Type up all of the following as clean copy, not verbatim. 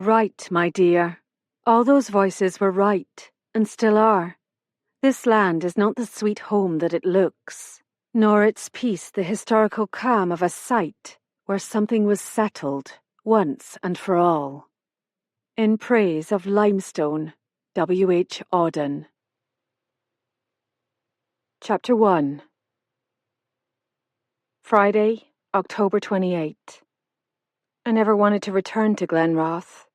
Right, my dear. All those voices were right, and still are. This land is not the sweet home that it looks, nor its peace the historical calm of a site where something was settled, once and for all. In Praise of Limestone, W. H. Auden. Chapter 1. Friday, October 28. I never wanted to return to Glenroth.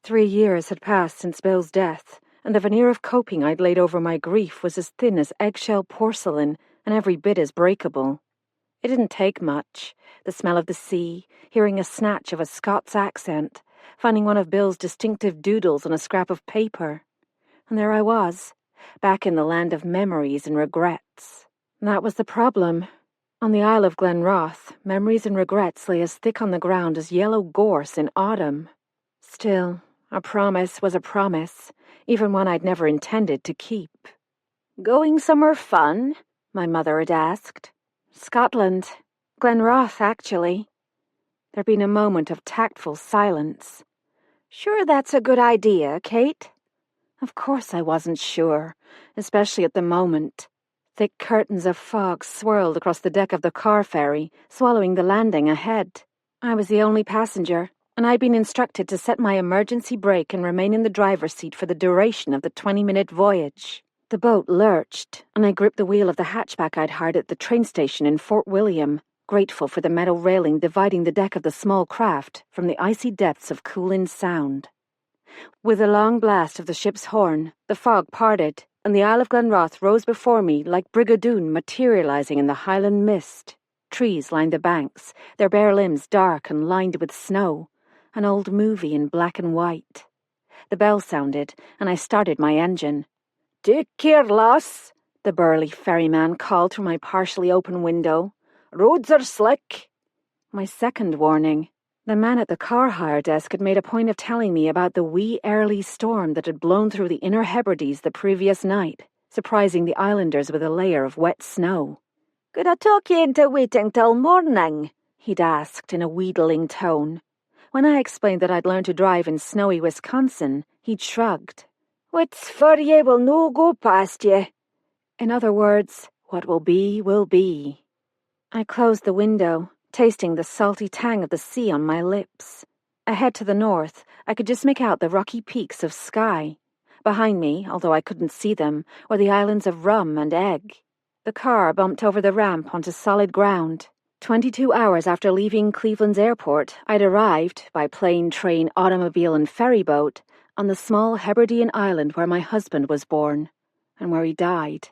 3 years had passed since Bill's death, and the veneer of coping I'd laid over my grief was as thin as eggshell porcelain and every bit as breakable. It didn't take much: the smell of the sea, hearing a snatch of a Scots accent, finding one of Bill's distinctive doodles on a scrap of paper. And there I was, back in the land of memories and regrets. That was the problem. On the Isle of Glenroth, memories and regrets lay as thick on the ground as yellow gorse in autumn. Still, a promise was a promise, even one I'd never intended to keep. "Going somewhere fun?" my mother had asked. "Scotland. Glenroth, actually." There'd been a moment of tactful silence. "Sure that's a good idea, Kate?" Of course I wasn't sure, especially at the moment. Thick curtains of fog swirled across the deck of the car ferry, swallowing the landing ahead. I was the only passenger, and I'd been instructed to set my emergency brake and remain in the driver's seat for the duration of the 20-minute voyage. The boat lurched, and I gripped the wheel of the hatchback I'd hired at the train station in Fort William, grateful for the metal railing dividing the deck of the small craft from the icy depths of Coolin Sound. With a long blast of the ship's horn, the fog parted, and the Isle of Glenroth rose before me like Brigadoon materializing in the Highland mist. Trees lined the banks, their bare limbs dark and lined with snow, an old movie in black and white. The bell sounded, and I started my engine. "Take care, lass," the burly ferryman called through my partially open window. "Roads are slick." My second warning. The man at the car hire desk had made a point of telling me about the wee early storm that had blown through the Inner Hebrides the previous night, surprising the islanders with a layer of wet snow. "Could I talk you into waiting till morning?" he'd asked in a wheedling tone. When I explained that I'd learned to drive in snowy Wisconsin, he'd shrugged. "What's for ye will no go past ye." In other words, what will be, will be. I closed the window, tasting the salty tang of the sea on my lips. Ahead to the north, I could just make out the rocky peaks of Skye. Behind me, although I couldn't see them, were the islands of Rum and Egg. The car bumped over the ramp onto solid ground. 22 hours after leaving Cleveland's airport, I'd arrived, by plane, train, automobile, and ferry boat, on the small Hebridean island where my husband was born, and where he died.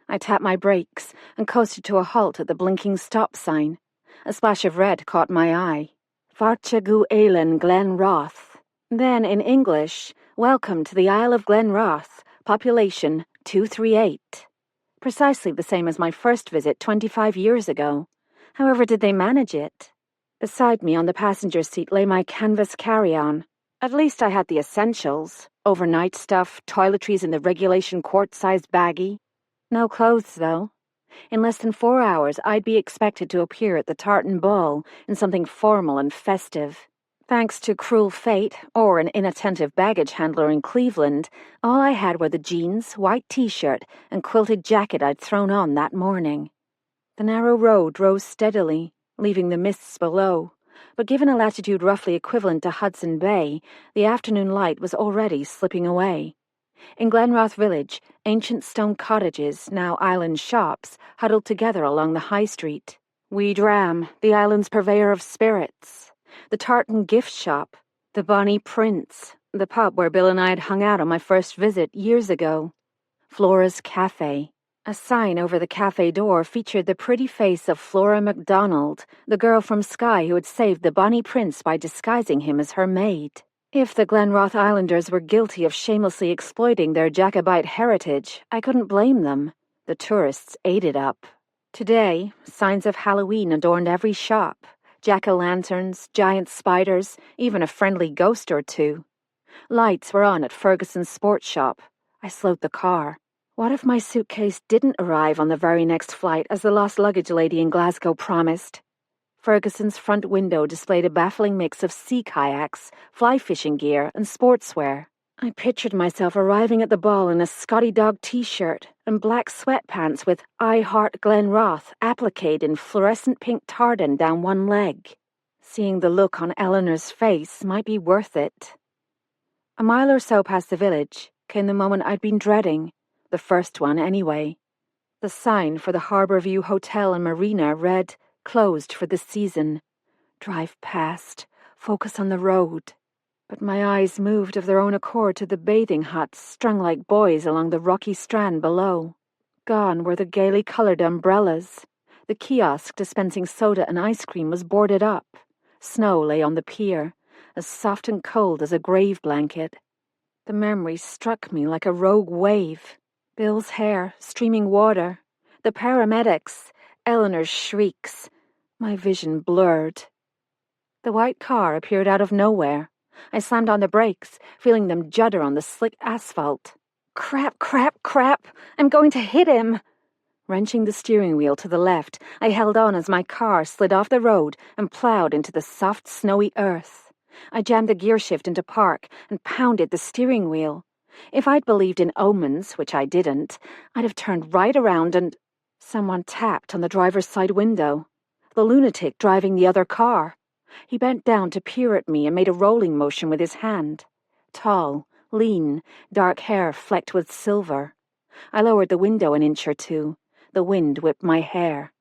I tapped my brakes and coasted to a halt at the blinking stop sign. A splash of red caught my eye. Farchagu Eilen Glenroth. Then, in English, "Welcome to the Isle of Glenroth, population 238. Precisely the same as my first visit 25 years ago. However did they manage it? Beside me on the passenger seat lay my canvas carry-on. At least I had the essentials: overnight stuff, toiletries in the regulation quart-sized baggie. No clothes, though. In less than 4 hours, I'd be expected to appear at the tartan ball in something formal and festive. Thanks to cruel fate, or an inattentive baggage handler in Cleveland, all I had were the jeans, white t-shirt, and quilted jacket I'd thrown on that morning. The narrow road rose steadily, leaving the mists below, but given a latitude roughly equivalent to Hudson Bay, the afternoon light was already slipping away. In Glenroth village, ancient stone cottages, now island shops, huddled together along the high street. Weed Ram, the island's purveyor of spirits. The tartan gift shop. The Bonnie Prince, the pub where Bill and I had hung out on my first visit years ago. Flora's Cafe. A sign over the cafe door featured the pretty face of Flora MacDonald, the girl from Skye who had saved the Bonnie Prince by disguising him as her maid. If the Glenroth Islanders were guilty of shamelessly exploiting their Jacobite heritage, I couldn't blame them. The tourists ate it up. Today, signs of Halloween adorned every shop. Jack-o'-lanterns, giant spiders, even a friendly ghost or two. Lights were on at Ferguson's sports shop. I slowed the car. What if my suitcase didn't arrive on the very next flight as the lost luggage lady in Glasgow promised? Ferguson's front window displayed a baffling mix of sea kayaks, fly fishing gear, and sportswear. I pictured myself arriving at the ball in a Scotty Dog t-shirt and black sweatpants with "I Heart Glenroth" appliqued in fluorescent pink tartan down one leg. Seeing the look on Eleanor's face might be worth it. A mile or so past the village came the moment I'd been dreading, the first one anyway. The sign for the Harbourview Hotel and Marina read, "Closed for the season. Drive past. Focus on the road." But my eyes moved of their own accord to the bathing huts strung like buoys along the rocky strand below. Gone were the gaily coloured umbrellas. The kiosk dispensing soda and ice cream was boarded up. Snow lay on the pier, as soft and cold as a grave blanket. The memory struck me like a rogue wave. Bill's hair, streaming water, the paramedics, Eleanor's shrieks. My vision blurred. The white car appeared out of nowhere. I slammed on the brakes, feeling them judder on the slick asphalt. Crap, crap, crap! I'm going to hit him! Wrenching the steering wheel to the left, I held on as my car slid off the road and ploughed into the soft, snowy earth. I jammed the gear shift into park and pounded the steering wheel. If I'd believed in omens, which I didn't, I'd have turned right around and... Someone tapped on the driver's side window. The lunatic driving the other car. He bent down to peer at me and made a rolling motion with his hand. Tall, lean, dark hair flecked with silver. I lowered the window an inch or two. The wind whipped my hair.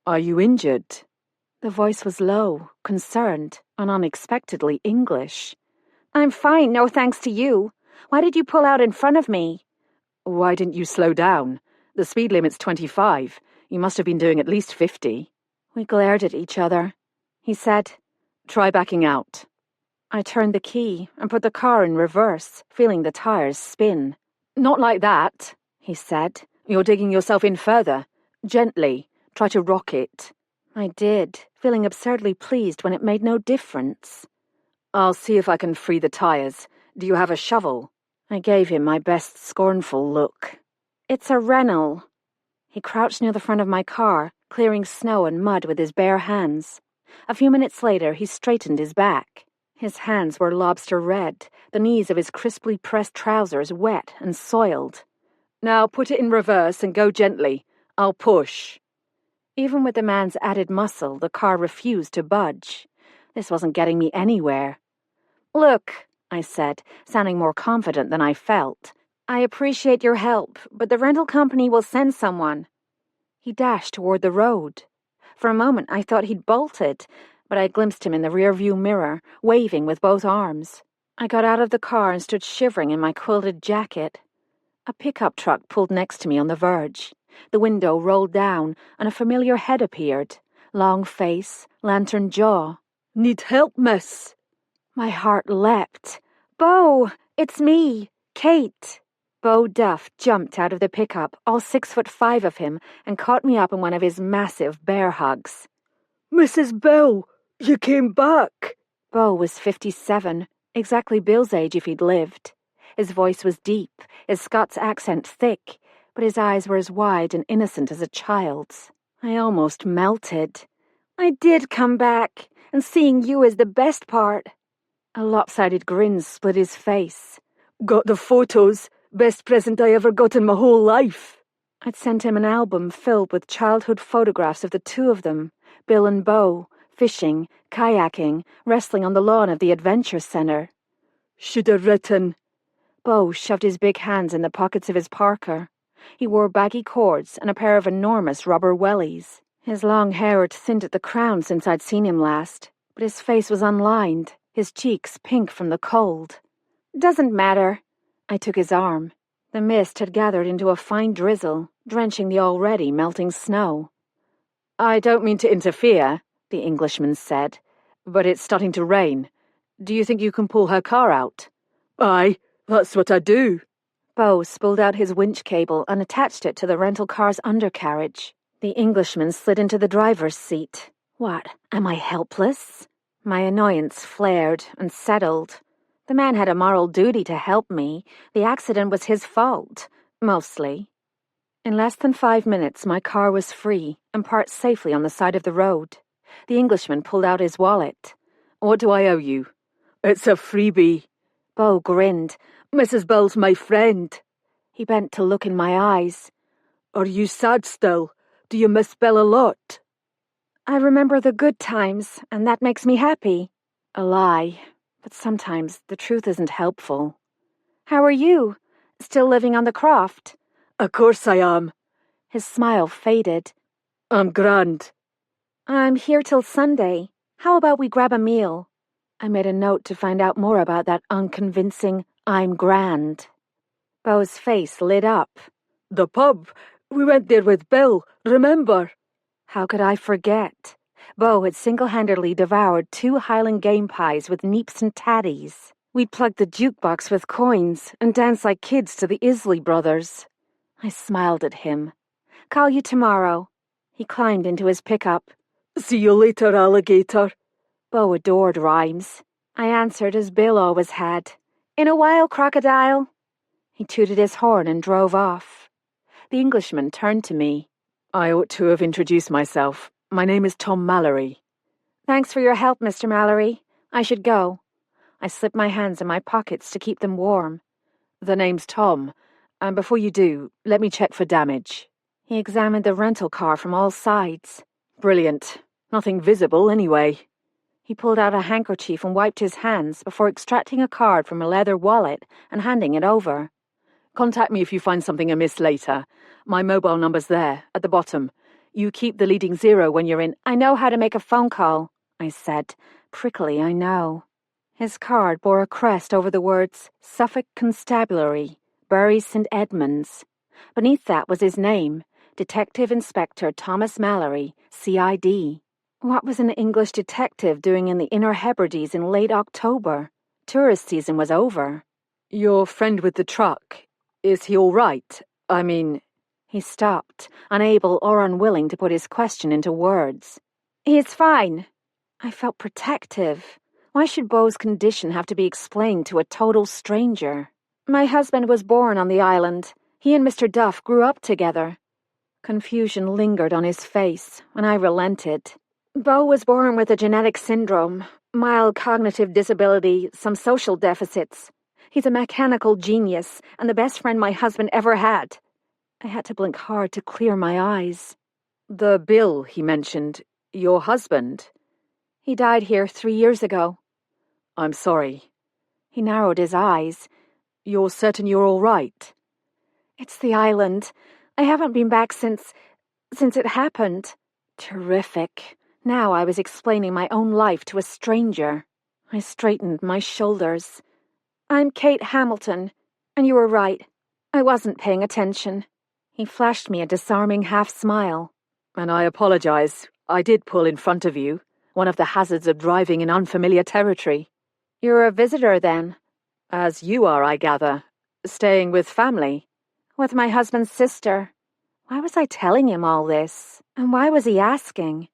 "Are you injured?" The voice was low, concerned, and unexpectedly English. "I'm fine, no thanks to you. Why did you pull out in front of me?" "Why didn't you slow down? The speed limit's 25. You must have been doing at least 50. We glared at each other. He said, "Try backing out." I turned the key and put the car in reverse, feeling the tires spin. "Not like that," he said. "You're digging yourself in further. Gently. Try to rock it." I did, feeling absurdly pleased when it made no difference. "I'll see if I can free the tires. Do you have a shovel?" I gave him my best scornful look. "It's a Renault." He crouched near the front of my car, clearing snow and mud with his bare hands. A few minutes later, he straightened his back. His hands were lobster red, the knees of his crisply pressed trousers wet and soiled. "Now put it in reverse and go gently. I'll push." Even with the man's added muscle, the car refused to budge. This wasn't getting me anywhere. "Look," I said, sounding more confident than I felt. "I appreciate your help, but the rental company will send someone." He dashed toward the road. For a moment I thought he'd bolted, but I glimpsed him in the rearview mirror, waving with both arms. I got out of the car and stood shivering in my quilted jacket. A pickup truck pulled next to me on the verge. The window rolled down, and a familiar head appeared. Long face, lantern jaw. "Need help, miss?" My heart leapt. "Beau! It's me! Kate!" Beau Duff jumped out of the pickup, all 6'5" of him, and caught me up in one of his massive bear hugs. "Mrs. Bell, you came back!" Beau was 57, exactly Bill's age if he'd lived. His voice was deep, his Scots accent thick, but his eyes were as wide and innocent as a child's. I almost melted. "I did come back, and seeing you is the best part." A lopsided grin split his face. "Got the photos. Best present I ever got in my whole life." I'd sent him an album filled with childhood photographs of the two of them, Bill and Beau, fishing, kayaking, wrestling on the lawn of the Adventure Center. "Should have written." Beau shoved his big hands in the pockets of his parka. He wore baggy cords and a pair of enormous rubber wellies. His long hair had thinned at the crown since I'd seen him last, but his face was unlined, his cheeks pink from the cold. "Doesn't matter." I took his arm. The mist had gathered into a fine drizzle, drenching the already melting snow. "I don't mean to interfere," the Englishman said, "but it's starting to rain. Do you think you can pull her car out?" "Aye, that's what I do." Beau spooled out his winch cable and attached it to the rental car's undercarriage. The Englishman slid into the driver's seat. What, am I helpless? My annoyance flared and settled. The man had a moral duty to help me. The accident was his fault, mostly. In less than 5 minutes, my car was free and parked safely on the side of the road. The Englishman pulled out his wallet. "What do I owe you?" "It's a freebie." Beau grinned. "Mrs. Bell's my friend." He bent to look in my eyes. "Are you sad still? Do you miss Bell a lot?" "I remember the good times, and that makes me happy." A lie, but sometimes the truth isn't helpful. "How are you? Still living on the croft?" "Of course I am." His smile faded. "I'm grand." "I'm here till Sunday. How about we grab a meal?" I made a note to find out more about that unconvincing "I'm grand." Beau's face lit up. "The pub. We went there with Bill, remember?" How could I forget? Beau had single-handedly devoured 2 Highland game pies with neeps and tatties. We'd plugged the jukebox with coins and danced like kids to the Isley Brothers. I smiled at him. "Call you tomorrow." He climbed into his pickup. "See you later, alligator." Beau adored rhymes. I answered as Bill always had. "In a while, crocodile." He tooted his horn and drove off. The Englishman turned to me. "I ought to have introduced myself. My name is Tom Mallory." "Thanks for your help, Mr. Mallory. I should go." I slipped my hands in my pockets to keep them warm. "The name's Tom, and before you do, let me check for damage." He examined the rental car from all sides. "Brilliant. Nothing visible, anyway." He pulled out a handkerchief and wiped his hands before extracting a card from a leather wallet and handing it over. "Contact me if you find something amiss later. My mobile number's there, at the bottom. You keep the leading 0 when you're in—" "I know how to make a phone call," I said. Prickly, I know. His card bore a crest over the words Suffolk Constabulary, Bury St. Edmunds. Beneath that was his name, Detective Inspector Thomas Mallory, CID. What was an English detective doing in the Inner Hebrides in late October? Tourist season was over. "Your friend with the truck, is he all right? I mean—" He stopped, unable or unwilling to put his question into words. "He's fine." I felt protective. Why should Beau's condition have to be explained to a total stranger? "My husband was born on the island. He and Mr. Duff grew up together." Confusion lingered on his face when I relented. "Beau was born with a genetic syndrome, mild cognitive disability, some social deficits. He's a mechanical genius and the best friend my husband ever had." I had to blink hard to clear my eyes. "The Bill he mentioned, your husband?" "He died here 3 years ago." "I'm sorry." He narrowed his eyes. "You're certain you're all right?" "It's the island. I haven't been back since it happened." Terrific. Now I was explaining my own life to a stranger. I straightened my shoulders. "I'm Kate Hamilton, and you were right. I wasn't paying attention." He flashed me a disarming half-smile. "And I apologize. I did pull in front of you. One of the hazards of driving in unfamiliar territory." "You're a visitor, then?" "As you are, I gather. Staying with family?" "With my husband's sister." Why was I telling him all this? And why was he asking?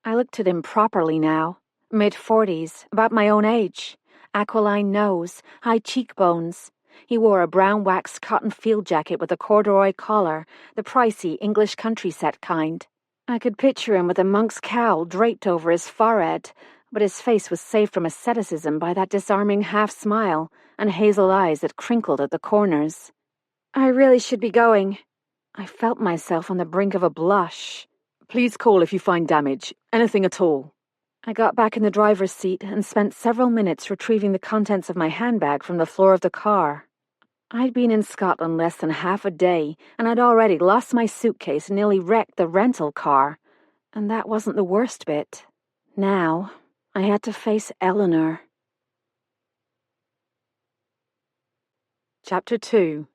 I looked at him properly now. Mid-40s, about my own age. Aquiline nose, high cheekbones. He wore a brown waxed cotton field jacket with a corduroy collar, the pricey English country set kind. I could picture him with a monk's cowl draped over his forehead, but his face was saved from asceticism by that disarming half-smile and hazel eyes that crinkled at the corners. "I really should be going." I felt myself on the brink of a blush. "Please call if you find damage, anything at all." I got back in the driver's seat and spent several minutes retrieving the contents of my handbag from the floor of the car. I'd been in Scotland less than half a day, and I'd already lost my suitcase and nearly wrecked the rental car. And that wasn't the worst bit. Now, I had to face Eleanor. Chapter 2.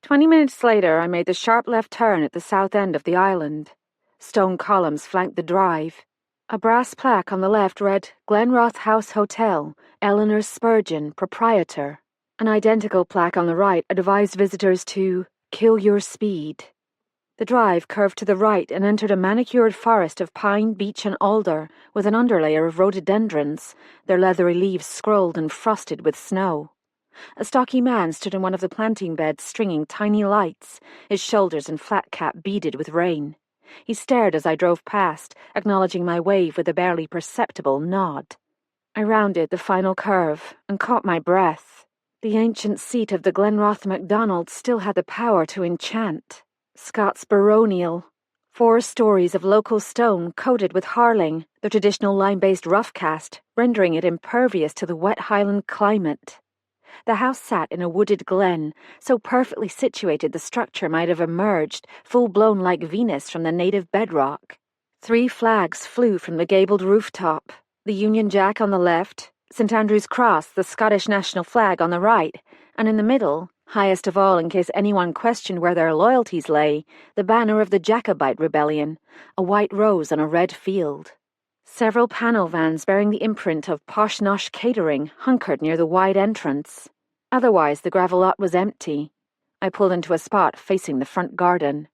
20 minutes later, I made the sharp left turn at the south end of the island. Stone columns flanked the drive. A brass plaque on the left read, Glenroth House Hotel, Eleanor Spurgeon, proprietor. An identical plaque on the right advised visitors to kill your speed. The drive curved to the right and entered a manicured forest of pine, beech, and alder, with an underlayer of rhododendrons, their leathery leaves scrolled and frosted with snow. A stocky man stood in one of the planting beds stringing tiny lights, his shoulders and flat cap beaded with rain. He stared as I drove past, acknowledging my wave with a barely perceptible nod. I rounded the final curve and caught my breath. The ancient seat of the Glenroth MacDonald still had the power to enchant. Scots baronial. 4 stories of local stone coated with harling, the traditional lime-based roughcast, rendering it impervious to the wet Highland climate. The house sat in a wooded glen, so perfectly situated the structure might have emerged, full-blown like Venus from the native bedrock. 3 flags flew from the gabled rooftop, the Union Jack on the left, St Andrew's Cross, the Scottish national flag, on the right, and in the middle, highest of all in case anyone questioned where their loyalties lay, the banner of the Jacobite rebellion, a white rose on a red field. Several panel vans bearing the imprint of Posh Nosh Catering hunkered near the wide entrance. Otherwise, the gravel lot was empty. I pulled into a spot facing the front garden.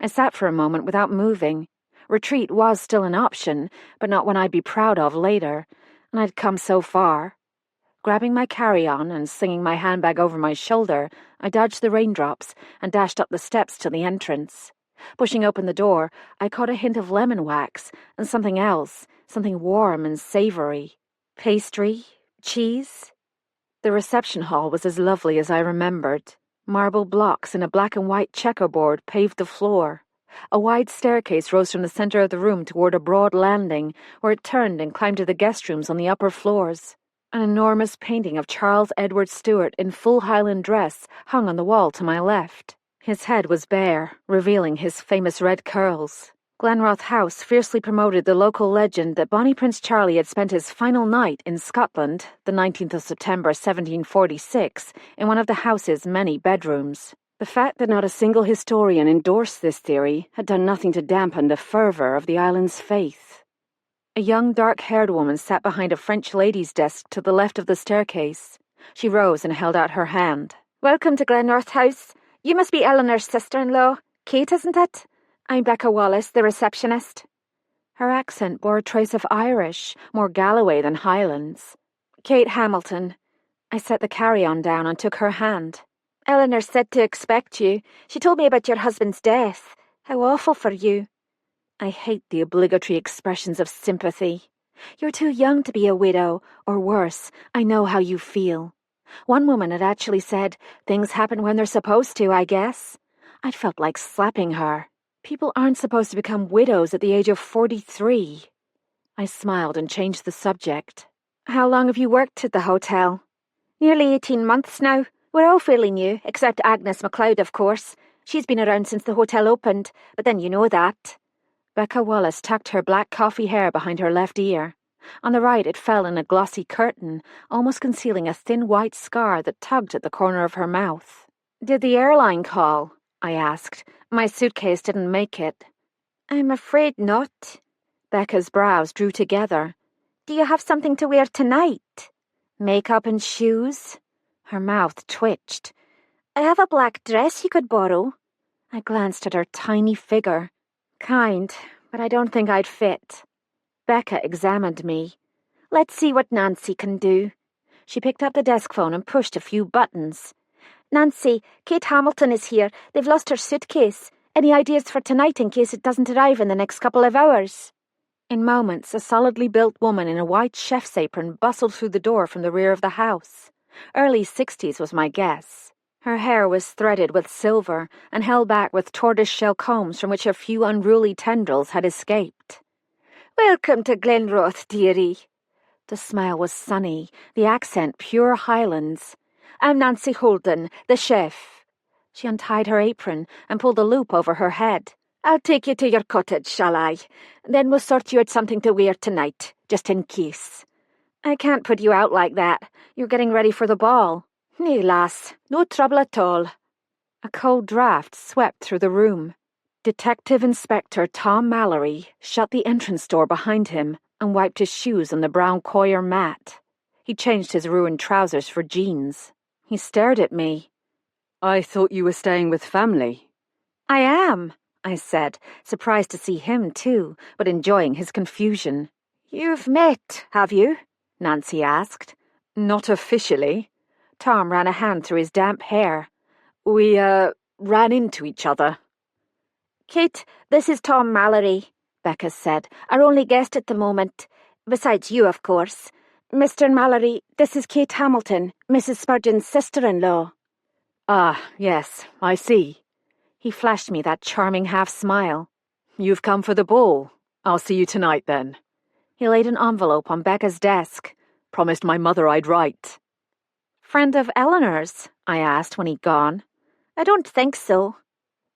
I sat for a moment without moving. Retreat was still an option, but not one I'd be proud of later, and I'd come so far. Grabbing my carry-on and slinging my handbag over my shoulder, I dodged the raindrops and dashed up the steps to the entrance. Pushing open the door, I caught a hint of lemon wax and something else, something warm and savoury. Pastry? Cheese? The reception hall was as lovely as I remembered. Marble blocks and a black and white checkerboard paved the floor. A wide staircase rose from the centre of the room toward a broad landing, where it turned and climbed to the guest rooms on the upper floors. An enormous painting of Charles Edward Stuart in full Highland dress hung on the wall to my left. His head was bare, revealing his famous red curls. Glenroth House fiercely promoted the local legend that Bonnie Prince Charlie had spent his final night in Scotland, the 19th of September 1746, in one of the house's many bedrooms. The fact that not a single historian endorsed this theory had done nothing to dampen the fervour of the island's faith. A young dark-haired woman sat behind a French lady's desk to the left of the staircase. She rose and held out her hand. "Welcome to Glenroth House. You must be Eleanor's sister-in-law. Kate, isn't it? I'm Becca Wallace, the receptionist." Her accent bore a trace of Irish, more Galloway than Highlands. "Kate Hamilton." I set the carry-on down and took her hand. "Eleanor said to expect you. She told me about your husband's death. How awful for you." I hate the obligatory expressions of sympathy. "You're too young to be a widow, or worse, I know how you feel." One woman had actually said, "Things happen when they're supposed to, I guess." I'd felt like slapping her. People aren't supposed to become widows at the age of 43. I smiled and changed the subject. "How long have you worked at the hotel?" "Nearly 18 months now. We're all fairly new, except Agnes MacLeod, of course. She's been around since the hotel opened, but then you know that." Becca Wallace tucked her black coffee hair behind her left ear. On the right it fell in a glossy curtain, almost concealing a thin white scar that tugged at the corner of her mouth. "Did the airline call?" I asked. "My suitcase didn't make it." "I'm afraid not." Becca's brows drew together. "Do you have something to wear tonight?" "Makeup and shoes?" Her mouth twitched. "I have a black dress you could borrow." I glanced at her tiny figure. "Kind, but I don't think I'd fit." Becca examined me. "Let's see what Nancy can do." She picked up the desk phone and pushed a few buttons. "Nancy, Kate Hamilton is here. They've lost her suitcase. Any ideas for tonight in case it doesn't arrive in the next couple of hours?" In moments, a solidly built woman in a white chef's apron bustled through the door from the rear of the house. Early 60s was my guess. Her hair was threaded with silver and held back with tortoise-shell combs from which a few unruly tendrils had escaped. "Welcome to Glenroth, dearie." The smile was sunny, the accent pure Highlands. "I'm Nancy Holden, the chef." She untied her apron and pulled a loop over her head. "I'll take you to your cottage, shall I? Then we'll sort you out something to wear tonight, just in case." "I can't put you out like that. You're getting ready for the ball." "Nay, lass, no trouble at all." A cold draught swept through the room. Detective Inspector Tom Mallory shut the entrance door behind him and wiped his shoes on the brown coir mat. He changed his ruined trousers for jeans. He stared at me. "I thought you were staying with family." "I am," I said, surprised to see him too, but enjoying his confusion. "You've met, have you?" Nancy asked. "Not officially." Tom ran a hand through his damp hair. We, ran into each other." Kate, this is Tom Mallory, Becca said. Our only guest at the moment. Besides you, of course. Mr. Mallory, this is Kate Hamilton, Mrs. Spurgeon's sister-in-law. Ah, yes, I see. He flashed me that charming half-smile. You've come for the ball. I'll see you tonight, then. He laid an envelope on Becca's desk. Promised my mother I'd write. Friend of Eleanor's? I asked when he'd gone. I don't think so.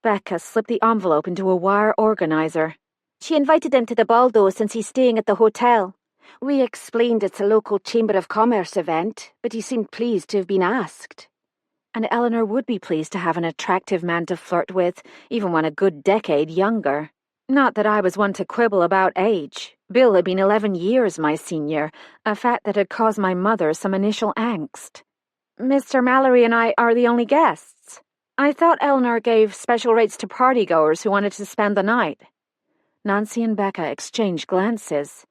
Becca slipped the envelope into a wire organizer. She invited him to the ball, though, since he's staying at the hotel. We explained it's a local Chamber of Commerce event, but he seemed pleased to have been asked. And Eleanor would be pleased to have an attractive man to flirt with, even when a good decade younger. Not that I was one to quibble about age. Bill had been 11 years my senior, a fact that had caused my mother some initial angst. Mr. Mallory and I are the only guests. I thought Eleanor gave special rates to partygoers who wanted to spend the night. Nancy and Becca exchanged glances.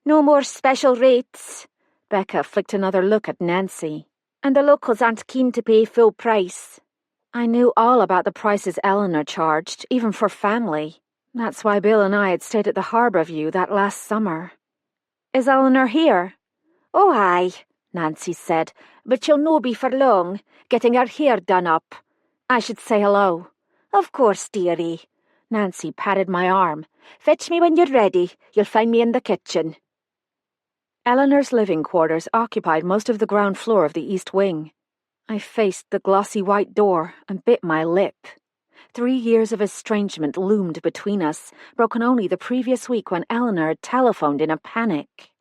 No more special rates. Becca flicked another look at Nancy. And the locals aren't keen to pay full price. I knew all about the prices Eleanor charged, even for family. That's why Bill and I had stayed at the Harbourview that last summer. Is Eleanor here? Oh, aye, Nancy said, but she'll no be for long, getting her hair done up. I should say hello. Of course, dearie. Nancy patted my arm. Fetch me when you're ready. You'll find me in the kitchen. Eleanor's living quarters occupied most of the ground floor of the east wing. I faced the glossy white door and bit my lip. 3 years of estrangement loomed between us, broken only the previous week when Eleanor had telephoned in a panic.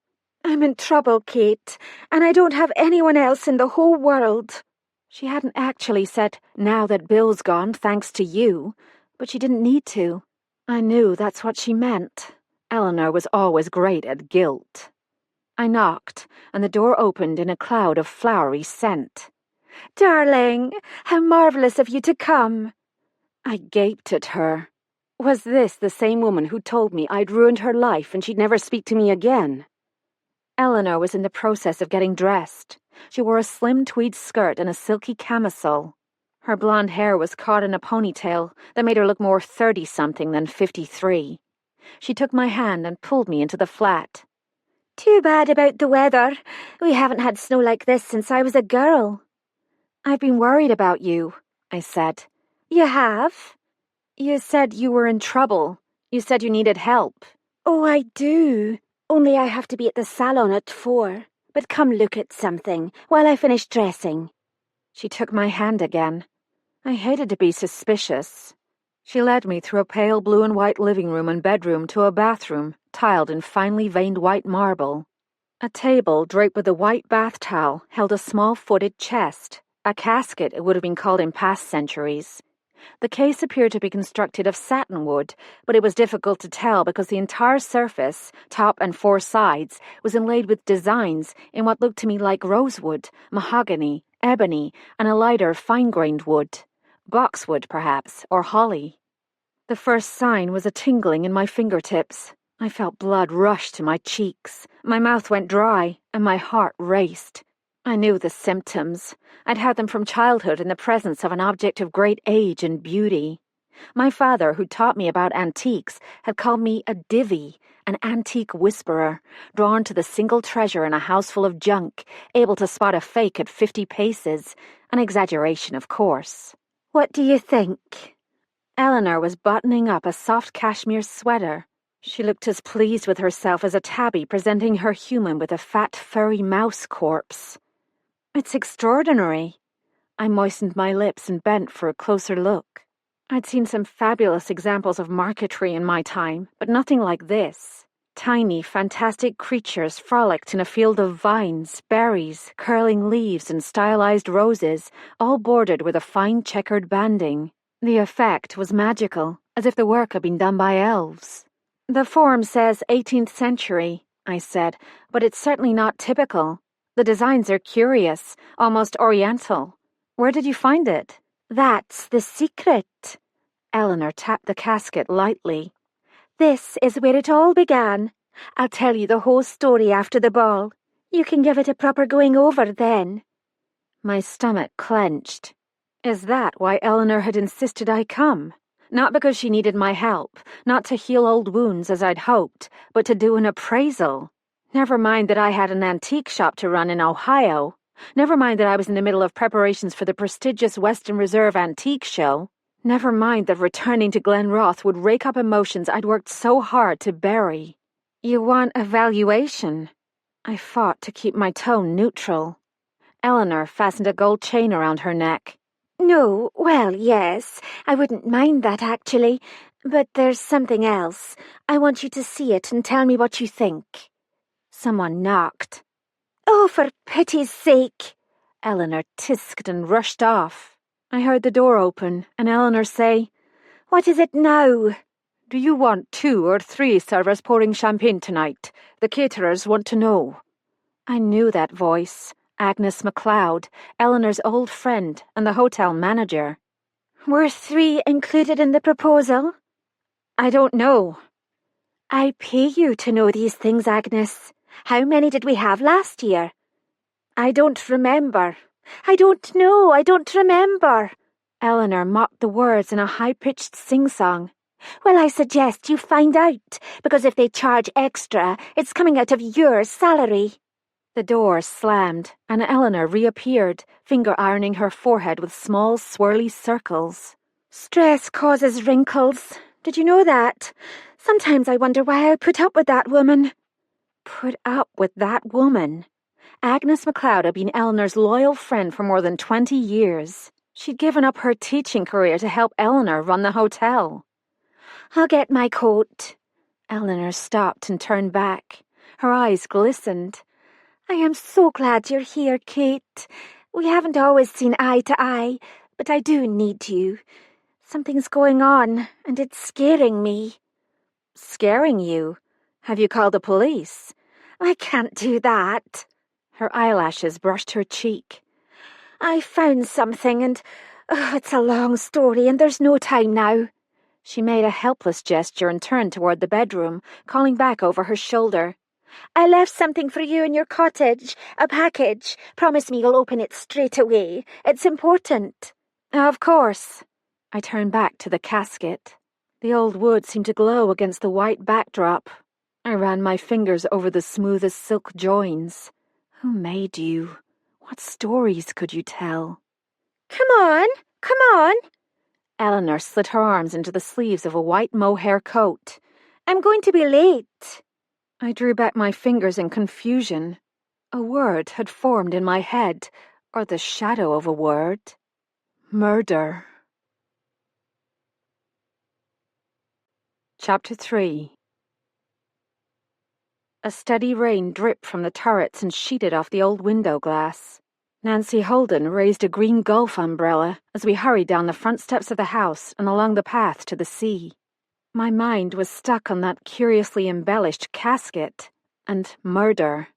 I'm in trouble, Kate, and I don't have anyone else in the whole world. She hadn't actually said, now that Bill's gone, thanks to you, but she didn't need to. I knew that's what she meant. Eleanor was always great at guilt. I knocked, and the door opened in a cloud of flowery scent. Darling, how marvellous of you to come. I gaped at her. Was this the same woman who told me I'd ruined her life and she'd never speak to me again? Eleanor was in the process of getting dressed. She wore a slim tweed skirt and a silky camisole. Her blonde hair was caught in a ponytail that made her look more 30-something than 53. She took my hand and pulled me into the flat. Too bad about the weather. We haven't had snow like this since I was a girl. I've been worried about you, I said. You have? You said you were in trouble. You said you needed help. Oh, I do. Only I have to be at the salon at 4. But come look at something while I finish dressing. She took my hand again. I hated to be suspicious. She led me through a pale blue and white living room and bedroom to a bathroom, tiled in finely veined white marble. A table draped with a white bath towel held a small-footed chest, a casket it would have been called in past centuries. The case appeared to be constructed of satinwood, but it was difficult to tell because the entire surface, top and 4 sides, was inlaid with designs in what looked to me like rosewood, mahogany, ebony, and a lighter fine-grained wood. Boxwood, perhaps, or holly. The first sign was a tingling in my fingertips. I felt blood rush to my cheeks. My mouth went dry, and my heart raced. I knew the symptoms. I'd had them from childhood in the presence of an object of great age and beauty. My father, who taught me about antiques, had called me a divvy, an antique whisperer, drawn to the single treasure in a house full of junk, able to spot a fake at 50 paces, an exaggeration, of course. What do you think? Eleanor was buttoning up a soft cashmere sweater. She looked as pleased with herself as a tabby presenting her human with a fat, furry mouse corpse. It's extraordinary. I moistened my lips and bent for a closer look. I'd seen some fabulous examples of marquetry in my time, but nothing like this. Tiny, fantastic creatures frolicked in a field of vines, berries, curling leaves, and stylized roses, all bordered with a fine checkered banding. The effect was magical, as if the work had been done by elves. The form says 18th century, I said, but it's certainly not typical. The designs are curious, almost oriental. Where did you find it? That's the secret. Eleanor tapped the casket lightly. This is where it all began. I'll tell you the whole story after the ball. You can give it a proper going over then. My stomach clenched. Is that why Eleanor had insisted I come? Not because she needed my help, not to heal old wounds as I'd hoped, but to do an appraisal. Never mind that I had an antique shop to run in Ohio. Never mind that I was in the middle of preparations for the prestigious Western Reserve Antique Show. Never mind that returning to Glenroth would rake up emotions I'd worked so hard to bury. You want a valuation? I fought to keep my tone neutral. Eleanor fastened a gold chain around her neck. No, well, yes, I wouldn't mind that actually, but there's something else. I want you to see it and tell me what you think. Someone knocked. Oh, for pity's sake! Eleanor tisked and rushed off. I heard the door open and Eleanor say, What is it now? Do you want 2 or 3 servers pouring champagne tonight? The caterers want to know. I knew that voice. Agnes MacLeod, Eleanor's old friend and the hotel manager. Were 3 included in the proposal? I don't know. I pay you to know these things, Agnes. How many did we have last year? I don't remember. I don't know. I don't remember. Eleanor mocked the words in a high-pitched sing-song. Well, I suggest you find out, because if they charge extra, it's coming out of your salary. The door slammed, and Eleanor reappeared, finger-ironing her forehead with small, swirly circles. Stress causes wrinkles. Did you know that? Sometimes I wonder why I put up with that woman. Put up with that woman? Agnes MacLeod had been Eleanor's loyal friend for more than 20 years. She'd given up her teaching career to help Eleanor run the hotel. I'll get my coat. Eleanor stopped and turned back. Her eyes glistened. I am so glad you're here, Kate. We haven't always seen eye to eye, but I do need you. Something's going on, and it's scaring me. Scaring you? Have you called the police? I can't do that. Her eyelashes brushed her cheek. I found something, and it's a long story, and there's no time now. She made a helpless gesture and turned toward the bedroom, calling back over her shoulder. I left something for you in your cottage, a package. Promise me you'll open it straight away. It's important. Of course. I turned back to the casket. The old wood seemed to glow against the white backdrop. I ran my fingers over the smoothest silk joins. Who made you? What stories could you tell? Come on, come on. Eleanor slid her arms into the sleeves of a white mohair coat. I'm going to be late. I drew back my fingers in confusion. A word had formed in my head, or the shadow of a word. Murder. Chapter 3. A steady rain dripped from the turrets and sheeted off the old window glass. Nancy Holden raised a green golf umbrella as we hurried down the front steps of the house and along the path to the sea. My mind was stuck on that curiously embellished casket and murder.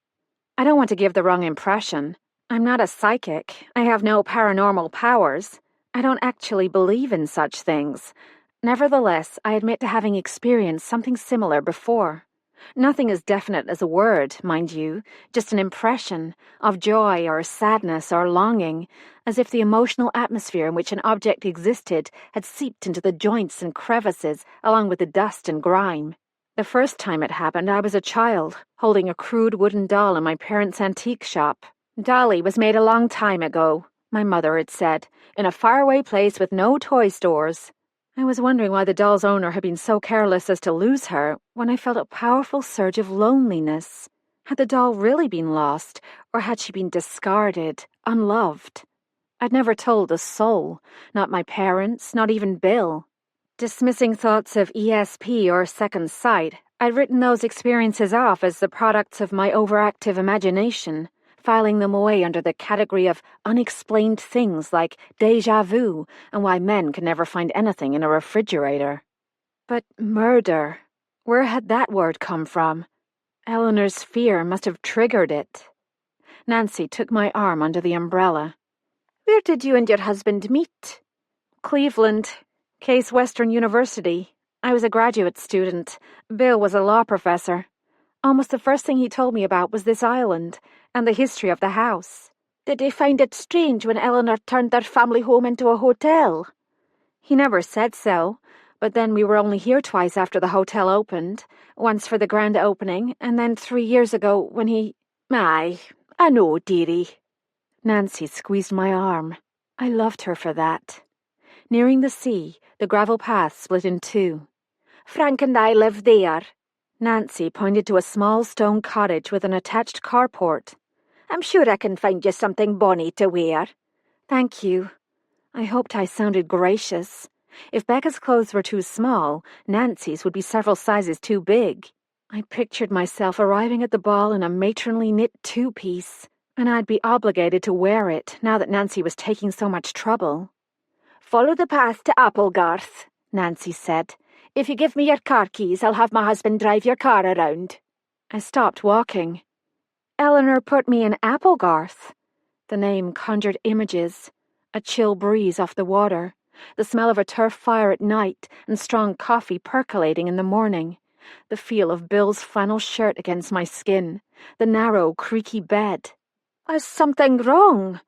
I don't want to give the wrong impression. I'm not a psychic. I have no paranormal powers. I don't actually believe in such things. Nevertheless, I admit to having experienced something similar before. Nothing as definite as a word, mind you, just an impression of joy or sadness or longing, as if the emotional atmosphere in which an object existed had seeped into the joints and crevices along with the dust and grime. The first time it happened, I was a child, holding a crude wooden doll in my parents' antique shop. Dolly was made a long time ago, my mother had said, in a faraway place with no toy stores. I was wondering why the doll's owner had been so careless as to lose her when I felt a powerful surge of loneliness. Had the doll really been lost, or had she been discarded, unloved? I'd never told a soul, not my parents, not even Bill. Dismissing thoughts of ESP or second sight, I'd written those experiences off as the products of my overactive imagination, filing them away under the category of unexplained things like déjà vu and why men can never find anything in a refrigerator. But murder, where had that word come from? Eleanor's fear must have triggered it. Nancy took my arm under the umbrella. Where did you and your husband meet? Cleveland, Case Western University. I was a graduate student. Bill was a law professor. Almost the first thing he told me about was this island and the history of the house. Did they find it strange when Eleanor turned their family home into a hotel? He never said so, but then we were only here twice after the hotel opened, once for the grand opening, and then 3 years ago when he— Aye, I know, dearie. Nancy squeezed my arm. I loved her for that. Nearing the sea, the gravel path split in two. Frank and I live there. Nancy pointed to a small stone cottage with an attached carport. I'm sure I can find you something bonny to wear. Thank you. I hoped I sounded gracious. If Becca's clothes were too small, Nancy's would be several sizes too big. I pictured myself arriving at the ball in a matronly knit two-piece, and I'd be obligated to wear it now that Nancy was taking so much trouble. Follow the path to Applegarth, Nancy said. If you give me your car keys, I'll have my husband drive your car around. I stopped walking. Eleanor put me in Applegarth. The name conjured images. A chill breeze off the water, the smell of a turf fire at night, and strong coffee percolating in the morning, the feel of Bill's flannel shirt against my skin, the narrow, creaky bed. Is something wrong?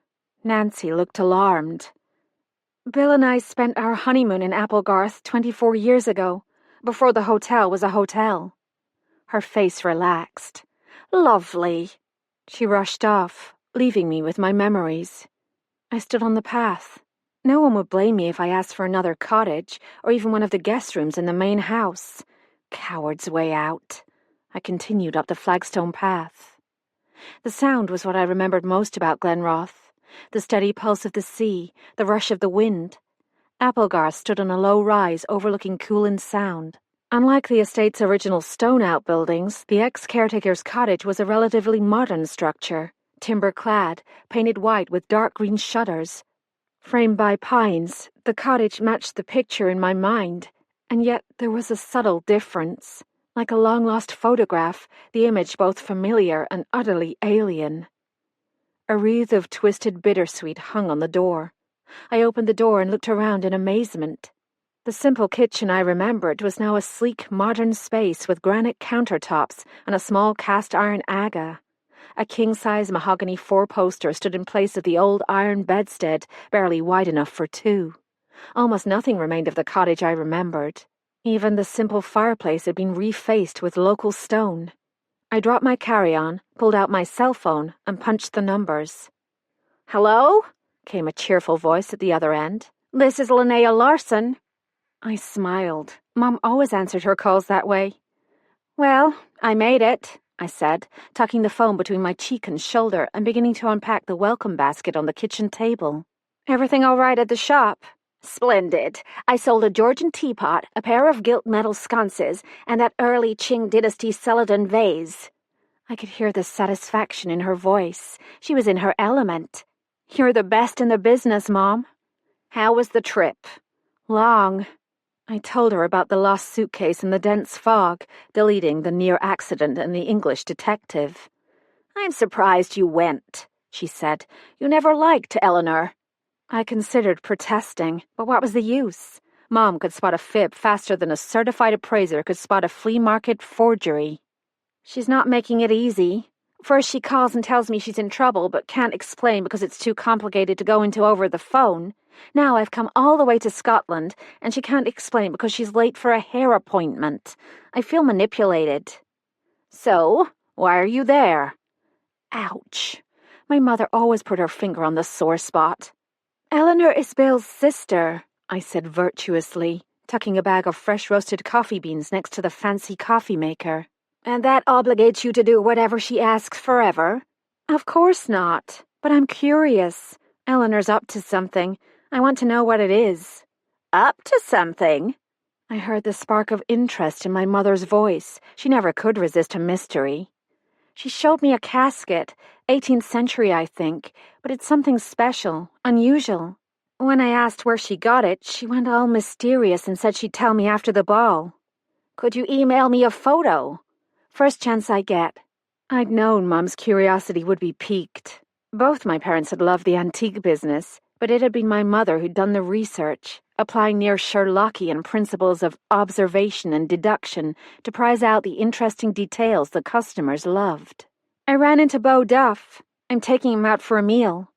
Nancy looked alarmed. Bill and I spent our honeymoon in Applegarth 24 years ago, before the hotel was a hotel. Her face relaxed. Lovely. She rushed off, leaving me with my memories. I stood on the path. No one would blame me if I asked for another cottage, or even one of the guest rooms in the main house. Coward's way out. I continued up the flagstone path. The sound was what I remembered most about Glenroth. The steady pulse of the sea, the rush of the wind. Applegarth stood on a low rise overlooking Coolin Sound. Unlike the estate's original stone outbuildings, the ex-caretaker's cottage was a relatively modern structure. Timber-clad, painted white with dark green shutters. Framed by pines, the cottage matched the picture in my mind, and yet there was a subtle difference. Like a long-lost photograph, the image both familiar and utterly alien. A wreath of twisted bittersweet hung on the door. I opened the door and looked around in amazement. The simple kitchen I remembered was now a sleek, modern space with granite countertops and a small cast-iron aga. A king-size mahogany four-poster stood in place of the old iron bedstead, barely wide enough for two. Almost nothing remained of the cottage I remembered. Even the simple fireplace had been refaced with local stone. I dropped my carry-on, pulled out my cell phone, and punched the numbers. Hello? Came a cheerful voice at the other end. This is Linnea Larson. I smiled. Mom always answered her calls that way. Well, I made it, I said, tucking the phone between my cheek and shoulder and beginning to unpack the welcome basket on the kitchen table. Everything all right at the shop? Splendid. I sold a Georgian teapot, a pair of gilt metal sconces, and that early Qing Dynasty celadon vase. I could hear the satisfaction in her voice. She was in her element. You're the best in the business, Mom. How was the trip? Long. I told her about the lost suitcase in the dense fog, deleting the near accident and the English detective. I'm surprised you went, she said. You never liked Eleanor. I considered protesting, but what was the use? Mom could spot a fib faster than a certified appraiser could spot a flea market forgery. She's not making it easy. First she calls and tells me she's in trouble, but can't explain because it's too complicated to go into over the phone. Now I've come all the way to Scotland, and she can't explain because she's late for a hair appointment. I feel manipulated. So, why are you there? Ouch. My mother always put her finger on the sore spot. Eleanor is Bill's sister, I said virtuously, tucking a bag of fresh roasted coffee beans next to the fancy coffee maker. And that obligates you to do whatever she asks forever? Of course not, but I'm curious. Eleanor's up to something. I want to know what it is. Up to something? I heard the spark of interest in my mother's voice. She never could resist a mystery. She showed me a casket, 18th century, I think, but it's something special, unusual. When I asked where she got it, she went all mysterious and said she'd tell me after the ball. Could you email me a photo? First chance I get. I'd known Mom's curiosity would be piqued. Both my parents had loved the antique business, but it had been my mother who'd done the research, applying near Sherlockian principles of observation and deduction to prize out the interesting details the customers loved. I ran into Beau Duff. I'm taking him out for a meal.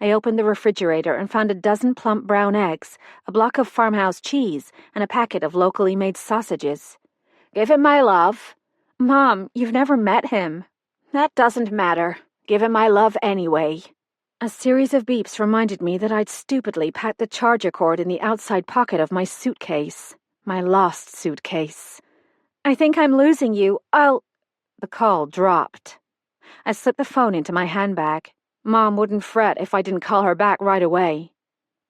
I opened the refrigerator and found a dozen plump brown eggs, a block of farmhouse cheese, and a packet of locally made sausages. "Give him my love." "Mom, you've never met him." "That doesn't matter. Give him my love anyway." A series of beeps reminded me that I'd stupidly packed the charger cord in the outside pocket of my suitcase. My lost suitcase. "I think I'm losing you. The call dropped. I slipped the phone into my handbag. Mom wouldn't fret if I didn't call her back right away.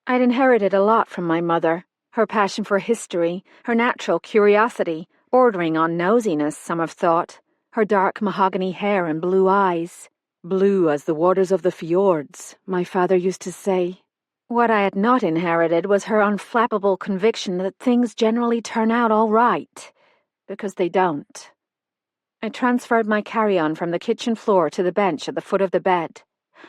I'd inherited a lot from my mother. Her passion for history, her natural curiosity, bordering on nosiness, some have thought. Her dark mahogany hair and blue eyes. "Blue as the waters of the fjords," my father used to say. What I had not inherited was her unflappable conviction that things generally turn out all right. Because they don't. I transferred my carry-on from the kitchen floor to the bench at the foot of the bed.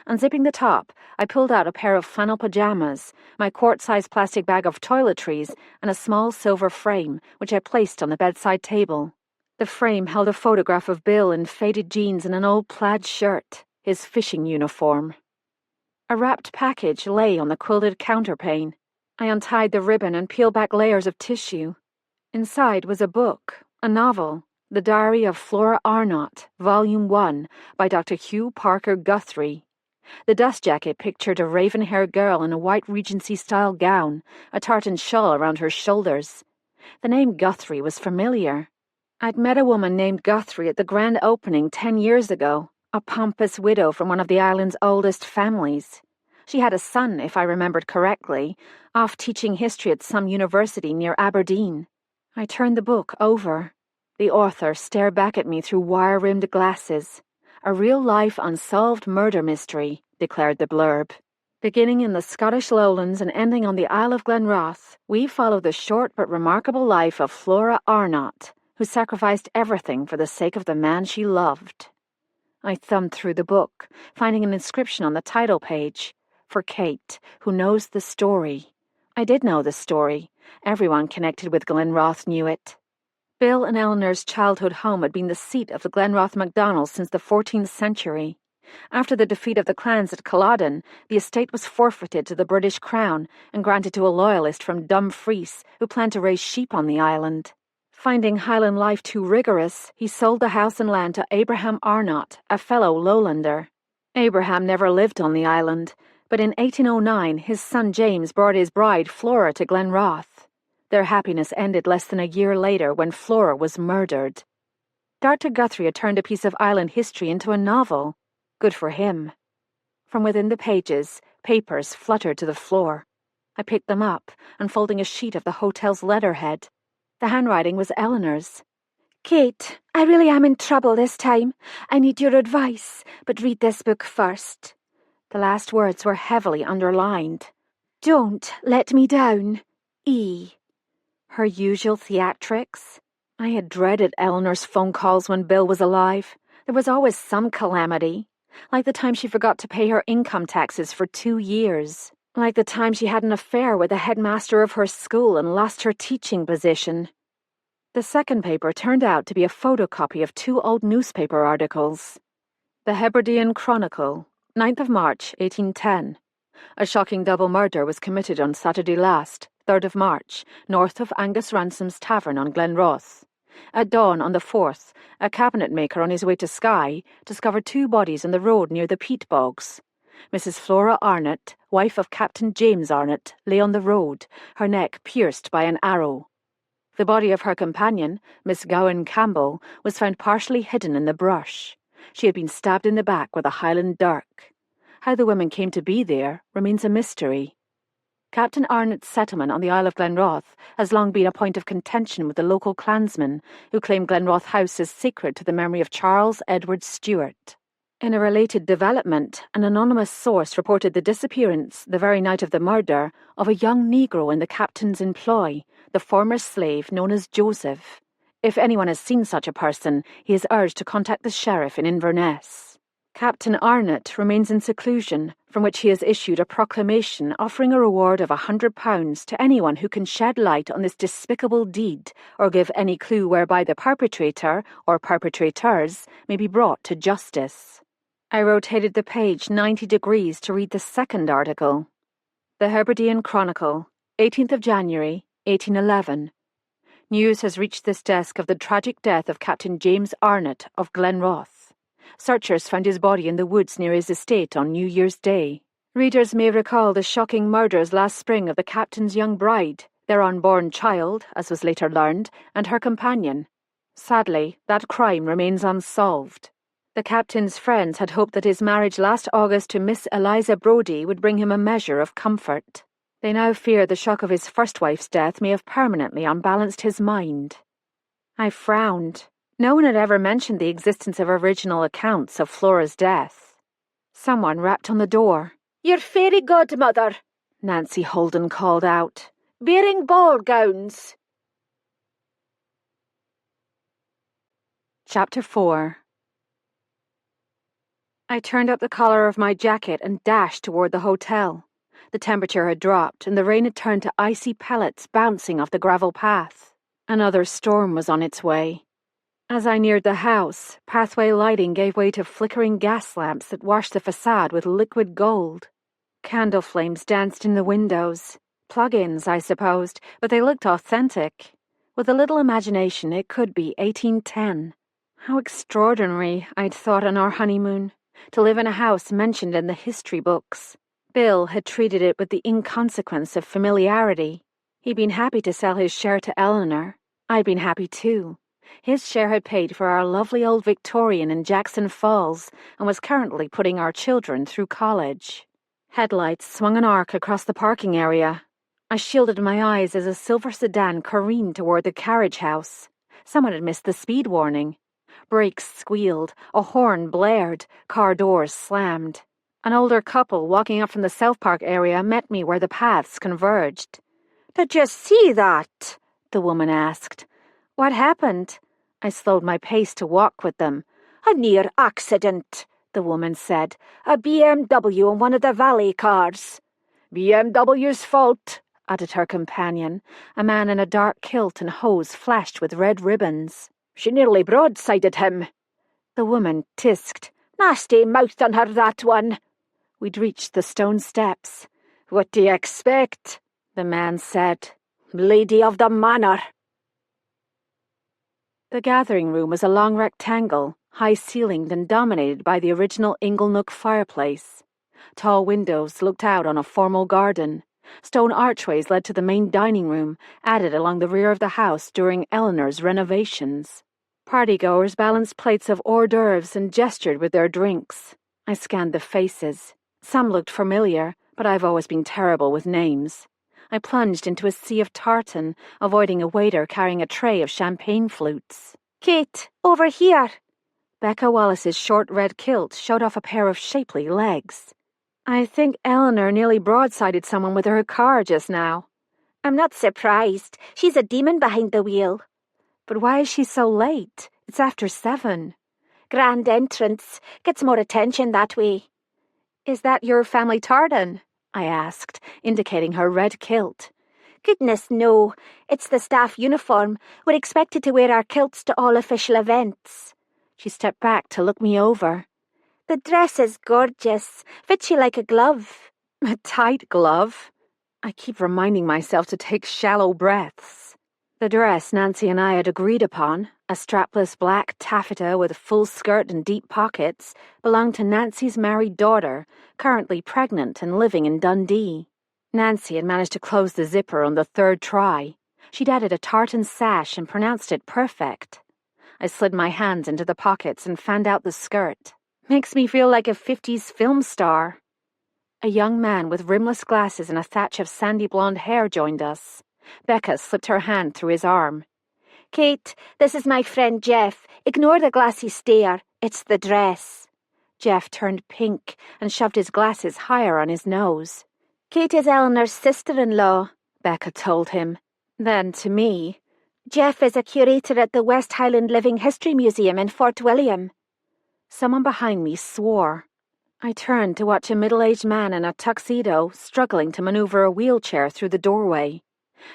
Unzipping the top, I pulled out a pair of flannel pajamas, my quart-sized plastic bag of toiletries, and a small silver frame, which I placed on the bedside table. The frame held a photograph of Bill in faded jeans and an old plaid shirt, his fishing uniform. A wrapped package lay on the quilted counterpane. I untied the ribbon and peeled back layers of tissue. Inside was a book, a novel, The Diary of Flora Arnott, Volume 1, by Dr. Hugh Parker Guthrie. The dust jacket pictured a raven-haired girl in a white Regency-style gown, a tartan shawl around her shoulders. The name Guthrie was familiar. I'd met a woman named Guthrie at the grand opening 10 years ago, a pompous widow from one of the island's oldest families. She had a son, if I remembered correctly, off teaching history at some university near Aberdeen. I turned the book over. The author stared back at me through wire-rimmed glasses. "A real-life unsolved murder mystery," declared the blurb. "Beginning in the Scottish lowlands and ending on the Isle of Glenroth, we follow the short but remarkable life of Flora Arnott, who sacrificed everything for the sake of the man she loved." I thumbed through the book, finding an inscription on the title page. "For Kate, who knows the story." I did know the story. Everyone connected with Glenroth knew it. Bill and Eleanor's childhood home had been the seat of the Glenroth MacDonalds since the 14th century. After the defeat of the clans at Culloden, the estate was forfeited to the British Crown and granted to a loyalist from Dumfries who planned to raise sheep on the island. Finding Highland life too rigorous, he sold the house and land to Abraham Arnott, a fellow lowlander. Abraham never lived on the island, but in 1809 his son James brought his bride Flora to Glenroth. Their happiness ended less than a year later when Flora was murdered. Dr. Guthrie had turned a piece of island history into a novel. Good for him. From within the pages, papers fluttered to the floor. I picked them up, unfolding a sheet of the hotel's letterhead. The handwriting was Eleanor's. "Kate, I really am in trouble this time. I need your advice, but read this book first." The last words were heavily underlined. "Don't let me down. E." Her usual theatrics? I had dreaded Eleanor's phone calls when Bill was alive. There was always some calamity. Like the time she forgot to pay her income taxes for 2 years. Like the time she had an affair with the headmaster of her school and lost her teaching position. The second paper turned out to be a photocopy of 2 old newspaper articles. The Hebridean Chronicle, 9th of March, 1810. A shocking double murder was committed on Saturday last, 3rd of March, north of Angus Ransom's tavern on Glenroth. At dawn on the 4th, a cabinet maker on his way to Skye discovered 2 bodies on the road near the peat bogs. Mrs. Flora Arnott, wife of Captain James Arnott, lay on the road, her neck pierced by an arrow. The body of her companion, Miss Gowan Campbell, was found partially hidden in the brush. She had been stabbed in the back with a Highland dirk. How the women came to be there remains a mystery. Captain Arnott's settlement on the Isle of Glenroth has long been a point of contention with the local clansmen, who claim Glenroth House is sacred to the memory of Charles Edward Stuart. In a related development, an anonymous source reported the disappearance, the very night of the murder, of a young Negro in the captain's employ, the former slave known as Joseph. If anyone has seen such a person, he is urged to contact the sheriff in Inverness. Captain Arnott remains in seclusion, from which he has issued a proclamation offering a reward of £100 to anyone who can shed light on this despicable deed or give any clue whereby the perpetrator or perpetrators may be brought to justice. I rotated the page 90 degrees to read the second article. The Hebridean Chronicle, 18th of January, 1811. News has reached this desk of the tragic death of Captain James Arnott of Glenroth. Searchers found his body in the woods near his estate on New Year's Day. Readers may recall the shocking murders last spring of the captain's young bride, their unborn child, as was later learned, and her companion. Sadly, that crime remains unsolved. The captain's friends had hoped that his marriage last August to Miss Eliza Brodie would bring him a measure of comfort. They now fear the shock of his first wife's death may have permanently unbalanced his mind. I frowned. No one had ever mentioned the existence of original accounts of Flora's death. Someone rapped on the door. "Your fairy godmother," Nancy Holden called out. "Bearing ball gowns." Chapter 4. I turned up the collar of my jacket and dashed toward the hotel. The temperature had dropped, and the rain had turned to icy pellets bouncing off the gravel path. Another storm was on its way. As I neared the house, pathway lighting gave way to flickering gas lamps that washed the facade with liquid gold. Candle flames danced in the windows. Plug-ins, I supposed, but they looked authentic. With a little imagination, it could be 1810. How extraordinary, I'd thought on our honeymoon, to live in a house mentioned in the history books. Bill had treated it with the inconsequence of familiarity. He'd been happy to sell his share to Eleanor. I'd been happy too. His share had paid for our lovely old Victorian in Jackson Falls and was currently putting our children through college. Headlights swung an arc across the parking area. I shielded my eyes as a silver sedan careened toward the carriage house. Someone had missed the speed warning. Brakes squealed, a horn blared, car doors slammed. An older couple walking up from the South Park area met me where the paths converged. "Did you see that?" the woman asked. What happened? I slowed my pace to walk with them. "A near accident," the woman said. "A BMW in one of the Valley cars." "BMW's fault," added her companion, a man in a dark kilt and hose flashed with red ribbons. "She nearly broadsided him." The woman tisked. "Nasty mouth on her, that one." We'd reached the stone steps. "What do you expect?" the man said. "Lady of the manor." The gathering room was a long rectangle, high-ceilinged and dominated by the original Inglenook fireplace. Tall windows looked out on a formal garden. Stone archways led to the main dining room, added along the rear of the house during Eleanor's renovations. Partygoers balanced plates of hors d'oeuvres and gestured with their drinks. I scanned the faces. Some looked familiar, but I've always been terrible with names. I plunged into a sea of tartan, avoiding a waiter carrying a tray of champagne flutes. "Kate, over here." Becca Wallace's short red kilt showed off a pair of shapely legs. "I think Eleanor nearly broadsided someone with her car just now." "I'm not surprised. She's a demon behind the wheel." "But why is she so late? It's after 7. "Grand entrance. Gets more attention that way." "Is that your family tartan?" I asked, indicating her red kilt. "Goodness, no. It's the staff uniform. We're expected to wear our kilts to all official events." She stepped back to look me over. "The dress is gorgeous. Fits you like a glove." "A tight glove?" I keep reminding myself to take shallow breaths. The dress Nancy and I had agreed upon, a strapless black taffeta with a full skirt and deep pockets, belonged to Nancy's married daughter, currently pregnant and living in Dundee. Nancy had managed to close the zipper on the 3rd try. She'd added a tartan sash and pronounced it perfect. I slid my hands into the pockets and fanned out the skirt. Makes me feel like a 50s film star. A young man with rimless glasses and a thatch of sandy blonde hair joined us. Becca slipped her hand through his arm. "Kate, this is my friend Jeff. Ignore the glassy stare. It's the dress." Jeff turned pink and shoved his glasses higher on his nose. "Kate is Eleanor's sister-in-law," Becca told him. Then to me, "Jeff is a curator at the West Highland Living History Museum in Fort William." Someone behind me swore. I turned to watch a middle-aged man in a tuxedo struggling to maneuver a wheelchair through the doorway.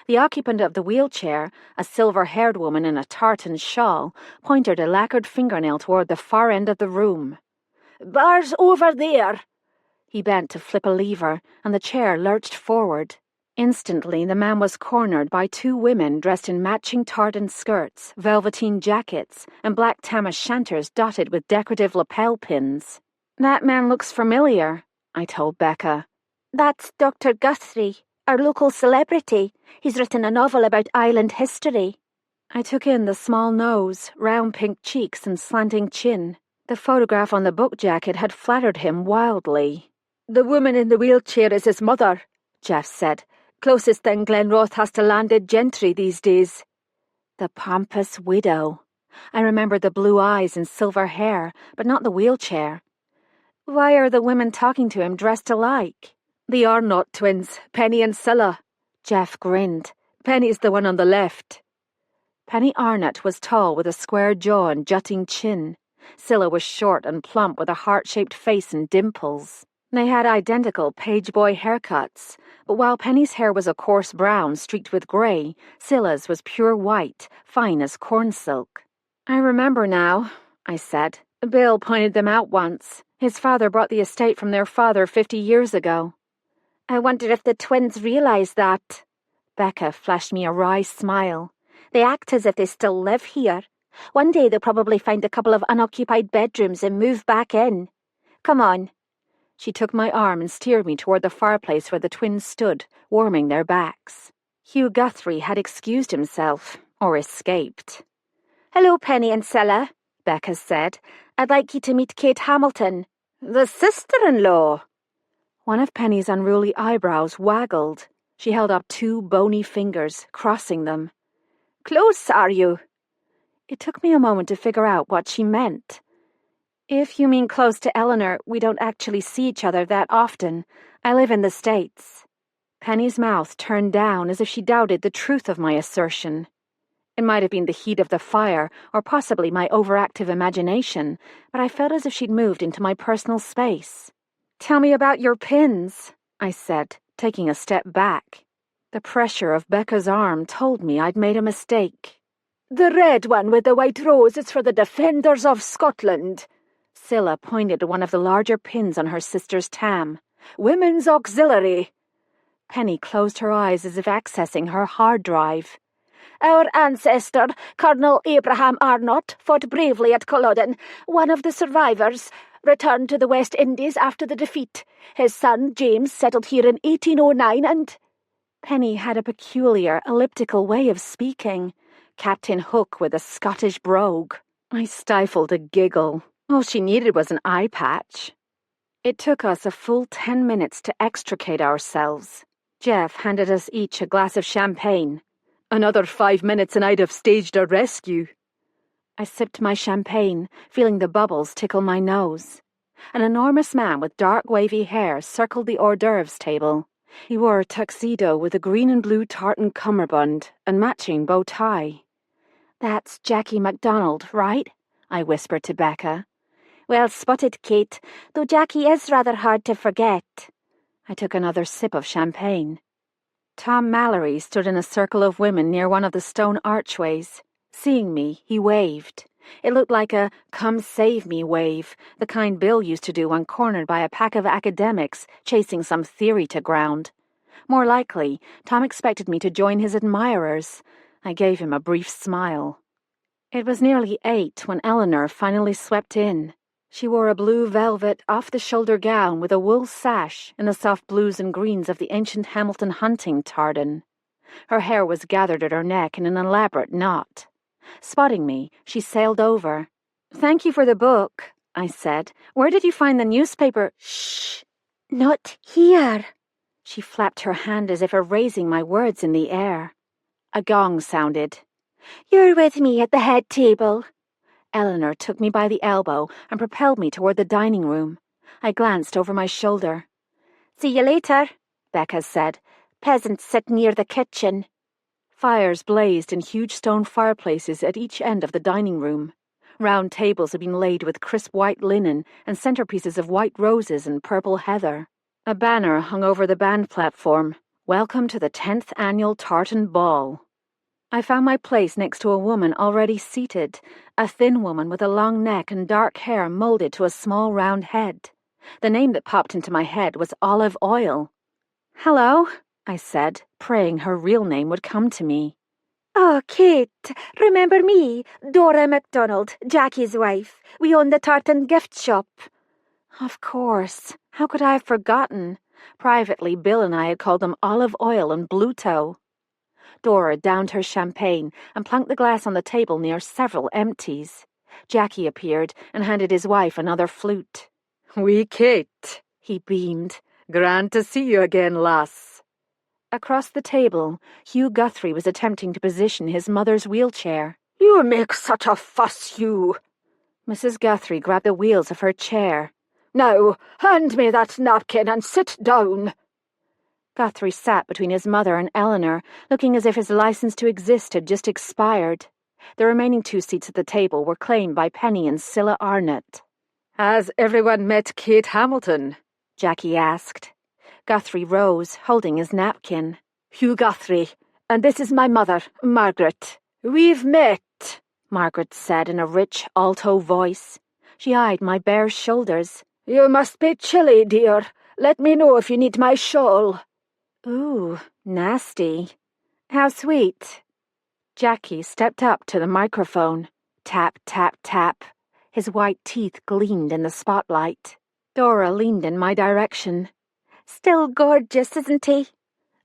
The occupant of the wheelchair, a silver-haired woman in a tartan shawl, pointed a lacquered fingernail toward the far end of the room. Bar's over there." He bent to flip a lever, and the chair lurched forward. Instantly, the man was cornered by two women dressed in matching tartan skirts, velveteen jackets, and black tam o' shanters dotted with decorative lapel pins. "That man looks familiar," I told Becca. "That's Dr. Guthrie, our local celebrity. He's written a novel about island history." I took in the small nose, round pink cheeks, and slanting chin. The photograph on the book jacket had flattered him wildly. "The woman in the wheelchair is his mother," Jeff said. "Closest thing Glenroth has to landed gentry these days." The pompous widow. I remembered the blue eyes and silver hair, but not the wheelchair. Why are the women talking to him dressed alike? "They are not twins, Penny and Scylla." Jeff grinned. "Penny's the one on the left." Penny Arnott was tall with a square jaw and jutting chin. Scylla was short and plump with a heart-shaped face and dimples. They had identical page-boy haircuts, but while Penny's hair was a coarse brown streaked with grey, Scylla's was pure white, fine as corn silk. "I remember now," I said. "Bill pointed them out once. His father bought the estate from their father 50 years ago." "I wonder if the twins realise that." Becca flashed me a wry smile. "They act as if they still live here. One day they'll probably find a couple of unoccupied bedrooms and move back in. Come on." She took my arm and steered me toward the fireplace where the twins stood, warming their backs. Hugh Guthrie had excused himself, or escaped. "Hello, Penny and Scylla," Becca said. "I'd like you to meet Kate Hamilton, the sister-in-law." One of Penny's unruly eyebrows waggled. She held up two bony fingers, crossing them. "Close, are you?" It took me a moment to figure out what she meant. "If you mean close to Eleanor, we don't actually see each other that often. I live in the States." Penny's mouth turned down as if she doubted the truth of my assertion. It might have been the heat of the fire, or possibly my overactive imagination, but I felt as if she'd moved into my personal space. "Tell me about your pins," I said, taking a step back. The pressure of Becca's arm told me I'd made a mistake. "The red one with the white rose is for the Defenders of Scotland." Scylla pointed to one of the larger pins on her sister's tam. "Women's Auxiliary." Penny closed her eyes as if accessing her hard drive. "Our ancestor, Colonel Abraham Arnott, fought bravely at Culloden. One of the survivors returned to the West Indies after the defeat. His son, James, settled here in 1809 and—" Penny had a peculiar, elliptical way of speaking. Captain Hook with a Scottish brogue. I stifled a giggle. All she needed was an eye patch. It took us a full 10 minutes to extricate ourselves. Jeff handed us each a glass of champagne. "Another 5 minutes and I'd have staged a rescue." I sipped my champagne, feeling the bubbles tickle my nose. An enormous man with dark wavy hair circled the hors d'oeuvres table. He wore a tuxedo with a green and blue tartan cummerbund and matching bow tie. "That's Jackie MacDonald, right?" I whispered to Becca. "Well spotted, Kate, though Jackie is rather hard to forget." I took another sip of champagne. Tom Mallory stood in a circle of women near one of the stone archways. Seeing me, he waved. It looked like a "come save me" wave, the kind Bill used to do when cornered by a pack of academics chasing some theory to ground. More likely, Tom expected me to join his admirers. I gave him a brief smile. It was nearly 8 when Eleanor finally swept in. She wore a blue velvet, off-the-shoulder gown with a wool sash in the soft blues and greens of the ancient Hamilton hunting tartan. Her hair was gathered at her neck in an elaborate knot. Spotting me, she sailed over. "Thank you for the book," I said. "Where did you find the newspaper?" "Shh! Not here!" She flapped her hand as if erasing my words in the air. A gong sounded. "You're with me at the head table." Eleanor took me by the elbow and propelled me toward the dining room. I glanced over my shoulder. "See you later," Becca said. "Peasants sit near the kitchen." Fires blazed in huge stone fireplaces at each end of the dining room. Round tables had been laid with crisp white linen and centerpieces of white roses and purple heather. A banner hung over the band platform. "Welcome to the 10th Annual Tartan Ball." I found my place next to a woman already seated, a thin woman with a long neck and dark hair molded to a small round head. The name that popped into my head was Olive Oil. "Hello," I said, praying her real name would come to me. "Oh, Kate, remember me, Dora MacDonald, Jackie's wife. We own the tartan gift shop." Of course. How could I have forgotten? Privately, Bill and I had called them Olive Oil and Blue Toe. Dora downed her champagne and plunked the glass on the table near several empties. Jackie appeared and handed his wife another flute. "Wee Kate," he beamed. "Grand to see you again, lass." Across the table, Hugh Guthrie was attempting to position his mother's wheelchair. "You make such a fuss, you." Mrs. Guthrie grabbed the wheels of her chair. "Now, hand me that napkin and sit down." Guthrie sat between his mother and Eleanor, looking as if his license to exist had just expired. The remaining 2 seats at the table were claimed by Penny and Cilla Arnott. "Has everyone met Kate Hamilton?" Jackie asked. Guthrie rose, holding his napkin. "Hugh Guthrie, and this is my mother, Margaret. We've met," Margaret said in a rich alto voice. She eyed my bare shoulders. "You must be chilly, dear. Let me know if you need my shawl." Ooh, nasty. How sweet. Jackie stepped up to the microphone. Tap, tap, tap. His white teeth gleamed in the spotlight. Dora leaned in my direction. "Still gorgeous, isn't he?"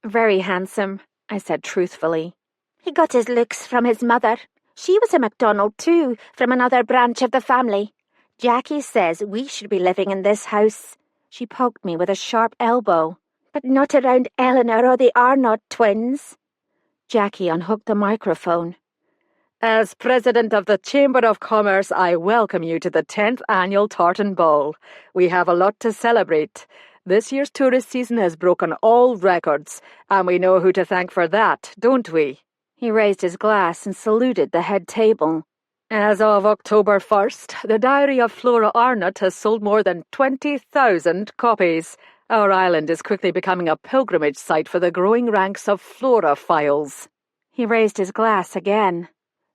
"Very handsome," I said truthfully. "He got his looks from his mother. She was a MacDonald too, from another branch of the family. Jackie says we should be living in this house." She poked me with a sharp elbow. "But not around Eleanor or the Arnott twins." Jackie unhooked the microphone. "As President of the Chamber of Commerce, I welcome you to the 10th Annual Tartan Ball. We have a lot to celebrate. This year's tourist season has broken all records, and we know who to thank for that, don't we?" He raised his glass and saluted the head table. "As of October 1st, the Diary of Flora Arnott has sold more than 20,000 copies. Our island is quickly becoming a pilgrimage site for the growing ranks of florophiles." He raised his glass again.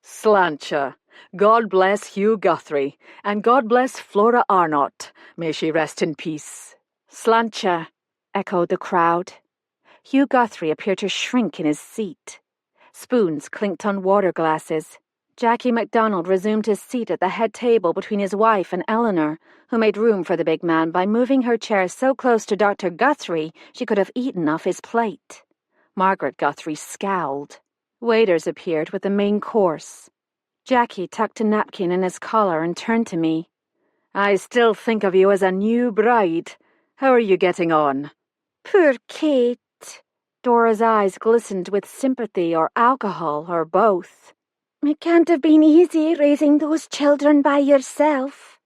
"Sláinte. God bless Hugh Guthrie, and God bless Flora Arnott. May she rest in peace." "Sláinte," echoed the crowd. Hugh Guthrie appeared to shrink in his seat. Spoons clinked on water glasses. Jackie MacDonald resumed his seat at the head table between his wife and Eleanor, who made room for the big man by moving her chair so close to Dr. Guthrie she could have eaten off his plate. Margaret Guthrie scowled. Waiters appeared with the main course. Jackie tucked a napkin in his collar and turned to me. "I still think of you as a new bride. How are you getting on?" "Poor Kate." Dora's eyes glistened with sympathy or alcohol or both. "It can't have been easy raising those children by yourself."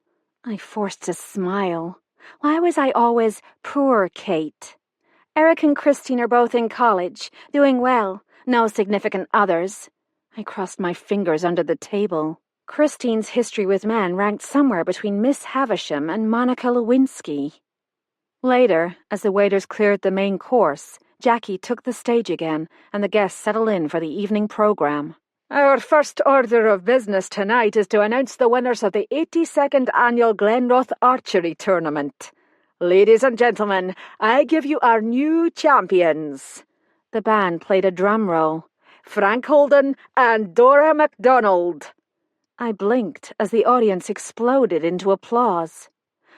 I forced a smile. Why was I always poor Kate? Eric and Christine are both in college, doing well, no significant others. I crossed my fingers under the table. Christine's history with men ranked somewhere between Miss Havisham and Monica Lewinsky. Later, as the waiters cleared the main course, Jackie took the stage again, and the guests settled in for the evening program. "Our first order of business tonight is to announce the winners of the 82nd Annual Glenroth Archery Tournament. Ladies and gentlemen, I give you our new champions." The band played a drum roll. "Frank Holden and Dora MacDonald." I blinked as the audience exploded into applause.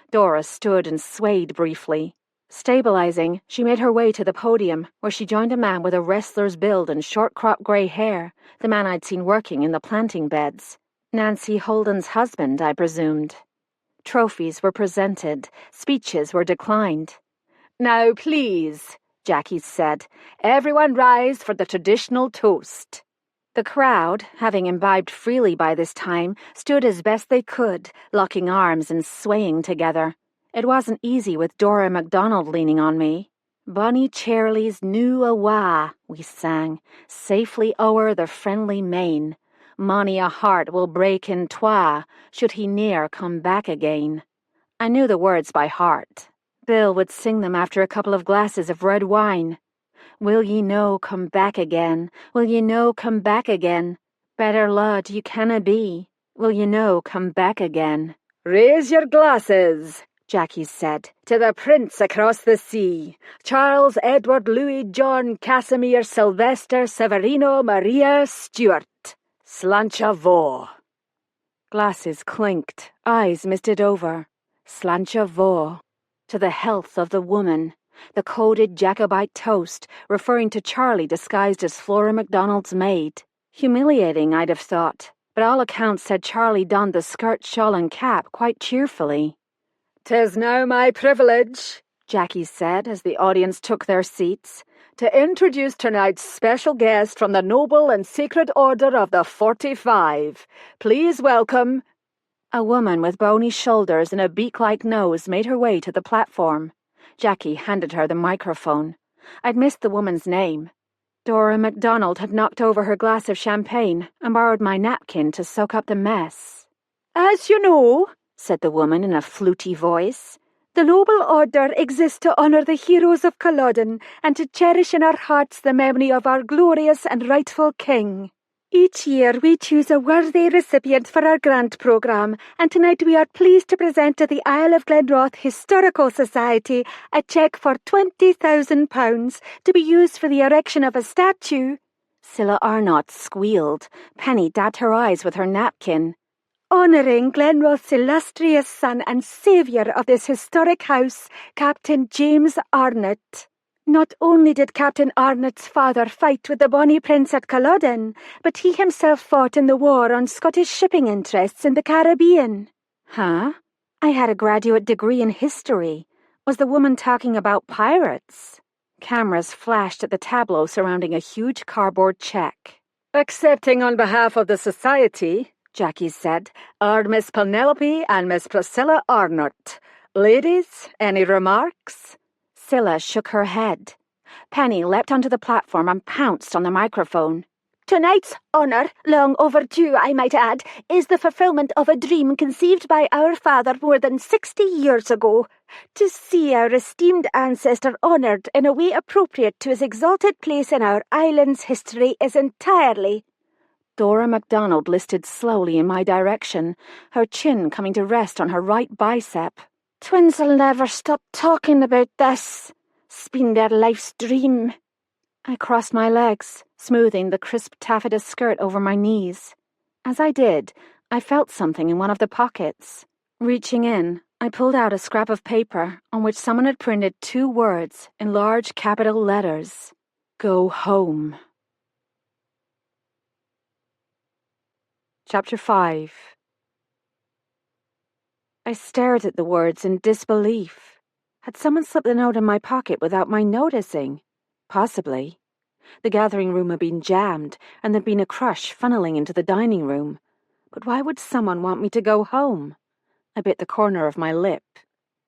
Dora stood and swayed briefly. Stabilizing, she made her way to the podium, where she joined a man with a wrestler's build and short-cropped grey hair, the man I'd seen working in the planting beds. Nancy Holden's husband, I presumed. Trophies were presented, speeches were declined. "Now, please," Jackie said, "everyone rise for the traditional toast." The crowd, having imbibed freely by this time, stood as best they could, locking arms and swaying together. It wasn't easy with Dora MacDonald leaning on me. "Bonnie Charlie's new awa," we sang, "safely o'er the friendly main. Mony a heart will break in twa, should he ne'er come back again." I knew the words by heart. Bill would sing them after a couple of glasses of red wine. Will ye no come back again? Will ye no come back again? Better lad you canna be. Will ye no come back again? Raise your glasses, Jackie said, to the Prince across the sea, Charles Edward Louis John Casimir Sylvester Severino Maria Stuart. Slancha vo. Glasses clinked, eyes misted over. Slancha vo. To the health of the woman. The coded Jacobite toast, referring to Charlie disguised as Flora MacDonald's maid. Humiliating, I'd have thought, but all accounts said Charlie donned the skirt, shawl and cap quite cheerfully. "'Tis now my privilege," Jackie said as the audience took their seats, "to introduce tonight's special guest from the Noble and Sacred Order of the 45. Please welcome—" A woman with bony shoulders and a beak-like nose made her way to the platform. Jackie handed her the microphone. I'd missed the woman's name. Dora MacDonald had knocked over her glass of champagne and borrowed my napkin to soak up the mess. "As you know," said the woman in a fluty voice, "the Noble Order exists to honour the heroes of Culloden and to cherish in our hearts the memory of our glorious and rightful king. Each year we choose a worthy recipient for our grant programme, and tonight we are pleased to present to the Isle of Glenroth Historical Society a cheque for £20,000 to be used for the erection of a statue." Cilla Arnott squealed. Penny dabbed her eyes with her napkin. "Honouring Glenroth's illustrious son and saviour of this historic house, Captain James Arnott. Not only did Captain Arnott's father fight with the Bonnie Prince at Culloden, but he himself fought in the war on Scottish shipping interests in the Caribbean." Huh? I had a graduate degree in history. Was the woman talking about pirates? Cameras flashed at the tableau surrounding a huge cardboard cheque. "Accepting on behalf of the Society," Jackie said, "are Miss Penelope and Miss Priscilla Arnott. Ladies, any remarks?" Cilla shook her head. Penny leapt onto the platform and pounced on the microphone. "Tonight's honour, long overdue I might add, is the fulfilment of a dream conceived by our father more than 60 years ago. To see our esteemed ancestor honoured in a way appropriate to his exalted place in our island's history is entirely—" Dora MacDonald listed slowly in my direction, her chin coming to rest on her right bicep. "Twins'll never stop talking about this. It's been their life's dream." I crossed my legs, smoothing the crisp taffeta skirt over my knees. As I did, I felt something in one of the pockets. Reaching in, I pulled out a scrap of paper on which someone had printed 2 words in large capital letters. Go home. Chapter 5. I stared at the words in disbelief. Had someone slipped the note in my pocket without my noticing? Possibly. The gathering room had been jammed, and there'd been a crush funneling into the dining room. But why would someone want me to go home? I bit the corner of my lip.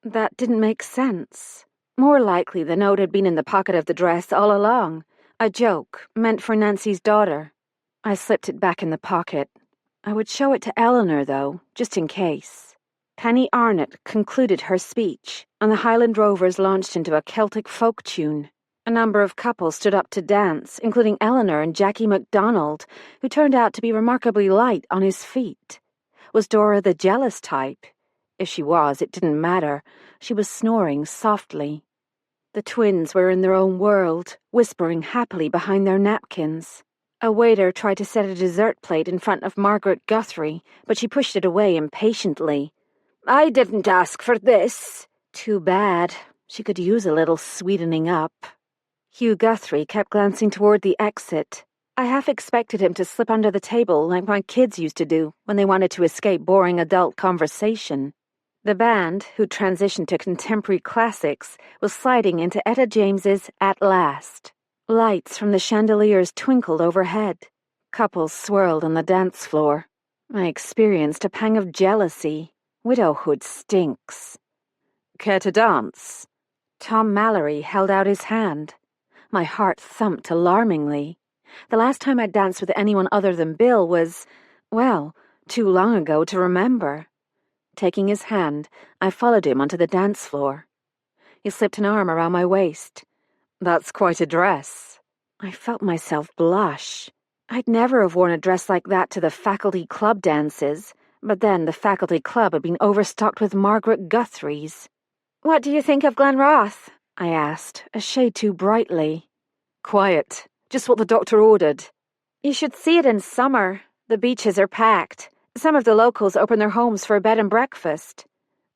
That didn't make sense. More likely the note had been in the pocket of the dress all along. A joke, meant for Nancy's daughter. I slipped it back in the pocket. I would show it to Eleanor, though, just in case. Penny Arnott concluded her speech, and the Highland Rovers launched into a Celtic folk tune. A number of couples stood up to dance, including Eleanor and Jackie MacDonald, who turned out to be remarkably light on his feet. Was Dora the jealous type? If she was, it didn't matter. She was snoring softly. The twins were in their own world, whispering happily behind their napkins. A waiter tried to set a dessert plate in front of Margaret Guthrie, but she pushed it away impatiently. "I didn't ask for this." Too bad. She could use a little sweetening up. Hugh Guthrie kept glancing toward the exit. I half expected him to slip under the table like my kids used to do when they wanted to escape boring adult conversation. The band, who transitioned to contemporary classics, was sliding into Etta James's At Last. Lights from the chandeliers twinkled overhead. Couples swirled on the dance floor. I experienced a pang of jealousy. Widowhood stinks. Care to dance? Tom Mallory held out his hand. My heart thumped alarmingly. The last time I'd danced with anyone other than Bill was, well, too long ago to remember. Taking his hand, I followed him onto the dance floor. He slipped an arm around my waist. That's quite a dress. I felt myself blush. I'd never have worn a dress like that to the faculty club dances, but then the faculty club had been overstocked with Margaret Guthries. What do you think of Glenroth? I asked, a shade too brightly. Quiet. Just what the doctor ordered. You should see it in summer. The beaches are packed. Some of the locals open their homes for a bed and breakfast.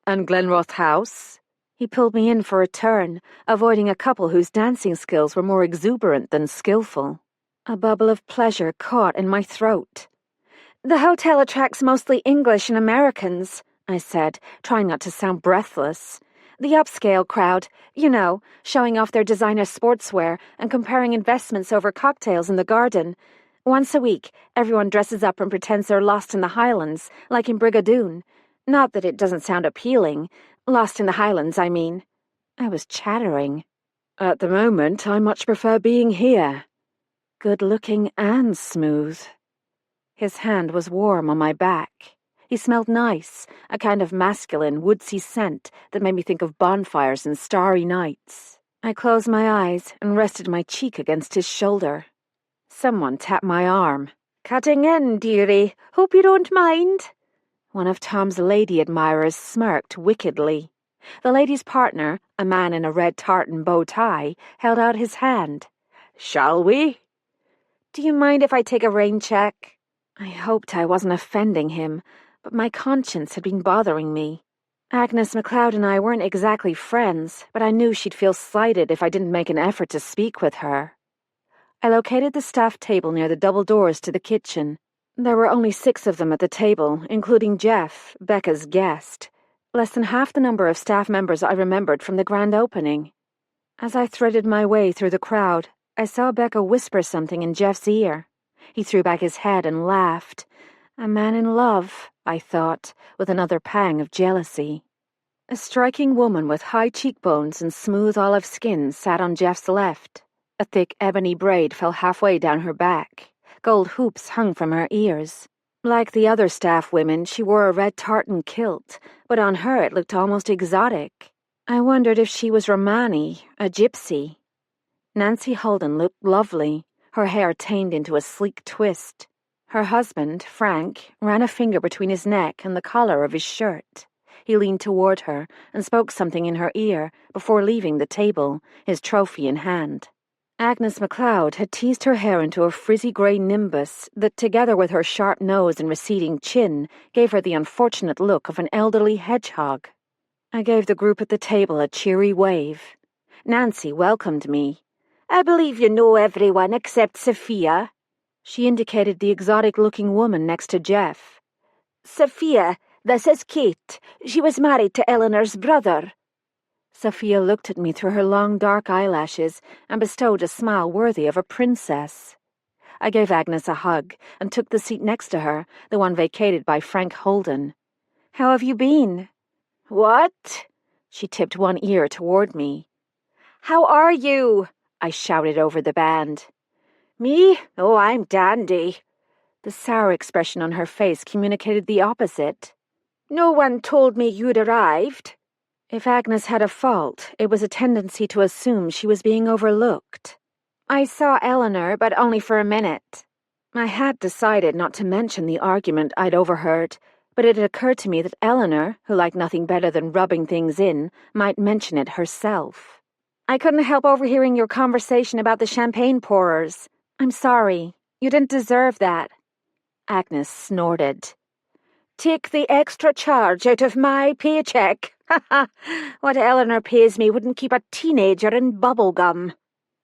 And Glenroth House? He pulled me in for a turn, avoiding a couple whose dancing skills were more exuberant than skillful. A bubble of pleasure caught in my throat. The hotel attracts mostly English and Americans, I said, trying not to sound breathless. The upscale crowd, you know, showing off their designer sportswear and comparing investments over cocktails in the garden. Once a week, everyone dresses up and pretends they're lost in the Highlands, like in Brigadoon. Not that it doesn't sound appealing. Lost in the Highlands, I mean. I was chattering. At the moment, I much prefer being here. Good-looking and smooth. His hand was warm on my back. He smelled nice, a kind of masculine, woodsy scent that made me think of bonfires and starry nights. I closed my eyes and rested my cheek against his shoulder. Someone tapped my arm. Cutting in, dearie. Hope you don't mind. One of Tom's lady admirers smirked wickedly. The lady's partner, a man in a red tartan bow tie, held out his hand. Shall we? Do you mind if I take a rain check? I hoped I wasn't offending him, but my conscience had been bothering me. Agnes MacLeod and I weren't exactly friends, but I knew she'd feel slighted if I didn't make an effort to speak with her. I located the staff table near the double doors to the kitchen. There were only 6 of them at the table, including Jeff, Becca's guest. Less than half the number of staff members I remembered from the grand opening. As I threaded my way through the crowd, I saw Becca whisper something in Jeff's ear. He threw back his head and laughed. A man in love, I thought, with another pang of jealousy. A striking woman with high cheekbones and smooth olive skin sat on Jeff's left. A thick ebony braid fell halfway down her back. Gold hoops hung from her ears. Like the other staff women, she wore a red tartan kilt, but on her it looked almost exotic. I wondered if she was Romani, a gypsy. Nancy Holden looked lovely, her hair tamed into a sleek twist. Her husband, Frank, ran a finger between his neck and the collar of his shirt. He leaned toward her and spoke something in her ear before leaving the table, his trophy in hand. Agnes MacLeod had teased her hair into a frizzy grey nimbus that, together with her sharp nose and receding chin, gave her the unfortunate look of an elderly hedgehog. I gave the group at the table a cheery wave. Nancy welcomed me. I believe you know everyone except Sophia. She indicated the exotic-looking woman next to Jeff. Sophia, this is Kate. She was married to Eleanor's brother. Sophia looked at me through her long dark eyelashes and bestowed a smile worthy of a princess. I gave Agnes a hug and took the seat next to her, the one vacated by Frank Holden. How have you been? What? She tipped one ear toward me. How are you? I shouted over the band. Me? Oh, I'm dandy. The sour expression on her face communicated the opposite. No one told me you'd arrived. If Agnes had a fault, it was a tendency to assume she was being overlooked. I saw Eleanor, but only for a minute. I had decided not to mention the argument I'd overheard, but it had occurred to me that Eleanor, who liked nothing better than rubbing things in, might mention it herself. I couldn't help overhearing your conversation about the champagne pourers. I'm sorry. You didn't deserve that. Agnes snorted. Take the extra charge out of my paycheck. Ha ha! What Eleanor pays me wouldn't keep a teenager in bubble gum.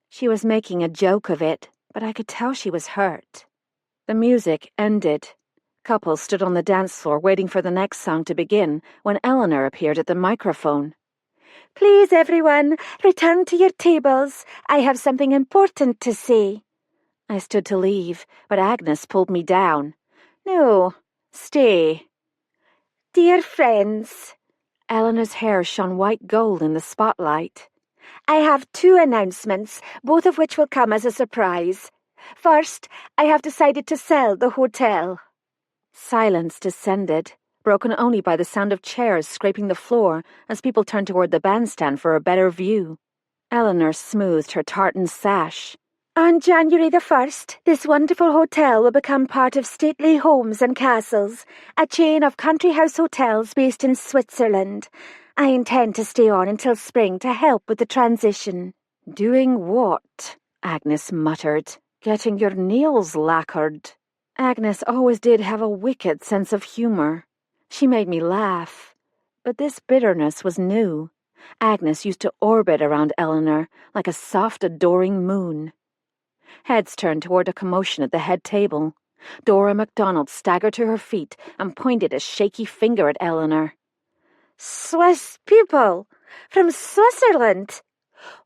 She was making a joke of it, but I could tell she was hurt. The music ended. Couples stood on the dance floor waiting for the next song to begin when Eleanor appeared at the microphone. Please, everyone, return to your tables. I have something important to say. I stood to leave, but Agnes pulled me down. No, stay. Dear friends. Eleanor's hair shone white gold in the spotlight. I have 2 announcements, both of which will come as a surprise. First, I have decided to sell the hotel. Silence descended, broken only by the sound of chairs scraping the floor as people turned toward the bandstand for a better view. Eleanor smoothed her tartan sash. On January the 1st, this wonderful hotel will become part of Stately Homes and Castles, a chain of country house hotels based in Switzerland. I intend to stay on until spring to help with the transition. Doing what? Agnes muttered. Getting your nails lacquered. Agnes always did have a wicked sense of humour. She made me laugh. But this bitterness was new. Agnes used to orbit around Eleanor like a soft, adoring moon. Heads turned toward a commotion at the head table. Dora MacDonald staggered to her feet and pointed a shaky finger at Eleanor. Swiss people! From Switzerland!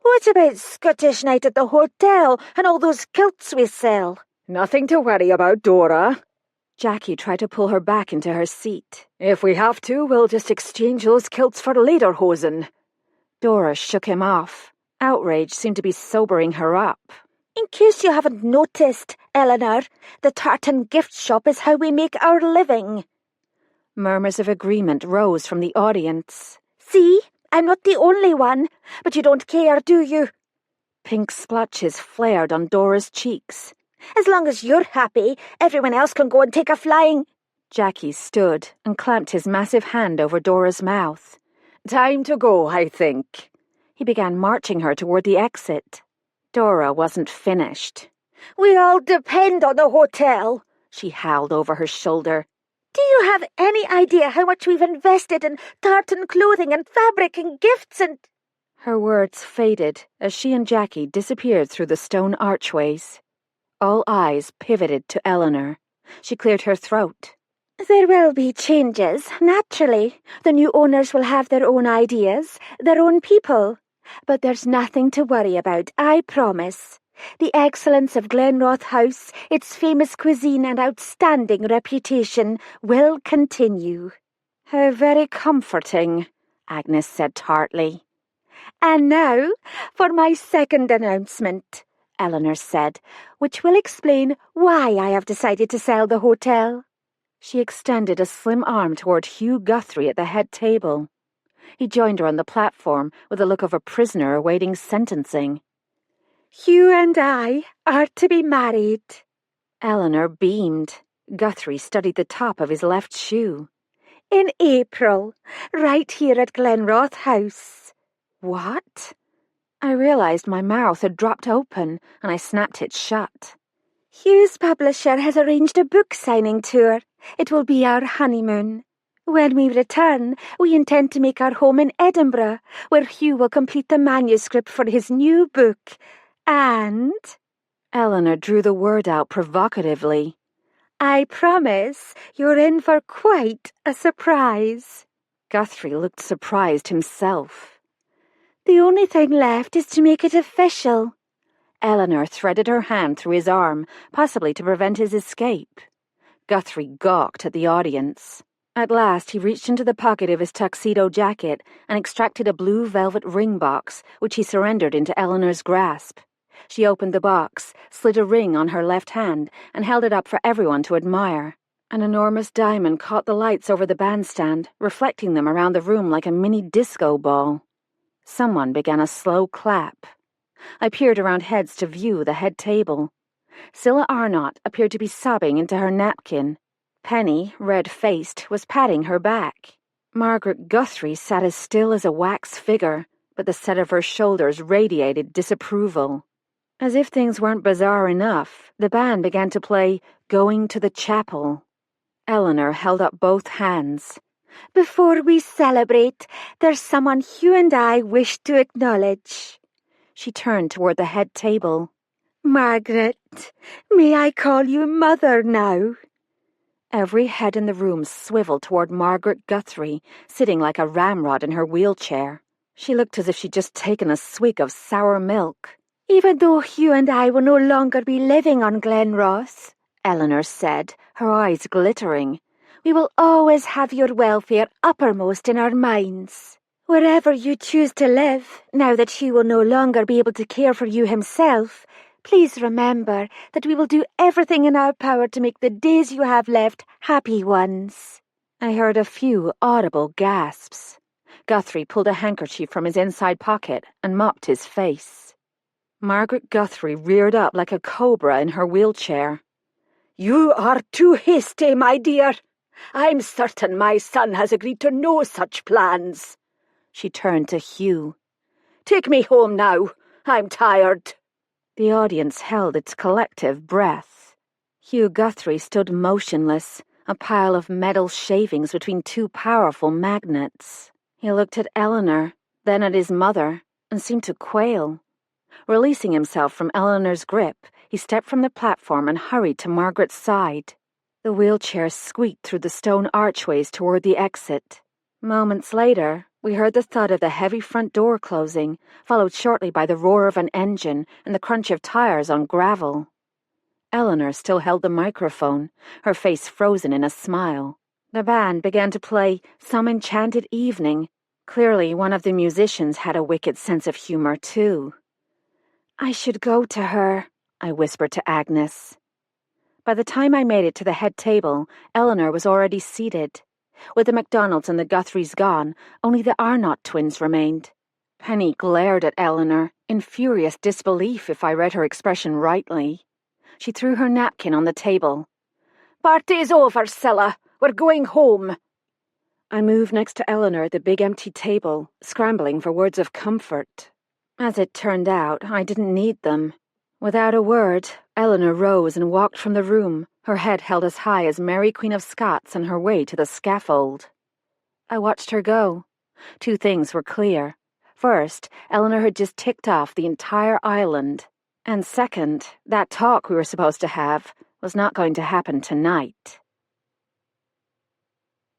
What about Scottish night at the hotel and all those kilts we sell? Nothing to worry about, Dora. Jackie tried to pull her back into her seat. If we have to, we'll just exchange those kilts for lederhosen. Dora shook him off. Outrage seemed to be sobering her up. In case you haven't noticed, Eleanor, the tartan gift shop is how we make our living. Murmurs of agreement rose from the audience. See, I'm not the only one, but you don't care, do you? Pink splotches flared on Dora's cheeks. As long as you're happy, everyone else can go and take a flying. Jackie stood and clamped his massive hand over Dora's mouth. Time to go, I think. He began marching her toward the exit. Dora wasn't finished. We all depend on the hotel, she howled over her shoulder. Do you have any idea how much we've invested in tartan clothing and fabric and gifts and... Her words faded as she and Jackie disappeared through the stone archways. All eyes pivoted to Eleanor. She cleared her throat. There will be changes, naturally. The new owners will have their own ideas, their own people. But there's nothing to worry about, I promise. The excellence of Glenroth House, its famous cuisine and outstanding reputation will continue. How very comforting, Agnes said tartly. And now for my second announcement, Eleanor said, which will explain why I have decided to sell the hotel. She extended a slim arm toward Hugh Guthrie at the head table. He joined her on the platform with the look of a prisoner awaiting sentencing. Hugh and I are to be married. Eleanor beamed. Guthrie studied the top of his left shoe. In April, right here at Glenroth House. What? I realized my mouth had dropped open, and I snapped it shut. Hugh's publisher has arranged a book signing tour. It will be our honeymoon. When we return, we intend to make our home in Edinburgh, where Hugh will complete the manuscript for his new book. And... Eleanor drew the word out provocatively. I promise you're in for quite a surprise. Guthrie looked surprised himself. The only thing left is to make it official. Eleanor threaded her hand through his arm, possibly to prevent his escape. Guthrie gawked at the audience. At last he reached into the pocket of his tuxedo jacket and extracted a blue velvet ring box, which he surrendered into Eleanor's grasp. She opened the box, slid a ring on her left hand, and held it up for everyone to admire. An enormous diamond caught the lights over the bandstand, reflecting them around the room like a mini disco ball. Someone began a slow clap. I peered around heads to view the head table. Cilla Arnott appeared to be sobbing into her napkin. Penny, red-faced, was patting her back. Margaret Guthrie sat as still as a wax figure, but the set of her shoulders radiated disapproval. As if things weren't bizarre enough, the band began to play Going to the Chapel. Eleanor held up both hands. Before we celebrate, there's someone Hugh and I wish to acknowledge. She turned toward the head table. Margaret, may I call you Mother now? Every head in the room swiveled toward Margaret Guthrie, sitting like a ramrod in her wheelchair. She looked as if she'd just taken a swig of sour milk. Even though Hugh and I will no longer be living on Glenroth, Eleanor said, her eyes glittering, we will always have your welfare uppermost in our minds. Wherever you choose to live, now that Hugh will no longer be able to care for you himself, please remember that we will do everything in our power to make the days you have left happy ones. I heard a few audible gasps. Guthrie pulled a handkerchief from his inside pocket and mopped his face. Margaret Guthrie reared up like a cobra in her wheelchair. "You are too hasty, my dear. I'm certain my son has agreed to no such plans." She turned to Hugh. "Take me home now. I'm tired." The audience held its collective breath. Hugh Guthrie stood motionless, a pile of metal shavings between two powerful magnets. He looked at Eleanor, then at his mother, and seemed to quail. Releasing himself from Eleanor's grip, he stepped from the platform and hurried to Margaret's side. The wheelchair squeaked through the stone archways toward the exit. Moments later, we heard the thud of the heavy front door closing, followed shortly by the roar of an engine and the crunch of tires on gravel. Eleanor still held the microphone, her face frozen in a smile. The band began to play Some Enchanted Evening. Clearly, one of the musicians had a wicked sense of humor, too. "I should go to her," I whispered to Agnes. By the time I made it to the head table, Eleanor was already seated. With the MacDonalds and the Guthries gone, only the Arnott twins remained. Penny glared at Eleanor, in furious disbelief if I read her expression rightly. She threw her napkin on the table. "Party's over, Scylla. We're going home." I moved next to Eleanor at the big empty table, scrambling for words of comfort. As it turned out, I didn't need them. Without a word, Eleanor rose and walked from the room, her head held as high as Mary Queen of Scots on her way to the scaffold. I watched her go. Two things were clear. First, Eleanor had just ticked off the entire island. And second, that talk we were supposed to have was not going to happen tonight.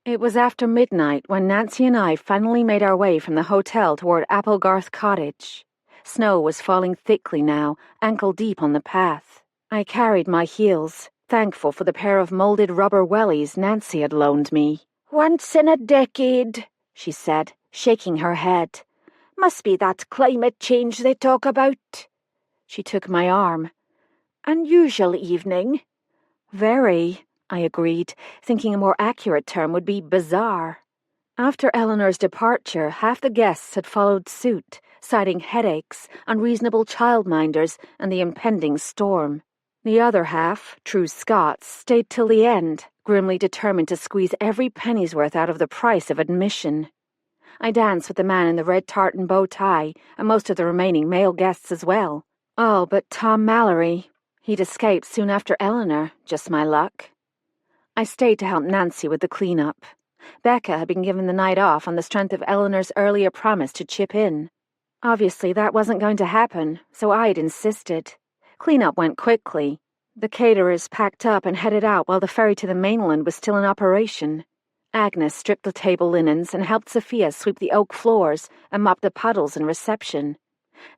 It was after midnight when Nancy and I finally made our way from the hotel toward Applegarth Cottage. Snow was falling thickly now, ankle-deep on the path. I carried my heels, thankful for the pair of molded rubber wellies Nancy had loaned me. "Once in a decade," she said, shaking her head. "Must be that climate change they talk about." She took my arm. "Unusual evening." "Very," I agreed, thinking a more accurate term would be bizarre. After Eleanor's departure, half the guests had followed suit, citing headaches, unreasonable childminders, and the impending storm. The other half, true Scots, stayed till the end, grimly determined to squeeze every penny's worth out of the price of admission. I danced with the man in the red tartan bow tie, and most of the remaining male guests as well. All but Tom Mallory. He'd escaped soon after Eleanor, just my luck. I stayed to help Nancy with the clean-up. Becca had been given the night off on the strength of Eleanor's earlier promise to chip in. Obviously, that wasn't going to happen, so I'd insisted. Clean-up went quickly. The caterers packed up and headed out while the ferry to the mainland was still in operation. Agnes stripped the table linens and helped Sophia sweep the oak floors and mop the puddles in reception.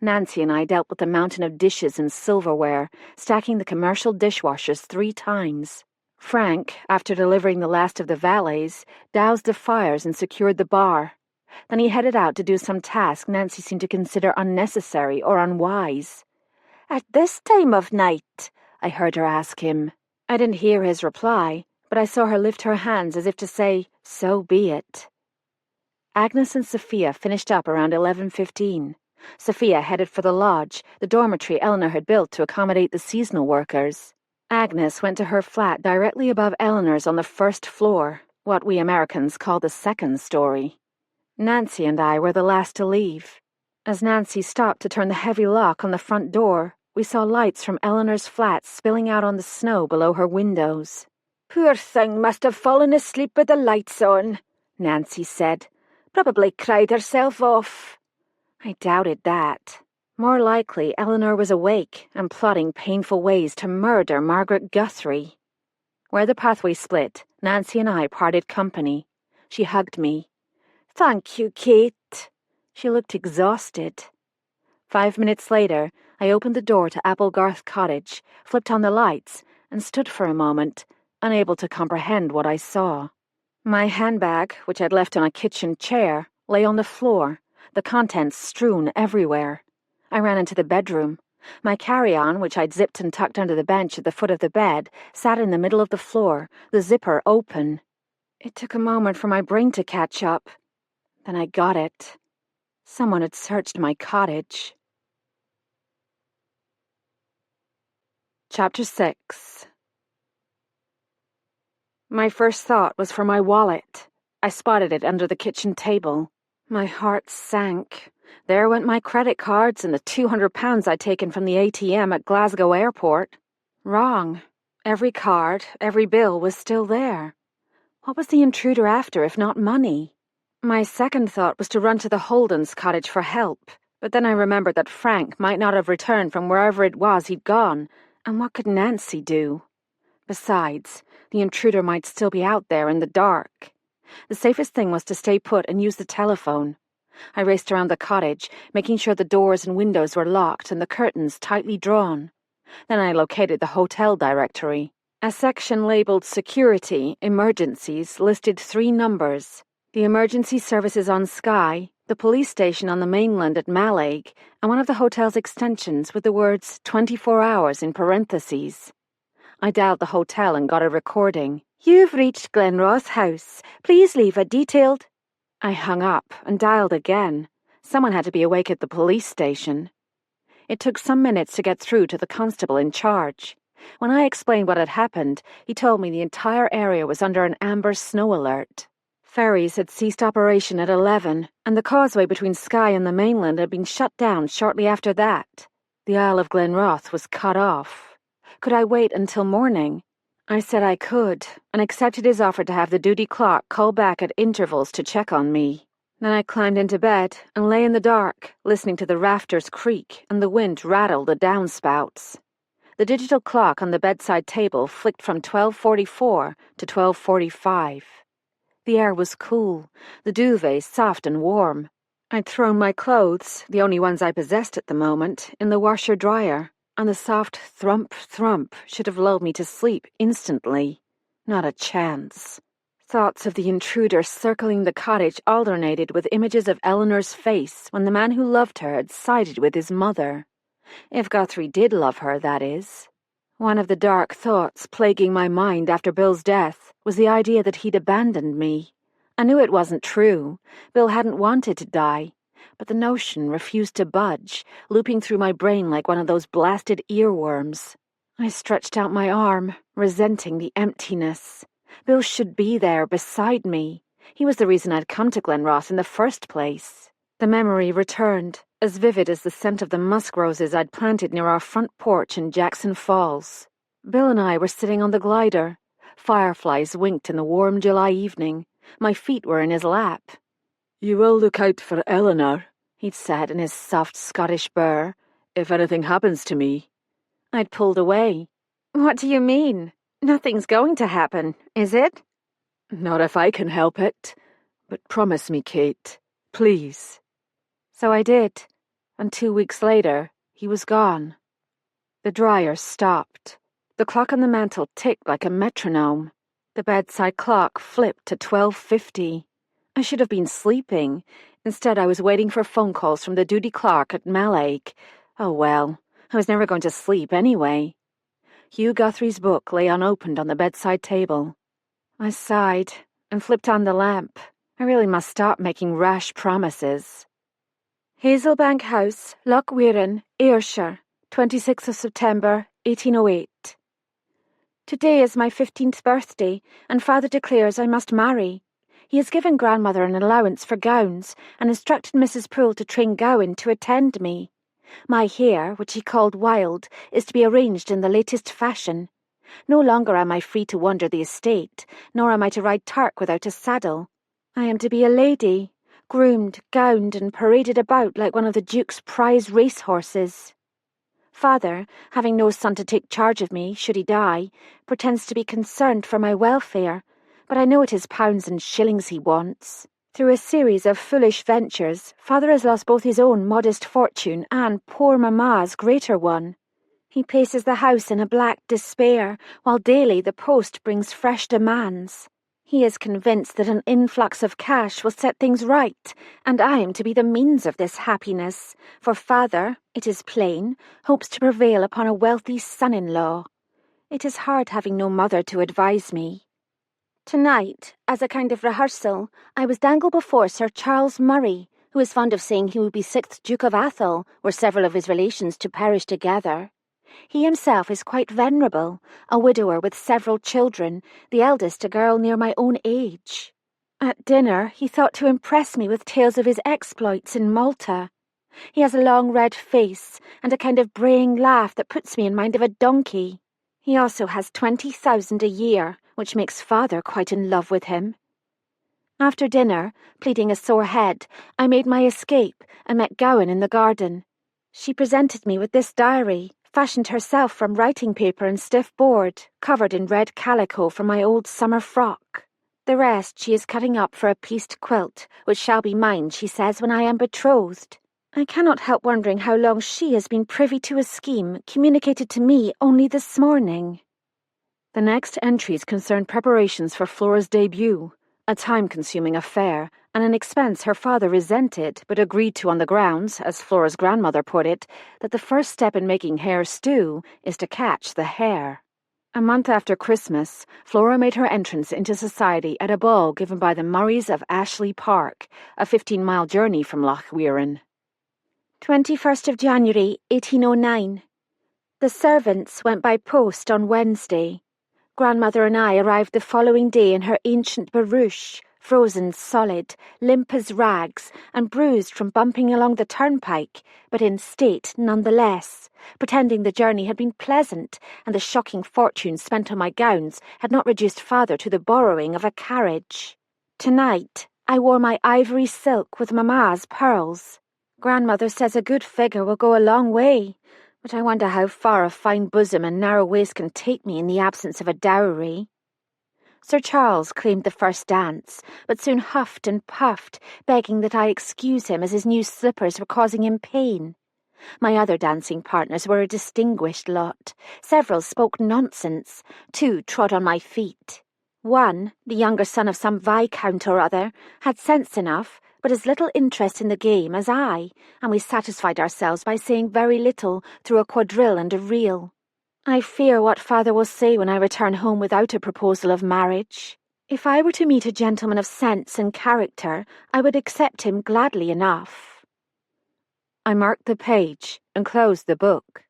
Nancy and I dealt with the mountain of dishes and silverware, stacking the commercial dishwashers 3 times. Frank, after delivering the last of the valets, doused the fires and secured the bar. Then he headed out to do some task Nancy seemed to consider unnecessary or unwise. "At this time of night?" I heard her ask him. I didn't hear his reply, but I saw her lift her hands as if to say, "So be it." Agnes and Sophia finished up around 11:15. Sophia headed for the lodge, the dormitory Eleanor had built to accommodate the seasonal workers. Agnes went to her flat directly above Eleanor's on the 1st floor, what we Americans call the 2nd story. Nancy and I were the last to leave. As Nancy stopped to turn the heavy lock on the front door, we saw lights from Eleanor's flat spilling out on the snow below her windows. "Poor thing must have fallen asleep with the lights on," Nancy said. "Probably cried herself off." I doubted that. More likely, Eleanor was awake and plotting painful ways to murder Margaret Guthrie. Where the pathway split, Nancy and I parted company. She hugged me. "Thank you, Kate." She looked exhausted. 5 minutes later, I opened the door to Applegarth Cottage, flipped on the lights, and stood for a moment, unable to comprehend what I saw. My handbag, which I'd left on a kitchen chair, lay on the floor, the contents strewn everywhere. I ran into the bedroom. My carry-on, which I'd zipped and tucked under the bench at the foot of the bed, sat in the middle of the floor, the zipper open. It took a moment for my brain to catch up. Then I got it. Someone had searched my cottage. Chapter 6. My first thought was for my wallet. I spotted it under the kitchen table. My heart sank. There went my credit cards and the £200 I'd taken from the ATM at Glasgow Airport. Wrong. Every card, every bill was still there. What was the intruder after if not money? My second thought was to run to the Holdens' cottage for help, but then I remembered that Frank might not have returned from wherever it was he'd gone, and what could Nancy do? Besides, the intruder might still be out there in the dark. The safest thing was to stay put and use the telephone. I raced around the cottage, making sure the doors and windows were locked and the curtains tightly drawn. Then I located the hotel directory. A section labeled Security, Emergencies listed 3 numbers: the emergency services on Skye, the police station on the mainland at Mallaig, and one of the hotel's extensions with the words 24 hours in parentheses. I dialed the hotel and got a recording. "You've reached Glenroth House. Please leave a detailed..." I hung up and dialed again. Someone had to be awake at the police station. It took some minutes to get through to the constable in charge. When I explained what had happened, he told me the entire area was under an amber snow alert. Ferries had ceased operation at 11, and the causeway between Skye and the mainland had been shut down shortly after that. The Isle of Glenroth was cut off. Could I wait until morning? I said I could, and accepted his offer to have the duty clerk call back at intervals to check on me. Then I climbed into bed and lay in the dark, listening to the rafters creak and the wind rattle the downspouts. The digital clock on the bedside table flicked from 12:44 to 12:45. The air was cool, the duvet soft and warm. I'd thrown my clothes, the only ones I possessed at the moment, in the washer-dryer, and the soft thump-thump should have lulled me to sleep instantly. Not a chance. Thoughts of the intruder circling the cottage alternated with images of Eleanor's face when the man who loved her had sided with his mother. If Guthrie did love her, that is. One of the dark thoughts plaguing my mind after Bill's death was the idea that he'd abandoned me. I knew it wasn't true. Bill hadn't wanted to die, but the notion refused to budge, looping through my brain like one of those blasted earworms. I stretched out my arm, resenting the emptiness. Bill should be there beside me. He was the reason I'd come to Glenroth in the first place. The memory returned, as vivid as the scent of the musk roses I'd planted near our front porch in Jackson Falls. Bill and I were sitting on the glider. Fireflies winked in the warm July evening. My feet were in his lap. "You will look out for Eleanor," he'd said in his soft Scottish burr, "if anything happens to me." I'd pulled away. "What do you mean? Nothing's going to happen, is it?" "Not if I can help it. But promise me, Kate. Please." So I did, and 2 weeks later, he was gone. The dryer stopped. The clock on the mantel ticked like a metronome. The bedside clock flipped to 12:50. I should have been sleeping. Instead, I was waiting for phone calls from the duty clerk at Mallaig. Oh well, I was never going to sleep anyway. Hugh Guthrie's book lay unopened on the bedside table. I sighed and flipped on the lamp. I really must stop making rash promises. Hazelbank House, Loch Weirin, Ayrshire, 26th of September, 1808. Today is my 15th birthday, and Father declares I must marry. He has given Grandmother an allowance for gowns, and instructed Mrs. Poole to train Gowan to attend me. My hair, which he called wild, is to be arranged in the latest fashion. No longer am I free to wander the estate, nor am I to ride Turk without a saddle. I am to be a lady, groomed, gowned, and paraded about like one of the Duke's prize racehorses. Father, having no son to take charge of me, should he die, pretends to be concerned for my welfare, but I know it is pounds and shillings he wants. Through a series of foolish ventures, Father has lost both his own modest fortune and poor Mamma's greater one. He paces the house in a black despair, while daily the post brings fresh demands. He is convinced that an influx of cash will set things right, and I am to be the means of this happiness, for Father, it is plain, hopes to prevail upon a wealthy son-in-law. It is hard having no mother to advise me. Tonight, as a kind of rehearsal, I was dangled before Sir Charles Murray, who is fond of saying he would be 6th Duke of Atholl, were several of his relations to perish together. He himself is quite venerable, a widower with several children, the eldest a girl near my own age. At dinner, he thought to impress me with tales of his exploits in Malta. He has a long red face and a kind of braying laugh that puts me in mind of a donkey. He also has 20,000 a year, which makes father quite in love with him. After dinner, pleading a sore head, I made my escape and met Gowan in the garden. She presented me with this diary, fashioned herself from writing paper and stiff board, covered in red calico from my old summer frock. The rest she is cutting up for a pieced quilt, which shall be mine, she says, when I am betrothed. I cannot help wondering how long she has been privy to a scheme communicated to me only this morning. The next entries concerned preparations for Flora's debut, a time-consuming affair, and an expense her father resented but agreed to on the grounds, as Flora's grandmother put it, that the first step in making hare stew is to catch the hare. A month after Christmas, Flora made her entrance into society at a ball given by the Murrays of Ashley Park, a 15-mile journey from Loch Weirin. 21st of January, 1809. The servants went by post on Wednesday. Grandmother and I arrived the following day in her ancient barouche, frozen solid, limp as rags, and bruised from bumping along the turnpike, but in state nonetheless, pretending the journey had been pleasant, and the shocking fortune spent on my gowns had not reduced father to the borrowing of a carriage. Tonight, I wore my ivory silk with Mamma's pearls. Grandmother says a good figure will go a long way, but I wonder how far a fine bosom and narrow waist can take me in the absence of a dowry. Sir Charles claimed the first dance, but soon huffed and puffed, begging that I excuse him as his new slippers were causing him pain. My other dancing partners were a distinguished lot. Several spoke nonsense. 2 trod on my feet. One, the younger son of some viscount or other, had sense enough, but as little interest in the game as I, and we satisfied ourselves by saying very little through a quadrille and a reel. I fear what father will say when I return home without a proposal of marriage. If I were to meet a gentleman of sense and character, I would accept him gladly enough. I marked the page and closed the book.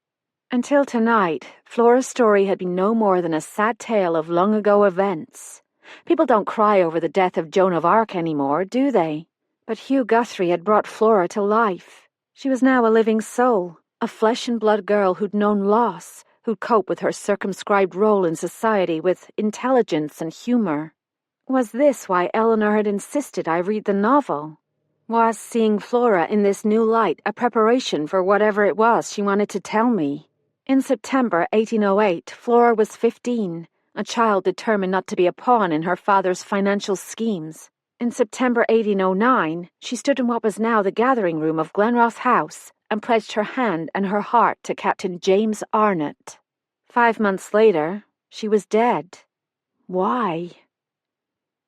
Until tonight, Flora's story had been no more than a sad tale of long-ago events. People don't cry over the death of Joan of Arc anymore, do they? But Hugh Guthrie had brought Flora to life. She was now a living soul, a flesh-and-blood girl who'd known loss, who'd cope with her circumscribed role in society with intelligence and humour. Was this why Eleanor had insisted I read the novel? Was seeing Flora in this new light a preparation for whatever it was she wanted to tell me? In September 1808, Flora was 15, a child determined not to be a pawn in her father's financial schemes. In September 1809, she stood in what was now the gathering room of Glenroth House and pledged her hand and her heart to Captain James Arnott. 5 months later, she was dead. Why?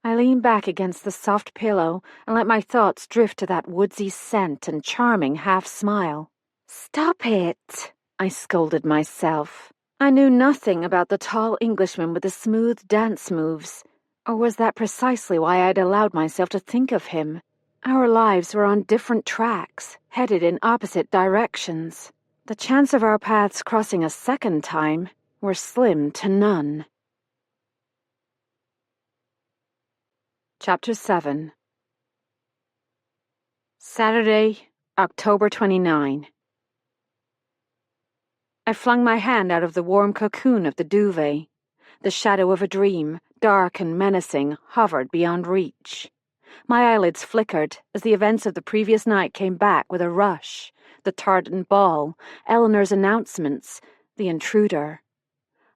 I leaned back against the soft pillow and let my thoughts drift to that woodsy scent and charming half-smile. "Stop it," I scolded myself. I knew nothing about the tall Englishman with the smooth dance moves. Or was that precisely why I'd allowed myself to think of him? Our lives were on different tracks, headed in opposite directions. The chance of our paths crossing a second time were slim to none. Chapter 7. Saturday, October 29. I flung my hand out of the warm cocoon of the duvet. The shadow of a dream, dark and menacing, hovered beyond reach. My eyelids flickered as the events of the previous night came back with a rush. The tartan ball, Eleanor's announcements, the intruder.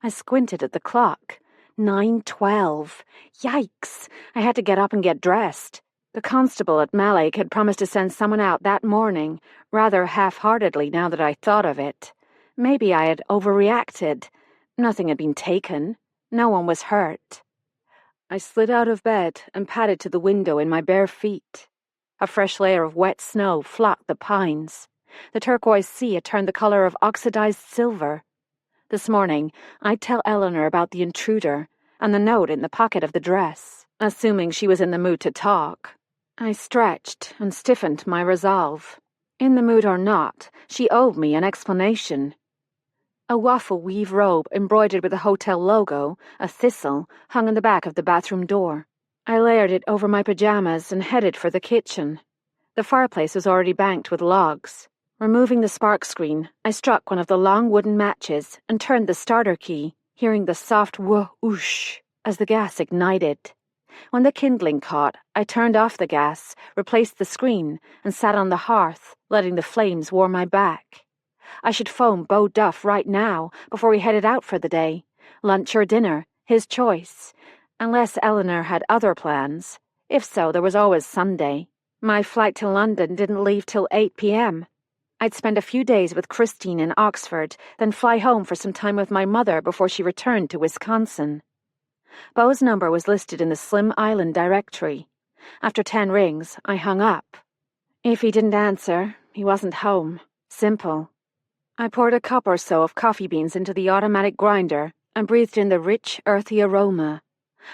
I squinted at the clock. 9:12. Yikes! I had to get up and get dressed. The constable at Malek had promised to send someone out that morning, rather half-heartedly now that I thought of it. Maybe I had overreacted. Nothing had been taken. No one was hurt. I slid out of bed and padded to the window in my bare feet. A fresh layer of wet snow flocked the pines. The turquoise sea had turned the color of oxidized silver. This morning, I'd tell Eleanor about the intruder, and the note in the pocket of the dress, assuming she was in the mood to talk. I stretched and stiffened my resolve. In the mood or not, she owed me an explanation. A waffle weave robe embroidered with a hotel logo, a thistle, hung in the back of the bathroom door. I layered it over my pajamas and headed for the kitchen. The fireplace was already banked with logs. Removing the spark screen, I struck one of the long wooden matches and turned the starter key, hearing the soft whoosh as the gas ignited. When the kindling caught, I turned off the gas, replaced the screen, and sat on the hearth, letting the flames warm my back. I should phone Beau Duff right now, before we headed out for the day. Lunch or dinner, his choice. Unless Eleanor had other plans. If so, there was always Sunday. My flight to London didn't leave till 8 p.m. I'd spend a few days with Christine in Oxford, then fly home for some time with my mother before she returned to Wisconsin. Beau's number was listed in the Slim Island directory. After 10 rings, I hung up. If he didn't answer, he wasn't home. Simple. I poured a cup or so of coffee beans into the automatic grinder and breathed in the rich, earthy aroma.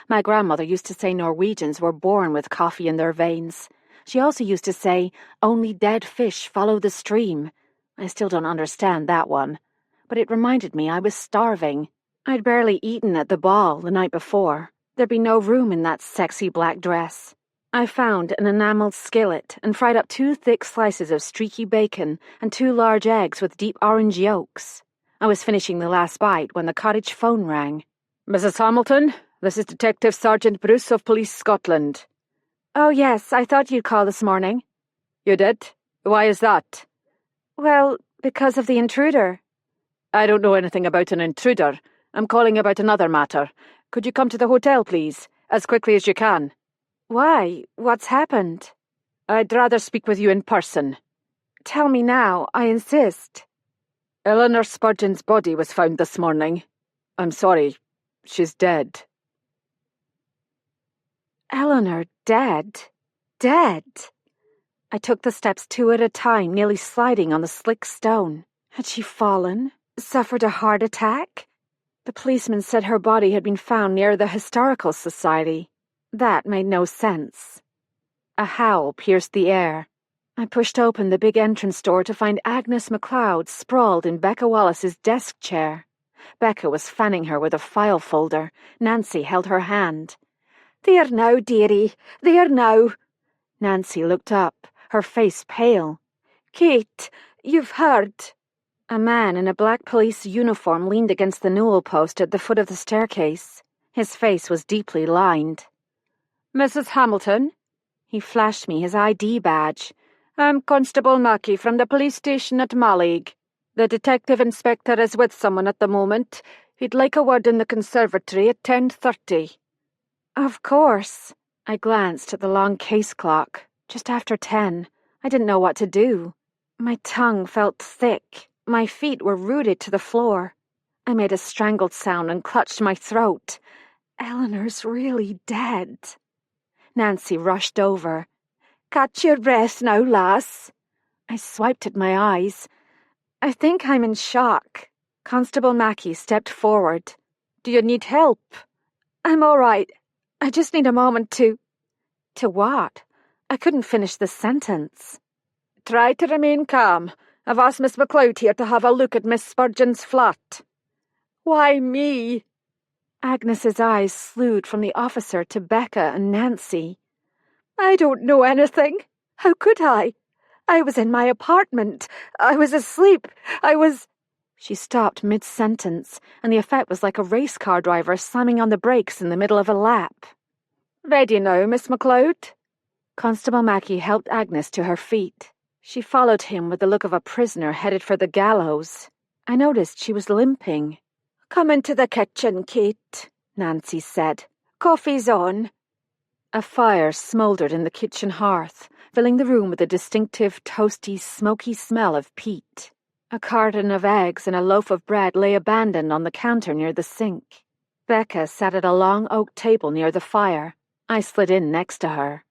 My grandmother used to say Norwegians were born with coffee in their veins. She also used to say, only dead fish follow the stream. I still don't understand that one. But it reminded me I was starving. I'd barely eaten at the ball the night before. There'd be no room in that sexy black dress. I found an enameled skillet and fried up 2 thick slices of streaky bacon and 2 large eggs with deep orange yolks. I was finishing the last bite when the cottage phone rang. Mrs. Hamilton, this is Detective Sergeant Bruce of Police Scotland. Oh yes, I thought you'd call this morning. You did? Why is that? Well, because of the intruder. I don't know anything about an intruder. I'm calling about another matter. Could you come to the hotel, please? As quickly as you can. Why? What's happened? I'd rather speak with you in person. Tell me now, I insist. Eleanor Spurgeon's body was found this morning. I'm sorry, she's dead. Eleanor dead? Dead? I took the steps 2 at a time, nearly sliding on the slick stone. Had she fallen? Suffered a heart attack? The policeman said her body had been found near the Historical Society. That made no sense. A howl pierced the air. I pushed open the big entrance door to find Agnes MacLeod sprawled in Becca Wallace's desk chair. Becca was fanning her with a file folder. Nancy held her hand. There now, dearie, there now. Nancy looked up, her face pale. Kate, you've heard. A man in a black police uniform leaned against the newel post at the foot of the staircase. His face was deeply lined. Mrs. Hamilton? He flashed me his ID badge. I'm Constable Mackey from the police station at Mallig. The detective inspector is with someone at the moment. He'd like a word in the conservatory at 10:30. Of course. I glanced at the long case clock. Just after 10. I didn't know what to do. My tongue felt thick. My feet were rooted to the floor. I made a strangled sound and clutched my throat. Eleanor's really dead. Nancy rushed over. Catch your breath now, lass. I swiped at my eyes. I think I'm in shock. Constable Mackey stepped forward. Do you need help? I'm all right. I just need a moment to... To what? I couldn't finish the sentence. Try to remain calm. I've asked Miss MacLeod here to have a look at Miss Spurgeon's flat. Why me? Agnes's eyes slewed from the officer to Becca and Nancy. I don't know anything. How could I? I was in my apartment. I was asleep. She stopped mid-sentence, and the effect was like a race car driver slamming on the brakes in the middle of a lap. Ready now, Miss MacLeod? Constable Mackey helped Agnes to her feet. She followed him with the look of a prisoner headed for the gallows. I noticed she was limping. Come into the kitchen, Kate, Nancy said. Coffee's on. A fire smouldered in the kitchen hearth, filling the room with a distinctive, toasty, smoky smell of peat. A carton of eggs and a loaf of bread lay abandoned on the counter near the sink. Becca sat at a long oak table near the fire. I slid in next to her.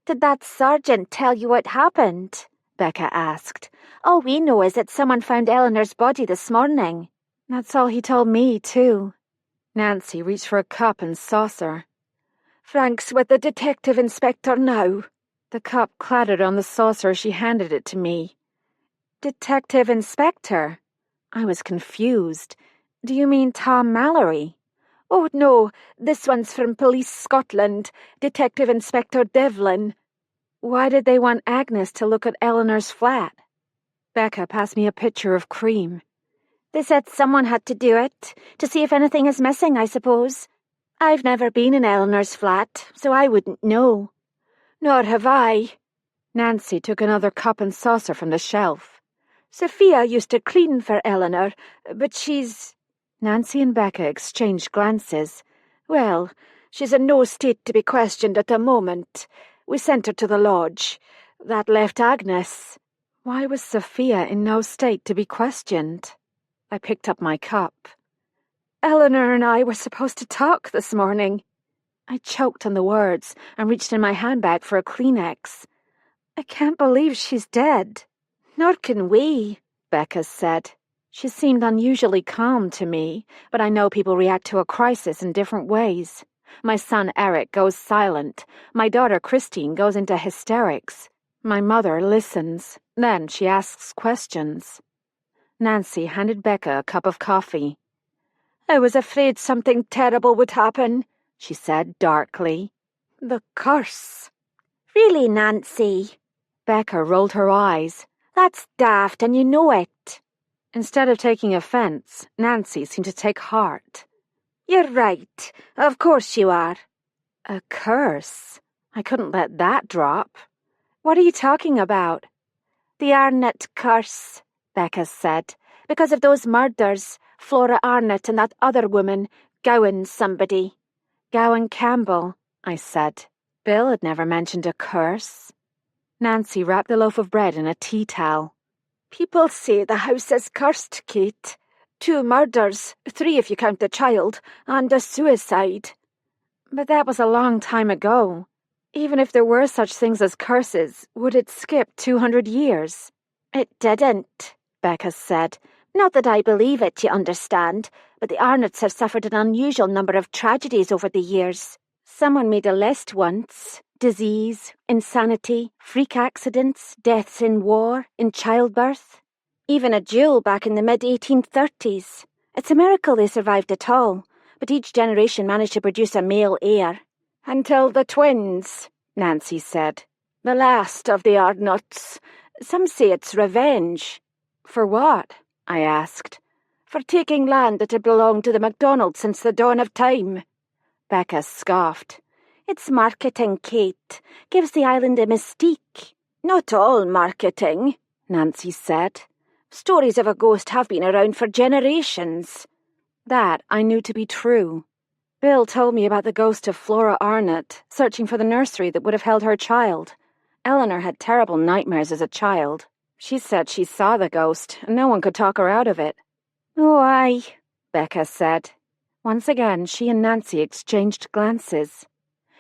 Did that sergeant tell you what happened? Becca asked. All we know is that someone found Eleanor's body this morning. That's all he told me, too. Nancy reached for a cup and saucer. Frank's with the detective inspector now. The cup clattered on the saucer as she handed it to me. Detective inspector? I was confused. Do you mean Tom Mallory? Oh, no, this one's from Police Scotland, Detective Inspector Devlin. Why did they want Agnes to look at Eleanor's flat? Becca passed me a pitcher of cream. They said someone had to do it, to see if anything is missing, I suppose. I've never been in Eleanor's flat, so I wouldn't know. Nor have I. Nancy took another cup and saucer from the shelf. Sophia used to clean for Eleanor, but she's... Nancy and Becca exchanged glances. Well, she's in no state to be questioned at the moment. We sent her to the lodge. That left Agnes. Why was Sophia in no state to be questioned? I picked up my cup. Eleanor and I were supposed to talk this morning. I choked on the words and reached in my handbag for a Kleenex. I can't believe she's dead. Nor can we, Becca said. She seemed unusually calm to me, but I know people react to a crisis in different ways. My son Eric goes silent. My daughter Christine goes into hysterics. My mother listens. Then she asks questions. Nancy handed Becca a cup of coffee. I was afraid something terrible would happen, she said darkly. The curse. Really, Nancy? Becca rolled her eyes. That's daft, and you know it. Instead of taking offense, Nancy seemed to take heart. You're right. Of course you are. A curse? I couldn't let that drop. What are you talking about? The Arnott curse, Becca said. Because of those murders, Flora Arnott and that other woman, Gowan somebody. Gowan Campbell, I said. Bill had never mentioned a curse. Nancy wrapped the loaf of bread in a tea towel. People say the house is cursed, Kate. 2 murders, 3 if you count the child, and a suicide. But that was a long time ago. Even if there were such things as curses, would it skip 200 years? It didn't, Becca said. Not that I believe it, you understand, but the Arnotts have suffered an unusual number of tragedies over the years. Someone made a list once. Disease, insanity, freak accidents, deaths in war, in childbirth. Even a duel back in the mid-1830s. It's a miracle they survived at all, but each generation managed to produce a male heir. Until the twins, Nancy said. The last of the Arnotts. Some say it's revenge. For what? I asked. For taking land that had belonged to the MacDonalds since the dawn of time. Becca scoffed. It's marketing, Kate. Gives the island a mystique. Not all marketing, Nancy said. Stories of a ghost have been around for generations. That I knew to be true. Bill told me about the ghost of Flora Arnott, searching for the nursery that would have held her child. Eleanor had terrible nightmares as a child. She said she saw the ghost, and no one could talk her out of it. Oh, aye, Becca said. Once again, she and Nancy exchanged glances.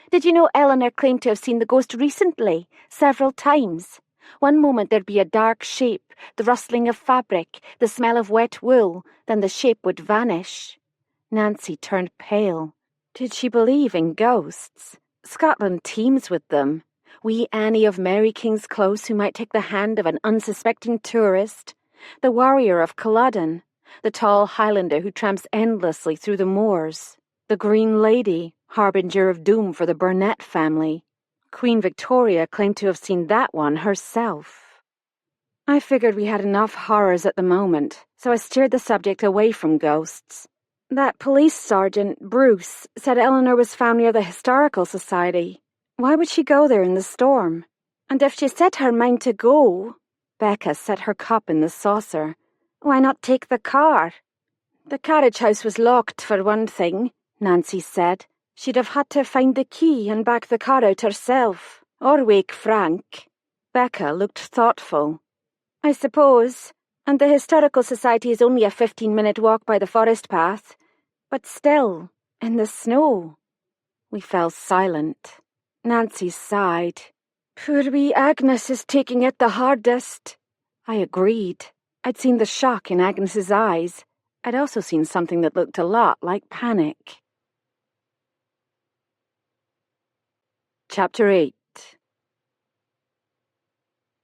Did you know Eleanor claimed to have seen the ghost recently, several times? One moment there'd be a dark shape, the rustling of fabric, the smell of wet wool, then the shape would vanish. Nancy turned pale. Did she believe in ghosts? Scotland teems with them. Wee Annie of Mary King's Close who might take the hand of an unsuspecting tourist. The warrior of Culloden. The tall Highlander who tramps endlessly through the moors. The Green Lady, harbinger of doom for the Burnett family. Queen Victoria claimed to have seen that one herself. I figured we had enough horrors at the moment, so I steered the subject away from ghosts. That police sergeant, Bruce, said Eleanor was found near the Historical Society. Why would she go there in the storm? And if she set her mind to go... Becca set her cup in the saucer. Why not take the car? The carriage house was locked, for one thing, Nancy said. She'd have had to find the key and back the car out herself, or wake Frank. Becca looked thoughtful. I suppose, and the Historical Society is only a 15-minute walk by the forest path. But still, in the snow. We fell silent. Nancy sighed. Poor wee Agnes is taking it the hardest. I agreed. I'd seen the shock in Agnes's eyes. I'd also seen something that looked a lot like panic. Chapter 8.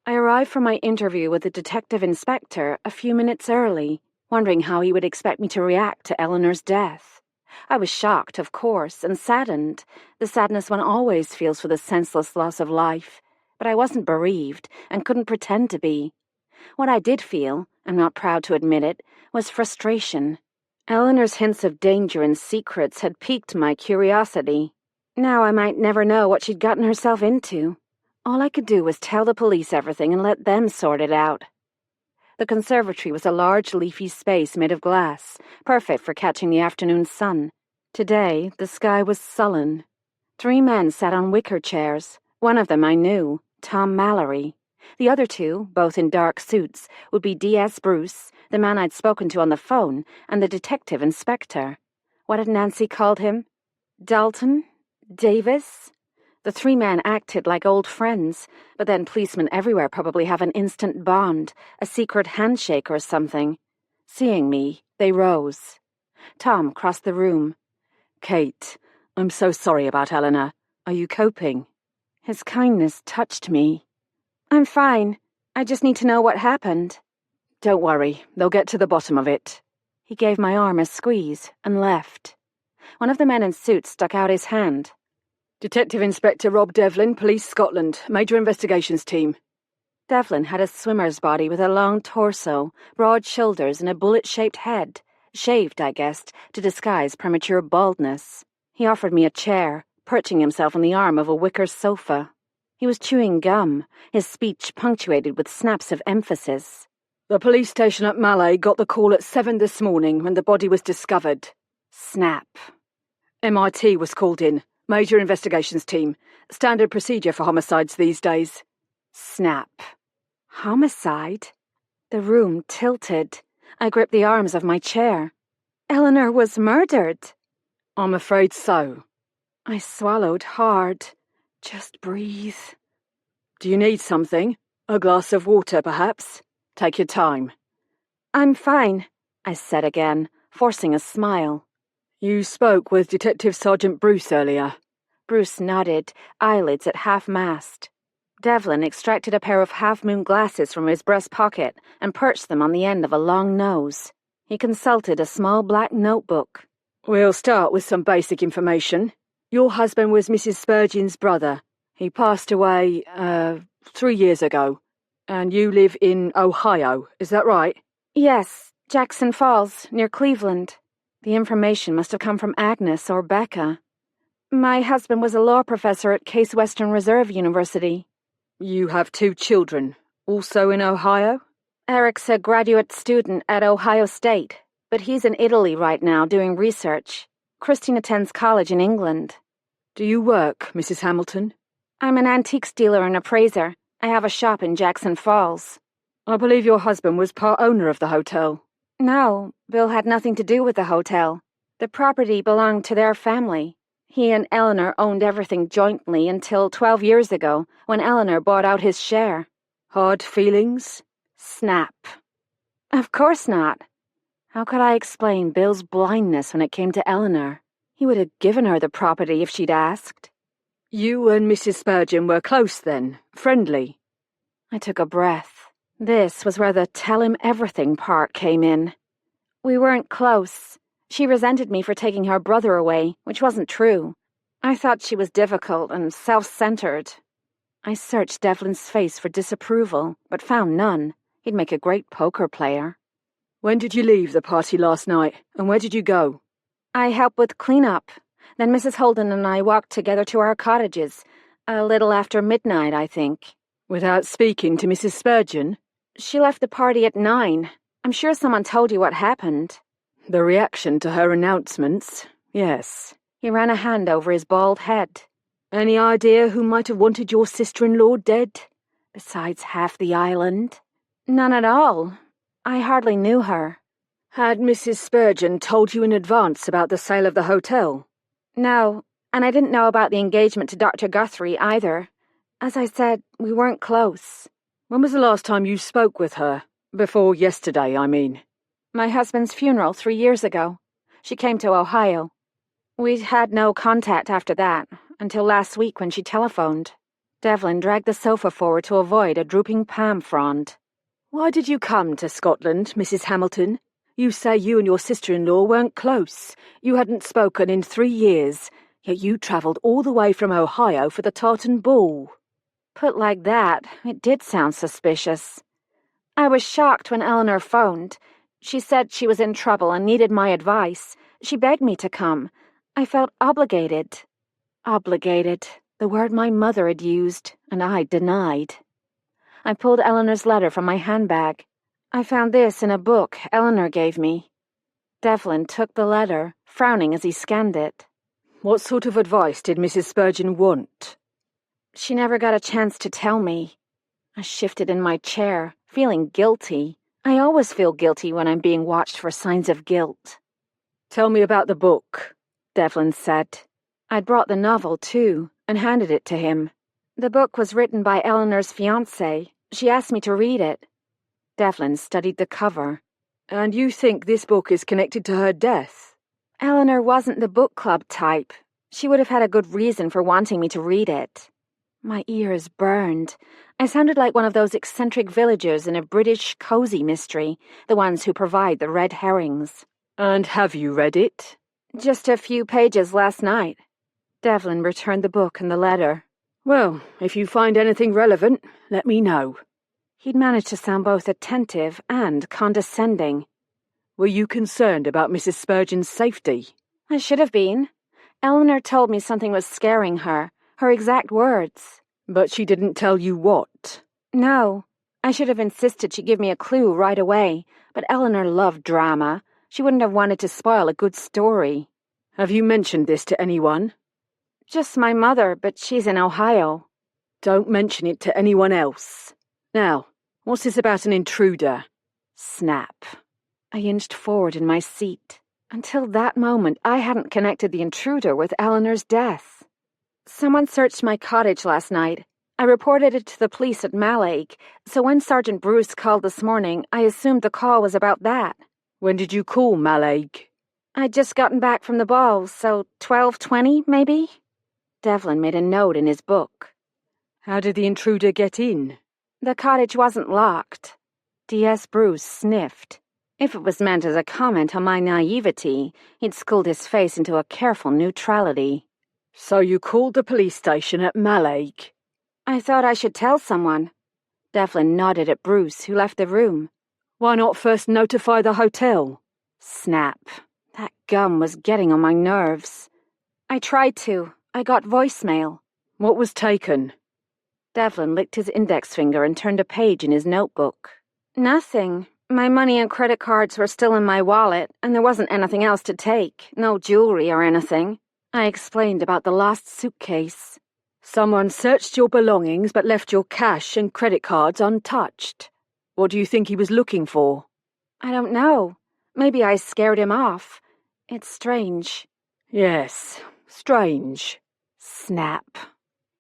I arrived for my interview with the detective inspector a few minutes early, wondering how he would expect me to react to Eleanor's death. I was shocked, of course, and saddened, the sadness one always feels for the senseless loss of life, but I wasn't bereaved and couldn't pretend to be. What I did feel, I'm not proud to admit it, was frustration. Eleanor's hints of danger and secrets had piqued my curiosity. Now I might never know what she'd gotten herself into. All I could do was tell the police everything and let them sort it out. The conservatory was a large leafy space made of glass, perfect for catching the afternoon sun. Today, the sky was sullen. 3 men sat on wicker chairs. One of them I knew, Tom Mallory. The other 2, both in dark suits, would be D.S. Bruce, the man I'd spoken to on the phone, and the detective inspector. What had Nancy called him? Dalton? Davis? The 3 men acted like old friends, but then policemen everywhere probably have an instant bond, a secret handshake or something. Seeing me, they rose. Tom crossed the room. "Kate, I'm so sorry about Eleanor. Are you coping?" His kindness touched me. "I'm fine. I just need to know what happened." "Don't worry, they'll get to the bottom of it." He gave my arm a squeeze and left. One of the men in suits stuck out his hand. "Detective Inspector Rob Devlin, Police Scotland, Major Investigations Team." Devlin had a swimmer's body with a long torso, broad shoulders, and a bullet-shaped head, shaved, I guessed, to disguise premature baldness. He offered me a chair, perching himself on the arm of a wicker sofa. He was chewing gum, his speech punctuated with snaps of emphasis. "The police station at Malay got the call at 7 this morning when the body was discovered." Snap. "MIT was called in. Major Investigations Team. Standard procedure for homicides these days." Snap. Homicide? The room tilted. I gripped the arms of my chair. Eleanor was murdered. "I'm afraid so." I swallowed hard. Just breathe. "Do you need something? A glass of water, perhaps? Take your time." "I'm fine," I said again, forcing a smile. "You spoke with Detective Sergeant Bruce earlier." Bruce nodded, eyelids at half-mast. Devlin extracted a pair of half-moon glasses from his breast pocket and perched them on the end of a long nose. He consulted a small black notebook. "We'll start with some basic information. Your husband was Mrs. Spurgeon's brother. He passed away, 3 years ago. And you live in Ohio, is that right?" "Yes, Jackson Falls, near Cleveland." The information must have come from Agnes or Becca. "My husband was a law professor at Case Western Reserve University." "You have 2 children, also in Ohio?" "Eric's a graduate student at Ohio State, but he's in Italy right now doing research. Christine attends college in England." "Do you work, Mrs. Hamilton?" "I'm an antiques dealer and appraiser. I have a shop in Jackson Falls." "I believe your husband was part owner of the hotel." "No, Bill had nothing to do with the hotel. The property belonged to their family. He and Eleanor owned everything jointly until 12 years ago, when Eleanor bought out his share." "Hard feelings?" Snap. "Of course not." How could I explain Bill's blindness when it came to Eleanor? He would have given her the property if she'd asked. "You and Mrs. Spurgeon were close then? Friendly?" I took a breath. This was where the tell him everything part came in. "We weren't close. She resented me for taking her brother away, which wasn't true. I thought she was difficult and self-centered." I searched Devlin's face for disapproval, but found none. He'd make a great poker player. "When did you leave the party last night, and where did you go?" "I helped with cleanup. Then Mrs. Holden and I walked together to our cottages, a little after midnight, I think." "Without speaking to Mrs. Spurgeon?" "She left the party at 9. I'm sure someone told you what happened." "The reaction to her announcements, yes." He ran a hand over his bald head. "Any idea who might have wanted your sister-in-law dead? Besides half the island?" "None at all. I hardly knew her." "Had Mrs. Spurgeon told you in advance about the sale of the hotel?" "No, and I didn't know about the engagement to Dr. Guthrie either. As I said, we weren't close." "When was the last time you spoke with her? Before yesterday, I mean." My husband's funeral 3 years ago. She came to Ohio. We'd had no contact after that, until last week when she telephoned. Devlin dragged the sofa forward to avoid a drooping palm frond. Why did you come to Scotland, Mrs. Hamilton? You say you and your sister-in-law weren't close. You hadn't spoken in 3 years, yet you travelled all the way from Ohio for the tartan ball. Put like that, it did sound suspicious. I was shocked when Eleanor phoned. She said she was in trouble and needed my advice. She begged me to come. I felt obligated. Obligated, the word my mother had used, and I denied. I pulled Eleanor's letter from my handbag. I found this in a book Eleanor gave me. Devlin took the letter, frowning as he scanned it. What sort of advice did Mrs. Spurgeon want? She never got a chance to tell me. I shifted in my chair, feeling guilty. I always feel guilty when I'm being watched for signs of guilt. Tell me about the book, Devlin said. I'd brought the novel, too, and handed it to him. The book was written by Eleanor's fiancé. She asked me to read it. Devlin studied the cover. And you think this book is connected to her death? Eleanor wasn't the book club type. She would have had a good reason for wanting me to read it. My ears burned. I sounded like one of those eccentric villagers in a British cozy mystery, the ones who provide the red herrings. And have you read it? Just a few pages last night. Devlin returned the book and the letter. Well, if you find anything relevant, let me know. He'd managed to sound both attentive and condescending. Were you concerned about Mrs. Spurgeon's safety? I should have been. Eleanor told me something was scaring her. Her exact words. But she didn't tell you what? No. I should have insisted she give me a clue right away, but Eleanor loved drama. She wouldn't have wanted to spoil a good story. Have you mentioned this to anyone? Just my mother, but she's in Ohio. Don't mention it to anyone else. Now, what's this about an intruder? Snap. I inched forward in my seat. Until that moment, I hadn't connected the intruder with Eleanor's death. Someone searched my cottage last night. I reported it to the police at Mallaig, so when Sergeant Bruce called this morning, I assumed the call was about that. When did you call Mallaig? I'd just gotten back from the ball, so 12:20, maybe? Devlin made a note in his book. How did the intruder get in? The cottage wasn't locked. D.S. Bruce sniffed. If it was meant as a comment on my naivety, he'd schooled his face into a careful neutrality. So you called the police station at Mallaig? I thought I should tell someone. Devlin nodded at Bruce, who left the room. Why not first notify the hotel? Snap. That gum was getting on my nerves. I tried to. I got voicemail. What was taken? Devlin licked his index finger and turned a page in his notebook. Nothing. My money and credit cards were still in my wallet, and there wasn't anything else to take. No jewelry or anything. I explained about the lost suitcase. Someone searched your belongings but left your cash and credit cards untouched. What do you think he was looking for? I don't know. Maybe I scared him off. It's strange. Yes, strange. Snap.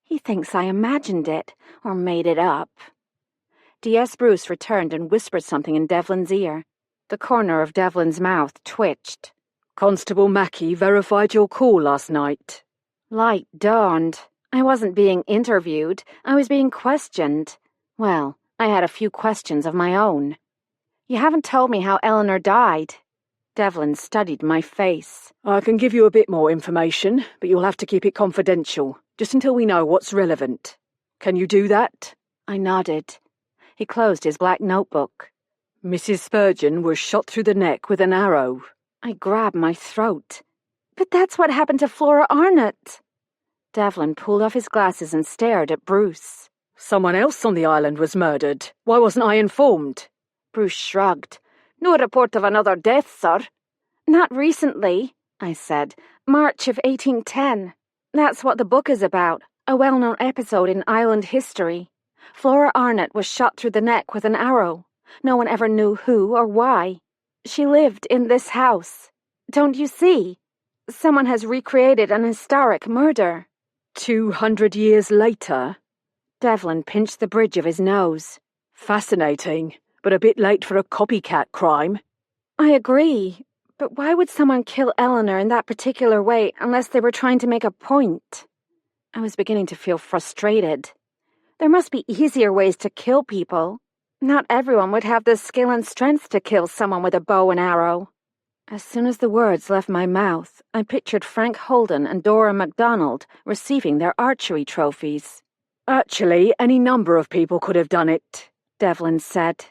He thinks I imagined it, or made it up. D.S. Bruce returned and whispered something in Devlin's ear. The corner of Devlin's mouth twitched. Constable Mackey verified your call last night. Light dawned. I wasn't being interviewed. I was being questioned. Well, I had a few questions of my own. You haven't told me how Eleanor died. Devlin studied my face. I can give you a bit more information, but you'll have to keep it confidential, just until we know what's relevant. Can you do that? I nodded. He closed his black notebook. Mrs. Spurgeon was shot through the neck with an arrow. I grabbed my throat. But that's what happened to Flora Arnott. Devlin pulled off his glasses and stared at Bruce. Someone else on the island was murdered. Why wasn't I informed? Bruce shrugged. No report of another death, sir. Not recently, I said. March of 1810. That's what the book is about, a well-known episode in island history. Flora Arnott was shot through the neck with an arrow. No one ever knew who or why. She lived in this house. Don't you see? Someone has recreated an historic murder. 200 years later? Devlin pinched the bridge of his nose. Fascinating, but a bit late for a copycat crime. I agree, but why would someone kill Eleanor in that particular way unless they were trying to make a point? I was beginning to feel frustrated. There must be easier ways to kill people. Not everyone would have the skill and strength to kill someone with a bow and arrow. As soon as the words left my mouth, I pictured Frank Holden and Dora MacDonald receiving their archery trophies. Actually, any number of people could have done it, Devlin said.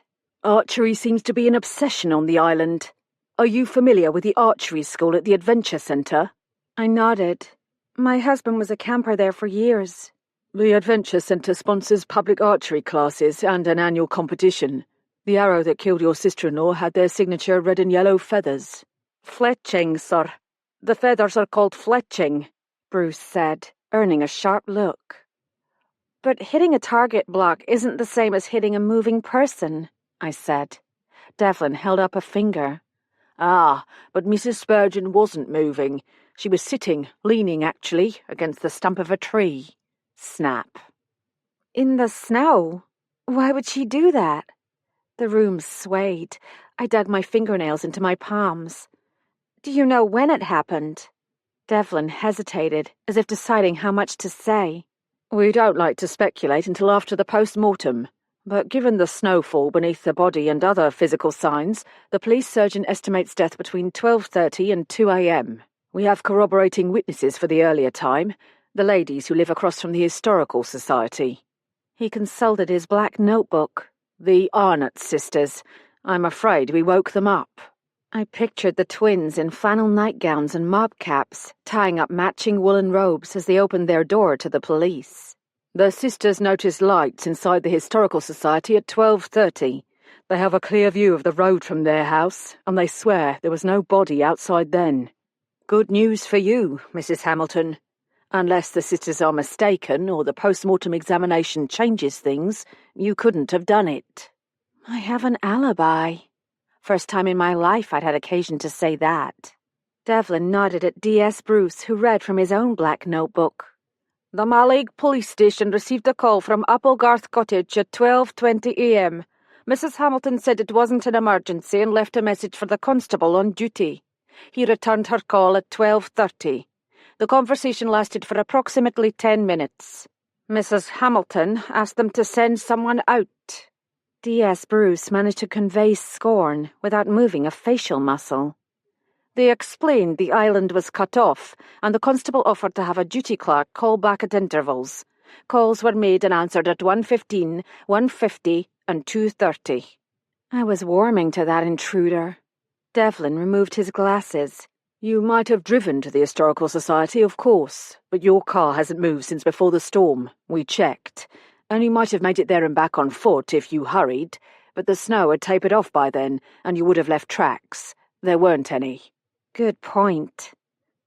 Archery seems to be an obsession on the island. Are you familiar with the archery school at the Adventure Centre? I nodded. My husband was a camper there for years. The Adventure Centre sponsors public archery classes and an annual competition. The arrow that killed your sister-in-law had their signature red and yellow feathers. Fletching, sir. The feathers are called fletching, Bruce said, earning a sharp look. But hitting a target block isn't the same as hitting a moving person, I said. Devlin held up a finger. Ah, but Mrs. Spurgeon wasn't moving. She was sitting, leaning actually, against the stump of a tree. Snap. In the snow? Why would she do that? The room swayed. I dug my fingernails into my palms. Do you know when it happened? Devlin hesitated, as if deciding how much to say. We don't like to speculate until after the post-mortem, but given the snowfall beneath the body and other physical signs, the police surgeon estimates death between 12:30 and 2 a.m. We have corroborating witnesses for the earlier time, the ladies who live across from the Historical Society. He consulted his black notebook. The Arnott sisters. I'm afraid we woke them up. I pictured the twins in flannel nightgowns and mob caps, tying up matching woolen robes as they opened their door to the police. The sisters noticed lights inside the Historical Society at 12:30. They have a clear view of the road from their house, and they swear there was no body outside then. Good news for you, Mrs. Hamilton. Unless the sisters are mistaken or the post-mortem examination changes things, you couldn't have done it. I have an alibi. First time in my life I'd had occasion to say that. Devlin nodded at D.S. Bruce, who read from his own black notebook. The Mallaig Police Station received a call from Applegarth Cottage at 12:20 a.m. Mrs. Hamilton said it wasn't an emergency and left a message for the constable on duty. He returned her call at 12:30. The conversation lasted for approximately 10 minutes. Mrs. Hamilton asked them to send someone out. D.S. Bruce managed to convey scorn without moving a facial muscle. They explained the island was cut off, and the constable offered to have a duty clerk call back at intervals. Calls were made and answered at 1:15, 1:50, and 2:30. I was warming to that intruder. Devlin removed his glasses. You might have driven to the Historical Society, of course, but your car hasn't moved since before the storm. We checked. And you might have made it there and back on foot if you hurried, but the snow had tapered off by then, and you would have left tracks. There weren't any. Good point.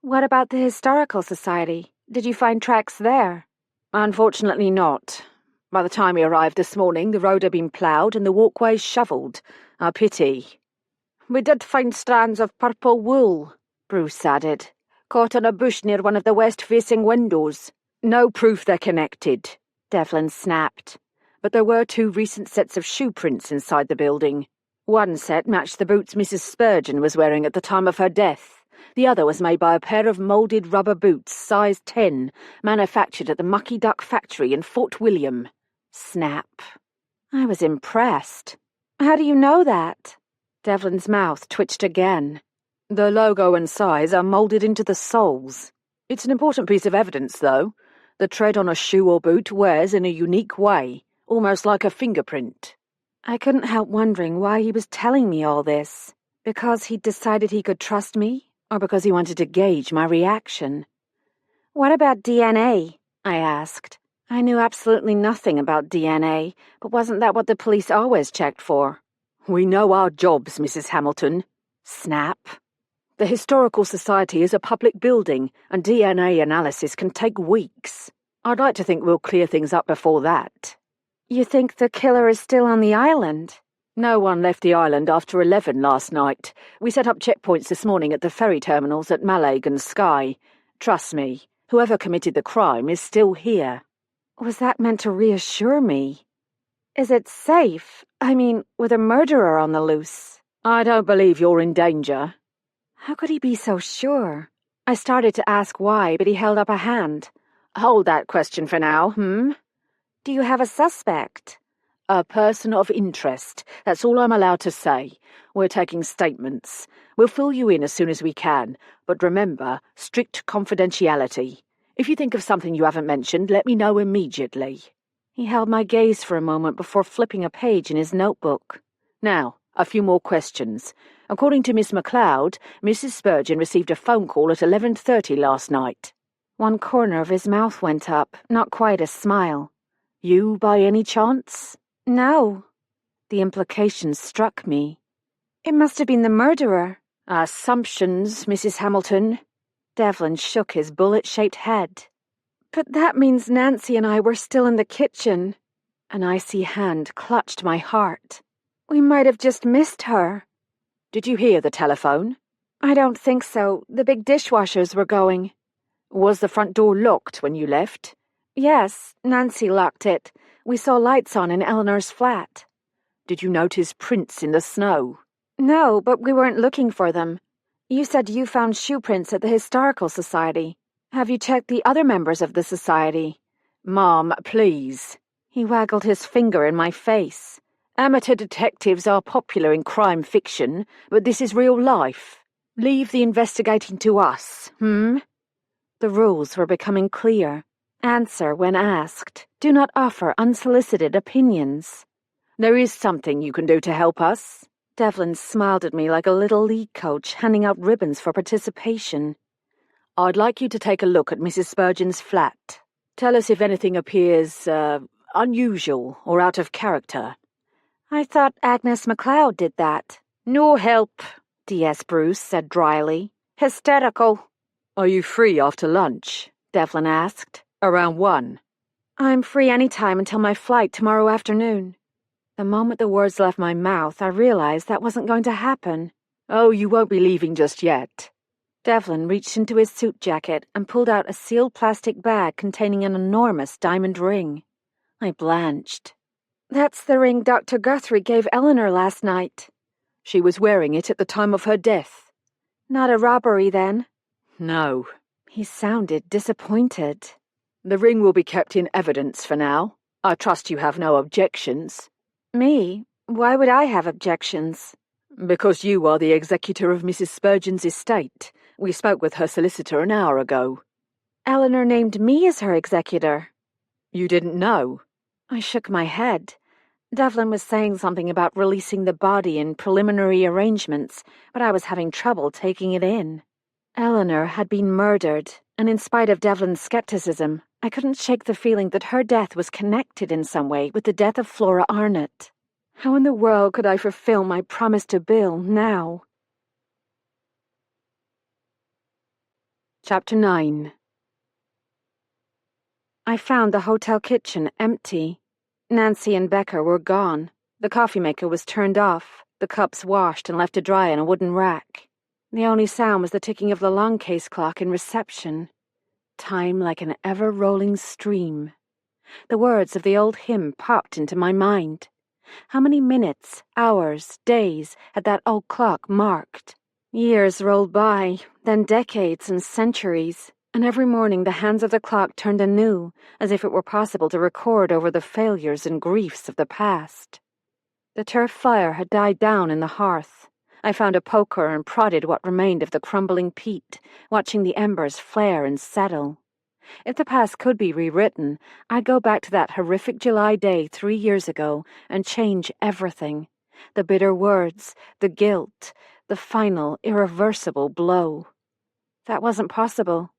What about the Historical Society? Did you find tracks there? Unfortunately not. By the time we arrived this morning, the road had been ploughed and the walkways shovelled. A pity. We did find strands of purple wool, Bruce added, caught in a bush near one of the west-facing windows. No proof they're connected, Devlin snapped. But there were 2 recent sets of shoe prints inside the building. One set matched the boots Mrs. Spurgeon was wearing at the time of her death. The other was made by a pair of moulded rubber boots, size 10, manufactured at the Mucky Duck factory in Fort William. Snap. I was impressed. How do you know that? Devlin's mouth twitched again. The logo and size are moulded into the soles. It's an important piece of evidence, though. The tread on a shoe or boot wears in a unique way, almost like a fingerprint. I couldn't help wondering why he was telling me all this. Because he'd decided he could trust me, or because he wanted to gauge my reaction. What about DNA? I asked. I knew absolutely nothing about DNA, but wasn't that what the police always checked for? We know our jobs, Mrs. Hamilton. Snap. The Historical Society is a public building, and DNA analysis can take weeks. I'd like to think we'll clear things up before that. You think the killer is still on the island? No one left the island after 11 last night. We set up checkpoints this morning at the ferry terminals at Mallaig and Skye. Trust me, whoever committed the crime is still here. Was that meant to reassure me? Is it safe? I mean, with a murderer on the loose? I don't believe you're in danger. How could he be so sure? I started to ask why, but he held up a hand. Hold that question for now, Do you have a suspect? A person of interest. That's all I'm allowed to say. We're taking statements. We'll fill you in as soon as we can, but remember, strict confidentiality. If you think of something you haven't mentioned, let me know immediately. He held my gaze for a moment before flipping a page in his notebook. Now, a few more questions. According to Miss MacLeod, Mrs. Spurgeon received a phone call at 11:30 last night. One corner of his mouth went up, not quite a smile. You, by any chance? No. The implications struck me. It must have been the murderer. Assumptions, Mrs. Hamilton. Devlin shook his bullet-shaped head. But that means Nancy and I were still in the kitchen. An icy hand clutched my heart. We might have just missed her. Did you hear the telephone? I don't think so. The big dishwashers were going. Was the front door locked when you left? Yes, Nancy locked it. We saw lights on in Eleanor's flat. Did you notice prints in the snow? No, but we weren't looking for them. You said you found shoe prints at the Historical Society. Have you checked the other members of the society? Mom, please. He waggled his finger in my face. Amateur detectives are popular in crime fiction, but this is real life. Leave the investigating to us, The rules were becoming clear. Answer when asked. Do not offer unsolicited opinions. There is something you can do to help us. Devlin smiled at me like a little league coach handing out ribbons for participation. I'd like you to take a look at Mrs. Spurgeon's flat. Tell us if anything appears, unusual or out of character. I thought Agnes MacLeod did that. No help, D.S. Bruce said dryly. Hysterical. Are you free after lunch? Devlin asked. Around 1. I'm free any time until my flight tomorrow afternoon. The moment the words left my mouth, I realized that wasn't going to happen. Oh, you won't be leaving just yet. Devlin reached into his suit jacket and pulled out a sealed plastic bag containing an enormous diamond ring. I blanched. That's the ring Dr. Guthrie gave Eleanor last night. She was wearing it at the time of her death. Not a robbery, then? No. He sounded disappointed. The ring will be kept in evidence for now. I trust you have no objections. Me? Why would I have objections? Because you are the executor of Mrs. Spurgeon's estate. We spoke with her solicitor an hour ago. Eleanor named me as her executor. You didn't know? I shook my head. Devlin was saying something about releasing the body and preliminary arrangements, but I was having trouble taking it in. Eleanor had been murdered, and in spite of Devlin's skepticism, I couldn't shake the feeling that her death was connected in some way with the death of Flora Arnott. How in the world could I fulfill my promise to Bill now? Chapter 9. I found the hotel kitchen empty. Nancy and Becker were gone. The coffee maker was turned off, the cups washed and left to dry on a wooden rack. The only sound was the ticking of the long case clock in reception. Time like an ever-rolling stream. The words of the old hymn popped into my mind. How many minutes, hours, days had that old clock marked? Years rolled by, then decades and centuries, and every morning the hands of the clock turned anew, as if it were possible to record over the failures and griefs of the past. The turf fire had died down in the hearth. I found a poker and prodded what remained of the crumbling peat, watching the embers flare and settle. If the past could be rewritten, I'd go back to that horrific July day 3 years ago and change everything. The bitter words, the guilt, the final, irreversible blow. That wasn't possible.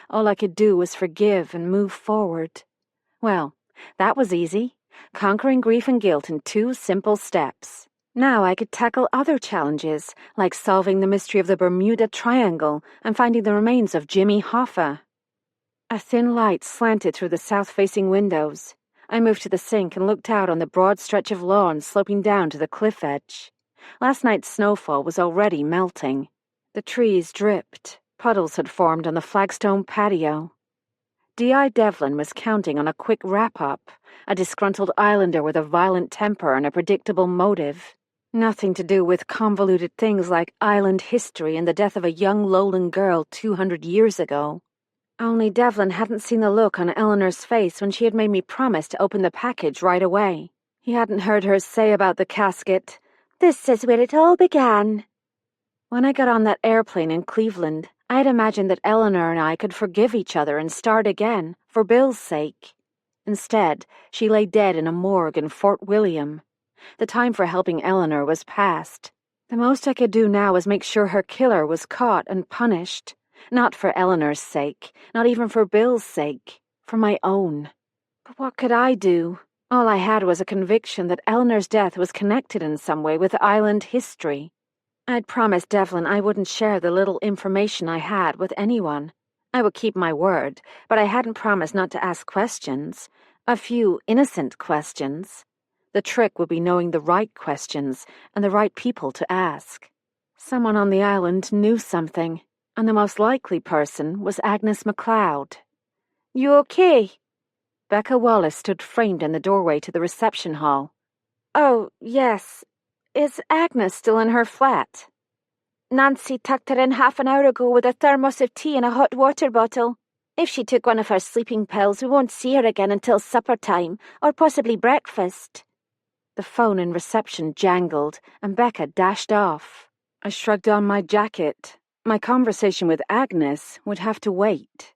All I could do was forgive and move forward. Well, that was easy. Conquering grief and guilt in 2 simple steps. Now I could tackle other challenges, like solving the mystery of the Bermuda Triangle and finding the remains of Jimmy Hoffa. A thin light slanted through the south-facing windows. I moved to the sink and looked out on the broad stretch of lawn sloping down to the cliff edge. Last night's snowfall was already melting. The trees dripped. Puddles had formed on the flagstone patio. D.I. Devlin was counting on a quick wrap-up, a disgruntled islander with a violent temper and a predictable motive. Nothing to do with convoluted things like island history and the death of a young lowland girl 200 years ago. Only Devlin hadn't seen the look on Eleanor's face when she had made me promise to open the package right away. He hadn't heard her say about the casket, "This is where it all began." When I got on that airplane in Cleveland, I had imagined that Eleanor and I could forgive each other and start again, for Bill's sake. Instead, she lay dead in a morgue in Fort William. The time for helping Eleanor was past. The most I could do now was make sure her killer was caught and punished. Not for Eleanor's sake, not even for Bill's sake, for my own. But what could I do? All I had was a conviction that Eleanor's death was connected in some way with island history. I'd promised Devlin I wouldn't share the little information I had with anyone. I would keep my word, but I hadn't promised not to ask questions. A few innocent questions. The trick would be knowing the right questions and the right people to ask. Someone on the island knew something, and the most likely person was Agnes MacLeod. "You okay?" Becca Wallace stood framed in the doorway to the reception hall. "Oh, yes. Is Agnes still in her flat?" "Nancy tucked her in half an hour ago with a thermos of tea and a hot water bottle. If she took one of her sleeping pills, we won't see her again until supper time, or possibly breakfast." The phone in reception jangled, and Becca dashed off. I shrugged on my jacket. My conversation with Agnes would have to wait.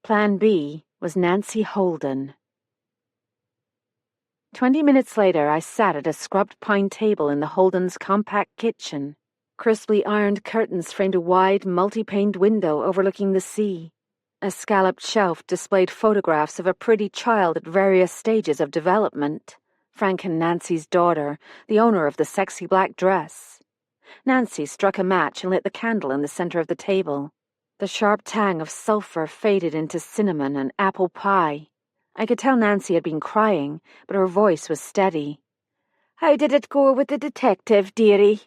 Plan B was Nancy Holden. 20 minutes later, I sat at a scrubbed pine table in the Holdens' compact kitchen. Crisply ironed curtains framed a wide, multi-paned window overlooking the sea. A scalloped shelf displayed photographs of a pretty child at various stages of development. Frank and Nancy's daughter, the owner of the sexy black dress. Nancy struck a match and lit the candle in the center of the table. The sharp tang of sulfur faded into cinnamon and apple pie. I could tell Nancy had been crying, but her voice was steady. "How did it go with the detective, dearie?"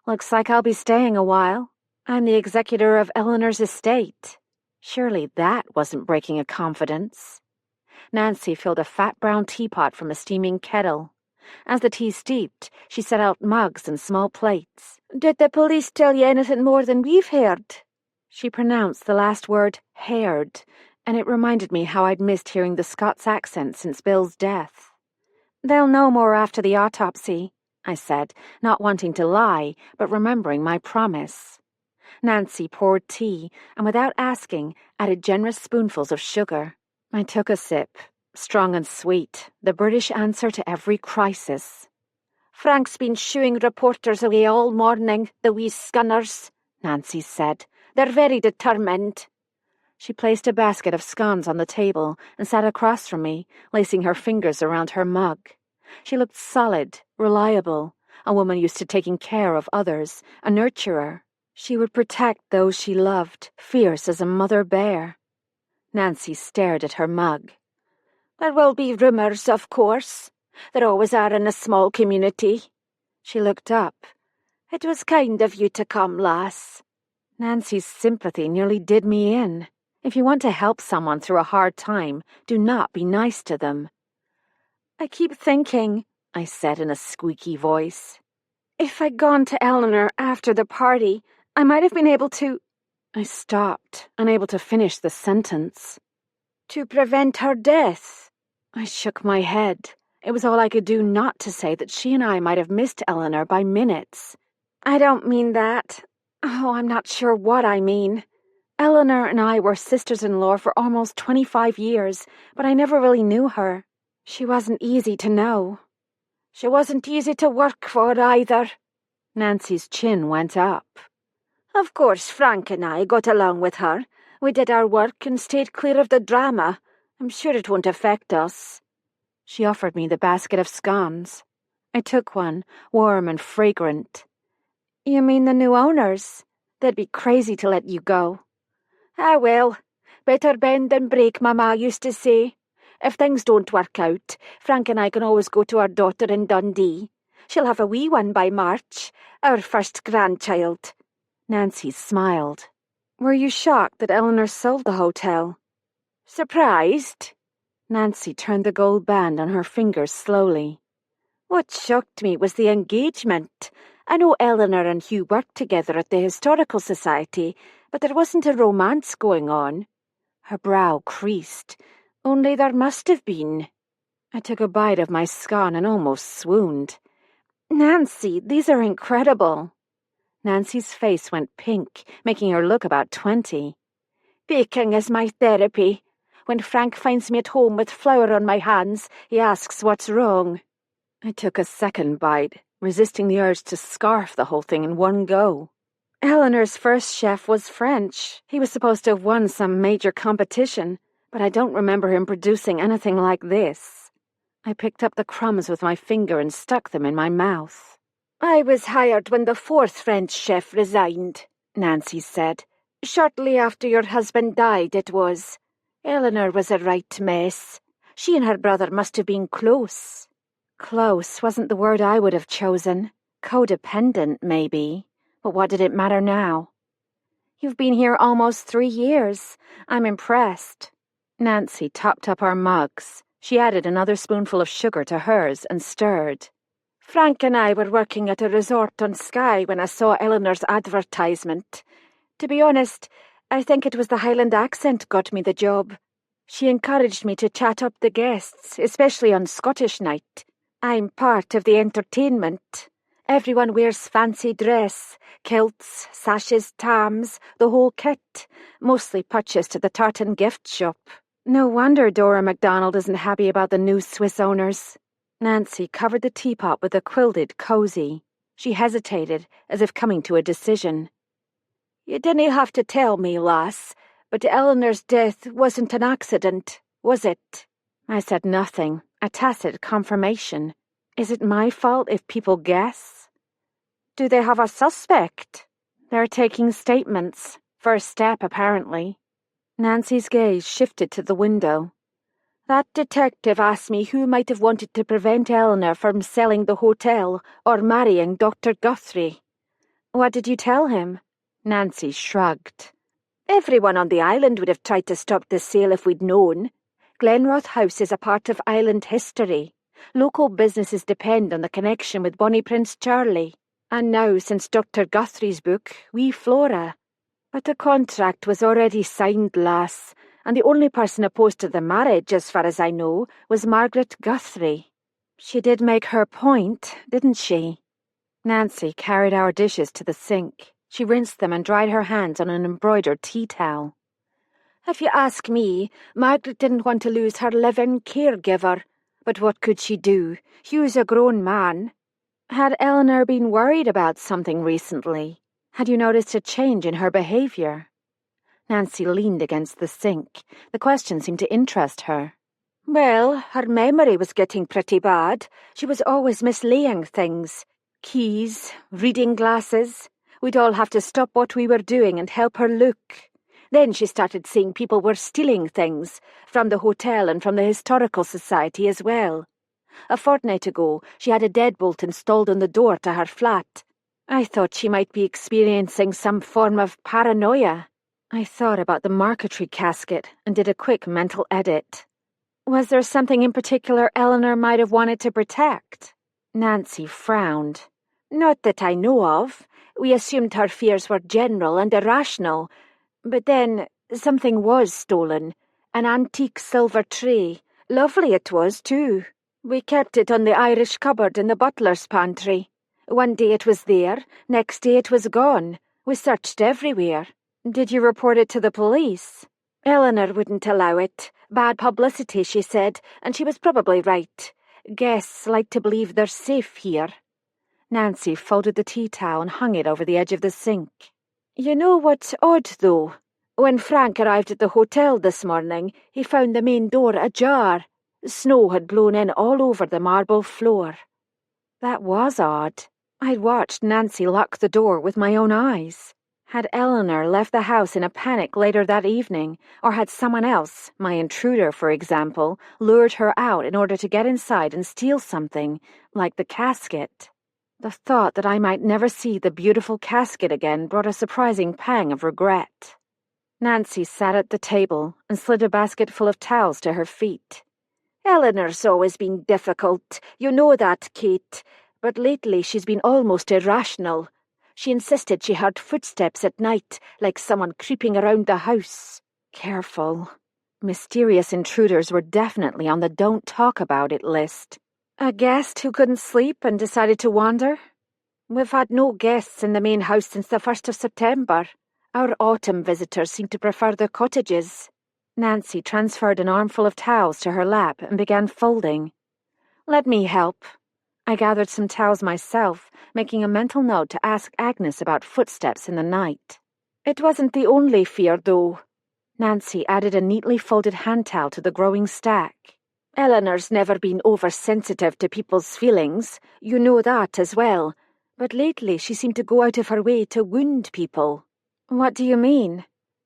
"Looks like I'll be staying a while. I'm the executor of Eleanor's estate." Surely that wasn't breaking a confidence. Nancy filled a fat brown teapot from a steaming kettle. As the tea steeped, she set out mugs and small plates. "Did the police tell you anything more than we've heard?" She pronounced the last word, "heard," and it reminded me how I'd missed hearing the Scots accent since Bill's death. "They'll know more after the autopsy," I said, not wanting to lie, but remembering my promise. Nancy poured tea, and without asking, added generous spoonfuls of sugar. I took a sip. Strong and sweet, the British answer to every crisis. "Frank's been shooing reporters away all morning, the wee skunners," Nancy said. "They're very determined." She placed a basket of scones on the table and sat across from me, lacing her fingers around her mug. She looked solid, reliable, a woman used to taking care of others, a nurturer. She would protect those she loved, fierce as a mother bear. Nancy stared at her mug. "There will be rumours, of course. There always are in a small community." She looked up. "It was kind of you to come, lass." Nancy's sympathy nearly did me in. If you want to help someone through a hard time, do not be nice to them. "I keep thinking," I said in a squeaky voice, "if I'd gone to Eleanor after the party, I might have been able to—" I stopped, unable to finish the sentence. "To prevent her death." I shook my head. It was all I could do not to say that she and I might have missed Eleanor by minutes. "I don't mean that. Oh, I'm not sure what I mean. Eleanor and I were sisters-in-law for almost 25 years, but I never really knew her. She wasn't easy to know." "She wasn't easy to work for either." Nancy's chin went up. "Of course, Frank and I got along with her. We did our work and stayed clear of the drama. I'm sure it won't affect us." She offered me the basket of scones. I took one, warm and fragrant. "You mean the new owners? They'd be crazy to let you go." "Ah, well, better bend than break, Mama used to say. If things don't work out, Frank and I can always go to our daughter in Dundee. She'll have a wee one by March, our first grandchild." Nancy smiled. "Were you shocked that Eleanor sold the hotel?" "Surprised?" Nancy turned the gold band on her fingers slowly. What shocked me was the engagement. I know Eleanor and Hugh worked together at the Historical Society, but there wasn't a romance going on. Her brow creased. Only there must have been. I took a bite of my scone and almost swooned. Nancy, these are incredible. Nancy's face went pink, making her look about 20. Baking is my therapy. When Frank finds me at home with flour on my hands, he asks what's wrong. I took a second bite, resisting the urge to scarf the whole thing in one go. Eleanor's first chef was French. He was supposed to have won some major competition, but I don't remember him producing anything like this. I picked up the crumbs with my finger and stuck them in my mouth. I was hired when the fourth French chef resigned, Nancy said. Shortly after your husband died, it was. Eleanor was a right mess. She and her brother must have been close. Close wasn't the word I would have chosen. Codependent, maybe. But what did it matter now? You've been here almost 3 years. I'm impressed. Nancy topped up our mugs. She added another spoonful of sugar to hers and stirred. Frank and I were working at a resort on Skye when I saw Eleanor's advertisement. To be honest, I think it was the Highland accent got me the job. She encouraged me to chat up the guests, especially on Scottish night. I'm part of the entertainment. Everyone wears fancy dress, kilts, sashes, tams, the whole kit, mostly purchased at the tartan gift shop. No wonder Dora MacDonald isn't happy about the new Swiss owners. Nancy covered the teapot with a quilted cosy. She hesitated, as if coming to a decision. You didn't have to tell me, lass, but Eleanor's death wasn't an accident, was it? I said nothing, a tacit confirmation. Is it my fault if people guess? Do they have a suspect? They're taking statements. First step, apparently. Nancy's gaze shifted to the window. That detective asked me who might have wanted to prevent Eleanor from selling the hotel or marrying Dr. Guthrie. What did you tell him? Nancy shrugged. Everyone on the island would have tried to stop the sale if we'd known. Glenroth House is a part of island history. Local businesses depend on the connection with Bonnie Prince Charlie. And now, since Dr. Guthrie's book, Wee Flora. But the contract was already signed, lass, and the only person opposed to the marriage, as far as I know, was Margaret Guthrie. She did make her point, didn't she? Nancy carried our dishes to the sink. She rinsed them and dried her hands on an embroidered tea towel. If you ask me, Margaret didn't want to lose her live-in caregiver. But what could she do? Hugh's a grown man. Had Eleanor been worried about something recently? Had you noticed a change in her behaviour? Nancy leaned against the sink. The question seemed to interest her. Well, her memory was getting pretty bad. She was always mislaying things. Keys, reading glasses. We'd all have to stop what we were doing and help her look. Then she started seeing people were stealing things, from the hotel and from the Historical Society as well. A fortnight ago, she had a deadbolt installed on the door to her flat. I thought she might be experiencing some form of paranoia. I thought about the marquetry casket and did a quick mental edit. Was there something in particular Eleanor might have wanted to protect? Nancy frowned. Not that I know of. We assumed her fears were general and irrational. But then, something was stolen. An antique silver tray. Lovely it was, too. We kept it on the Irish cupboard in the butler's pantry. One day it was there, next day it was gone. We searched everywhere. Did you report it to the police? Eleanor wouldn't allow it. Bad publicity, she said, and she was probably right. Guests like to believe they're safe here. Nancy folded the tea towel and hung it over the edge of the sink. You know what's odd, though? When Frank arrived at the hotel this morning, he found the main door ajar. Snow had blown in all over the marble floor. That was odd. I'd watched Nancy lock the door with my own eyes. Had Eleanor left the house in a panic later that evening, or had someone else, my intruder for example, lured her out in order to get inside and steal something, like the casket? The thought that I might never see the beautiful casket again brought a surprising pang of regret. Nancy sat at the table and slid a basket full of towels to her feet. Eleanor's always been difficult, you know that, Kate, but lately she's been almost irrational. She insisted she heard footsteps at night, like someone creeping around the house. Careful. Mysterious intruders were definitely on the don't talk about it list. A guest who couldn't sleep and decided to wander? We've had no guests in the main house since the 1st of September. Our autumn visitors seem to prefer the cottages. Nancy transferred an armful of towels to her lap and began folding. Let me help. I gathered some towels myself, making a mental note to ask Agnes about footsteps in the night. It wasn't the only fear, though. Nancy added a neatly folded hand towel to the growing stack. Eleanor's never been oversensitive to people's feelings, you know that as well, but lately she seemed to go out of her way to wound people. What do you mean?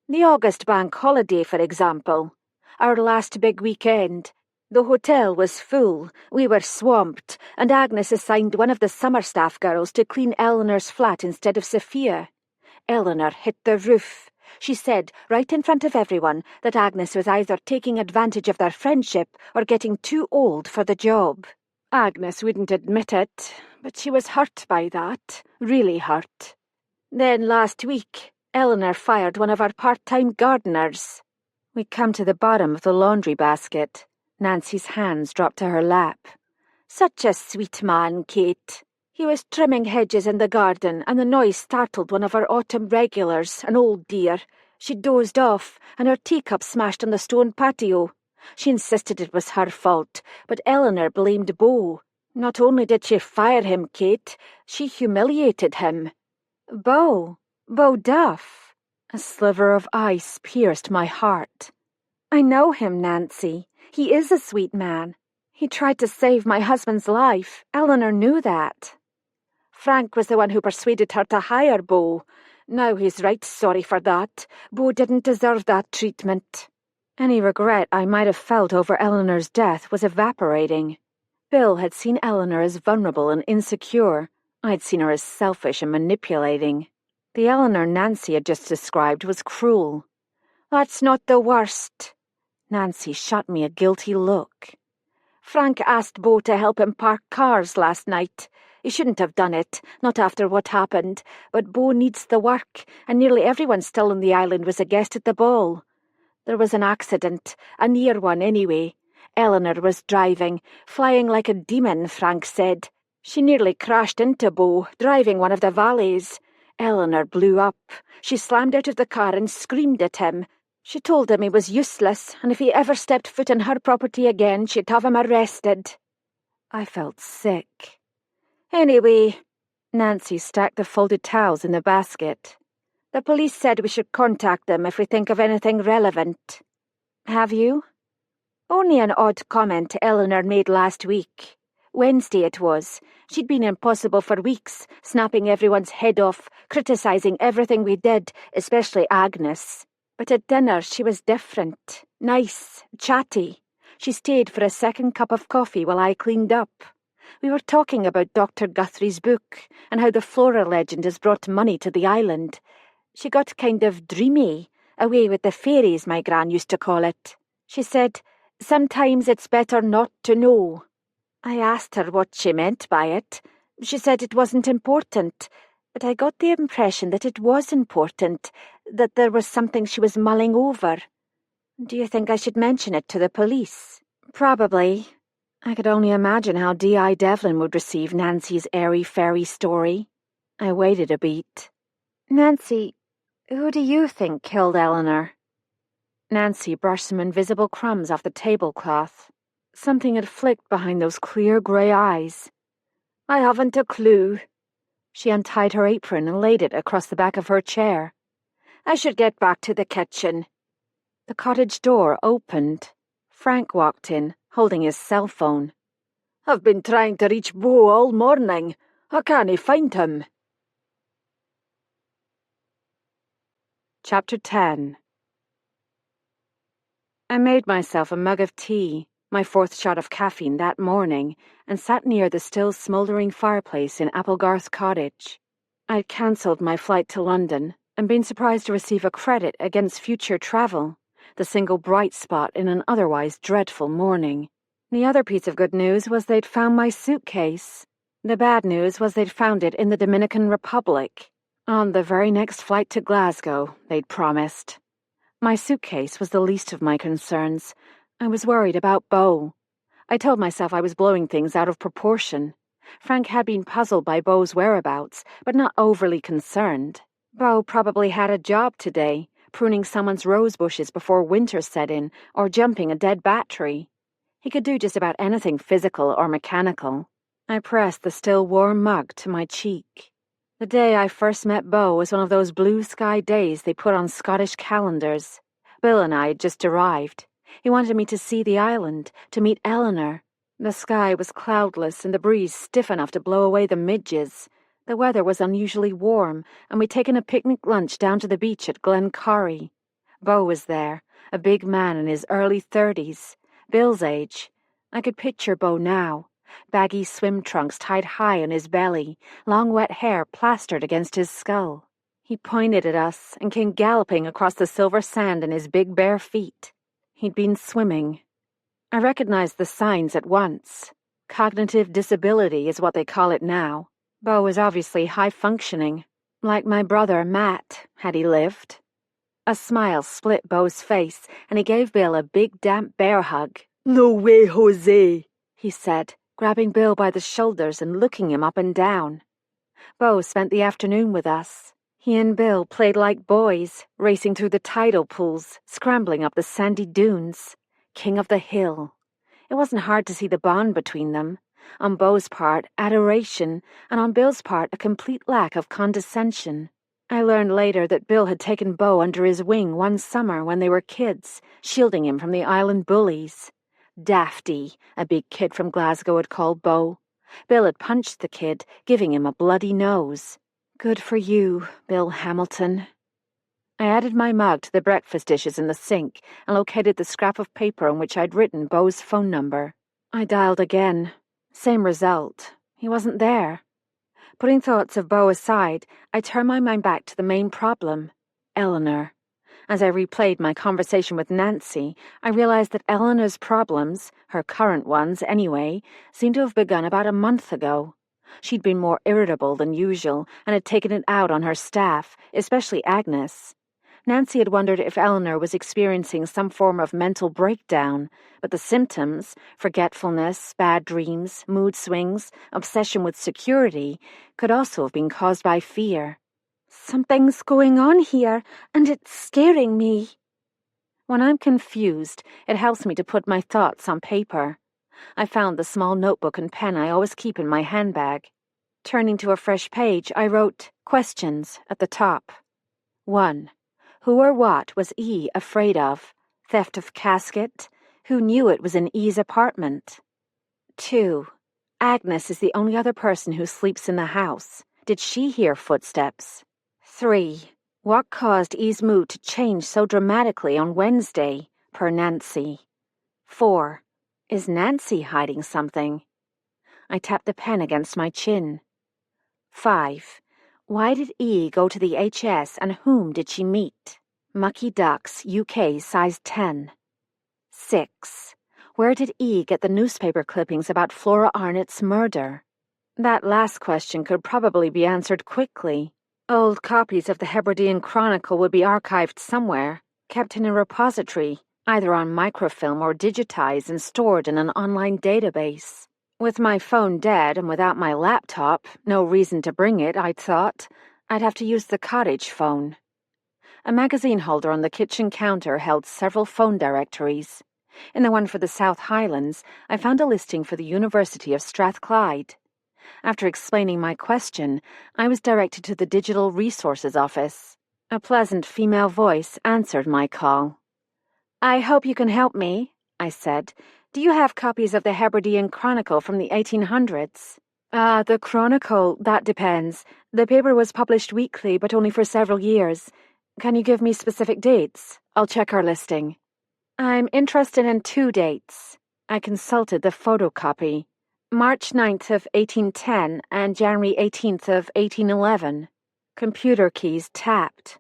The August bank holiday, for example. Our last big weekend. The hotel was full, we were swamped, and Agnes assigned one of the summer staff girls to clean Eleanor's flat instead of Sophia. Eleanor hit the roof. She said, right in front of everyone, that Agnes was either taking advantage of their friendship or getting too old for the job. Agnes wouldn't admit it, but she was hurt by that, really hurt. Then last week, Eleanor fired one of our part-time gardeners. We come to the bottom of the laundry basket. Nancy's hands dropped to her lap. Such a sweet man, Kate. He was trimming hedges in the garden, and the noise startled one of our autumn regulars, an old dear. She dozed off, and her teacup smashed on the stone patio. She insisted it was her fault, but Eleanor blamed Beau. Not only did she fire him, Kate, she humiliated him. Beau Duff. A sliver of ice pierced my heart. I know him, Nancy. He is a sweet man. He tried to save my husband's life. Eleanor knew that. Frank was the one who persuaded her to hire Beau. Now he's right sorry for that. Beau didn't deserve that treatment. Any regret I might have felt over Eleanor's death was evaporating. Bill had seen Eleanor as vulnerable and insecure. I'd seen her as selfish and manipulating. The Eleanor Nancy had just described was cruel. That's not the worst. Nancy shot me a guilty look. Frank asked Beau to help him park cars last night. He shouldn't have done it, not after what happened, but Beau needs the work, and nearly everyone still on the island was a guest at the ball. There was an accident, a near one anyway. Eleanor was driving, flying like a demon, Frank said. She nearly crashed into Beau, driving one of the valets. Eleanor blew up. She slammed out of the car and screamed at him. She told him he was useless, and if he ever stepped foot on her property again, she'd have him arrested. I felt sick. Anyway, Nancy stacked the folded towels in the basket. The police said we should contact them if we think of anything relevant. Have you? Only an odd comment Eleanor made last week. Wednesday it was. She'd been impossible for weeks, snapping everyone's head off, criticising everything we did, especially Agnes. But at dinner she was different, nice, chatty. She stayed for a second cup of coffee while I cleaned up. We were talking about Dr. Guthrie's book and how the flora legend has brought money to the island. She got kind of dreamy, away with the fairies, my gran used to call it. She said, "Sometimes it's better not to know." I asked her what she meant by it. She said it wasn't important, but I got the impression that it was important, that there was something she was mulling over. Do you think I should mention it to the police? Probably. I could only imagine how D.I. Devlin would receive Nancy's airy-fairy story. I waited a beat. Nancy, who do you think killed Eleanor? Nancy brushed some invisible crumbs off the tablecloth. Something had flicked behind those clear grey eyes. I haven't a clue. She untied her apron and laid it across the back of her chair. I should get back to the kitchen. The cottage door opened. Frank walked in, holding his cell phone. I've been trying to reach Beau all morning. I can't find him. Chapter 10. I made myself a mug of tea, my fourth shot of caffeine that morning, and sat near the still smouldering fireplace in Applegarth Cottage. I'd cancelled my flight to London and been surprised to receive a credit against future travel, the single bright spot in an otherwise dreadful morning. The other piece of good news was they'd found my suitcase. The bad news was they'd found it in the Dominican Republic. On the very next flight to Glasgow, they'd promised. My suitcase was the least of my concerns. I was worried about Beau. I told myself I was blowing things out of proportion. Frank had been puzzled by Beau's whereabouts, but not overly concerned. Beau probably had a job today, pruning someone's rose bushes before winter set in, or jumping a dead battery. He could do just about anything physical or mechanical. I pressed the still warm mug to my cheek. The day I first met Beau was one of those blue sky days they put on Scottish calendars. Bill and I had just arrived. He wanted me to see the island, to meet Eleanor. The sky was cloudless and the breeze stiff enough to blow away the midges. The weather was unusually warm, and we'd taken a picnic lunch down to the beach at Glencorrie. Beau was there, a big man in his early 30s, Bill's age. I could picture Beau now. Baggy swim trunks tied high on his belly, long wet hair plastered against his skull. He pointed at us and came galloping across the silver sand in his big bare feet. He'd been swimming. I recognized the signs at once. Cognitive disability is what they call it now. Beau was obviously high-functioning, like my brother Matt, had he lived. A smile split Beau's face, and he gave Bill a big damp bear hug. "No way, Jose," he said, grabbing Bill by the shoulders and looking him up and down. Beau spent the afternoon with us. He and Bill played like boys, racing through the tidal pools, scrambling up the sandy dunes. King of the hill. It wasn't hard to see the bond between them. On Beau's part, adoration, and on Bill's part, a complete lack of condescension. I learned later that Bill had taken Beau under his wing one summer when they were kids, shielding him from the island bullies. Dafty, a big kid from Glasgow had called Beau. Bill had punched the kid, giving him a bloody nose. Good for you, Bill Hamilton. I added my mug to the breakfast dishes in the sink and located the scrap of paper on which I'd written Beau's phone number. I dialed again. Same result. He wasn't there. Putting thoughts of Beau aside, I turned my mind back to the main problem, Eleanor. As I replayed my conversation with Nancy, I realized that Eleanor's problems, her current ones anyway, seemed to have begun about a month ago. She'd been more irritable than usual and had taken it out on her staff, especially Agnes. Nancy had wondered if Eleanor was experiencing some form of mental breakdown, but the symptoms, forgetfulness, bad dreams, mood swings, obsession with security, could also have been caused by fear. "Something's going on here, and it's scaring me." When I'm confused, it helps me to put my thoughts on paper. I found the small notebook and pen I always keep in my handbag. Turning to a fresh page, I wrote questions at the top. 1. Who or what was E afraid of? Theft of casket? Who knew it was in E's apartment? 2. Agnes is the only other person who sleeps in the house. Did she hear footsteps? 3. What caused E's mood to change so dramatically on Wednesday, per Nancy? 4. Is Nancy hiding something? I tapped the pen against my chin. 5. Why did E go to the HS and whom did she meet? Mucky Ducks, UK, size 10. 6. Where did E get the newspaper clippings about Flora Arnott's murder? That last question could probably be answered quickly. Old copies of the Hebridean Chronicle would be archived somewhere, kept in a repository, either on microfilm or digitized and stored in an online database. With my phone dead and without my laptop, no reason to bring it, I'd thought. I'd have to use the cottage phone. A magazine holder on the kitchen counter held several phone directories. In the one for the South Highlands, I found a listing for the University of Strathclyde. After explaining my question, I was directed to the Digital Resources Office. A pleasant female voice answered my call. "I hope you can help me," I said. "Do you have copies of the Hebridean Chronicle from the 1800s? The Chronicle, that depends. The paper was published weekly, but only for several years. Can you give me specific dates? I'll check our listing." "I'm interested in 2 dates." I consulted the photocopy. March 9th of 1810 and January 18th of 1811. Computer keys tapped.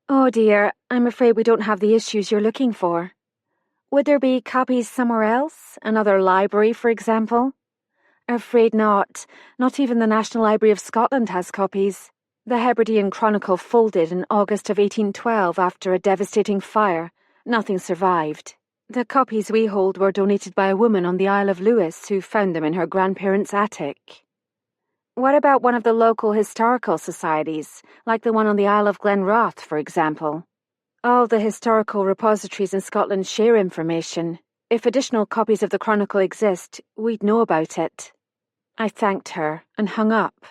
"Oh dear, I'm afraid we don't have the issues you're looking for." Would there be copies somewhere else? Another library, for example? Afraid not. Not even the National Library of Scotland has copies. The Hebridean Chronicle folded in August of 1812 after a devastating fire. Nothing survived. The copies we hold were donated by a woman on the Isle of Lewis who found them in her grandparents' attic. What about one of the local historical societies, like the one on the Isle of Glenroth, for example? All the historical repositories in Scotland share information. If additional copies of the Chronicle exist, we'd know about it. I thanked her and hung up.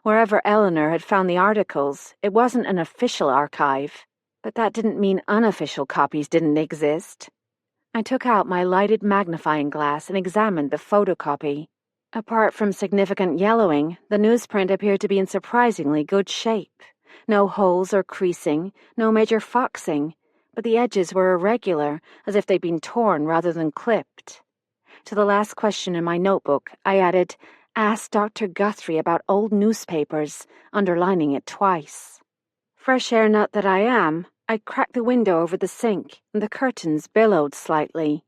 Wherever Eleanor had found the articles, it wasn't an official archive, but that didn't mean unofficial copies didn't exist. I took out my lighted magnifying glass and examined the photocopy. Apart from significant yellowing, the newsprint appeared to be in surprisingly good shape. No holes or creasing, no major foxing, but the edges were irregular, as if they'd been torn rather than clipped. To the last question in my notebook, I added, "Ask Dr. Guthrie about old newspapers," underlining it twice. Fresh air nut that I am, I cracked the window over the sink, and the curtains billowed slightly.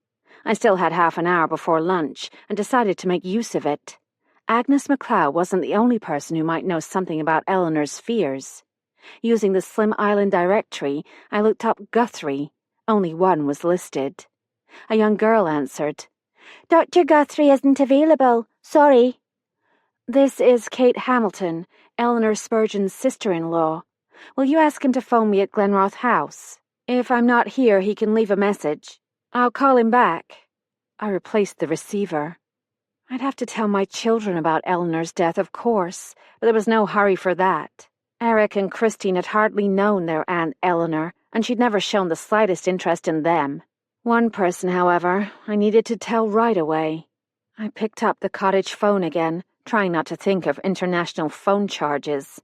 I still had half an hour before lunch, and decided to make use of it. Agnes MacLeod wasn't the only person who might know something about Eleanor's fears. Using the Slim Island directory, I looked up Guthrie. Only one was listed. A young girl answered, "Dr. Guthrie isn't available. Sorry." "This is Kate Hamilton, Eleanor Spurgeon's sister-in-law. Will you ask him to phone me at Glenroth House? If I'm not here, he can leave a message. I'll call him back." I replaced the receiver. I'd have to tell my children about Eleanor's death, of course, but there was no hurry for that. Eric and Christine had hardly known their Aunt Eleanor, and she'd never shown the slightest interest in them. One person, however, I needed to tell right away. I picked up the cottage phone again, trying not to think of international phone charges.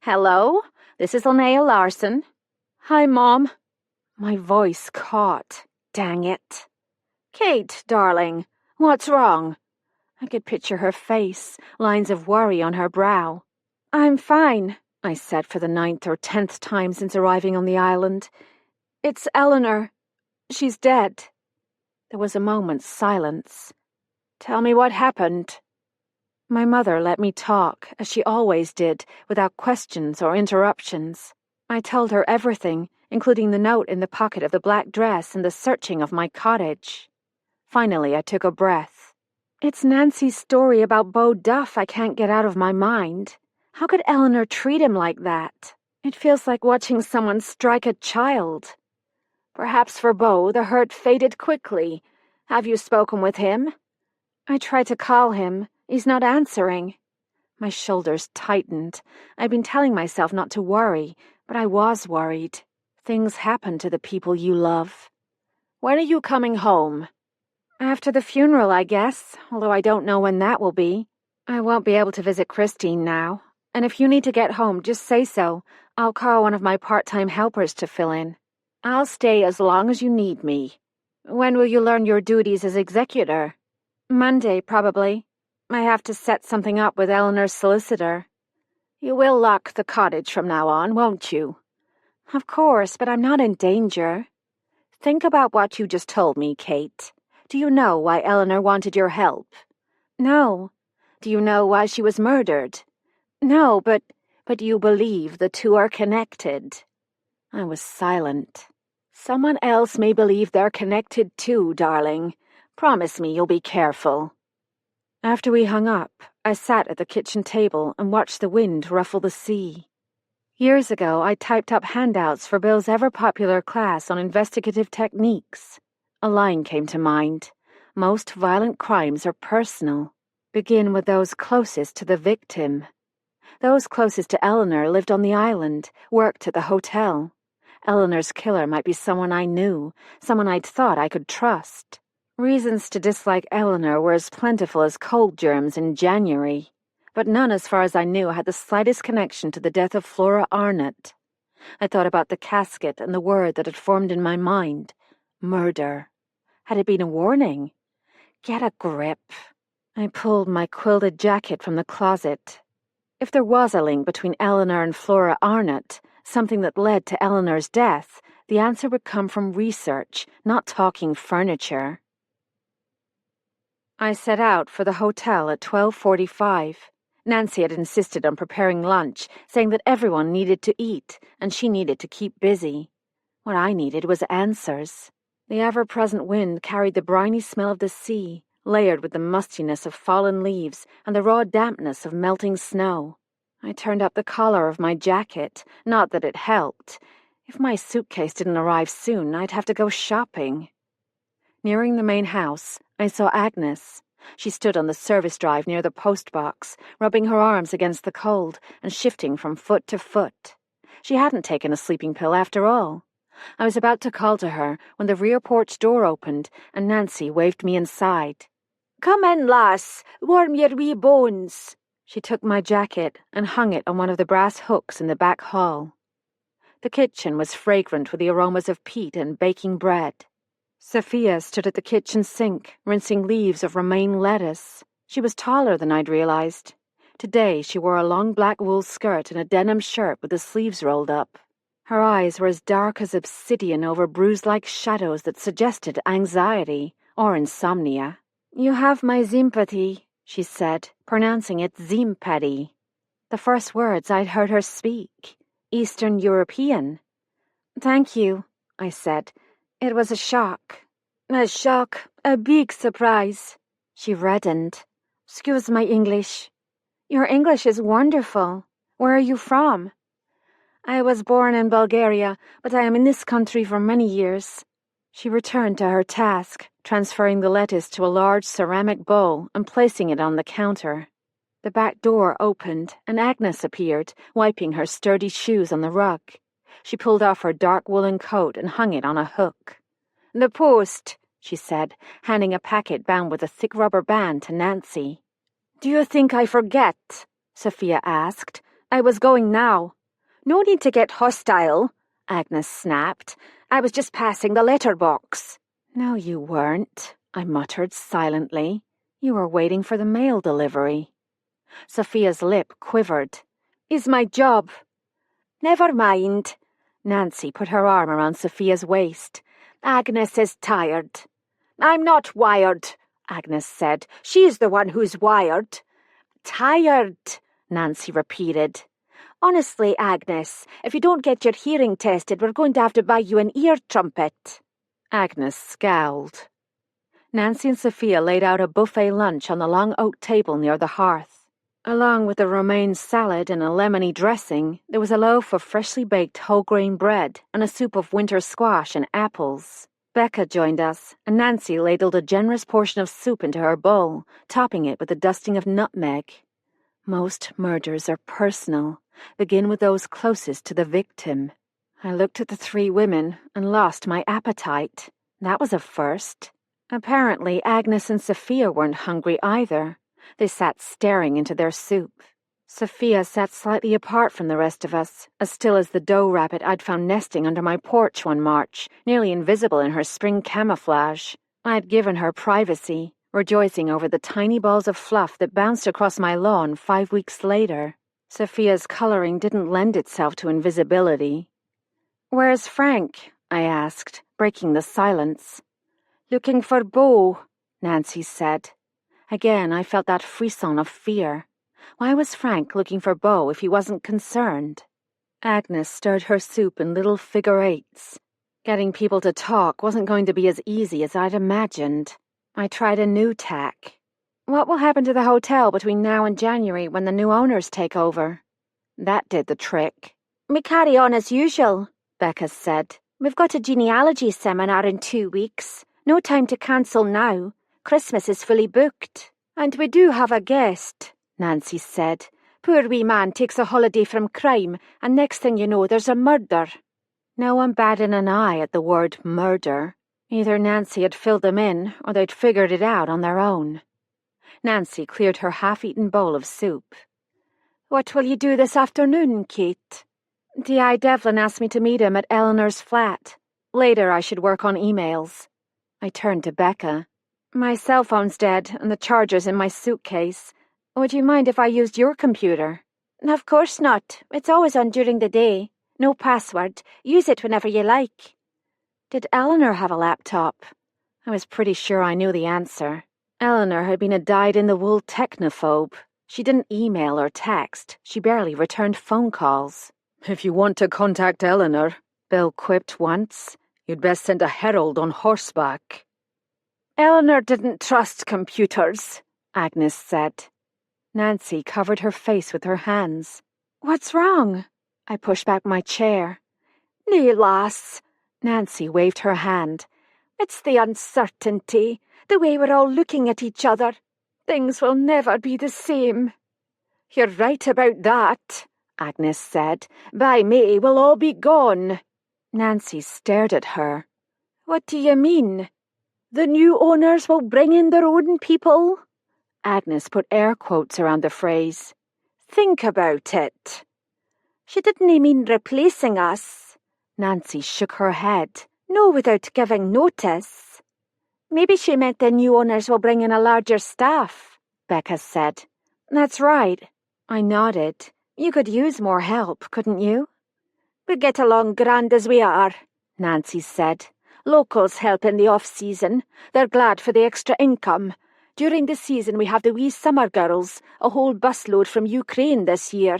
"Hello, this is Linnea Larson." "Hi, Mom." My voice caught. Dang it. "Kate, darling, what's wrong?" I could picture her face, lines of worry on her brow. "I'm fine," I said for the 9th or 10th time since arriving on the island. "It's Eleanor. She's dead." There was a moment's silence. "Tell me what happened." My mother let me talk, as she always did, without questions or interruptions. I told her everything, including the note in the pocket of the black dress and the searching of my cottage. Finally, I took a breath. It's Nancy's story about Beau Duff I can't get out of my mind. How could Eleanor treat him like that? It feels like watching someone strike a child. Perhaps for Beau, the hurt faded quickly. Have you spoken with him? I tried to call him. He's not answering. My shoulders tightened. I'd been telling myself not to worry, but I was worried. Things happen to the people you love. When are you coming home? After the funeral, I guess, although I don't know when that will be. I won't be able to visit Christine now, and if you need to get home, just say so. I'll call one of my part-time helpers to fill in. I'll stay as long as you need me. When will you learn your duties as executor? Monday, probably. I have to set something up with Eleanor's solicitor. You will lock the cottage from now on, won't you? Of course, but I'm not in danger. Think about what you just told me, Kate. Do you know why Eleanor wanted your help? No. Do you know why she was murdered? No, but you believe the two are connected. I was silent. Someone else may believe they're connected too, darling. Promise me you'll be careful. After we hung up, I sat at the kitchen table and watched the wind ruffle the sea. Years ago, I typed up handouts for Bill's ever-popular class on investigative techniques. A line came to mind. Most violent crimes are personal. Begin with those closest to the victim. Those closest to Eleanor lived on the island, worked at the hotel. Eleanor's killer might be someone I knew, someone I'd thought I could trust. Reasons to dislike Eleanor were as plentiful as cold germs in January, but none, as far as I knew, had the slightest connection to the death of Flora Arnott. I thought about the casket and the word that had formed in my mind. Murder. Had it been a warning? Get a grip. I pulled my quilted jacket from the closet. If there was a link between Eleanor and Flora Arnott, something that led to Eleanor's death, the answer would come from research, not talking furniture. I set out for the hotel at 12:45. Nancy had insisted on preparing lunch, saying that everyone needed to eat, and she needed to keep busy. What I needed was answers. The ever-present wind carried the briny smell of the sea, layered with the mustiness of fallen leaves and the raw dampness of melting snow. I turned up the collar of my jacket, not that it helped. If my suitcase didn't arrive soon, I'd have to go shopping. Nearing the main house, I saw Agnes. She stood on the service drive near the post box, rubbing her arms against the cold and shifting from foot to foot. She hadn't taken a sleeping pill after all. I was about to call to her when the rear porch door opened and Nancy waved me inside. "Come in, lass. Warm your wee bones." She took my jacket and hung it on one of the brass hooks in the back hall. The kitchen was fragrant with the aromas of peat and baking bread. Sophia stood at the kitchen sink, rinsing leaves of romaine lettuce. She was taller than I'd realized. Today she wore a long black wool skirt and a denim shirt with the sleeves rolled up. Her eyes were as dark as obsidian over bruise-like shadows that suggested anxiety or insomnia. "You have my sympathy," she said, pronouncing it zimpathy. The first words I'd heard her speak. Eastern European. "Thank you," I said. It was a shock. "A shock, a big surprise." She reddened. "Excuse my English." "Your English is wonderful. Where are you from?" "I was born in Bulgaria, but I am in this country for many years." She returned to her task, transferring the lettuce to a large ceramic bowl and placing it on the counter. The back door opened, and Agnes appeared, wiping her sturdy shoes on the rug. She pulled off her dark woolen coat and hung it on a hook. "The post," she said, handing a packet bound with a thick rubber band to Nancy. "Do you think I forget?" Sophia asked. "I was going now." "No need to get hostile," Agnes snapped. "I was just passing the letterbox." "No, you weren't," I muttered silently. "You were waiting for the mail delivery." Sophia's lip quivered. "Is my job." "Never mind." Nancy put her arm around Sophia's waist. "Agnes is tired." "I'm not wired," Agnes said. "She's the one who's wired." "Tired," Nancy repeated. "Honestly, Agnes, if you don't get your hearing tested, we're going to have to buy you an ear trumpet." Agnes scowled. Nancy and Sophia laid out a buffet lunch on the long oak table near the hearth. Along with a romaine salad and a lemony dressing, there was a loaf of freshly baked whole-grain bread and a soup of winter squash and apples. Becca joined us, and Nancy ladled a generous portion of soup into her bowl, topping it with a dusting of nutmeg. Most murders are personal. Begin with those closest to the victim. I looked at the three women and lost my appetite. That was a first. Apparently, Agnes and Sophia weren't hungry either. They sat staring into their soup. Sophia sat slightly apart from the rest of us, as still as the doe rabbit I'd found nesting under my porch one March, nearly invisible in her spring camouflage. I'd given her privacy, rejoicing over the tiny balls of fluff that bounced across my lawn 5 weeks later. Sophia's coloring didn't lend itself to invisibility. "Where's Frank?" I asked, breaking the silence. "Looking for Beau," Nancy said. Again, I felt that frisson of fear. Why was Frank looking for Beau if he wasn't concerned? Agnes stirred her soup in little figure eights. Getting people to talk wasn't going to be as easy as I'd imagined. I tried a new tack. "What will happen to the hotel between now and January when the new owners take over?" That did the trick. "We carry on as usual," Becca said. "We've got a genealogy seminar in 2 weeks. No time to cancel now. Christmas is fully booked. And we do have a guest," Nancy said. "Poor wee man takes a holiday from crime, and next thing you know there's a murder." No one batted an eye at the word murder. Either Nancy had filled them in, or they'd figured it out on their own. Nancy cleared her half-eaten bowl of soup. "What will you do this afternoon, Kate?" D.I. Devlin asked me to meet him at Eleanor's flat. Later I should work on emails. I turned to Becca. "My cell phone's dead, and the charger's in my suitcase. Would you mind if I used your computer?" "Of course not. It's always on during the day. No password. Use it whenever you like." Did Eleanor have a laptop? I was pretty sure I knew the answer. Eleanor had been a dyed-in-the-wool technophobe. She didn't email or text. She barely returned phone calls. "If you want to contact Eleanor," Bill quipped once, "you'd best send a herald on horseback." Eleanor didn't trust computers, Agnes said. Nancy covered her face with her hands. "What's wrong?" I pushed back my chair. "Nay, lass." Nancy waved her hand. "It's the uncertainty, the way we're all looking at each other. Things will never be the same." "You're right about that," Agnes said. "By May we'll all be gone." Nancy stared at her. "What do you mean? The new owners will bring in their own people?" Agnes put air quotes around the phrase. "Think about it." "She didn't mean replacing us." Nancy shook her head. "No, without giving notice." "Maybe she meant the new owners will bring in a larger staff," Becca said. "That's right." I nodded. "You could use more help, couldn't you?" "We get along grand as we are," Nancy said. "Locals help in the off-season. They're glad for the extra income. During the season we have the wee summer girls, a whole busload from Ukraine this year."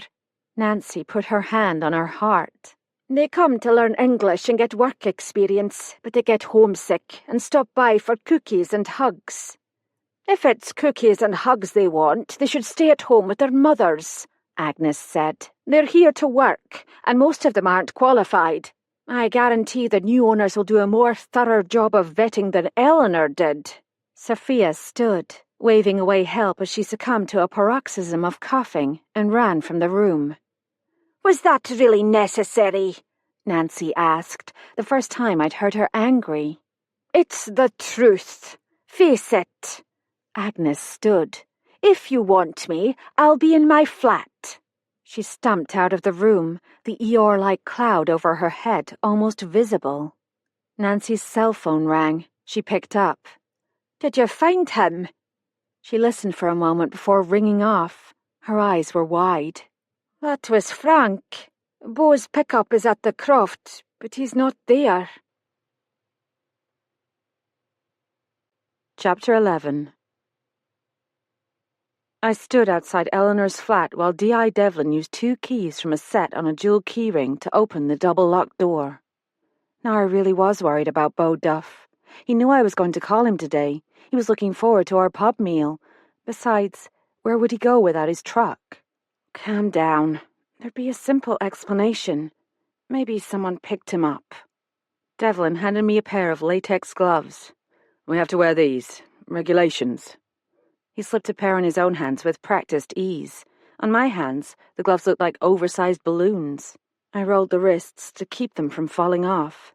Nancy put her hand on her heart. "They come to learn English and get work experience, but they get homesick and stop by for cookies and hugs." "If it's cookies and hugs they want, they should stay at home with their mothers," Agnes said. "They're here to work, and most of them aren't qualified. I guarantee the new owners will do a more thorough job of vetting than Eleanor did." Sophia stood, waving away help as she succumbed to a paroxysm of coughing and ran from the room. "Was that really necessary?" Nancy asked, the first time I'd heard her angry. "It's the truth. Face it." Agnes stood. "If you want me, I'll be in my flat." She stumped out of the room, the Eeyore-like cloud over her head almost visible. Nancy's cell phone rang. She picked up. "Did you find him?" She listened for a moment before ringing off. Her eyes were wide. "That was Frank. Beau's pickup is at the Croft, but he's not there." Chapter 11. I stood outside Eleanor's flat while D.I. Devlin used 2 keys from a set on a jewel keyring to open the double-locked door. Now I really was worried about Beau Duff. He knew I was going to call him today. He was looking forward to our pub meal. Besides, where would he go without his truck? Calm down. There'd be a simple explanation. Maybe someone picked him up. Devlin handed me a pair of latex gloves. "We have to wear these. Regulations." He slipped a pair on his own hands with practiced ease. On my hands, the gloves looked like oversized balloons. I rolled the wrists to keep them from falling off.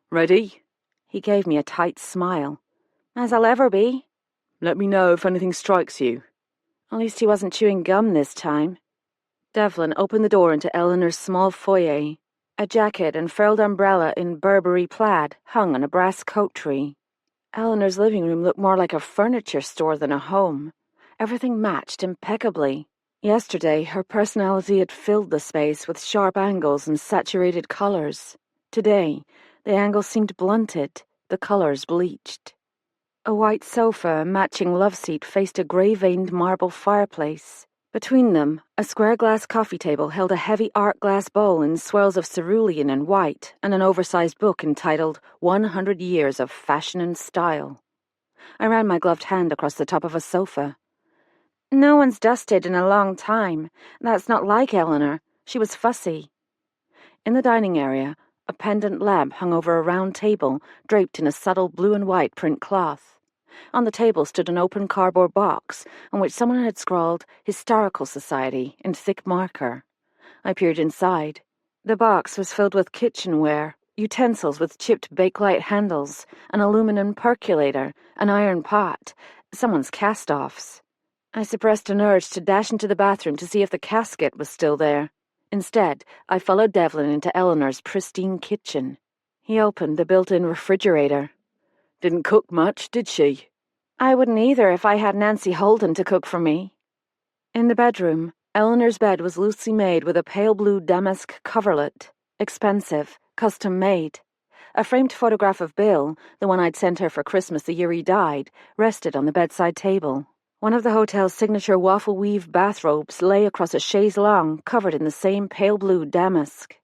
"Ready?" He gave me a tight smile. "As I'll ever be." "Let me know if anything strikes you." At least he wasn't chewing gum this time. Devlin opened the door into Eleanor's small foyer. A jacket and frilled umbrella in Burberry plaid hung on a brass coat tree. Eleanor's living room looked more like a furniture store than a home. Everything matched impeccably. Yesterday, her personality had filled the space with sharp angles and saturated colors. Today, the angles seemed blunted, the colors bleached. A white sofa and matching love seat faced a grey-veined marble fireplace. Between them, a square glass coffee table held a heavy art glass bowl in swirls of cerulean and white and an oversized book entitled 100 Years of Fashion and Style. I ran my gloved hand across the top of a sofa. "No one's dusted in a long time. That's not like Eleanor. She was fussy." In the dining area, a pendant lamp hung over a round table draped in a subtle blue and white print cloth. On the table stood an open cardboard box on which someone had scrawled Historical Society in thick marker. I peered inside. The box was filled with kitchenware, utensils with chipped bakelite handles, an aluminum percolator, an iron pot, someone's cast-offs. I suppressed an urge to dash into the bathroom to see if the casket was still there. Instead, I followed Devlin into Eleanor's pristine kitchen. He opened the built-in refrigerator. "Didn't cook much, did she?" "I wouldn't either if I had Nancy Holden to cook for me." In the bedroom, Eleanor's bed was loosely made with a pale blue damask coverlet. Expensive, custom-made. A framed photograph of Bill, the one I'd sent her for Christmas the year he died, rested on the bedside table. One of the hotel's signature waffle-weave bathrobes lay across a chaise longue covered in the same pale blue damask.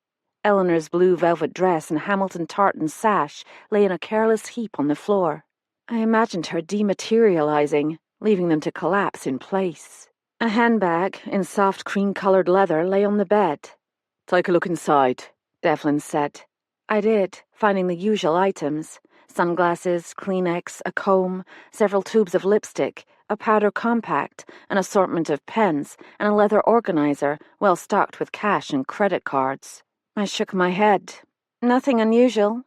Eleanor's blue velvet dress and Hamilton tartan sash lay in a careless heap on the floor. I imagined her dematerializing, leaving them to collapse in place. A handbag, in soft cream-colored leather, lay on the bed. "Take a look inside," Devlin said. I did, finding the usual items: sunglasses, Kleenex, a comb, several tubes of lipstick, a powder compact, an assortment of pens, and a leather organizer well stocked with cash and credit cards. I shook my head. Nothing unusual.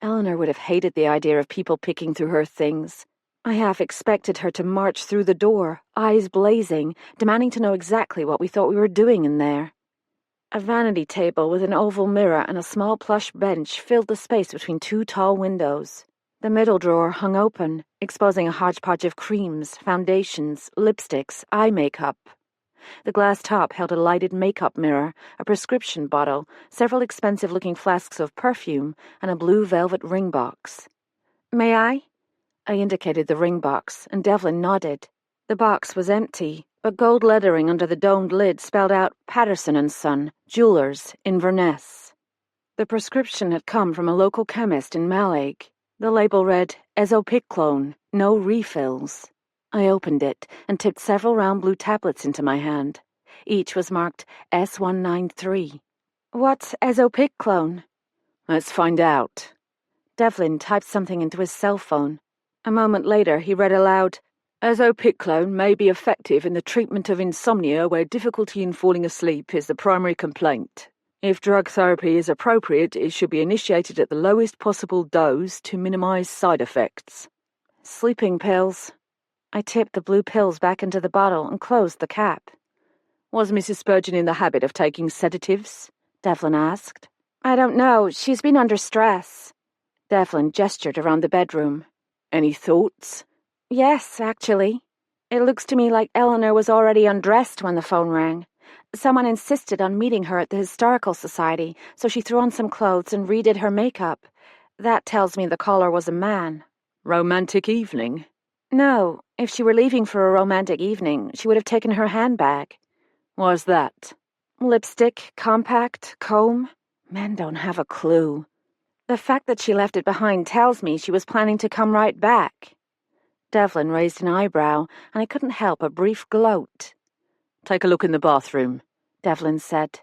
Eleanor would have hated the idea of people picking through her things. I half expected her to march through the door, eyes blazing, demanding to know exactly what we thought we were doing in there. A vanity table with an oval mirror and a small plush bench filled the space between two tall windows. The middle drawer hung open, exposing a hodgepodge of creams, foundations, lipsticks, eye makeup. The glass top held a lighted makeup mirror, a prescription bottle, several expensive-looking flasks of perfume, and a blue velvet ring box. "May I?" I indicated the ring box, and Devlin nodded. The box was empty, but gold lettering under the domed lid spelled out Patterson & Son, Jewelers, Inverness. The prescription had come from a local chemist in Mallaig. The label read, Ezopiclone, no refills. I opened it and tipped several round blue tablets into my hand. Each was marked S193. "What's Ezopiclone?" "Let's find out." Devlin typed something into his cell phone. A moment later, he read aloud, "Ezopiclone may be effective in the treatment of insomnia where difficulty in falling asleep is the primary complaint. If drug therapy is appropriate, it should be initiated at the lowest possible dose to minimize side effects." "Sleeping pills." I tipped the blue pills back into the bottle and closed the cap. "Was Mrs. Spurgeon in the habit of taking sedatives?" Devlin asked. "I don't know. She's been under stress." Devlin gestured around the bedroom. "Any thoughts?" "Yes, actually. It looks to me like Eleanor was already undressed when the phone rang. Someone insisted on meeting her at the Historical Society, so she threw on some clothes and redid her makeup. That tells me the caller was a man." "Romantic evening?" "No. If she were leaving for a romantic evening, she would have taken her handbag." "Why's that?" "Lipstick, compact, comb. Men don't have a clue. The fact that she left it behind tells me she was planning to come right back." Devlin raised an eyebrow, and I couldn't help a brief gloat. "Take a look in the bathroom," Devlin said.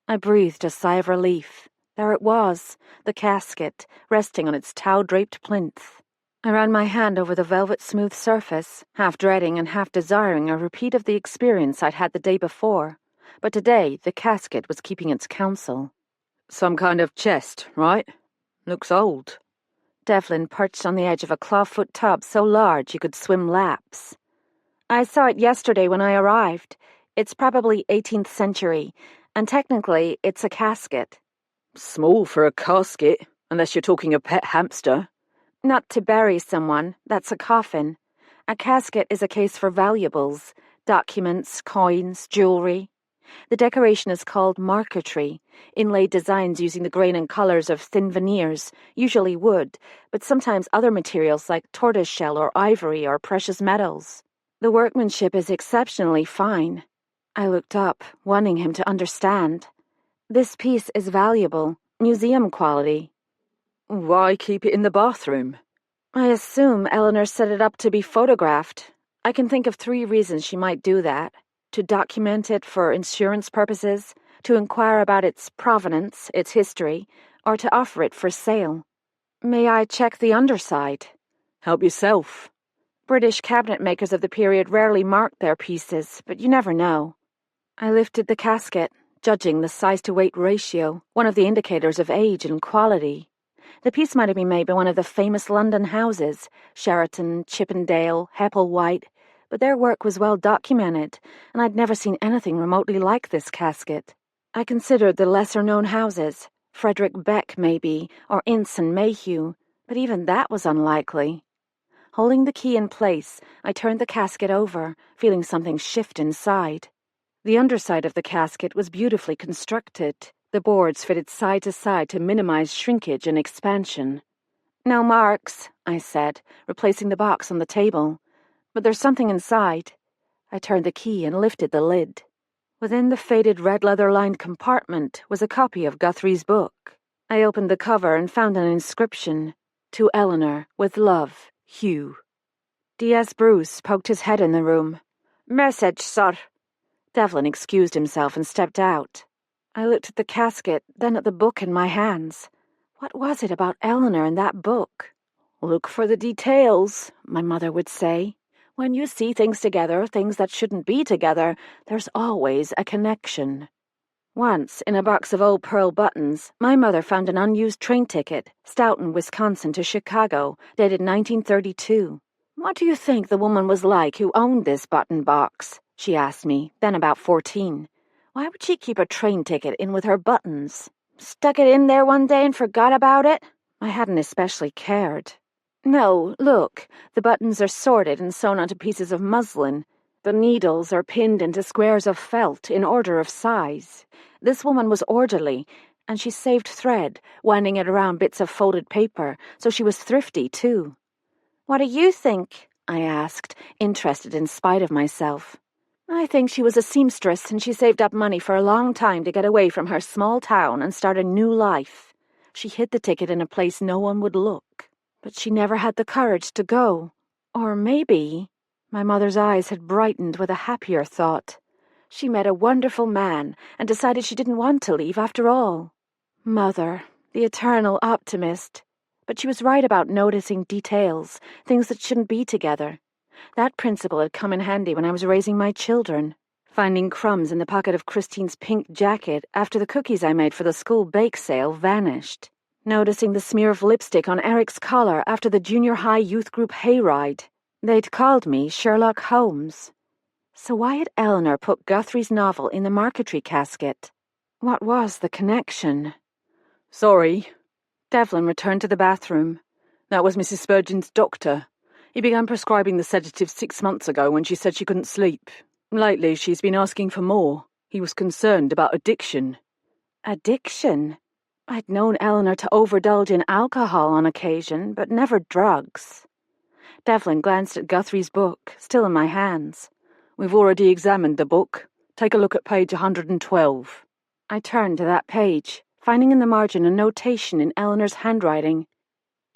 I breathed a sigh of relief. There it was, the casket, resting on its towel-draped plinth. I ran my hand over the velvet-smooth surface, half dreading and half desiring a repeat of the experience I'd had the day before. But today the casket was keeping its counsel. "Some kind of chest, right? Looks old." Devlin perched on the edge of a clawfoot tub so large you could swim laps. "I saw it yesterday when I arrived. It's probably 18th century, and technically it's a casket." "Small for a casket, unless you're talking a pet hamster." "Not to bury someone, that's a coffin. A casket is a case for valuables, documents, coins, jewelry. The decoration is called marquetry, inlaid designs using the grain and colors of thin veneers, usually wood, but sometimes other materials like tortoiseshell or ivory or precious metals. The workmanship is exceptionally fine." I looked up, wanting him to understand. "This piece is valuable, museum quality." "Why keep it in the bathroom?" "I assume Eleanor set it up to be photographed. I can think of 3 reasons she might do that. To document it for insurance purposes, to inquire about its provenance, its history, or to offer it for sale." "May I check the underside?" "Help yourself." British cabinet makers of the period rarely marked their pieces, but you never know. I lifted the casket, judging the size-to-weight ratio, one of the indicators of age and quality. The piece might have been made by one of the famous London houses, Sheraton, Chippendale, Hepplewhite, but their work was well documented, and I'd never seen anything remotely like this casket. I considered the lesser-known houses, Frederick Beck maybe, or Ince and Mayhew, but even that was unlikely. Holding the key in place, I turned the casket over, feeling something shift inside. The underside of the casket was beautifully constructed, The boards fitted side to side to minimize shrinkage and expansion. "No marks," I said, replacing the box on the table. "But there's something inside." I turned the key and lifted the lid. Within the faded red leather-lined compartment was a copy of Guthrie's book. I opened the cover and found an inscription: "To Eleanor, with love, Hugh." D.S. Bruce poked his head in the room. "Message, sir." Devlin excused himself and stepped out. I looked at the casket, then at the book in my hands. What was it about Eleanor in that book? "Look for the details," my mother would say. "When you see things together, things that shouldn't be together, there's always a connection." Once, in a box of old pearl buttons, my mother found an unused train ticket, Stoughton, Wisconsin to Chicago, dated 1932. "What do you think the woman was like who owned this button box?" she asked me, then about 14. "Why would she keep a train ticket in with her buttons? Stuck it in there one day and forgot about it?" I hadn't especially cared. "No, look, the buttons are sorted and sewn onto pieces of muslin. The needles are pinned into squares of felt in order of size. This woman was orderly, and she saved thread, winding it around bits of folded paper, so she was thrifty, too." "What do you think?" I asked, interested in spite of myself. "I think she was a seamstress, and she saved up money for a long time to get away from her small town and start a new life. She hid the ticket in a place no one would look. But she never had the courage to go. Or maybe—" My mother's eyes had brightened with a happier thought. "She met a wonderful man and decided she didn't want to leave after all." Mother, the eternal optimist. But she was right about noticing details, things that shouldn't be together. That principle had come in handy when I was raising my children. Finding crumbs in the pocket of Christine's pink jacket after the cookies I made for the school bake sale vanished. Noticing the smear of lipstick on Eric's collar after the junior high youth group hayride. They'd called me Sherlock Holmes. So why had Eleanor put Guthrie's novel in the marquetry casket? What was the connection? "Sorry." Devlin returned to the bathroom. "That was Mrs. Spurgeon's doctor. He began prescribing the sedative 6 months ago when she said she couldn't sleep. Lately, she's been asking for more. He was concerned about addiction." Addiction? I'd known Eleanor to overindulge in alcohol on occasion, but never drugs. Devlin glanced at Guthrie's book, still in my hands. "We've already examined the book. Take a look at page 112. I turned to that page, finding in the margin a notation in Eleanor's handwriting.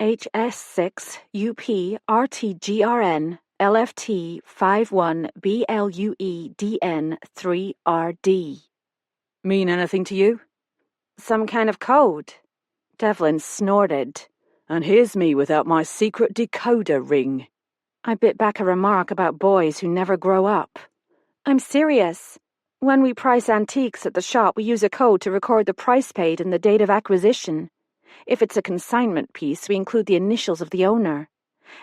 HS6 UP RTGRN LFT 51 BLUEDN 3RD. "Mean anything to you?" "Some kind of code." Devlin snorted. "And here's me without my secret decoder ring." I bit back a remark about boys who never grow up. "I'm serious. When we price antiques at the shop, we use a code to record the price paid and the date of acquisition. If it's a consignment piece, we include the initials of the owner.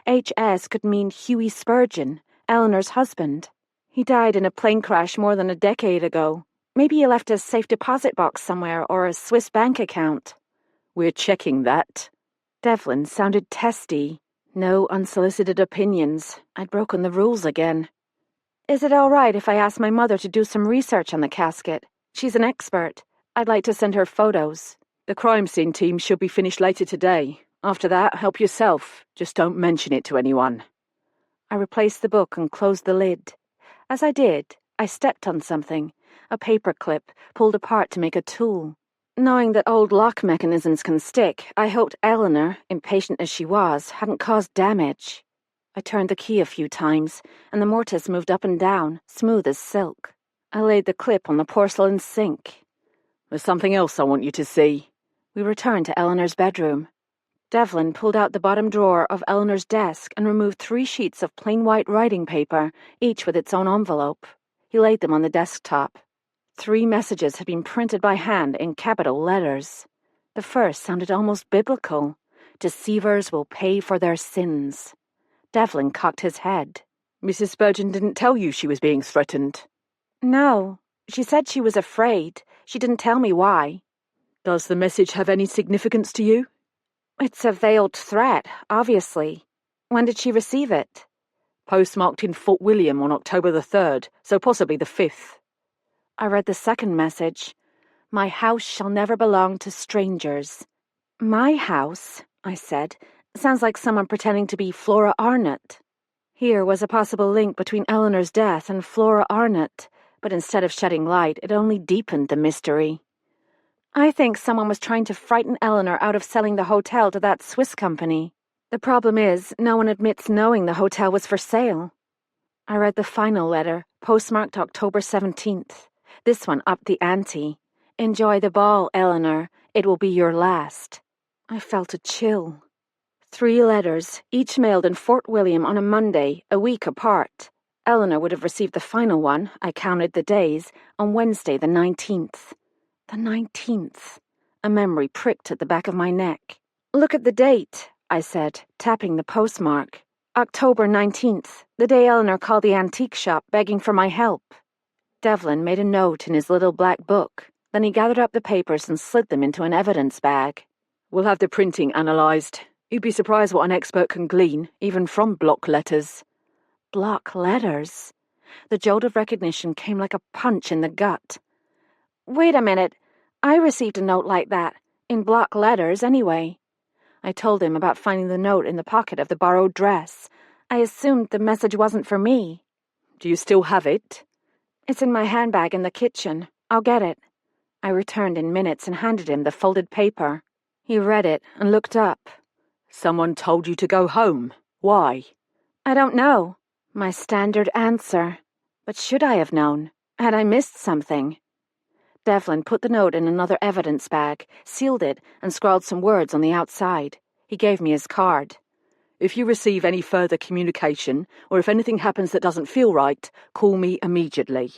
HS could mean Hughie Spurgeon, Eleanor's husband. He died in a plane crash more than a decade ago. Maybe he left a safe deposit box somewhere or a Swiss bank account." "We're checking that." Devlin sounded testy. No unsolicited opinions. I'd broken the rules again. "Is it all right if I ask my mother to do some research on the casket? She's an expert. I'd like to send her photos." "The crime scene team should be finished later today. After that, help yourself. Just don't mention it to anyone." I replaced the book and closed the lid. As I did, I stepped on something, a paper clip pulled apart to make a tool. Knowing that old lock mechanisms can stick, I hoped Eleanor, impatient as she was, hadn't caused damage. I turned the key a few times, and the mortise moved up and down, smooth as silk. I laid the clip on the porcelain sink. "There's something else I want you to see." We returned to Eleanor's bedroom. Devlin pulled out the bottom drawer of Eleanor's desk and removed 3 sheets of plain white writing paper, each with its own envelope. He laid them on the desktop. 3 messages had been printed by hand in capital letters. The first sounded almost biblical. "Deceivers will pay for their sins." Devlin cocked his head. "Mrs. Spurgeon didn't tell you she was being threatened?" "No. She said she was afraid. She didn't tell me why." "Does the message have any significance to you?" "It's a veiled threat, obviously. When did she receive it?" "Postmarked in Fort William on October the 3rd, so possibly the 5th. I read the second message. My house shall never belong to strangers. My house, I said. Sounds like someone pretending to be Flora Arnott. Here was a possible link between Eleanor's death and Flora Arnott, but instead of shedding light, it only deepened the mystery. I think someone was trying to frighten Eleanor out of selling the hotel to that Swiss company. The problem is, no one admits knowing the hotel was for sale. I read the final letter, postmarked October 17th. This one upped the ante. Enjoy the ball, Eleanor. It will be your last. I felt a chill. 3 letters, each mailed in Fort William on a Monday, a week apart. Eleanor would have received the final one, I counted the days, on Wednesday the 19th. The 19th. A memory pricked at the back of my neck. Look at the date, I said, tapping the postmark. October 19th, the day Eleanor called the antique shop begging for my help. Devlin made a note in his little black book. Then he gathered up the papers and slid them into an evidence bag. We'll have the printing analysed. You'd be surprised what an expert can glean, even from block letters. Block letters? The jolt of recognition came like a punch in the gut. Wait a minute. I received a note like that, in block letters anyway. I told him about finding the note in the pocket of the borrowed dress. I assumed the message wasn't for me. Do you still have it? It's in my handbag in the kitchen. I'll get it. I returned in minutes and handed him the folded paper. He read it and looked up. Someone told you to go home. Why? I don't know. My standard answer. But should I have known? Had I missed something? Devlin put the note in another evidence bag, sealed it, and scrawled some words on the outside. He gave me his card. If you receive any further communication, or if anything happens that doesn't feel right, call me immediately.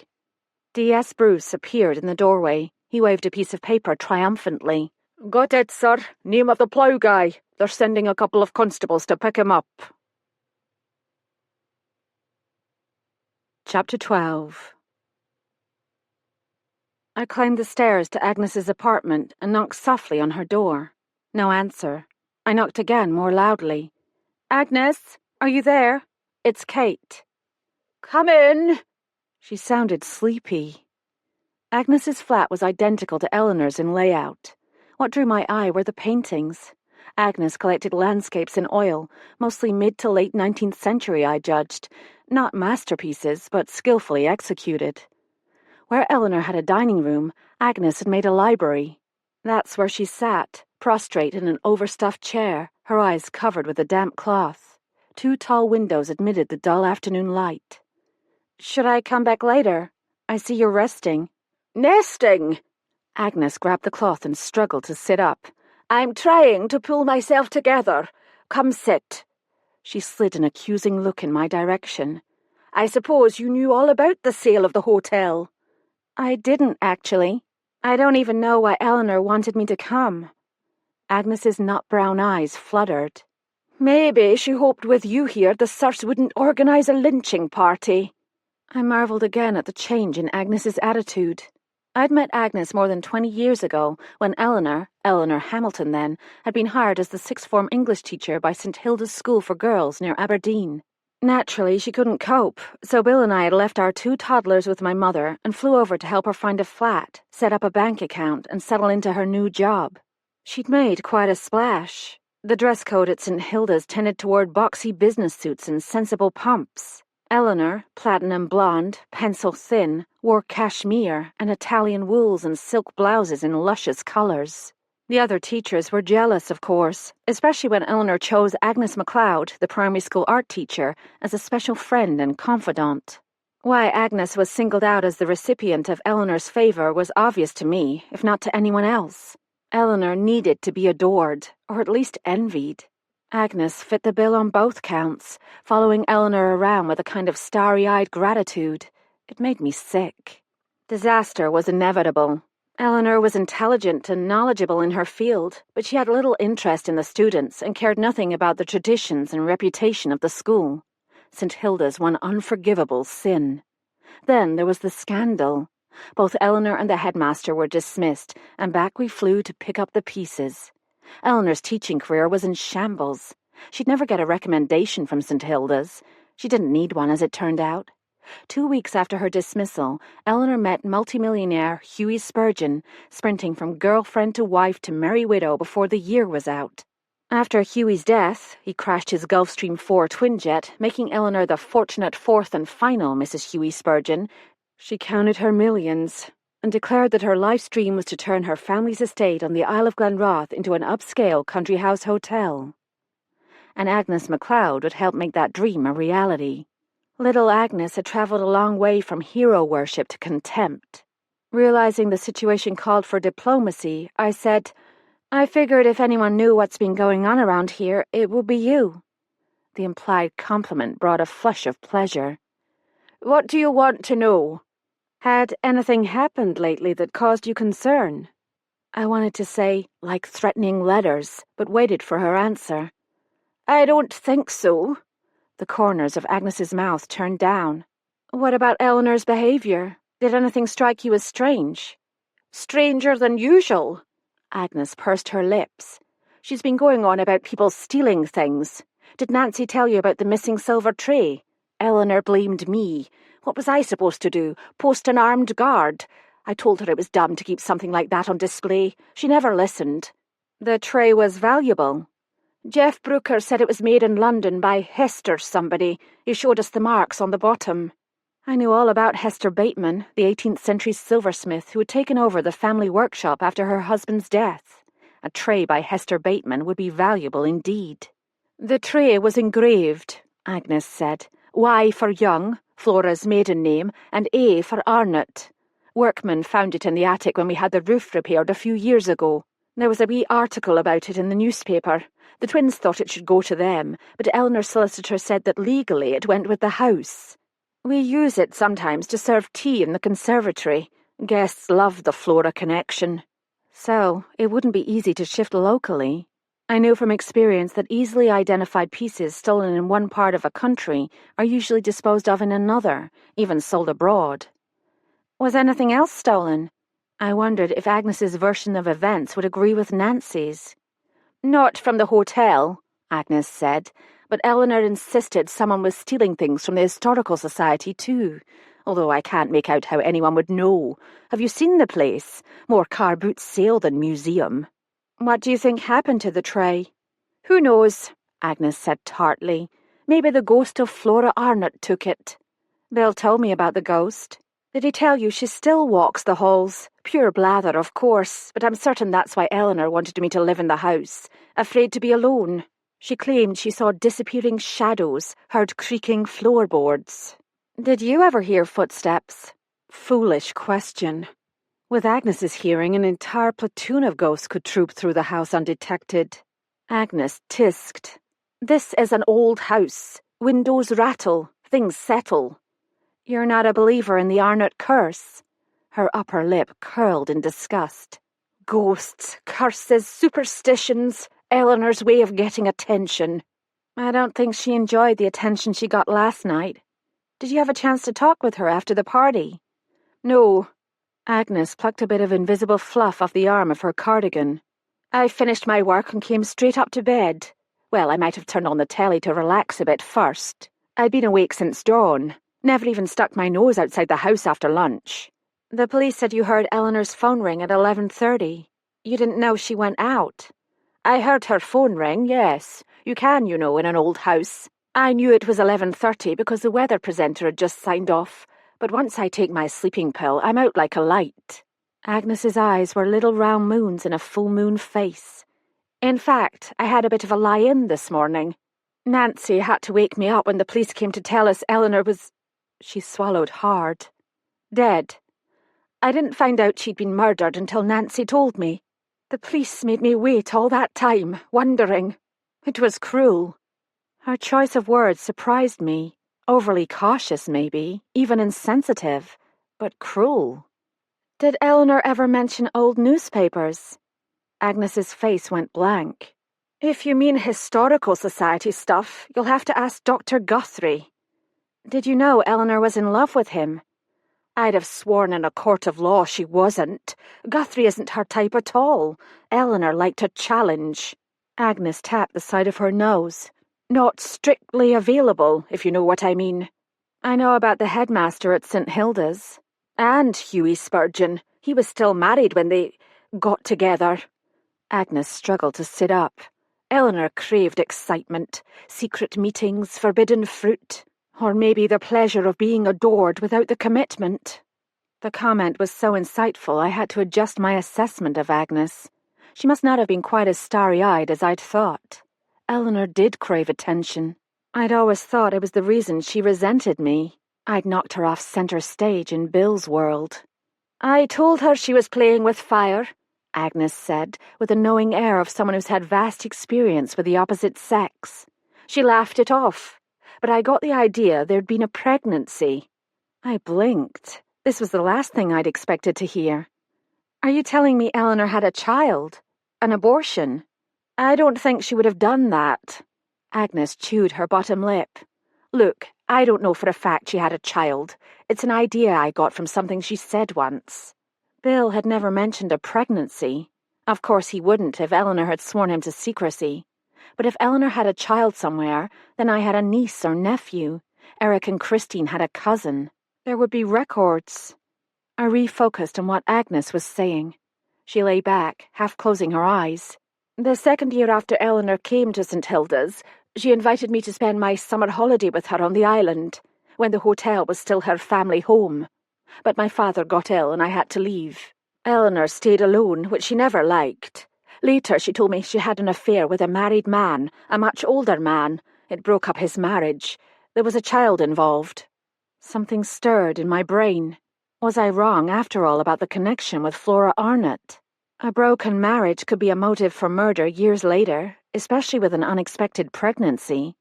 D.S. Bruce appeared in the doorway. He waved a piece of paper triumphantly. Got it, sir. Name of the plough guy. They're sending a couple of constables to pick him up. Chapter 12. I climbed the stairs to Agnes's apartment and knocked softly on her door. No answer. I knocked again, more loudly. Agnes, are you there? It's Kate. Come in. She sounded sleepy. Agnes's flat was identical to Eleanor's in layout. What drew my eye were the paintings. Agnes collected landscapes in oil, mostly mid to late 19th century, I judged. Not masterpieces, but skillfully executed. Where Eleanor had a dining room, Agnes had made a library. That's where she sat, prostrate in an overstuffed chair, her eyes covered with a damp cloth. 2 tall windows admitted the dull afternoon light. Should I come back later? I see you're resting. Nesting! Agnes grabbed the cloth and struggled to sit up. I'm trying to pull myself together. Come sit. She slid an accusing look in my direction. I suppose you knew all about the sale of the hotel. I didn't, actually. I don't even know why Eleanor wanted me to come. Agnes's nut-brown eyes fluttered. Maybe she hoped with you here the Sirs wouldn't organise a lynching party. I marvelled again at the change in Agnes's attitude. I'd met Agnes more than 20 years ago, when Eleanor Hamilton then, had been hired as the sixth-form English teacher by St. Hilda's School for Girls near Aberdeen. Naturally, she couldn't cope, so Bill and I had left our 2 toddlers with my mother and flew over to help her find a flat, set up a bank account, and settle into her new job. She'd made quite a splash. The dress code at St. Hilda's tended toward boxy business suits and sensible pumps. Eleanor, platinum blonde, pencil thin, wore cashmere and Italian wools and silk blouses in luscious colours. The other teachers were jealous, of course, especially when Eleanor chose Agnes MacLeod, the primary school art teacher, as a special friend and confidant. Why Agnes was singled out as the recipient of Eleanor's favour was obvious to me, if not to anyone else. Eleanor needed to be adored, or at least envied. Agnes fit the bill on both counts, following Eleanor around with a kind of starry-eyed gratitude. It made me sick. Disaster was inevitable. Eleanor was intelligent and knowledgeable in her field, but she had little interest in the students and cared nothing about the traditions and reputation of the school. St. Hilda's one unforgivable sin. Then there was the scandal. Both Eleanor and the headmaster were dismissed, and back we flew to pick up the pieces. Eleanor's teaching career was in shambles. She'd never get a recommendation from St. Hilda's. She didn't need one, as it turned out. 2 weeks after her dismissal, Eleanor met multimillionaire Hughie Spurgeon, sprinting from girlfriend to wife to merry widow before the year was out. After Hughie's death, he crashed his Gulfstream 4 twinjet, making Eleanor the fortunate fourth and final Mrs. Hughie Spurgeon. She counted her millions and declared that her life's dream was to turn her family's estate on the Isle of Glenroth into an upscale country house hotel. And Agnes MacLeod would help make that dream a reality. Little Agnes had travelled a long way from hero worship to contempt. Realizing the situation called for diplomacy, I said, "I figured if anyone knew what's been going on around here, it would be you." The implied compliment brought a flush of pleasure. "What do you want to know?" "Had anything happened lately that caused you concern?" I wanted to say, like threatening letters, but waited for her answer. "I don't think so." The corners of Agnes's mouth turned down. "What about Eleanor's behaviour? Did anything strike you as strange?" "Stranger than usual." Agnes pursed her lips. "She's been going on about people stealing things. Did Nancy tell you about the missing silver tray? Eleanor blamed me. What was I supposed to do? Post an armed guard? I told her it was dumb to keep something like that on display. She never listened." "The tray was valuable." "Jeff Brooker said it was made in London by Hester somebody. He showed us the marks on the bottom." I knew all about Hester Bateman, the 18th century silversmith who had taken over the family workshop after her husband's death. A tray by Hester Bateman would be valuable indeed. "The tray was engraved," Agnes said. "Y for Young, Flora's maiden name, and A for Arnott. Workmen found it in the attic when we had the roof repaired a few years ago. There was a wee article about it in the newspaper. The twins thought it should go to them, but Eleanor's solicitor said that legally it went with the house. We use it sometimes to serve tea in the conservatory. Guests love the Flora connection." So, it wouldn't be easy to shift locally. I knew from experience that easily identified pieces stolen in one part of a country are usually disposed of in another, even sold abroad. Was anything else stolen? I wondered if Agnes's version of events would agree with Nancy's. "Not from the hotel," Agnes said, but Eleanor insisted someone was stealing things from the Historical Society too, although I can't make out how anyone would know. Have you seen the place? More car boot sale than museum." "What do you think happened to the tray?" "Who knows?" Agnes said tartly. "Maybe the ghost of Flora Arnott took it." Bill told me about the ghost. "Did he tell you she still walks the halls? Pure blather, of course, but I'm certain that's why Eleanor wanted me to live in the house, afraid to be alone. She claimed she saw disappearing shadows, heard creaking floorboards." "Did you ever hear footsteps?" Foolish question. With Agnes's hearing, an entire platoon of ghosts could troop through the house undetected. Agnes tisked. "This is an old house. Windows rattle, things settle." "You're not a believer in the Arnott curse?" Her upper lip curled in disgust. "Ghosts, curses, superstitions. Eleanor's way of getting attention." "I don't think she enjoyed the attention she got last night. Did you have a chance to talk with her after the party?" "No." Agnes plucked a bit of invisible fluff off the arm of her cardigan. "I finished my work and came straight up to bed. Well, I might have turned on the telly to relax a bit first. I'd been awake since dawn. Never even stuck my nose outside the house after lunch." "The police said you heard Eleanor's phone ring at 11:30. You didn't know she went out?" "I heard her phone ring, yes. You can, you know, in an old house. I knew it was 11:30 because the weather presenter had just signed off, but once I take my sleeping pill, I'm out like a light." Agnes's eyes were little round moons in a full moon face. "In fact, I had a bit of a lie-in this morning. Nancy had to wake me up when the police came to tell us Eleanor was..." She swallowed hard. "Dead. I didn't find out she'd been murdered until Nancy told me. The police made me wait all that time, wondering. It was cruel." Her choice of words surprised me. Overly cautious, maybe, even insensitive, but cruel. "Did Eleanor ever mention old newspapers?" Agnes's face went blank. "If you mean Historical Society stuff, you'll have to ask Dr. Guthrie." "Did you know Eleanor was in love with him?" "I'd have sworn in a court of law she wasn't. Guthrie isn't her type at all. Eleanor liked a challenge." Agnes tapped the side of her nose. "Not strictly available, if you know what I mean." I know about the headmaster at St. Hilda's. And Hughie Spurgeon. He was still married when they got together. Agnes struggled to sit up. Eleanor craved excitement, secret meetings, forbidden fruit, or maybe the pleasure of being adored without the commitment. The comment was so insightful I had to adjust my assessment of Agnes. She must not have been quite as starry-eyed as I'd thought. Eleanor did crave attention. I'd always thought it was the reason she resented me. I'd knocked her off center stage in Bill's world. I told her she was playing with fire, Agnes said, with a knowing air of someone who's had vast experience with the opposite sex. She laughed it off, but I got the idea there'd been a pregnancy. I blinked. This was the last thing I'd expected to hear. Are you telling me Eleanor had a child? An abortion? I don't think she would have done that. Agnes chewed her bottom lip. Look, I don't know for a fact she had a child. It's an idea I got from something she said once. Bill had never mentioned a pregnancy. Of course he wouldn't if Eleanor had sworn him to secrecy. But if Eleanor had a child somewhere, then I had a niece or nephew. Eric and Christine had a cousin. There would be records. I refocused on what Agnes was saying. She lay back, half closing her eyes. The second year after Eleanor came to St. Hilda's, she invited me to spend my summer holiday with her on the island, when the hotel was still her family home. But my father got ill and I had to leave. Eleanor stayed alone, which she never liked. Later she told me she had an affair with a married man, a much older man. It broke up his marriage. There was a child involved. Something stirred in my brain. Was I wrong, after all, about the connection with Flora Arnott? A broken marriage could be a motive for murder years later, especially with an unexpected pregnancy.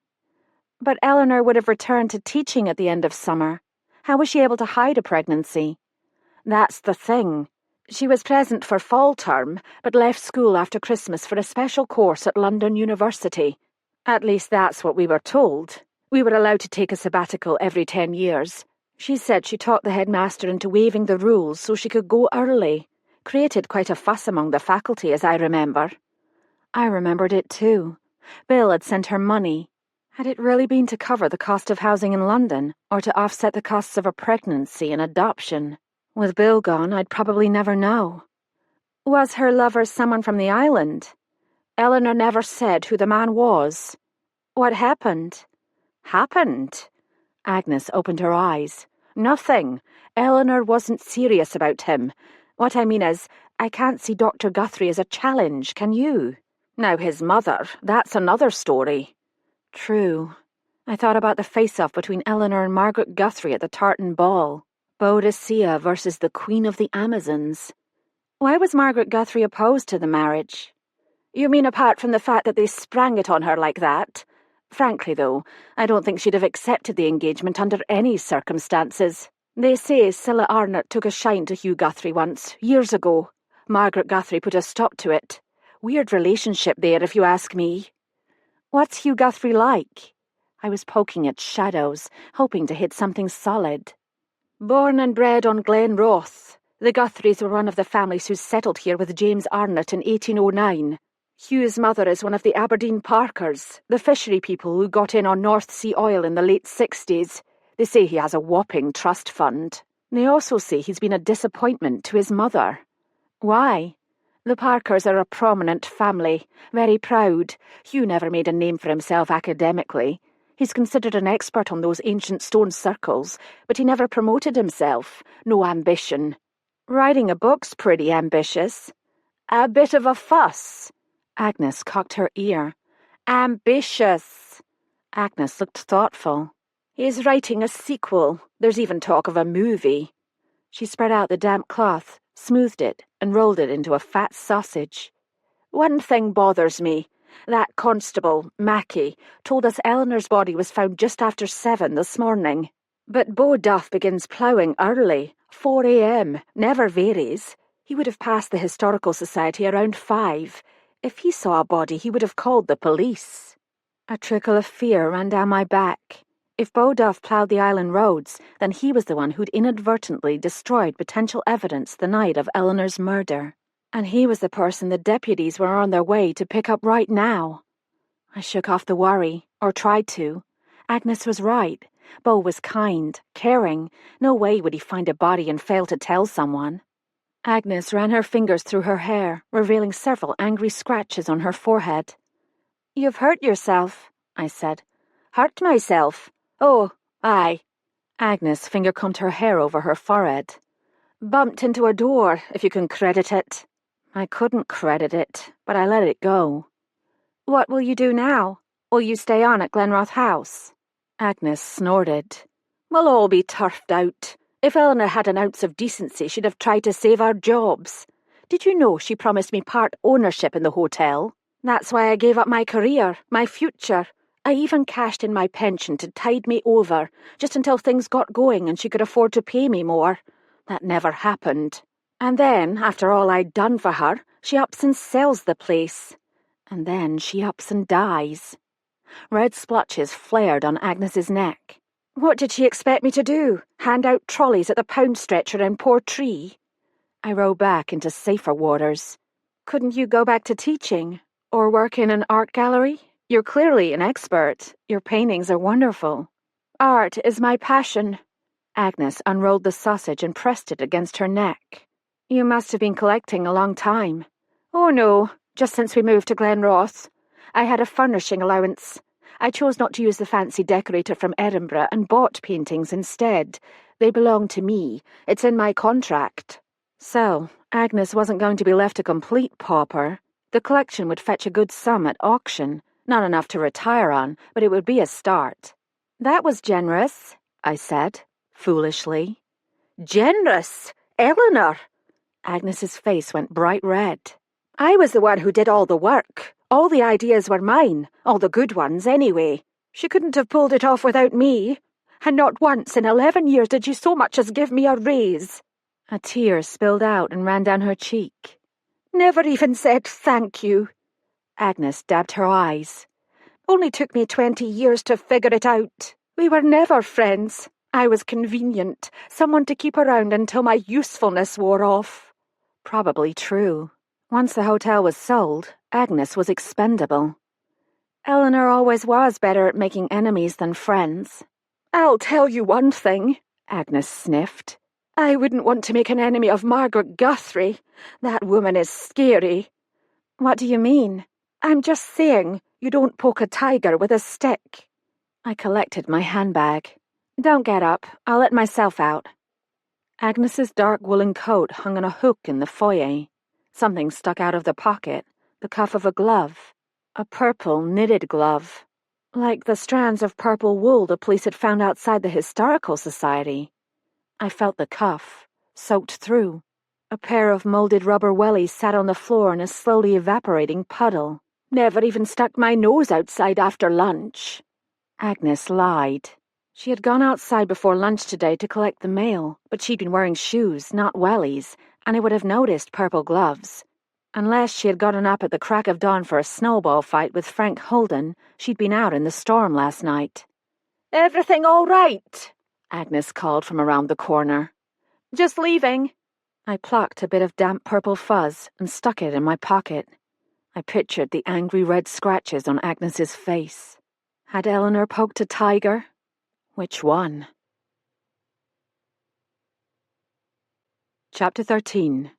But Eleanor would have returned to teaching at the end of summer. How was she able to hide a pregnancy? That's the thing. She was present for fall term, but left school after Christmas for a special course at London University. At least that's what we were told. We were allowed to take a sabbatical every 10 years. She said she talked the headmaster into waiving the rules so she could go early. Created quite a fuss among the faculty, as I remember. I remembered it too. Bill had sent her money. Had it really been to cover the cost of housing in London, or to offset the costs of a pregnancy and adoption? With Bill gone, I'd probably never know. Was her lover someone from the island? Eleanor never said who the man was. What happened? Happened? Agnes opened her eyes. Nothing. Eleanor wasn't serious about him. What I mean is, I can't see Dr. Guthrie as a challenge, can you? Now his mother, that's another story. True. I thought about the face-off between Eleanor and Margaret Guthrie at the Tartan Ball. Boadicea versus the Queen of the Amazons. Why was Margaret Guthrie opposed to the marriage? You mean apart from the fact that they sprang it on her like that? Frankly, though, I don't think she'd have accepted the engagement under any circumstances. They say Cilla Arnott took a shine to Hugh Guthrie once, years ago. Margaret Guthrie put a stop to it. Weird relationship there, if you ask me. What's Hugh Guthrie like? I was poking at shadows, hoping to hit something solid. Born and bred on Glenroth. The Guthries were one of the families who settled here with James Arnott in 1809. Hugh's mother is one of the Aberdeen Parkers, the fishery people who got in on North Sea oil in the late 60s. They say he has a whopping trust fund. They also say he's been a disappointment to his mother. Why? The Parkers are a prominent family, very proud. Hugh never made a name for himself academically. He's considered an expert on those ancient stone circles, but he never promoted himself. No ambition. Writing a book's pretty ambitious. A bit of a fuss. Agnes cocked her ear. Ambitious. Agnes looked thoughtful. He's writing a sequel. There's even talk of a movie. She spread out the damp cloth, smoothed it, and rolled it into a fat sausage. One thing bothers me. That constable, Mackie, told us Eleanor's body was found just after 7 this morning. But Beau Duff begins ploughing early, 4 a.m., never varies. He would have passed the Historical Society around 5. If he saw a body, he would have called the police. A trickle of fear ran down my back. If Beau Duff ploughed the island roads, then he was the one who'd inadvertently destroyed potential evidence the night of Eleanor's murder. And he was the person the deputies were on their way to pick up right now. I shook off the worry, or tried to. Agnes was right. Beau was kind, caring. No way would he find a body and fail to tell someone. Agnes ran her fingers through her hair, revealing several angry scratches on her forehead. "You've hurt yourself," I said. "Hurt myself? Oh, aye." Agnes finger-combed her hair over her forehead. "Bumped into a door, if you can credit it." I couldn't credit it, but I let it go. "What will you do now? Will you stay on at Glenroth House?" Agnes snorted. "We'll all be turfed out. If Eleanor had an ounce of decency, she'd have tried to save our jobs. Did you know she promised me part ownership in the hotel? That's why I gave up my career, my future. I even cashed in my pension to tide me over, just until things got going and she could afford to pay me more. That never happened. And then, after all I'd done for her, she ups and sells the place. And then she ups and dies." Red splotches flared on Agnes's neck. "What did she expect me to do? Hand out trolleys at the pound stretcher in Portree?" I rowed back into safer waters. "Couldn't you go back to teaching? Or work in an art gallery? You're clearly an expert. Your paintings are wonderful." "Art is my passion." Agnes unrolled the sausage and pressed it against her neck. "You must have been collecting a long time." "Oh no, just since we moved to Glenroth. I had a furnishing allowance. I chose not to use the fancy decorator from Edinburgh and bought paintings instead. They belong to me. It's in my contract." So, Agnes wasn't going to be left a complete pauper. The collection would fetch a good sum at auction. Not enough to retire on, but it would be a start. "That was generous," I said, foolishly. "Generous? Eleanor!" Agnes's face went bright red. "I was the one who did all the work. All the ideas were mine, all the good ones anyway. She couldn't have pulled it off without me. And not once in 11 years did she so much as give me a raise." A tear spilled out and ran down her cheek. "Never even said thank you." Agnes dabbed her eyes. "Only took me 20 years to figure it out. We were never friends. I was convenient, someone to keep around until my usefulness wore off." Probably true. Once the hotel was sold, Agnes was expendable. Eleanor always was better at making enemies than friends. "I'll tell you one thing," Agnes sniffed. "I wouldn't want to make an enemy of Margaret Guthrie. That woman is scary." "What do you mean?" "I'm just saying, you don't poke a tiger with a stick." I collected my handbag. "Don't get up. I'll let myself out." Agnes's dark woolen coat hung on a hook in the foyer. Something stuck out of the pocket, the cuff of a glove. A purple knitted glove. Like the strands of purple wool the police had found outside the Historical Society. I felt the cuff, soaked through. A pair of molded rubber wellies sat on the floor in a slowly evaporating puddle. "Never even stuck my nose outside after lunch." Agnes lied. She had gone outside before lunch today to collect the mail, but she'd been wearing shoes, not wellies, and I would have noticed purple gloves. Unless she had gotten up at the crack of dawn for a snowball fight with Frank Holden, she'd been out in the storm last night. "Everything all right?" Agnes called from around the corner. "Just leaving." I plucked a bit of damp purple fuzz and stuck it in my pocket. I pictured the angry red scratches on Agnes's face. Had Eleanor poked a tiger? Which one? Chapter 13.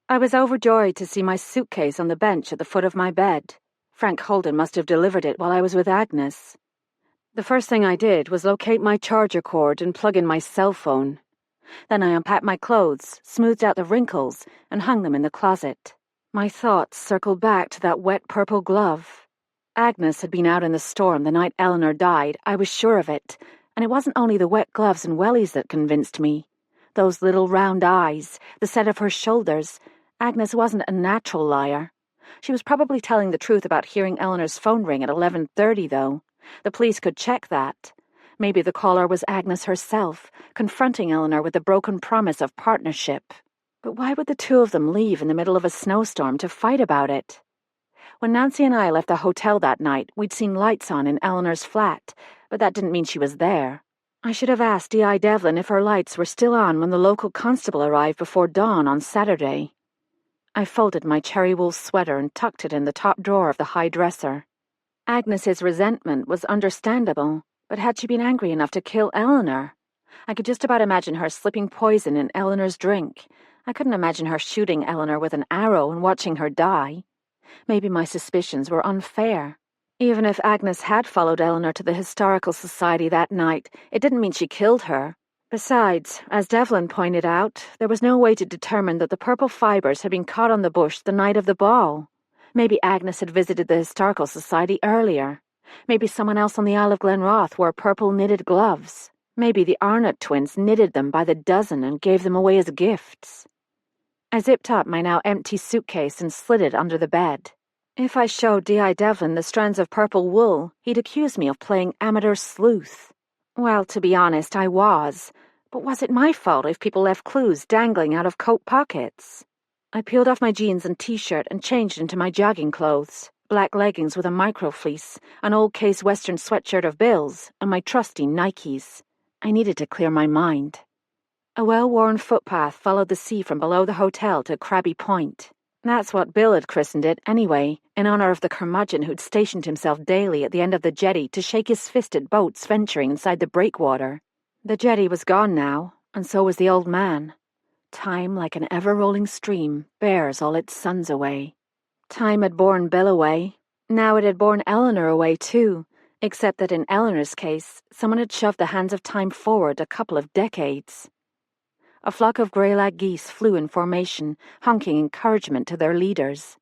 I was overjoyed to see my suitcase on the bench at the foot of my bed. Frank Holden must have delivered it while I was with Agnes. The first thing I did was locate my charger cord and plug in my cell phone. Then I unpacked my clothes, smoothed out the wrinkles, and hung them in the closet. My thoughts circled back to that wet purple glove. Agnes had been out in the storm the night Eleanor died, I was sure of it, and it wasn't only the wet gloves and wellies that convinced me. Those little round eyes, the set of her shoulders. Agnes wasn't a natural liar. She was probably telling the truth about hearing Eleanor's phone ring at 11:30, though. The police could check that. Maybe the caller was Agnes herself, confronting Eleanor with the broken promise of partnership. But why would the two of them leave in the middle of a snowstorm to fight about it? When Nancy and I left the hotel that night, we'd seen lights on in Eleanor's flat, but that didn't mean she was there. I should have asked D.I. Devlin if her lights were still on when the local constable arrived before dawn on Saturday. I folded my cherry wool sweater and tucked it in the top drawer of the high dresser. Agnes's resentment was understandable, but had she been angry enough to kill Eleanor? I could just about imagine her slipping poison in Eleanor's drink. I couldn't imagine her shooting Eleanor with an arrow and watching her die. Maybe my suspicions were unfair. Even if Agnes had followed Eleanor to the Historical Society that night, it didn't mean she killed her. Besides, as Devlin pointed out, there was no way to determine that the purple fibres had been caught on the bush the night of the ball. Maybe Agnes had visited the Historical Society earlier. Maybe someone else on the Isle of Glenroth wore purple knitted gloves. Maybe the Arnott twins knitted them by the dozen and gave them away as gifts. I zipped up my now empty suitcase and slid it under the bed. If I showed D.I. Devlin the strands of purple wool, he'd accuse me of playing amateur sleuth. Well, to be honest, I was. But was it my fault if people left clues dangling out of coat pockets? I peeled off my jeans and t-shirt and changed into my jogging clothes, black leggings with a microfleece, an old case western sweatshirt of Bill's, and my trusty Nikes. I needed to clear my mind. A well-worn footpath followed the sea from below the hotel to Crabby Point. That's what Bill had christened it, anyway, in honor of the curmudgeon who'd stationed himself daily at the end of the jetty to shake his fist at boats venturing inside the breakwater. The jetty was gone now, and so was the old man. Time, like an ever-rolling stream, bears all its sons away. Time had borne Bill away. Now it had borne Eleanor away, too, except that in Eleanor's case, someone had shoved the hands of time forward a couple of decades. A flock of grey-lag geese flew in formation, honking encouragement to their leaders.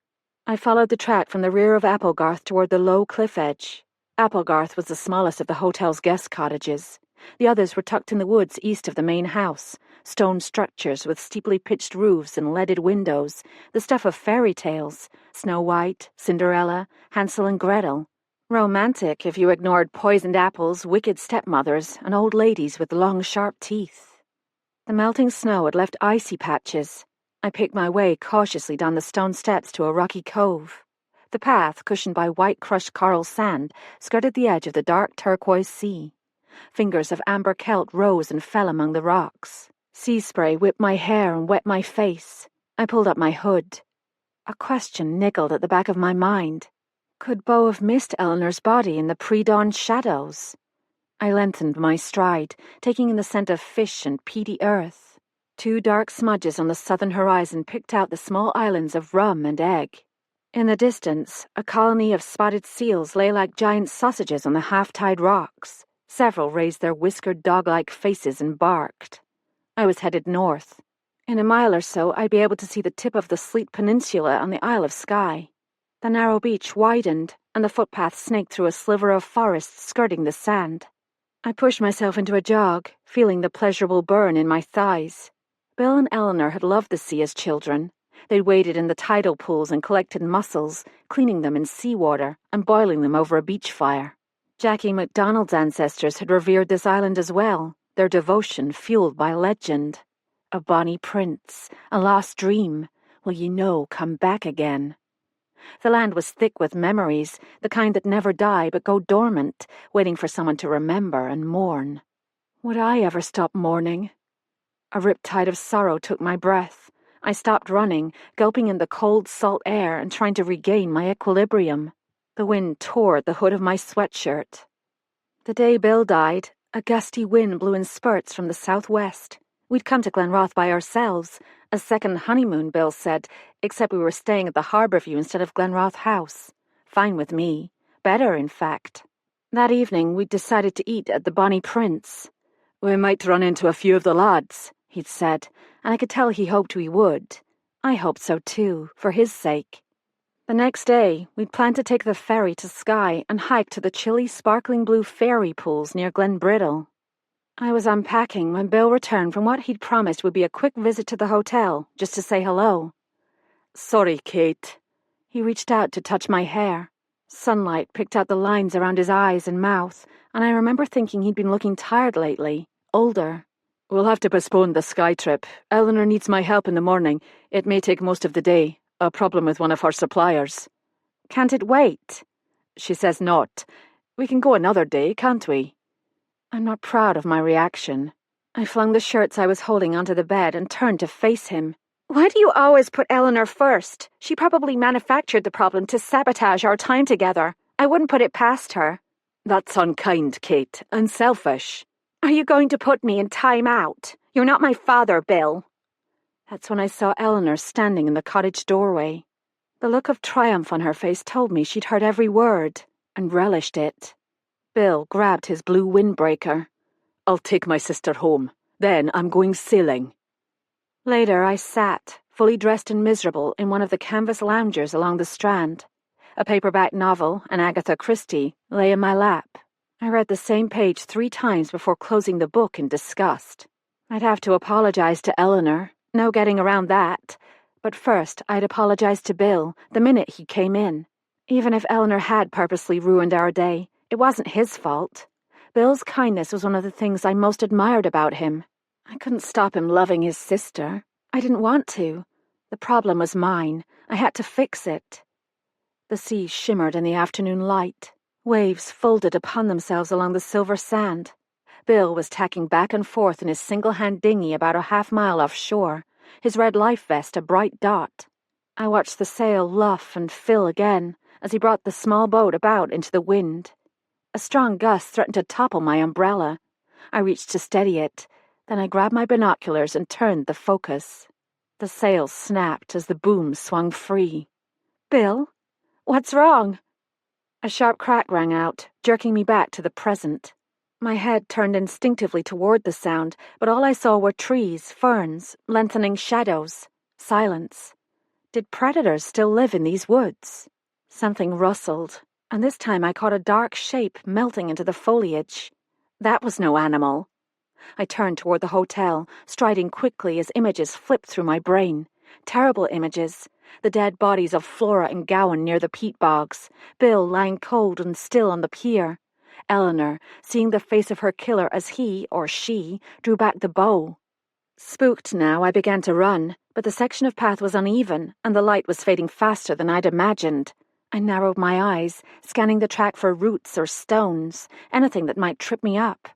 I followed the track from the rear of Applegarth toward the low cliff edge. Applegarth was the smallest of the hotel's guest cottages. The others were tucked in the woods east of the main house, stone structures with steeply pitched roofs and leaded windows, the stuff of fairy tales, Snow White, Cinderella, Hansel and Gretel. Romantic if you ignored poisoned apples, wicked stepmothers, and old ladies with long, sharp teeth. The melting snow had left icy patches. I picked my way cautiously down the stone steps to a rocky cove. The path, cushioned by white crushed coral sand, skirted the edge of the dark turquoise sea. Fingers of amber kelp rose and fell among the rocks. Sea spray whipped my hair and wet my face. I pulled up my hood. A question niggled at the back of my mind. Could Beau have missed Eleanor's body in the pre-dawn shadows? I lengthened my stride, taking in the scent of fish and peaty earth. 2 dark smudges on the southern horizon picked out the small islands of Rum and Egg. In the distance, a colony of spotted seals lay like giant sausages on the half-tide rocks. Several raised their whiskered dog-like faces and barked. I was headed north. In a mile or so, I'd be able to see the tip of the Sleet Peninsula on the Isle of Skye. The narrow beach widened, and the footpath snaked through a sliver of forest skirting the sand. I pushed myself into a jog, feeling the pleasurable burn in my thighs. Bill and Eleanor had loved the sea as children. They'd waded in the tidal pools and collected mussels, cleaning them in seawater and boiling them over a beach fire. Jackie MacDonald's ancestors had revered this island as well, their devotion fueled by legend. A bonny prince, a lost dream, will you know come back again? The land was thick with memories, the kind that never die but go dormant, waiting for someone to remember and mourn. Would I ever stop mourning? A riptide of sorrow took my breath. I stopped running, gulping in the cold, salt air and trying to regain my equilibrium. The wind tore at the hood of my sweatshirt. The day Bill died, a gusty wind blew in spurts from the southwest. We'd come to Glenroth by ourselves, a second honeymoon, Bill said, except we were staying at the Harbourview instead of Glenroth House. Fine with me. Better, in fact. That evening, we'd decided to eat at the Bonnie Prince. We might run into a few of the lads, he'd said, and I could tell he hoped we would. I hoped so too, for his sake. The next day, we'd planned to take the ferry to Skye and hike to the chilly, sparkling blue fairy pools near Glenbrittle. I was unpacking when Bill returned from what he'd promised would be a quick visit to the hotel, just to say hello. Sorry, Kate. He reached out to touch my hair. Sunlight picked out the lines around his eyes and mouth, and I remember thinking he'd been looking tired lately, older. We'll have to postpone the Skye trip. Eleanor needs my help in the morning. It may take most of the day. A problem with one of her suppliers. Can't it wait? She says not. We can go another day, can't we? I'm not proud of my reaction. I flung the shirts I was holding onto the bed and turned to face him. Why do you always put Eleanor first? She probably manufactured the problem to sabotage our time together. I wouldn't put it past her. That's unkind, Kate, and selfish. Are you going to put me in time out? You're not my father, Bill. That's when I saw Eleanor standing in the cottage doorway. The look of triumph on her face told me she'd heard every word and relished it. Bill grabbed his blue windbreaker. I'll take my sister home. Then I'm going sailing. Later, I sat, fully dressed and miserable, in one of the canvas loungers along the Strand. A paperback novel, an Agatha Christie, lay in my lap. I read the same page 3 times before closing the book in disgust. I'd have to apologize to Eleanor. No getting around that. But first, I'd apologize to Bill the minute he came in. Even if Eleanor had purposely ruined our day, it wasn't his fault. Bill's kindness was one of the things I most admired about him. I couldn't stop him loving his sister. I didn't want to. The problem was mine. I had to fix it. The sea shimmered in the afternoon light. Waves folded upon themselves along the silver sand. Bill was tacking back and forth in his single-hand dinghy about a half-mile offshore, his red life vest a bright dot. I watched the sail luff and fill again as he brought the small boat about into the wind. A strong gust threatened to topple my umbrella. I reached to steady it. Then I grabbed my binoculars and turned the focus. The sails snapped as the boom swung free. Bill? What's wrong? A sharp crack rang out, jerking me back to the present. My head turned instinctively toward the sound, but all I saw were trees, ferns, lengthening shadows, silence. Did predators still live in these woods? Something rustled, and this time I caught a dark shape melting into the foliage. That was no animal. I turned toward the hotel, striding quickly as images flipped through my brain. Terrible images. The dead bodies of Flora and Gowan near the peat bogs, Bill lying cold and still on the pier, Eleanor seeing the face of her killer as he, or she, drew back the bow. Spooked now, I began to run, but the section of path was uneven, and the light was fading faster than I'd imagined. I narrowed my eyes, scanning the track for roots or stones, anything that might trip me up.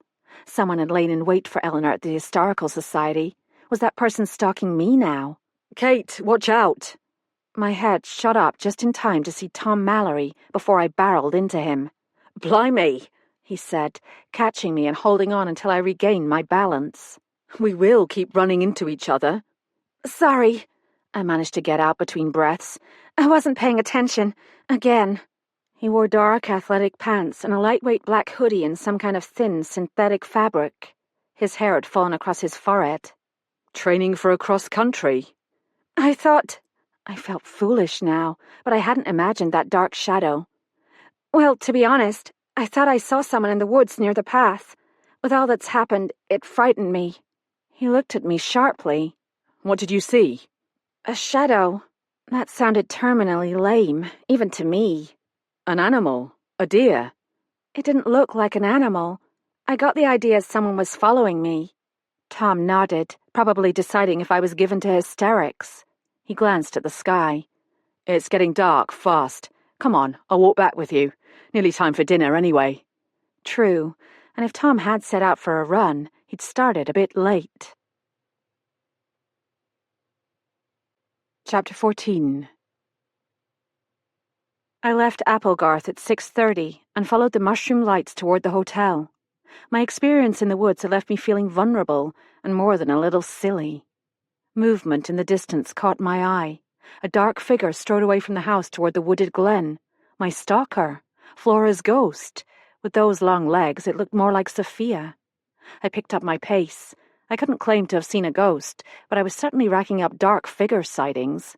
Someone had lain in wait for Eleanor at the Historical Society. Was that person stalking me now? Kate, watch out! My head shot up just in time to see Tom Mallory before I barreled into him. Blimey, he said, catching me and holding on until I regained my balance. We will keep running into each other. Sorry, I managed to get out between breaths. I wasn't paying attention. Again. He wore dark athletic pants and a lightweight black hoodie in some kind of thin synthetic fabric. His hair had fallen across his forehead. Training for a cross-country? I felt foolish now, but I hadn't imagined that dark shadow. Well, to be honest, I thought I saw someone in the woods near the path. With all that's happened, it frightened me. He looked at me sharply. What did you see? A shadow. That sounded terminally lame, even to me. An animal? A deer? It didn't look like an animal. I got the idea someone was following me. Tom nodded, probably deciding if I was given to hysterics. He glanced at the sky. It's getting dark fast. Come on, I'll walk back with you. Nearly time for dinner anyway. True, and if Tom had set out for a run, he'd started a bit late. Chapter 14. I left Applegarth at 6:30 and followed the mushroom lights toward the hotel. My experience in the woods had left me feeling vulnerable and more than a little silly. Movement in the distance caught my eye. A dark figure strode away from the house toward the wooded glen. My stalker, Flora's ghost. With those long legs, it looked more like Sophia. I picked up my pace. I couldn't claim to have seen a ghost, but I was certainly racking up dark figure sightings.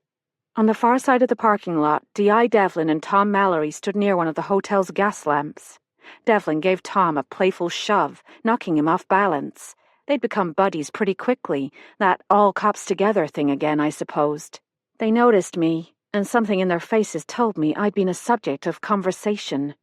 On the far side of the parking lot, D.I. Devlin and Tom Mallory stood near one of the hotel's gas lamps. Devlin gave Tom a playful shove, knocking him off balance. They'd become buddies pretty quickly, that all cops together thing again, I supposed. They noticed me, and something in their faces told me I'd been a subject of conversation.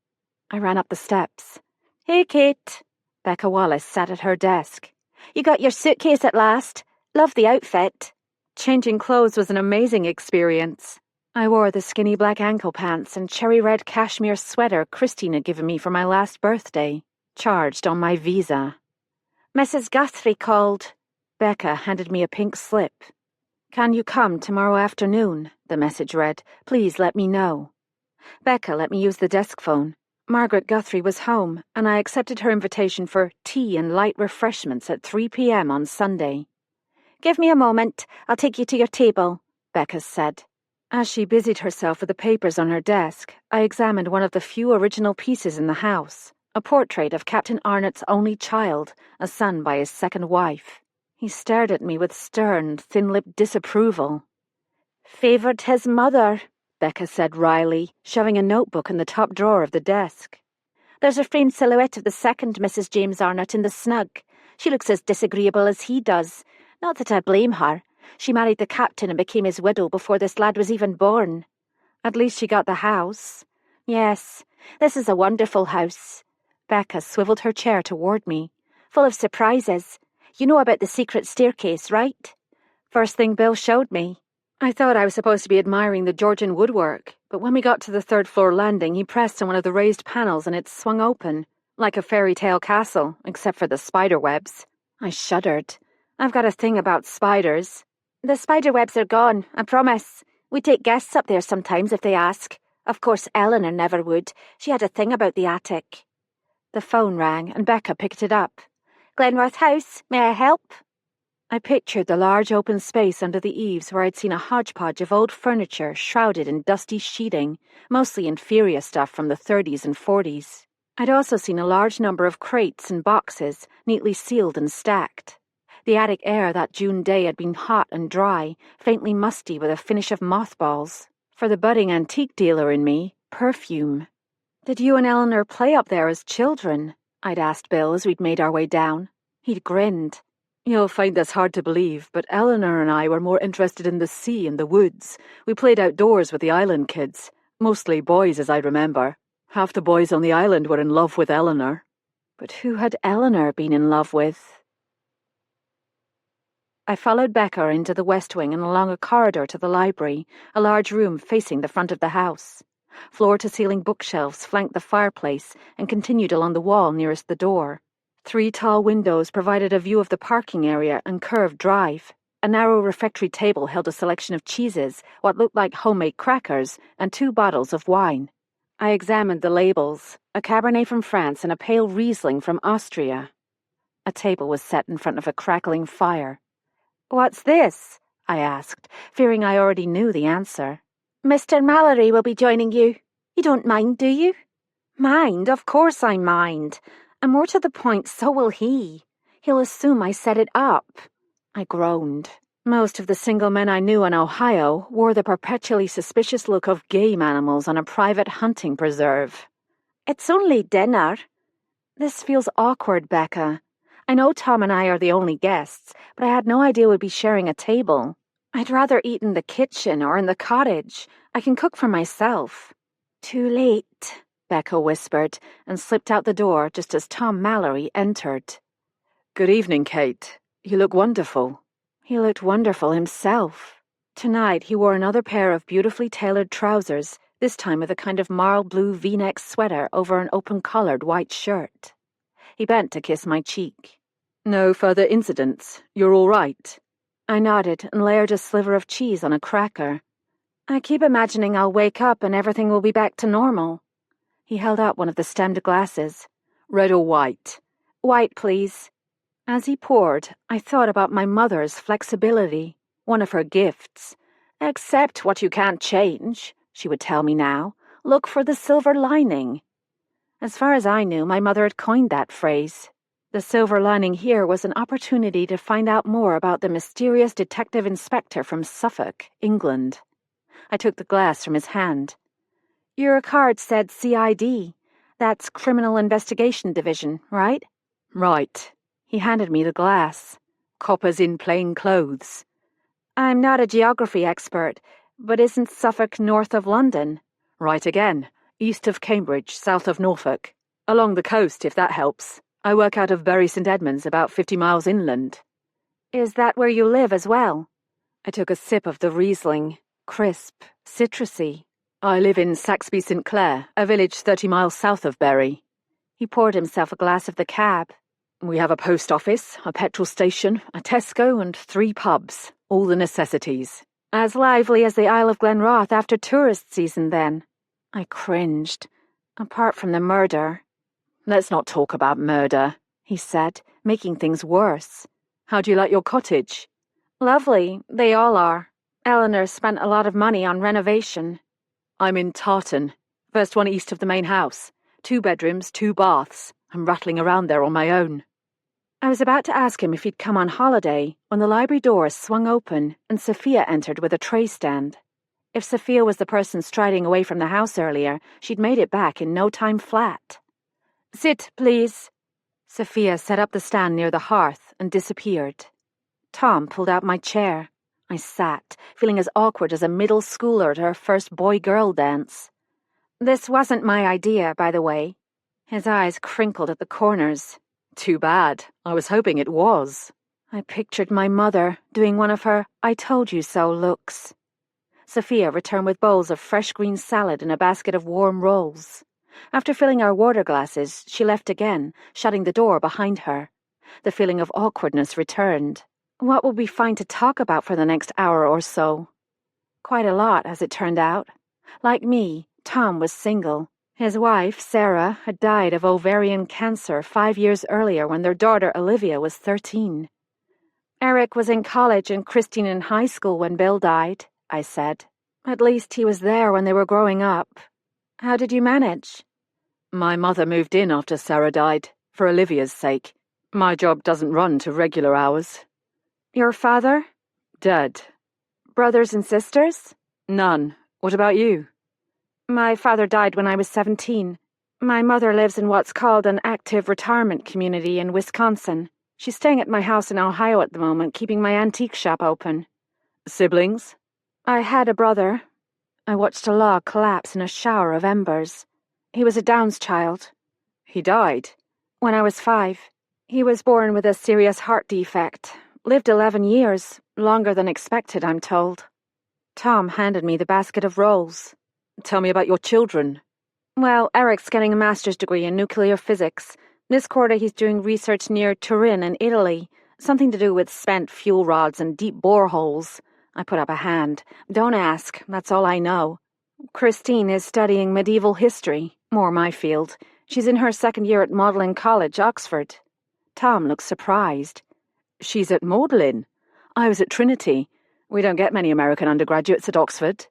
I ran up the steps. Hey, Kate. Becca Wallace sat at her desk. You got your suitcase at last. Love the outfit. Changing clothes was an amazing experience. I wore the skinny black ankle pants and cherry-red cashmere sweater Christine had given me for my last birthday, charged on my visa. Mrs. Guthrie called. Becca handed me a pink slip. Can you come tomorrow afternoon? The message read. Please let me know. Becca let me use the desk phone. Margaret Guthrie was home, and I accepted her invitation for tea and light refreshments at 3 p.m. on Sunday. "Give me a moment. I'll take you to your table," Becca said. As she busied herself with the papers on her desk, I examined one of the few original pieces in the house, a portrait of Captain Arnott's only child, a son by his second wife. He stared at me with stern, thin-lipped disapproval. "Favoured his mother," Becca said wryly, shoving a notebook in the top drawer of the desk. "There's a framed silhouette of the second Mrs. James Arnott in the snug. She looks as disagreeable as he does. Not that I blame her. She married the captain and became his widow before this lad was even born." "At least she got the house." "Yes, this is a wonderful house." Becca swiveled her chair toward me. "Full of surprises. You know about the secret staircase, right?" "First thing Bill showed me. I thought I was supposed to be admiring the Georgian woodwork, but when we got to the third-floor landing, he pressed on one of the raised panels and it swung open, like a fairy tale castle, except for the spider webs." I shuddered. I've got a thing about spiders. "The spider webs are gone, I promise. We take guests up there sometimes if they ask. Of course, Eleanor never would. She had a thing about the attic." The phone rang and Becca picked it up. "Glenroth House, may I help?" I pictured the large open space under the eaves where I'd seen a hodgepodge of old furniture shrouded in dusty sheeting, mostly inferior stuff from the 30s and 40s. I'd also seen a large number of crates and boxes, neatly sealed and stacked. The attic air that June day had been hot and dry, faintly musty with a finish of mothballs. For the budding antique dealer in me, perfume. "Did you and Eleanor play up there as children?" I'd asked Bill as we'd made our way down. He'd grinned. "You'll find this hard to believe, but Eleanor and I were more interested in the sea and the woods. We played outdoors with the island kids. Mostly boys, as I remember. Half the boys on the island were in love with Eleanor." But who had Eleanor been in love with? I followed Becca into the west wing and along a corridor to the library, a large room facing the front of the house. Floor-to-ceiling bookshelves flanked the fireplace and continued along the wall nearest the door. 3 tall windows provided a view of the parking area and curved drive. A narrow refectory table held a selection of cheeses, what looked like homemade crackers, and 2 bottles of wine. I examined the labels, a Cabernet from France and a pale Riesling from Austria. A table was set in front of a crackling fire. "What's this?" I asked, fearing I already knew the answer. "Mr. Mallory will be joining you. You don't mind, do you?" "Mind? Of course I mind. And more to the point, so will he. He'll assume I set it up." I groaned. Most of the single men I knew in Ohio wore the perpetually suspicious look of game animals on a private hunting preserve. "It's only dinner." "This feels awkward, Becca. I know Tom and I are the only guests, but I had no idea we'd be sharing a table. I'd rather eat in the kitchen or in the cottage. I can cook for myself." "Too late," Becca whispered, and slipped out the door just as Tom Mallory entered. "Good evening, Kate. You look wonderful." He looked wonderful himself. Tonight he wore another pair of beautifully tailored trousers, this time with a kind of marl blue V-neck sweater over an open-collared white shirt. He bent to kiss my cheek. "No further incidents. You're all right." I nodded and layered a sliver of cheese on a cracker. "I keep imagining I'll wake up and everything will be back to normal." He held out one of the stemmed glasses. "Red or white?" "White, please." As he poured, I thought about my mother's flexibility, one of her gifts. "Accept what you can't change," she would tell me now. "Look for the silver lining." As far as I knew, my mother had coined that phrase. The silver lining here was an opportunity to find out more about the mysterious detective inspector from Suffolk, England. I took the glass from his hand. "Your card said CID. That's Criminal Investigation Division, right?" "Right." He handed me the glass. "Coppers in plain clothes." "I'm not a geography expert, but isn't Suffolk north of London?" "Right again. East of Cambridge, south of Norfolk. Along the coast, if that helps. I work out of Bury St Edmunds, about 50 miles inland." "Is that where you live as well?" I took a sip of the Riesling. Crisp, citrusy. "I live in Saxby St Clair, a village 30 miles south of Bury." He poured himself a glass of the cab. "We have a post office, a petrol station, a Tesco and 3 pubs. All the necessities." "As lively as the Isle of Glenroth after tourist season, then." I cringed. Apart from the murder. Let's not talk about murder, he said, making things worse. How do you like your cottage? Lovely, they all are. Eleanor spent a lot of money on renovation. I'm in Tartan, first one east of the main house. 2 bedrooms, 2 baths. I'm rattling around there on my own. I was about to ask him if he'd come on holiday when the library doors swung open and Sophia entered with a tray stand. If Sophia was the person striding away from the house earlier, she'd made it back in no time flat. Sit, please. Sophia set up the stand near the hearth and disappeared. Tom pulled out my chair. I sat, feeling as awkward as a middle schooler at her first boy-girl dance. This wasn't my idea, by the way. His eyes crinkled at the corners. Too bad. I was hoping it was. I pictured my mother doing one of her "I told you so" looks. Sophia returned with bowls of fresh green salad and a basket of warm rolls. After filling our water glasses, she left again, shutting the door behind her. The feeling of awkwardness returned. What would we find to talk about for the next hour or so? Quite a lot, as it turned out. Like me, Tom was single. His wife, Sarah, had died of ovarian cancer 5 years earlier when their daughter Olivia was 13. Eric was in college and Christine in high school when Bill died, I said. At least he was there when they were growing up. How did you manage? My mother moved in after Sarah died, for Olivia's sake. My job doesn't run to regular hours. Your father? Dead. Brothers and sisters? None. What about you? My father died when I was 17. My mother lives in what's called an active retirement community in Wisconsin. She's staying at my house in Ohio at the moment, keeping my antique shop open. Siblings? I had a brother. I watched a log collapse in a shower of embers. He was a Downs child. He died? When I was 5. He was born with a serious heart defect. Lived 11 years, longer than expected, I'm told. Tom handed me the basket of rolls. Tell me about your children. Well, Eric's getting a master's degree in nuclear physics. This quarter he's doing research near Turin in Italy. Something to do with spent fuel rods and deep boreholes. I put up a hand. Don't ask, that's all I know. Christine is studying medieval history, more my field. She's in her 2nd year at Magdalen College, Oxford. Tom looks surprised. She's at Magdalen. I was at Trinity. We don't get many American undergraduates at Oxford.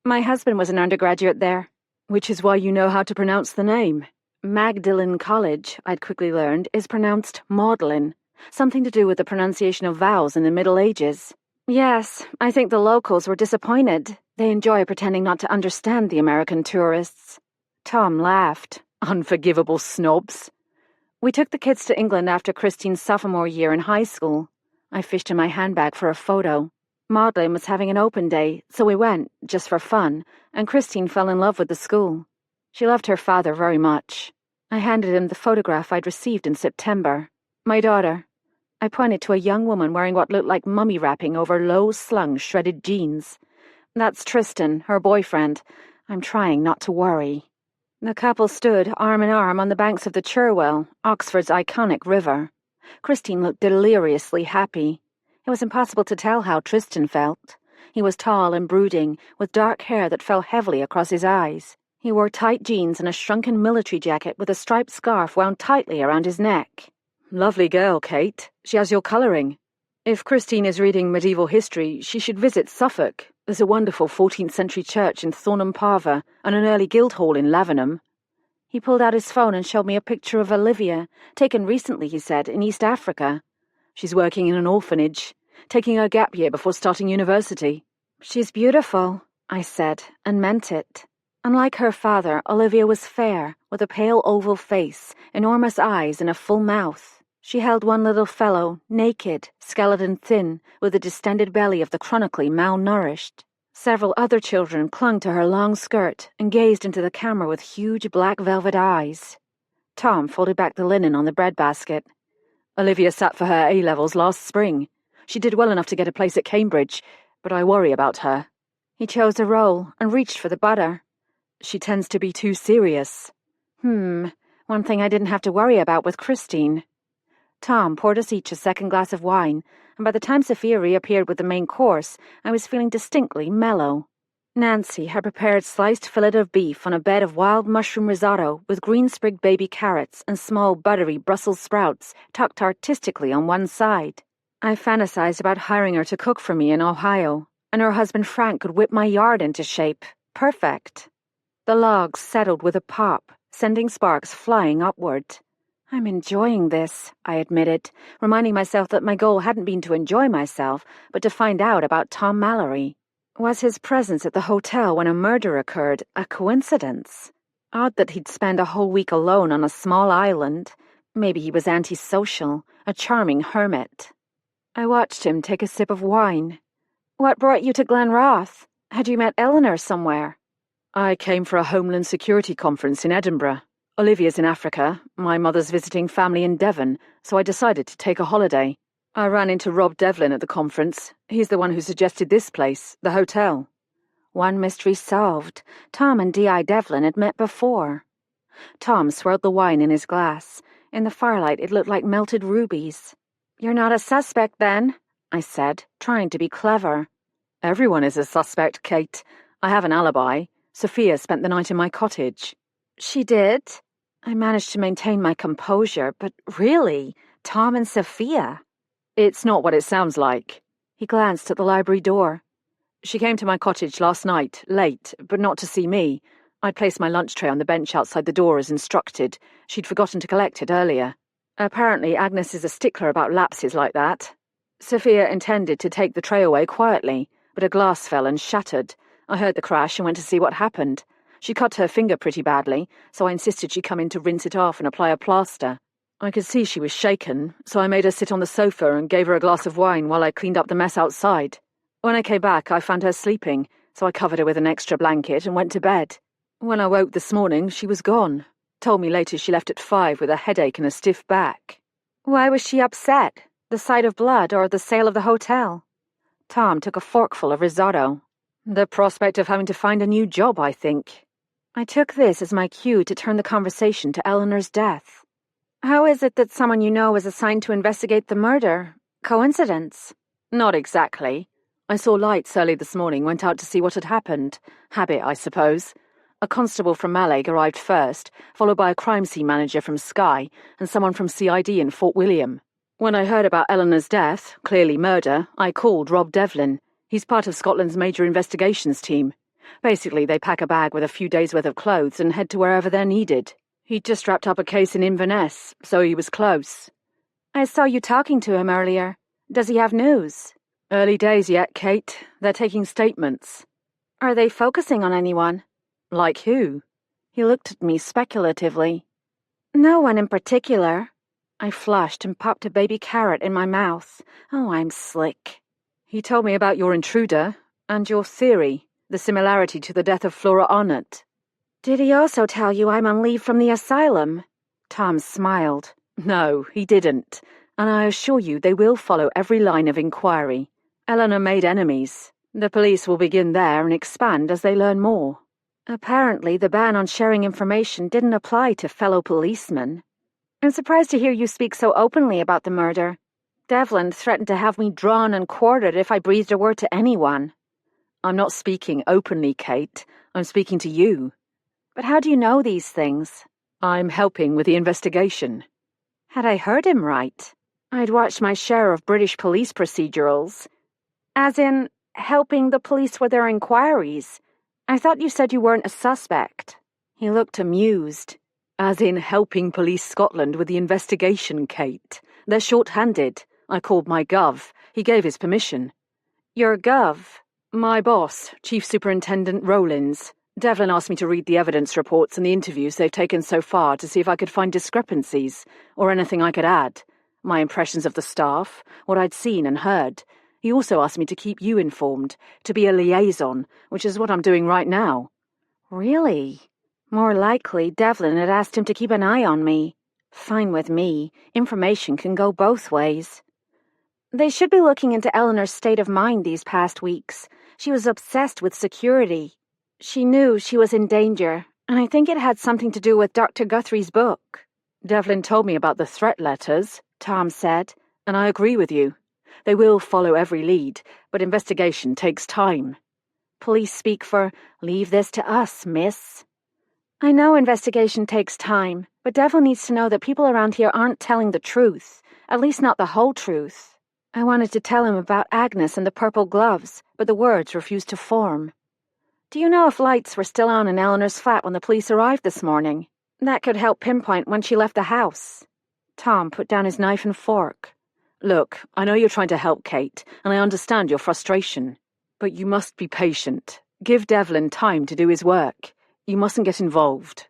My husband was an undergraduate there. Which is why you know how to pronounce the name. Magdalen College, I'd quickly learned, is pronounced Magdalen. Something to do with the pronunciation of vowels in the Middle Ages. Yes, I think the locals were disappointed. They enjoy pretending not to understand the American tourists. Tom laughed. Unforgivable snobs. We took the kids to England after Christine's sophomore year in high school. I fished in my handbag for a photo. Magdalen was having an open day, so we went, just for fun, and Christine fell in love with the school. She loved her father very much. I handed him the photograph I'd received in September. My daughter. I pointed to a young woman wearing what looked like mummy wrapping over low-slung shredded jeans. That's Tristan, her boyfriend. I'm trying not to worry. The couple stood arm in arm on the banks of the Cherwell, Oxford's iconic river. Christine looked deliriously happy. It was impossible to tell how Tristan felt. He was tall and brooding, with dark hair that fell heavily across his eyes. He wore tight jeans and a shrunken military jacket with a striped scarf wound tightly around his neck. Lovely girl, Kate. She has your colouring. If Christine is reading medieval history, she should visit Suffolk. There's a wonderful 14th century church in Thornham Parva and an early Guildhall in Lavenham. He pulled out his phone and showed me a picture of Olivia, taken recently, he said, in East Africa. She's working in an orphanage, taking her gap year before starting university. She's beautiful, I said, and meant it. Unlike her father, Olivia was fair, with a pale oval face, enormous eyes, and a full mouth. She held one little fellow, naked, skeleton thin, with a distended belly of the chronically malnourished. Several other children clung to her long skirt and gazed into the camera with huge black velvet eyes. Tom folded back the linen on the breadbasket. Olivia sat for her A-levels last spring. She did well enough to get a place at Cambridge, but I worry about her. He chose a roll and reached for the butter. She tends to be too serious. One thing I didn't have to worry about with Christine. Tom poured us each a second glass of wine, and by the time Sophia reappeared with the main course, I was feeling distinctly mellow. Nancy had prepared sliced fillet of beef on a bed of wild mushroom risotto with green-sprigged baby carrots and small buttery Brussels sprouts tucked artistically on one side. I fantasized about hiring her to cook for me in Ohio, and her husband Frank could whip my yard into shape. Perfect. The logs settled with a pop, sending sparks flying upward. I'm enjoying this, I admitted, reminding myself that my goal hadn't been to enjoy myself, but to find out about Tom Mallory. Was his presence at the hotel when a murder occurred a coincidence? Odd that he'd spend a whole week alone on a small island. Maybe he was antisocial, a charming hermit. I watched him take a sip of wine. What brought you to Glenroth? Had you met Eleanor somewhere? I came for a Homeland Security conference in Edinburgh. Olivia's in Africa, my mother's visiting family in Devon, so I decided to take a holiday. I ran into Rob Devlin at the conference. He's the one who suggested this place, the hotel. One mystery solved. Tom and D.I. Devlin had met before. Tom swirled the wine in his glass. In the firelight, it looked like melted rubies. You're not a suspect, then, I said, trying to be clever. Everyone is a suspect, Kate. I have an alibi. Sophia spent the night in my cottage. She did? I managed to maintain my composure, but really, Tom and Sophia? It's not what it sounds like. He glanced at the library door. She came to my cottage last night, late, but not to see me. I'd placed my lunch tray on the bench outside the door as instructed. She'd forgotten to collect it earlier. Apparently, Agnes is a stickler about lapses like that. Sophia intended to take the tray away quietly, but a glass fell and shattered. I heard the crash and went to see what happened. She cut her finger pretty badly, so I insisted she come in to rinse it off and apply a plaster. I could see she was shaken, so I made her sit on the sofa and gave her a glass of wine while I cleaned up the mess outside. When I came back, I found her sleeping, so I covered her with an extra blanket and went to bed. When I woke this morning, she was gone. Told me later she left at 5 with a headache and a stiff back. Why was she upset? The sight of blood or the sale of the hotel? Tom took a forkful of risotto. The prospect of having to find a new job, I think. I took this as my cue to turn the conversation to Eleanor's death. How is it that someone you know was assigned to investigate the murder? Coincidence? Not exactly. I saw lights early this morning, went out to see what had happened. Habit, I suppose. A constable from Mallaig arrived first, followed by a crime scene manager from Skye, and someone from CID in Fort William. When I heard about Eleanor's death, clearly murder, I called Rob Devlin. He's part of Scotland's major investigations team. Basically, they pack a bag with a few days' worth of clothes and head to wherever they're needed. He'd just wrapped up a case in Inverness, so he was close. I saw you talking to him earlier. Does he have news? Early days yet, Kate. They're taking statements. Are they focusing on anyone? Like who? He looked at me speculatively. No one in particular. I flushed and popped a baby carrot in my mouth. Oh, I'm slick. He told me about your intruder and your theory, the similarity to the death of Flora Arnott. Did he also tell you I'm on leave from the asylum? Tom smiled. No, he didn't. And I assure you they will follow every line of inquiry. Eleanor made enemies. The police will begin there and expand as they learn more. Apparently the ban on sharing information didn't apply to fellow policemen. I'm surprised to hear you speak so openly about the murder. Devlin threatened to have me drawn and quartered if I breathed a word to anyone. I'm not speaking openly, Kate. I'm speaking to you. But how do you know these things? I'm helping with the investigation. Had I heard him right? I'd watched my share of British police procedurals. As in, helping the police with their inquiries. I thought you said you weren't a suspect. He looked amused. As in helping Police Scotland with the investigation, Kate. They're short-handed. I called my gov. He gave his permission. Your gov? My boss, Chief Superintendent Rowlands. Devlin asked me to read the evidence reports and the interviews they've taken so far to see if I could find discrepancies, or anything I could add. My impressions of the staff, what I'd seen and heard. He also asked me to keep you informed, to be a liaison, which is what I'm doing right now. Really? More likely, Devlin had asked him to keep an eye on me. Fine with me. Information can go both ways. They should be looking into Eleanor's state of mind these past weeks. She was obsessed with security. She knew she was in danger, and I think it had something to do with Dr. Guthrie's book. Devlin told me about the threat letters, Tom said, and I agree with you. They will follow every lead, but investigation takes time. Police speak for, "Leave this to us, miss." I know investigation takes time, but Devlin needs to know that people around here aren't telling the truth, at least not the whole truth. I wanted to tell him about Agnes and the purple gloves, but the words refused to form. Do you know if lights were still on in Eleanor's flat when the police arrived this morning? That could help pinpoint when she left the house. Tom put down his knife and fork. Look, I know you're trying to help Kate, and I understand your frustration. But you must be patient. Give Devlin time to do his work. You mustn't get involved.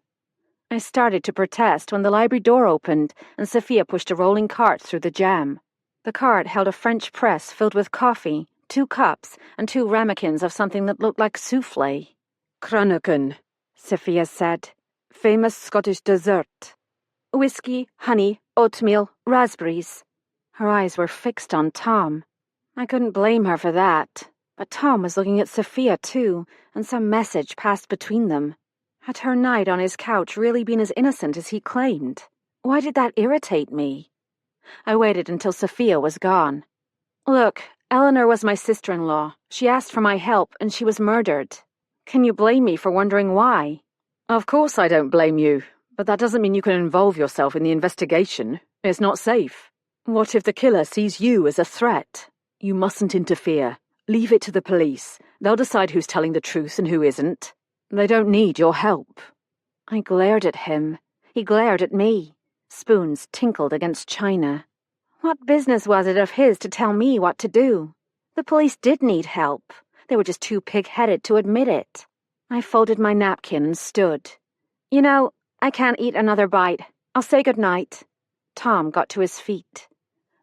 I started to protest when the library door opened and Sophia pushed a rolling cart through the jam. The cart held a French press filled with coffee, 2 cups, and 2 ramekins of something that looked like souffle. Cranachan, Sophia said. Famous Scottish dessert. Whiskey, honey, oatmeal, raspberries. Her eyes were fixed on Tom. I couldn't blame her for that, but Tom was looking at Sophia too, and some message passed between them. Had her night on his couch really been as innocent as he claimed? Why did that irritate me? I waited until Sophia was gone. Look, Eleanor was my sister-in-law. She asked for my help, and she was murdered. Can you blame me for wondering why? Of course I don't blame you, but that doesn't mean you can involve yourself in the investigation. It's not safe. What if the killer sees you as a threat? You mustn't interfere. Leave it to the police. They'll decide who's telling the truth and who isn't. They don't need your help. I glared at him. He glared at me. Spoons tinkled against china. What business was it of his to tell me what to do? The police did need help. They were just too pig-headed to admit it. I folded my napkin and stood. You know, I can't eat another bite. I'll say goodnight. Tom got to his feet.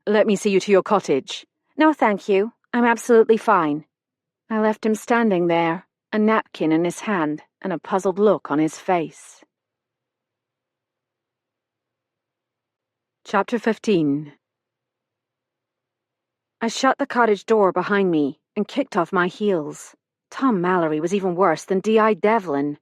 Let me see you to your cottage. No, thank you. I'm absolutely fine. I left him standing there, a napkin in his hand and a puzzled look on his face. Chapter 15. I shut the cottage door behind me and kicked off my heels. Tom Mallory was even worse than D.I. Devlin.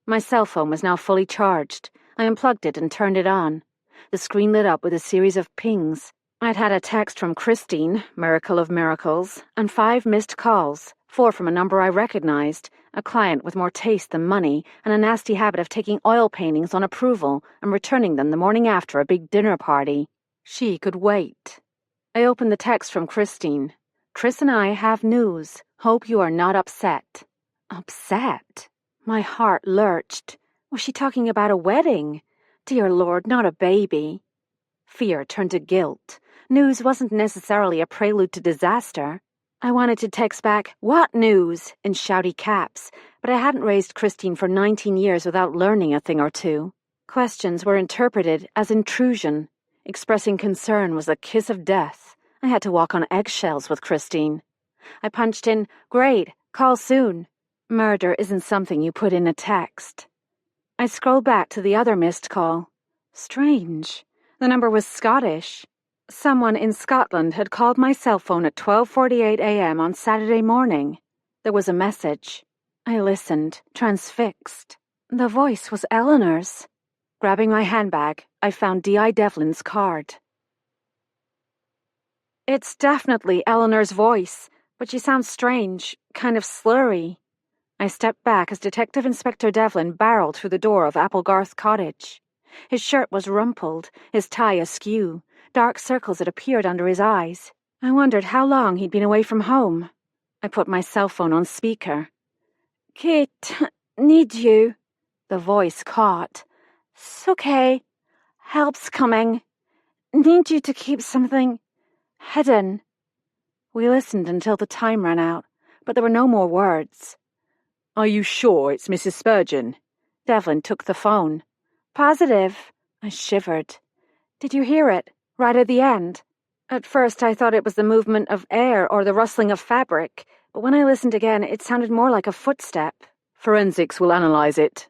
My cell phone was now fully charged. I unplugged it and turned it on. The screen lit up with a series of pings. I'd had a text from Christine, miracle of miracles, and 5 missed calls, 4 from a number I recognized, a client with more taste than money and a nasty habit of taking oil paintings on approval and returning them the morning after a big dinner party. She could wait. I opened the text from Christine. Chris and I have news. Hope you are not upset. Upset? My heart lurched. Was she talking about a wedding? Dear Lord, not a baby. Fear turned to guilt. News wasn't necessarily a prelude to disaster. I wanted to text back, "What news?" in shouty caps, but I hadn't raised Christine for 19 years without learning a thing or two. Questions were interpreted as intrusion. Expressing concern was a kiss of death. I had to walk on eggshells with Christine. I punched in, "Great, call soon." Murder isn't something you put in a text. I scrolled back to the other missed call. Strange. The number was Scottish. Someone in Scotland had called my cell phone at 12:48 a.m. on Saturday morning. There was a message. I listened, transfixed. The voice was Eleanor's. Grabbing my handbag, I found D.I. Devlin's card. It's definitely Eleanor's voice, but she sounds strange, kind of slurry. I stepped back as Detective Inspector Devlin barreled through the door of Applegarth Cottage. His shirt was rumpled, his tie askew. Dark circles had appeared under his eyes. I wondered how long he'd been away from home. I put my cell phone on speaker. "Kate, need you." The voice caught. "It's okay. Help's coming. Need you to keep something hidden." We listened until the time ran out, but there were no more words. Are you sure it's Mrs. Spurgeon? Devlin took the phone. Positive. I shivered. Did you hear it? Right at the end. At first I thought it was the movement of air or the rustling of fabric, but when I listened again it sounded more like a footstep. Forensics will analyze it.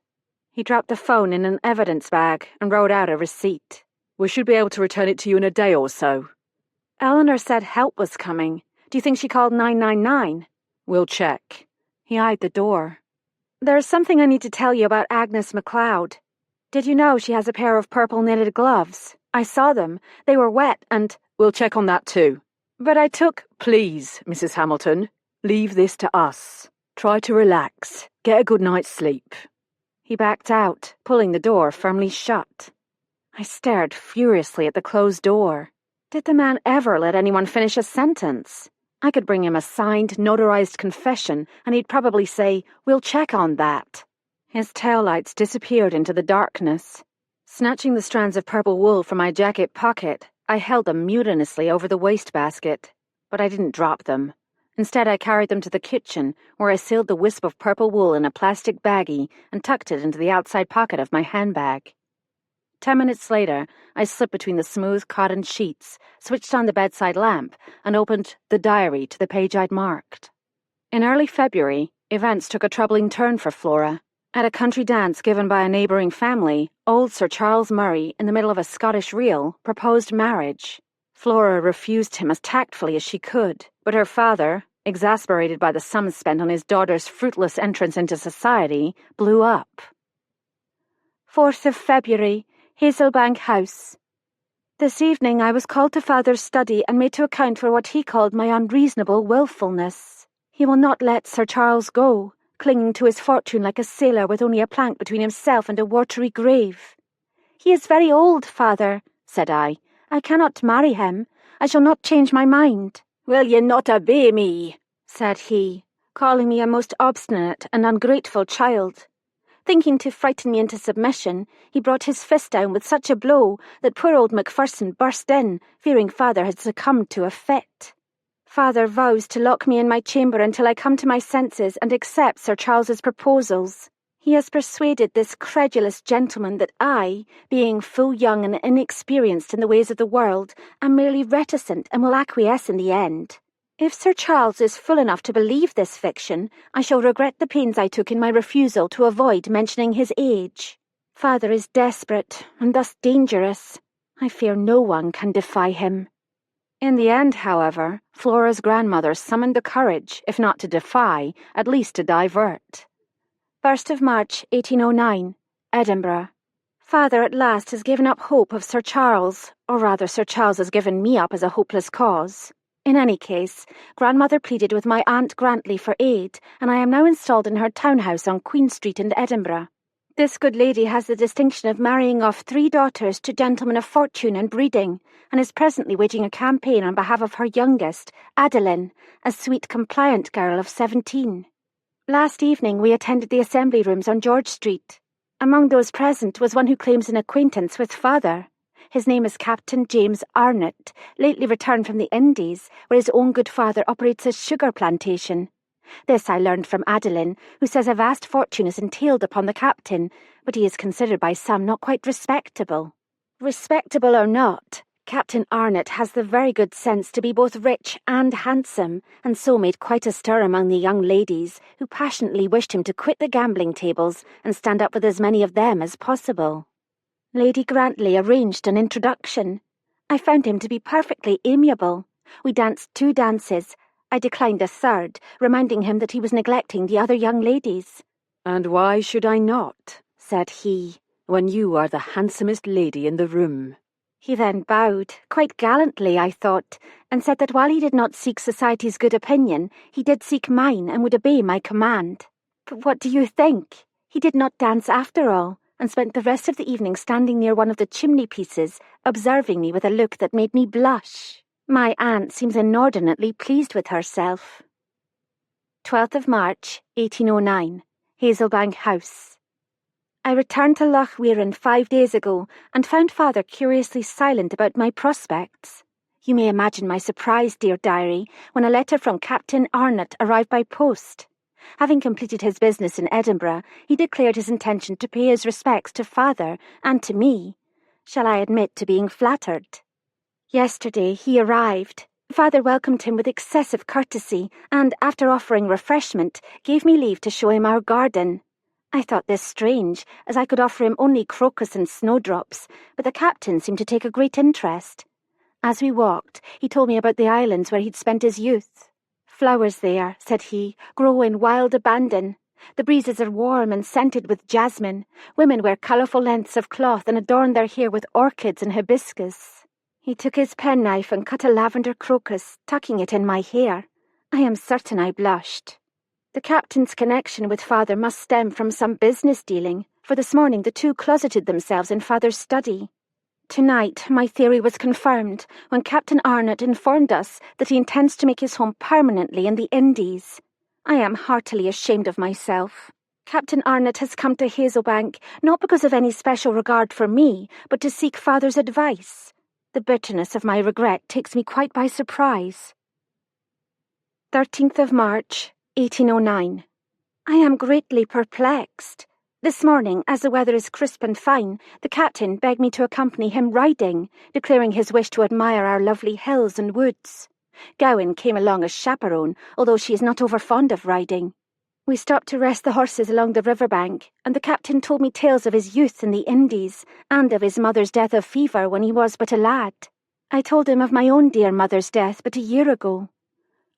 He dropped the phone in an evidence bag and wrote out a receipt. We should be able to return it to you in a day or so. Eleanor said help was coming. Do you think she called 999? We'll check. He eyed the door. There's something I need to tell you about Agnes MacLeod. Did you know she has a pair of purple knitted gloves? I saw them. They were wet and... We'll check on that too. But I took... Please, Mrs. Hamilton, leave this to us. Try to relax. Get a good night's sleep. He backed out, pulling the door firmly shut. I stared furiously at the closed door. Did the man ever let anyone finish a sentence? I could bring him a signed, notarized confession, and he'd probably say, "We'll check on that." His taillights disappeared into the darkness. Snatching the strands of purple wool from my jacket pocket, I held them mutinously over the wastebasket. But I didn't drop them. Instead, I carried them to the kitchen, where I sealed the wisp of purple wool in a plastic baggie and tucked it into the outside pocket of my handbag. 10 minutes later, I slipped between the smooth cotton sheets, switched on the bedside lamp, and opened the diary to the page I'd marked. In early February, events took a troubling turn for Flora. At a country dance given by a neighbouring family, old Sir Charles Murray, in the middle of a Scottish reel, proposed marriage. Flora refused him as tactfully as she could, but her father, exasperated by the sums spent on his daughter's fruitless entrance into society, blew up. 4th of February, Hazelbank House. This evening I was called to Father's study and made to account for what he called my unreasonable wilfulness. He will not let Sir Charles go, clinging to his fortune like a sailor with only a plank between himself and a watery grave. "He is very old, Father," said I. "I cannot marry him. I shall not change my mind." "Will ye not obey me?" said he, calling me a most obstinate and ungrateful child. Thinking to frighten me into submission, he brought his fist down with such a blow that poor old Macpherson burst in, fearing Father had succumbed to a fit. Father vows to lock me in my chamber until I come to my senses and accept Sir Charles's proposals. He has persuaded this credulous gentleman that I, being full young and inexperienced in the ways of the world, am merely reticent and will acquiesce in the end. If Sir Charles is fool enough to believe this fiction, I shall regret the pains I took in my refusal to avoid mentioning his age. Father is desperate and thus dangerous. I fear no one can defy him. In the end, however, Flora's grandmother summoned the courage, if not to defy, at least to divert. 1st of March, 1809, Edinburgh. Father at last has given up hope of Sir Charles, or rather Sir Charles has given me up as a hopeless cause. In any case, Grandmother pleaded with my Aunt Grantley for aid, and I am now installed in her townhouse on Queen Street in Edinburgh. This good lady has the distinction of marrying off 3 daughters to gentlemen of fortune and breeding, and is presently waging a campaign on behalf of her youngest, Adeline, a sweet, compliant girl of 17. Last evening we attended the assembly rooms on George Street. Among those present was one who claims an acquaintance with Father. His name is Captain James Arnott, lately returned from the Indies, where his own good father operates a sugar plantation. This I learned from Adeline, who says a vast fortune is entailed upon the captain, but he is considered by some not quite respectable. Respectable or not, Captain Arnott has the very good sense to be both rich and handsome, and so made quite a stir among the young ladies, who passionately wished him to quit the gambling tables and stand up with as many of them as possible. Lady Grantley arranged an introduction. I found him to be perfectly amiable. We danced 2 dances. I declined a third, reminding him that he was neglecting the other young ladies. "And why should I not?" said he, "when you are the handsomest lady in the room." He then bowed, quite gallantly, I thought, and said that while he did not seek society's good opinion, he did seek mine and would obey my command. But what do you think? He did not dance after all, and spent the rest of the evening standing near one of the chimney pieces, observing me with a look that made me blush. My aunt seems inordinately pleased with herself. 12th of March, 1809, Hazelbank House. I returned to Loch Weirin 5 days ago and found Father curiously silent about my prospects. You may imagine my surprise, dear diary, when a letter from Captain Arnott arrived by post. Having completed his business in Edinburgh, he declared his intention to pay his respects to Father and to me. Shall I admit to being flattered? Yesterday he arrived. Father welcomed him with excessive courtesy and, after offering refreshment, gave me leave to show him our garden. I thought this strange, as I could offer him only crocus and snowdrops, but the captain seemed to take a great interest. As we walked, he told me about the islands where he'd spent his youth. "Flowers there," said he, "grow in wild abandon. The breezes are warm and scented with jasmine. Women wear colourful lengths of cloth and adorn their hair with orchids and hibiscus." He took his penknife and cut a lavender crocus, tucking it in my hair. I am certain I blushed. The captain's connection with Father must stem from some business dealing, for this morning the two closeted themselves in Father's study. Tonight, my theory was confirmed when Captain Arnott informed us that he intends to make his home permanently in the Indies. I am heartily ashamed of myself. Captain Arnott has come to Hazelbank not because of any special regard for me, but to seek Father's advice. The bitterness of my regret takes me quite by surprise. 13th of March, 1809. I am greatly perplexed. This morning, as the weather is crisp and fine, the captain begged me to accompany him riding, declaring his wish to admire our lovely hills and woods. Gowan came along as chaperone, although she is not over fond of riding. We stopped to rest the horses along the riverbank, and the captain told me tales of his youth in the Indies, and of his mother's death of fever when he was but a lad. I told him of my own dear mother's death but a year ago.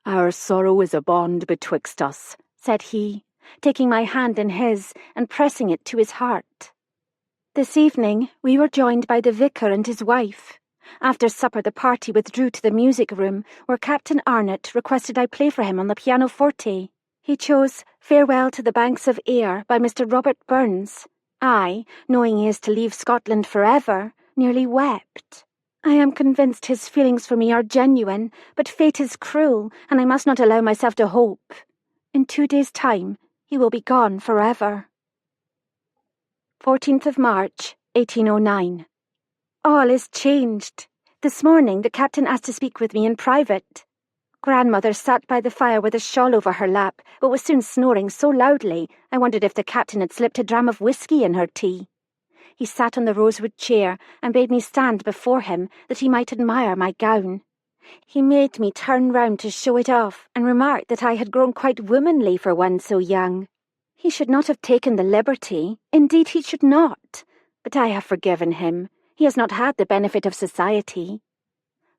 "Our sorrow is a bond betwixt us," said he, taking my hand in his and pressing it to his heart. This evening we were joined by the vicar and his wife. After supper the party withdrew to the music room, where Captain Arnott requested I play for him on the pianoforte. He chose Farewell to the Banks of Ayr by Mr. Robert Burns. I, knowing he is to leave Scotland forever, nearly wept. I am convinced his feelings for me are genuine, but fate is cruel, and I must not allow myself to hope. In 2 days' time, he will be gone forever. 14th of March, 1809. All is changed. This morning the captain asked to speak with me in private. Grandmother sat by the fire with a shawl over her lap, but was soon snoring so loudly I wondered if the captain had slipped a dram of whisky in her tea. He sat on the rosewood chair and bade me stand before him that he might admire my gown. He made me turn round to show it off and remarked that I had grown quite womanly for one so young. He should not have taken the liberty. Indeed, he should not. But I have forgiven him. He has not had the benefit of society.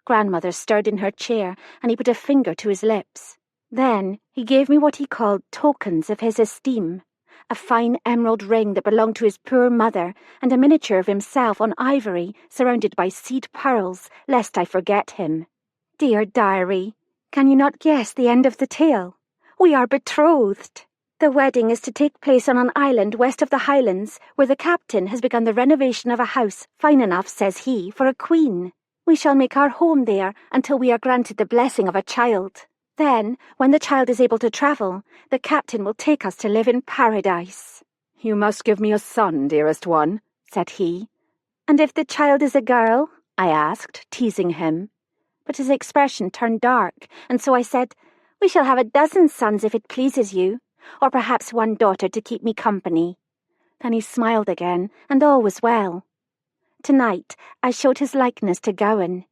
Grandmother stirred in her chair, and he put a finger to his lips. Then he gave me what he called tokens of his esteem, a fine emerald ring that belonged to his poor mother, and a miniature of himself on ivory, surrounded by seed pearls, lest I forget him. Dear diary, can you not guess the end of the tale? We are betrothed. The wedding is to take place on an island west of the Highlands, where the captain has begun the renovation of a house, fine enough, says he, for a queen. We shall make our home there until we are granted the blessing of a child. Then, when the child is able to travel, the captain will take us to live in paradise. "You must give me a son, dearest one," said he. And if the child is a girl? I asked, teasing him. But his expression turned dark, and so I said, We shall have 12 sons if it pleases you, or perhaps one daughter to keep me company. Then he smiled again, and all was well. Tonight, I showed his likeness to Gowan.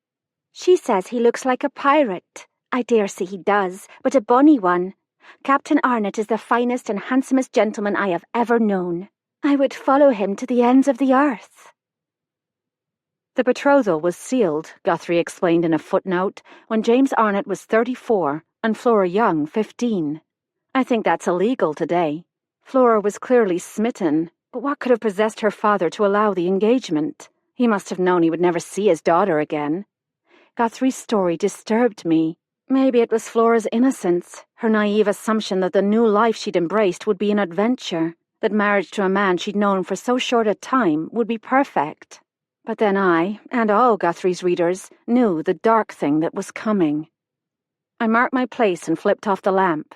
She says he looks like a pirate. I dare say he does, but a bonny one. Captain Arnott is the finest and handsomest gentleman I have ever known. I would follow him to the ends of the earth. The betrothal was sealed, Guthrie explained in a footnote, when James Arnott was 34 and Flora Young 15. I think that's illegal today. Flora was clearly smitten, but what could have possessed her father to allow the engagement? He must have known he would never see his daughter again. Guthrie's story disturbed me. Maybe it was Flora's innocence, her naive assumption that the new life she'd embraced would be an adventure, that marriage to a man she'd known for so short a time would be perfect. But then I, and all Guthrie's readers, knew the dark thing that was coming. I marked my place and flipped off the lamp.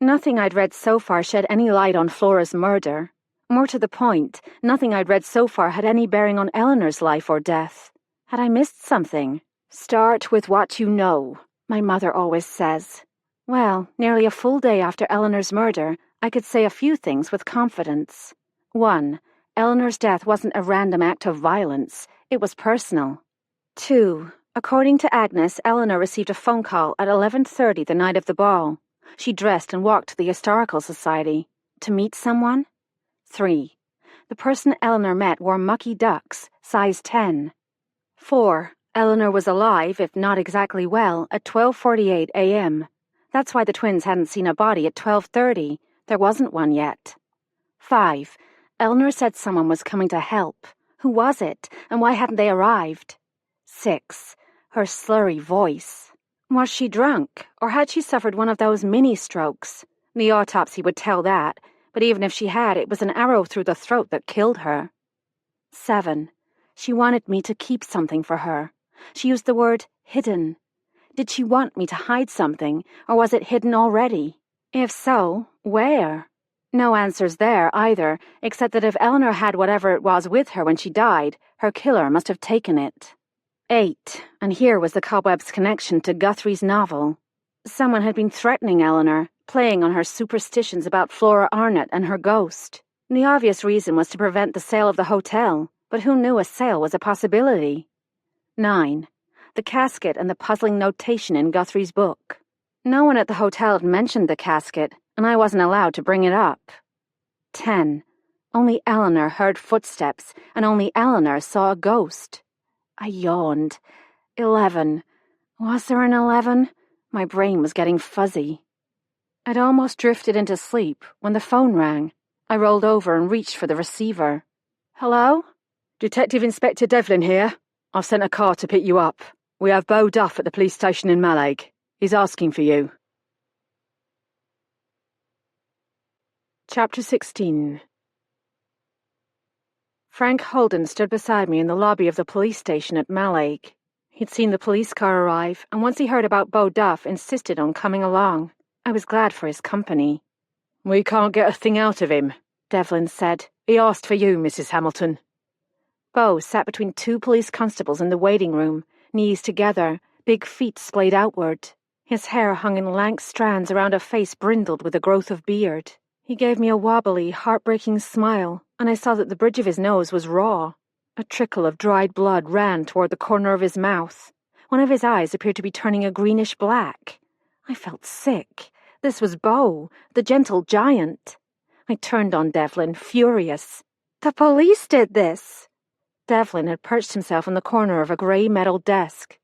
Nothing I'd read so far shed any light on Flora's murder. More to the point, nothing I'd read so far had any bearing on Eleanor's life or death. Had I missed something? Start with what you know, my mother always says. Well, nearly a full day after Eleanor's murder, I could say a few things with confidence. 1. Eleanor's death wasn't a random act of violence. It was personal. 2. According to Agnes, Eleanor received a phone call at 11:30 the night of the ball. She dressed and walked to the Historical Society. To meet someone? 3. The person Eleanor met wore mucky ducks, size 10. 4. Eleanor was alive, if not exactly well, at 12:48 a.m. That's why the twins hadn't seen a body at 12:30. There wasn't one yet. 5. Eleanor said someone was coming to help. Who was it, and why hadn't they arrived? 6. Her slurry voice. Was she drunk, or had she suffered one of those mini-strokes? The autopsy would tell that, but even if she had, it was an arrow through the throat that killed her. 7. She wanted me to keep something for her. She used the word hidden. Did she want me to hide something, or was it hidden already? If so, where? No answers there, either, except that if Eleanor had whatever it was with her when she died, her killer must have taken it. 8. And here was the cobweb's connection to Guthrie's novel. Someone had been threatening Eleanor, playing on her superstitions about Flora Arnott and her ghost. The obvious reason was to prevent the sale of the hotel, but who knew a sale was a possibility? 9. The casket and the puzzling notation in Guthrie's book. No one at the hotel had mentioned the casket, and I wasn't allowed to bring it up. 10. Only Eleanor heard footsteps, and only Eleanor saw a ghost. I yawned. 11. Was there an 11? My brain was getting fuzzy. I'd almost drifted into sleep when the phone rang. I rolled over and reached for the receiver. Hello? Detective Inspector Devlin here. I've sent a car to pick you up. We have Beau Duff at the police station in Mallaig. He's asking for you. Chapter 16. Frank Holden stood beside me in the lobby of the police station at Mallaig. He'd seen the police car arrive, and once he heard about Beau Duff, insisted on coming along. I was glad for his company. We can't get a thing out of him, Devlin said. He asked for you, Mrs. Hamilton. Beau sat between two police constables in the waiting room, knees together, big feet splayed outward. His hair hung in lank strands around a face brindled with a growth of beard. He gave me a wobbly, heartbreaking smile, and I saw that the bridge of his nose was raw. A trickle of dried blood ran toward the corner of his mouth. One of his eyes appeared to be turning a greenish black. I felt sick. This was Beau, the gentle giant. I turned on Devlin, furious. The police did this. Devlin had perched himself in the corner of a grey metal desk.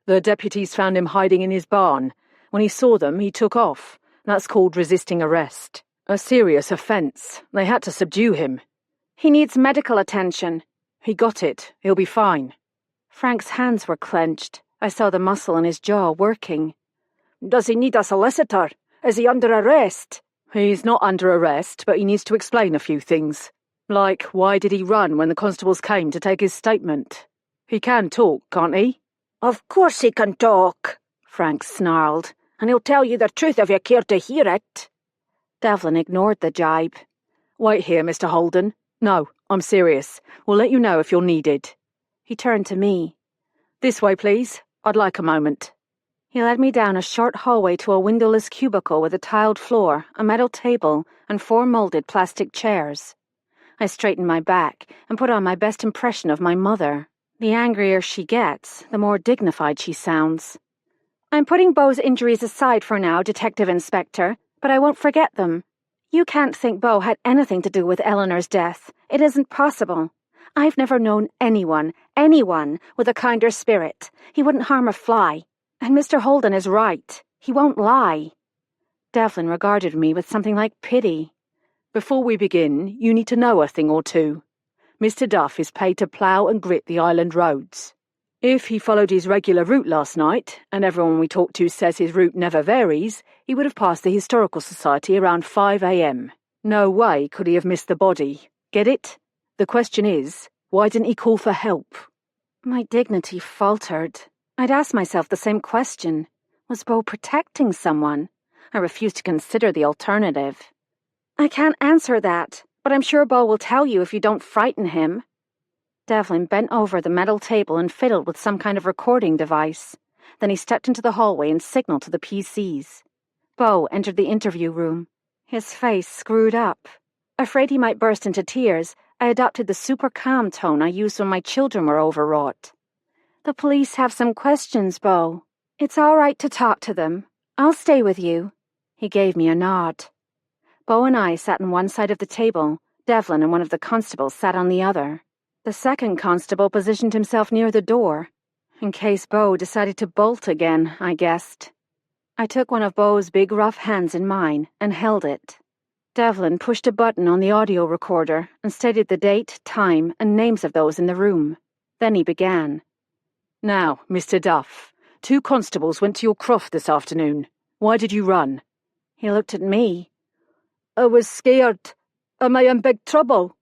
The deputies found him hiding in his barn. When he saw them, he took off. That's called resisting arrest. A serious offence. They had to subdue him. He needs medical attention. He got it. He'll be fine. Frank's hands were clenched. I saw the muscle in his jaw working. Does he need a solicitor? Is he under arrest? He's not under arrest, but he needs to explain a few things. Like, why did he run when the constables came to take his statement? He can talk, can't he? Of course he can talk, Frank snarled. And he'll tell you the truth if you care to hear it. Devlin ignored the jibe. Wait here, Mr. Holden. No, I'm serious. We'll let you know if you're needed. He turned to me. This way, please. I'd like a moment. He led me down a short hallway to a windowless cubicle with a tiled floor, a metal table, and 4 molded plastic chairs. I straightened my back and put on my best impression of my mother. The angrier she gets, the more dignified she sounds. I'm putting Beau's injuries aside for now, Detective Inspector, but I won't forget them. You can't think Beau had anything to do with Eleanor's death. It isn't possible. I've never known anyone with a kinder spirit. He wouldn't harm a fly. And Mr. Holden is right. He won't lie. Devlin regarded me with something like pity. Before we begin, you need to know a thing or two. Mr. Duff is paid to plough and grit the island roads. If he followed his regular route last night, and everyone we talked to says his route never varies, he would have passed the Historical Society around 5 a.m. No way could he have missed the body. Get it? The question is, why didn't he call for help? My dignity faltered. I'd asked myself the same question. Was Beau protecting someone? I refused to consider the alternative. I can't answer that, but I'm sure Beau will tell you if you don't frighten him. Devlin bent over the metal table and fiddled with some kind of recording device. Then he stepped into the hallway and signaled to the PCs. Beau entered the interview room. His face screwed up. Afraid he might burst into tears, I adopted the super calm tone I used when my children were overwrought. The police have some questions, Beau. It's all right to talk to them. I'll stay with you. He gave me a nod. Beau and I sat on one side of the table. Devlin and one of the constables sat on the other. The second constable positioned himself near the door. In case Beau decided to bolt again, I guessed. I took one of Beau's big rough hands in mine and held it. Devlin pushed a button on the audio recorder and stated the date, time, and names of those in the room. Then he began. Now, Mr. Duff, 2 constables went to your croft this afternoon. Why did you run? He looked at me. I was scared. Am I in big trouble?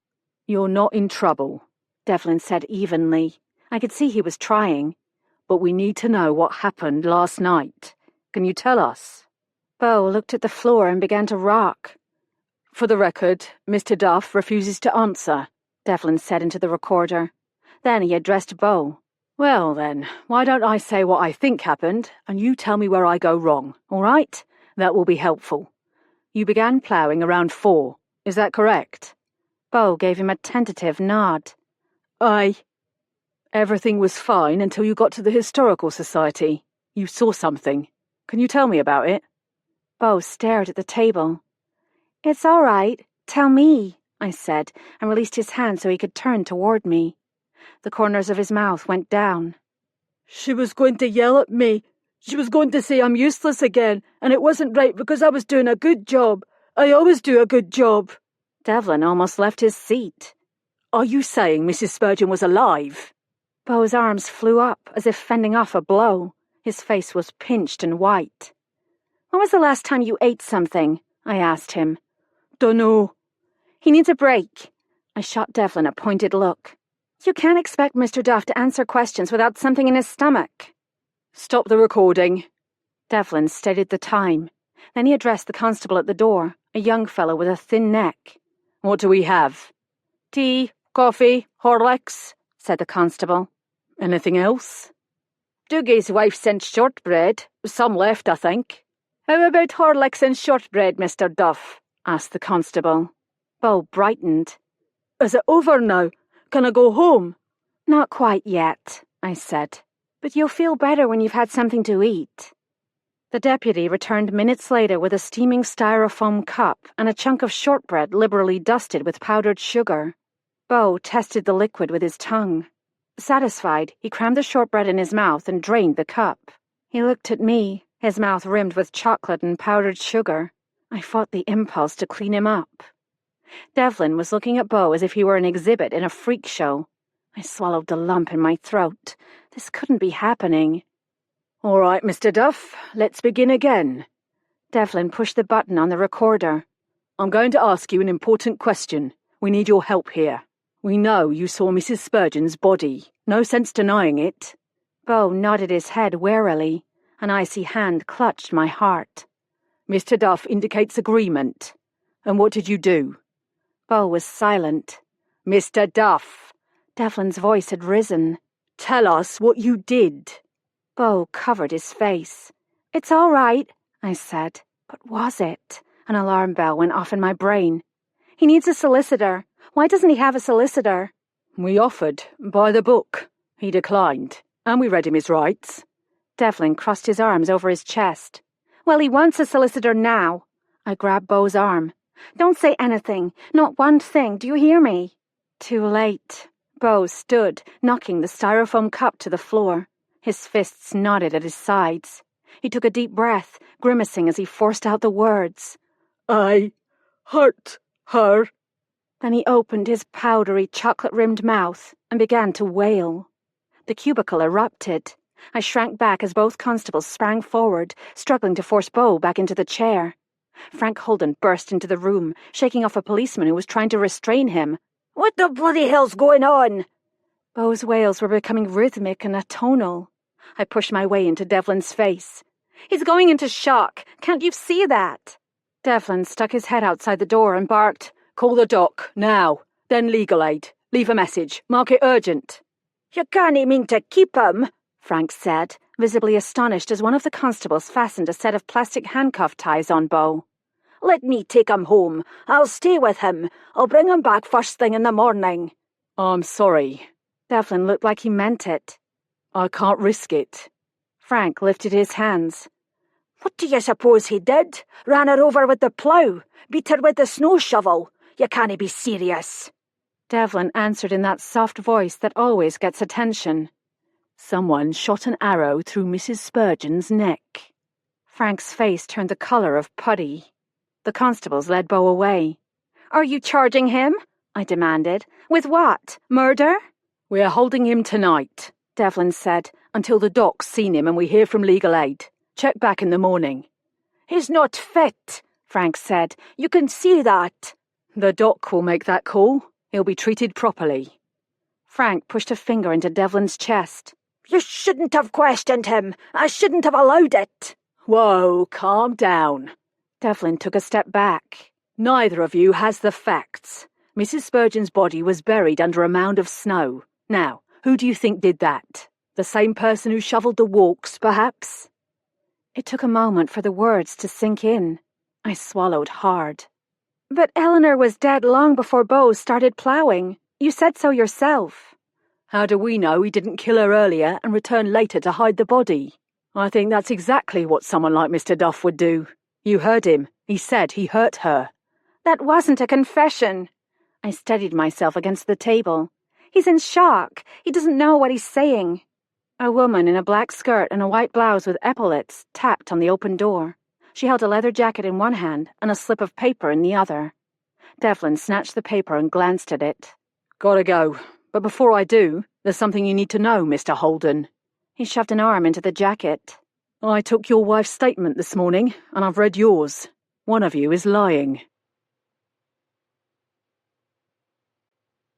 You're not in trouble, Devlin said evenly. I could see he was trying. But we need to know what happened last night. Can you tell us? Beau looked at the floor and began to rock. For the record, Mr. Duff refuses to answer, Devlin said into the recorder. Then he addressed Beau. Well then, why don't I say what I think happened, and you tell me where I go wrong, all right? That will be helpful. You began ploughing around 4, is that correct? Beau gave him a tentative nod. Aye. Everything was fine until you got to the Historical Society. You saw something. Can you tell me about it? Beau stared at the table. It's all right. Tell me, I said, and released his hand so he could turn toward me. The corners of his mouth went down. She was going to yell at me. She was going to say I'm useless again, and it wasn't right because I was doing a good job. I always do a good job. Devlin almost left his seat. Are you saying Mrs. Spurgeon was alive? Beau's arms flew up, as if fending off a blow. His face was pinched and white. When was the last time you ate something? I asked him. Dunno. He needs a break. I shot Devlin a pointed look. You can't expect Mr. Duff to answer questions without something in his stomach. Stop the recording. Devlin stated the time. Then he addressed the constable at the door, a young fellow with a thin neck. What do we have? Tea, coffee, Horlicks, said the constable. Anything else? Dougie's wife sent shortbread. Some left, I think. How about Horlicks and shortbread, Mr. Duff? Asked the constable. Beau brightened. Is it over now? Can I go home? Not quite yet, I said. But you'll feel better when you've had something to eat. The deputy returned minutes later with a steaming styrofoam cup and a chunk of shortbread liberally dusted with powdered sugar. Beau tested the liquid with his tongue. Satisfied, he crammed the shortbread in his mouth and drained the cup. He looked at me, his mouth rimmed with chocolate and powdered sugar. I fought the impulse to clean him up. Devlin was looking at Beau as if he were an exhibit in a freak show. I swallowed the lump in my throat. This couldn't be happening. All right, Mr. Duff, let's begin again. Devlin pushed the button on the recorder. I'm going to ask you an important question. We need your help here. We know you saw Mrs. Spurgeon's body. No sense denying it. Beau nodded his head warily. An icy hand clutched my heart. Mr. Duff indicates agreement. And what did you do? Beau was silent. Mr. Duff. Devlin's voice had risen. Tell us what you did. Beau covered his face. It's all right, I said. But was it? An alarm bell went off in my brain. He needs a solicitor. Why doesn't he have a solicitor? We offered, by the book. He declined, and we read him his rights. Devlin crossed his arms over his chest. Well, he wants a solicitor now. I grabbed Beau's arm. Don't say anything, not one thing, do you hear me? Too late. Beau stood, knocking the styrofoam cup to the floor. His fists knotted at his sides. He took a deep breath, grimacing as he forced out the words. I hurt her. Then he opened his powdery, chocolate-rimmed mouth and began to wail. The cubicle erupted. I shrank back as both constables sprang forward, struggling to force Beau back into the chair. Frank Holden burst into the room, shaking off a policeman who was trying to restrain him. What the bloody hell's going on? Beau's wails were becoming rhythmic and atonal. I pushed my way into Devlin's face. He's going into shock. Can't you see that? Devlin stuck his head outside the door and barked, Call the doc, now. Then legal aid. Leave a message. Mark it urgent. You can't mean to keep him, Frank said, visibly astonished as one of the constables fastened a set of plastic handcuff ties on Beau. Let me take him home. I'll stay with him. I'll bring him back first thing in the morning. I'm sorry. Devlin looked like he meant it. I can't risk it. Frank lifted his hands. What do you suppose he did? Ran her over with the plough? Beat her with the snow shovel? You can't be serious. Devlin answered in that soft voice that always gets attention. Someone shot an arrow through Mrs. Spurgeon's neck. Frank's face turned the colour of putty. The constables led Beau away. Are you charging him? I demanded. With what? Murder? We're holding him tonight, Devlin said, until the doc's seen him and we hear from legal aid. Check back in the morning. He's not fit, Frank said. "You can see that." "The doc will make that call. He'll be treated properly." Frank pushed a finger into Devlin's chest. "You shouldn't have questioned him. I shouldn't have allowed it." "Whoa, calm down." Devlin took a step back. "Neither of you has the facts. Mrs. Spurgeon's body was buried under a mound of snow. Now, who do you think did that? The same person who shoveled the walks, perhaps?" It took a moment for the words to sink in. I swallowed hard. "But Eleanor was dead long before Beau started ploughing. You said so yourself." "How do we know he didn't kill her earlier and return later to hide the body? I think that's exactly what someone like Mr. Duff would do. You heard him. He said he hurt her." "That wasn't a confession." I steadied myself against the table. "He's in shock. He doesn't know what he's saying." A woman in a black skirt and a white blouse with epaulets tapped on the open door. She held a leather jacket in one hand and a slip of paper in the other. Devlin snatched the paper and glanced at it. "Gotta go. But before I do, there's something you need to know, Mr. Holden." He shoved an arm into the jacket. "I took your wife's statement this morning, and I've read yours. One of you is lying."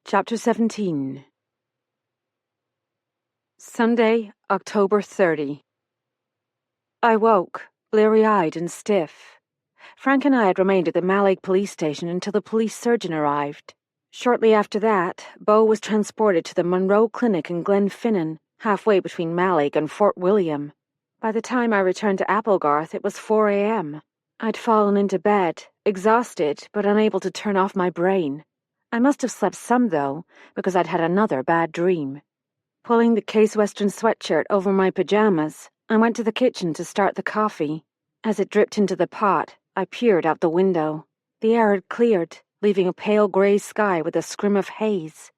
Chapter 17. Sunday, October 30. I woke, bleary-eyed and stiff. Frank and I had remained at the Mallaig police station until the police surgeon arrived. Shortly after that, Beau was transported to the Monroe Clinic in Glenfinnan, halfway between Mallaig and Fort William. By the time I returned to Applegarth, it was 4 a.m. I'd fallen into bed, exhausted but unable to turn off my brain. I must have slept some, though, because I'd had another bad dream. Pulling the Case Western sweatshirt over my pajamas, I went to the kitchen to start the coffee. As it dripped into the pot, I peered out the window. The air had cleared, leaving a pale grey sky with a scrim of haze.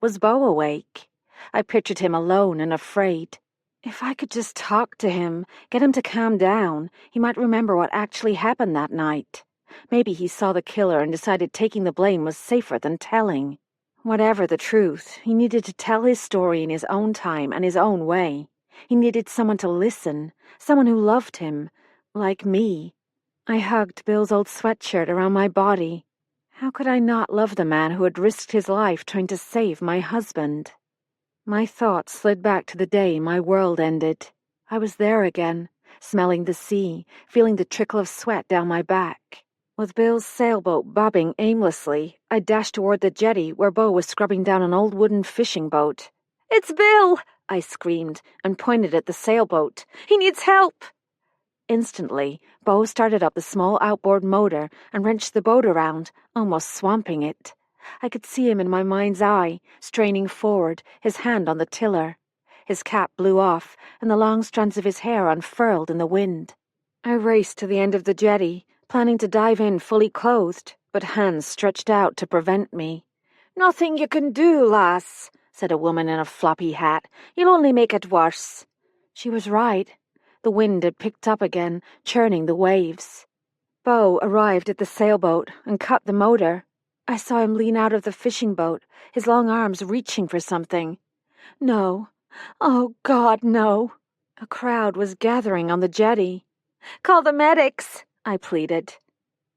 Was Beau awake? I pictured him alone and afraid. If I could just talk to him, get him to calm down, he might remember what actually happened that night. Maybe he saw the killer and decided taking the blame was safer than telling. Whatever the truth, he needed to tell his story in his own time and his own way. He needed someone to listen, someone who loved him, like me. I hugged Bill's old sweatshirt around my body. How could I not love the man who had risked his life trying to save my husband? My thoughts slid back to the day my world ended. I was there again, smelling the sea, feeling the trickle of sweat down my back. With Bill's sailboat bobbing aimlessly, I dashed toward the jetty where Beau was scrubbing down an old wooden fishing boat. "It's Bill!" I screamed and pointed at the sailboat. "He needs help!" Instantly, Beau started up the small outboard motor and wrenched the boat around, almost swamping it. I could see him in my mind's eye, straining forward, his hand on the tiller. His cap blew off, and the long strands of his hair unfurled in the wind. I raced to the end of the jetty, planning to dive in fully clothed, but hands stretched out to prevent me. "Nothing you can do, lass," said a woman in a floppy hat. "You'll only make it worse." She was right. The wind had picked up again, churning the waves. Beau arrived at the sailboat and cut the motor. I saw him lean out of the fishing boat, his long arms reaching for something. No. Oh, God, no. A crowd was gathering on the jetty. "Call the medics," I pleaded.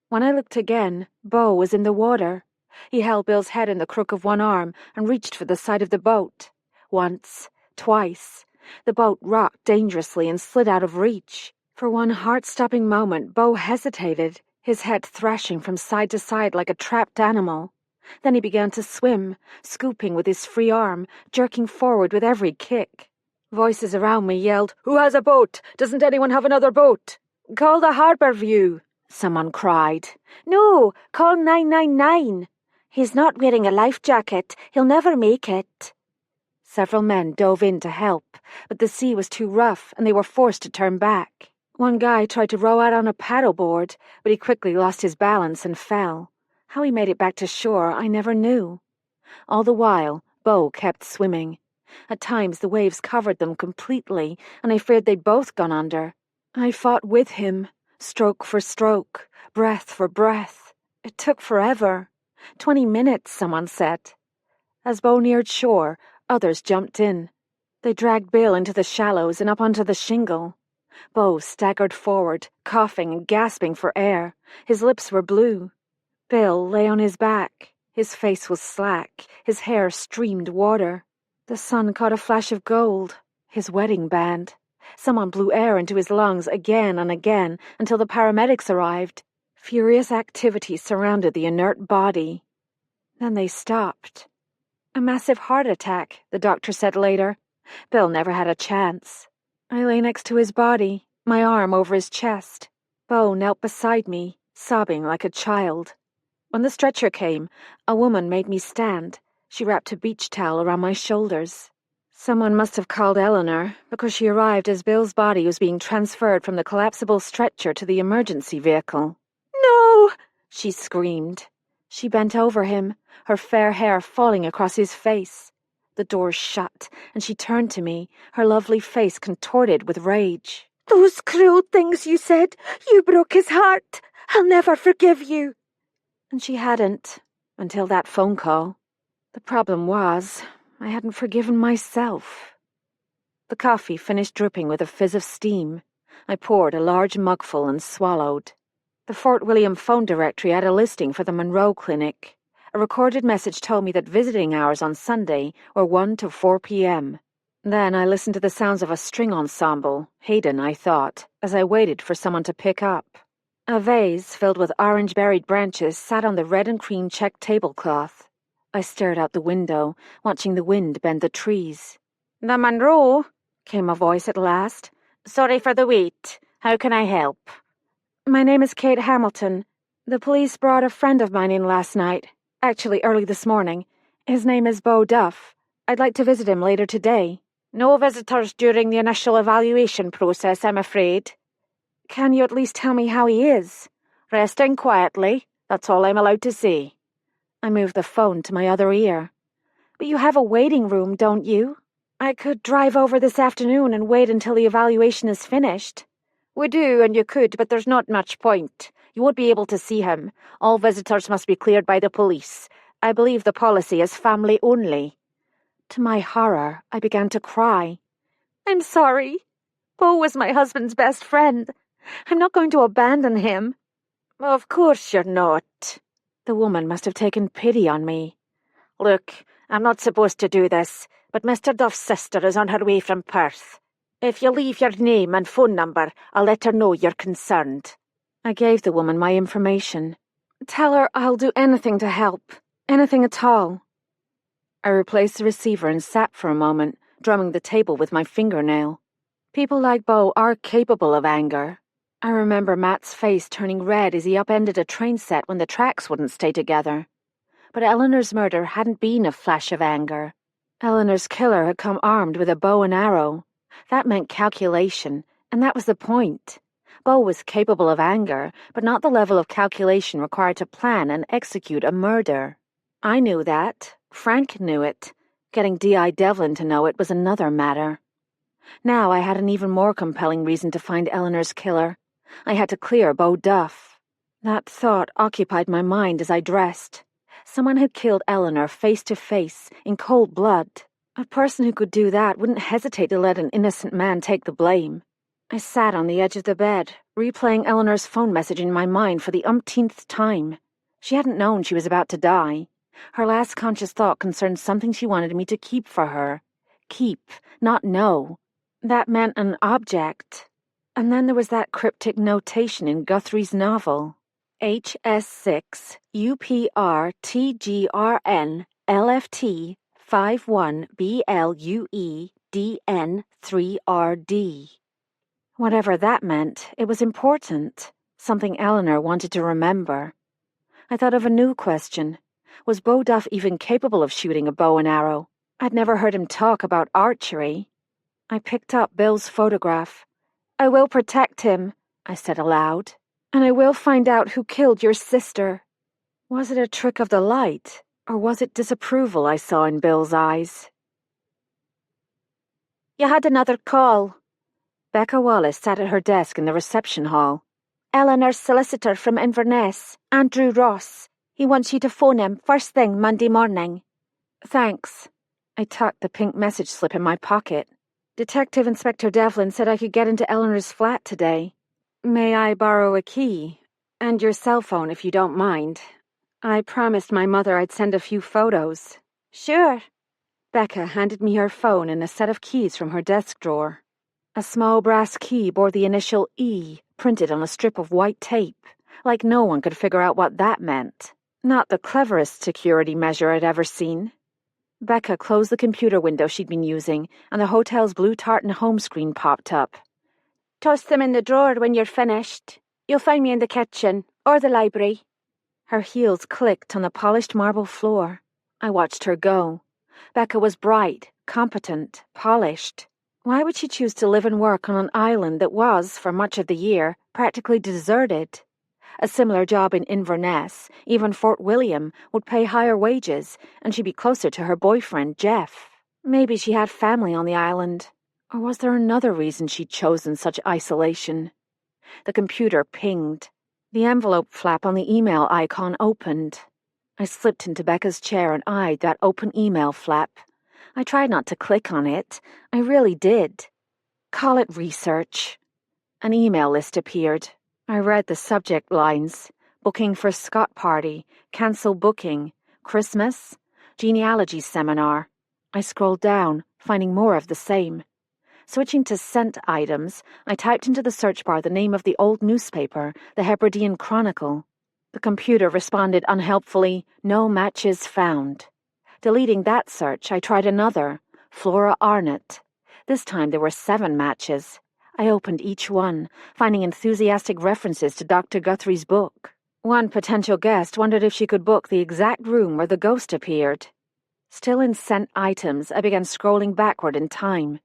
When I looked again, Beau was in the water. He held Bill's head in the crook of one arm and reached for the side of the boat. Once, twice. The boat rocked dangerously and slid out of reach. For one heart-stopping moment, Beau hesitated, his head thrashing from side to side like a trapped animal. Then he began to swim, scooping with his free arm, jerking forward with every kick. Voices around me yelled, "Who has a boat? Doesn't anyone have another boat?" "Call the Harbour View," someone cried. "No, call 999. He's not wearing a life jacket. He'll never make it." Several men dove in to help, but the sea was too rough and they were forced to turn back. One guy tried to row out on a paddleboard, but he quickly lost his balance and fell. How he made it back to shore, I never knew. All the while, Beau kept swimming. At times the waves covered them completely, and I feared they'd both gone under. I fought with him, stroke for stroke, breath for breath. It took forever. 20 minutes, someone said. As Beau neared shore, others jumped in. They dragged Bill into the shallows and up onto the shingle. Beau staggered forward, coughing and gasping for air. His lips were blue. Bill lay on his back. His face was slack. His hair streamed water. The sun caught a flash of gold. His wedding band. Someone blew air into his lungs again and again until the paramedics arrived. Furious activity surrounded the inert body. Then they stopped. A massive heart attack, the doctor said later. Bill never had a chance. I lay next to his body, my arm over his chest. Beau knelt beside me, sobbing like a child. When the stretcher came, a woman made me stand. She wrapped a beach towel around my shoulders. Someone must have called Eleanor, because she arrived as Bill's body was being transferred from the collapsible stretcher to the emergency vehicle. No! She screamed. She bent over him, her fair hair falling across his face. The door shut, and she turned to me, her lovely face contorted with rage. Those cruel things you said. You broke his heart. I'll never forgive you. And she hadn't, until that phone call. The problem was, I hadn't forgiven myself. The coffee finished dripping with a fizz of steam. I poured a large mugful and swallowed. The Fort William phone directory had a listing for the Monroe Clinic. A recorded message told me that visiting hours on Sunday were 1 to 4 p.m. Then I listened to the sounds of a string ensemble, Hayden, I thought, as I waited for someone to pick up. A vase filled with orange-berried branches sat on the red and cream checked tablecloth. I stared out the window, watching the wind bend the trees. "The Monroe," came a voice at last. "Sorry for the wait. How can I help?" "My name is Kate Hamilton. The police brought a friend of mine in last night. Actually, early this morning. His name is Beau Duff. I'd like to visit him later today." "No visitors during the initial evaluation process, I'm afraid." "Can you at least tell me how he is?" "Resting quietly. That's all I'm allowed to say." I moved the phone to my other ear. "But you have a waiting room, don't you? I could drive over this afternoon and wait until the evaluation is finished." "We do, and you could, but there's not much point. You won't be able to see him. All visitors must be cleared by the police. I believe the policy is family only." To my horror, I began to cry. "I'm sorry. Beau was my husband's best friend. I'm not going to abandon him." "Of course you're not." The woman must have taken pity on me. "Look, I'm not supposed to do this, but Mr. Duff's sister is on her way from Perth. If you leave your name and phone number, I'll let her know you're concerned." I gave the woman my information. "Tell her I'll do anything to help. Anything at all." I replaced the receiver and sat for a moment, drumming the table with my fingernail. People like Beau are capable of anger. I remember Matt's face turning red as he upended a train set when the tracks wouldn't stay together. But Eleanor's murder hadn't been a flash of anger. Eleanor's killer had come armed with a bow and arrow. That meant calculation, and that was the point. Beau was capable of anger, but not the level of calculation required to plan and execute a murder. I knew that. Frank knew it. Getting D.I. Devlin to know it was another matter. Now I had an even more compelling reason to find Eleanor's killer. I had to clear Beau Duff. That thought occupied my mind as I dressed. Someone had killed Eleanor face to face, in cold blood. A person who could do that wouldn't hesitate to let an innocent man take the blame. I sat on the edge of the bed, replaying Eleanor's phone message in my mind for the umpteenth time. She hadn't known she was about to die. Her last conscious thought concerned something she wanted me to keep for her. Keep, not know. That meant an object. And then there was that cryptic notation in Guthrie's novel. HS6 UPRTGRN LFT 51BLUE DN3RD. Whatever that meant, it was important. Something Eleanor wanted to remember. I thought of a new question. Was Beau Duff even capable of shooting a bow and arrow? I'd never heard him talk about archery. I picked up Bill's photograph. "I will protect him," I said aloud. "And I will find out who killed your sister." Was it a trick of the light, or was it disapproval I saw in Bill's eyes? "You had another call." Becca Wallace sat at her desk in the reception hall. "Eleanor's solicitor from Inverness, Andrew Ross. He wants you to phone him first thing Monday morning." "Thanks." I tucked the pink message slip in my pocket. Detective Inspector Devlin said I could get into Eleanor's flat today. May I borrow a key? And your cell phone, if you don't mind. I promised my mother I'd send a few photos. Sure. Becca handed me her phone and a set of keys from her desk drawer. A small brass key bore the initial E printed on a strip of white tape, like no one could figure out what that meant. Not the cleverest security measure I'd ever seen. Becca closed the computer window she'd been using, and the hotel's blue tartan home screen popped up. Toss them in the drawer when you're finished. You'll find me in the kitchen, or the library. Her heels clicked on the polished marble floor. I watched her go. Becca was bright, competent, polished. Why would she choose to live and work on an island that was, for much of the year, practically deserted? A similar job in Inverness, even Fort William, would pay higher wages, and she'd be closer to her boyfriend, Jeff. Maybe she had family on the island. Or was there another reason she'd chosen such isolation? The computer pinged. The envelope flap on the email icon opened. I slipped into Becca's chair and eyed that open email flap. I tried not to click on it. I really did. Call it research. An email list appeared. I read the subject lines. Booking for Scott party. Cancel booking. Christmas. Genealogy seminar. I scrolled down, finding more of the same. Switching to sent items, I typed into the search bar the name of the old newspaper, the Hebridean Chronicle. The computer responded unhelpfully, "No matches found." Deleting that search, I tried another, Flora Arnott. This time there were 7 matches. I opened each one, finding enthusiastic references to Dr. Guthrie's book. One potential guest wondered if she could book the exact room where the ghost appeared. Still in sent items, I began scrolling backward in time.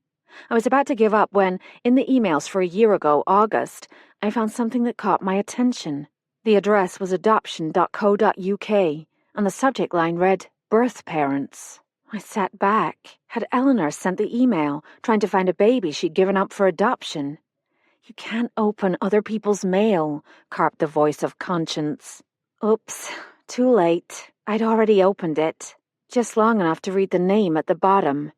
I was about to give up when, in the emails for a year ago, August, I found something that caught my attention. The address was adoption.co.uk, and the subject line read, Birth Parents. I sat back. Had Eleanor sent the email, trying to find a baby she'd given up for adoption? You can't open other people's mail, carped the voice of conscience. Oops, too late. I'd already opened it. Just long enough to read the name at the bottom.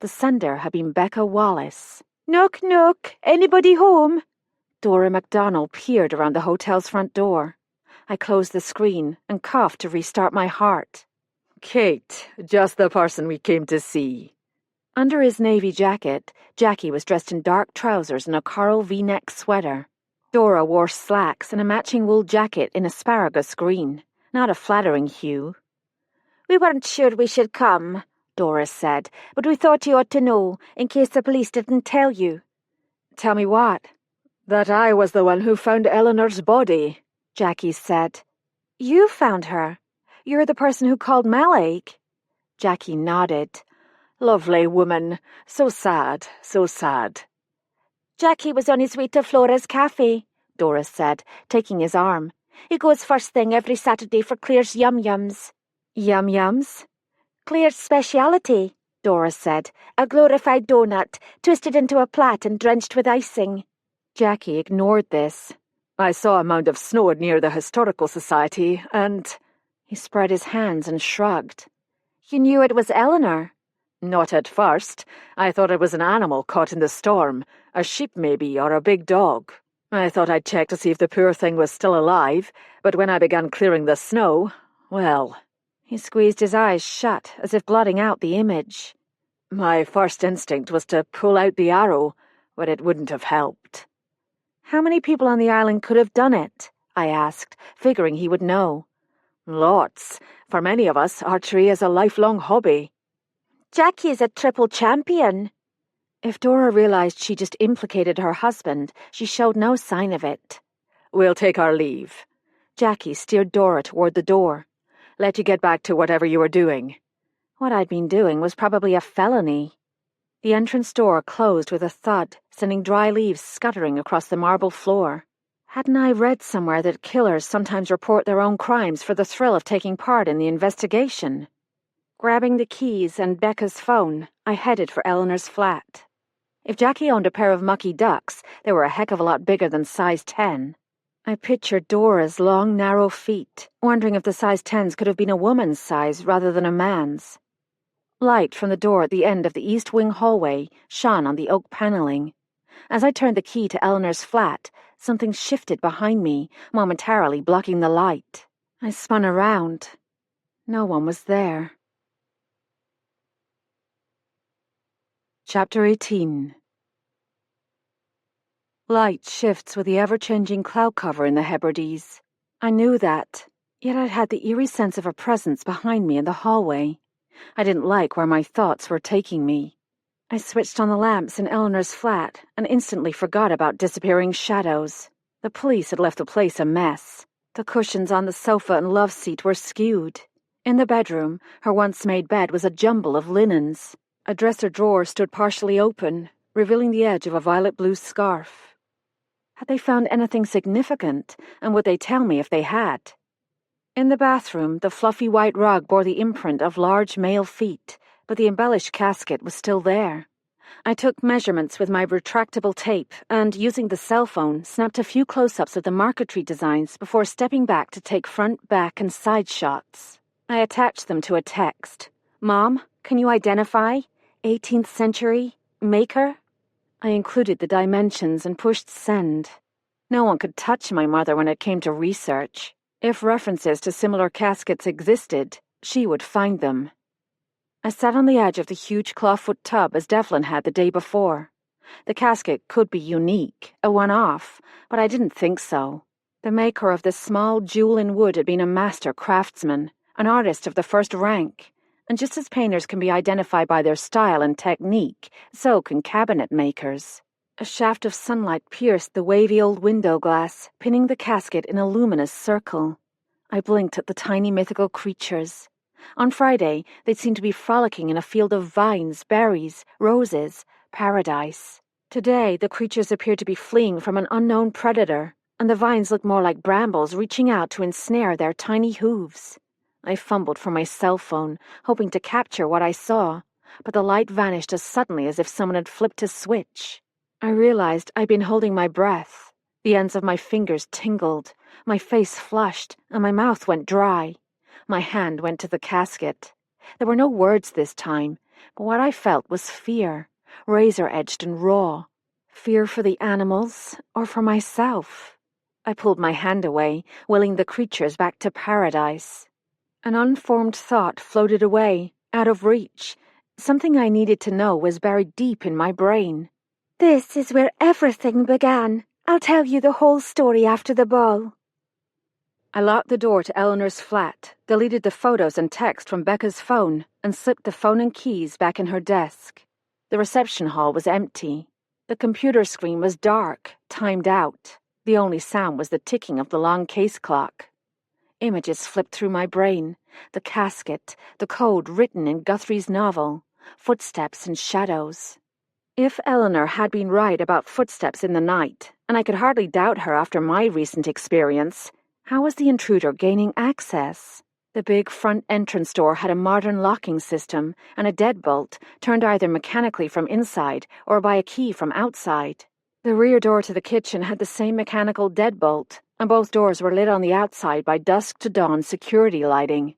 The sender had been Becca Wallace. Knock, knock. Anybody home? Dora MacDonald peered around the hotel's front door. I closed the screen and coughed to restart my heart. Kate, just the person we came to see. Under his navy jacket, Jackie was dressed in dark trousers and a coral V-neck sweater. Dora wore slacks and a matching wool jacket in asparagus green, not a flattering hue. We weren't sure we should come, Dora said, but we thought you ought to know, in case the police didn't tell you. Tell me what? That I was the one who found Eleanor's body, Jackie said. You found her? You're the person who called Malek? Jackie nodded. Lovely woman. So sad, so sad. Jackie was on his way to Flora's cafe, Dora said, taking his arm. He goes first thing every Saturday for Claire's yum-yums. Yum-yums? Claire's speciality, Dora said. A glorified donut, twisted into a plait and drenched with icing. Jackie ignored this. I saw a mound of snow near the Historical Society, and... He spread his hands and shrugged. You knew it was Eleanor? Not at first. I thought it was an animal caught in the storm. A sheep, maybe, or a big dog. I thought I'd check to see if the poor thing was still alive, but when I began clearing the snow, well... He squeezed his eyes shut, as if blotting out the image. My first instinct was to pull out the arrow, but it wouldn't have helped. How many people on the island could have done it? I asked, figuring he would know. Lots. For many of us, archery is a lifelong hobby. Jackie is a triple champion. If Dora realized she just implicated her husband, she showed no sign of it. We'll take our leave. Jackie steered Dora toward the door. Let you get back to whatever you were doing. What I'd been doing was probably a felony. The entrance door closed with a thud, sending dry leaves scuttering across the marble floor. Hadn't I read somewhere that killers sometimes report their own crimes for the thrill of taking part in the investigation? Grabbing the keys and Becca's phone, I headed for Eleanor's flat. If Jackie owned a pair of mucky ducks, they were a heck of a lot bigger than size 10. I pictured Dora's long, narrow feet, wondering if the size 10s could have been a woman's size rather than a man's. Light from the door at the end of the east wing hallway shone on the oak paneling. As I turned the key to Eleanor's flat, something shifted behind me, momentarily blocking the light. I spun around. No one was there. Chapter 18. Light shifts with the ever-changing cloud cover in the Hebrides. I knew that, yet I'd had the eerie sense of a presence behind me in the hallway. I didn't like where my thoughts were taking me. I switched on the lamps in Eleanor's flat and instantly forgot about disappearing shadows. The police had left the place a mess. The cushions on the sofa and love seat were skewed. In the bedroom, her once-made bed was a jumble of linens. A dresser drawer stood partially open, revealing the edge of a violet-blue scarf. Had they found anything significant, and would they tell me if they had? In the bathroom, the fluffy white rug bore the imprint of large male feet, but the embellished casket was still there. I took measurements with my retractable tape and, using the cell phone, snapped a few close-ups of the marquetry designs before stepping back to take front, back, and side shots. I attached them to a text. "Mom, can you identify? 18th century? Maker?" I included the dimensions and pushed send. No one could touch my mother when it came to research. If references to similar caskets existed, she would find them. I sat on the edge of the huge clawfoot tub as Devlin had the day before. The casket could be unique, a one-off, but I didn't think so. The maker of this small jewel in wood had been a master craftsman, an artist of the first rank, and just as painters can be identified by their style and technique, so can cabinet makers. A shaft of sunlight pierced the wavy old window glass, pinning the casket in a luminous circle. I blinked at the tiny mythical creatures. On Friday, they'd seemed to be frolicking in a field of vines, berries, roses, paradise. Today, the creatures appeared to be fleeing from an unknown predator, and the vines looked more like brambles reaching out to ensnare their tiny hooves. I fumbled for my cell phone, hoping to capture what I saw, but the light vanished as suddenly as if someone had flipped a switch. I realized I'd been holding my breath. The ends of my fingers tingled, my face flushed, and my mouth went dry. My hand went to the casket. There were no words this time, but what I felt was fear, razor-edged and raw. Fear for the animals, or for myself. I pulled my hand away, willing the creatures back to paradise. An unformed thought floated away, out of reach. Something I needed to know was buried deep in my brain. "This is where everything began. I'll tell you the whole story after the ball." I locked the door to Eleanor's flat, deleted the photos and text from Becca's phone, and slipped the phone and keys back in her desk. The reception hall was empty. The computer screen was dark, timed out. The only sound was the ticking of the long case clock. Images flipped through my brain. The casket, the code written in Guthrie's novel, footsteps and shadows. If Eleanor had been right about footsteps in the night, and I could hardly doubt her after my recent experience, how was the intruder gaining access? The big front entrance door had a modern locking system and a deadbolt, turned either mechanically from inside or by a key from outside. The rear door to the kitchen had the same mechanical deadbolt, and both doors were lit on the outside by dusk-to-dawn security lighting.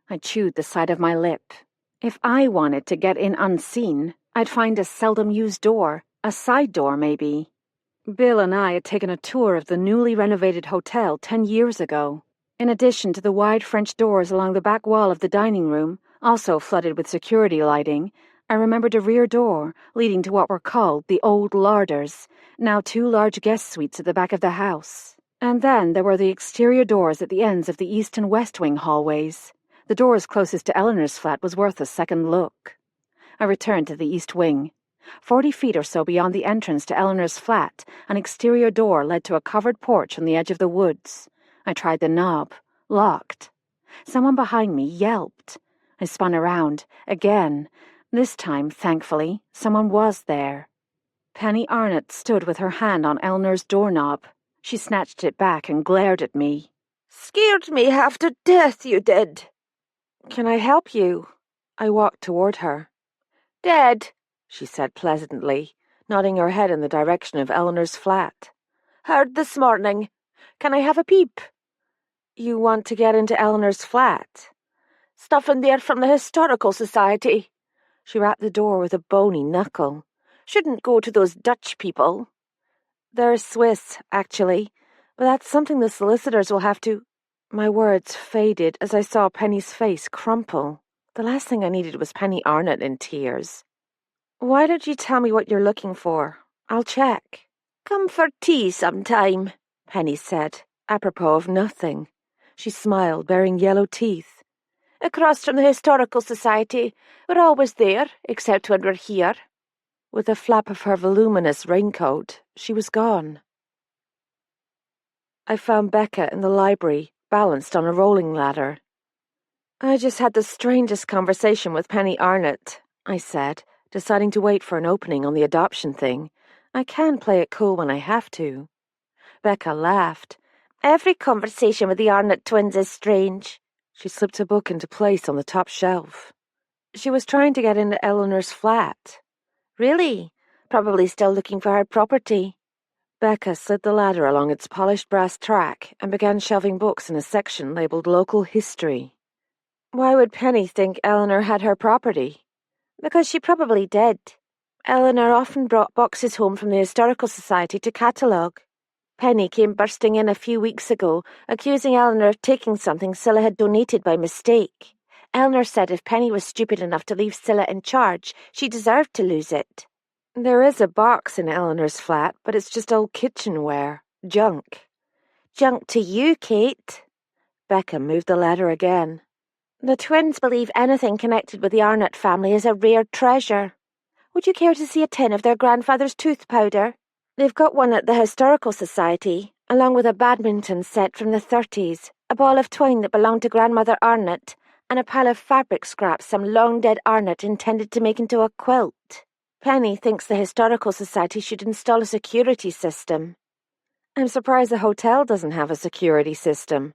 I chewed the side of my lip. If I wanted to get in unseen, I'd find a seldom-used door, a side door maybe. Bill and I had taken a tour of the newly renovated hotel 10 years ago. In addition to the wide French doors along the back wall of the dining room, also flooded with security lighting, I remembered a rear door leading to what were called the Old Larders, now 2 large guest suites at the back of the house. And then there were the exterior doors at the ends of the east and west wing hallways. The doors closest to Eleanor's flat was worth a second look. I returned to the east wing. 40 feet or so beyond the entrance to Eleanor's flat, an exterior door led to a covered porch on the edge of the woods. I tried the knob. Locked. Someone behind me yelped. I spun around. Again. This time, thankfully, someone was there. Penny Arnott stood with her hand on Eleanor's doorknob. She snatched it back and glared at me. "Scared me half to death, you did." "Can I help you?" I walked toward her. "Dead," she said pleasantly, nodding her head in the direction of Eleanor's flat. "Heard this morning. Can I have a peep?" "You want to get into Eleanor's flat?" "Stuff in there from the Historical Society. She rapped the door with a bony knuckle. Shouldn't go to those Dutch people. They're Swiss, actually, but that's something the solicitors will have to... My words faded as I saw Penny's face crumple. The last thing I needed was Penny Arnott in tears. Why don't you tell me what you're looking for? I'll check. Come for tea sometime, Penny said, apropos of nothing. She smiled, baring yellow teeth. Across from the Historical Society. We're always there, except when we're here. With a flap of her voluminous raincoat, she was gone. I found Becca in the library, balanced on a rolling ladder. I just had the strangest conversation with Penny Arnott, I said, deciding to wait for an opening on the adoption thing. I can play it cool when I have to. Becca laughed. Every conversation with the Arnott twins is strange. She slipped a book into place on the top shelf. She was trying to get into Eleanor's flat. Really? Probably still looking for her property. Becca slid the ladder along its polished brass track and began shelving books in a section labelled Local History. Why would Penny think Eleanor had her property? Because she probably did. Eleanor often brought boxes home from the Historical Society to catalogue. Penny came bursting in a few weeks ago, accusing Eleanor of taking something Scylla had donated by mistake. Eleanor said if Penny was stupid enough to leave Scylla in charge, she deserved to lose it. There is a box in Eleanor's flat, but it's just old kitchenware. Junk. Junk to you, Kate. Becca moved the ladder again. The twins believe anything connected with the Arnott family is a rare treasure. Would you care to see a tin of their grandfather's tooth powder? They've got one at the Historical Society, along with a badminton set from the 30s, a ball of twine that belonged to Grandmother Arnott, and a pile of fabric scraps some long-dead Arnott intended to make into a quilt. Penny thinks the Historical Society should install a security system. I'm surprised the hotel doesn't have a security system.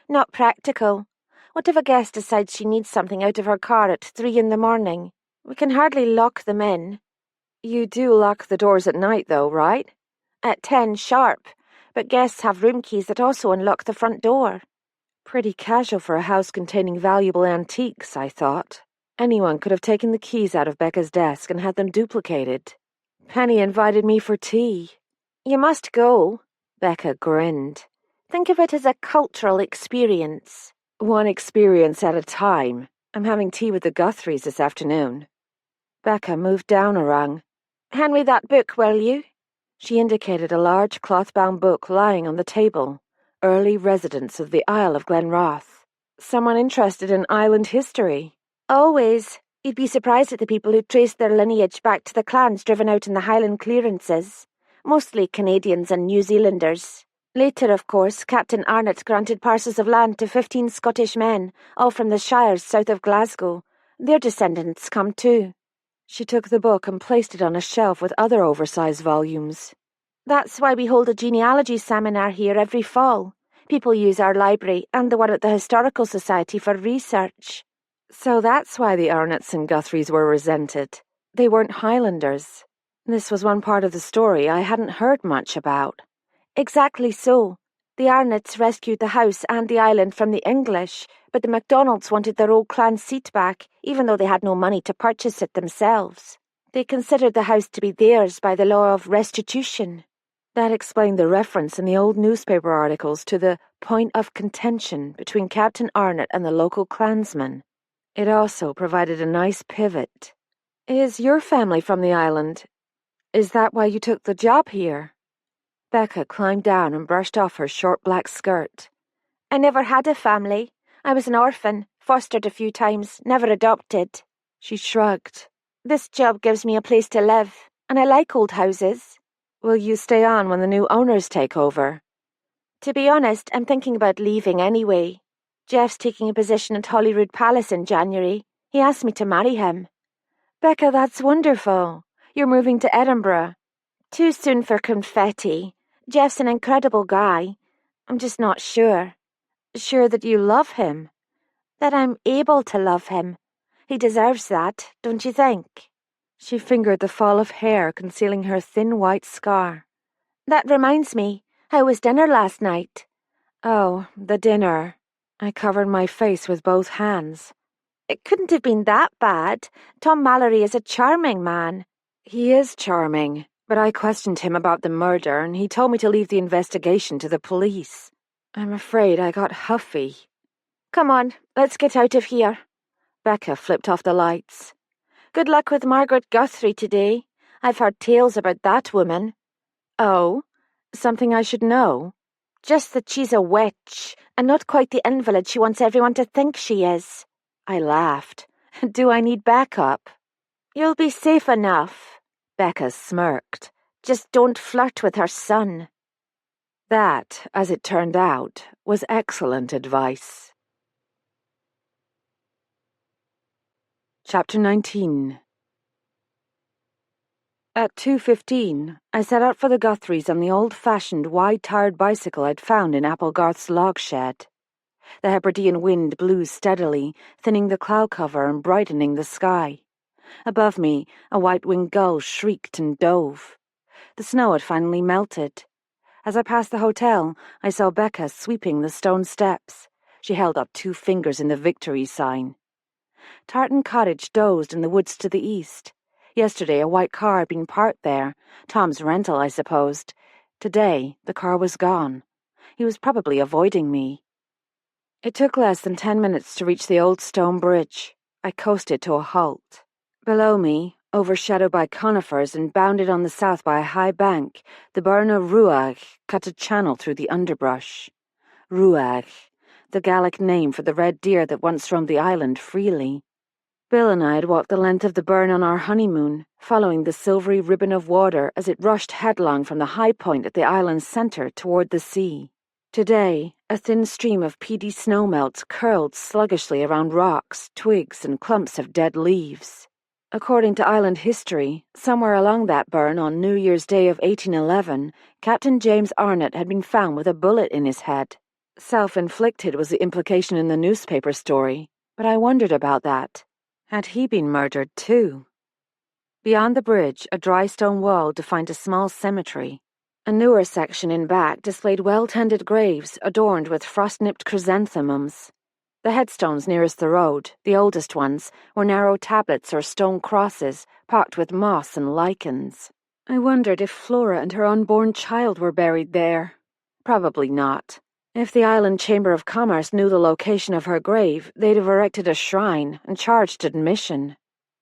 Not practical. What if a guest decides she needs something out of her car at 3 a.m? We can hardly lock them in. You do lock the doors at night, though, right? At 10 sharp, but guests have room keys that also unlock the front door. Pretty casual for a house containing valuable antiques, I thought. Anyone could have taken the keys out of Becca's desk and had them duplicated. Penny invited me for tea. You must go. Becca grinned. Think of it as a cultural experience. One experience at a time. I'm having tea with the Guthries this afternoon. Becca moved down a rung. Hand me that book, will you? She indicated a large cloth-bound book lying on the table. Early Residents of the Isle of Glenroth. Someone interested in island history. Always. You'd be surprised at the people who traced their lineage back to the clans driven out in the Highland clearances. Mostly Canadians and New Zealanders. Later, of course, Captain Arnott granted parcels of land to 15 Scottish men, all from the shires south of Glasgow. Their descendants come too. She took the book and placed it on a shelf with other oversized volumes. That's why we hold a genealogy seminar here every fall. People use our library and the one at the Historical Society for research. So that's why the Arnotts and Guthries were resented. They weren't Highlanders. This was one part of the story I hadn't heard much about. Exactly so. The Arnotts rescued the house and the island from the English, but the MacDonalds wanted their old clan seat back, even though they had no money to purchase it themselves. They considered the house to be theirs by the law of restitution. That explained the reference in the old newspaper articles to the point of contention between Captain Arnott and the local clansmen. It also provided a nice pivot. Is your family from the island? Is that why you took the job here? Becca climbed down and brushed off her short black skirt. I never had a family. I was an orphan, fostered a few times, never adopted. She shrugged. This job gives me a place to live, and I like old houses. Will you stay on when the new owners take over? To be honest, I'm thinking about leaving anyway. Jeff's taking a position at Holyrood Palace in January. He asked me to marry him. Becca, that's wonderful. You're moving to Edinburgh. Too soon for confetti. Jeff's an incredible guy. I'm just not sure. Sure that you love him? That I'm able to love him. He deserves that, don't you think? She fingered the fall of hair concealing her thin white scar. That reminds me, how was dinner last night? Oh, the dinner. I covered my face with both hands. It couldn't have been that bad. Tom Mallory is a charming man. He is charming, but I questioned him about the murder and he told me to leave the investigation to the police. I'm afraid I got huffy. Come on, let's get out of here. Becca flipped off the lights. Good luck with Margaret Guthrie today. I've heard tales about that woman. Oh? Something I should know? Just that she's a witch, and not quite the invalid she wants everyone to think she is. I laughed. Do I need backup? You'll be safe enough. Becca smirked. Just don't flirt with her son. That, as it turned out, was excellent advice. Chapter 19. At 2:15, I set out for the Guthries on the old-fashioned, wide-tired bicycle I'd found in Applegarth's log shed. The Hebridean wind blew steadily, thinning the cloud cover and brightening the sky. Above me, a white-winged gull shrieked and dove. The snow had finally melted. As I passed the hotel, I saw Becca sweeping the stone steps. She held up 2 fingers in the victory sign. Tartan Cottage dozed in the woods to the east. Yesterday, a white car had been parked there. Tom's rental, I supposed. Today, the car was gone. He was probably avoiding me. It took less than 10 minutes to reach the old stone bridge. I coasted to a halt. Below me, overshadowed by conifers and bounded on the south by a high bank, the burn of Ruach cut a channel through the underbrush. Ruach, the Gaelic name for the red deer that once roamed the island freely. Bill and I had walked the length of the burn on our honeymoon, following the silvery ribbon of water as it rushed headlong from the high point at the island's centre toward the sea. Today, a thin stream of peaty snowmelt curled sluggishly around rocks, twigs, and clumps of dead leaves. According to island history, somewhere along that burn on New Year's Day of 1811, Captain James Arnott had been found with a bullet in his head. Self-inflicted was the implication in the newspaper story, but I wondered about that. Had he been murdered too? Beyond the bridge, a dry stone wall defined a small cemetery. A newer section in back displayed well-tended graves adorned with frost-nipped chrysanthemums. The headstones nearest the road, the oldest ones, were narrow tablets or stone crosses, pocked with moss and lichens. I wondered if Flora and her unborn child were buried there. Probably not. If the Island Chamber of Commerce knew the location of her grave, they'd have erected a shrine and charged admission.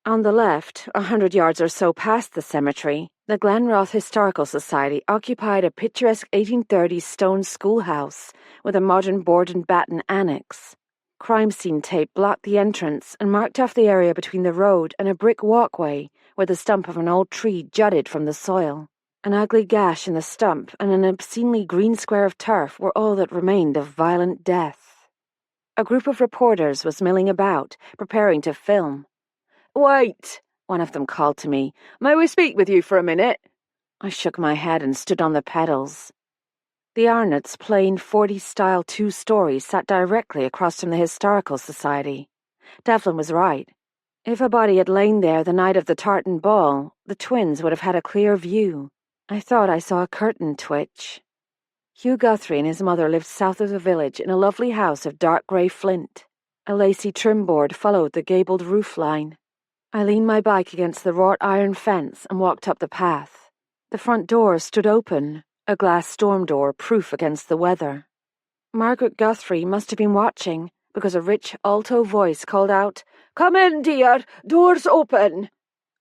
On the left, 100 yards or so past the cemetery, the Glenroth Historical Society occupied a picturesque 1830s stone schoolhouse with a modern board and batten annex. Crime scene tape blocked the entrance and marked off the area between the road and a brick walkway where the stump of an old tree jutted from the soil. An ugly gash in the stump and an obscenely green square of turf were all that remained of violent death. A group of reporters was milling about, preparing to film. "Wait," one of them called to me. "May we speak with you for a minute?" I shook my head and stood on the pedals. The Arnott's plain 40s-style 2-story sat directly across from the Historical Society. Devlin was right. If a body had lain there the night of the tartan ball, the twins would have had a clear view. I thought I saw a curtain twitch. Hugh Guthrie and his mother lived south of the village in a lovely house of dark grey flint. A lacy trimboard followed the gabled roof line. I leaned my bike against the wrought iron fence and walked up the path. The front door stood open, a glass storm door proof against the weather. Margaret Guthrie must have been watching, because a rich alto voice called out, "Come in, dear, door's open."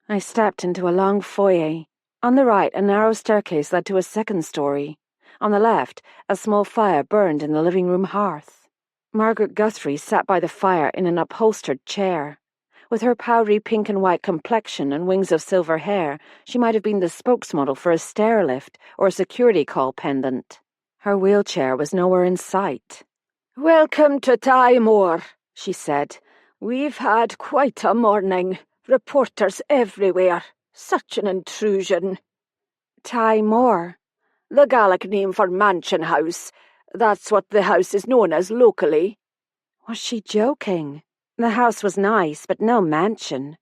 I stepped into a long foyer. On the right, a narrow staircase led to a second story. On the left, a small fire burned in the living room hearth. Margaret Guthrie sat by the fire in an upholstered chair. With her powdery pink and white complexion and wings of silver hair, she might have been the spokesmodel for a stair lift or a security call pendant. Her wheelchair was nowhere in sight. "Welcome to Tymore," she said. "We've had quite a morning. Reporters everywhere. Such an intrusion." Tymore. The Gaelic name for mansion house. That's what the house is known as locally. Was she joking? The house was nice, but no mansion.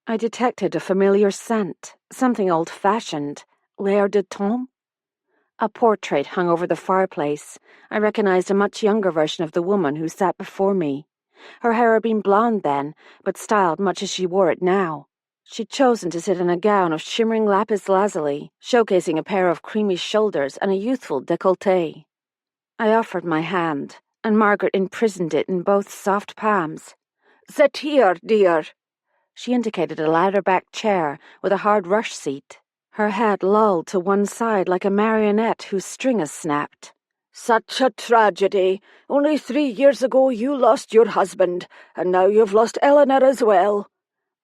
I detected a familiar scent, something old-fashioned. L'air de temps? A portrait hung over the fireplace. I recognized a much younger version of the woman who sat before me. Her hair had been blonde then, but styled much as she wore it now. She'd chosen to sit in a gown of shimmering lapis lazuli, showcasing a pair of creamy shoulders and a youthful décolleté. I offered my hand, and Margaret imprisoned it in both soft palms. "Sit here, dear." She indicated a ladder-backed chair with a hard rush seat, her head lolled to one side like a marionette whose string has snapped. "Such a tragedy. Only 3 years ago you lost your husband, and now you've lost Eleanor as well."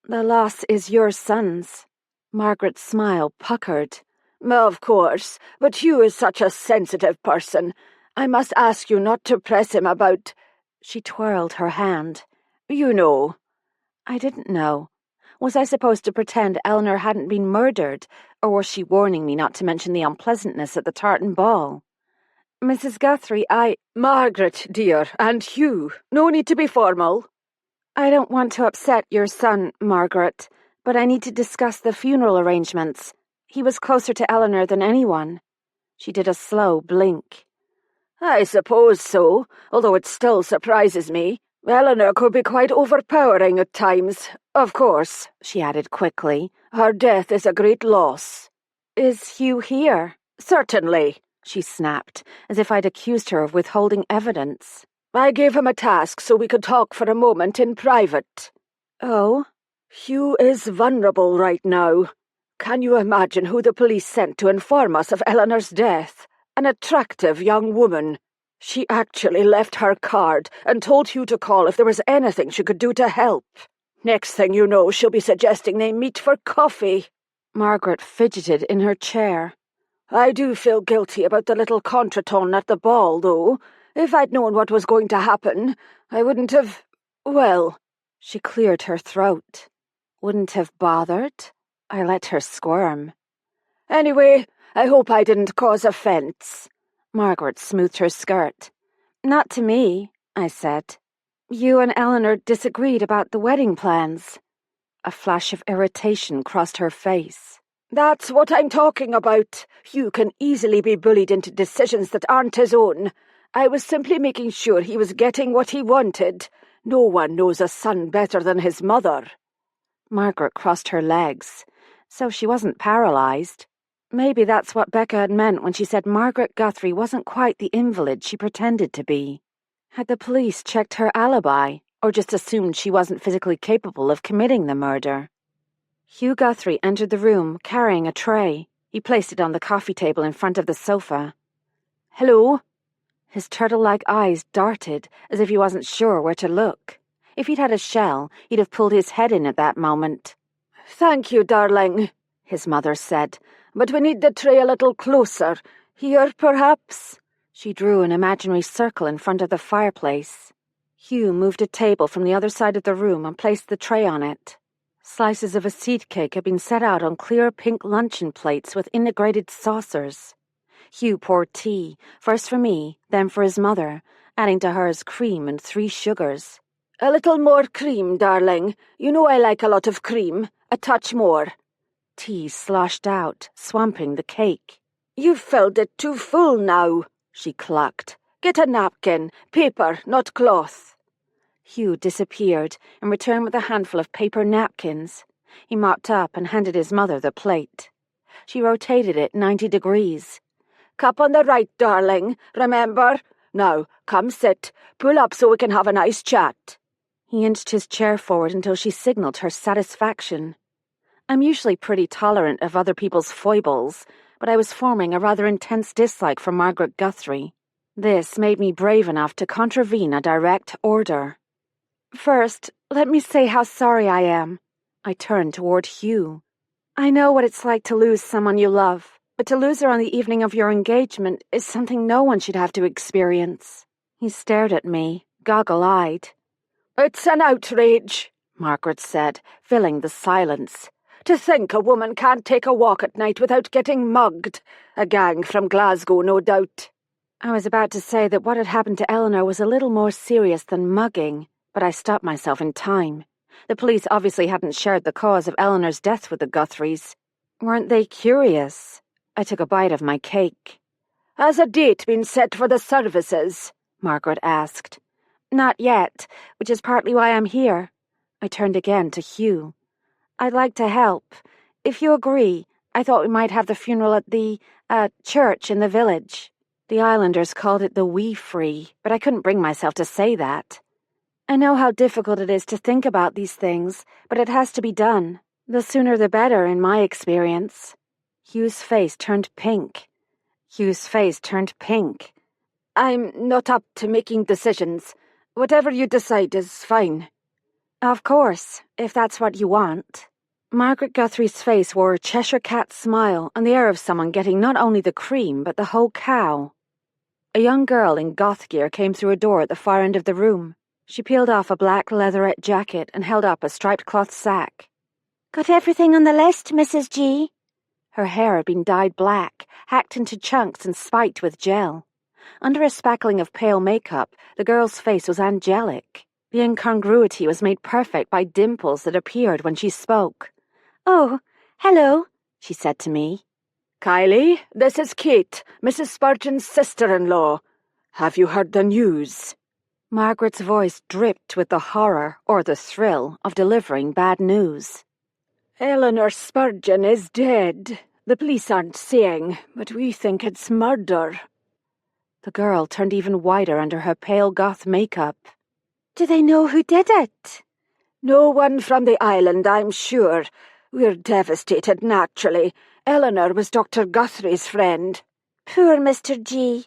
"The loss is your son's." Margaret's smile puckered. "Of course, but Hugh is such a sensitive person. I must ask you not to press him about—" She twirled her hand. "You know." I didn't know. Was I supposed to pretend Eleanor hadn't been murdered, or was she warning me not to mention the unpleasantness at the tartan ball? "Mrs. Guthrie, Margaret, dear, and Hugh, no need to be formal." "I don't want to upset your son, Margaret, but I need to discuss the funeral arrangements. He was closer to Eleanor than anyone." She did a slow blink. "I suppose so, although it still surprises me. Eleanor could be quite overpowering at times. Of course," she added quickly, "her death is a great loss." "Is Hugh here?" "Certainly," she snapped, as if I'd accused her of withholding evidence. "I gave him a task so we could talk for a moment in private." "Oh?" "Hugh is vulnerable right now. Can you imagine who the police sent to inform us of Eleanor's death? An attractive young woman. She actually left her card and told Hugh to call if there was anything she could do to help. Next thing you know, she'll be suggesting they meet for coffee." Margaret fidgeted in her chair. "I do feel guilty about the little contretemps at the ball, though. If I'd known what was going to happen, I wouldn't have— well—" She cleared her throat. "Wouldn't have bothered?" I let her squirm. "Anyway, I hope I didn't cause offence." Margaret smoothed her skirt. "Not to me," I said. "You and Eleanor disagreed about the wedding plans." A flash of irritation crossed her face. "That's what I'm talking about. Hugh can easily be bullied into decisions that aren't his own. I was simply making sure he was getting what he wanted. No one knows a son better than his mother." Margaret crossed her legs. So she wasn't paralyzed. Maybe that's what Becca had meant when she said Margaret Guthrie wasn't quite the invalid she pretended to be. Had the police checked her alibi, or just assumed she wasn't physically capable of committing the murder? Hugh Guthrie entered the room, carrying a tray. He placed it on the coffee table in front of the sofa. "Hello?" His turtle-like eyes darted, as if he wasn't sure where to look. If he'd had a shell, he'd have pulled his head in at that moment. "Thank you, darling," his mother said, "but we need the tray a little closer. Here, perhaps?" She drew an imaginary circle in front of the fireplace. Hugh moved a table from the other side of the room and placed the tray on it. Slices of a seed cake had been set out on clear pink luncheon plates with integrated saucers. Hugh poured tea, first for me, then for his mother, adding to hers cream and 3 sugars. "A little more cream, darling. You know I like a lot of cream. A touch more." Tea sloshed out, swamping the cake. "You've filled it too full now," she clucked. "Get a napkin. Paper, not cloth." Hugh disappeared and returned with a handful of paper napkins. He mopped up and handed his mother the plate. She rotated it 90 degrees. "Cup on the right, darling. Remember? Now, come sit. Pull up so we can have a nice chat." He inched his chair forward until she signaled her satisfaction. I'm usually pretty tolerant of other people's foibles, but I was forming a rather intense dislike for Margaret Guthrie. This made me brave enough to contravene a direct order. "First, let me say how sorry I am." I turned toward Hugh. "I know what it's like to lose someone you love, but to lose her on the evening of your engagement is something no one should have to experience." He stared at me, goggle-eyed. "It's an outrage," Margaret said, filling the silence. "To think a woman can't take a walk at night without getting mugged. A gang from Glasgow, no doubt." I was about to say that what had happened to Eleanor was a little more serious than mugging, but I stopped myself in time. The police obviously hadn't shared the cause of Eleanor's death with the Guthries. Weren't they curious? I took a bite of my cake. "Has a date been set for the services?" Margaret asked. Not yet, which is partly why I'm here. I turned again to Hugh. I'd like to help. If you agree, I thought we might have the funeral at the, church in the village. The islanders called it the Wee Free, but I couldn't bring myself to say that. I know how difficult it is to think about these things, but it has to be done. The sooner the better, in my experience. Hugh's face turned pink. I'm not up to making decisions. Whatever you decide is fine. Of course, if that's what you want. Margaret Guthrie's face wore a Cheshire cat smile and the air of someone getting not only the cream, but the whole cow. A young girl in goth gear came through a door at the far end of the room. She peeled off a black leatherette jacket and held up a striped cloth sack. Got everything on the list, Mrs. G? Her hair had been dyed black, hacked into chunks and spiked with gel. Under a spackling of pale makeup, the girl's face was angelic. The incongruity was made perfect by dimples that appeared when she spoke. Oh, hello, she said to me. Kylie, this is Kate, Mrs. Spurgeon's sister-in-law. Have you heard the news? Margaret's voice dripped with the horror, or the thrill, of delivering bad news. Eleanor Spurgeon is dead. The police aren't saying, but we think it's murder. The girl turned even whiter under her pale goth makeup. Do they know who did it? No one from the island, I'm sure. We're devastated, naturally. Eleanor was Dr. Guthrie's friend. Poor Mr. G.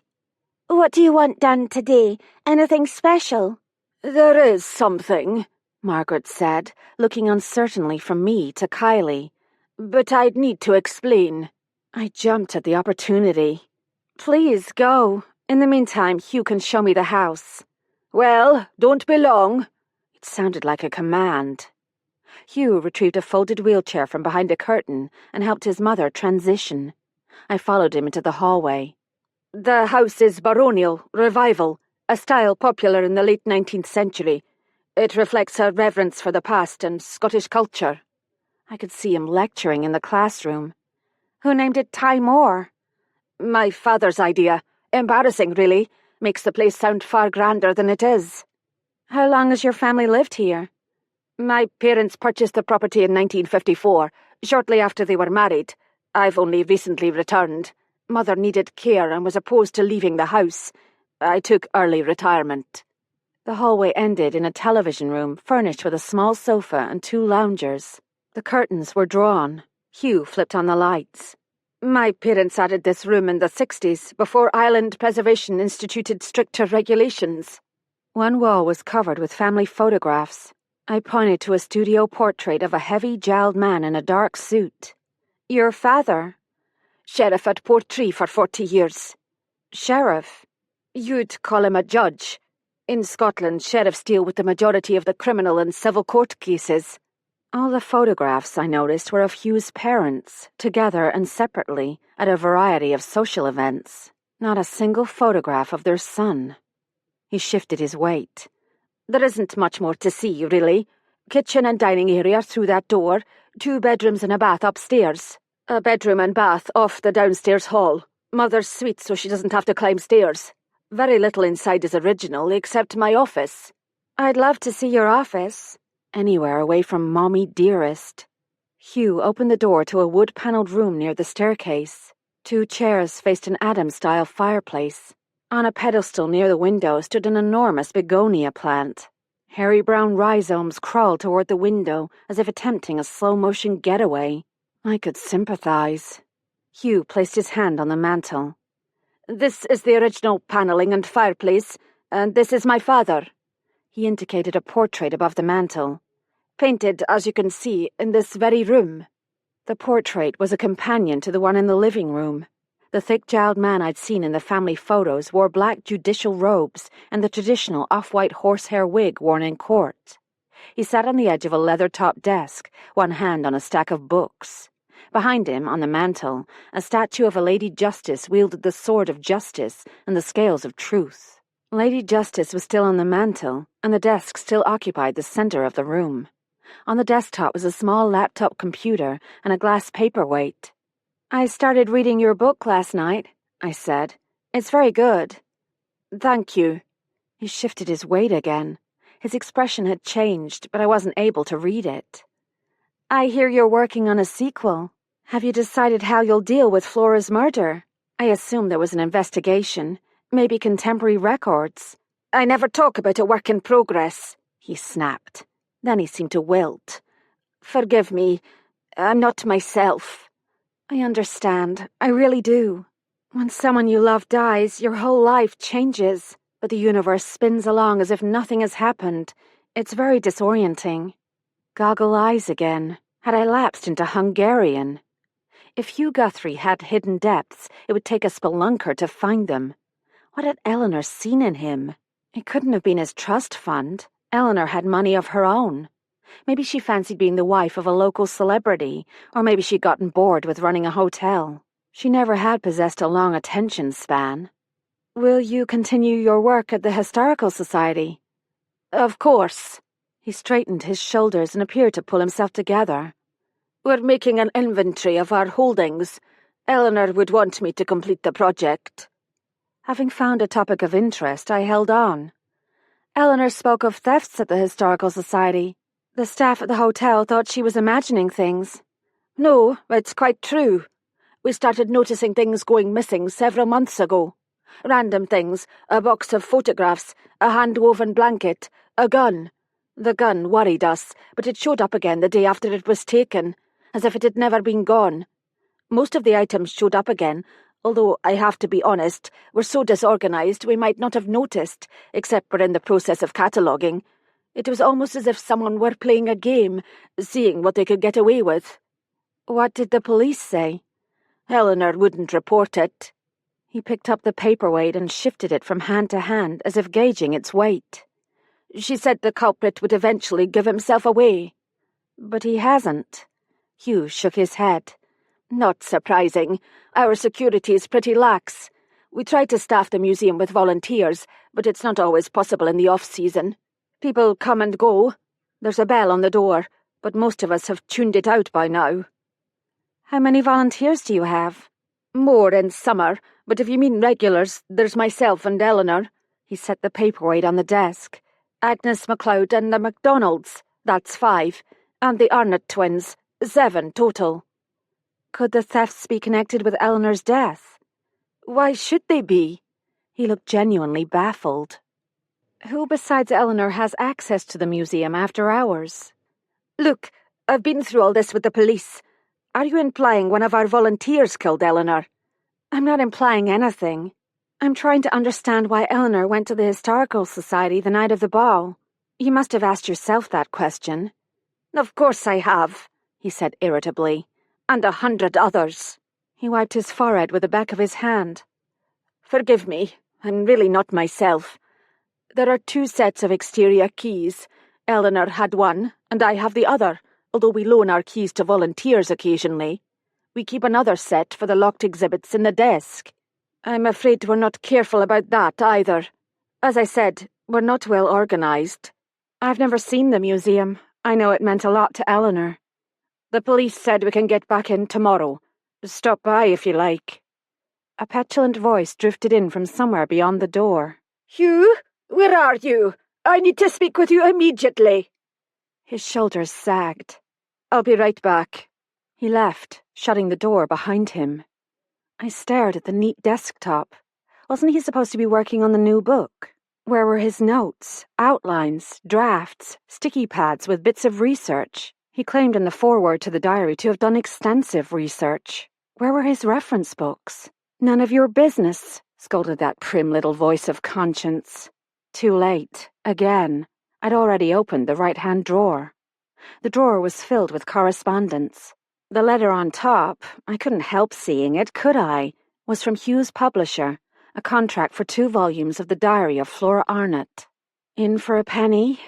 What do you want done today? Anything special? There is something, Margaret said, looking uncertainly from me to Kylie. But I'd need to explain. I jumped at the opportunity. Please, go. In the meantime, Hugh can show me the house. Well, don't be long. It sounded like a command. Hugh retrieved a folded wheelchair from behind a curtain and helped his mother transition. I followed him into the hallway. The house is baronial, revival, a style popular in the late 19th century. It reflects a reverence for the past and Scottish culture. I could see him lecturing in the classroom. Who named it Tymore? My father's idea. Embarrassing, really. Makes the place sound far grander than it is. How long has your family lived here? My parents purchased the property in 1954, shortly after they were married. I've only recently returned. Mother needed care and was opposed to leaving the house. I took early retirement. The hallway ended in a television room furnished with a small sofa and 2 loungers. The curtains were drawn. Hugh flipped on the lights. My parents added this room in the 60s, before Island Preservation instituted stricter regulations. One wall was covered with family photographs. I pointed to a studio portrait of a heavy, jowled man in a dark suit. Your father? Sheriff at Portree for 40 years. Sheriff? You'd call him a judge. In Scotland, sheriffs deal with the majority of the criminal and civil court cases. All the photographs, I noticed, were of Hugh's parents, together and separately, at a variety of social events. Not a single photograph of their son. He shifted his weight. There isn't much more to see, really. Kitchen and dining area through that door, 2 bedrooms and a bath upstairs. A bedroom and bath off the downstairs hall. Mother's suite so she doesn't have to climb stairs. Very little inside is original, except my office. I'd love to see your office. Anywhere away from Mommy Dearest. Hugh opened the door to a wood-panelled room near the staircase. 2 chairs faced an Adam-style fireplace. On a pedestal near the window stood an enormous begonia plant. Hairy brown rhizomes crawled toward the window as if attempting a slow-motion getaway. I could sympathize. Hugh placed his hand on the mantel. This is the original panelling and fireplace, and this is my father. He indicated a portrait above the mantel. Painted, as you can see, in this very room. The portrait was a companion to the one in the living room. The thick-jowled man I'd seen in the family photos wore black judicial robes and the traditional off-white horsehair wig worn in court. He sat on the edge of a leather-topped desk, one hand on a stack of books. Behind him, on the mantel, a statue of a Lady Justice wielded the sword of justice and the scales of truth. Lady Justice was still on the mantel, and the desk still occupied the center of the room. On the desktop was a small laptop computer and a glass paperweight. I started reading your book last night, I said. It's very good. Thank you. He shifted his weight again. His expression had changed, but I wasn't able to read it. I hear you're working on a sequel. Have you decided how you'll deal with Flora's murder? I assumed there was an investigation, maybe contemporary records. I never talk about a work in progress, he snapped. Then he seemed to wilt. Forgive me, I'm not myself. I understand, I really do. When someone you love dies, your whole life changes, but the universe spins along as if nothing has happened. It's very disorienting. Goggle eyes again. Had I lapsed into Hungarian? If Hugh Guthrie had hidden depths, it would take a spelunker to find them. What had Eleanor seen in him? It couldn't have been his trust fund. Eleanor had money of her own. Maybe she fancied being the wife of a local celebrity, or maybe she'd gotten bored with running a hotel. She never had possessed a long attention span. Will you continue your work at the Historical Society? Of course. He straightened his shoulders and appeared to pull himself together. We're making an inventory of our holdings. Eleanor would want me to complete the project. Having found a topic of interest, I held on. Eleanor spoke of thefts at the Historical Society. The staff at the hotel thought she was imagining things. No, it's quite true. We started noticing things going missing several months ago. Random things, a box of photographs, a hand-woven blanket, a gun. The gun worried us, but it showed up again the day after it was taken, as if it had never been gone. Most of the items showed up again, although I have to be honest, we're so disorganized we might not have noticed, except we're in the process of cataloguing. It was almost as if someone were playing a game, seeing what they could get away with. What did the police say? Eleanor wouldn't report it. He picked up the paperweight and shifted it from hand to hand, as if gauging its weight. She said the culprit would eventually give himself away. But he hasn't. Hugh shook his head. Not surprising. Our security is pretty lax. We try to staff the museum with volunteers, but it's not always possible in the off-season. People come and go. There's a bell on the door, but most of us have tuned it out by now. How many volunteers do you have? More in summer, but if you mean regulars, there's myself and Eleanor. He set the paperweight on the desk. Agnes MacLeod and the MacDonalds, that's 5, and the Arnott twins, 7 total. Could the thefts be connected with Eleanor's death? Why should they be? He looked genuinely baffled. Who besides Eleanor has access to the museum after hours? Look, I've been through all this with the police. Are you implying one of our volunteers killed Eleanor? I'm not implying anything. I'm trying to understand why Eleanor went to the Historical Society the night of the ball. You must have asked yourself that question. Of course I have, he said irritably. And 100 others. He wiped his forehead with the back of his hand. Forgive me, I'm really not myself. There are 2 sets of exterior keys. Eleanor had one, and I have the other, although we loan our keys to volunteers occasionally. We keep another set for the locked exhibits in the desk. I'm afraid we're not careful about that either. As I said, we're not well organized. I've never seen the museum. I know it meant a lot to Eleanor. The police said we can get back in tomorrow. Stop by if you like. A petulant voice drifted in from somewhere beyond the door. Hugh, where are you? I need to speak with you immediately. His shoulders sagged. I'll be right back. He left, shutting the door behind him. I stared at the neat desktop. Wasn't he supposed to be working on the new book? Where were his notes, outlines, drafts, sticky pads with bits of research? He claimed in the foreword to the diary to have done extensive research. Where were his reference books? None of your business, scolded that prim little voice of conscience. Too late. Again. I'd already opened the right-hand drawer. The drawer was filled with correspondence. The letter on top, I couldn't help seeing it, could I, was from Hugh's publisher, a contract for 2 volumes of the diary of Flora Arnott. In for a penny?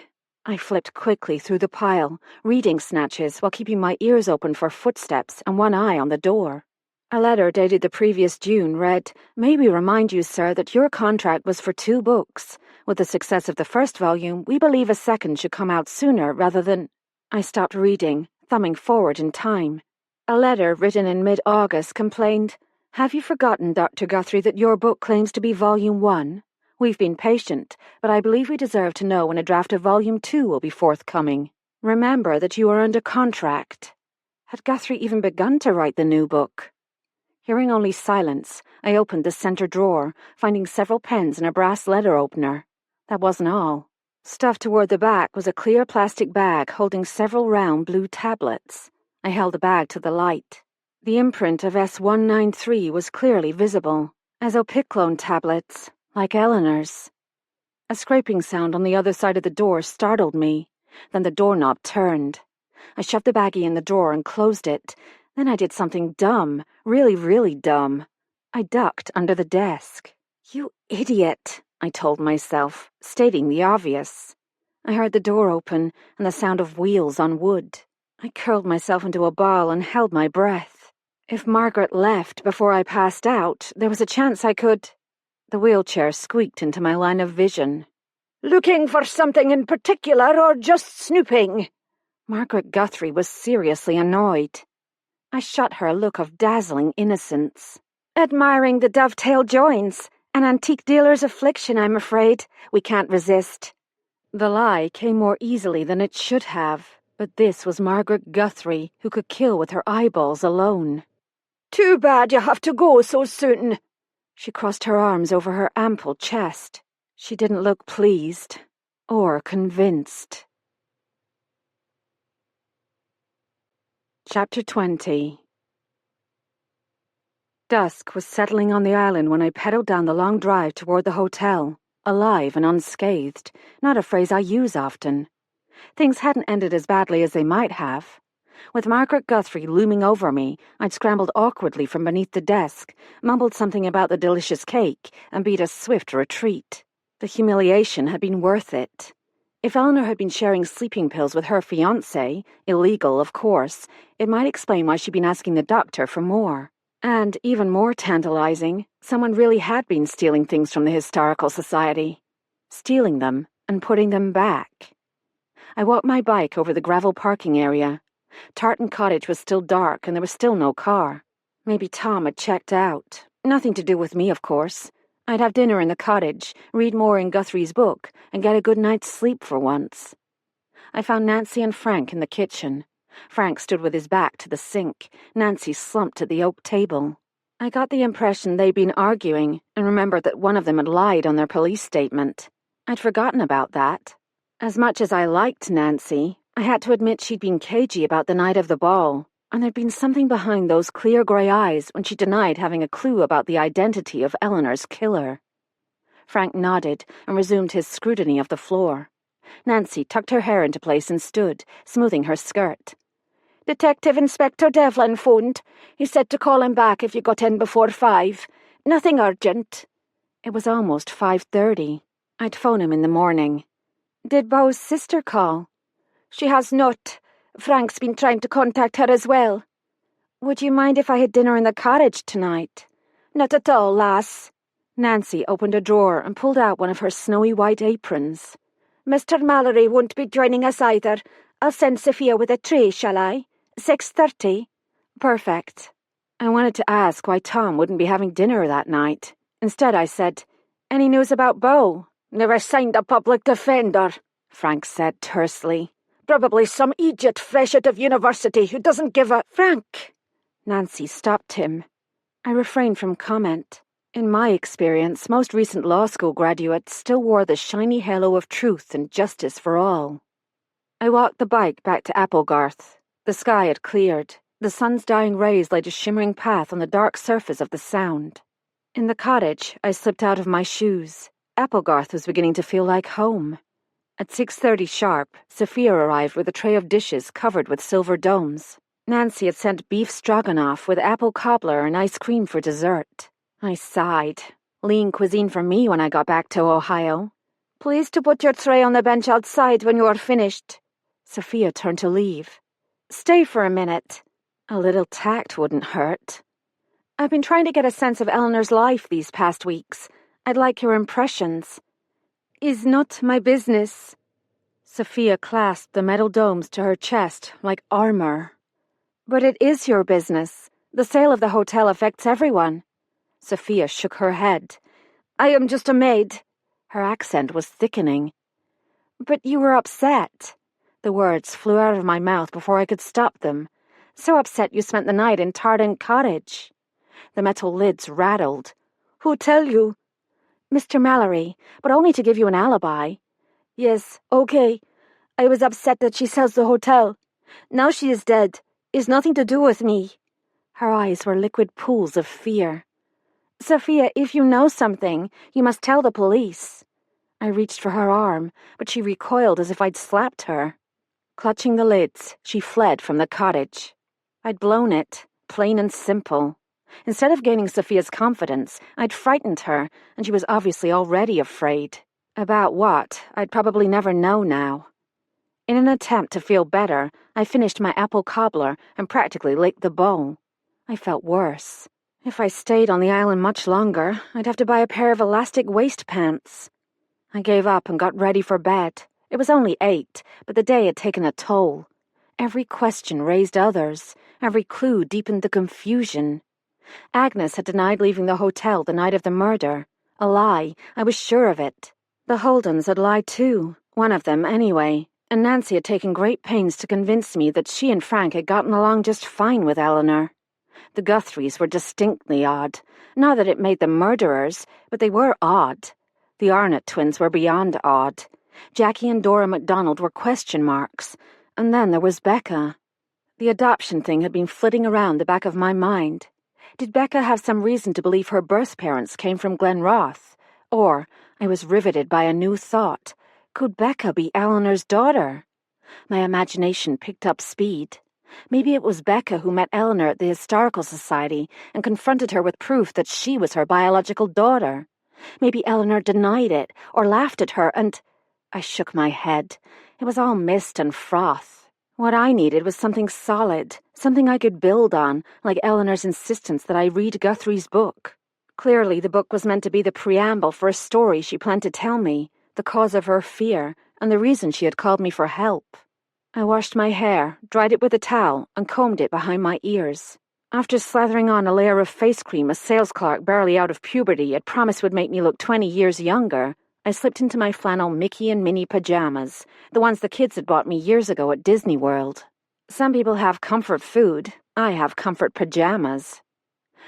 I flipped quickly through the pile, reading snatches while keeping my ears open for footsteps and one eye on the door. A letter dated the previous June read, "May we remind you, sir, that your contract was for 2 books. With the success of the first volume, we believe a second should come out sooner rather than—" I stopped reading, thumbing forward in time. A letter written in mid-August complained, "Have you forgotten, Dr. Guthrie, that your book claims to be Volume 1? We've been patient, but I believe we deserve to know when a draft of Volume 2 will be forthcoming. Remember that you are under contract. Had Guthrie even begun to write the new book? Hearing only silence, I opened the center drawer, finding several pens and a brass letter opener. That wasn't all. Stuffed toward the back was a clear plastic bag holding several round blue tablets. I held the bag to the light. The imprint of S193 was clearly visible, as opiclone tablets, like Eleanor's. A scraping sound on the other side of the door startled me. Then the doorknob turned. I shoved the baggie in the drawer and closed it. Then I did something dumb, really, really dumb. I ducked under the desk. You idiot, I told myself, stating the obvious. I heard the door open and the sound of wheels on wood. I curled myself into a ball and held my breath. If Margaret left before I passed out, there was a chance I could... The wheelchair squeaked into my line of vision. Looking for something in particular or just snooping? Margaret Guthrie was seriously annoyed. I shot her a look of dazzling innocence. Admiring the dovetail joins. An antique dealer's affliction, I'm afraid. We can't resist. The lie came more easily than it should have, but this was Margaret Guthrie, who could kill with her eyeballs alone. Too bad you have to go so soon. She crossed her arms over her ample chest. She didn't look pleased or convinced. Chapter 20. Dusk was settling on the island when I pedaled down the long drive toward the hotel, alive and unscathed, not a phrase I use often. Things hadn't ended as badly as they might have. With Margaret Guthrie looming over me, I'd scrambled awkwardly from beneath the desk, mumbled something about the delicious cake, and beat a swift retreat. The humiliation had been worth it. If Eleanor had been sharing sleeping pills with her fiancé, illegal, of course, it might explain why she'd been asking the doctor for more. And, even more tantalizing, someone really had been stealing things from the Historical Society. Stealing them and putting them back. I walked my bike over the gravel parking area. Tartan Cottage was still dark and there was still no car. Maybe Tom had checked out. Nothing to do with me, of course. I'd have dinner in the cottage, read more in Guthrie's book, and get a good night's sleep for once. I found Nancy and Frank in the kitchen. Frank stood with his back to the sink. Nancy slumped at the oak table. I got the impression they'd been arguing, and remembered that one of them had lied on their police statement. I'd forgotten about that. As much as I liked Nancy, I had to admit she'd been cagey about the night of the ball, and there'd been something behind those clear grey eyes when she denied having a clue about the identity of Eleanor's killer. Frank nodded and resumed his scrutiny of the floor. Nancy tucked her hair into place and stood, smoothing her skirt. Detective Inspector Devlin phoned. He said to call him back if you got in before 5. Nothing urgent. It was almost 5:30. I'd phone him in the morning. Did Beau's sister call? She has not. Frank's been trying to contact her as well. Would you mind if I had dinner in the cottage tonight? Not at all, lass. Nancy opened a drawer and pulled out one of her snowy white aprons. Mr. Mallory won't be joining us either. I'll send Sophia with a tray, shall I? 6:30? Perfect. I wanted to ask why Tom wouldn't be having dinner that night. Instead, I said, "Any news about Beau?" Never signed a public defender, Frank said tersely. Probably some idiot fresh out of university who doesn't give a... Frank! Nancy stopped him. I refrained from comment. In my experience, most recent law school graduates still wore the shiny halo of truth and justice for all. I walked the bike back to Applegarth. The sky had cleared. The sun's dying rays laid a shimmering path on the dark surface of the Sound. In the cottage, I slipped out of my shoes. Applegarth was beginning to feel like home. At 6:30 sharp, Sophia arrived with a tray of dishes covered with silver domes. Nancy had sent beef stroganoff with apple cobbler and ice cream for dessert. I sighed. Lean cuisine for me when I got back to Ohio. Please to put your tray on the bench outside when you are finished. Sophia turned to leave. Stay for a minute. A little tact wouldn't hurt. I've been trying to get a sense of Eleanor's life these past weeks. I'd like your impressions. Is not my business. Sophia clasped the metal domes to her chest like armor. But it is your business. The sale of the hotel affects everyone. Sophia shook her head. I am just a maid. Her accent was thickening. "But you were upset." The words flew out of my mouth before I could stop them. "So upset you spent the night in Tardent Cottage." The metal lids rattled. "Who tell you?" "Mr. Mallory, but only to give you an alibi." "Yes, okay. I was upset that she sells the hotel. Now she is dead. It's nothing to do with me." Her eyes were liquid pools of fear. "Sophia, if you know something, you must tell the police." I reached for her arm, but she recoiled as if I'd slapped her. Clutching the lids, she fled from the cottage. I'd blown it, plain and simple. Instead of gaining Sophia's confidence, I'd frightened her, and she was obviously already afraid. About what, I'd probably never know now. In an attempt to feel better, I finished my apple cobbler and practically licked the bowl. I felt worse. If I stayed on the island much longer, I'd have to buy a pair of elastic waist pants. I gave up and got ready for bed. It was only 8, but the day had taken a toll. Every question raised others. Every clue deepened the confusion. Agnes had denied leaving the hotel the night of the murder. A lie, I was sure of it. The Holdens had lied too, one of them anyway, and Nancy had taken great pains to convince me that she and Frank had gotten along just fine with Eleanor. The Guthries were distinctly odd. Not that it made them murderers, but they were odd. The Arnott twins were beyond odd. Jackie and Dora MacDonald were question marks. And then there was Becca. The adoption thing had been flitting around the back of my mind. Did Becca have some reason to believe her birth parents came from Glenroth? Or, I was riveted by a new thought, could Becca be Eleanor's daughter? My imagination picked up speed. Maybe it was Becca who met Eleanor at the Historical Society and confronted her with proof that she was her biological daughter. Maybe Eleanor denied it or laughed at her and... I shook my head. It was all mist and froth. What I needed was something solid, something I could build on, like Eleanor's insistence that I read Guthrie's book. Clearly, the book was meant to be the preamble for a story she planned to tell me, the cause of her fear, and the reason she had called me for help. I washed my hair, dried it with a towel, and combed it behind my ears. After slathering on a layer of face cream a sales clerk barely out of puberty had promised would make me look 20 years younger, I slipped into my flannel Mickey and Minnie pajamas, the ones the kids had bought me years ago at Disney World. Some people have comfort food. I have comfort pajamas.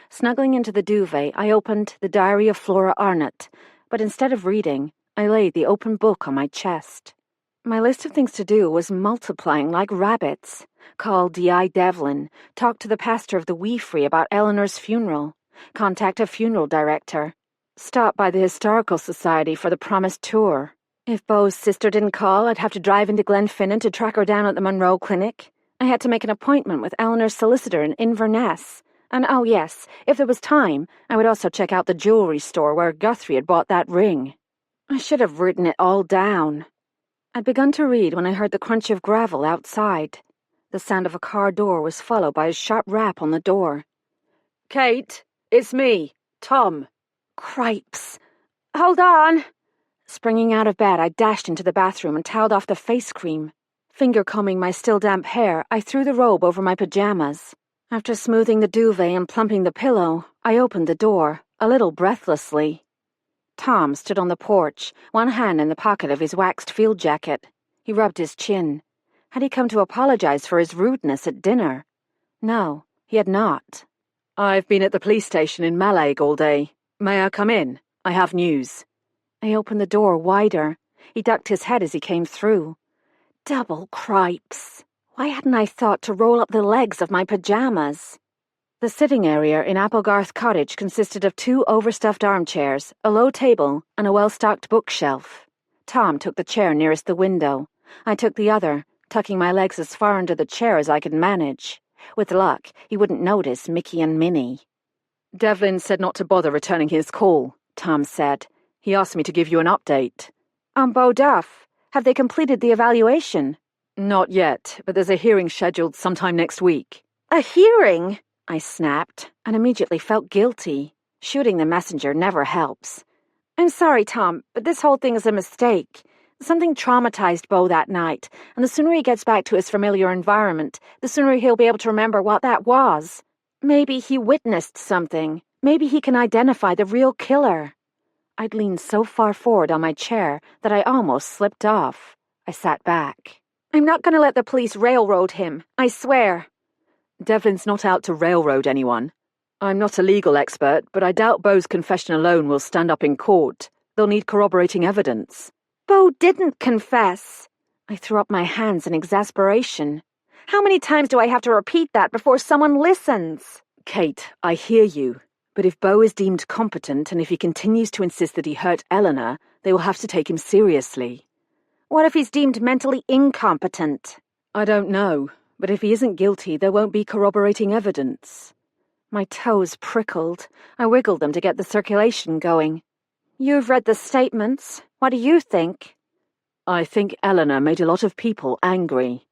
Snuggling into the duvet, I opened The Diary of Flora Arnott, but instead of reading, I laid the open book on my chest. My list of things to do was multiplying like rabbits. Call D.I. Devlin, talk to the pastor of the Wee Free about Eleanor's funeral, contact a funeral director, stop by the Historical Society for the promised tour. If Beau's sister didn't call, I'd have to drive into Glenfinnan to track her down at the Monroe Clinic. I had to make an appointment with Eleanor's solicitor in Inverness. And oh yes, if there was time, I would also check out the jewelry store where Guthrie had bought that ring. I should have written it all down. I'd begun to read when I heard the crunch of gravel outside. The sound of a car door was followed by a sharp rap on the door. "Kate, it's me, Tom." Cripes. Hold on. Springing out of bed, I dashed into the bathroom and toweled off the face cream. Finger combing my still damp hair, I threw the robe over my pajamas. After smoothing the duvet and plumping the pillow, I opened the door, a little breathlessly. Tom stood on the porch, one hand in the pocket of his waxed field jacket. He rubbed his chin. Had he come to apologize for his rudeness at dinner? No, he had not. "I've been at the police station in Mallaig all day. May I come in? I have news." I opened the door wider. He ducked his head as he came through. Double cripes. Why hadn't I thought to roll up the legs of my pajamas? The sitting area in Applegarth Cottage consisted of 2 overstuffed armchairs, a low table, and a well-stocked bookshelf. Tom took the chair nearest the window. I took the other, tucking my legs as far under the chair as I could manage. With luck, he wouldn't notice Mickey and Minnie. "Devlin said not to bother returning his call," Tom said. "He asked me to give you an update." On Beau Duff. Have they completed the evaluation? "Not yet, but there's a hearing scheduled sometime next week." A hearing? I snapped, and immediately felt guilty. Shooting the messenger never helps. I'm sorry, Tom, but this whole thing is a mistake. Something traumatized Beau that night, and the sooner he gets back to his familiar environment, the sooner he'll be able to remember what that was. Maybe he witnessed something. Maybe he can identify the real killer. I'd leaned so far forward on my chair that I almost slipped off. I sat back. I'm not going to let the police railroad him, I swear. Devlin's not out to railroad anyone. I'm not a legal expert, but I doubt Beau's confession alone will stand up in court. They'll need corroborating evidence. Beau didn't confess. I threw up my hands in exasperation. How many times do I have to repeat that before someone listens? Kate, I hear you. But if Beau is deemed competent and if he continues to insist that he hurt Eleanor, they will have to take him seriously. What if he's deemed mentally incompetent? I don't know, but if he isn't guilty, there won't be corroborating evidence. My toes prickled. I wiggled them to get the circulation going. You've read the statements. What do you think? I think Eleanor made a lot of people angry.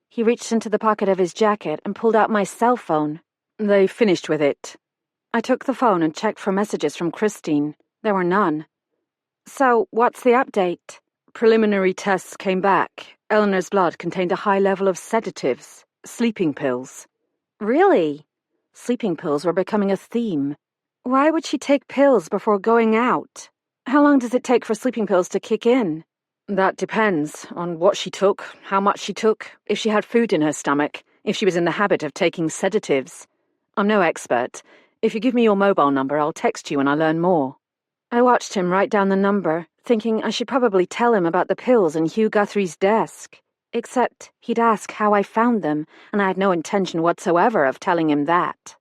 He reached into the pocket of his jacket and pulled out my cell phone. They finished with it. I took the phone and checked for messages from Christine. There were none. So, what's the update? Preliminary tests came back. Eleanor's blood contained a high level of sedatives, sleeping pills. Really? Sleeping pills were becoming a theme. Why would she take pills before going out? How long does it take for sleeping pills to kick in? That depends on what she took, how much she took, if she had food in her stomach, if she was in the habit of taking sedatives. I'm no expert. If you give me your mobile number, I'll text you when I learn more. I watched him write down the number, thinking I should probably tell him about the pills in Hugh Guthrie's desk. Except he'd ask how I found them, and I had no intention whatsoever of telling him that.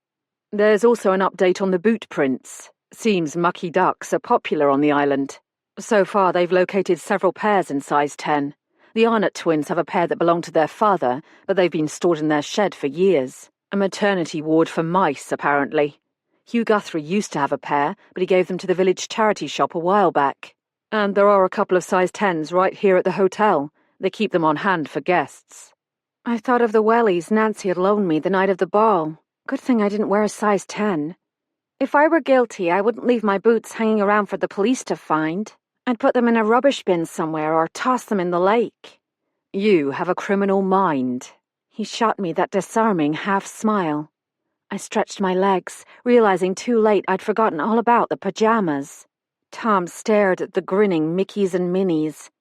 There's also an update on the boot prints. Seems mucky ducks are popular on the island. So far, they've located several pairs in size 10. The Arnott twins have a pair that belong to their father, but they've been stored in their shed for years. A maternity ward for mice, apparently. Hugh Guthrie used to have a pair, but he gave them to the village charity shop a while back. And there are a couple of size 10s right here at the hotel. They keep them on hand for guests. I thought of the wellies Nancy had loaned me the night of the ball. Good thing I didn't wear a size 10. If I were guilty, I wouldn't leave my boots hanging around for the police to find. I'd put them in a rubbish bin somewhere or toss them in the lake. You have a criminal mind. He shot me that disarming half-smile. I stretched my legs, realizing too late I'd forgotten all about the pajamas. Tom stared at the grinning Mickeys and Minnies.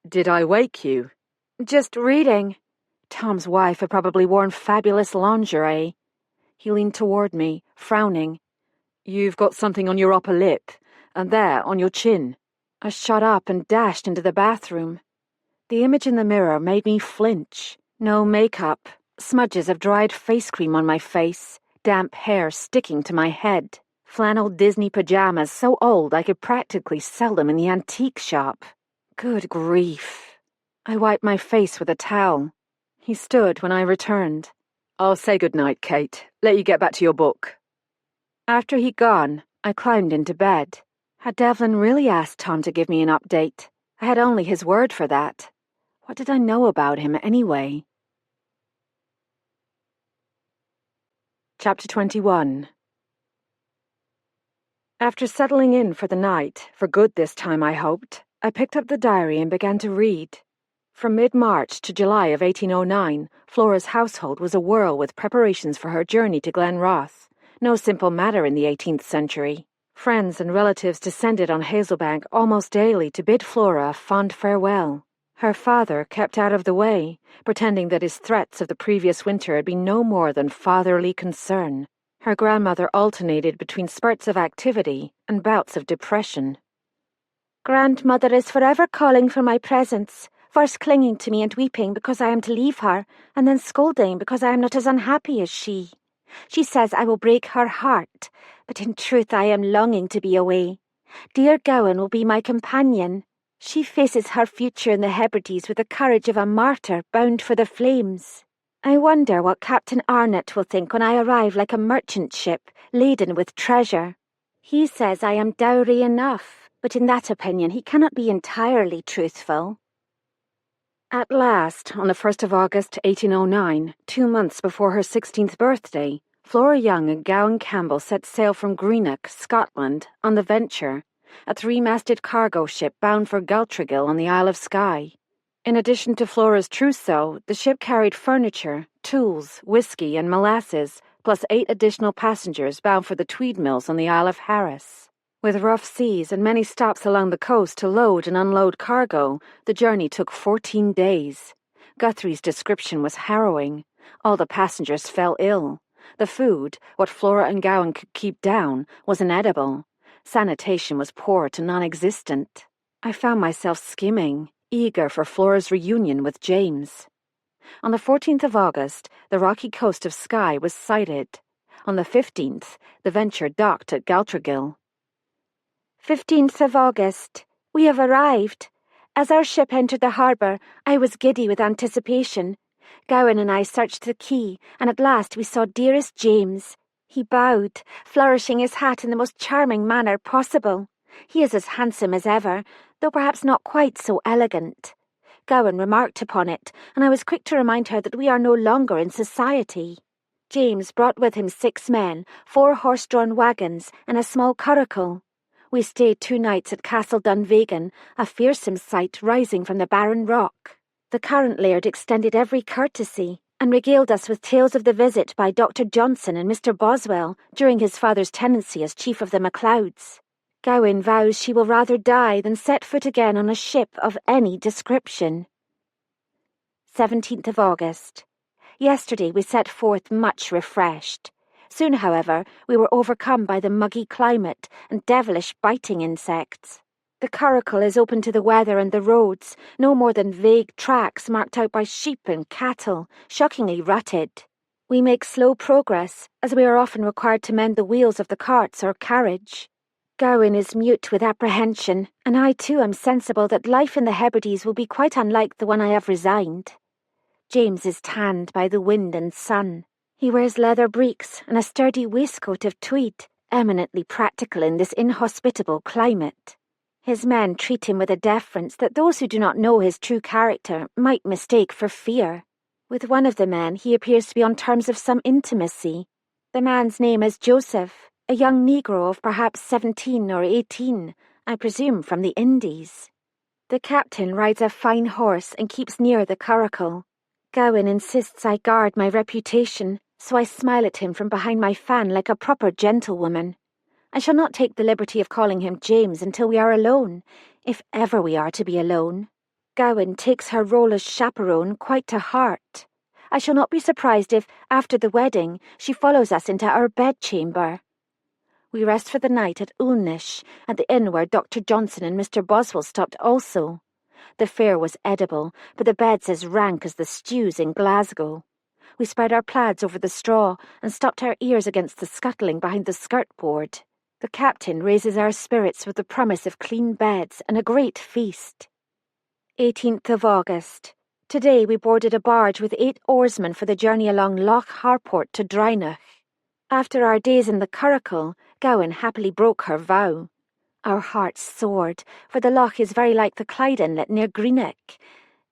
Did I wake you? Just reading. Tom's wife had probably worn fabulous lingerie. He leaned toward me, frowning. You've got something on your upper lip, and there, on your chin. I shot up and dashed into the bathroom. The image in the mirror made me flinch. No makeup, smudges of dried face cream on my face, damp hair sticking to my head, flannel Disney pajamas so old I could practically sell them in the antique shop. Good grief. I wiped my face with a towel. He stood when I returned. I'll say goodnight, Kate. Let you get back to your book. After he'd gone, I climbed into bed. Had Devlin really asked Tom to give me an update? I had only his word for that. What did I know about him anyway? Chapter 21. After settling in for the night, for good this time I hoped, I picked up the diary and began to read. From mid-March to July of 1809, Flora's household was a whirl with preparations for her journey to Glenroth. No simple matter in the 18th century. Friends and relatives descended on Hazelbank almost daily to bid Flora a fond farewell. Her father kept out of the way, pretending that his threats of the previous winter had been no more than fatherly concern. Her grandmother alternated between spurts of activity and bouts of depression. Grandmother is forever calling for my presence, first clinging to me and weeping because I am to leave her, and then scolding because I am not as unhappy as she. She says I will break her heart, but in truth I am longing to be away. Dear Gowan will be my companion. She faces her future in the Hebrides with the courage of a martyr bound for the flames. I wonder what Captain Arnott will think when I arrive like a merchant ship laden with treasure. He says I am dowry enough, but in that opinion he cannot be entirely truthful. At last, on the 1st of August, 1809, 2 months before her 16th birthday, Flora Young and Gowan Campbell set sail from Greenock, Scotland, on the Venture, a 3-masted cargo ship bound for Galtrigill on the Isle of Skye. In addition to Flora's trousseau, the ship carried furniture, tools, whiskey, and molasses, plus 8 additional passengers bound for the Tweed Mills on the Isle of Harris. With rough seas and many stops along the coast to load and unload cargo, the journey took 14 days. Guthrie's description was harrowing. All the passengers fell ill. The food, what Flora and Gowan could keep down, was inedible. Sanitation was poor to non-existent. I found myself skimming, eager for Flora's reunion with James. On the 14th of August, the rocky coast of Skye was sighted. On the 15th, the Venture docked at Galtragill. 15th of August. We have arrived. As our ship entered the harbour, I was giddy with anticipation. Gowan and I searched the quay, and at last we saw dearest James. He bowed, flourishing his hat in the most charming manner possible. He is as handsome as ever, though perhaps not quite so elegant. Gowan remarked upon it, and I was quick to remind her that we are no longer in society. James brought with him 6 men, 4 horse-drawn wagons, and a small curricle. We stayed 2 nights at Castle Dunvegan, a fearsome sight rising from the barren rock. The current laird extended every courtesy, and regaled us with tales of the visit by Dr. Johnson and Mr. Boswell during his father's tenancy as chief of the MacLeods. Gowan vows she will rather die than set foot again on a ship of any description. 17th of August. Yesterday we set forth much refreshed. Soon, however, we were overcome by the muggy climate and devilish biting insects. The curricle is open to the weather and the roads, no more than vague tracks marked out by sheep and cattle, shockingly rutted. We make slow progress, as we are often required to mend the wheels of the carts or carriage. Gowan is mute with apprehension, and I too am sensible that life in the Hebrides will be quite unlike the one I have resigned. James is tanned by the wind and sun. He wears leather breeks and a sturdy waistcoat of tweed, eminently practical in this inhospitable climate. His men treat him with a deference that those who do not know his true character might mistake for fear. With one of the men he appears to be on terms of some intimacy. The man's name is Joseph, a young Negro of perhaps 17 or 18, I presume from the Indies. The captain rides a fine horse and keeps near the curricle. Gowan insists I guard my reputation, so I smile at him from behind my fan like a proper gentlewoman. I shall not take the liberty of calling him James until we are alone, if ever we are to be alone. Gowan takes her role as chaperone quite to heart. I shall not be surprised if, after the wedding, she follows us into our bedchamber. We rest for the night at Ulnish, at the inn where Dr. Johnson and Mr. Boswell stopped also. The fare was edible, but the beds as rank as the stews in Glasgow. We spread our plaids over the straw and stopped our ears against the scuttling behind the skirt-board. The captain raises our spirits with the promise of clean beds and a great feast. 18th of August. Today we boarded a barge with 8 oarsmen for the journey along Loch Harport to Drynach. After our days in the curricle, Gowan happily broke her vow. Our hearts soared, for the loch is very like the Clyde Inlet near Greenock.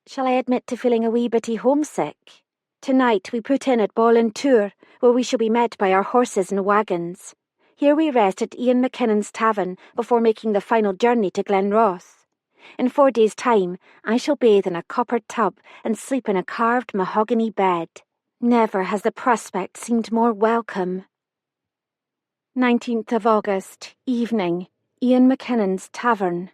Shall I admit to feeling a wee bitty homesick? Tonight we put in at Ballintour, where we shall be met by our horses and wagons. Here we rest at Ian McKinnon's tavern before making the final journey to Glenroth. In 4 days' time, I shall bathe in a copper tub and sleep in a carved mahogany bed. Never has the prospect seemed more welcome. 19th of August, evening, Ian McKinnon's tavern.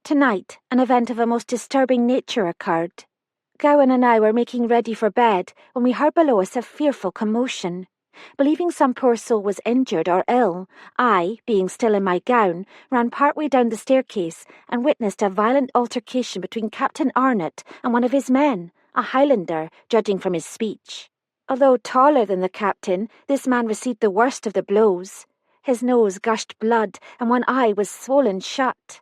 Tonight, an event of a most disturbing nature occurred. Gowan and I were making ready for bed when we heard below us a fearful commotion. Believing some poor soul was injured or ill, I, being still in my gown, ran part way down the staircase and witnessed a violent altercation between Captain Arnott and one of his men, a Highlander, judging from his speech. Although taller than the captain, this man received the worst of the blows. His nose gushed blood and one eye was swollen shut.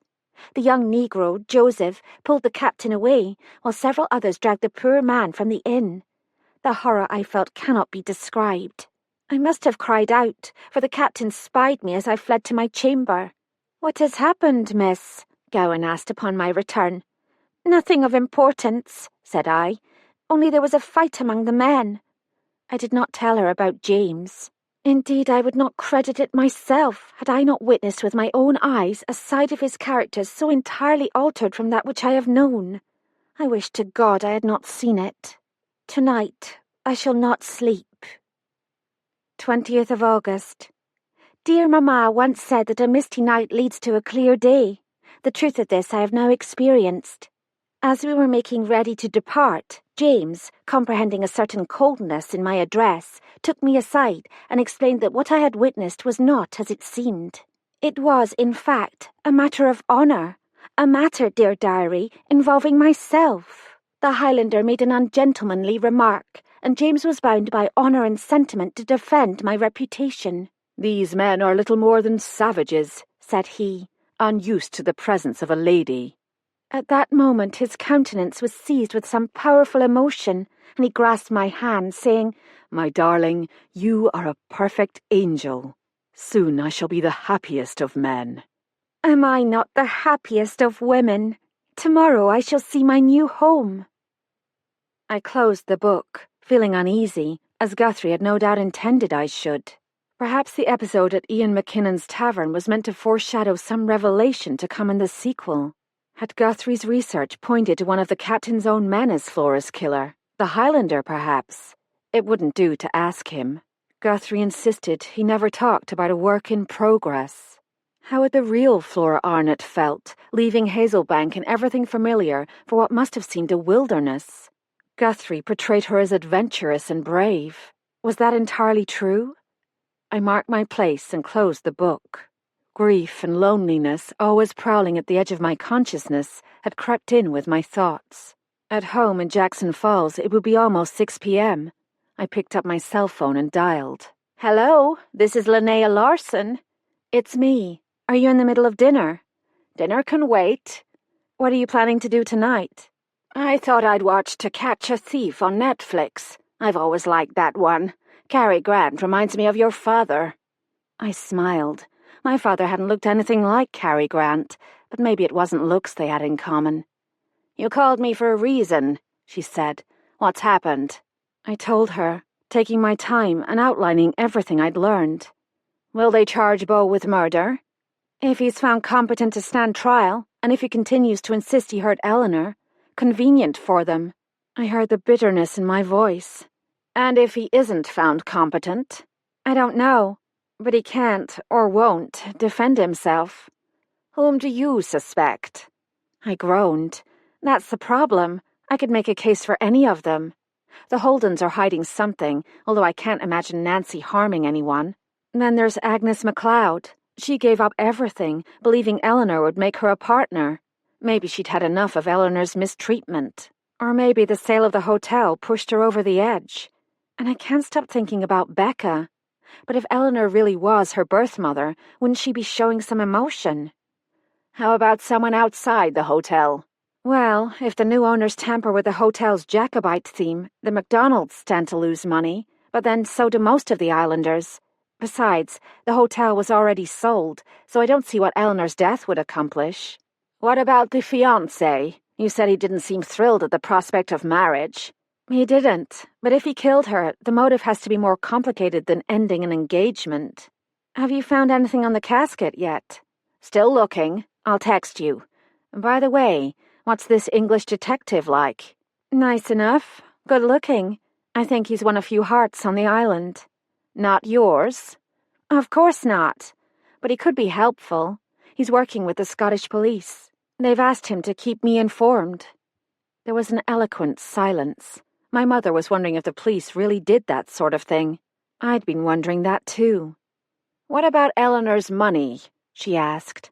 The young Negro, Joseph, pulled the captain away, while several others dragged the poor man from the inn. The horror I felt cannot be described. I must have cried out, for the captain spied me as I fled to my chamber. "What has happened, miss?" Gowan asked upon my return. "Nothing of importance," said I. "Only there was a fight among the men." I did not tell her about James. Indeed, I would not credit it myself had I not witnessed with my own eyes a side of his character so entirely altered from that which I have known. I wish to God I had not seen it. Tonight I shall not sleep. 20th of August. Dear Mamma once said that a misty night leads to a clear day. The truth of this I have now experienced. As we were making ready to depart, James, comprehending a certain coldness in my address, took me aside and explained that what I had witnessed was not as it seemed. It was, in fact, a matter of honour. A matter, dear diary, involving myself. The Highlander made an ungentlemanly remark, and James was bound by honour and sentiment to defend my reputation. "These men are little more than savages," said he, unused to the presence of a lady. At that moment his countenance was seized with some powerful emotion, and he grasped my hand, saying, "My darling, you are a perfect angel. Soon I shall be the happiest of men." Am I not the happiest of women? Tomorrow I shall see my new home. I closed the book, feeling uneasy, as Guthrie had no doubt intended I should. Perhaps the episode at Ian McKinnon's tavern was meant to foreshadow some revelation to come in the sequel. Had Guthrie's research pointed to one of the captain's own men as Flora's killer? The Highlander, perhaps? It wouldn't do to ask him. Guthrie insisted he never talked about a work in progress. How had the real Flora Arnott felt, leaving Hazelbank and everything familiar for what must have seemed a wilderness? Guthrie portrayed her as adventurous and brave. Was that entirely true? I marked my place and closed the book. Grief and loneliness, always prowling at the edge of my consciousness, had crept in with my thoughts. At home in Jackson Falls, it would be almost 6 p.m. I picked up my cell phone and dialed. Hello, this is Linnea Larson. It's me. Are you in the middle of dinner? Dinner can wait. What are you planning to do tonight? I thought I'd watch To Catch a Thief on Netflix. I've always liked that one. Cary Grant reminds me of your father. I smiled. My father hadn't looked anything like Cary Grant, but maybe it wasn't looks they had in common. You called me for a reason, she said. What's happened? I told her, taking my time and outlining everything I'd learned. Will they charge Beau with murder? If he's found competent to stand trial, and if he continues to insist he hurt Eleanor, convenient for them. I heard the bitterness in my voice. And if he isn't found competent? I don't know. But he can't, or won't, defend himself. Whom do you suspect? I groaned. That's the problem. I could make a case for any of them. The Holdens are hiding something, although I can't imagine Nancy harming anyone. Then there's Agnes MacLeod. She gave up everything, believing Eleanor would make her a partner. Maybe she'd had enough of Eleanor's mistreatment. Or maybe the sale of the hotel pushed her over the edge. And I can't stop thinking about Becca. But if Eleanor really was her birth mother, wouldn't she be showing some emotion? How about someone outside the hotel? Well, if the new owners tamper with the hotel's Jacobite theme, the MacDonalds stand to lose money, but then so do most of the islanders. Besides, the hotel was already sold, so I don't see what Eleanor's death would accomplish. What about the fiancé? You said he didn't seem thrilled at the prospect of marriage. He didn't, but if he killed her, the motive has to be more complicated than ending an engagement. Have you found anything on the casket yet? Still looking. I'll text you. By the way, what's this English detective like? Nice enough. Good looking. I think he's won a few hearts on the island. Not yours? Of course not. But he could be helpful. He's working with the Scottish police. They've asked him to keep me informed. There was an eloquent silence. My mother was wondering if the police really did that sort of thing. I'd been wondering that too. What about Eleanor's money? She asked.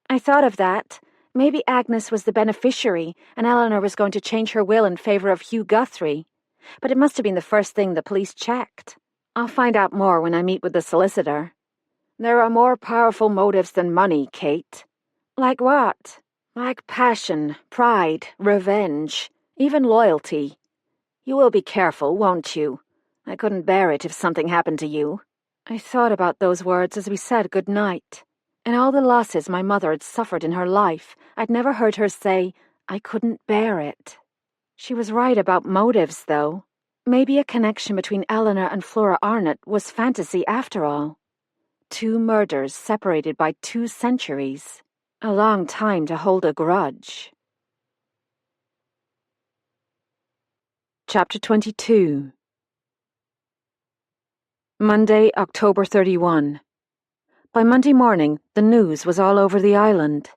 I thought of that. Maybe Agnes was the beneficiary and Eleanor was going to change her will in favor of Hugh Guthrie. But it must have been the first thing the police checked. I'll find out more when I meet with the solicitor. There are more powerful motives than money, Kate. Like what? Like passion, pride, revenge, even loyalty. You will be careful, won't you? I couldn't bear it if something happened to you. I thought about those words as we said good night. In all the losses my mother had suffered in her life, I'd never heard her say, I couldn't bear it. She was right about motives, though. Maybe a connection between Eleanor and Flora Arnott was fantasy after all. 2 murders separated by 2 centuries. A long time to hold a grudge. Chapter 22. Monday, October 31. By Monday morning, the news was all over the island.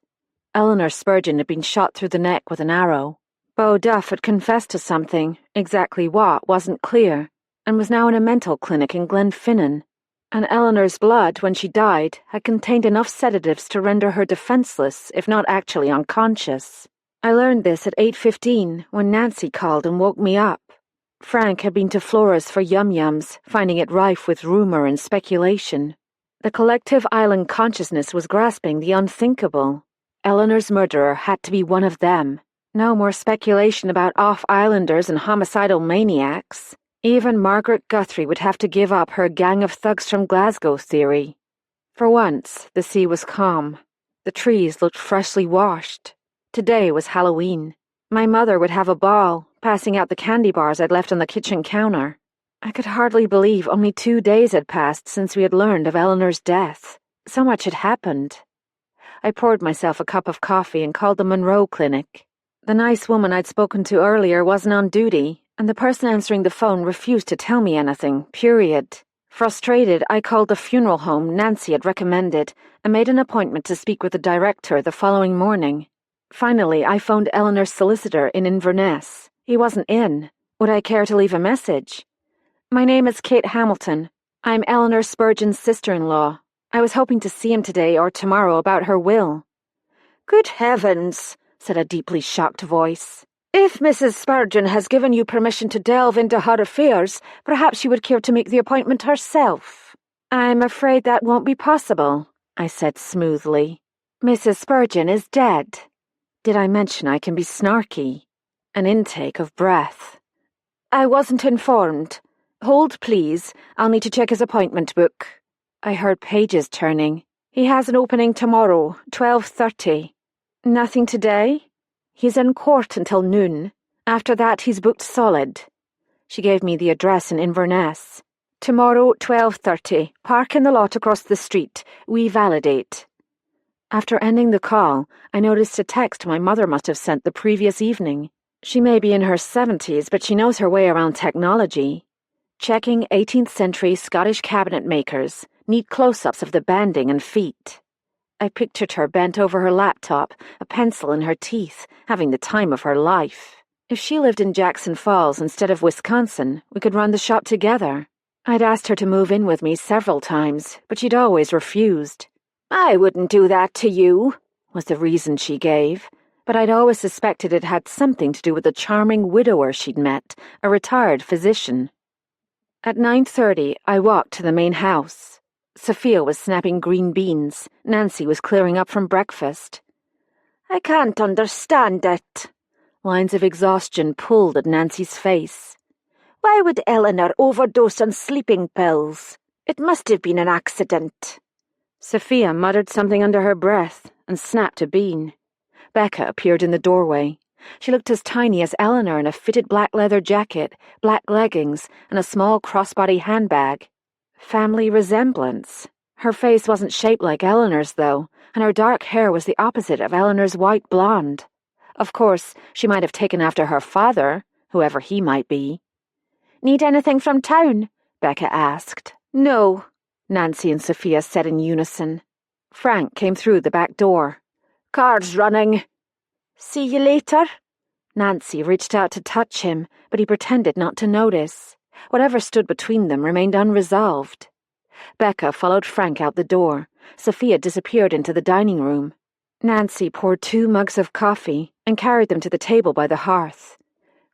Eleanor Spurgeon had been shot through the neck with an arrow. Beau Duff had confessed to something, exactly what wasn't clear, and was now in a mental clinic in Glenfinnan. And Eleanor's blood, when she died, had contained enough sedatives to render her defenseless, if not actually unconscious. I learned this at 8:15 when Nancy called and woke me up. Frank had been to Flora's for yum-yums, finding it rife with rumour and speculation. The collective island consciousness was grasping the unthinkable. Eleanor's murderer had to be one of them. No more speculation about off-islanders and homicidal maniacs. Even Margaret Guthrie would have to give up her gang of thugs from Glasgow theory. For once, the sea was calm. The trees looked freshly washed. Today was Halloween. My mother would have a ball, passing out the candy bars I'd left on the kitchen counter. I could hardly believe only 2 days had passed since we had learned of Eleanor's death. So much had happened. I poured myself a cup of coffee and called the Monroe Clinic. The nice woman I'd spoken to earlier wasn't on duty, and the person answering the phone refused to tell me anything, period. Frustrated, I called the funeral home Nancy had recommended and made an appointment to speak with the director the following morning. Finally, I phoned Eleanor's solicitor in Inverness. He wasn't in. Would I care to leave a message? My name is Kate Hamilton. I'm Eleanor Spurgeon's sister-in-law. I was hoping to see him today or tomorrow about her will. Good heavens, said a deeply shocked voice. If Mrs. Spurgeon has given you permission to delve into her affairs, perhaps you would care to make the appointment herself. I'm afraid that won't be possible, I said smoothly. Mrs. Spurgeon is dead. Did I mention I can be snarky? An intake of breath. I wasn't informed. Hold, please. I'll need to check his appointment book. I heard pages turning. He has an opening tomorrow, 12:30. Nothing today? He's in court until noon. After that, he's booked solid. She gave me the address in Inverness. Tomorrow, 12:30. Park in the lot across the street. We validate. After ending the call, I noticed a text my mother must have sent the previous evening. She may be in her 70s, but she knows her way around technology. Checking 18th century Scottish cabinet makers, neat close-ups of the banding and feet. I pictured her bent over her laptop, a pencil in her teeth, having the time of her life. If she lived in Jackson Falls instead of Wisconsin, we could run the shop together. I'd asked her to move in with me several times, but she'd always refused. I wouldn't do that to you, was the reason she gave, but I'd always suspected it had something to do with the charming widower she'd met, a retired physician. At 9:30, I walked to the main house. Sophia was snapping green beans. Nancy was clearing up from breakfast. I can't understand it. Lines of exhaustion pulled at Nancy's face. Why would Eleanor overdose on sleeping pills? It must have been an accident. Sophia muttered something under her breath and snapped a bean. Becca appeared in the doorway. She looked as tiny as Eleanor in a fitted black leather jacket, black leggings, and a small crossbody handbag. Family resemblance. Her face wasn't shaped like Eleanor's, though, and her dark hair was the opposite of Eleanor's white blonde. Of course, she might have taken after her father, whoever he might be. Need anything from town? Becca asked. No, Nancy and Sophia said in unison. Frank came through the back door. Car's running. See you later. Nancy reached out to touch him, but he pretended not to notice. Whatever stood between them remained unresolved. Becca followed Frank out the door. Sophia disappeared into the dining room. Nancy poured 2 mugs of coffee and carried them to the table by the hearth.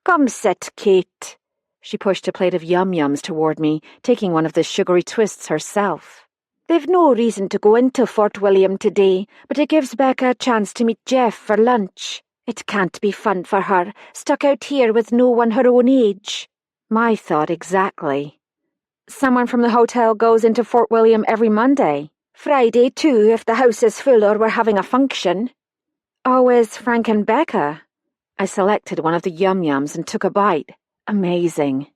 Come sit, Kate. She pushed a plate of yum-yums toward me, taking one of the sugary twists herself. They've no reason to go into Fort William today, but it gives Becca a chance to meet Jeff for lunch. It can't be fun for her, stuck out here with no one her own age. My thought exactly. Someone from the hotel goes into Fort William every Monday. Friday, too, if the house is full or we're having a function. Always Frank and Becca. I selected one of the yum-yums and took a bite. Amazing.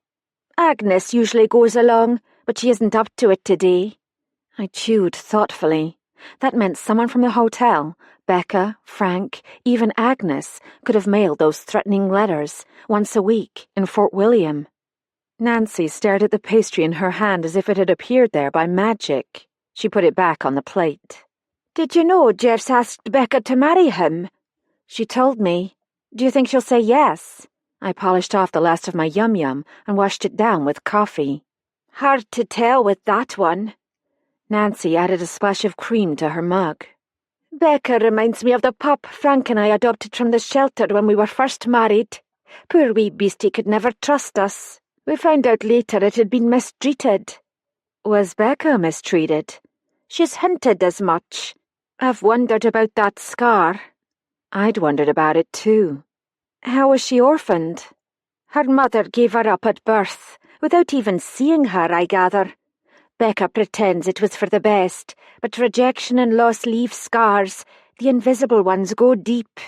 Agnes usually goes along, but she isn't up to it today. I chewed thoughtfully. That meant someone from the hotel, Becca, Frank, even Agnes, could have mailed those threatening letters, once a week, in Fort William. Nancy stared at the pastry in her hand as if it had appeared there by magic. She put it back on the plate. Did you know Jeff's asked Becca to marry him? She told me. Do you think she'll say yes? I polished off the last of my yum-yum and washed it down with coffee. Hard to tell with that one. Nancy added a splash of cream to her mug. Becca reminds me of the pup Frank and I adopted from the shelter when we were first married. Poor wee beastie could never trust us. We found out later it had been mistreated. Was Becca mistreated? She's hinted as much. I've wondered about that scar. I'd wondered about it too. How was she orphaned? Her mother gave her up at birth, without even seeing her, I gather. Becca pretends it was for the best, but rejection and loss leave scars. The invisible ones go deep.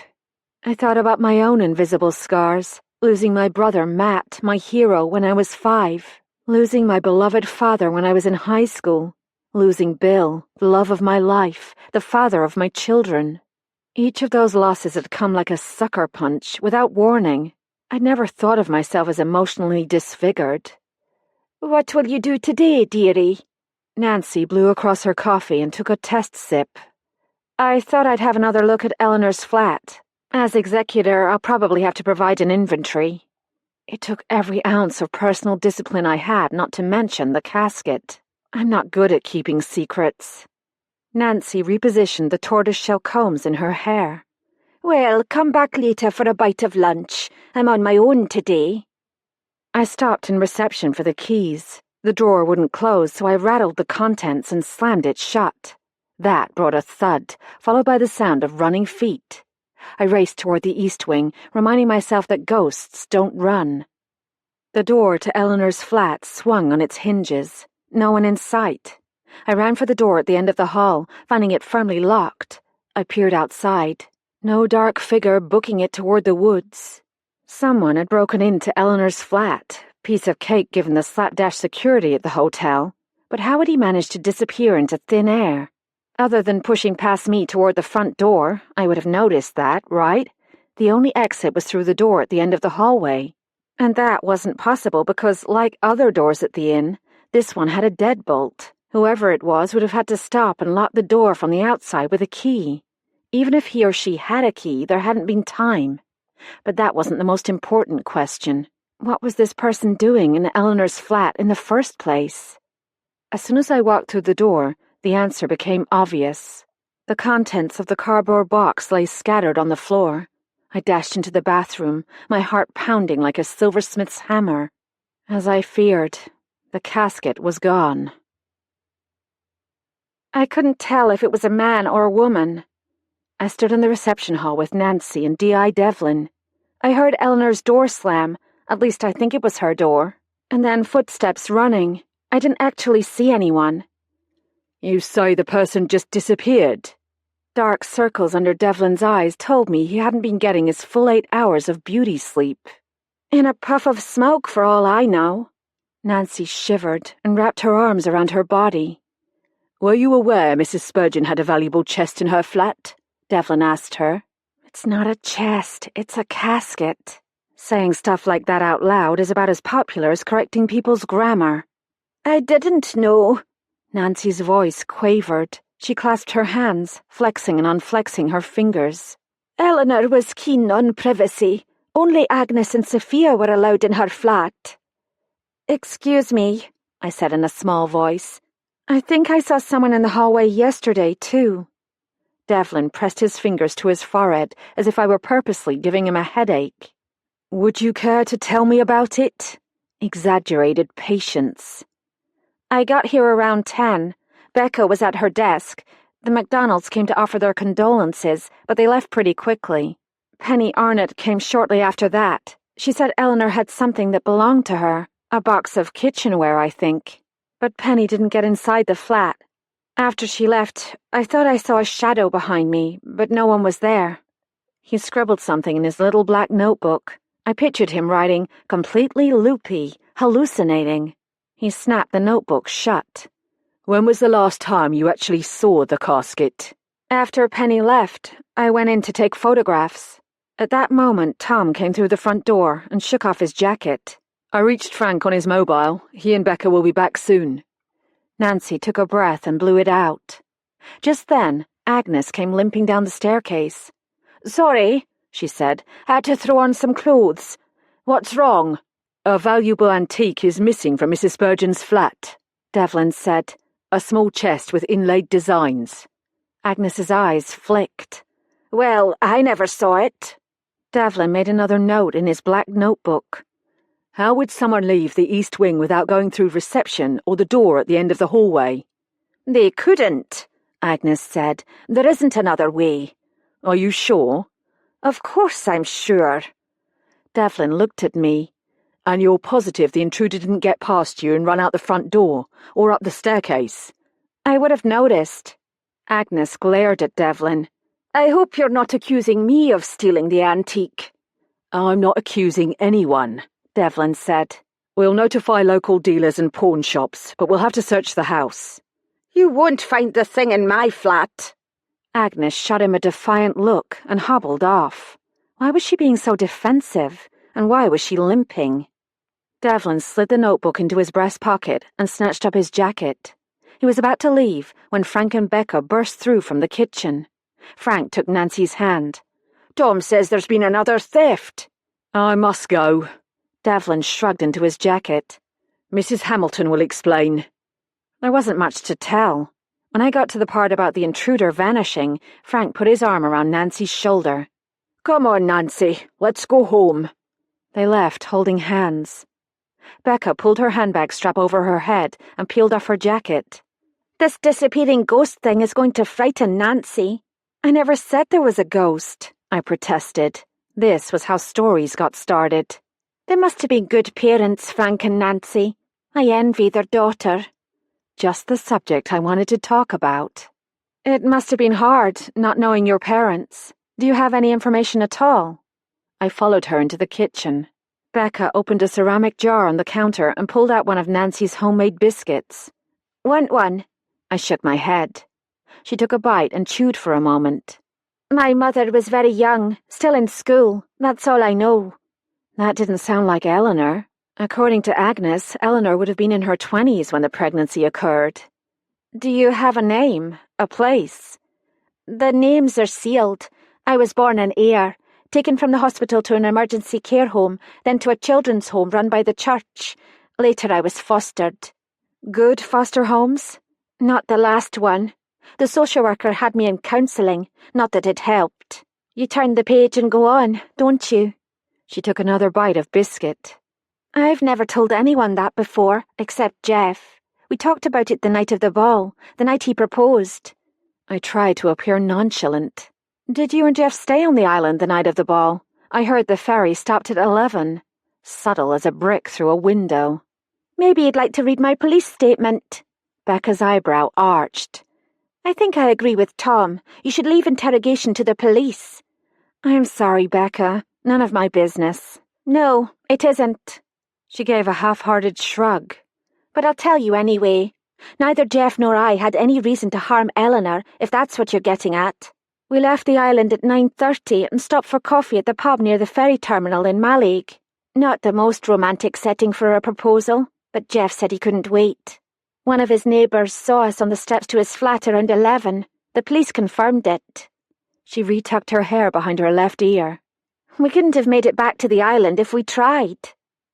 I thought about my own invisible scars, losing my brother Matt, my hero, when I was 5, losing my beloved father when I was in high school, losing Bill, the love of my life, the father of my children. Each of those losses had come like a sucker punch, without warning. I'd never thought of myself as emotionally disfigured. What will you do today, dearie? Nancy blew across her coffee and took a test sip. I thought I'd have another look at Eleanor's flat. As executor, I'll probably have to provide an inventory. It took every ounce of personal discipline I had, not to mention the casket. I'm not good at keeping secrets. Nancy repositioned the tortoiseshell combs in her hair. Well, come back later for a bite of lunch. I'm on my own today. I stopped in reception for the keys. The drawer wouldn't close, so I rattled the contents and slammed it shut. That brought a thud, followed by the sound of running feet. I raced toward the east wing, reminding myself that ghosts don't run. The door to Eleanor's flat swung on its hinges. No one in sight. I ran for the door at the end of the hall, finding it firmly locked. I peered outside. No dark figure booking it toward the woods. Someone had broken into Eleanor's flat. Piece of cake given the slapdash security at the hotel. But how had he managed to disappear into thin air? Other than pushing past me toward the front door, I would have noticed that, right? The only exit was through the door at the end of the hallway. And that wasn't possible because, like other doors at the inn, this one had a deadbolt. Whoever it was would have had to stop and lock the door from the outside with a key. Even if he or she had a key, there hadn't been time. But that wasn't the most important question. What was this person doing in Eleanor's flat in the first place? As soon as I walked through the door, the answer became obvious. The contents of the cardboard box lay scattered on the floor. I dashed into the bathroom, my heart pounding like a silversmith's hammer. As I feared, the casket was gone. I couldn't tell if it was a man or a woman. I stood in the reception hall with Nancy and D.I. Devlin. I heard Eleanor's door slam, at least I think it was her door, and then footsteps running. I didn't actually see anyone. You say the person just disappeared? Dark circles under Devlin's eyes told me he hadn't been getting his full 8 hours of beauty sleep. In a puff of smoke, for all I know. Nancy shivered and wrapped her arms around her body. Were you aware Mrs. Spurgeon had a valuable chest in her flat? Devlin asked her. It's not a chest, it's a casket. Saying stuff like that out loud is about as popular as correcting people's grammar. I didn't know. Nancy's voice quavered. She clasped her hands, flexing and unflexing her fingers. Eleanor was keen on privacy. Only Agnes and Sophia were allowed in her flat. Excuse me, I said in a small voice. I think I saw someone in the hallway yesterday, too. Devlin pressed his fingers to his forehead as if I were purposely giving him a headache. Would you care to tell me about it? Exaggerated patience. I got here around 10. Becca was at her desk. The McDonalds came to offer their condolences, but they left pretty quickly. Penny Arnott came shortly after that. She said Eleanor had something that belonged to her, a box of kitchenware, I think. But Penny didn't get inside the flat. After she left, I thought I saw a shadow behind me, but no one was there. He scribbled something in his little black notebook. I pictured him writing, completely loopy, hallucinating. He snapped the notebook shut. When was the last time you actually saw the casket? After Penny left, I went in to take photographs. At that moment, Tom came through the front door and shook off his jacket. I reached Frank on his mobile. He and Becca will be back soon. Nancy took a breath and blew it out. Just then, Agnes came limping down the staircase. "Sorry," she said. "Had to throw on some clothes. What's wrong?" "A valuable antique is missing from Mrs. Spurgeon's flat," Devlin said. "A small chest with inlaid designs." Agnes's eyes flicked. "Well, I never saw it." Devlin made another note in his black notebook. "How would someone leave the east wing without going through reception or the door at the end of the hallway?" "They couldn't," Agnes said. "There isn't another way." "Are you sure?" "Of course I'm sure." Devlin looked at me. "And you're positive the intruder didn't get past you and run out the front door, or up the staircase?" "I would have noticed." Agnes glared at Devlin. "I hope you're not accusing me of stealing the antique." "I'm not accusing anyone," Devlin said. "We'll notify local dealers and pawn shops, but we'll have to search the house." "You won't find the thing in my flat." Agnes shot him a defiant look and hobbled off. Why was she being so defensive, and why was she limping? Devlin slid the notebook into his breast pocket and snatched up his jacket. He was about to leave when Frank and Becca burst through from the kitchen. Frank took Nancy's hand. "Tom says there's been another theft." "I must go." Devlin shrugged into his jacket. "Mrs. Hamilton will explain." There wasn't much to tell. When I got to the part about the intruder vanishing, Frank put his arm around Nancy's shoulder. "Come on, Nancy, let's go home." They left, holding hands. Becca pulled her handbag strap over her head and peeled off her jacket. "This disappearing ghost thing is going to frighten Nancy." "I never said there was a ghost," I protested. This was how stories got started. "They must have been good parents, Frank and Nancy. I envy their daughter." Just the subject I wanted to talk about. "It must have been hard, not knowing your parents. Do you have any information at all?" I followed her into the kitchen. Becca opened a ceramic jar on the counter and pulled out one of Nancy's homemade biscuits. "Want one?" I shook my head. She took a bite and chewed for a moment. "My mother was very young, still in school. That's all I know." That didn't sound like Eleanor. According to Agnes, Eleanor would have been in her 20s when the pregnancy occurred. "Do you have a name? A place?" "The names are sealed. I was born an heir, taken from the hospital to an emergency care home, then to a children's home run by the church. Later I was fostered." "Good foster homes?" "Not the last one. The social worker had me in counselling, not that it helped. You turn the page and go on, don't you?" She took another bite of biscuit. "I've never told anyone that before, except Jeff. We talked about it the night of the ball, the night he proposed." I tried to appear nonchalant. "Did you and Jeff stay on the island the night of the ball? I heard the ferry stopped at 11. Subtle as a brick through a window. "Maybe you'd like to read my police statement." Becca's eyebrow arched. "I think I agree with Tom. You should leave interrogation to the police." "I'm sorry, Becca. None of my business." "No, it isn't." She gave a half-hearted shrug. "But I'll tell you anyway. Neither Jeff nor I had any reason to harm Eleanor, if that's what you're getting at. We left the island at 9:30 and stopped for coffee at the pub near the ferry terminal in Mallaig. Not the most romantic setting for a proposal, but Jeff said he couldn't wait. One of his neighbours saw us on the steps to his flat around 11. The police confirmed it." She retucked her hair behind her left ear. "We couldn't have made it back to the island if we tried."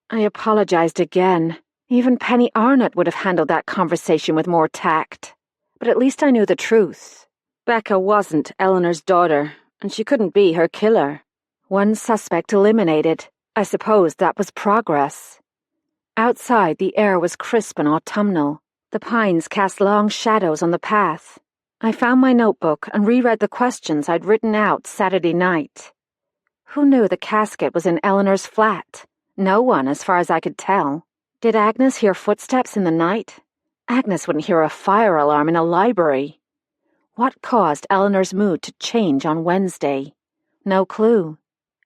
I apologized again. Even Penny Arnott would have handled that conversation with more tact. But at least I knew the truth. Becca wasn't Eleanor's daughter, and she couldn't be her killer. One suspect eliminated. I suppose that was progress. Outside, the air was crisp and autumnal. The pines cast long shadows on the path. I found my notebook and reread the questions I'd written out Saturday night. Who knew the casket was in Eleanor's flat? No one, as far as I could tell. Did Agnes hear footsteps in the night? Agnes wouldn't hear a fire alarm in a library. What caused Eleanor's mood to change on Wednesday? No clue.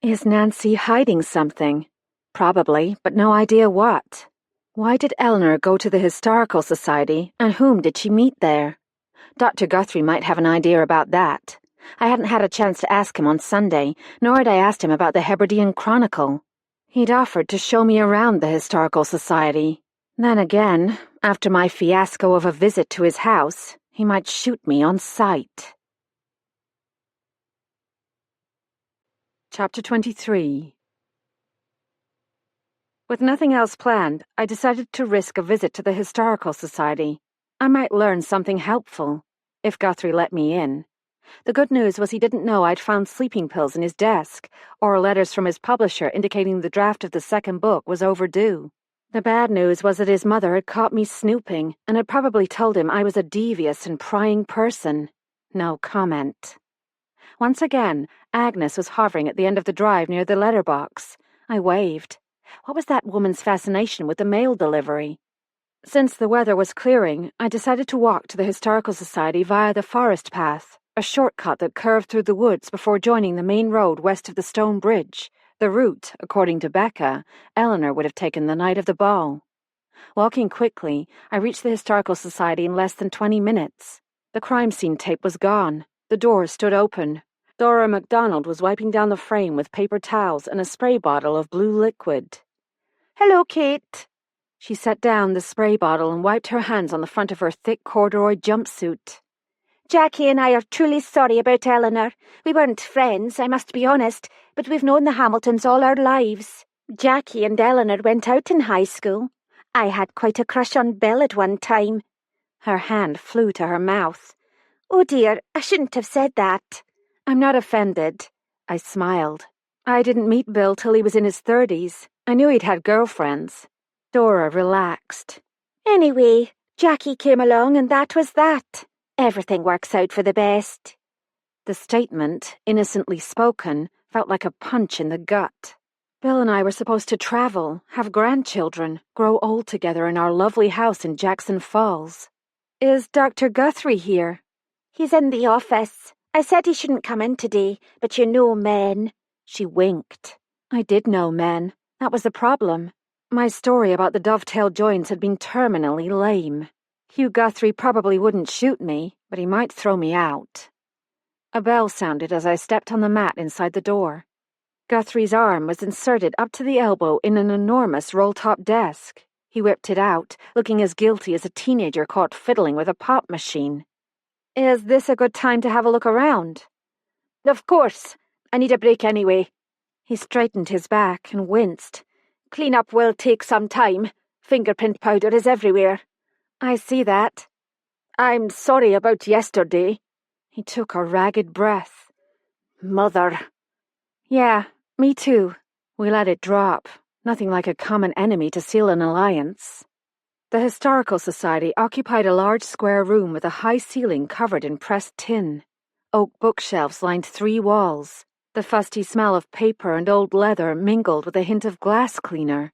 Is Nancy hiding something? Probably, but no idea what. Why did Eleanor go to the Historical Society, and whom did she meet there? Dr. Guthrie might have an idea about that. I hadn't had a chance to ask him on Sunday, nor had I asked him about the Hebridean Chronicle. He'd offered to show me around the Historical Society. Then again, After my fiasco of a visit to his house, he might shoot me on sight. Chapter 23. With nothing else planned, I decided to risk a visit to the Historical Society. I might learn something helpful, if Guthrie let me in. The good news was he didn't know I'd found sleeping pills in his desk, or letters from his publisher indicating the draft of the second book was overdue. The bad news was that his mother had caught me snooping and had probably told him I was a devious and prying person. No comment. Once again, Agnes was hovering at the end of the drive near the letterbox. I waved. What was that woman's fascination with the mail delivery? Since the weather was clearing, I decided to walk to the Historical Society via the forest path, a shortcut that curved through the woods before joining the main road west of the stone bridge, the route, according to Becca, Eleanor would have taken the night of the ball. Walking quickly, I reached the Historical Society in less than 20 minutes. The crime scene tape was gone. The doors stood open. Dora MacDonald was wiping down the frame with paper towels and a spray bottle of blue liquid. "Hello, Kate." She set down the spray bottle and wiped her hands on the front of her thick corduroy jumpsuit. "Jackie and I are truly sorry about Eleanor. We weren't friends, I must be honest, but we've known the Hamiltons all our lives. Jackie and Eleanor went out in high school. I had quite a crush on Bill at one time." Her hand flew to her mouth. "Oh dear, I shouldn't have said that." "I'm not offended." I smiled. "I didn't meet Bill till he was in his 30s. I knew he'd had girlfriends." Dora relaxed. "Anyway, Jackie came along and that was that. Everything works out for the best." The statement, innocently spoken, felt like a punch in the gut. Bill and I were supposed to travel, have grandchildren, grow old together in our lovely house in Jackson Falls. "Is Dr. Guthrie here?" "He's in the office. I said he shouldn't come in today, but you know men." She winked. I did know men. That was the problem. My story about the dovetail joints had been terminally lame. Hugh Guthrie probably wouldn't shoot me, but he might throw me out. A bell sounded as I stepped on the mat inside the door. Guthrie's arm was inserted up to the elbow in an enormous roll-top desk. He whipped it out, looking as guilty as a teenager caught fiddling with a pop machine. "Is this a good time to have a look around?" "Of course. I need a break anyway." He straightened his back and winced. "Clean-up will take some time. Fingerprint powder is everywhere." "I see that." "I'm sorry about yesterday." He took a ragged breath. "Mother." "Yeah, me too." We let it drop. Nothing like a common enemy to seal an alliance. The Historical Society occupied a large square room with a high ceiling covered in pressed tin. Oak bookshelves lined 3 walls. The fusty smell of paper and old leather mingled with a hint of glass cleaner.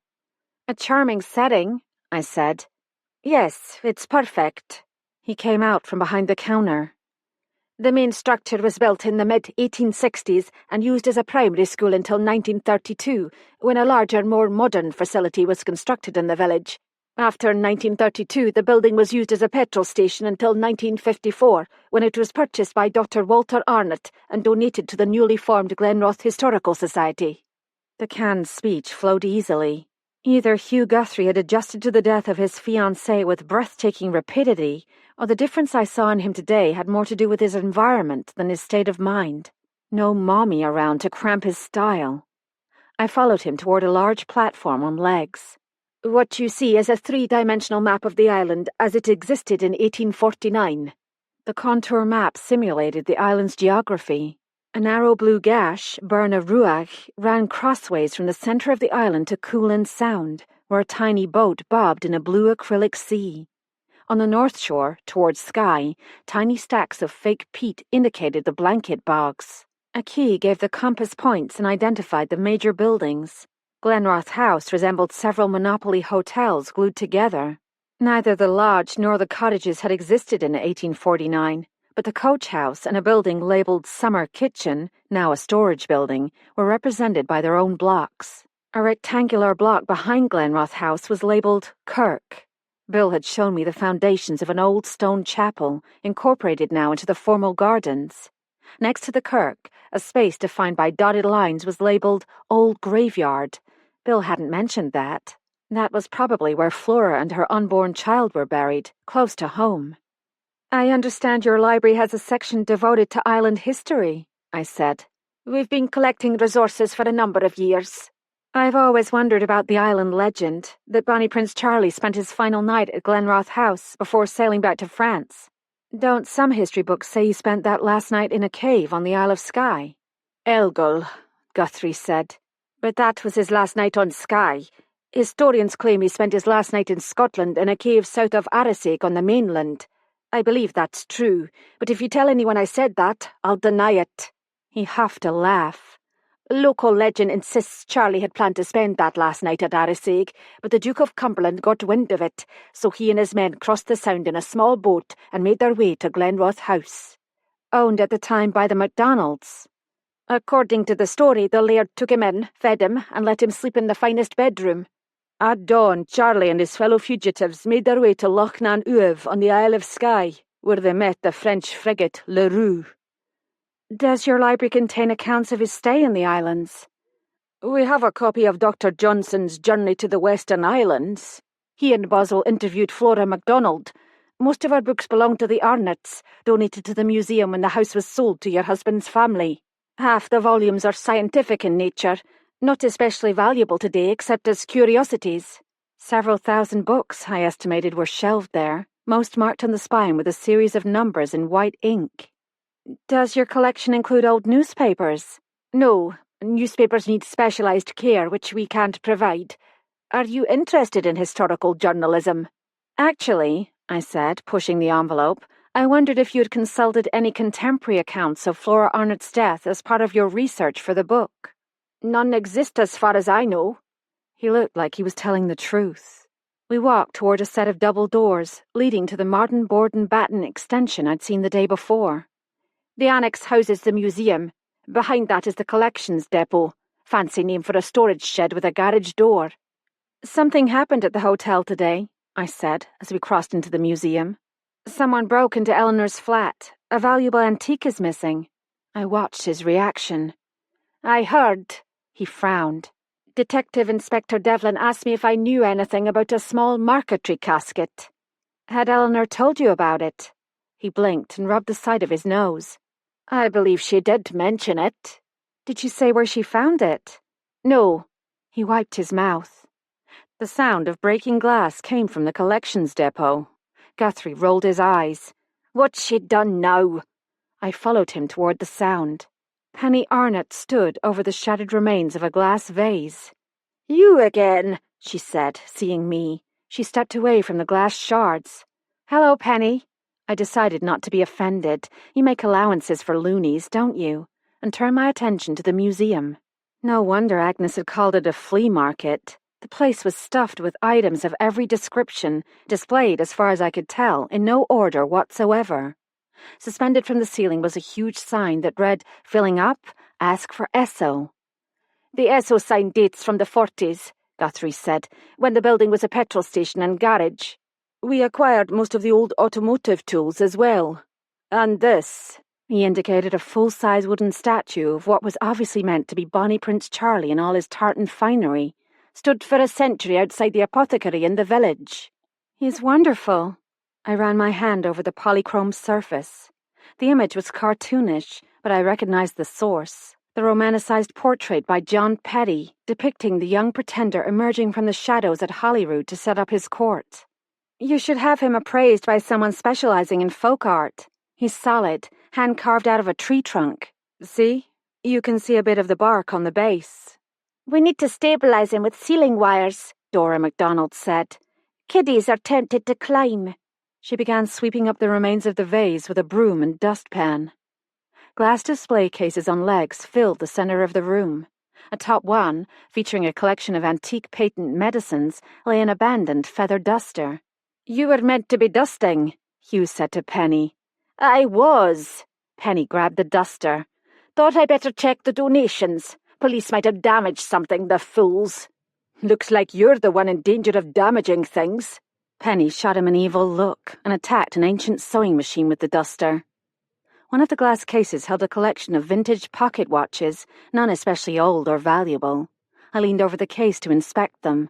"A charming setting," I said. "Yes, it's perfect." He came out from behind the counter. "The main structure was built in the mid-1860s and used as a primary school until 1932, when a larger, more modern facility was constructed in the village. After 1932, the building was used as a petrol station until 1954, when it was purchased by Dr. Walter Arnott and donated to the newly formed Glenroth Historical Society." The canned speech flowed easily. Either Hugh Guthrie had adjusted to the death of his fiancée with breathtaking rapidity, or the difference I saw in him today had more to do with his environment than his state of mind. No mommy around to cramp his style. I followed him toward a large platform on legs. "What you see is a 3-dimensional map of the island as it existed in 1849. The contour map simulated the island's geography. A narrow blue gash, Burn of Ruach, ran crossways from the center of the island to Coolin Sound, where a tiny boat bobbed in a blue acrylic sea. On the north shore, towards Skye, tiny stacks of fake peat indicated the blanket bogs. A key gave the compass points and identified the major buildings. Glenroth House resembled several Monopoly hotels glued together. Neither the lodge nor the cottages had existed in 1849, but the coach house and a building labelled Summer Kitchen, now a storage building, were represented by their own blocks. A rectangular block behind Glenroth House was labelled Kirk. Bill had shown me the foundations of an old stone chapel, incorporated now into the formal gardens. Next to the kirk, a space defined by dotted lines was labelled Old Graveyard. Bill hadn't mentioned that. That was probably where Flora and her unborn child were buried, close to home. I understand your library has a section devoted to island history, I said. We've been collecting resources for a number of years. I've always wondered about the island legend, that Bonnie Prince Charlie spent his final night at Glenroth House before sailing back to France. Don't some history books say he spent that last night in a cave on the Isle of Skye? Elgul, Guthrie said. But that was his last night on Skye. Historians claim he spent his last night in Scotland in a cave south of Arisaig on the mainland. I believe that's true, but if you tell anyone I said that, I'll deny it. He huffed a laugh. Local legend insists Charlie had planned to spend that last night at Arisaig, but the Duke of Cumberland got wind of it, so he and his men crossed the Sound in a small boat and made their way to Glenroth House. Owned at the time by the MacDonalds. According to the story, the laird took him in, fed him, and let him sleep in the finest bedroom. At dawn, Charlie and his fellow fugitives made their way to Loch Nan Uav on the Isle of Skye, where they met the French frigate Le Roux. Does your library contain accounts of his stay in the islands? We have a copy of Dr. Johnson's Journey to the Western Islands. He and Boswell interviewed Flora MacDonald. Most of our books belong to the Arnots, donated to the museum when the house was sold to your husband's family. Half the volumes are scientific in nature, not especially valuable today except as curiosities. Several thousand books, I estimated, were shelved there, most marked on the spine with a series of numbers in white ink. Does your collection include old newspapers? No, newspapers need specialised care, which we can't provide. Are you interested in historical journalism? Actually, I said, pushing the envelope, I wondered if you had consulted any contemporary accounts of Flora Arnott's death as part of your research for the book. None exist as far as I know. He looked like he was telling the truth. We walked toward a set of double doors, leading to the Martin board and batten extension I'd seen the day before. The annex houses the museum. Behind that is the collections depot. Fancy name for a storage shed with a garage door. Something happened at the hotel today, I said, as we crossed into the museum. Someone broke into Eleanor's flat. A valuable antique is missing. I watched his reaction. I heard. He frowned. Detective Inspector Devlin asked me if I knew anything about a small marquetry casket. Had Eleanor told you about it? He blinked and rubbed the side of his nose. I believe she did mention it. Did she say where she found it? No. He wiped his mouth. The sound of breaking glass came from the collections depot. Guthrie rolled his eyes. What's she done now? I followed him toward the sound. Penny Arnott stood over the shattered remains of a glass vase. You again, she said, seeing me. She stepped away from the glass shards. Hello, Penny. I decided not to be offended. You make allowances for loonies, don't you? And turned my attention to the museum. No wonder Agnes had called it a flea market. The place was stuffed with items of every description, displayed, as far as I could tell, in no order whatsoever. Suspended from the ceiling was a huge sign that read, "Filling up, ask for Esso." The Esso sign dates from the 40s, Guthrie said, when the building was a petrol station and garage. We acquired most of the old automotive tools as well. And this, he indicated a full-size wooden statue of what was obviously meant to be Bonnie Prince Charlie in all his tartan finery, stood for a century outside the apothecary in the village. He's wonderful. I ran my hand over the polychrome surface. The image was cartoonish, but I recognized the source. The romanticized portrait by John Petty, depicting the young pretender emerging from the shadows at Holyrood to set up his court. You should have him appraised by someone specializing in folk art. He's solid, hand-carved out of a tree trunk. See? You can see a bit of the bark on the base. We need to stabilize him with ceiling wires, Dora MacDonald said. Kiddies are tempted to climb. She began sweeping up the remains of the vase with a broom and dustpan. Glass display cases on legs filled the center of the room. Atop one, featuring a collection of antique patent medicines, lay an abandoned feather duster. You were meant to be dusting, Hugh said to Penny. I was. Penny grabbed the duster. Thought I better check the donations. Police might have damaged something, the fools. Looks like you're the one in danger of damaging things. Penny shot him an evil look and attacked an ancient sewing machine with the duster. One of the glass cases held a collection of vintage pocket watches, none especially old or valuable. I leaned over the case to inspect them.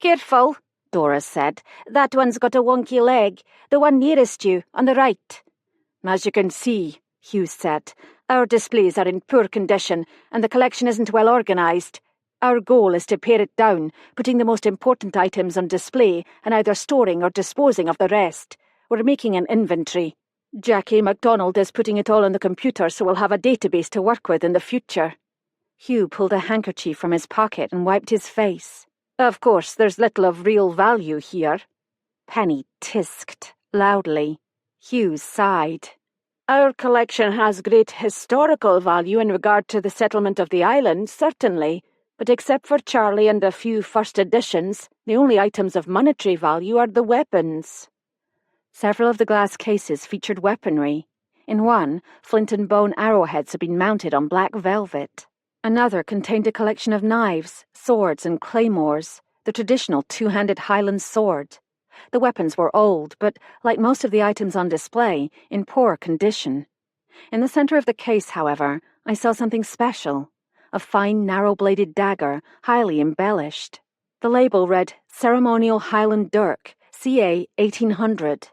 Careful, Dora said. That one's got a wonky leg. The one nearest you, on the right. As you can see, Hugh said, our displays are in poor condition and the collection isn't well organised. Our goal is to pare it down, putting the most important items on display and either storing or disposing of the rest. We're making an inventory. Jackie MacDonald is putting it all on the computer so we'll have a database to work with in the future. Hugh pulled a handkerchief from his pocket and wiped his face. Of course, there's little of real value here. Penny tisked loudly. Hugh sighed. Our collection has great historical value in regard to the settlement of the island, certainly, but except for Charlie and a few first editions, the only items of monetary value are the weapons. Several of the glass cases featured weaponry. In one, flint and bone arrowheads had been mounted on black velvet. Another contained a collection of knives, swords, and claymores, the traditional two-handed Highland sword. The weapons were old, but, like most of the items on display, in poor condition. In the center of the case, however, I saw something special. A fine, narrow-bladed dagger, highly embellished. The label read, Ceremonial Highland Dirk, CA 1800.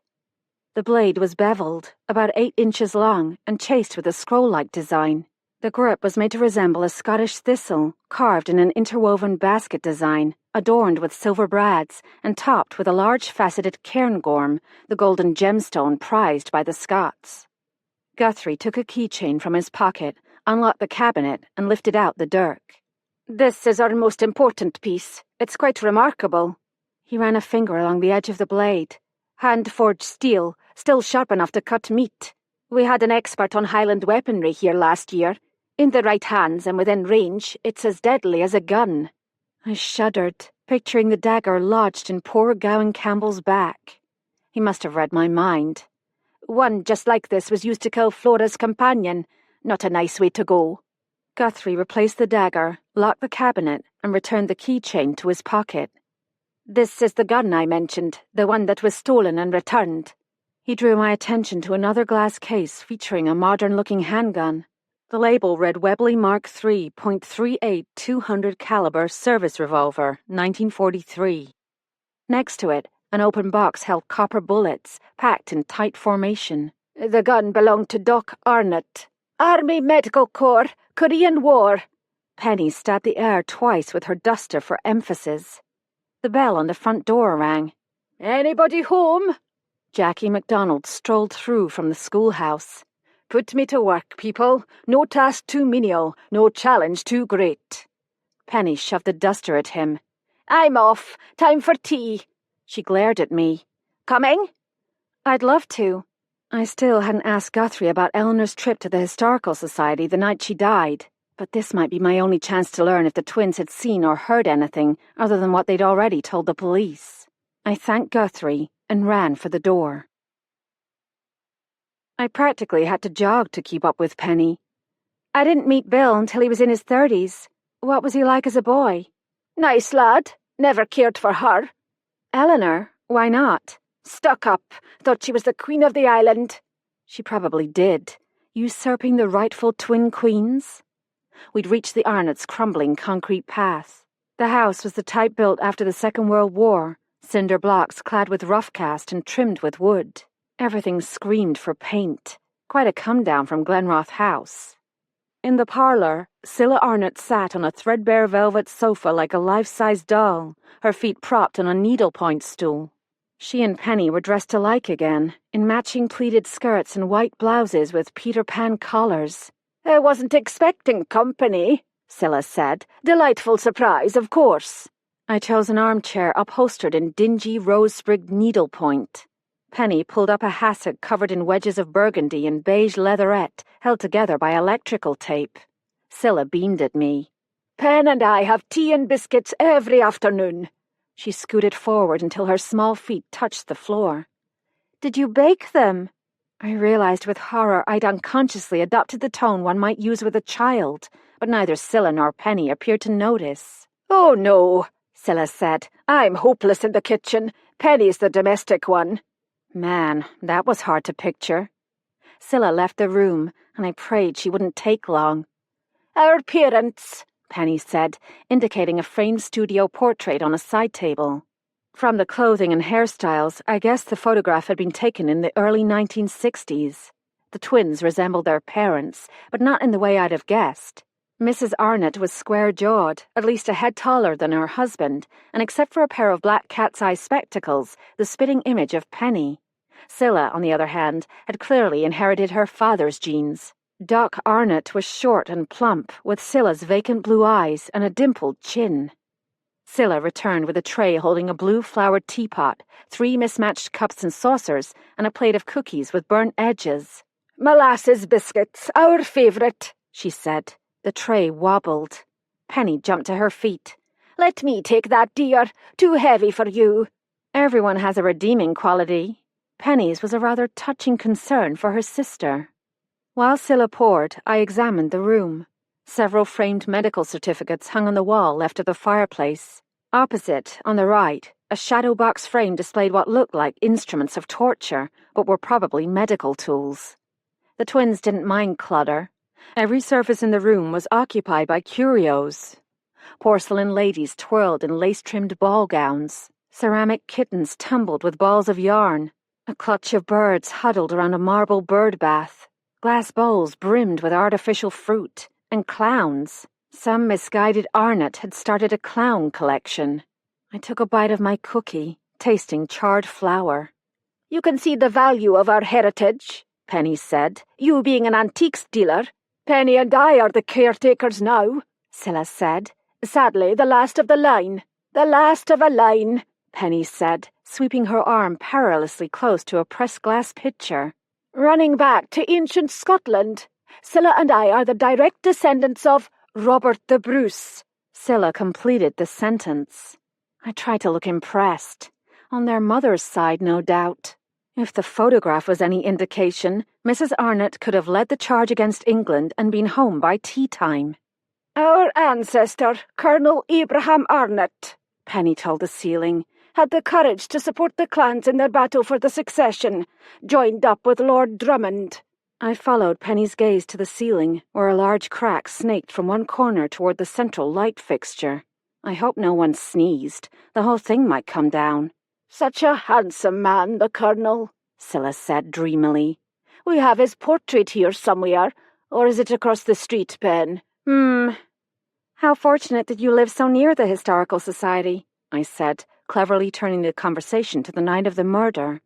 The blade was beveled, about 8 inches long, and chased with a scroll-like design. The grip was made to resemble a Scottish thistle, carved in an interwoven basket design, adorned with silver brads, and topped with a large faceted cairngorm, the golden gemstone prized by the Scots. Guthrie took a keychain from his pocket, unlocked the cabinet, and lifted out the dirk. This is our most important piece. It's quite remarkable. He ran a finger along the edge of the blade. Hand-forged steel, still sharp enough to cut meat. We had an expert on Highland weaponry here last year. In the right hands and within range, it's as deadly as a gun. I shuddered, picturing the dagger lodged in poor Gowan Campbell's back. He must have read my mind. One just like this was used to kill Flora's companion. Not a nice way to go. Guthrie replaced the dagger, locked the cabinet, and returned the keychain to his pocket. This is the gun I mentioned, the one that was stolen and returned. He drew my attention to another glass case featuring a modern-looking handgun. The label read Webley Mark III .38 200 caliber service revolver, 1943. Next to it, an open box held copper bullets, packed in tight formation. The gun belonged to Doc Arnott. Army Medical Corps, Korean War. Penny stabbed the air twice with her duster for emphasis. The bell on the front door rang. Anybody home? Jackie MacDonald strolled through from the schoolhouse. Put me to work, people. No task too menial, no challenge too great. Penny shoved the duster at him. I'm off. Time for tea. She glared at me. Coming? I'd love to. I still hadn't asked Guthrie about Eleanor's trip to the Historical Society the night she died, but this might be my only chance to learn if the twins had seen or heard anything other than what they'd already told the police. I thanked Guthrie and ran for the door. I practically had to jog to keep up with Penny. I didn't meet Bill until he was in his 30s. What was he like as a boy? Nice lad. Never cared for her. Eleanor? Why not? Stuck up. Thought she was the queen of the island. She probably did. Usurping the rightful twin queens? We'd reached the Arnott's crumbling concrete path. The house was the type built after the Second World War, cinder blocks clad with rough cast and trimmed with wood. Everything screamed for paint. Quite a come-down from Glenroth House. In the parlour, Cilla Arnott sat on a threadbare velvet sofa like a life-size doll, her feet propped on a needlepoint stool. She and Penny were dressed alike again, in matching pleated skirts and white blouses with Peter Pan collars. I wasn't expecting company, Cilla said. Delightful surprise, of course. I chose an armchair upholstered in dingy rose-sprigged needlepoint. Penny pulled up a hassock covered in wedges of burgundy and beige leatherette held together by electrical tape. Cilla beamed at me. Pen and I have tea and biscuits every afternoon. She scooted forward until her small feet touched the floor. Did you bake them? I realized with horror I'd unconsciously adopted the tone one might use with a child, but neither Cilla nor Penny appeared to notice. Oh, no, Cilla said. I'm hopeless in the kitchen. Penny's the domestic one. Man, that was hard to picture. Cilla left the room, and I prayed she wouldn't take long. Our parents, Penny said, indicating a framed studio portrait on a side table. From the clothing and hairstyles, I guessed the photograph had been taken in the early 1960s. The twins resembled their parents, but not in the way I'd have guessed. Mrs. Arnott was square-jawed, at least a head taller than her husband, and except for a pair of black cat's-eye spectacles, the spitting image of Penny. Scylla, on the other hand, had clearly inherited her father's genes. Doc Arnott was short and plump, with Scylla's vacant blue eyes and a dimpled chin. Scylla returned with a tray holding a blue flowered teapot, 3 mismatched cups and saucers, and a plate of cookies with burnt edges. "Molasses biscuits, our favourite," she said. The tray wobbled. Penny jumped to her feet. "Let me take that, dear. Too heavy for you." Everyone has a redeeming quality. Penny's was a rather touching concern for her sister. While Scylla poured, I examined the room. Several framed medical certificates hung on the wall left of the fireplace. Opposite, on the right, a shadow box frame displayed what looked like instruments of torture, but were probably medical tools. The twins didn't mind clutter. Every surface in the room was occupied by curios. Porcelain ladies twirled in lace-trimmed ball gowns. Ceramic kittens tumbled with balls of yarn. A clutch of birds huddled around a marble bird bath. Glass bowls brimmed with artificial fruit. And clowns. Some misguided Arnott had started a clown collection. I took a bite of my cookie, tasting charred flour. "You can see the value of our heritage," Penny said, "you being an antiques dealer. Penny and I are the caretakers now," Scylla said. "Sadly, the last of the line. The last of a line," Penny said, sweeping her arm perilously close to a pressed glass pitcher. "Running back to ancient Scotland. Scylla and I are the direct descendants of Robert the Bruce." Scylla completed the sentence. I tried to look impressed. On their mother's side, no doubt. If the photograph was any indication, Mrs. Arnott could have led the charge against England and been home by tea time. "Our ancestor, Colonel Abraham Arnott," Penny told the ceiling, "had the courage to support the clans in their battle for the succession, joined up with Lord Drummond." I followed Penny's gaze to the ceiling, where a large crack snaked from one corner toward the central light fixture. I hope no one sneezed. The whole thing might come down. "Such a handsome man, the Colonel," Scylla said dreamily. "We have his portrait here somewhere, or is it across the street, Pen?" How fortunate that you live so near the Historical Society," I said, cleverly turning the conversation to the night of the murder.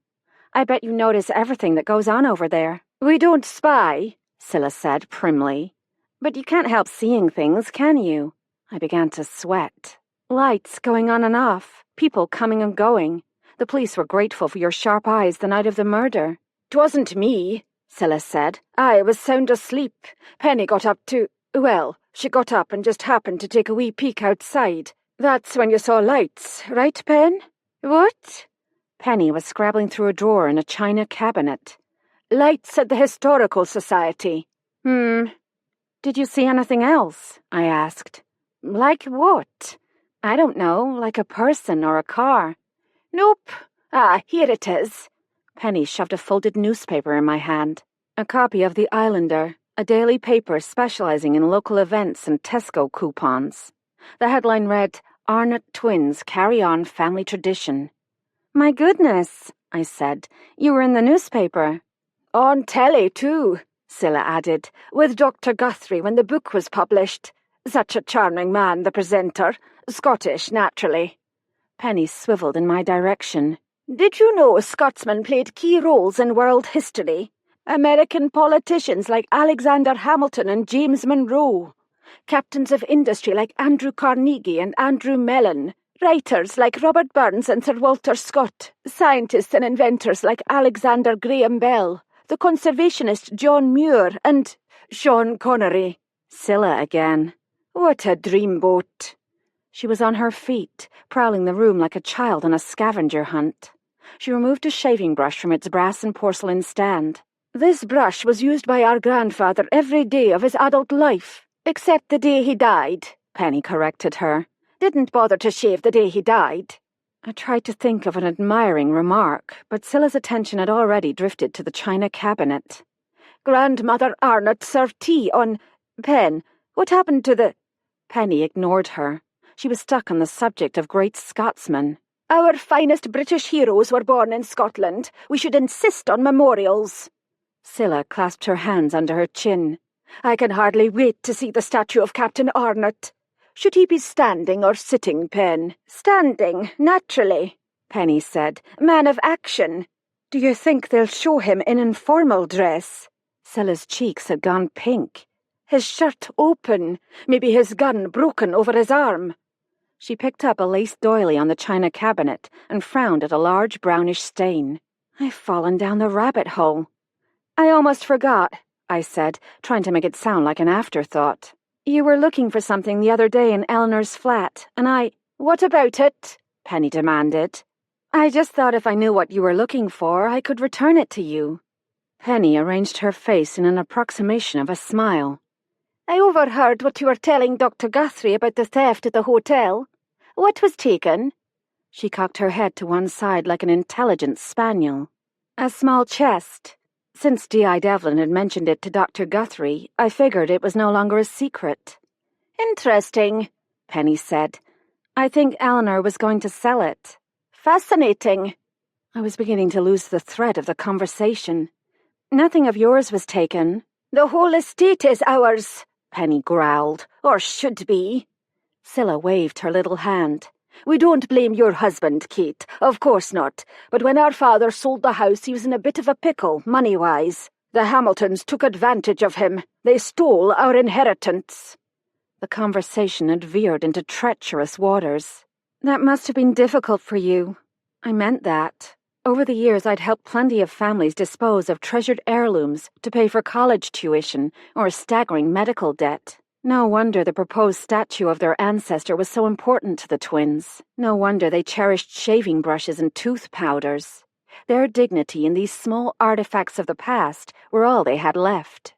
"I bet you notice everything that goes on over there." "We don't spy," Scylla said primly. "But you can't help seeing things, can you?" I began to sweat. Lights going on and off, people coming and going. The police were grateful for your sharp eyes the night of the murder. "'Twasn't me," Scylla said. "I was sound asleep. Penny got up to... well, she got up and just happened to take a wee peek outside. That's when you saw lights, right, Pen?" "What?" Penny was scrabbling through a drawer in a china cabinet. "Lights at the Historical Society." Did you see anything else?" I asked. "Like what?" "I don't know, like a person or a car." "Nope. Ah, here it is." Penny shoved a folded newspaper in my hand. A copy of The Islander, a daily paper specializing in local events and Tesco coupons. The headline read, "Arnott Twins Carry On Family Tradition." "My goodness," I said. "You were in the newspaper." "On telly, too," Scylla added, "with Dr. Guthrie when the book was published. Such a charming man, the presenter. Scottish, naturally." Penny swiveled in my direction. "Did you know Scotsmen played key roles in world history? American politicians like Alexander Hamilton and James Monroe. Captains of industry like Andrew Carnegie and Andrew Mellon. Writers like Robert Burns and Sir Walter Scott. Scientists and inventors like Alexander Graham Bell. The conservationist John Muir and Sean Connery." Scylla again. "What a dreamboat." She was on her feet, prowling the room like a child on a scavenger hunt. She removed a shaving brush from its brass and porcelain stand. "This brush was used by our grandfather every day of his adult life, except the day he died," Penny corrected her. "Didn't bother to shave the day he died." I tried to think of an admiring remark, but Scylla's attention had already drifted to the china cabinet. "Grandmother Arnott served tea on... Pen, what happened to the... Penny ignored her. She was stuck on the subject of great Scotsmen. Our finest British heroes were born in Scotland. We should insist on memorials. Scylla clasped her hands under her chin. I can hardly wait to see the statue of Captain Arnott. Should he be standing or sitting, Pen? Standing, naturally, Penny said. Man of action. Do you think they'll show him in informal dress? Scylla's cheeks had gone pink. His shirt open, maybe his gun broken over his arm. She picked up a lace doily on the china cabinet and frowned at a large brownish stain. I've fallen down the rabbit hole. I almost forgot, I said, trying to make it sound like an afterthought. You were looking for something the other day in Eleanor's flat, and I— What about it? Penny demanded. I just thought if I knew what you were looking for, I could return it to you. Penny arranged her face in an approximation of a smile. I overheard what you were telling Dr. Guthrie about the theft at the hotel. What was taken? She cocked her head to one side like an intelligent spaniel. A small chest. Since D.I. Devlin had mentioned it to Dr. Guthrie, I figured it was no longer a secret. Interesting, Penny said. I think Eleanor was going to sell it. Fascinating. I was beginning to lose the thread of the conversation. Nothing of yours was taken. The whole estate is ours, Penny growled. Or should be. Scylla waved her little hand. We don't blame your husband, Kate. Of course not. But when our father sold the house, he was in a bit of a pickle, money-wise. The Hamiltons took advantage of him. They stole our inheritance. The conversation had veered into treacherous waters. That must have been difficult for you. I meant that. Over the years, I'd helped plenty of families dispose of treasured heirlooms to pay for college tuition or a staggering medical debt. No wonder the proposed statue of their ancestor was so important to the twins. No wonder they cherished shaving brushes and tooth powders. Their dignity in these small artifacts of the past were all they had left.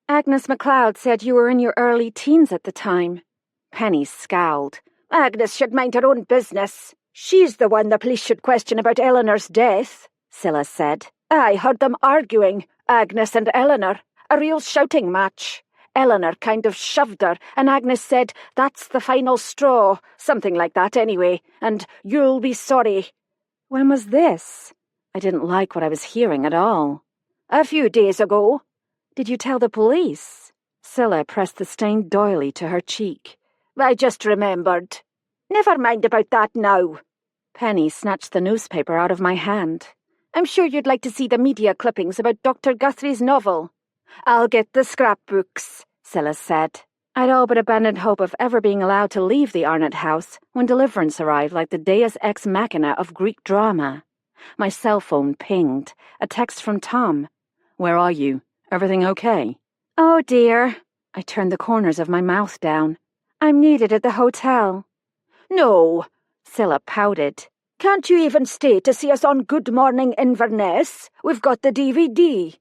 Agnes MacLeod said you were in your early teens at the time. Penny scowled. Agnes should mind her own business. She's the one the police should question about Eleanor's death, Scylla said. I heard them arguing, Agnes and Eleanor. A real shouting match. Eleanor kind of shoved her, and Agnes said, "That's the final straw," something like that anyway, and "You'll be sorry." When was this? I didn't like what I was hearing at all. A few days ago. Did you tell the police? Scylla pressed the stained doily to her cheek. I just remembered. Never mind about that now. Penny snatched the newspaper out of my hand. I'm sure you'd like to see the media clippings about Dr. Guthrie's novel. I'll get the scrapbooks, Scylla said. I'd all but abandoned hope of ever being allowed to leave the Arnott house when deliverance arrived like the deus ex machina of Greek drama. My cell phone pinged. A text from Tom. Where are you? Everything okay? Oh, dear. I turned the corners of my mouth down. I'm needed at the hotel. No, Scylla pouted. Can't you even stay to see us on Good Morning Inverness? We've got the DVD.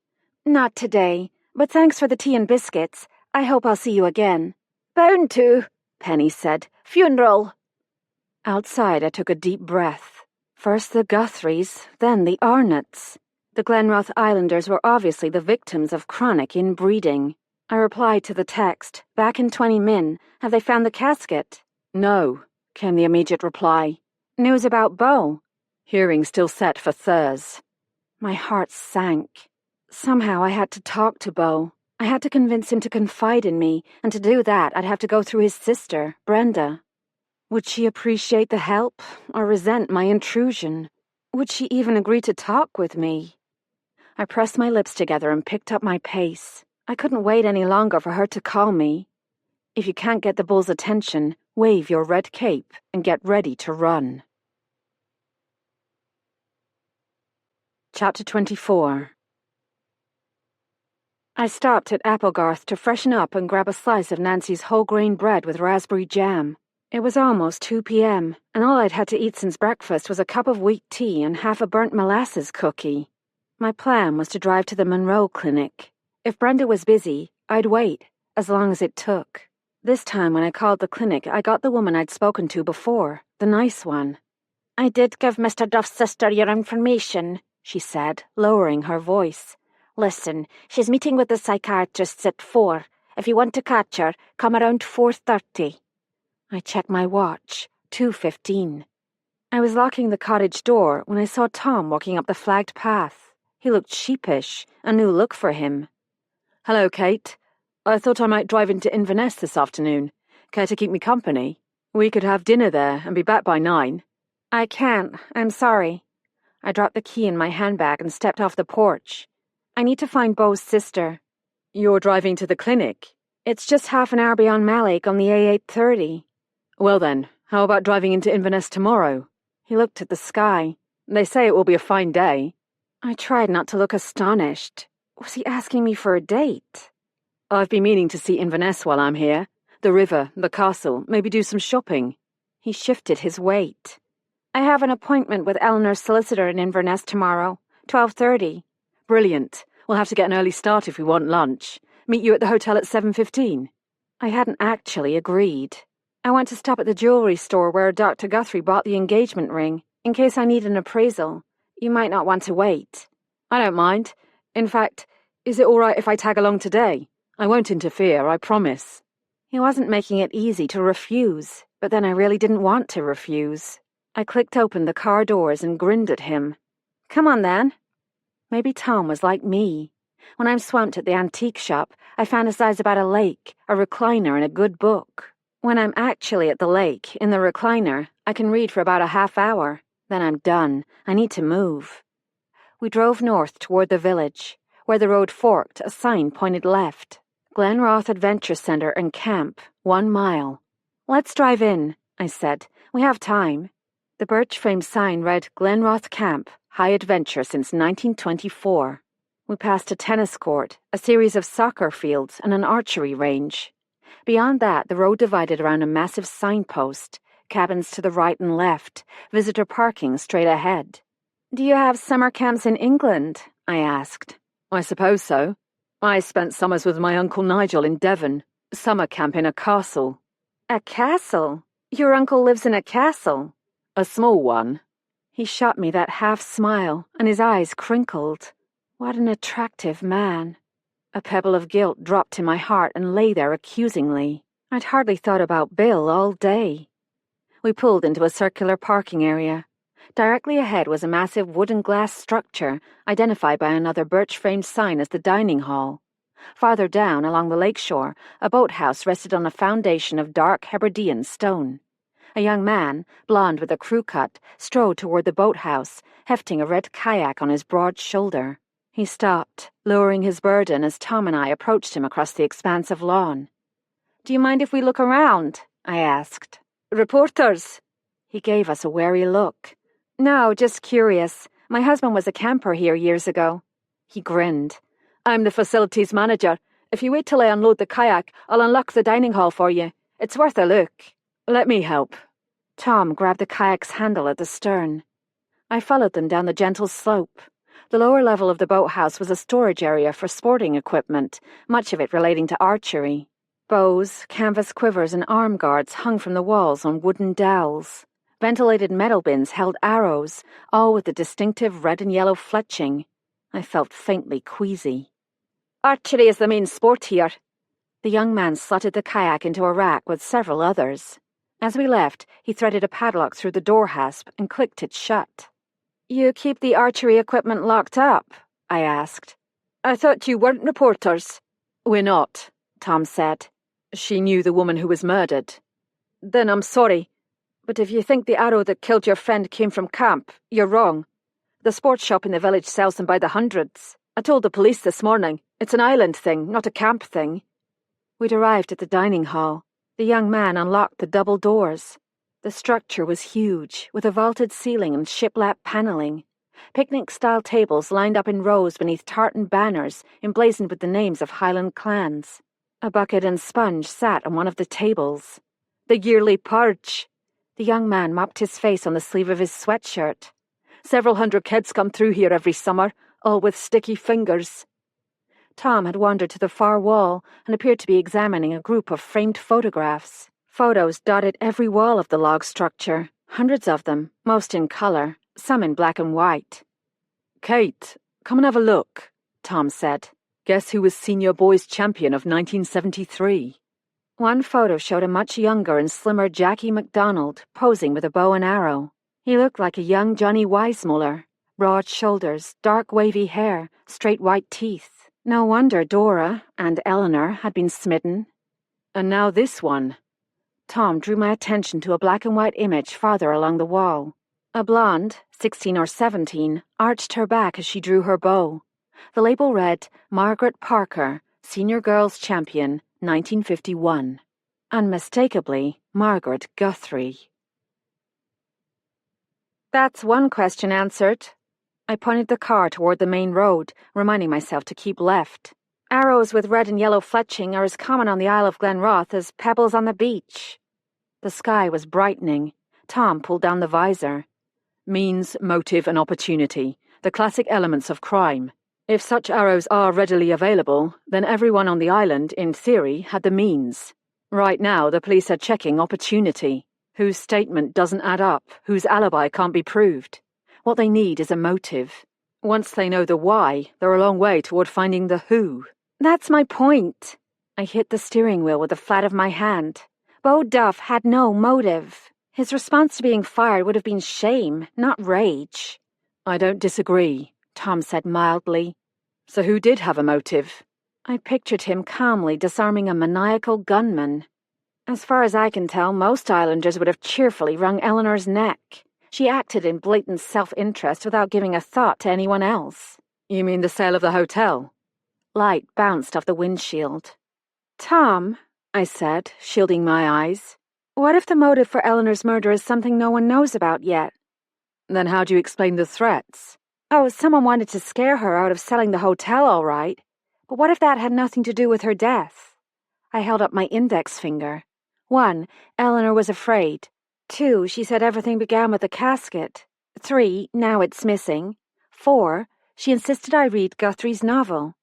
Not today, but thanks for the tea and biscuits. I hope I'll see you again. Bound to, Penny said. Funeral. Outside, I took a deep breath. First the Guthries, then the Arnotts. The Glenroth Islanders were obviously the victims of chronic inbreeding. I replied to the text, back in 20 min. Have they found the casket? No, came the immediate reply. News about Beau? Hearing still set for Thurs. My heart sank. Somehow I had to talk to Beau. I had to convince him to confide in me, and to do that I'd have to go through his sister, Brenda. Would she appreciate the help, or resent my intrusion? Would she even agree to talk with me? I pressed my lips together and picked up my pace. I couldn't wait any longer for her to call me. If you can't get the bull's attention, wave your red cape and get ready to run. Chapter 24. I stopped at Applegarth to freshen up and grab a slice of Nancy's whole grain bread with raspberry jam. It was almost 2 p.m., and all I'd had to eat since breakfast was a cup of weak tea and half a burnt molasses cookie. My plan was to drive to the Monroe Clinic. If Brenda was busy, I'd wait, as long as it took. This time when I called the clinic, I got the woman I'd spoken to before, the nice one. "I did give Mr. Duff's sister your information," she said, lowering her voice. "Listen, she's meeting with the psychiatrists at 4. If you want to catch her, come around 4:30. I checked my watch. 2:15. I was locking the cottage door when I saw Tom walking up the flagged path. He looked sheepish, a new look for him. Hello, Kate. I thought I might drive into Inverness this afternoon. Care to keep me company? We could have dinner there and be back by 9. I can't. I'm sorry. I dropped the key in my handbag and stepped off the porch. I need to find Beau's sister. You're driving to the clinic? It's just half an hour beyond Malek on the A830. Well then, how about driving into Inverness tomorrow? He looked at the sky. They say it will be a fine day. I tried not to look astonished. Was he asking me for a date? I've been meaning to see Inverness while I'm here. The river, the castle, maybe do some shopping. He shifted his weight. I have an appointment with Eleanor's solicitor in Inverness tomorrow, 12:30. Brilliant. We'll have to get an early start if we want lunch. Meet you at the hotel at 7:15. I hadn't actually agreed. I want to stop at the jewellery store where Dr. Guthrie bought the engagement ring, in case I need an appraisal. You might not want to wait. I don't mind. In fact, is it all right if I tag along today? I won't interfere, I promise. He wasn't making it easy to refuse, but then I really didn't want to refuse. I clicked open the car doors and grinned at him. Come on, then. Maybe Tom was like me. When I'm swamped at the antique shop, I fantasize about a lake, a recliner, and a good book. When I'm actually at the lake, in the recliner, I can read for about a half hour. Then I'm done. I need to move. We drove north toward the village. Where the road forked, a sign pointed left. Glenroth Adventure Centre and Camp, 1 mile. Let's drive in, I said. We have time. The birch-framed sign read Glenroth Camp, High Adventure since 1924. We passed a tennis court, a series of soccer fields, and an archery range. Beyond that, the road divided around a massive signpost, cabins to the right and left, visitor parking straight ahead. Do you have summer camps in England? I asked. I suppose so. I spent summers with my Uncle Nigel in Devon, summer camp in a castle. A castle? Your uncle lives in a castle? A small one. He shot me that half-smile, and his eyes crinkled. What an attractive man. A pebble of guilt dropped in my heart and lay there accusingly. I'd hardly thought about Bill all day. We pulled into a circular parking area. Directly ahead was a massive wooden glass structure, identified by another birch-framed sign as the dining hall. Farther down, along the lakeshore, a boathouse rested on a foundation of dark Hebridean stone. A young man, blond with a crew cut, strode toward the boathouse, hefting a red kayak on his broad shoulder. He stopped, lowering his burden as Tom and I approached him across the expanse of lawn. Do you mind if we look around? I asked. Reporters! He gave us a wary look. No, just curious. My husband was a camper here years ago. He grinned. I'm the facilities manager. If you wait till I unload the kayak, I'll unlock the dining hall for you. It's worth a look. Let me help. Tom grabbed the kayak's handle at the stern. I followed them down the gentle slope. The lower level of the boathouse was a storage area for sporting equipment, much of it relating to archery. Bows, canvas quivers, and arm guards hung from the walls on wooden dowels. Ventilated metal bins held arrows, all with the distinctive red and yellow fletching. I felt faintly queasy. Archery is the main sport here. The young man slotted the kayak into a rack with several others. As we left, he threaded a padlock through the door hasp and clicked it shut. You keep the archery equipment locked up? I asked. I thought you weren't reporters. We're not, Tom said. She knew the woman who was murdered. Then I'm sorry. But if you think the arrow that killed your friend came from camp, you're wrong. The sports shop in the village sells them by the hundreds. I told the police this morning. It's an island thing, not a camp thing. We'd arrived at the dining hall. The young man unlocked the double doors. The structure was huge, with a vaulted ceiling and shiplap paneling. Picnic-style tables lined up in rows beneath tartan banners emblazoned with the names of Highland clans. A bucket and sponge sat on one of the tables. The yearly purge. The young man mopped his face on the sleeve of his sweatshirt. Several hundred kids come through here every summer, all with sticky fingers. Tom had wandered to the far wall and appeared to be examining a group of framed photographs. Photos dotted every wall of the log structure, hundreds of them, most in colour, some in black and white. Kate, come and have a look, Tom said. Guess who was senior boys champion of 1973? One photo showed a much younger and slimmer Jackie MacDonald posing with a bow and arrow. He looked like a young Johnny Weissmuller. Broad shoulders, dark wavy hair, straight white teeth. No wonder Dora and Eleanor had been smitten. And now this one. Tom drew my attention to a black and white image farther along the wall. A blonde, 16 or 17, arched her back as she drew her bow. The label read, Margaret Parker, Senior Girls Champion, 1951. Unmistakably, Margaret Guthrie. That's one question answered. I pointed the car toward the main road, reminding myself to keep left. Arrows with red and yellow fletching are as common on the Isle of Glenroth as pebbles on the beach. The sky was brightening. Tom pulled down the visor. Means, motive, and opportunity, the classic elements of crime. If such arrows are readily available, then everyone on the island, in theory, had the means. Right now, the police are checking opportunity. Whose statement doesn't add up, whose alibi can't be proved. What they need is a motive. Once they know the why, they're a long way toward finding the who. That's my point. I hit the steering wheel with the flat of my hand. Beau Duff had no motive. His response to being fired would have been shame, not rage. I don't disagree, Tom said mildly. So who did have a motive? I pictured him calmly disarming a maniacal gunman. As far as I can tell, most islanders would have cheerfully wrung Eleanor's neck. She acted in blatant self-interest without giving a thought to anyone else. You mean the sale of the hotel? Light bounced off the windshield. Tom, I said, shielding my eyes, what if the motive for Eleanor's murder is something no one knows about yet? Then how do you explain the threats? Oh, someone wanted to scare her out of selling the hotel, all right. But what if that had nothing to do with her death? I held up my index finger. 1, Eleanor was afraid. 2, she said everything began with the casket. 3, now it's missing. 4, she insisted I read Guthrie's novel.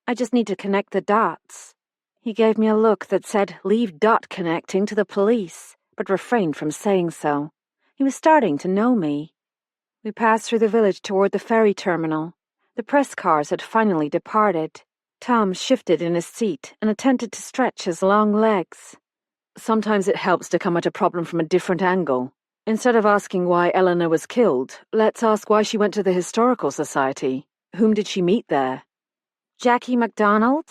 I just need to connect the dots. He gave me a look that said, leave dot connecting to the police, but refrained from saying so. He was starting to know me. We passed through the village toward the ferry terminal. The press cars had finally departed. Tom shifted in his seat and attempted to stretch his long legs. Sometimes it helps to come at a problem from a different angle. Instead of asking why Eleanor was killed, let's ask why she went to the Historical Society. Whom did she meet there? Jackie MacDonald?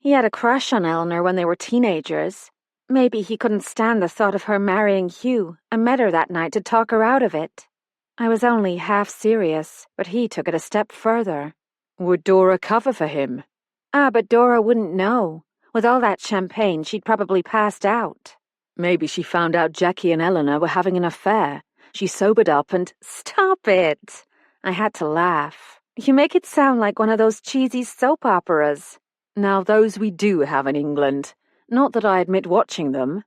He had a crush on Eleanor when they were teenagers. Maybe he couldn't stand the thought of her marrying Hugh and met her that night to talk her out of it. I was only half serious, but he took it a step further. Would Dora cover for him? But Dora wouldn't know. With all that champagne, she'd probably passed out. Maybe she found out Jackie and Eleanor were having an affair. She sobered up and... Stop it! I had to laugh. You make it sound like one of those cheesy soap operas. Now those we do have in England. Not that I admit watching them.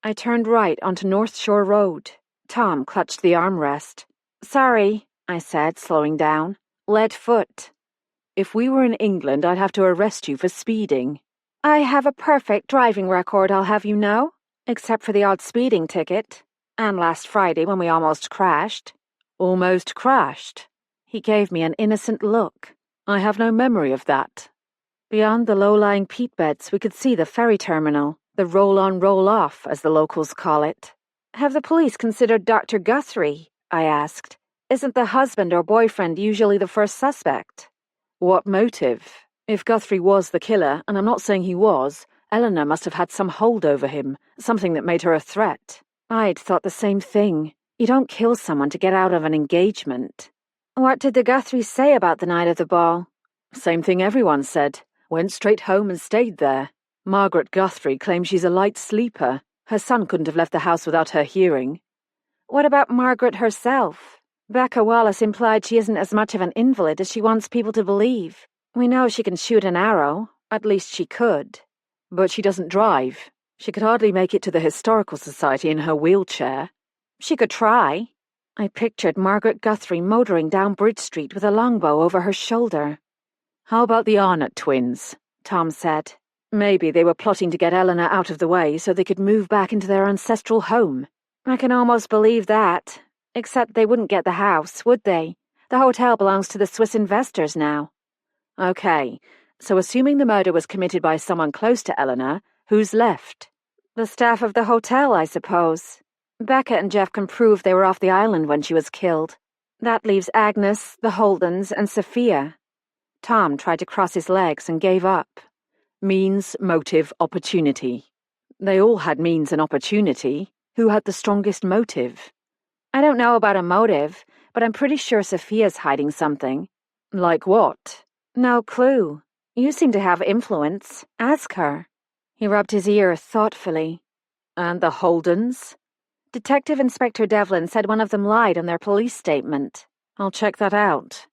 I turned right onto North Shore Road. Tom clutched the armrest. Sorry, I said, slowing down. Lead foot. If we were in England, I'd have to arrest you for speeding. I have a perfect driving record, I'll have you know. Except for the odd speeding ticket. And last Friday when we almost crashed. Almost crashed? He gave me an innocent look. I have no memory of that. Beyond the low-lying peat beds, we could see the ferry terminal. The roll-on, roll-off, as the locals call it. Have the police considered Dr. Guthrie? I asked. Isn't the husband or boyfriend usually the first suspect? What motive? If Guthrie was the killer, and I'm not saying he was, Eleanor must have had some hold over him, something that made her a threat. I'd thought the same thing. You don't kill someone to get out of an engagement. What did the Guthries say about the night of the ball? Same thing everyone said. Went straight home and stayed there. Margaret Guthrie claims she's a light sleeper. Her son couldn't have left the house without her hearing. What about Margaret herself? Becca Wallace implied she isn't as much of an invalid as she wants people to believe. We know she can shoot an arrow. At least she could. But she doesn't drive. She could hardly make it to the Historical Society in her wheelchair. She could try. I pictured Margaret Guthrie motoring down Bridge Street with a longbow over her shoulder. How about the Arnott twins? Tom said. Maybe they were plotting to get Eleanor out of the way so they could move back into their ancestral home. I can almost believe that. Except they wouldn't get the house, would they? The hotel belongs to the Swiss investors now. Okay, so assuming the murder was committed by someone close to Eleanor, who's left? The staff of the hotel, I suppose. Becca and Jeff can prove they were off the island when she was killed. That leaves Agnes, the Holdens, and Sophia. Tom tried to cross his legs and gave up. Means, motive, opportunity. They all had means and opportunity. Who had the strongest motive? I don't know about a motive, but I'm pretty sure Sophia's hiding something. Like what? No clue. You seem to have influence. Ask her. He rubbed his ear thoughtfully. And the Holdens? Detective Inspector Devlin said one of them lied on their police statement. I'll check that out.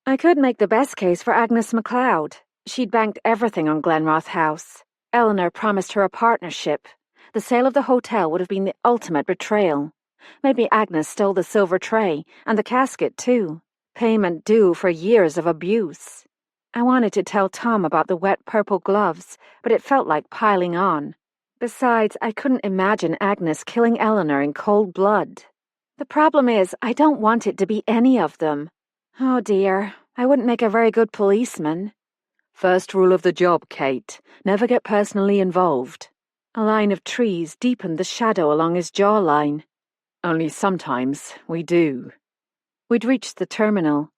I could make the best case for Agnes MacLeod. She'd banked everything on Glenroth House. Eleanor promised her a partnership. The sale of the hotel would have been the ultimate betrayal. Maybe Agnes stole the silver tray, and the casket too. Payment due for years of abuse. I wanted to tell Tom about the wet purple gloves, but it felt like piling on. Besides, I couldn't imagine Agnes killing Eleanor in cold blood. The problem is, I don't want it to be any of them. Oh dear, I wouldn't make a very good policeman. First rule of the job, Kate. Never get personally involved. A line of trees deepened the shadow along his jawline. Only sometimes we do. We'd reached the terminal.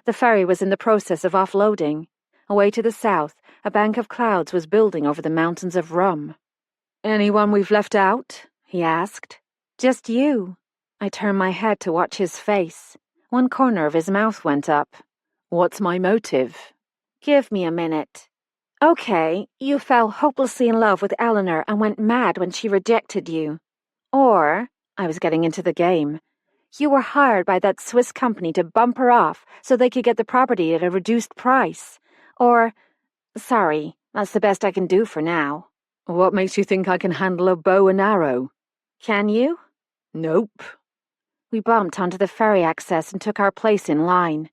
The ferry was in the process of offloading. Away to the south, a bank of clouds was building over the mountains of rum. Anyone we've left out? He asked. Just you. I turned my head to watch his face. One corner of his mouth went up. What's my motive? Give me a minute. Okay, you fell hopelessly in love with Eleanor and went mad when she rejected you. Or, I was getting into the game, you were hired by that Swiss company to bump her off so they could get the property at a reduced price. Or, sorry, that's the best I can do for now. What makes you think I can handle a bow and arrow? Can you? Nope. We bumped onto the ferry access and took our place in line.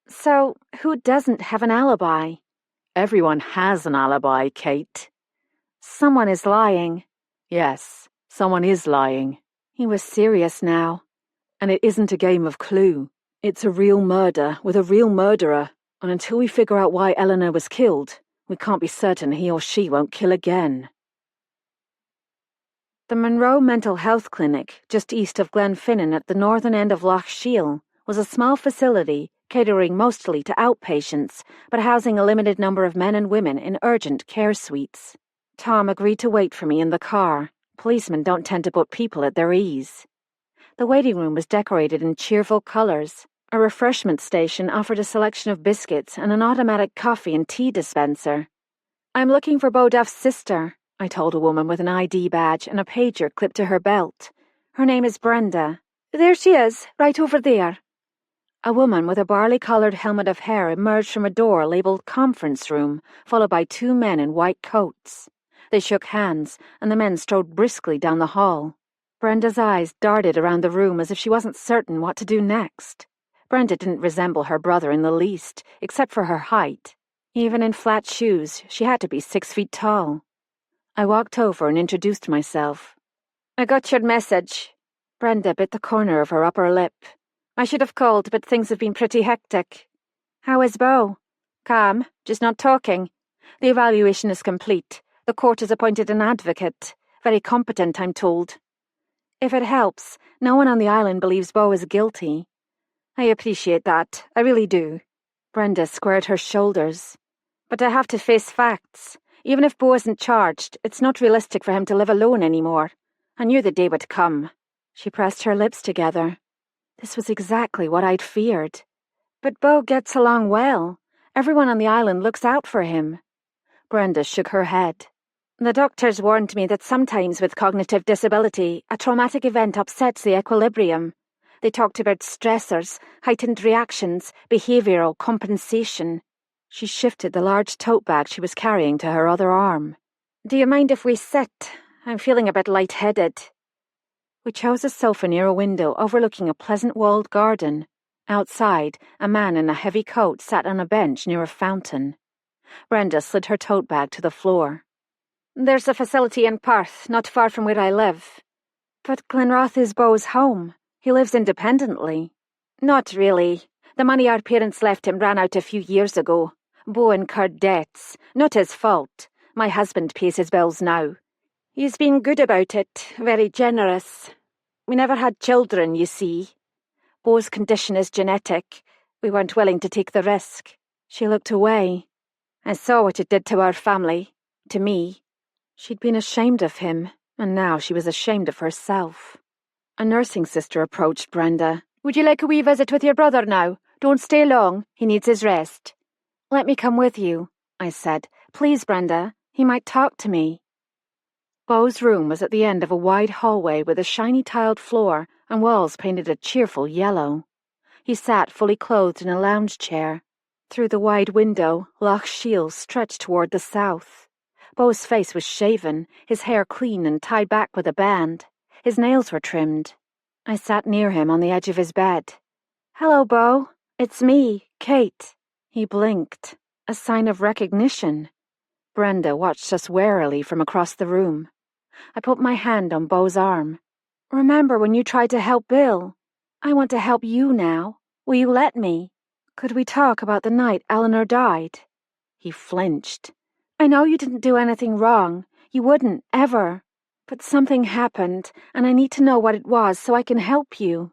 So, who doesn't have an alibi? Everyone has an alibi, Kate. Someone is lying. Yes, someone is lying. He was serious now. And it isn't a game of Clue. It's a real murder with a real murderer. And until we figure out why Eleanor was killed, we can't be certain he or she won't kill again. The Monroe Mental Health Clinic, just east of Glenfinnan at the northern end of Loch Shiel, was a small facility catering mostly to outpatients, but housing a limited number of men and women in urgent care suites. Tom agreed to wait for me in the car. Policemen don't tend to put people at their ease. The waiting room was decorated in cheerful colours. A refreshment station offered a selection of biscuits and an automatic coffee and tea dispenser. I'm looking for Beau Duff's sister, I told a woman with an ID badge and a pager clipped to her belt. Her name is Brenda. There she is, right over there. A woman with a barley-coloured helmet of hair emerged from a door labelled Conference Room, followed by two men in white coats. They shook hands, and the men strode briskly down the hall. Brenda's eyes darted around the room as if she wasn't certain what to do next. Brenda didn't resemble her brother in the least, except for her height. Even in flat shoes, she had to be 6 feet tall. I walked over and introduced myself. I got your message. Brenda bit the corner of her upper lip. I should have called, but things have been pretty hectic. How is Beau? Calm, just not talking. The evaluation is complete. The court has appointed an advocate. Very competent, I'm told. If it helps, no one on the island believes Beau is guilty. I appreciate that, I really do. Brenda squared her shoulders. But I have to face facts. Even if Beau isn't charged, it's not realistic for him to live alone anymore. I knew the day would come. She pressed her lips together. This was exactly what I'd feared. But Beau gets along well. Everyone on the island looks out for him. Brenda shook her head. The doctors warned me that sometimes with cognitive disability, a traumatic event upsets the equilibrium. They talked about stressors, heightened reactions, behavioural compensation. She shifted the large tote bag she was carrying to her other arm. Do you mind if we sit? I'm feeling a bit lightheaded. We chose a sofa near a window overlooking a pleasant walled garden. Outside, a man in a heavy coat sat on a bench near a fountain. Brenda slid her tote bag to the floor. There's a facility in Perth, not far from where I live. But Glenroth is Beau's home. He lives independently. Not really. The money our parents left him ran out a few years ago. Beau incurred debts. Not his fault. My husband pays his bills now. He's been good about it, very generous. We never had children, you see. Beau's condition is genetic. We weren't willing to take the risk. She looked away. I saw what it did to our family, to me. She'd been ashamed of him, and now she was ashamed of herself. A nursing sister approached Brenda. Would you like a wee visit with your brother now? Don't stay long. He needs his rest. Let me come with you, I said. Please, Brenda. He might talk to me. Beau's room was at the end of a wide hallway with a shiny tiled floor and walls painted a cheerful yellow. He sat fully clothed in a lounge chair. Through the wide window, Loch Shiel stretched toward the south. Beau's face was shaven, his hair clean and tied back with a band. His nails were trimmed. I sat near him on the edge of his bed. Hello, Beau. It's me, Kate. He blinked, a sign of recognition. Brenda watched us warily from across the room. I put my hand on Beau's arm. Remember when you tried to help Bill? I want to help you now. Will you let me? Could we talk about the night Eleanor died? He flinched. I know you didn't do anything wrong. You wouldn't, ever. But something happened, and I need to know what it was so I can help you.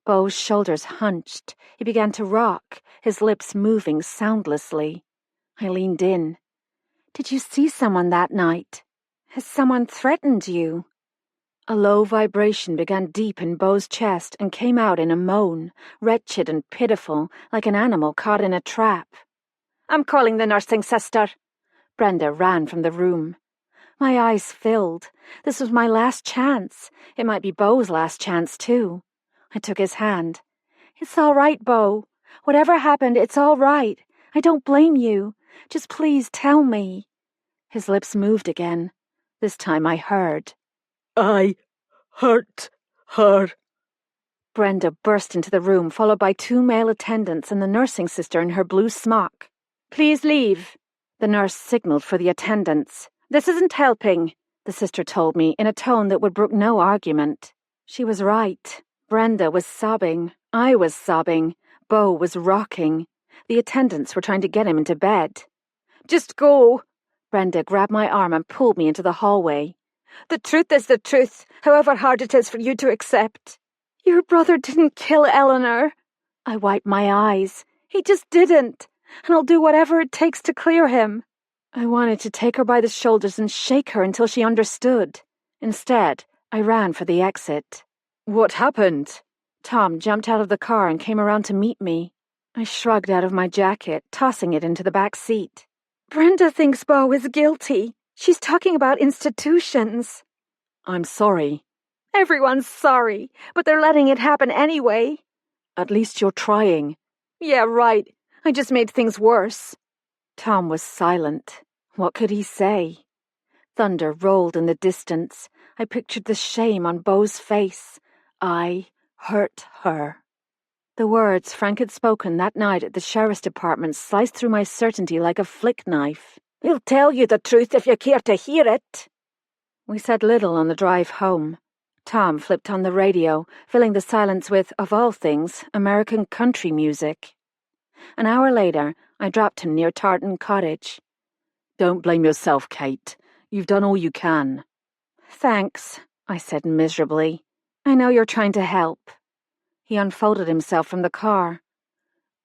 Beau's shoulders hunched. He began to rock, his lips moving soundlessly. I leaned in. Did you see someone that night? Has someone threatened you? A low vibration began deep in Beau's chest and came out in a moan, wretched and pitiful, like an animal caught in a trap. I'm calling the nursing sister. Brenda ran from the room. My eyes filled. This was my last chance. It might be Beau's last chance, too. I took his hand. It's all right, Beau. Whatever happened, it's all right. I don't blame you. Just please tell me. His lips moved again. This time I heard. I hurt her. Brenda burst into the room, followed by 2 male attendants and the nursing sister in her blue smock. Please leave. The nurse signaled for the attendants. This isn't helping, the sister told me in a tone that would brook no argument. She was right. Brenda was sobbing. I was sobbing. Beau was rocking. The attendants were trying to get him into bed. Just go. Brenda grabbed my arm and pulled me into the hallway. The truth is the truth, however hard it is for you to accept. Your brother didn't kill Eleanor. I wiped my eyes. He just didn't, and I'll do whatever it takes to clear him. I wanted to take her by the shoulders and shake her until she understood. Instead, I ran for the exit. What happened? Tom jumped out of the car and came around to meet me. I shrugged out of my jacket, tossing it into the back seat. Brenda thinks Beau is guilty. She's talking about institutions. I'm sorry. Everyone's sorry, but they're letting it happen anyway. At least you're trying. Yeah, right. I just made things worse. Tom was silent. What could he say? Thunder rolled in the distance. I pictured the shame on Beau's face. I hurt her. The words Frank had spoken that night at the sheriff's department sliced through my certainty like a flick knife. We'll tell you the truth if you care to hear it. We said little on the drive home. Tom flipped on the radio, filling the silence with, of all things, American country music. An hour later, I dropped him near Tartan Cottage. Don't blame yourself, Kate. You've done all you can. Thanks, I said miserably. I know you're trying to help. He unfolded himself from the car.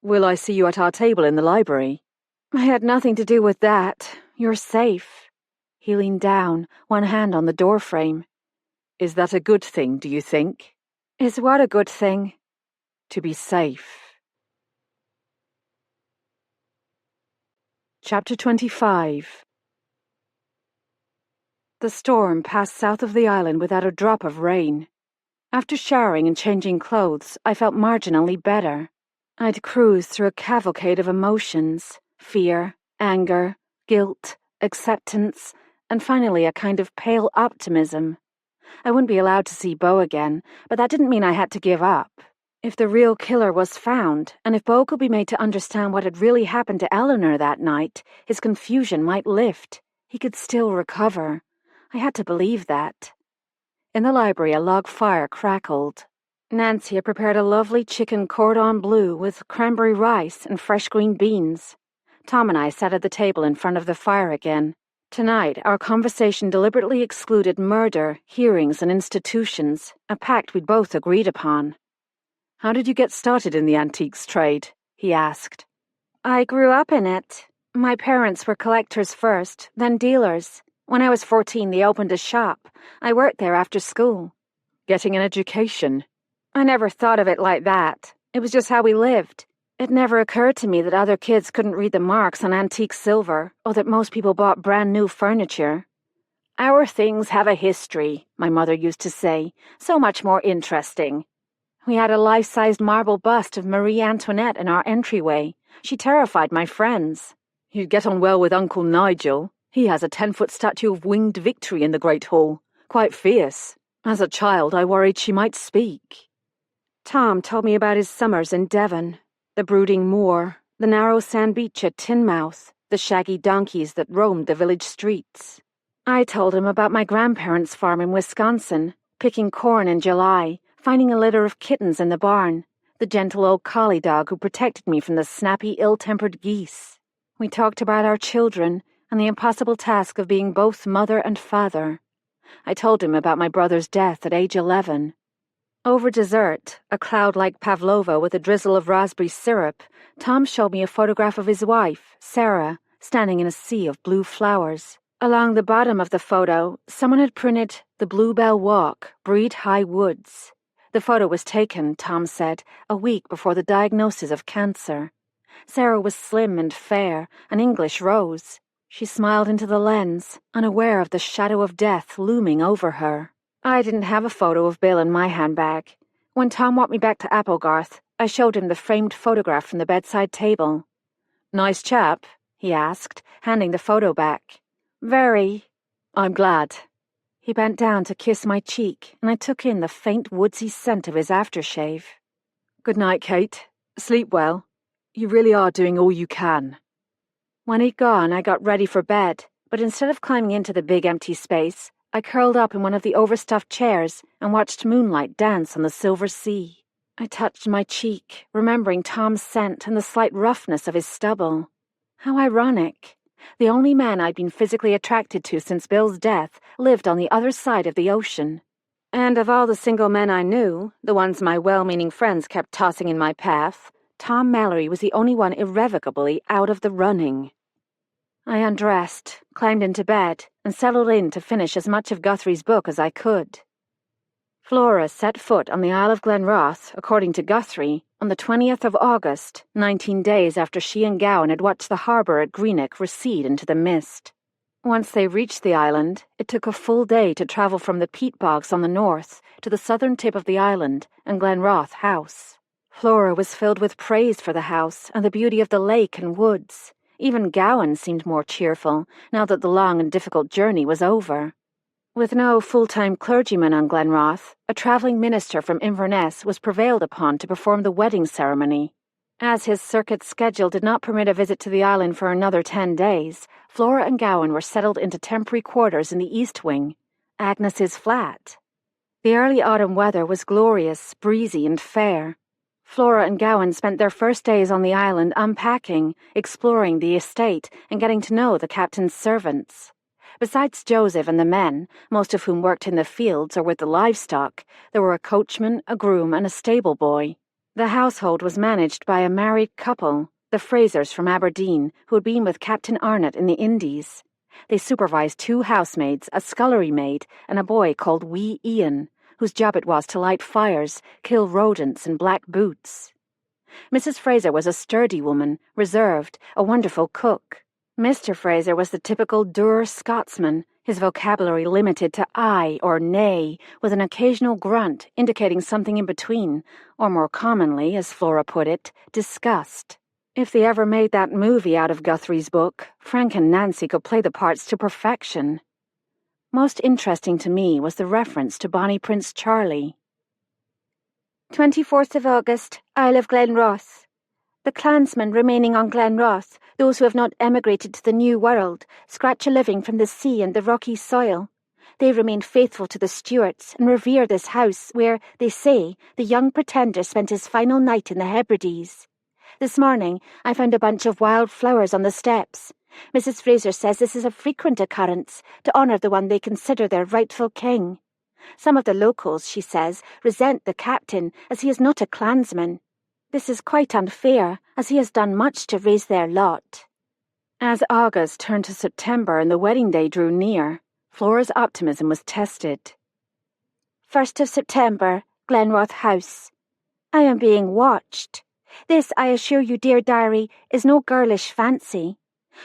Will I see you at our table in the library? I had nothing to do with that. You're safe. He leaned down, one hand on the doorframe. Is that a good thing, do you think? Is what a good thing? To be safe. Chapter 25. The storm passed south of the island without a drop of rain. After showering and changing clothes, I felt marginally better. I'd cruised through a cavalcade of emotions: fear, anger, guilt, acceptance, and finally a kind of pale optimism. I wouldn't be allowed to see Beau again, but that didn't mean I had to give up. If the real killer was found, and if Beau could be made to understand what had really happened to Eleanor that night, his confusion might lift. He could still recover. I had to believe that. In the library, a log fire crackled. Nancy had prepared a lovely chicken cordon bleu with cranberry rice and fresh green beans. Tom and I sat at the table in front of the fire again. Tonight, our conversation deliberately excluded murder, hearings, and institutions, a pact we'd both agreed upon. How did you get started in the antiques trade? He asked. I grew up in it. My parents were collectors first, then dealers. When I was 14, they opened a shop. I worked there after school. Getting an education? I never thought of it like that. It was just how we lived. It never occurred to me that other kids couldn't read the marks on antique silver, or that most people bought brand new furniture. Our things have a history, my mother used to say, so much more interesting. We had a life-sized marble bust of Marie Antoinette in our entryway. She terrified my friends. You'd get on well with Uncle Nigel. He has a 10-foot statue of winged victory in the Great Hall. Quite fierce. As a child, I worried she might speak. Tom told me about his summers in Devon. The brooding moor, the narrow sand beach at Tynmouth, the shaggy donkeys that roamed the village streets. I told him about my grandparents' farm in Wisconsin, picking corn in July, finding a litter of kittens in the barn, the gentle old collie dog who protected me from the snappy, ill-tempered geese. We talked about our children and the impossible task of being both mother and father. I told him about my brother's death at age 11. Over dessert, a cloud like pavlova with a drizzle of raspberry syrup, Tom showed me a photograph of his wife, Sarah, standing in a sea of blue flowers. Along the bottom of the photo, someone had printed "The Bluebell Walk, Breed High Woods." The photo was taken, Tom said, a week before the diagnosis of cancer. Sarah was slim and fair, an English rose. She smiled into the lens, unaware of the shadow of death looming over her. I didn't have a photo of Bill in my handbag. When Tom walked me back to Applegarth, I showed him the framed photograph from the bedside table. "Nice chap?" he asked, handing the photo back. "Very." "I'm glad." He bent down to kiss my cheek, and I took in the faint woodsy scent of his aftershave. "Good night, Kate. Sleep well. You really are doing all you can." When he'd gone, I got ready for bed, but instead of climbing into the big empty space, I curled up in one of the overstuffed chairs and watched moonlight dance on the silver sea. I touched my cheek, remembering Tom's scent and the slight roughness of his stubble. How ironic. The only man I'd been physically attracted to since Bill's death lived on the other side of the ocean. And of all the single men I knew, the ones my well-meaning friends kept tossing in my path, Tom Mallory was the only one irrevocably out of the running. I undressed, climbed into bed, and settled in to finish as much of Guthrie's book as I could. Flora set foot on the Isle of Glenroth, according to Guthrie, on the 20th of August, 19 days after she and Gowan had watched the harbour at Greenock recede into the mist. Once they reached the island, it took a full day to travel from the peat bogs on the north to the southern tip of the island and Glenroth House. Flora was filled with praise for the house and the beauty of the lake and woods. Even Gowan seemed more cheerful, now that the long and difficult journey was over. With no full-time clergyman on Glenroth, a travelling minister from Inverness was prevailed upon to perform the wedding ceremony. As his circuit schedule did not permit a visit to the island for another 10 days, Flora and Gowan were settled into temporary quarters in the East Wing, Agnes's flat. The early autumn weather was glorious, breezy, and fair. Flora and Gowan spent their first days on the island unpacking, exploring the estate, and getting to know the captain's servants. Besides Joseph and the men, most of whom worked in the fields or with the livestock, there were a coachman, a groom, and a stable boy. The household was managed by a married couple, the Frasers from Aberdeen, who had been with Captain Arnott in the Indies. They supervised 2 housemaids, a scullery maid, and a boy called Wee Ian, whose job it was to light fires, kill rodents, and black boots. Mrs. Fraser was a sturdy woman, reserved, a wonderful cook. Mr. Fraser was the typical dour Scotsman, his vocabulary limited to aye or nay, with an occasional grunt indicating something in between, or more commonly, as Flora put it, disgust. If they ever made that movie out of Guthrie's book, Frank and Nancy could play the parts to perfection. Most interesting to me was the reference to Bonnie Prince Charlie. 24th of August, Isle of Glenroth. The clansmen remaining on Glenroth, those who have not emigrated to the New World, scratch a living from the sea and the rocky soil. They remain faithful to the Stuarts and revere this house where, they say, the young Pretender spent his final night in the Hebrides. This morning I found a bunch of wild flowers on the steps. Mrs. Fraser says this is a frequent occurrence to honour the one they consider their rightful king. Some of the locals, she says, resent the captain as he is not a clansman. This is quite unfair, as he has done much to raise their lot. As August turned to September and the wedding day drew near, Flora's optimism was tested. 1st of September, Glenroth House. I am being watched. This, I assure you, dear diary, is no girlish fancy.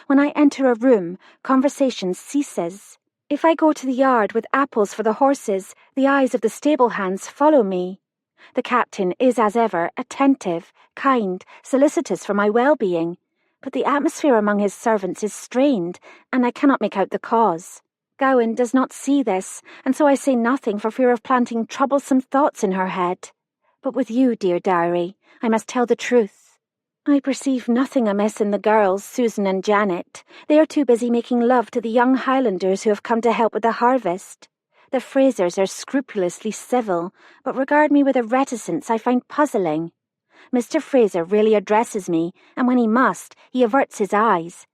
When I enter a room, conversation ceases. If I go to the yard with apples for the horses, the eyes of the stable hands follow me. The captain is, as ever, attentive, kind, solicitous for my well-being, but the atmosphere among his servants is strained, and I cannot make out the cause. Gawain does not see this, and so I say nothing for fear of planting troublesome thoughts in her head. But with you, dear diary, I must tell the truth. I perceive nothing amiss in the girls, Susan and Janet. They are too busy making love to the young Highlanders who have come to help with the harvest. The Frasers are scrupulously civil, but regard me with a reticence I find puzzling. Mr. Fraser rarely addresses me, and when he must, he averts his eyes.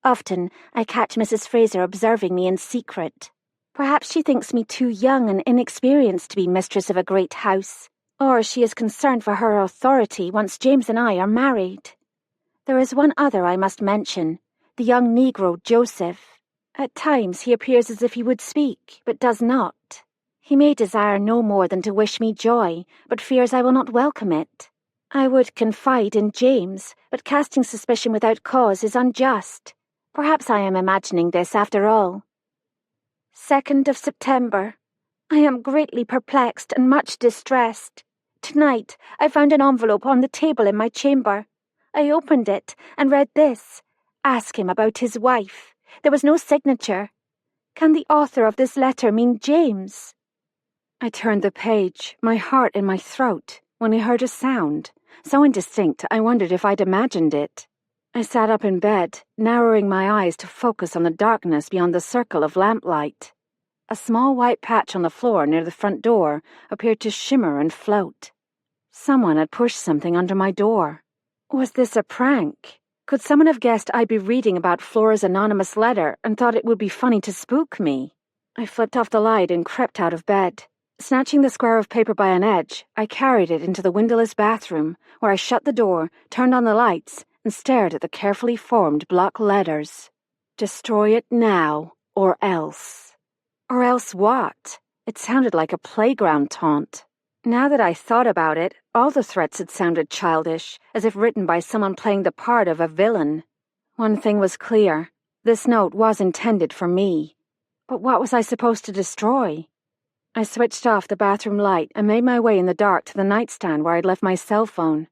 Often I catch Mrs. Fraser observing me in secret. Perhaps she thinks me too young and inexperienced to be mistress of a great house. Or she is concerned for her authority once James and I are married. There is one other I must mention, the young Negro Joseph. At times he appears as if he would speak, but does not. He may desire no more than to wish me joy, but fears I will not welcome it. I would confide in James, but casting suspicion without cause is unjust. Perhaps I am imagining this after all. 2nd of September. I am greatly perplexed and much distressed. Tonight, I found an envelope on the table in my chamber. I opened it and read this. Ask him about his wife. There was no signature. Can the author of this letter mean James? I turned the page, my heart in my throat, when I heard a sound, so indistinct I wondered if I'd imagined it. I sat up in bed, narrowing my eyes to focus on the darkness beyond the circle of lamplight. A small white patch on the floor near the front door appeared to shimmer and float. Someone had pushed something under my door. Was this a prank? Could someone have guessed I'd be reading about Flora's anonymous letter and thought it would be funny to spook me? I flipped off the light and crept out of bed. Snatching the square of paper by an edge, I carried it into the windowless bathroom, where I shut the door, turned on the lights, and stared at the carefully formed block letters. Destroy it now, or else. Or else what? It sounded like a playground taunt. Now that I thought about it, all the threats had sounded childish, as if written by someone playing the part of a villain. One thing was clear. This note was intended for me. But what was I supposed to destroy? I switched off the bathroom light and made my way in the dark to the nightstand where I'd left my cell phone.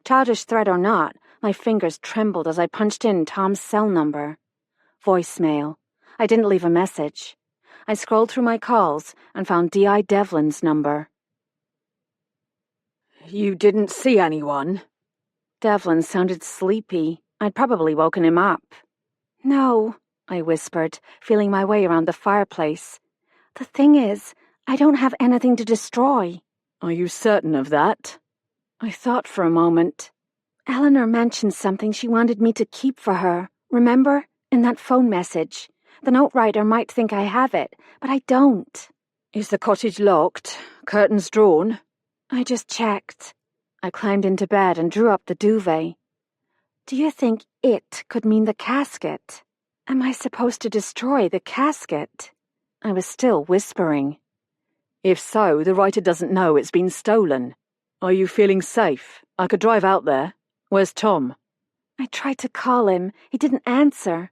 Childish threat or not, my fingers trembled as I punched in Tom's cell number. Voicemail. I didn't leave a message. I scrolled through my calls and found D.I. Devlin's number. You didn't see anyone? Devlin sounded sleepy. I'd probably woken him up. No, I whispered, feeling my way around the fireplace. The thing is, I don't have anything to destroy. Are you certain of that? I thought for a moment. Eleanor mentioned something she wanted me to keep for her. Remember? In that phone message. The note writer might think I have it, but I don't. Is the cottage locked? Curtains drawn? I just checked. I climbed into bed and drew up the duvet. Do you think it could mean the casket? Am I supposed to destroy the casket? I was still whispering. If so, the writer doesn't know it's been stolen. Are you feeling safe? I could drive out there. Where's Tom? I tried to call him. He didn't answer.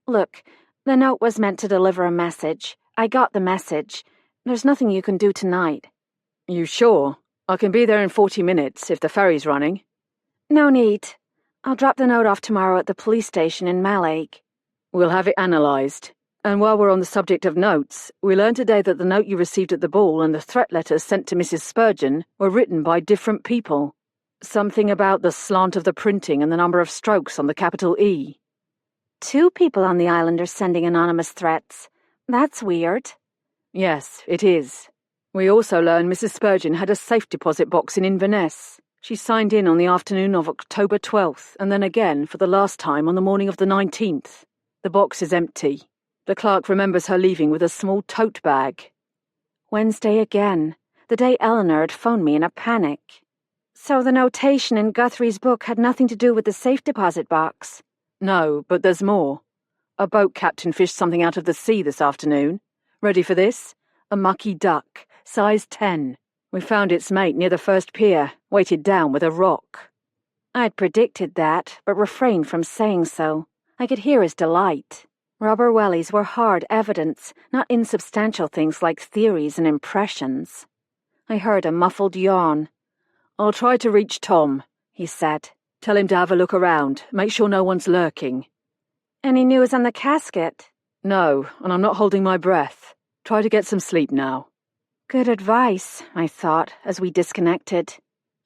Look, the note was meant to deliver a message. I got the message. There's nothing you can do tonight. You sure? I can be there in 40 minutes if the ferry's running. No need. I'll drop the note off tomorrow at the police station in Mallaig. We'll have it analysed. And while we're on the subject of notes, we learned today that the note you received at the ball and the threat letters sent to Mrs. Spurgeon were written by different people. Something about the slant of the printing and the number of strokes on the capital E. 2 people on the island are sending anonymous threats. That's weird. Yes, it is. We also learned Mrs. Spurgeon had a safe deposit box in Inverness. She signed in on the afternoon of October 12th and then again for the last time on the morning of the 19th. The box is empty. The clerk remembers her leaving with a small tote bag. Wednesday again, the day Eleanor had phoned me in a panic. So the notation in Guthrie's book had nothing to do with the safe deposit box? No, but there's more. A boat captain fished something out of the sea this afternoon. Ready for this? A mucky duck, size 10. We found its mate near the first pier, weighted down with a rock. I'd predicted that, but refrained from saying so. I could hear his delight. Rubber wellies were hard evidence, not insubstantial things like theories and impressions. I heard a muffled yawn. I'll try to reach Tom, he said. Tell him to have a look around, make sure no one's lurking. Any news on the casket? No, and I'm not holding my breath. Try to get some sleep now. Good advice, I thought, as we disconnected,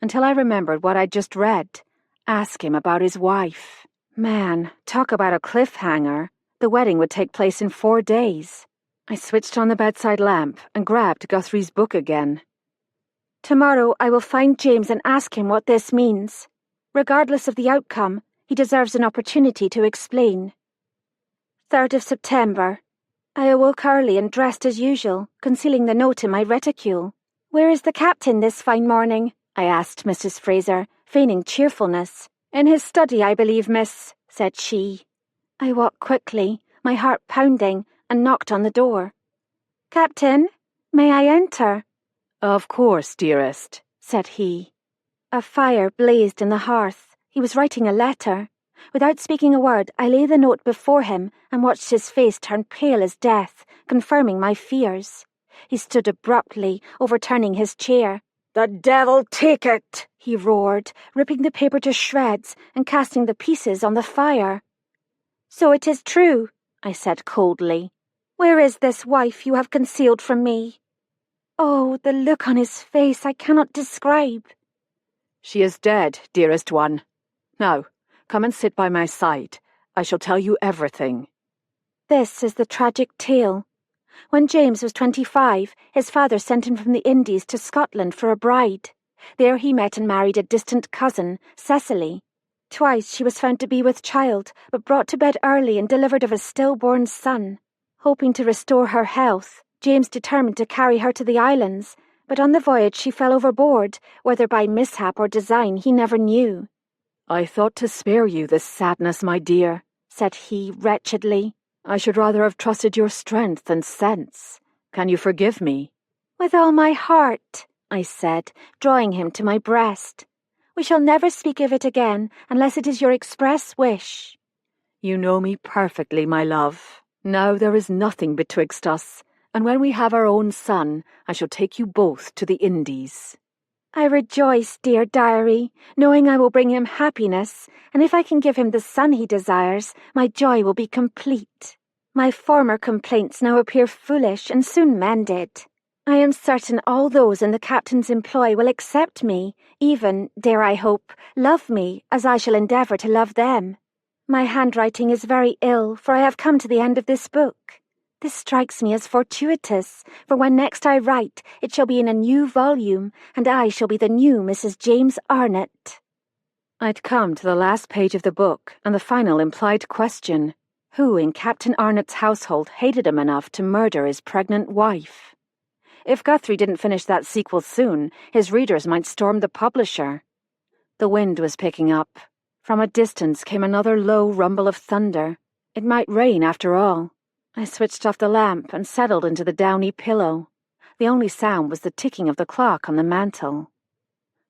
until I remembered what I'd just read. Ask him about his wife. Man, talk about a cliffhanger. The wedding would take place in 4 days. I switched on the bedside lamp and grabbed Guthrie's book again. Tomorrow I will find James and ask him what this means. Regardless of the outcome, he deserves an opportunity to explain. 3rd of September. I awoke early and dressed as usual, concealing the note in my reticule. "Where is the captain this fine morning?" I asked Mrs. Fraser, feigning cheerfulness. "In his study, I believe, miss," said she. I walked quickly, my heart pounding, and knocked on the door. "Captain, may I enter?" Of course, dearest, said he. A fire blazed in the hearth. He was writing a letter. Without speaking a word, I laid the note before him and watched his face turn pale as death, confirming my fears. He stood abruptly, overturning his chair. "The devil take it!" he roared, ripping the paper to shreds and casting the pieces on the fire. "So it is true," I said coldly. "Where is this wife you have concealed from me?" Oh, the look on his face I cannot describe. She is dead, dearest one. Now, come and sit by my side. I shall tell you everything. This is the tragic tale. When James was 25, his father sent him from the Indies to Scotland for a bride. There he met and married a distant cousin, Cecily. Twice she was found to be with child, but brought to bed early and delivered of a stillborn son. Hoping to restore her health, James determined to carry her to the islands, but on the voyage she fell overboard, whether by mishap or design he never knew. "I thought to spare you this sadness, my dear," said he wretchedly. "I should rather have trusted your strength and sense. Can you forgive me?" "With all my heart," I said, drawing him to my breast. "We shall never speak of it again unless it is your express wish." "You know me perfectly, my love. Now there is nothing betwixt us, and when we have our own son, I shall take you both to the Indies." I rejoice, dear diary, knowing I will bring him happiness, and if I can give him the son he desires, my joy will be complete. My former complaints now appear foolish and soon mended. I am certain all those in the captain's employ will accept me, even, dare I hope, love me, as I shall endeavour to love them. My handwriting is very ill, for I have come to the end of this book. This strikes me as fortuitous, for when next I write, it shall be in a new volume, and I shall be the new Mrs. James Arnott. I'd come to the last page of the book, and the final implied question. Who in Captain Arnott's household hated him enough to murder his pregnant wife? If Guthrie didn't finish that sequel soon, his readers might storm the publisher. The wind was picking up. From a distance came another low rumble of thunder. It might rain after all. I switched off the lamp and settled into the downy pillow. The only sound was the ticking of the clock on the mantel.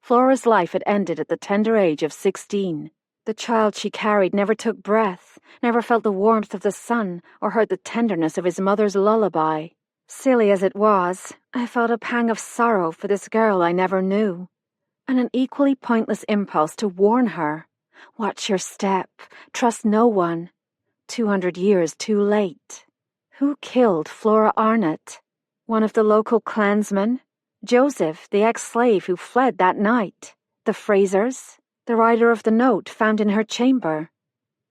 Flora's life had ended at the tender age of 16. The child she carried never took breath, never felt the warmth of the sun, or heard the tenderness of his mother's lullaby. Silly as it was, I felt a pang of sorrow for this girl I never knew, and an equally pointless impulse to warn her. Watch your step, trust no one. 200 years too late. Who killed Flora Arnott? One of the local clansmen? Joseph, the ex-slave who fled that night? The Frasers? The writer of the note found in her chamber?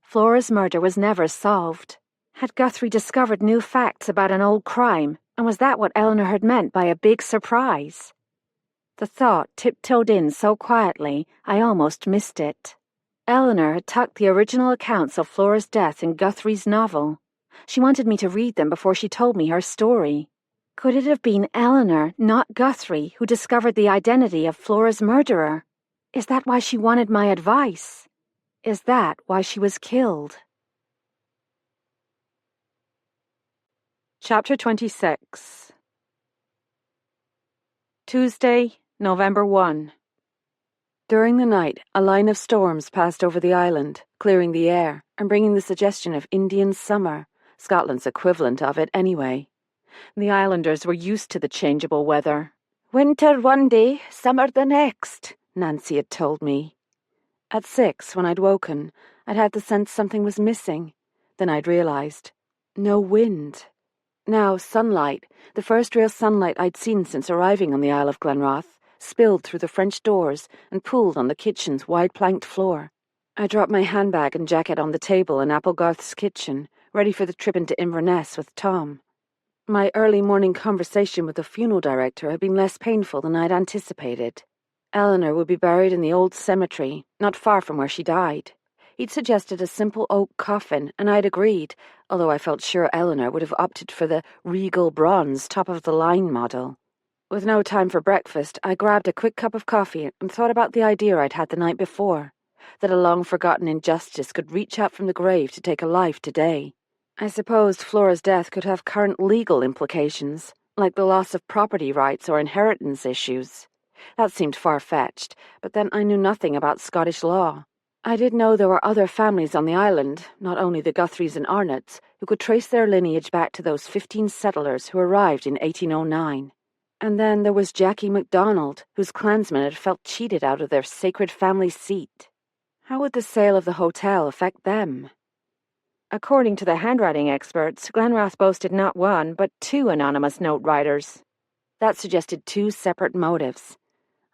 Flora's murder was never solved. Had Guthrie discovered new facts about an old crime, and was that what Eleanor had meant by a big surprise? The thought tiptoed in so quietly I almost missed it. Eleanor had tucked the original accounts of Flora's death in Guthrie's novel. She wanted me to read them before she told me her story. Could it have been Eleanor, not Guthrie, who discovered the identity of Flora's murderer? Is that why she wanted my advice? Is that why she was killed? Chapter 26. Tuesday, November 1. During the night, a line of storms passed over the island, clearing the air and bringing the suggestion of Indian summer, Scotland's equivalent of it anyway. The islanders were used to the changeable weather. "Winter one day, summer the next," Nancy had told me. At 6, when I'd woken, I'd had the sense something was missing. Then I'd realized. No wind. Now sunlight, the first real sunlight I'd seen since arriving on the Isle of Glenroth, spilled through the French doors and pooled on the kitchen's wide-planked floor. I dropped my handbag and jacket on the table in Applegarth's kitchen, ready for the trip into Inverness with Tom. My early morning conversation with the funeral director had been less painful than I'd anticipated. Eleanor would be buried in the old cemetery, not far from where she died. He'd suggested a simple oak coffin, and I'd agreed, although I felt sure Eleanor would have opted for the regal bronze top-of-the-line model. With no time for breakfast, I grabbed a quick cup of coffee and thought about the idea I'd had the night before, that a long-forgotten injustice could reach out from the grave to take a life today. I supposed Flora's death could have current legal implications, like the loss of property rights or inheritance issues. That seemed far-fetched, but then I knew nothing about Scottish law. I did know there were other families on the island, not only the Guthries and Arnots, who could trace their lineage back to those 15 settlers who arrived in 1809. And then there was Jackie MacDonald, whose clansmen had felt cheated out of their sacred family seat. How would the sale of the hotel affect them? According to the handwriting experts, Glenroth boasted not one, but 2 anonymous note writers. That suggested 2 separate motives.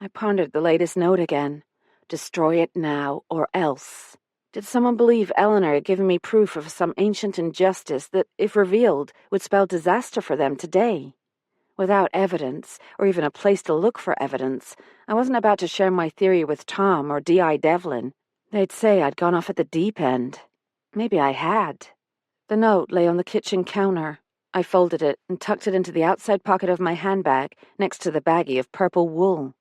I pondered the latest note again. Destroy it now, or else. Did someone believe Eleanor had given me proof of some ancient injustice that, if revealed, would spell disaster for them today? Without evidence, or even a place to look for evidence, I wasn't about to share my theory with Tom or D.I. Devlin. They'd say I'd gone off at the deep end. Maybe I had. The note lay on the kitchen counter. I folded it and tucked it into the outside pocket of my handbag next to the baggie of purple wool.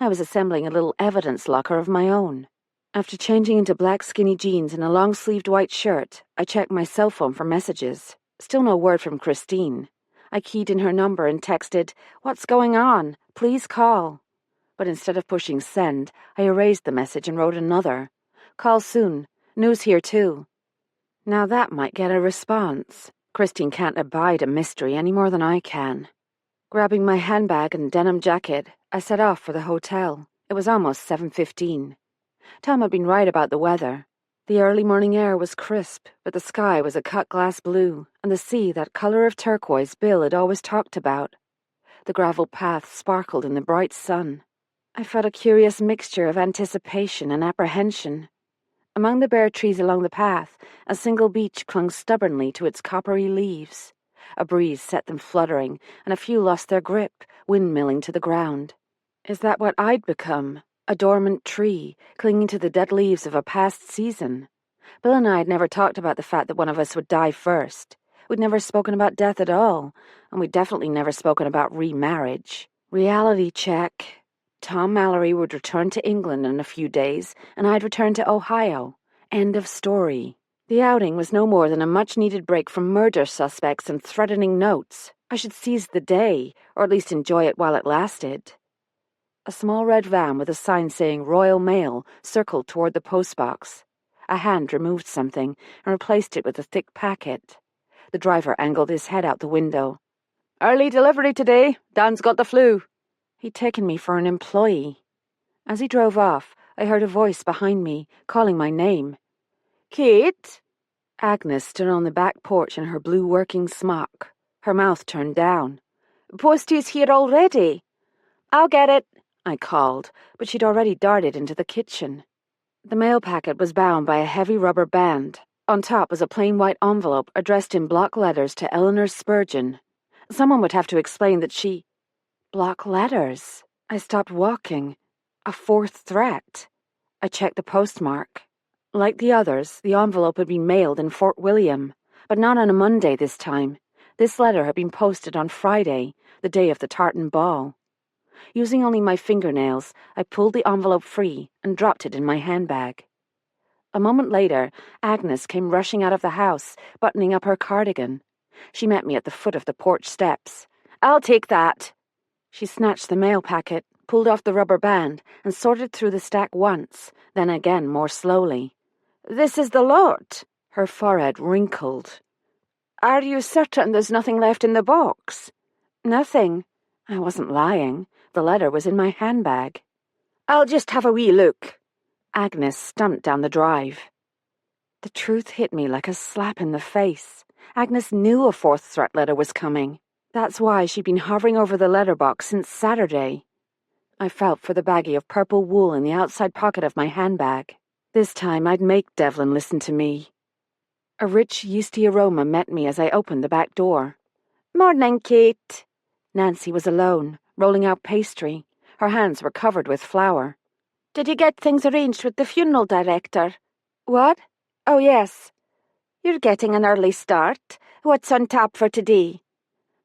I was assembling a little evidence locker of my own. After changing into black skinny jeans and a long-sleeved white shirt, I checked my cell phone for messages. Still no word from Christine. I keyed in her number and texted, "What's going on? Please call." But instead of pushing send, I erased the message and wrote another. "Call soon. News here too." Now that might get a response. Christine can't abide a mystery any more than I can. Grabbing my handbag and denim jacket, I set off for the hotel. It was almost 7:15. Tom had been right about the weather. The early morning air was crisp, but the sky was a cut-glass blue, and the sea that colour of turquoise Bill had always talked about. The gravel path sparkled in the bright sun. I felt a curious mixture of anticipation and apprehension. Among the bare trees along the path, a single beech clung stubbornly to its coppery leaves. A breeze set them fluttering, and a few lost their grip, windmilling to the ground. Is that what I'd become? A dormant tree, clinging to the dead leaves of a past season? Bill and I had never talked about the fact that one of us would die first. We'd never spoken about death at all, and we'd definitely never spoken about remarriage. Reality check. Tom Mallory would return to England in a few days, and I'd return to Ohio. End of story. The outing was no more than a much-needed break from murder suspects and threatening notes. I should seize the day, or at least enjoy it while it lasted. A small red van with a sign saying Royal Mail circled toward the postbox. A hand removed something and replaced it with a thick packet. The driver angled his head out the window. "Early delivery today. Dan's got the flu." He'd taken me for an employee. As he drove off, I heard a voice behind me, calling my name. "Kate?" Agnes stood on the back porch in her blue working smock, her mouth turned down. "Postie's here already." "I'll get it," I called, but she'd already darted into the kitchen. The mail packet was bound by a heavy rubber band. On top was a plain white envelope addressed in block letters to Eleanor Spurgeon. Someone would have to explain that she... Block letters. I stopped walking. A fourth threat. I checked the postmark. Like the others, the envelope had been mailed in Fort William, but not on a Monday this time. This letter had been posted on Friday, the day of the tartan ball. Using only my fingernails, I pulled the envelope free and dropped it in my handbag. A moment later, Agnes came rushing out of the house, buttoning up her cardigan. She met me at the foot of the porch steps. "I'll take that." She snatched the mail packet, pulled off the rubber band, and sorted through the stack once, then again more slowly. "This is the lot." Her forehead wrinkled. "Are you certain there's nothing left in the box?" "Nothing." I wasn't lying. The letter was in my handbag. "I'll just have a wee look." Agnes stumped down the drive. The truth hit me like a slap in the face. Agnes knew a fourth threat letter was coming. That's why she'd been hovering over the letterbox since Saturday. I felt for the baggie of purple wool in the outside pocket of my handbag. This time I'd make Devlin listen to me. A rich, yeasty aroma met me as I opened the back door. "Morning, Kate." Nancy was alone, rolling out pastry. Her hands were covered with flour. "Did you get things arranged with the funeral director?" "What? Oh, yes." "You're getting an early start. What's on tap for today?"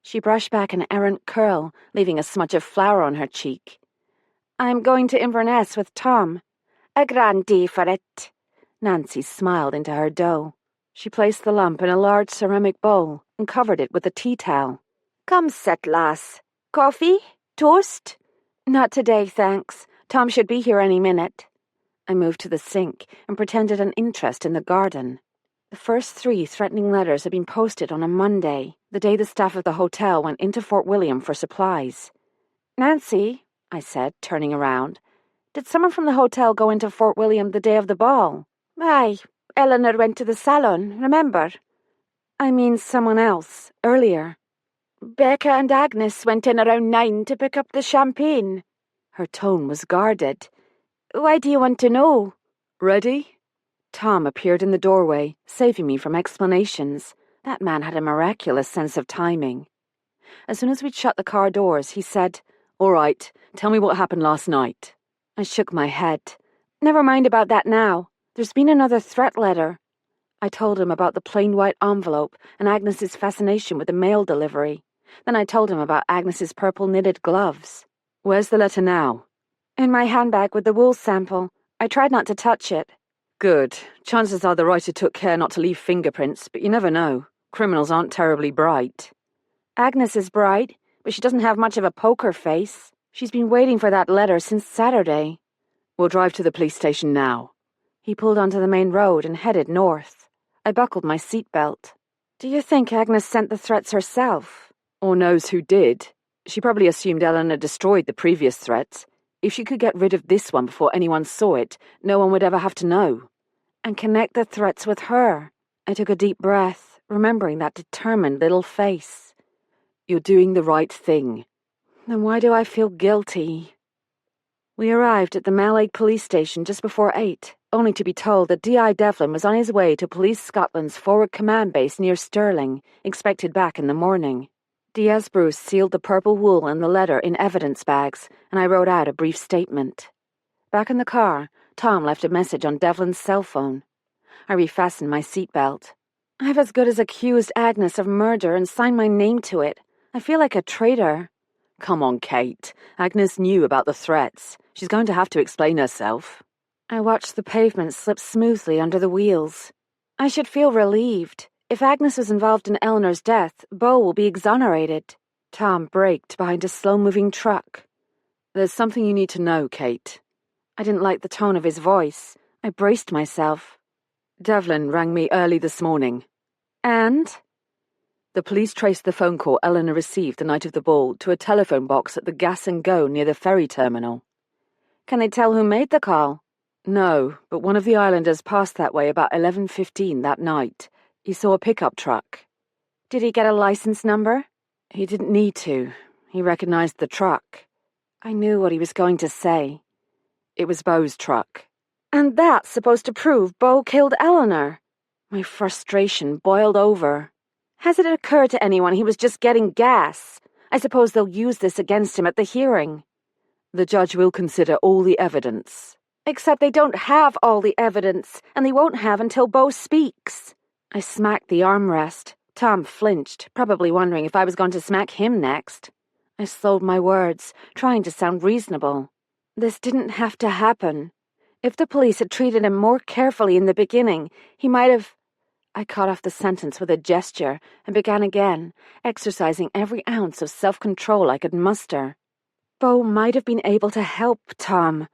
She brushed back an errant curl, leaving a smudge of flour on her cheek. "I'm going to Inverness with Tom." "A grand day for it." Nancy smiled into her dough. She placed the lump in a large ceramic bowl and covered it with a tea towel. "Come sit, lass. Coffee? Toast?" "Not today, thanks. Tom should be here any minute." I moved to the sink and pretended an interest in the garden. The first 3 threatening letters had been posted on a Monday, the day the staff of the hotel went into Fort William for supplies. "Nancy," I said, turning around, "did someone from the hotel go into Fort William the day of the ball?" "Aye, Eleanor went to the salon, remember?" "I mean someone else, earlier." "Becca and Agnes went in around 9 to pick up the champagne." Her tone was guarded. "Why do you want to know?" Ready? Tom appeared in the doorway, saving me from explanations. That man had a miraculous sense of timing. As soon as we'd shut the car doors, he said, "All right, tell me what happened last night." I shook my head. "Never mind about that now. There's been another threat letter." I told him about the plain white envelope and Agnes's fascination with the mail delivery. Then I told him about Agnes's purple knitted gloves. "Where's the letter now?" "In my handbag with the wool sample. I tried not to touch it." "Good. Chances are the writer took care not to leave fingerprints, but you never know. Criminals aren't terribly bright." "Agnes is bright, but she doesn't have much of a poker face. She's been waiting for that letter since Saturday." "We'll drive to the police station now." He pulled onto the main road and headed north. I buckled my seatbelt. "Do you think Agnes sent the threats herself?" "Or knows who did. She probably assumed Eleanor destroyed the previous threats. If she could get rid of this one before anyone saw it, no one would ever have to know." "And connect the threats with her." I took a deep breath, remembering that determined little face. "You're doing the right thing." Then why do I feel guilty? We arrived at the Mallaig police station just before 8, only to be told that D.I. Devlin was on his way to Police Scotland's forward command base near Stirling, expected back in the morning. Diaz Bruce sealed the purple wool and the letter in evidence bags, and I wrote out a brief statement. Back in the car, Tom left a message on Devlin's cell phone. I refastened my seatbelt. I've as good as accused Agnes of murder and signed my name to it. I feel like a traitor. "Come on, Kate. Agnes knew about the threats. She's going to have to explain herself." I watched the pavement slip smoothly under the wheels. I should feel relieved. If Agnes was involved in Eleanor's death, Beau will be exonerated. Tom braked behind a slow-moving truck. "There's something you need to know, Kate." I didn't like the tone of his voice. I braced myself. "Devlin rang me early this morning." "And?" "The police traced the phone call Eleanor received the night of the ball to a telephone box at the Gas and Go near the ferry terminal." "Can they tell who made the call?" "No, but one of the islanders passed that way about 11:15 that night. He saw a pickup truck." "Did he get a license number?" "He didn't need to. He recognized the truck." I knew what he was going to say. "It was Beau's truck." "And that's supposed to prove Beau killed Eleanor." My frustration boiled over. Has it occurred to anyone he was just getting gas? I suppose they'll use this against him at the hearing. "The judge will consider all the evidence." Except they don't have all the evidence, and they won't have until Bo speaks. I smacked the armrest. Tom flinched, probably wondering if I was going to smack him next. I slowed my words, trying to sound reasonable. This didn't have to happen. If the police had treated him more carefully in the beginning, he might have... I cut off the sentence with a gesture and began again, exercising every ounce of self-control I could muster. Bo might have been able to help Tom.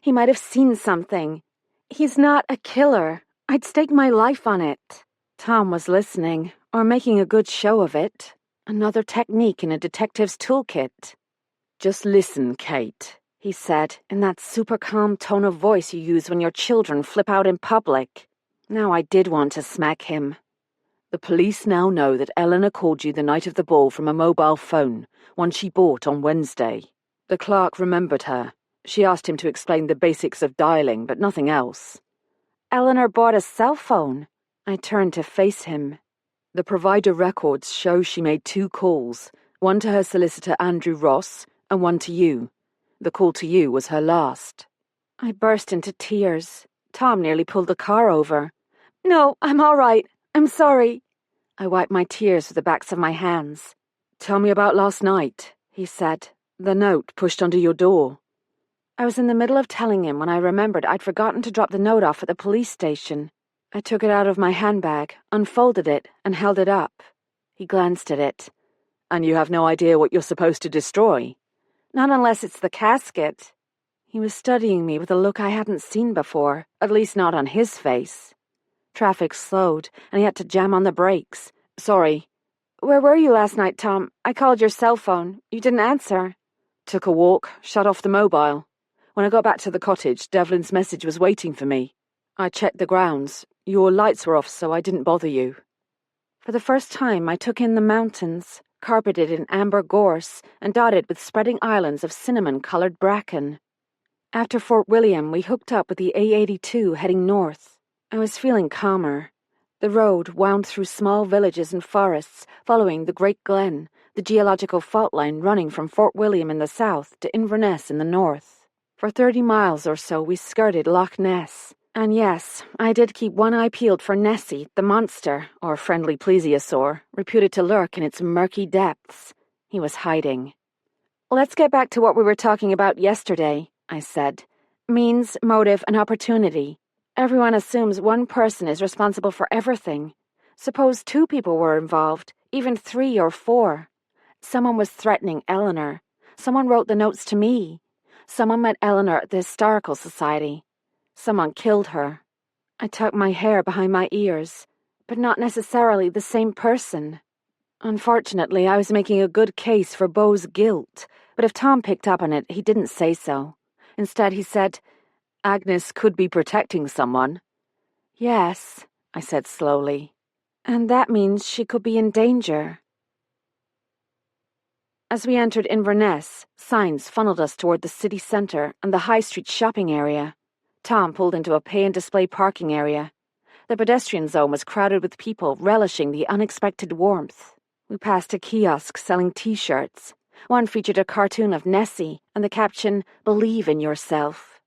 He might have seen something. He's not a killer. I'd stake my life on it. Tom was listening, or making a good show of it. Another technique in a detective's toolkit. Just listen, Kate, he said, in that super calm tone of voice you use when your children flip out in public. Now I did want to smack him. The police now know that Eleanor called you the night of the ball from a mobile phone, one she bought on Wednesday. The clerk remembered her. She asked him to explain the basics of dialing, but nothing else. Eleanor bought a cell phone. I turned to face him. The provider records show she made 2 calls, one to her solicitor Andrew Ross and one to you. The call to you was her last. I burst into tears. Tom nearly pulled the car over. No, I'm all right. I'm sorry. I wiped my tears with the backs of my hands. Tell me about last night, he said. The note pushed under your door. I was in the middle of telling him when I remembered I'd forgotten to drop the note off at the police station. I took it out of my handbag, unfolded it, and held it up. He glanced at it. And you have no idea what you're supposed to destroy? Not unless it's the casket. He was studying me with a look I hadn't seen before, at least not on his face. Traffic slowed, and he had to jam on the brakes. Sorry. Where were you last night, Tom? I called your cell phone. You didn't answer. Took a walk, shut off the mobile. When I got back to the cottage, Devlin's message was waiting for me. I checked the grounds. Your lights were off, so I didn't bother you. For the first time, I took in the mountains, carpeted in amber gorse and dotted with spreading islands of cinnamon-colored bracken. After Fort William, we hooked up with the A82 heading north. I was feeling calmer. The road wound through small villages and forests, following the Great Glen, the geological fault line running from Fort William in the south to Inverness in the north. For 30 miles or so, we skirted Loch Ness. And yes, I did keep one eye peeled for Nessie, the monster, or friendly plesiosaur, reputed to lurk in its murky depths. He was hiding. Let's get back to what we were talking about yesterday, I said. Means, motive, and opportunity. Everyone assumes one person is responsible for everything. Suppose 2 people were involved, even 3 or 4. Someone was threatening Eleanor. Someone wrote the notes to me. Someone met Eleanor at the Historical Society. Someone killed her. I tucked my hair behind my ears, but not necessarily the same person. Unfortunately, I was making a good case for Beau's guilt, but if Tom picked up on it, he didn't say so. Instead, he said, Agnes could be protecting someone. Yes, I said slowly. And that means she could be in danger. As we entered Inverness, signs funneled us toward the city centre and the High Street shopping area. Tom pulled into a pay-and-display parking area. The pedestrian zone was crowded with people relishing the unexpected warmth. We passed a kiosk selling T-shirts. One featured a cartoon of Nessie and the caption, "Believe in yourself."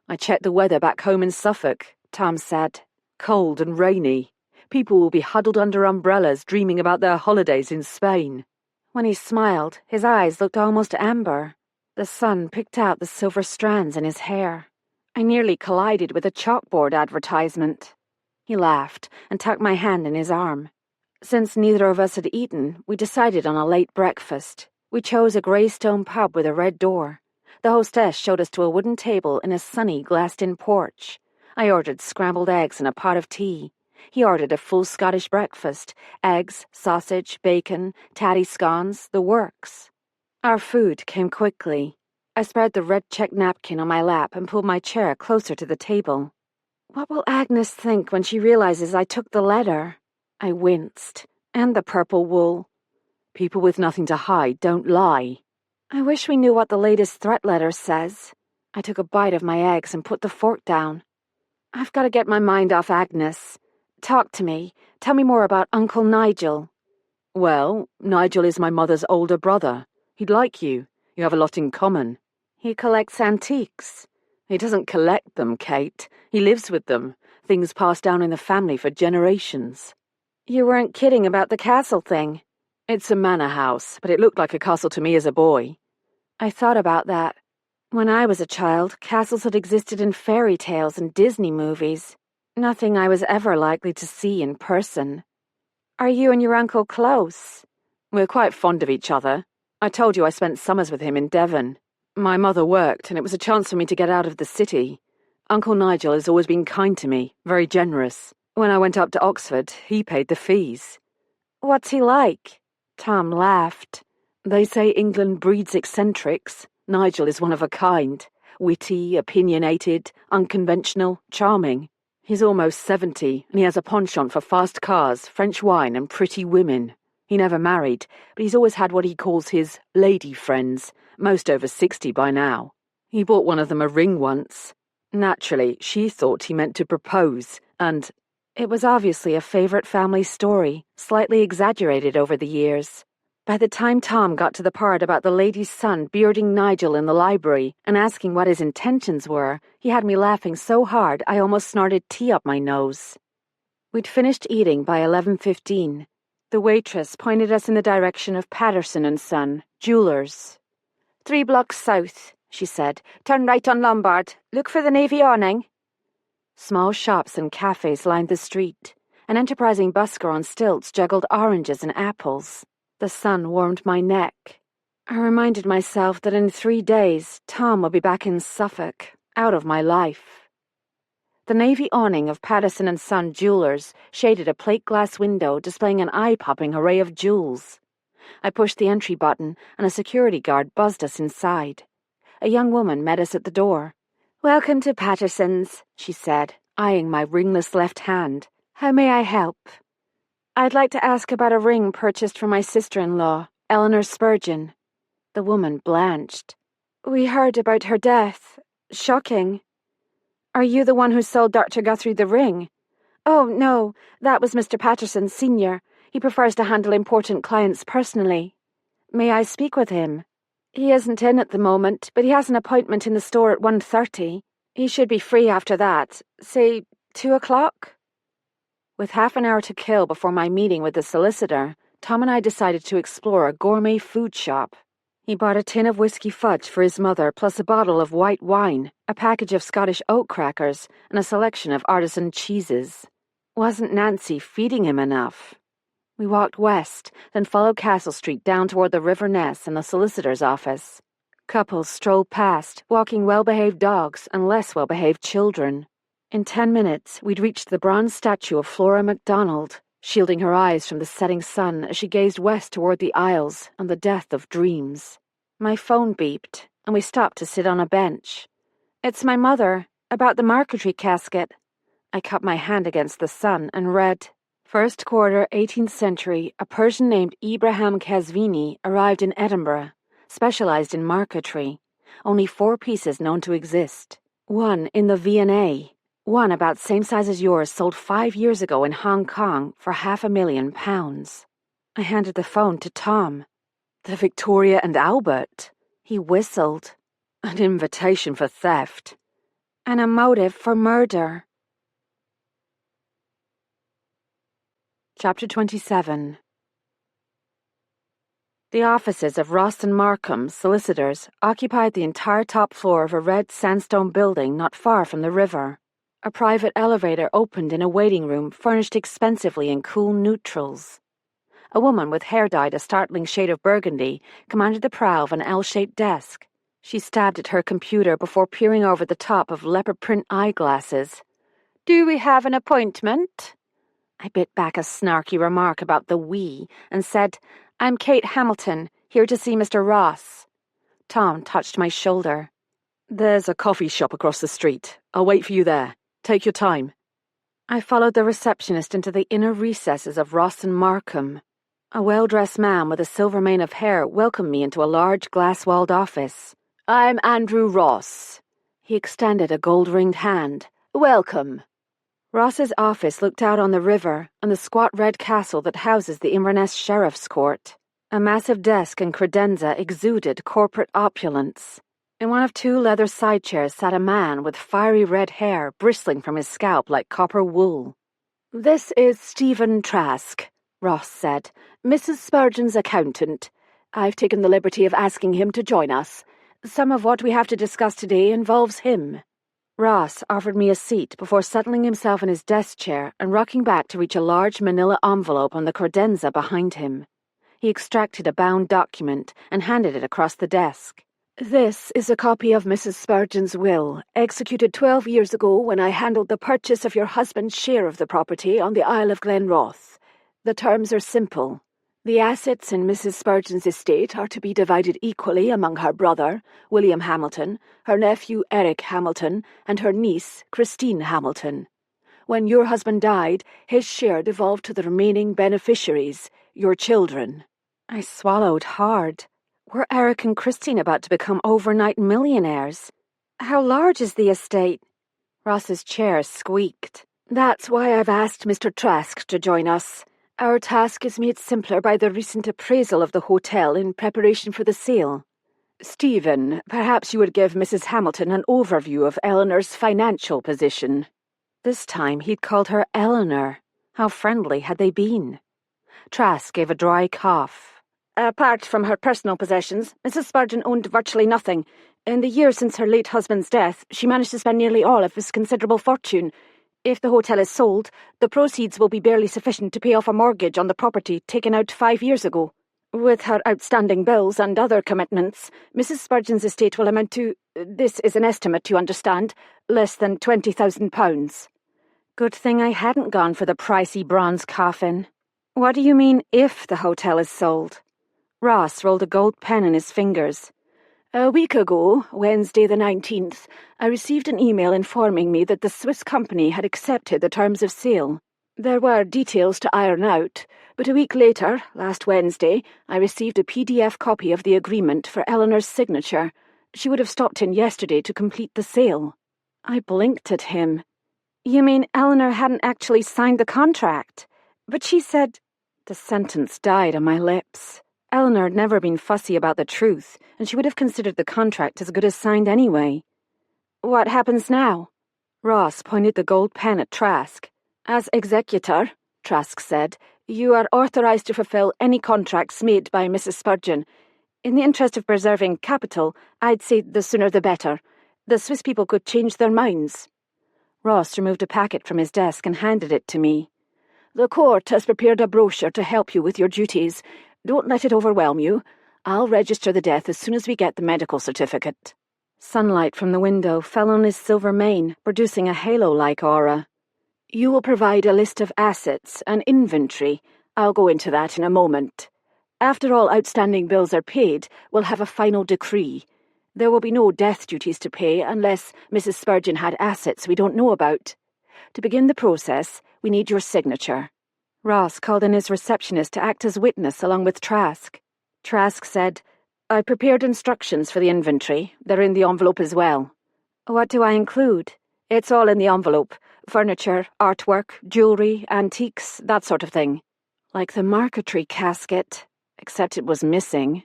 I checked the weather back home in Suffolk, Tom said. Cold and rainy. People will be huddled under umbrellas dreaming about their holidays in Spain. When he smiled, his eyes looked almost amber. The sun picked out the silver strands in his hair. I nearly collided with a chalkboard advertisement. He laughed and tucked my hand in his arm. Since neither of us had eaten, we decided on a late breakfast. We chose a grey stone pub with a red door. The hostess showed us to a wooden table in a sunny, glassed-in porch. I ordered scrambled eggs and a pot of tea. He ordered a full Scottish breakfast, eggs, sausage, bacon, tatty scones, the works. Our food came quickly. I spread the red check napkin on my lap and pulled my chair closer to the table. What will Agnes think when she realizes I took the letter? I winced. And the purple wool. People with nothing to hide don't lie. I wish we knew what the latest threat letter says. I took a bite of my eggs and put the fork down. I've got to get my mind off Agnes. Talk to me. Tell me more about Uncle Nigel. Well, Nigel is my mother's older brother. He'd like you. You have a lot in common. He collects antiques. He doesn't collect them, Kate. He lives with them. Things passed down in the family for generations. You weren't kidding about the castle thing. It's a manor house, but it looked like a castle to me as a boy. I thought about that. When I was a child, castles had existed in fairy tales and Disney movies. Nothing I was ever likely to see in person. Are you and your uncle close? We're quite fond of each other. I told you I spent summers with him in Devon. My mother worked, and it was a chance for me to get out of the city. Uncle Nigel has always been kind to me, very generous. When I went up to Oxford, he paid the fees. What's he like? Tom laughed. They say England breeds eccentrics. Nigel is one of a kind. Witty, opinionated, unconventional, charming. He's almost 70, and he has a penchant for fast cars, French wine, and pretty women. He never married, but he's always had what he calls his lady friends, most over 60 by now. He bought one of them a ring once. Naturally, she thought he meant to propose, and it was obviously a favourite family story, slightly exaggerated over the years. By the time Tom got to the part about the lady's son bearding Nigel in the library and asking what his intentions were, he had me laughing so hard I almost snorted tea up my nose. We'd finished eating by 11:15. The waitress pointed us in the direction of Patterson & Son, jewellers. 3 blocks south, she said. Turn right on Lombard. Look for the navy awning. Small shops and cafes lined the street. An enterprising busker on stilts juggled oranges and apples. The sun warmed my neck. I reminded myself that in 3 days, Tom would be back in Suffolk, out of my life. The navy awning of Patterson & Son jewellers shaded a plate glass window displaying an eye-popping array of jewels. I pushed the entry button, and a security guard buzzed us inside. A young woman met us at the door. "Welcome to Patterson's," she said, eyeing my ringless left hand. "How may I help?" "I'd like to ask about a ring purchased for my sister-in-law, Eleanor Spurgeon." The woman blanched. "We heard about her death. Shocking. Are you the one who sold Dr. Guthrie the ring?" "Oh, no, that was Mr. Patterson, Sr. He prefers to handle important clients personally." "May I speak with him?" "He isn't in at the moment, but he has an appointment in the store at 1:30. He should be free after that, say 2 o'clock. With half an hour to kill before my meeting with the solicitor, Tom and I decided to explore a gourmet food shop. He bought a tin of whiskey fudge for his mother, plus a bottle of white wine, a package of Scottish oat crackers, and a selection of artisan cheeses. Wasn't Nancy feeding him enough? We walked west, then followed Castle Street down toward the River Ness and the solicitor's office. Couples strolled past, walking well-behaved dogs and less well-behaved children. In 10 minutes, we'd reached the bronze statue of Flora MacDonald, shielding her eyes from the setting sun as she gazed west toward the Isles and the death of dreams. My phone beeped, and we stopped to sit on a bench. "It's my mother, about the marquetry casket." I cupped my hand against the sun and read, "First quarter 18th century, a Persian named Ibrahim Kazvini arrived in Edinburgh, specialized in marquetry. Only 4 pieces known to exist. 1 in the V&A. 1 about same size as yours sold 5 years ago in Hong Kong for £500,000. I handed the phone to Tom. "The Victoria and Albert." He whistled. "An invitation for theft." "And a motive for murder." Chapter 27. The offices of Ross and Markham, solicitors, occupied the entire top floor of a red sandstone building not far from the river. A private elevator opened in a waiting room furnished expensively in cool neutrals. A woman with hair dyed a startling shade of burgundy commanded the prow of an L-shaped desk. She stabbed at her computer before peering over the top of leopard print eyeglasses. "Do we have an appointment?" I bit back a snarky remark about the "we" and said, "I'm Kate Hamilton, here to see Mr. Ross." Tom touched my shoulder. "There's a coffee shop across the street. I'll wait for you there. Take your time." I followed the receptionist into the inner recesses of Ross and Markham. A well-dressed man with a silver mane of hair welcomed me into a large glass-walled office. "I'm Andrew Ross." He extended a gold-ringed hand. "Welcome." Ross's office looked out on the river and the squat red castle that houses the Inverness Sheriff's Court. A massive desk and credenza exuded corporate opulence. In one of two leather side chairs sat a man with fiery red hair bristling from his scalp like copper wool. "This is Stephen Trask," Ross said, "Mrs. Spurgeon's accountant. I've taken the liberty of asking him to join us. Some of what we have to discuss today involves him." Ross offered me a seat before settling himself in his desk chair and rocking back to reach a large manila envelope on the credenza behind him. He extracted a bound document and handed it across the desk. "This is a copy of Mrs. Spurgeon's will, executed 12 years ago when I handled the purchase of your husband's share of the property on the Isle of Glenroth. The terms are simple. The assets in Mrs. Spurgeon's estate are to be divided equally among her brother, William Hamilton, her nephew Eric Hamilton, and her niece, Christine Hamilton. When your husband died, his share devolved to the remaining beneficiaries, your children." I swallowed hard. Were Eric and Christine about to become overnight millionaires? "How large is the estate?" Ross's chair squeaked. "That's why I've asked Mr. Trask to join us. Our task is made simpler by the recent appraisal of the hotel in preparation for the sale. Stephen, perhaps you would give Mrs. Hamilton an overview of Eleanor's financial position." This time he'd called her Eleanor. How friendly had they been? Trask gave a dry cough. "Apart from her personal possessions, Mrs. Spurgeon owned virtually nothing. In the years since her late husband's death, she managed to spend nearly all of his considerable fortune. If the hotel is sold, the proceeds will be barely sufficient to pay off a mortgage on the property taken out 5 years ago. With her outstanding bills and other commitments, Mrs. Spurgeon's estate will amount to, this is an estimate, you understand, less than £20,000. Good thing I hadn't gone for the pricey bronze coffin. What do you mean, if the hotel is sold? Ross rolled a gold pen in his fingers. A week ago, Wednesday the 19th, I received an email informing me that the Swiss company had accepted the terms of sale. There were details to iron out, but a week later, last Wednesday, I received a PDF copy of the agreement for Eleanor's signature. She would have stopped in yesterday to complete the sale. I blinked at him. "You mean Eleanor hadn't actually signed the contract? But she said—" The sentence died on my lips. Eleanor had never been fussy about the truth, and she would have considered the contract as good as signed anyway. "What happens now?" Ross pointed the gold pen at Trask. "As executor," Trask said, "you are authorised to fulfil any contracts made by Mrs. Spurgeon. In the interest of preserving capital, I'd say the sooner the better. The Swiss people could change their minds." Ross removed a packet from his desk and handed it to me. "The court has prepared a brochure to help you with your duties. Don't let it overwhelm you. I'll register the death as soon as we get the medical certificate." Sunlight from the window fell on his silver mane, producing a halo-like aura. "You will provide a list of assets, an inventory. I'll go into that in a moment. After all outstanding bills are paid, we'll have a final decree. There will be no death duties to pay unless Mrs. Spurgeon had assets we don't know about. To begin the process, we need your signature." Ross called in his receptionist to act as witness along with Trask. Trask said, "I prepared instructions for the inventory. They're in the envelope as well." "What do I include?" "It's all in the envelope. Furniture, artwork, jewellery, antiques, that sort of thing." Like the marquetry casket, except it was missing.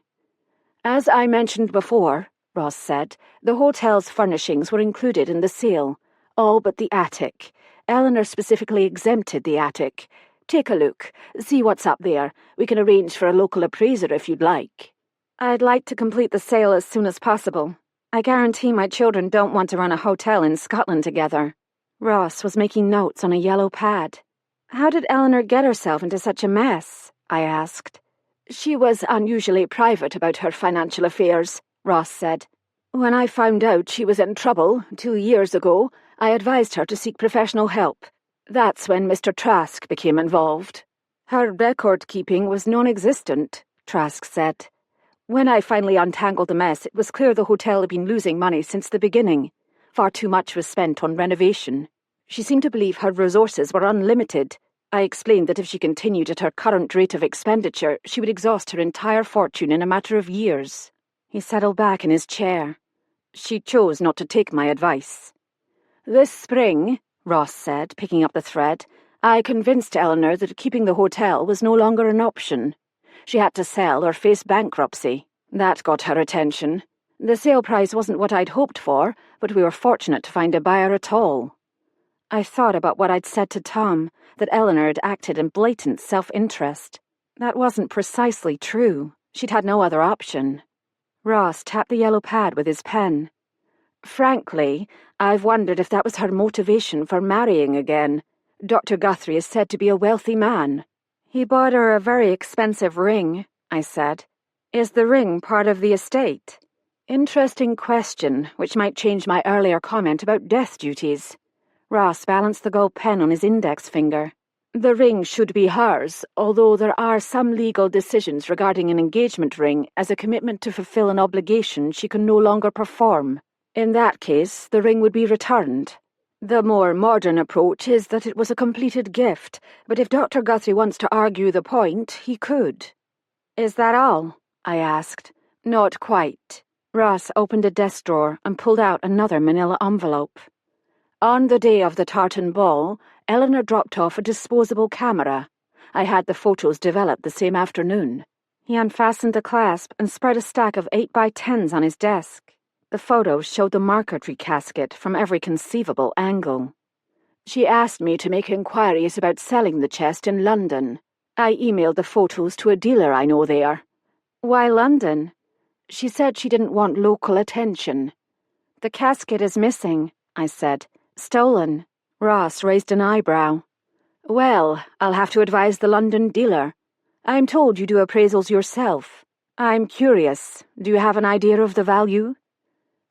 "As I mentioned before," Ross said, "the hotel's furnishings were included in the sale. All but the attic. Eleanor specifically exempted the attic. Take a look. See what's up there. We can arrange for a local appraiser if you'd like." "I'd like to complete the sale as soon as possible. I guarantee my children don't want to run a hotel in Scotland together." Ross was making notes on a yellow pad. "How did Eleanor get herself into such a mess?" I asked. "She was unusually private about her financial affairs," Ross said. "When I found out she was in trouble 2 years ago, I advised her to seek professional help. That's when Mr. Trask became involved." "Her record-keeping was non-existent," Trask said. "When I finally untangled the mess, it was clear the hotel had been losing money since the beginning. Far too much was spent on renovation. She seemed to believe her resources were unlimited. I explained that if she continued at her current rate of expenditure, she would exhaust her entire fortune in a matter of years." He settled back in his chair. "She chose not to take my advice." "This spring," Ross said, picking up the thread, "I convinced Eleanor that keeping the hotel was no longer an option. She had to sell or face bankruptcy. That got her attention. The sale price wasn't what I'd hoped for, but we were fortunate to find a buyer at all. I thought about what I'd said to Tom, that Eleanor had acted in blatant self-interest. That wasn't precisely true. She'd had no other option. Ross tapped the yellow pad with his pen. Frankly, I've wondered if that was her motivation for marrying again. Dr. Guthrie is said to be a wealthy man. He bought her a very expensive ring, I said. Is the ring part of the estate? Interesting question, which might change my earlier comment about death duties. Ross balanced the gold pen on his index finger. The ring should be hers, although there are some legal decisions regarding an engagement ring as a commitment to fulfill an obligation she can no longer perform. In that case, the ring would be returned. The more modern approach is that it was a completed gift, but if Dr. Guthrie wants to argue the point, he could. Is that all? I asked. Not quite. Ross opened a desk drawer and pulled out another manila envelope. On the day of the tartan ball, Eleanor dropped off a disposable camera. I had the photos developed the same afternoon. He unfastened the clasp and spread a stack of 8x10s on his desk. The photos showed the marquetry casket from every conceivable angle. She asked me to make inquiries about selling the chest in London. I emailed the photos to a dealer I know there. Why London? She said she didn't want local attention. The casket is missing, I said. Stolen. Ross raised an eyebrow. Well, I'll have to advise the London dealer. I'm told you do appraisals yourself. I'm curious. Do you have an idea of the value?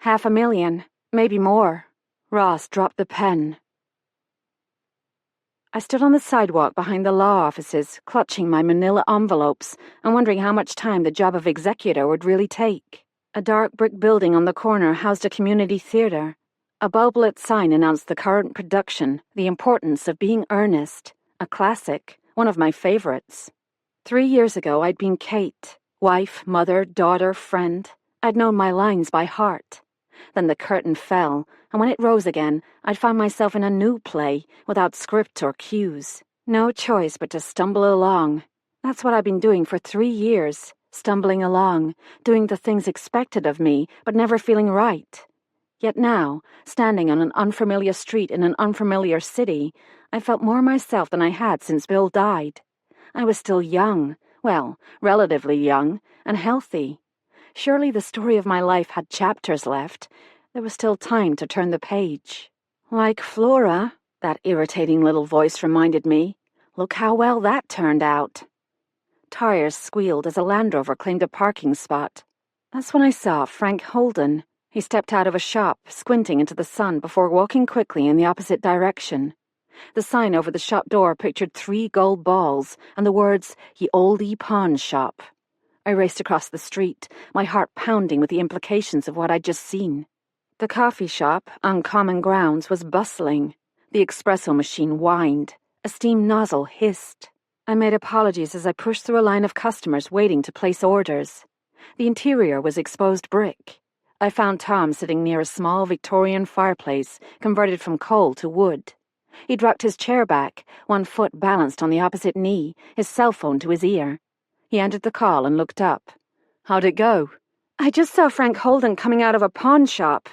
$500,000, maybe more. Ross dropped the pen. I stood on the sidewalk behind the law offices, clutching my manila envelopes and wondering how much time the job of executor would really take. A dark brick building on the corner housed a community theatre. A bulb-lit sign announced the current production, The Importance of Being Earnest, a classic, one of my favorites. 3 years ago, I'd been Kate, wife, mother, daughter, friend. I'd known my lines by heart. Then the curtain fell, and when it rose again, I'd found myself in a new play, without script or cues. No choice but to stumble along. That's what I've been doing for 3 years, stumbling along, doing the things expected of me, but never feeling right. Yet now, standing on an unfamiliar street in an unfamiliar city, I felt more myself than I had since Bill died. I was still young, well, relatively young, and healthy. Surely the story of my life had chapters left. There was still time to turn the page. Like Flora, that irritating little voice reminded me. Look how well that turned out. Tires squealed as a Land Rover claimed a parking spot. That's when I saw Frank Holden. He stepped out of a shop, squinting into the sun before walking quickly in the opposite direction. The sign over the shop door pictured 3 gold balls and the words, Ye Oldie Pawn Shop. I raced across the street, my heart pounding with the implications of what I'd just seen. The coffee shop, on common grounds, was bustling. The espresso machine whined. A steam nozzle hissed. I made apologies as I pushed through a line of customers waiting to place orders. The interior was exposed brick. I found Tom sitting near a small Victorian fireplace, converted from coal to wood. He'd rocked his chair back, one foot balanced on the opposite knee, his cell phone to his ear. He ended the call and looked up. How'd it go? I just saw Frank Holden coming out of a pawn shop.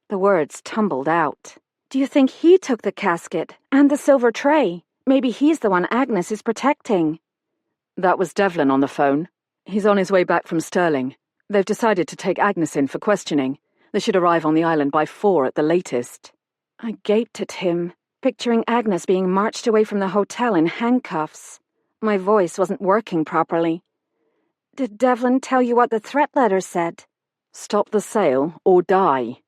The words tumbled out. Do you think he took the casket and the silver tray? Maybe he's the one Agnes is protecting. That was Devlin on the phone. He's on his way back from Stirling. They've decided to take Agnes in for questioning. They should arrive on the island by 4 at the latest. I gaped at him, picturing Agnes being marched away from the hotel in handcuffs. My voice wasn't working properly. Did Devlin tell you what the threat letter said? Stop the sale or die.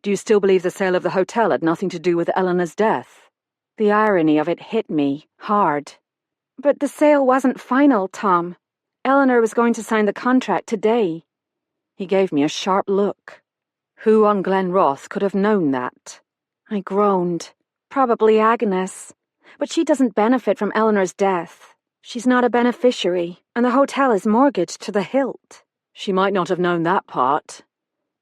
Do you still believe the sale of the hotel had nothing to do with Eleanor's death? The irony of it hit me, hard. But the sale wasn't final, Tom. Eleanor was going to sign the contract today. He gave me a sharp look. Who on Glenroth could have known that? I groaned. Probably Agnes. But she doesn't benefit from Eleanor's death. She's not a beneficiary, and the hotel is mortgaged to the hilt. She might not have known that part.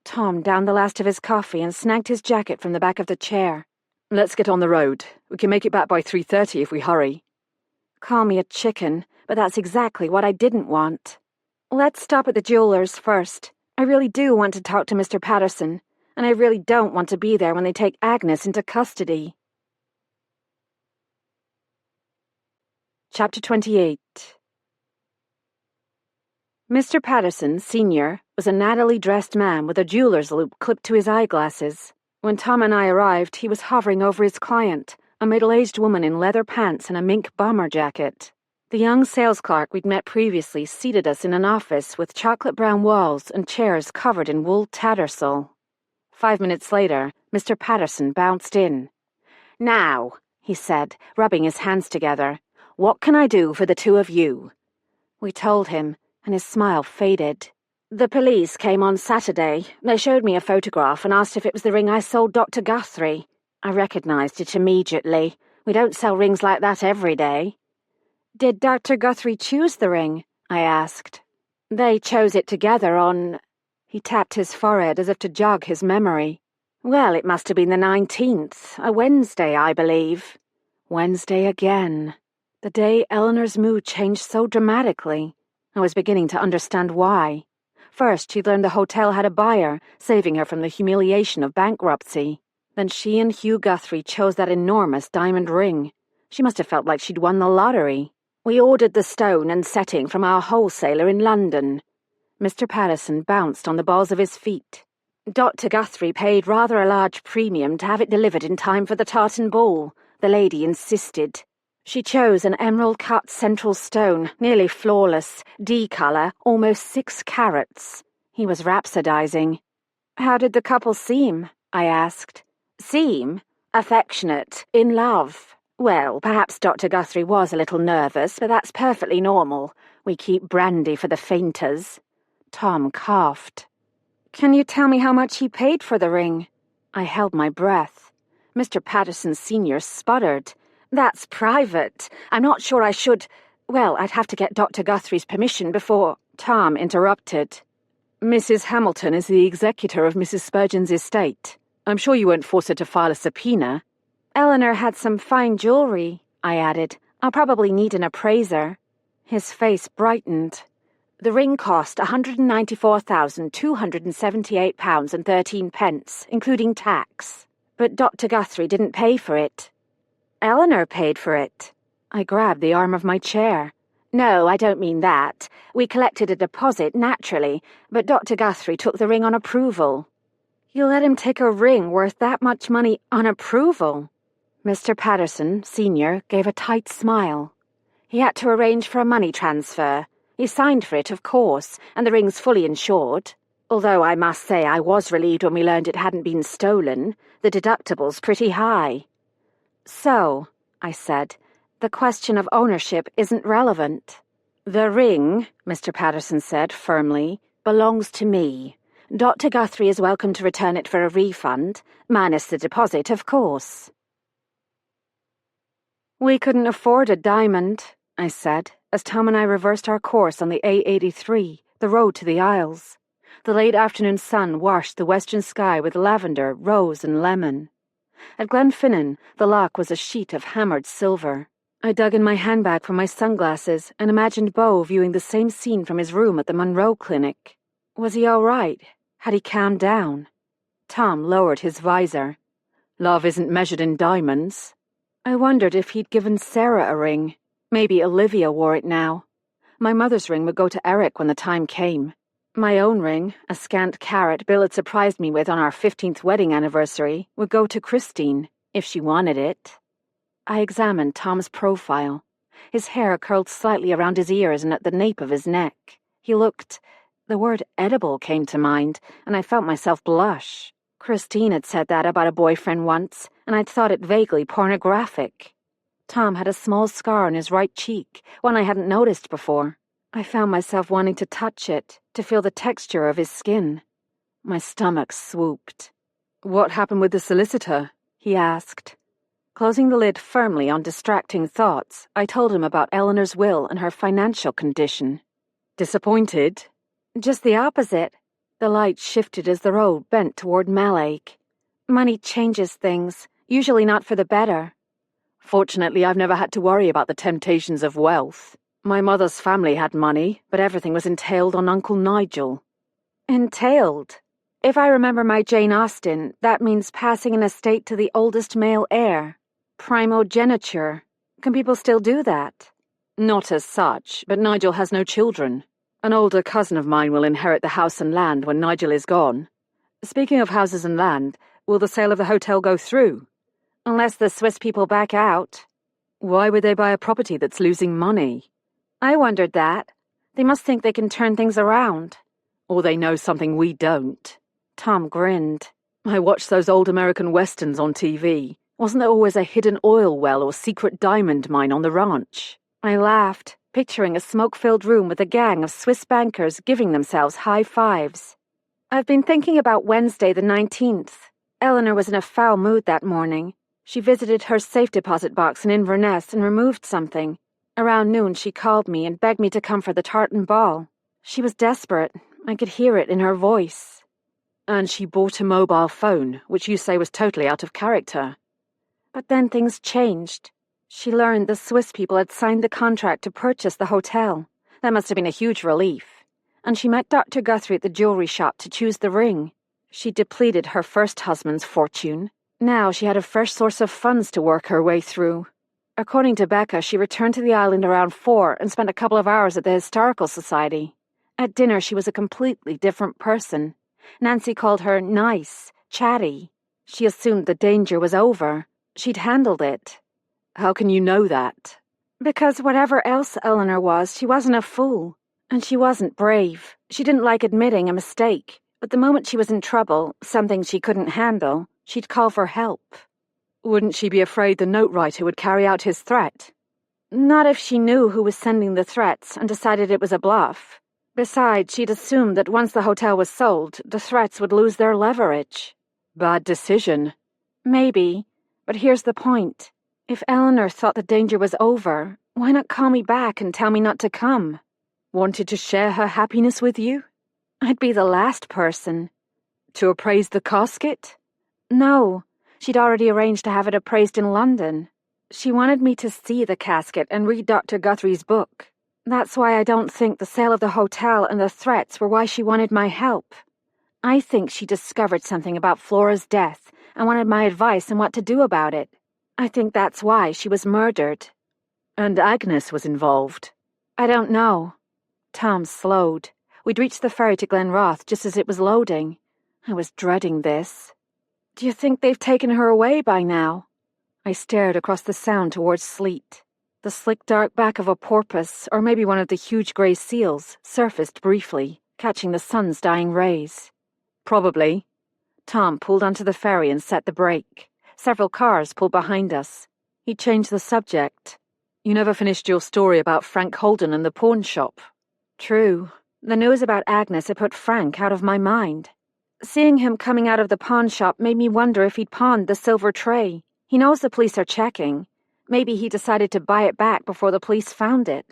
Tom downed the last of his coffee and snagged his jacket from the back of the chair. Let's get on the road. We can make it back by 3:30 if we hurry. Call me a chicken, but that's exactly what I didn't want. Let's stop at the jeweler's first. I really do want to talk to Mr. Patterson, and I really don't want to be there when they take Agnes into custody. Chapter 28. Mr. Patterson, Sr., was a nattily dressed man with a jeweler's loop clipped to his eyeglasses. When Tom and I arrived, he was hovering over his client, a middle-aged woman in leather pants and a mink bomber jacket. The young sales clerk we'd met previously seated us in an office with chocolate-brown walls and chairs covered in wool tattersall. 5 minutes later, Mr. Patterson bounced in. "Now," he said, rubbing his hands together, "what can I do for the two of you?" We told him, and his smile faded. "The police came on Saturday. They showed me a photograph and asked if it was the ring I sold Dr. Guthrie. I recognized it immediately. We don't sell rings like that every day." "Did Dr. Guthrie choose the ring?" I asked. "They chose it together on—" He tapped his forehead as if to jog his memory. "Well, it must have been the 19th, a Wednesday, I believe." Wednesday again. The day Eleanor's mood changed so dramatically. I was beginning to understand why. First, she'd learned the hotel had a buyer, saving her from the humiliation of bankruptcy. Then she and Hugh Guthrie chose that enormous diamond ring. She must have felt like she'd won the lottery. "We ordered the stone and setting from our wholesaler in London." Mr. Patterson bounced on the balls of his feet. "Dr. Guthrie paid rather a large premium to have it delivered in time for the tartan ball. The lady insisted. She chose an emerald-cut central stone, nearly flawless, D-colour, almost 6 carats. He was rhapsodizing. "How did the couple seem?" I asked. "Seem? Affectionate, in love. Well, perhaps Dr. Guthrie was a little nervous, but that's perfectly normal. We keep brandy for the fainters." Tom coughed. "Can you tell me how much he paid for the ring?" I held my breath. Mr. Patterson Sr. sputtered. "That's private. I'm not sure I should— Well, I'd have to get Dr. Guthrie's permission before—" Tom interrupted. "Mrs. Hamilton is the executor of Mrs. Spurgeon's estate. I'm sure you won't force her to file a subpoena." "Eleanor had some fine jewellery," I added. "I'll probably need an appraiser." His face brightened. "The ring cost £194,278.13, including tax. But Dr. Guthrie didn't pay for it." "Eleanor paid for it." I grabbed the arm of my chair. "No, I don't mean that. We collected a deposit, naturally, but Dr. Guthrie took the ring on approval." "You let him take a ring worth that much money on approval?" Mr. Patterson, Sr., gave a tight smile. "He had to arrange for a money transfer. He signed for it, of course, and the ring's fully insured. Although I must say I was relieved when we learned it hadn't been stolen. The deductible's pretty high." "So," I said, "the question of ownership isn't relevant." "The ring," Mr. Patterson said firmly, "belongs to me. Dr. Guthrie is welcome to return it for a refund, minus the deposit, of course." "We couldn't afford a diamond," I said, as Tom and I reversed our course on the A83, the road to the Isles. The late afternoon sun washed the western sky with lavender, rose, and lemon. At Glenfinnan, the loch was a sheet of hammered silver. I dug in my handbag for my sunglasses and imagined Beau viewing the same scene from his room at the Monroe Clinic. Was he all right? Had he calmed down? Tom lowered his visor. "Love isn't measured in diamonds." I wondered if he'd given Sarah a ring. Maybe Olivia wore it now. My mother's ring would go to Eric when the time came. My own ring, a scant carat Bill had surprised me with on our 15th wedding anniversary, would go to Christine, if she wanted it. I examined Tom's profile. His hair curled slightly around his ears and at the nape of his neck. He looked— the word edible came to mind, and I felt myself blush. Christine had said that about a boyfriend once, and I'd thought it vaguely pornographic. Tom had a small scar on his right cheek, one I hadn't noticed before. I found myself wanting to touch it, to feel the texture of his skin. My stomach swooped. "What happened with the solicitor?" he asked. Closing the lid firmly on distracting thoughts, I told him about Eleanor's will and her financial condition. "Disappointed?" "Just the opposite." The light shifted as the road bent toward Malake. "Money changes things, usually not for the better." "Fortunately, I've never had to worry about the temptations of wealth. My mother's family had money, but everything was entailed on Uncle Nigel." Entailed. If I remember my Jane Austen, that means passing an estate to the oldest male heir. Primogeniture. Can people still do that? Not as such, but Nigel has no children. An older cousin of mine will inherit the house and land when Nigel is gone. Speaking of houses and land, will the sale of the hotel go through? Unless the Swiss people back out. Why would they buy a property that's losing money? I wondered that. They must think they can turn things around. Or they know something we don't. Tom grinned. I watched those old American westerns on TV. Wasn't there always a hidden oil well or secret diamond mine on the ranch? I laughed, picturing a smoke-filled room with a gang of Swiss bankers giving themselves high fives. I've been thinking about Wednesday the 19th. Eleanor was in a foul mood that morning. She visited her safe deposit box in Inverness and removed something. Around noon she called me and begged me to come for the tartan ball. She was desperate. I could hear it in her voice. And she bought a mobile phone, which you say was totally out of character. But then things changed. She learned the Swiss people had signed the contract to purchase the hotel. That must have been a huge relief. And she met Dr. Guthrie at the jewelry shop to choose the ring. She depleted her first husband's fortune. Now she had a fresh source of funds to work her way through. According to Becca, she returned to the island around 4 and spent a couple of hours at the Historical Society. At dinner, she was a completely different person. Nancy called her nice, chatty. She assumed the danger was over. She'd handled it. How can you know that? Because whatever else Eleanor was, she wasn't a fool. And she wasn't brave. She didn't like admitting a mistake. But the moment she was in trouble, something she couldn't handle, she'd call for help. Wouldn't she be afraid the note writer would carry out his threat? Not if she knew who was sending the threats and decided it was a bluff. Besides, she'd assumed that once the hotel was sold, the threats would lose their leverage. Bad decision. Maybe, but here's the point. If Eleanor thought the danger was over, why not call me back and tell me not to come? Wanted to share her happiness with you? I'd be the last person. To appraise the casket? No, she'd already arranged to have it appraised in London. She wanted me to see the casket and read Dr. Guthrie's book. That's why I don't think the sale of the hotel and the threats were why she wanted my help. I think she discovered something about Flora's death and wanted my advice on what to do about it. I think that's why she was murdered. And Agnes was involved? I don't know. Tom slowed. We'd reached the ferry to Glenroth just as it was loading. I was dreading this. Do you think they've taken her away by now? I stared across the sound towards Sleat. The slick dark back of a porpoise, or maybe one of the huge grey seals, surfaced briefly, catching the sun's dying rays. Probably. Tom pulled onto the ferry and set the brake. Several cars pulled behind us. He changed the subject. You never finished your story about Frank Holden and the pawn shop. True. The news about Agnes had put Frank out of my mind. Seeing him coming out of the pawn shop made me wonder if he'd pawned the silver tray. He knows the police are checking. Maybe he decided to buy it back before the police found it.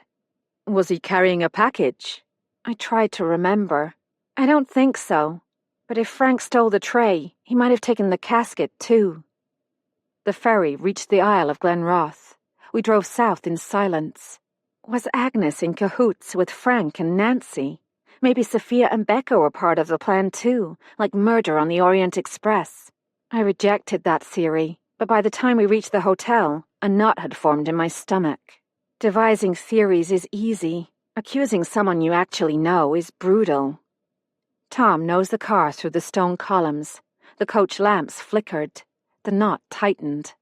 Was he carrying a package? I tried to remember. I don't think so. But if Frank stole the tray, he might have taken the casket too. The ferry reached the Isle of Glenroth. We drove south in silence. Was Agnes in cahoots with Frank and Nancy? Maybe Sophia and Becca were part of the plan too, like murder on the Orient Express. I rejected that theory, but by the time we reached the hotel, a knot had formed in my stomach. Devising theories is easy. Accusing someone you actually know is brutal. Tom nosed the car through the stone columns. The coach lamps flickered. The knot tightened.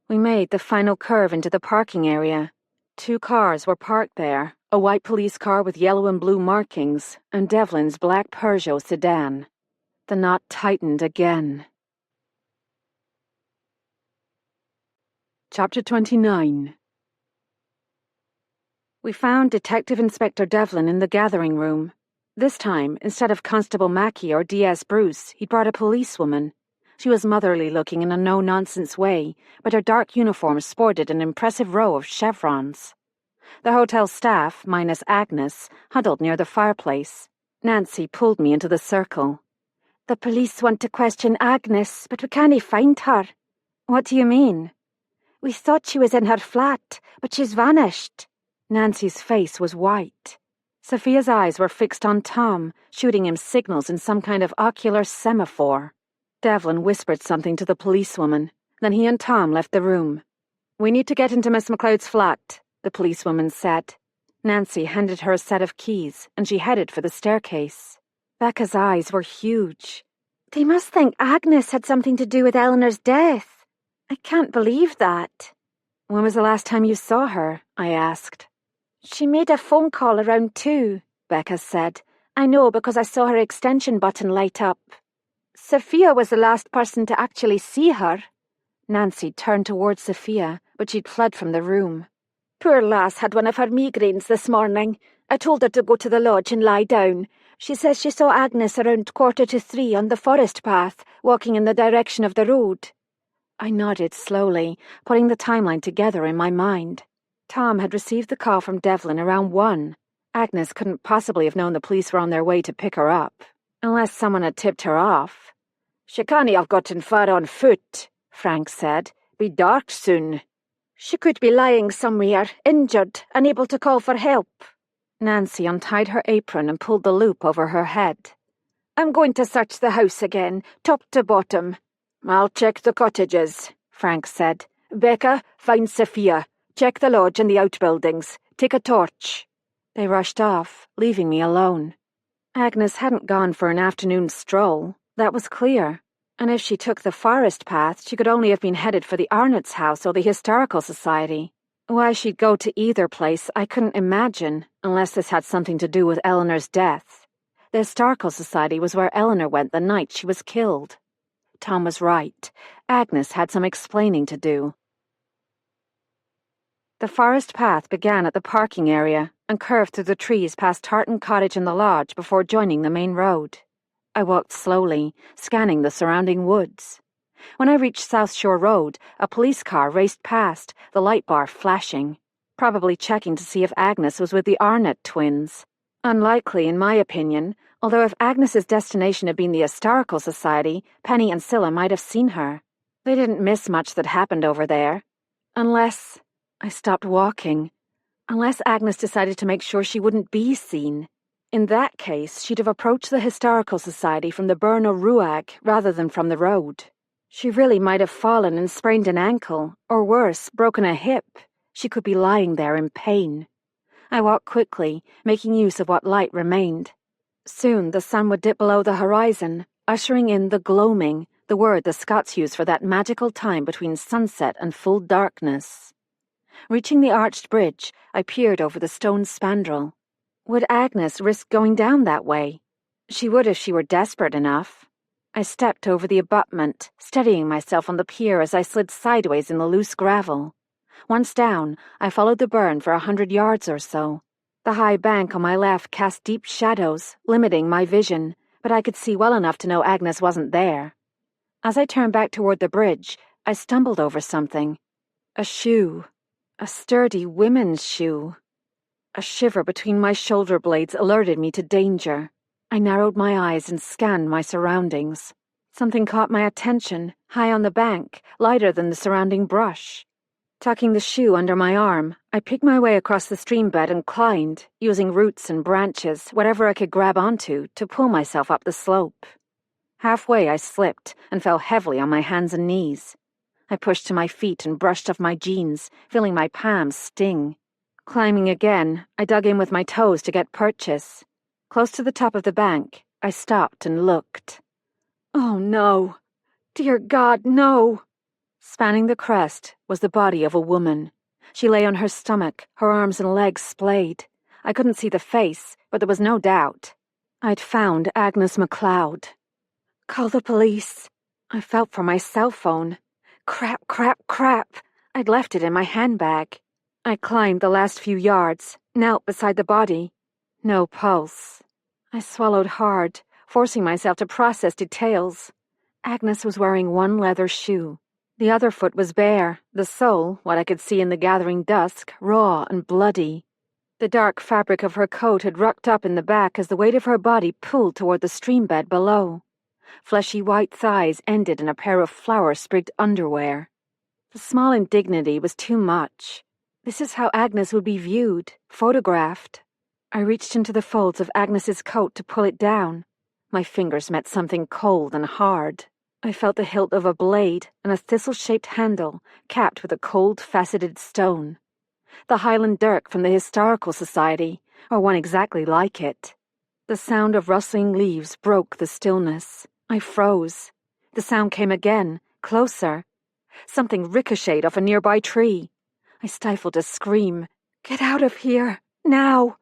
We made the final curve into the parking area. 2 cars were parked there, a white police car with yellow and blue markings, and Devlin's black Peugeot sedan. The knot tightened again. Chapter 29. We found Detective Inspector Devlin in the gathering room. This time, instead of Constable Mackey or D.S. Bruce, he'd brought a policewoman. She was motherly-looking in a no-nonsense way, but her dark uniform sported an impressive row of chevrons. The hotel staff, minus Agnes, huddled near the fireplace. Nancy pulled me into the circle. "The police want to question Agnes, but we can't find her." "What do you mean?" "We thought she was in her flat, but she's vanished." Nancy's face was white. Sophia's eyes were fixed on Tom, shooting him signals in some kind of ocular semaphore. Devlin whispered something to the policewoman. Then he and Tom left the room. "We need to get into Miss McLeod's flat," the policewoman said. Nancy handed her a set of keys, and she headed for the staircase. Becca's eyes were huge. They must think Agnes had something to do with Eleanor's death. I can't believe that. "When was the last time you saw her?" I asked. "She made a phone call around 2, Becca said. "I know because I saw her extension button light up. Sophia was the last person to actually see her." Nancy turned towards Sophia, but she'd fled from the room. "Poor lass had one of her migraines this morning. I told her to go to the lodge and lie down. She says she saw Agnes around 2:45 on the forest path, walking in the direction of the road." I nodded slowly, putting the timeline together in my mind. Tom had received the call from Devlin around 1. Agnes couldn't possibly have known the police were on their way to pick her up, unless someone had tipped her off. "She can't have gotten far on foot," Frank said. "Be dark soon." "She could be lying somewhere, injured, unable to call for help." Nancy untied her apron and pulled the loop over her head. "I'm going to search the house again, top to bottom." "I'll check the cottages," Frank said. "Becca, find Sophia. Check the lodge and the outbuildings. Take a torch." They rushed off, leaving me alone. Agnes hadn't gone for an afternoon stroll, that was clear. And if she took the forest path, she could only have been headed for the Arnott's house or the Historical Society. Why she'd go to either place, I couldn't imagine, unless this had something to do with Eleanor's death. The Historical Society was where Eleanor went the night she was killed. Tom was right. Agnes had some explaining to do. The forest path began at the parking area and curved through the trees past Tartan Cottage and the lodge before joining the main road. I walked slowly, scanning the surrounding woods. When I reached South Shore Road, a police car raced past, the light bar flashing, probably checking to see if Agnes was with the Arnott twins. Unlikely, in my opinion, although if Agnes's destination had been the Historical Society, Penny and Scylla might have seen her. They didn't miss much that happened over there. Unless I stopped walking. Unless Agnes decided to make sure she wouldn't be seen. In that case, she'd have approached the Historical Society from the Burn o' Ruag rather than from the road. She really might have fallen and sprained an ankle, or worse, broken a hip. She could be lying there in pain. I walked quickly, making use of what light remained. Soon the sun would dip below the horizon, ushering in the gloaming, the word the Scots use for that magical time between sunset and full darkness. Reaching the arched bridge, I peered over the stone spandrel. Would Agnes risk going down that way? She would if she were desperate enough. I stepped over the abutment, steadying myself on the pier as I slid sideways in the loose gravel. Once down, I followed the burn for 100 yards or so. The high bank on my left cast deep shadows, limiting my vision, but I could see well enough to know Agnes wasn't there. As I turned back toward the bridge, I stumbled over something. A shoe. A sturdy women's shoe. A shiver between my shoulder blades alerted me to danger. I narrowed my eyes and scanned my surroundings. Something caught my attention, high on the bank, lighter than the surrounding brush. Tucking the shoe under my arm, I picked my way across the stream bed and climbed, using roots and branches, whatever I could grab onto, to pull myself up the slope. Halfway I slipped and fell heavily on my hands and knees. I pushed to my feet and brushed off my jeans, feeling my palms sting. Climbing again, I dug in with my toes to get purchase. Close to the top of the bank, I stopped and looked. Oh no! Dear God, no! Spanning the crest was the body of a woman. She lay on her stomach, her arms and legs splayed. I couldn't see the face, but there was no doubt. I'd found Agnes MacLeod. Call the police. I felt for my cell phone. Crap. I'd left it in my handbag. I climbed the last few yards, knelt beside the body. No pulse. I swallowed hard, forcing myself to process details. Agnes was wearing one leather shoe. The other foot was bare, the sole, what I could see in the gathering dusk, raw and bloody. The dark fabric of her coat had rucked up in the back as the weight of her body pulled toward the stream bed below. Fleshy white thighs ended in a pair of flower-sprigged underwear. The small indignity was too much. This is how Agnes would be viewed, photographed. I reached into the folds of Agnes's coat to pull it down. My fingers met something cold and hard. I felt the hilt of a blade and a thistle-shaped handle capped with a cold, faceted stone. The Highland dirk from the Historical Society, or one exactly like it. The sound of rustling leaves broke the stillness. I froze. The sound came again, closer. Something ricocheted off a nearby tree. I stifled a scream. "Get out of here, now!"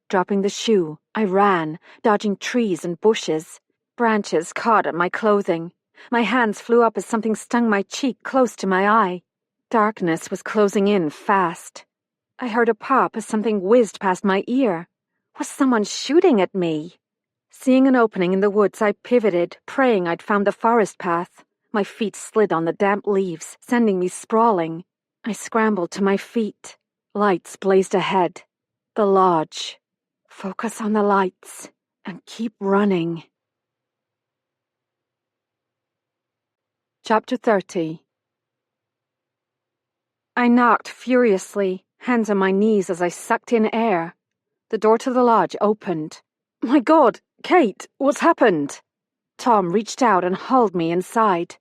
Dropping the shoe, I ran, dodging trees and bushes. Branches caught at my clothing. My hands flew up as something stung my cheek close to my eye. Darkness was closing in fast. I heard a pop as something whizzed past my ear. Was someone shooting at me? Seeing an opening in the woods, I pivoted, praying I'd found the forest path. My feet slid on the damp leaves, sending me sprawling. I scrambled to my feet. Lights blazed ahead. The lodge. Focus on the lights and keep running. Chapter 30. I knocked furiously, hands on my knees as I sucked in air. The door to the lodge opened. My God, Kate, what's happened? Tom reached out and hauled me inside.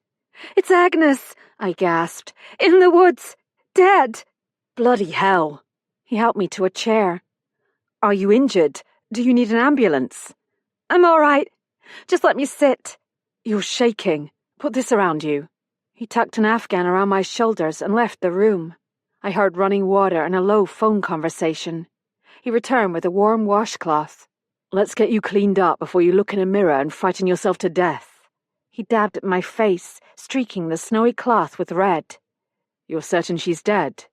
"It's Agnes," I gasped. "In the woods. Dead." Bloody hell. He helped me to a chair. Are you injured? Do you need an ambulance? "I'm all right. Just let me sit." You're shaking. Put this around you. He tucked an Afghan around my shoulders and left the room. I heard running water and a low phone conversation. He returned with a warm washcloth. Let's get you cleaned up before you look in a mirror and frighten yourself to death. He dabbed at my face, streaking the snowy cloth with red. You're certain she's dead?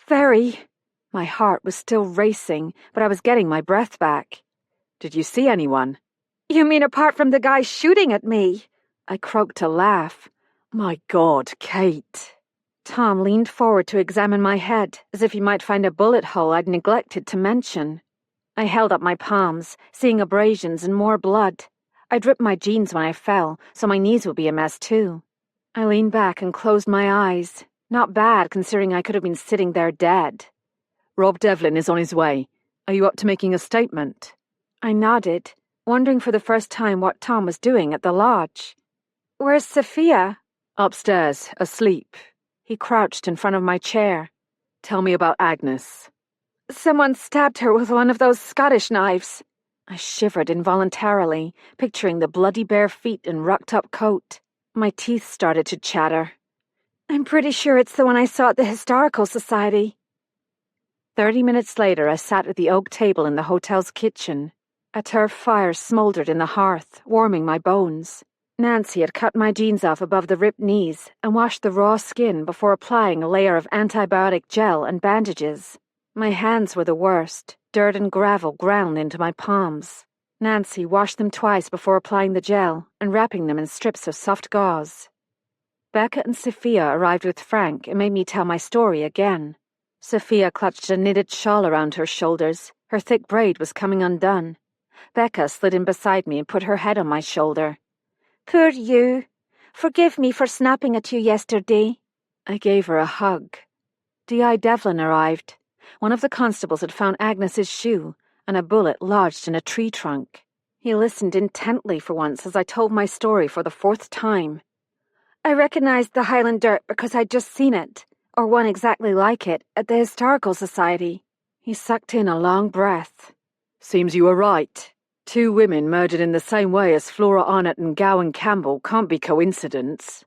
Very. My heart was still racing, but I was getting my breath back. Did you see anyone? "You mean apart from the guy shooting at me?" I croaked a laugh. My God, Kate. Tom leaned forward to examine my head, as if he might find a bullet hole I'd neglected to mention. I held up my palms, seeing abrasions and more blood. I'd ripped my jeans when I fell, so my knees would be a mess too. I leaned back and closed my eyes. Not bad, considering I could have been sitting there dead. Rob Devlin is on his way. Are you up to making a statement? I nodded, wondering for the first time what Tom was doing at the lodge. "Where's Sophia?" Upstairs, asleep. He crouched in front of my chair. Tell me about Agnes. "Someone stabbed her with one of those Scottish knives." I shivered involuntarily, picturing the bloody bare feet and rucked-up coat. My teeth started to chatter. "I'm pretty sure it's the one I saw at the Historical Society." 30 minutes later, I sat at the oak table in the hotel's kitchen. A turf fire smoldered in the hearth, warming my bones. Nancy had cut my jeans off above the ripped knees and washed the raw skin before applying a layer of antibiotic gel and bandages. My hands were the worst, dirt and gravel ground into my palms. Nancy washed them twice before applying the gel and wrapping them in strips of soft gauze. Becca and Sophia arrived with Frank and made me tell my story again. Sophia clutched a knitted shawl around her shoulders. Her thick braid was coming undone. Becca slid in beside me and put her head on my shoulder. "Poor you. Forgive me for snapping at you yesterday." I gave her a hug. D.I. Devlin arrived. One of the constables had found Agnes's shoe and a bullet lodged in a tree trunk. He listened intently for once as I told my story for the 4th time. "I recognized the Highland dirt because I'd just seen it, or one exactly like it, at the Historical Society." He sucked in a long breath. Seems you were right. 2 women murdered in the same way as Flora Arnott and Gowan Campbell can't be coincidence.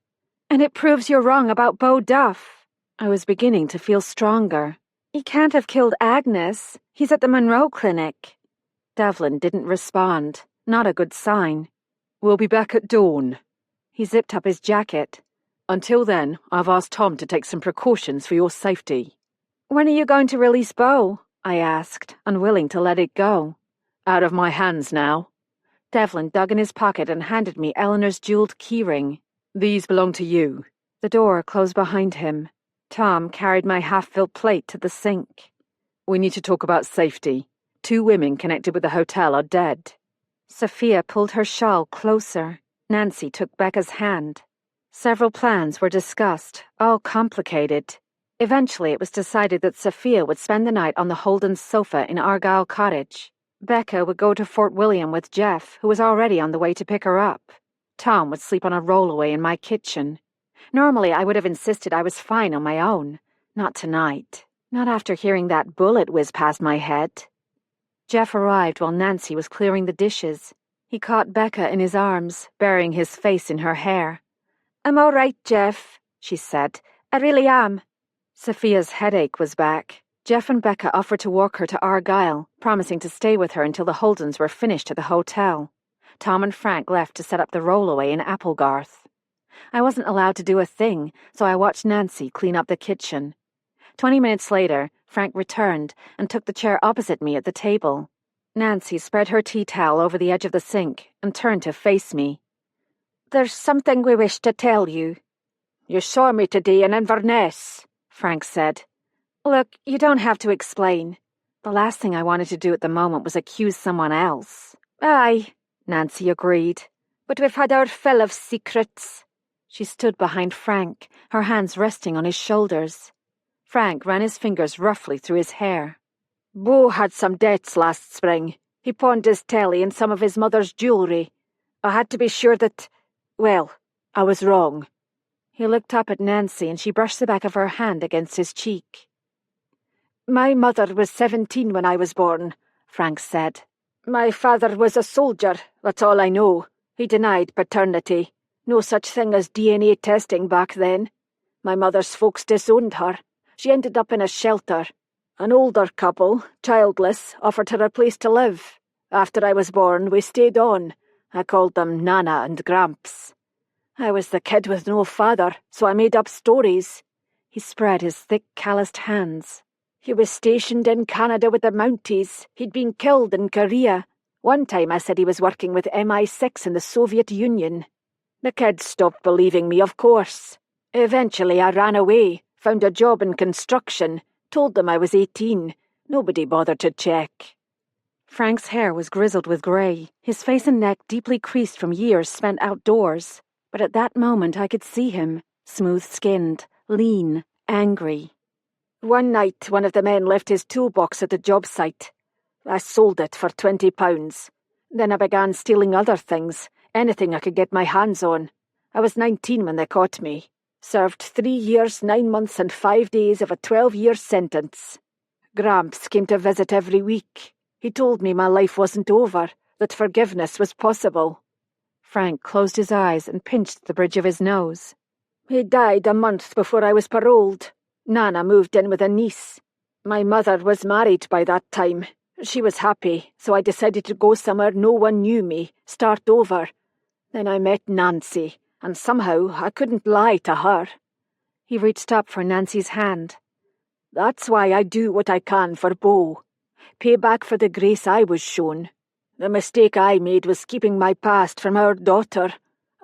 "And it proves you're wrong about Beau Duff." I was beginning to feel stronger. "He can't have killed Agnes. He's at the Monroe Clinic." Devlin didn't respond. Not a good sign. We'll be back at dawn. He zipped up his jacket. Until then, I've asked Tom to take some precautions for your safety. "When are you going to release Beau?" I asked, unwilling to let it go. Out of my hands now. Devlin dug in his pocket and handed me Eleanor's jeweled keyring. These belong to you. The door closed behind him. Tom carried my half-filled plate to the sink. We need to talk about safety. 2 women connected with the hotel are dead. Sophia pulled her shawl closer. Nancy took Becca's hand. Several plans were discussed, all complicated. Eventually it was decided that Sophia would spend the night on the Holden's sofa in Argyle Cottage. Becca would go to Fort William with Jeff, who was already on the way to pick her up. Tom would sleep on a rollaway in my kitchen. Normally, I would have insisted I was fine on my own. Not tonight. Not after hearing that bullet whiz past my head. Jeff arrived while Nancy was clearing the dishes. He caught Becca in his arms, burying his face in her hair. "I'm all right, Jeff," she said. "I really am." Sophia's headache was back. Jeff and Becca offered to walk her to Argyll, promising to stay with her until the Holdens were finished at the hotel. Tom and Frank left to set up the rollaway in Applegarth. I wasn't allowed to do a thing, so I watched Nancy clean up the kitchen. 20 minutes later, Frank returned and took the chair opposite me at the table. Nancy spread her tea towel over the edge of the sink and turned to face me. "There's something we wish to tell you." "You saw me today in Inverness," Frank said. "Look, you don't have to explain." The last thing I wanted to do at the moment was accuse someone else. "Aye," Nancy agreed. "but we've had our fill of secrets." She stood behind Frank, her hands resting on his shoulders. Frank ran his fingers roughly through his hair. "Beau had some debts last spring. He pawned his telly and some of his mother's jewellery. I had to be sure that... well, I was wrong." He looked up at Nancy and she brushed the back of her hand against his cheek. "My mother was 17 when I was born," Frank said. "My father was a soldier, that's all I know. He denied paternity. No such thing as DNA testing back then. My mother's folks disowned her. She ended up in a shelter. An older couple, childless, offered her a place to live. After I was born, we stayed on. I called them Nana and Gramps. I was the kid with no father, so I made up stories." He spread his thick, calloused hands. "He was stationed in Canada with the Mounties. He'd been killed in Korea. One time I said he was working with MI6 in the Soviet Union. The kids stopped believing me, of course. Eventually I ran away, found a job in construction, told them I was 18. Nobody bothered to check." Frank's hair was grizzled with grey, his face and neck deeply creased from years spent outdoors. But at that moment I could see him, smooth-skinned, lean, angry. "One night one of the men left his toolbox at the job site. I sold it for £20. Then I began stealing other things, anything I could get my hands on. I was 19 when they caught me. Served 3 years, 9 months and 5 days of a 12-year sentence. Gramps came to visit every week. He told me my life wasn't over, that forgiveness was possible." Frank closed his eyes and pinched the bridge of his nose. "He died a month before I was paroled. Nana moved in with a niece. My mother was married by that time. She was happy, so I decided to go somewhere no one knew me, start over. Then I met Nancy, and somehow I couldn't lie to her." He reached up for Nancy's hand. "That's why I do what I can for Beau. Pay back for the grace I was shown. The mistake I made was keeping my past from our daughter.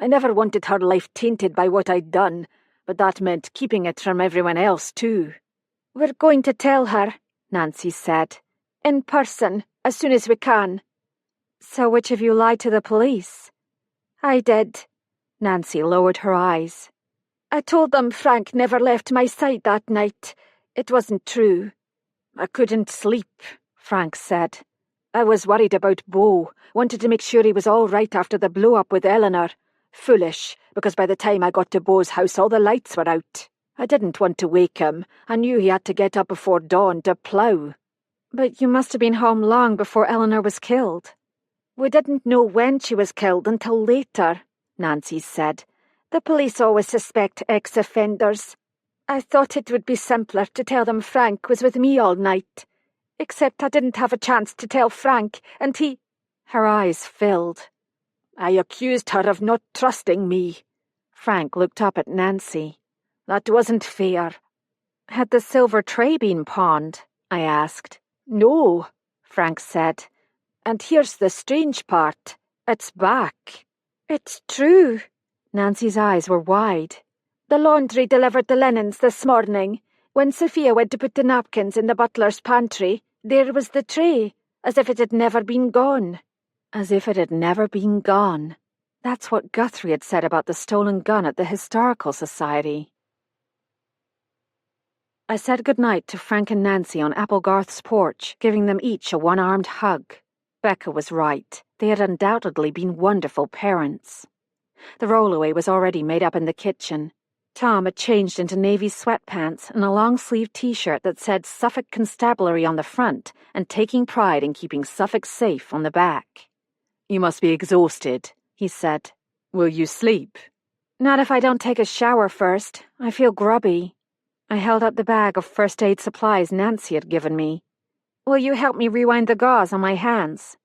I never wanted her life tainted by what I'd done, but that meant keeping it from everyone else too." "We're going to tell her," Nancy said. "in person, as soon as we can." "So which of you lied to the police?" "I did." Nancy lowered her eyes. "I told them Frank never left my side that night. It wasn't true." "I couldn't sleep," Frank said. "I was worried about Beau, wanted to make sure he was all right after the blow-up with Eleanor. Foolish, because by the time I got to Beau's house all the lights were out. I didn't want to wake him. I knew he had to get up before dawn to plough." "But you must have been home long before Eleanor was killed." "We didn't know when she was killed until later," Nancy said. "The police always suspect ex-offenders. I thought it would be simpler to tell them Frank was with me all night. Except I didn't have a chance to tell Frank, and he—" Her eyes filled. "I accused her of not trusting me." Frank looked up at Nancy. "That wasn't fair." "Had the silver tray been pawned?" I asked. "No," Frank said. "And here's the strange part. It's back." "It's true." Nancy's eyes were wide. "The laundry delivered the linens this morning. When Sophia went to put the napkins in the butler's pantry, there was the tray, as if it had never been gone." As if it had never been gone. That's what Guthrie had said about the stolen gun at the Historical Society. I said goodnight to Frank and Nancy on Applegarth's porch, giving them each a one-armed hug. Becca was right. They had undoubtedly been wonderful parents. The rollaway was already made up in the kitchen. Tom had changed into navy sweatpants and a long-sleeved t-shirt that said Suffolk Constabulary on the front and taking pride in keeping Suffolk safe on the back. "You must be exhausted," he said. "Will you sleep?" "Not if I don't take a shower first. I feel grubby." I held out the bag of first aid supplies Nancy had given me. "Will you help me rewind the gauze on my hands?"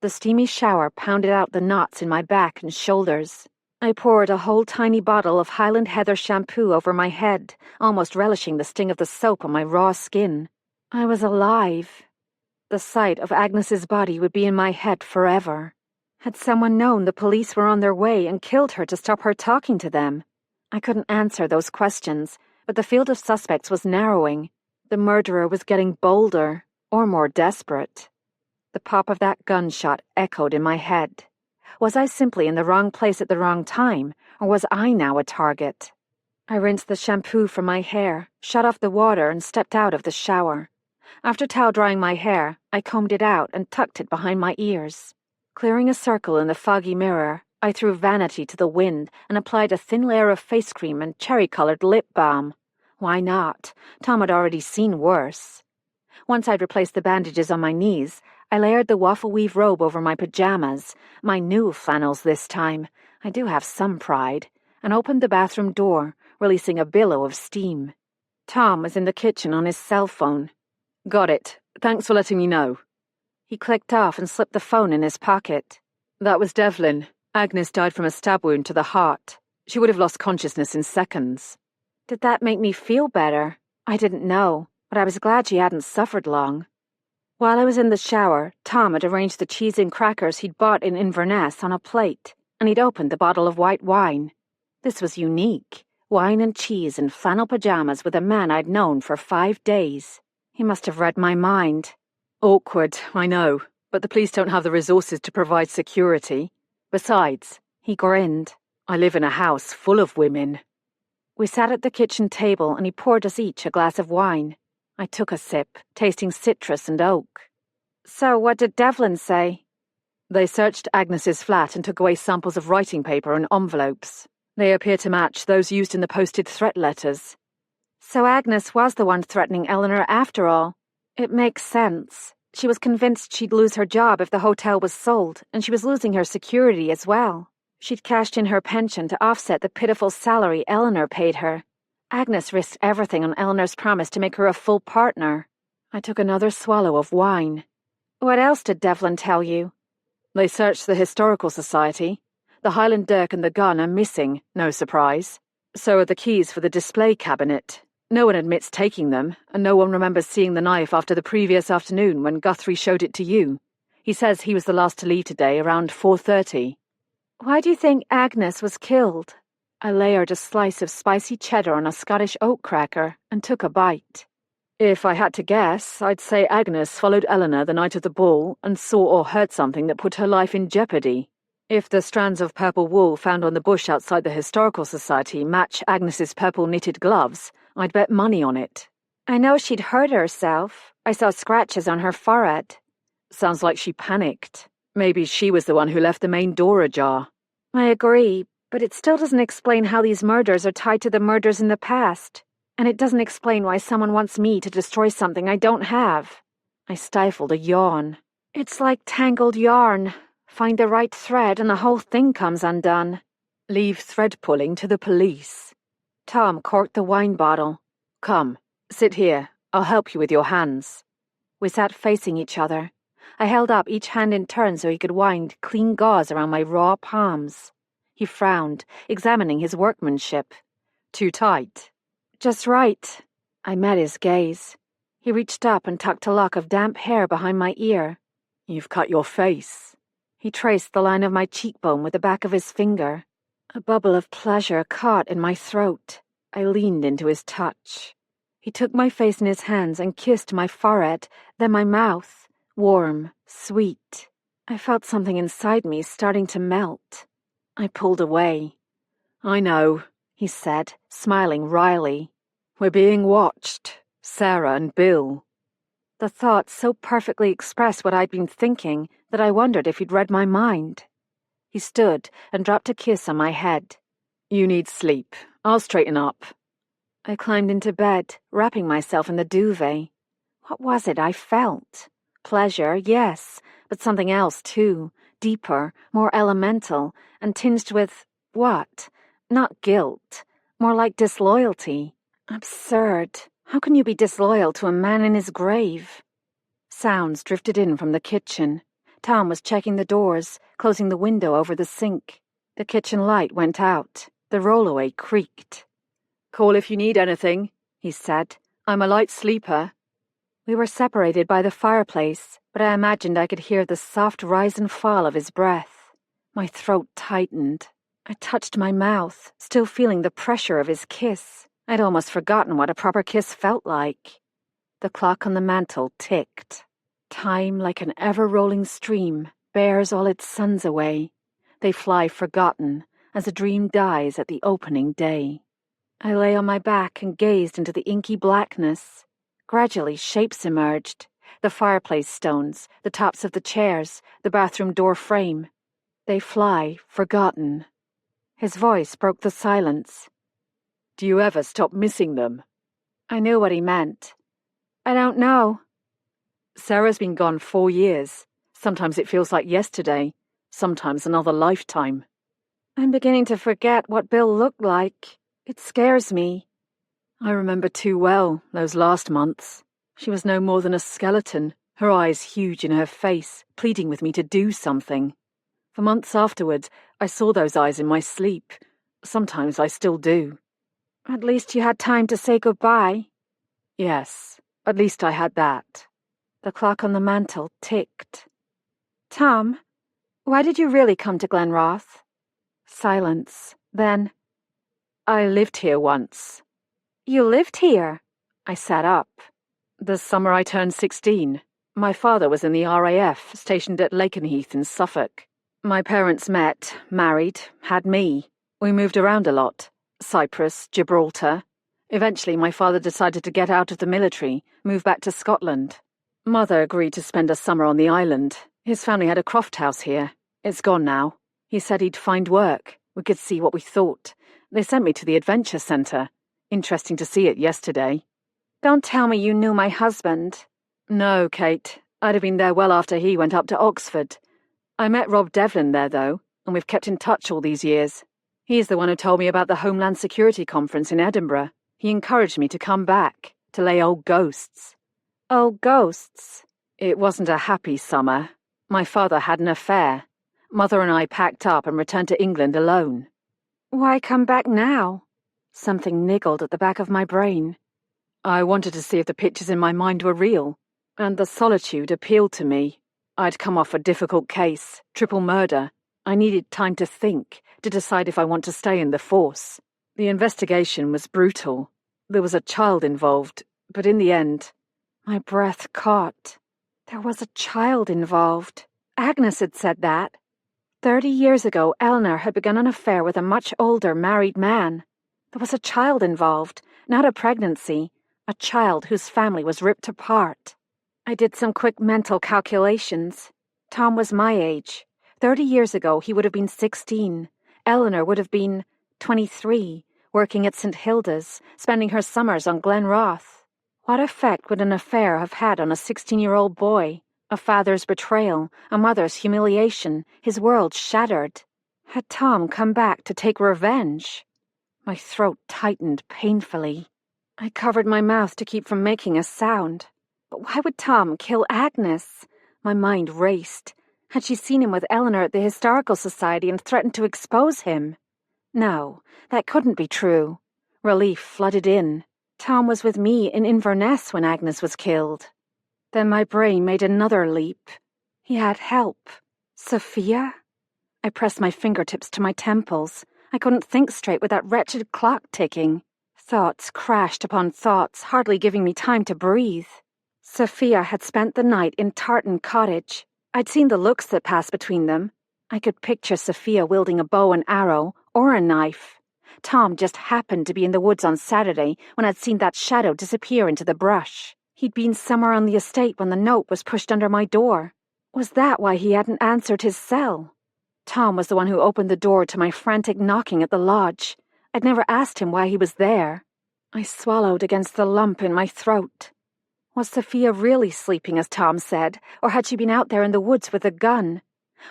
The steamy shower pounded out the knots in my back and shoulders. I poured a whole tiny bottle of Highland Heather shampoo over my head, almost relishing the sting of the soap on my raw skin. I was alive. The sight of Agnes's body would be in my head forever. Had someone known the police were on their way and killed her to stop her talking to them? I couldn't answer those questions, but the field of suspects was narrowing. The murderer was getting bolder, or more desperate. The pop of that gunshot echoed in my head. Was I simply in the wrong place at the wrong time, or was I now a target? I rinsed the shampoo from my hair, shut off the water, and stepped out of the shower. After towel-drying my hair, I combed it out and tucked it behind my ears. Clearing a circle in the foggy mirror, I threw vanity to the wind and applied a thin layer of face cream and cherry-colored lip balm. Why not? Tom had already seen worse. Once I'd replaced the bandages on my knees, I layered the waffle-weave robe over my pajamas, my new flannels this time, I do have some pride, and opened the bathroom door, releasing a billow of steam. Tom was in the kitchen on his cell phone. "Got it. Thanks for letting me know." He clicked off and slipped the phone in his pocket. "That was Devlin. Agnes died from a stab wound to the heart. She would have lost consciousness in seconds." Did that make me feel better? I didn't know, but I was glad she hadn't suffered long. While I was in the shower, Tom had arranged the cheese and crackers he'd bought in Inverness on a plate, and he'd opened the bottle of white wine. This was unique. Wine and cheese and flannel pajamas with a man I'd known for 5 days. He must have read my mind. "Awkward, I know, but the police don't have the resources to provide security. Besides," he grinned, "I live in a house full of women." We sat at the kitchen table and he poured us each a glass of wine. I took a sip, tasting citrus and oak. "So what did Devlin say?" "They searched Agnes's flat and took away samples of writing paper and envelopes. They appear to match those used in the posted threat letters." So Agnes was the one threatening Eleanor after all. It makes sense. She was convinced she'd lose her job if the hotel was sold, and she was losing her security as well. She'd cashed in her pension to offset the pitiful salary Eleanor paid her. Agnes risked everything on Eleanor's promise to make her a full partner. I took another swallow of wine. "What else did Devlin tell you?" "They searched the Historical Society. The Highland dirk and the gun are missing, no surprise. So are the keys for the display cabinet. No one admits taking them, and no one remembers seeing the knife after the previous afternoon when Guthrie showed it to you. He says he was the last to leave today around 4:30. "Why do you think Agnes was killed?" I layered a slice of spicy cheddar on a Scottish oat cracker and took a bite. "If I had to guess, I'd say Agnes followed Eleanor the night of the ball and saw or heard something that put her life in jeopardy. If the strands of purple wool found on the bush outside the Historical Society match Agnes's purple knitted gloves, I'd bet money on it." "I know she'd hurt herself. I saw scratches on her forehead." "Sounds like she panicked. Maybe she was the one who left the main door ajar." "I agree, but it still doesn't explain how these murders are tied to the murders in the past. And it doesn't explain why someone wants me to destroy something I don't have." I stifled a yawn. "It's like tangled yarn. Find the right thread and the whole thing comes undone." "Leave thread pulling to the police." Tom corked the wine bottle. "Come, sit here. I'll help you with your hands." We sat facing each other. I held up each hand in turn so he could wind clean gauze around my raw palms. He frowned, examining his workmanship. "Too tight?" "Just right." I met his gaze. He reached up and tucked a lock of damp hair behind my ear. "You've cut your face." He traced the line of my cheekbone with the back of his finger. A bubble of pleasure caught in my throat. I leaned into his touch. He took my face in his hands and kissed my forehead, then my mouth, warm, sweet. I felt something inside me starting to melt. I pulled away. "I know," he said, smiling wryly. "We're being watched. Sarah and Bill." The thought so perfectly expressed what I'd been thinking that I wondered if he'd read my mind. He stood and dropped a kiss on my head. You need sleep. I'll straighten up. I climbed into bed, wrapping myself in the duvet. What was it I felt? Pleasure, yes, but something else too, deeper, more elemental, and tinged with, what? Not guilt, more like disloyalty. Absurd. How can you be disloyal to a man in his grave? Sounds drifted in from the kitchen. Tom was checking the doors, closing the window over the sink. The kitchen light went out. The rollaway creaked. Call if you need anything, he said. I'm a light sleeper. We were separated by the fireplace, but I imagined I could hear the soft rise and fall of his breath. My throat tightened. I touched my mouth, still feeling the pressure of his kiss. I'd almost forgotten what a proper kiss felt like. The clock on the mantel ticked. Time, like an ever-rolling stream, bears all its suns away. They fly forgotten, as a dream dies at the opening day. I lay on my back and gazed into the inky blackness. Gradually, shapes emerged. The fireplace stones, the tops of the chairs, the bathroom door frame. They fly, forgotten. His voice broke the silence. Do you ever stop missing them? I knew what he meant. I don't know. Sarah's been gone 4 years. Sometimes it feels like yesterday, sometimes another lifetime. I'm beginning to forget what Bill looked like. It scares me. I remember too well those last months. She was no more than a skeleton, her eyes huge in her face, pleading with me to do something. For months afterwards, I saw those eyes in my sleep. Sometimes I still do. At least you had time to say goodbye. Yes, at least I had that. The clock on the mantel ticked. Tom, why did you really come to Glenroth? Silence. Then, I lived here once. You lived here? I sat up. The summer I turned 16. My father was in the RAF, stationed at Lakenheath in Suffolk. My parents met, married, had me. We moved around a lot. Cyprus, Gibraltar. Eventually, my father decided to get out of the military, move back to Scotland. Mother agreed to spend a summer on the island. His family had a croft house here. It's gone now. He said he'd find work. We could see what we thought. They sent me to the Adventure Centre. Interesting to see it yesterday. Don't tell me you knew my husband. No, Kate. I'd have been there well after he went up to Oxford. I met Rob Devlin there, though, and we've kept in touch all these years. He's the one who told me about the Homeland Security Conference in Edinburgh. He encouraged me to come back, to lay old ghosts. Oh, ghosts. It wasn't a happy summer. My father had an affair. Mother and I packed up and returned to England alone. Why come back now? Something niggled at the back of my brain. I wanted to see if the pictures in my mind were real, and the solitude appealed to me. I'd come off a difficult case, triple murder. I needed time to think, to decide if I want to stay in the force. The investigation was brutal. There was a child involved, but in the end... My breath caught. There was a child involved. Agnes had said that. 30 years ago, Eleanor had begun an affair with a much older married man. There was a child involved, not a pregnancy, a child whose family was ripped apart. I did some quick mental calculations. Tom was my age. 30 years ago, he would have been 16. Eleanor would have been 23, working at St. Hilda's, spending her summers on Glenroth. What effect would an affair have had on a 16-year-old boy? A father's betrayal, a mother's humiliation, his world shattered. Had Tom come back to take revenge? My throat tightened painfully. I covered my mouth to keep from making a sound. But why would Tom kill Agnes? My mind raced. Had she seen him with Eleanor at the Historical Society and threatened to expose him? No, that couldn't be true. Relief flooded in. Tom was with me in Inverness when Agnes was killed. Then my brain made another leap. He had help. Sophia? I pressed my fingertips to my temples. I couldn't think straight with that wretched clock ticking. Thoughts crashed upon thoughts, hardly giving me time to breathe. Sophia had spent the night in Tartan Cottage. I'd seen the looks that passed between them. I could picture Sophia wielding a bow and arrow, or a knife. Tom just happened to be in the woods on Saturday when I'd seen that shadow disappear into the brush. He'd been somewhere on the estate when the note was pushed under my door. Was that why he hadn't answered his cell? Tom was the one who opened the door to my frantic knocking at the lodge. I'd never asked him why he was there. I swallowed against the lump in my throat. Was Sophia really sleeping, as Tom said, or had she been out there in the woods with a gun?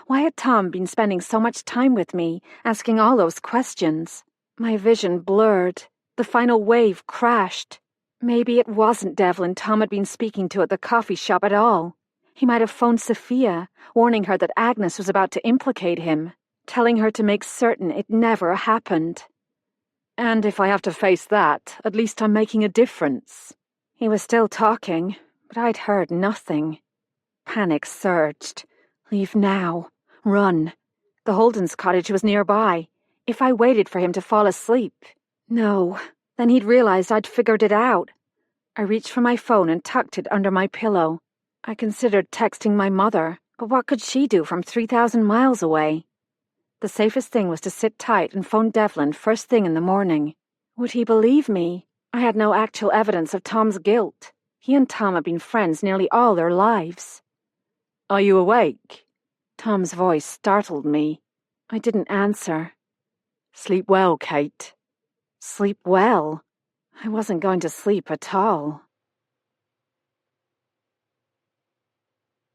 Why had Tom been spending so much time with me, asking all those questions? My vision blurred. The final wave crashed. Maybe it wasn't Devlin Tom had been speaking to at the coffee shop at all. He might have phoned Sophia, warning her that Agnes was about to implicate him, telling her to make certain it never happened. And if I have to face that, at least I'm making a difference. He was still talking, but I'd heard nothing. Panic surged. Leave now. Run. The Holden's cottage was nearby. If I waited for him to fall asleep... No. Then he'd realized I'd figured it out. I reached for my phone and tucked it under my pillow. I considered texting my mother, but what could she do from 3,000 miles away? The safest thing was to sit tight and phone Devlin first thing in the morning. Would he believe me? I had no actual evidence of Tom's guilt. He and Tom had been friends nearly all their lives. Are you awake? Tom's voice startled me. I didn't answer. Sleep well, Kate. Sleep well? I wasn't going to sleep at all.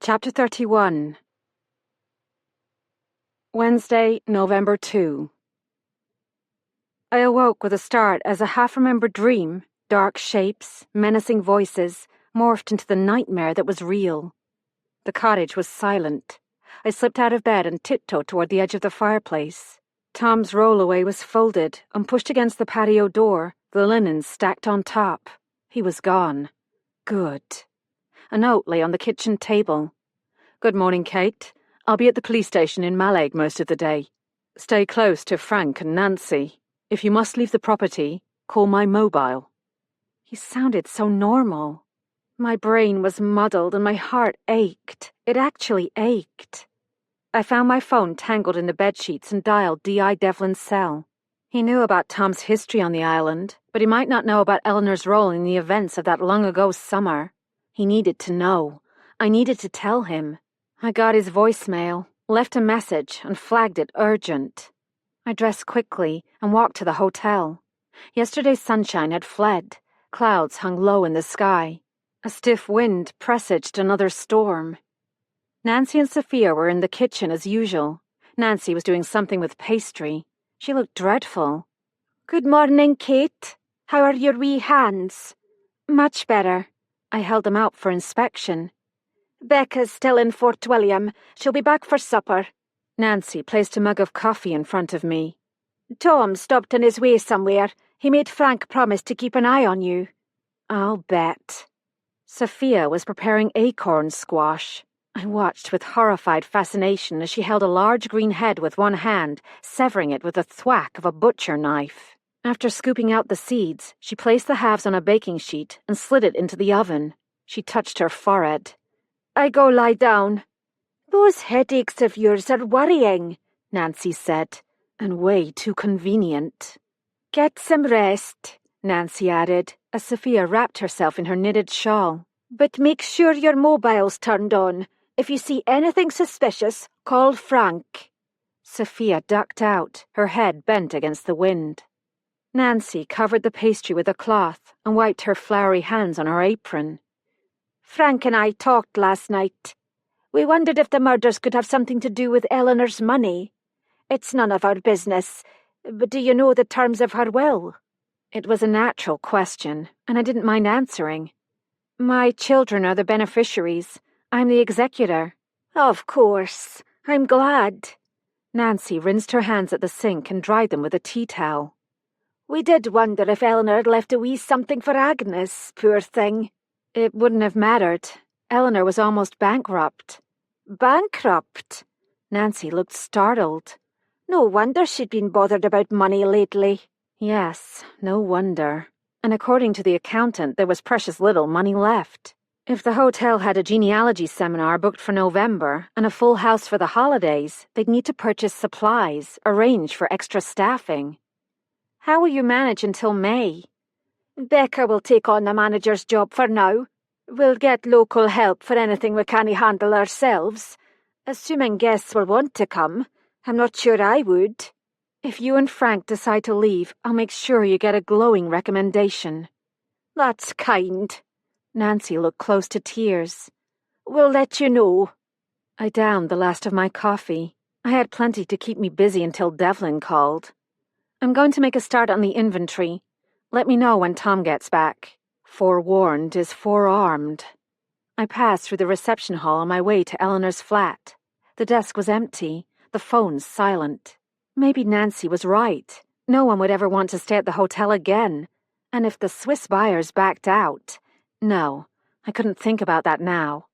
Chapter 31. Wednesday, November 2. I awoke with a start as a half-remembered dream, dark shapes, menacing voices, morphed into the nightmare that was real. The cottage was silent. I slipped out of bed and tiptoed toward the edge of the fireplace. Tom's rollaway was folded and pushed against the patio door, the linen stacked on top. He was gone. Good. A note lay on the kitchen table. Good morning, Kate. I'll be at the police station in Mallaig most of the day. Stay close to Frank and Nancy. If you must leave the property, call my mobile. He sounded so normal. My brain was muddled and my heart ached. It actually ached. I found my phone tangled in the bedsheets and dialed D.I. Devlin's cell. He knew about Tom's history on the island, but he might not know about Eleanor's role in the events of that long-ago summer. He needed to know. I needed to tell him. I got his voicemail, left a message, and flagged it urgent. I dressed quickly and walked to the hotel. Yesterday's sunshine had fled. Clouds hung low in the sky. A stiff wind presaged another storm. Nancy and Sophia were in the kitchen as usual. Nancy was doing something with pastry. She looked dreadful. Good morning, Kate. How are your wee hands? Much better. I held them out for inspection. Becca's still in Fort William. She'll be back for supper. Nancy placed a mug of coffee in front of me. Tom stopped on his way somewhere. He made Frank promise to keep an eye on you. I'll bet. Sophia was preparing acorn squash. I watched with horrified fascination as she held a large green head with one hand, severing it with the thwack of a butcher knife. After scooping out the seeds, she placed the halves on a baking sheet and slid it into the oven. She touched her forehead. I go lie down. Those headaches of yours are worrying, Nancy said, and way too convenient. Get some rest, Nancy added, as Sophia wrapped herself in her knitted shawl. But make sure your mobile's turned on. If you see anything suspicious, call Frank. Sophia ducked out, her head bent against the wind. Nancy covered the pastry with a cloth and wiped her floury hands on her apron. Frank and I talked last night. We wondered if the murders could have something to do with Eleanor's money. It's none of our business, but do you know the terms of her will? It was a natural question, and I didn't mind answering. My children are the beneficiaries. I'm the executor. Of course. I'm glad. Nancy rinsed her hands at the sink and dried them with a tea towel. We did wonder if Eleanor had left a wee something for Agnes, poor thing. It wouldn't have mattered. Eleanor was almost bankrupt. Bankrupt? Nancy looked startled. No wonder she'd been bothered about money lately. Yes, no wonder. And according to the accountant, there was precious little money left. If the hotel had a genealogy seminar booked for November and a full house for the holidays, they'd need to purchase supplies, arrange for extra staffing. How will you manage until May? Becca will take on the manager's job for now. We'll get local help for anything we can't handle ourselves. Assuming guests will want to come. I'm not sure I would. If you and Frank decide to leave, I'll make sure you get a glowing recommendation. That's kind. Nancy looked close to tears. We'll let you know. I downed the last of my coffee. I had plenty to keep me busy until Devlin called. I'm going to make a start on the inventory. Let me know when Tom gets back. Forewarned is forearmed. I passed through the reception hall on my way to Eleanor's flat. The desk was empty, the phone silent. Maybe Nancy was right. No one would ever want to stay at the hotel again. And if the Swiss buyers backed out... No, I couldn't think about that now.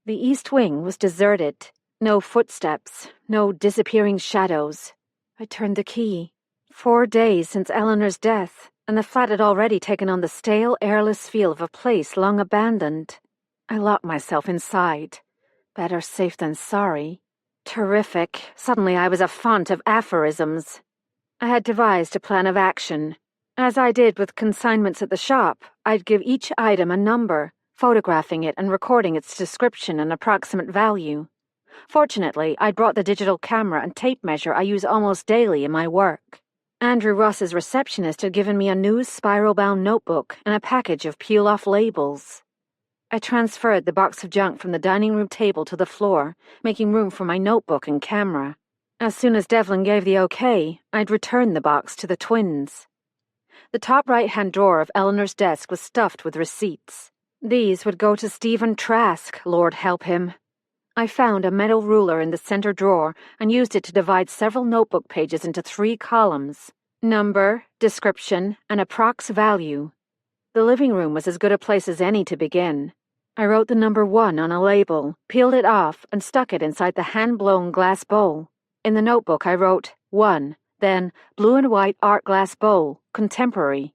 The east wing was deserted. No footsteps, no disappearing shadows. I turned the key. 4 days since Eleanor's death, and the flat had already taken on the stale, airless feel of a place long abandoned. I locked myself inside. Better safe than sorry. Terrific. Suddenly I was a font of aphorisms. I had devised a plan of action. As I did with consignments at the shop, I'd give each item a number, photographing it and recording its description and approximate value. Fortunately, I'd brought the digital camera and tape measure I use almost daily in my work. Andrew Ross's receptionist had given me a new spiral-bound notebook and a package of peel-off labels. I transferred the box of junk from the dining room table to the floor, making room for my notebook and camera. As soon as Devlin gave the okay, I'd return the box to the twins. The top right-hand drawer of Eleanor's desk was stuffed with receipts. These would go to Stephen Trask, Lord help him. I found a metal ruler in the center drawer and used it to divide several notebook pages into 3 columns: number, description, and approx value. The living room was as good a place as any to begin. I wrote the number 1 on a label, peeled it off, and stuck it inside the hand-blown glass bowl. In the notebook I wrote 1, then blue and white art glass bowl, contemporary.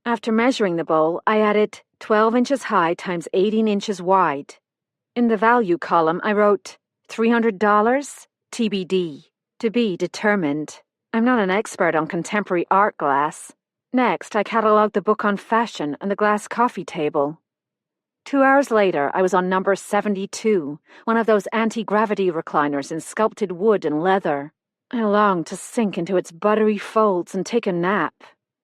After measuring the bowl, I added 12 inches high times 18 inches wide. In the value column, I wrote $300, TBD, to be determined. I'm not an expert on contemporary art glass. Next, I catalogued the book on fashion and the glass coffee table. 2 hours later, I was on number 72, one of those anti-gravity recliners in sculpted wood and leather. I longed to sink into its buttery folds and take a nap.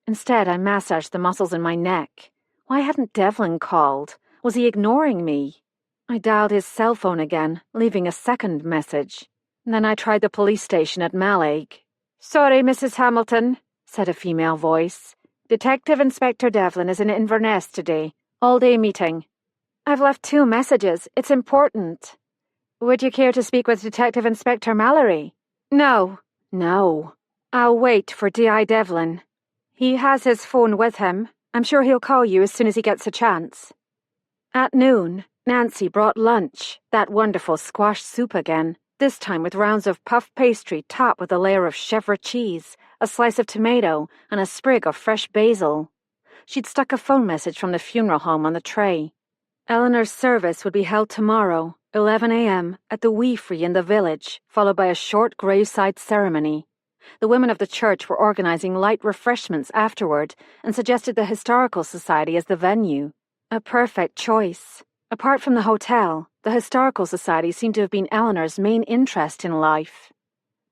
Instead, I massaged the muscles in my neck. Why hadn't Devlin called? Was he ignoring me? I dialed his cell phone again, leaving a second message. Then I tried the police station at Mallaig. "Sorry, Mrs. Hamilton," said a female voice. "Detective Inspector Devlin is in Inverness today. All-day meeting." "I've left 2 messages. It's important." "Would you care to speak with Detective Inspector Mallory?" "No." "No." "I'll wait for D.I. Devlin. He has his phone with him. I'm sure he'll call you as soon as he gets a chance." At noon, Nancy brought lunch, that wonderful squash soup again, this time with rounds of puff pastry topped with a layer of chèvre cheese, a slice of tomato, and a sprig of fresh basil. She'd stuck a phone message from the funeral home on the tray. Eleanor's service would be held tomorrow, 11 a.m., at the Wee-Free in the village, followed by a short graveside ceremony. The women of the church were organizing light refreshments afterward and suggested the Historical Society as the venue. A perfect choice. Apart from the hotel, the Historical Society seemed to have been Eleanor's main interest in life.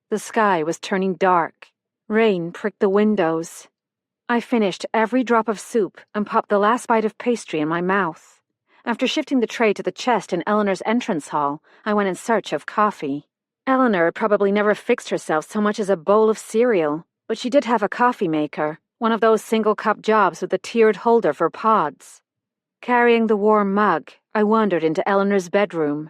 The sky was turning dark. Rain pricked the windows. I finished every drop of soup and popped the last bite of pastry in my mouth. After shifting the tray to the chest in Eleanor's entrance hall, I went in search of coffee. Eleanor had probably never fixed herself so much as a bowl of cereal, but she did have a coffee maker, one of those single-cup jobs with a tiered holder for pods. Carrying the warm mug, I wandered into Eleanor's bedroom.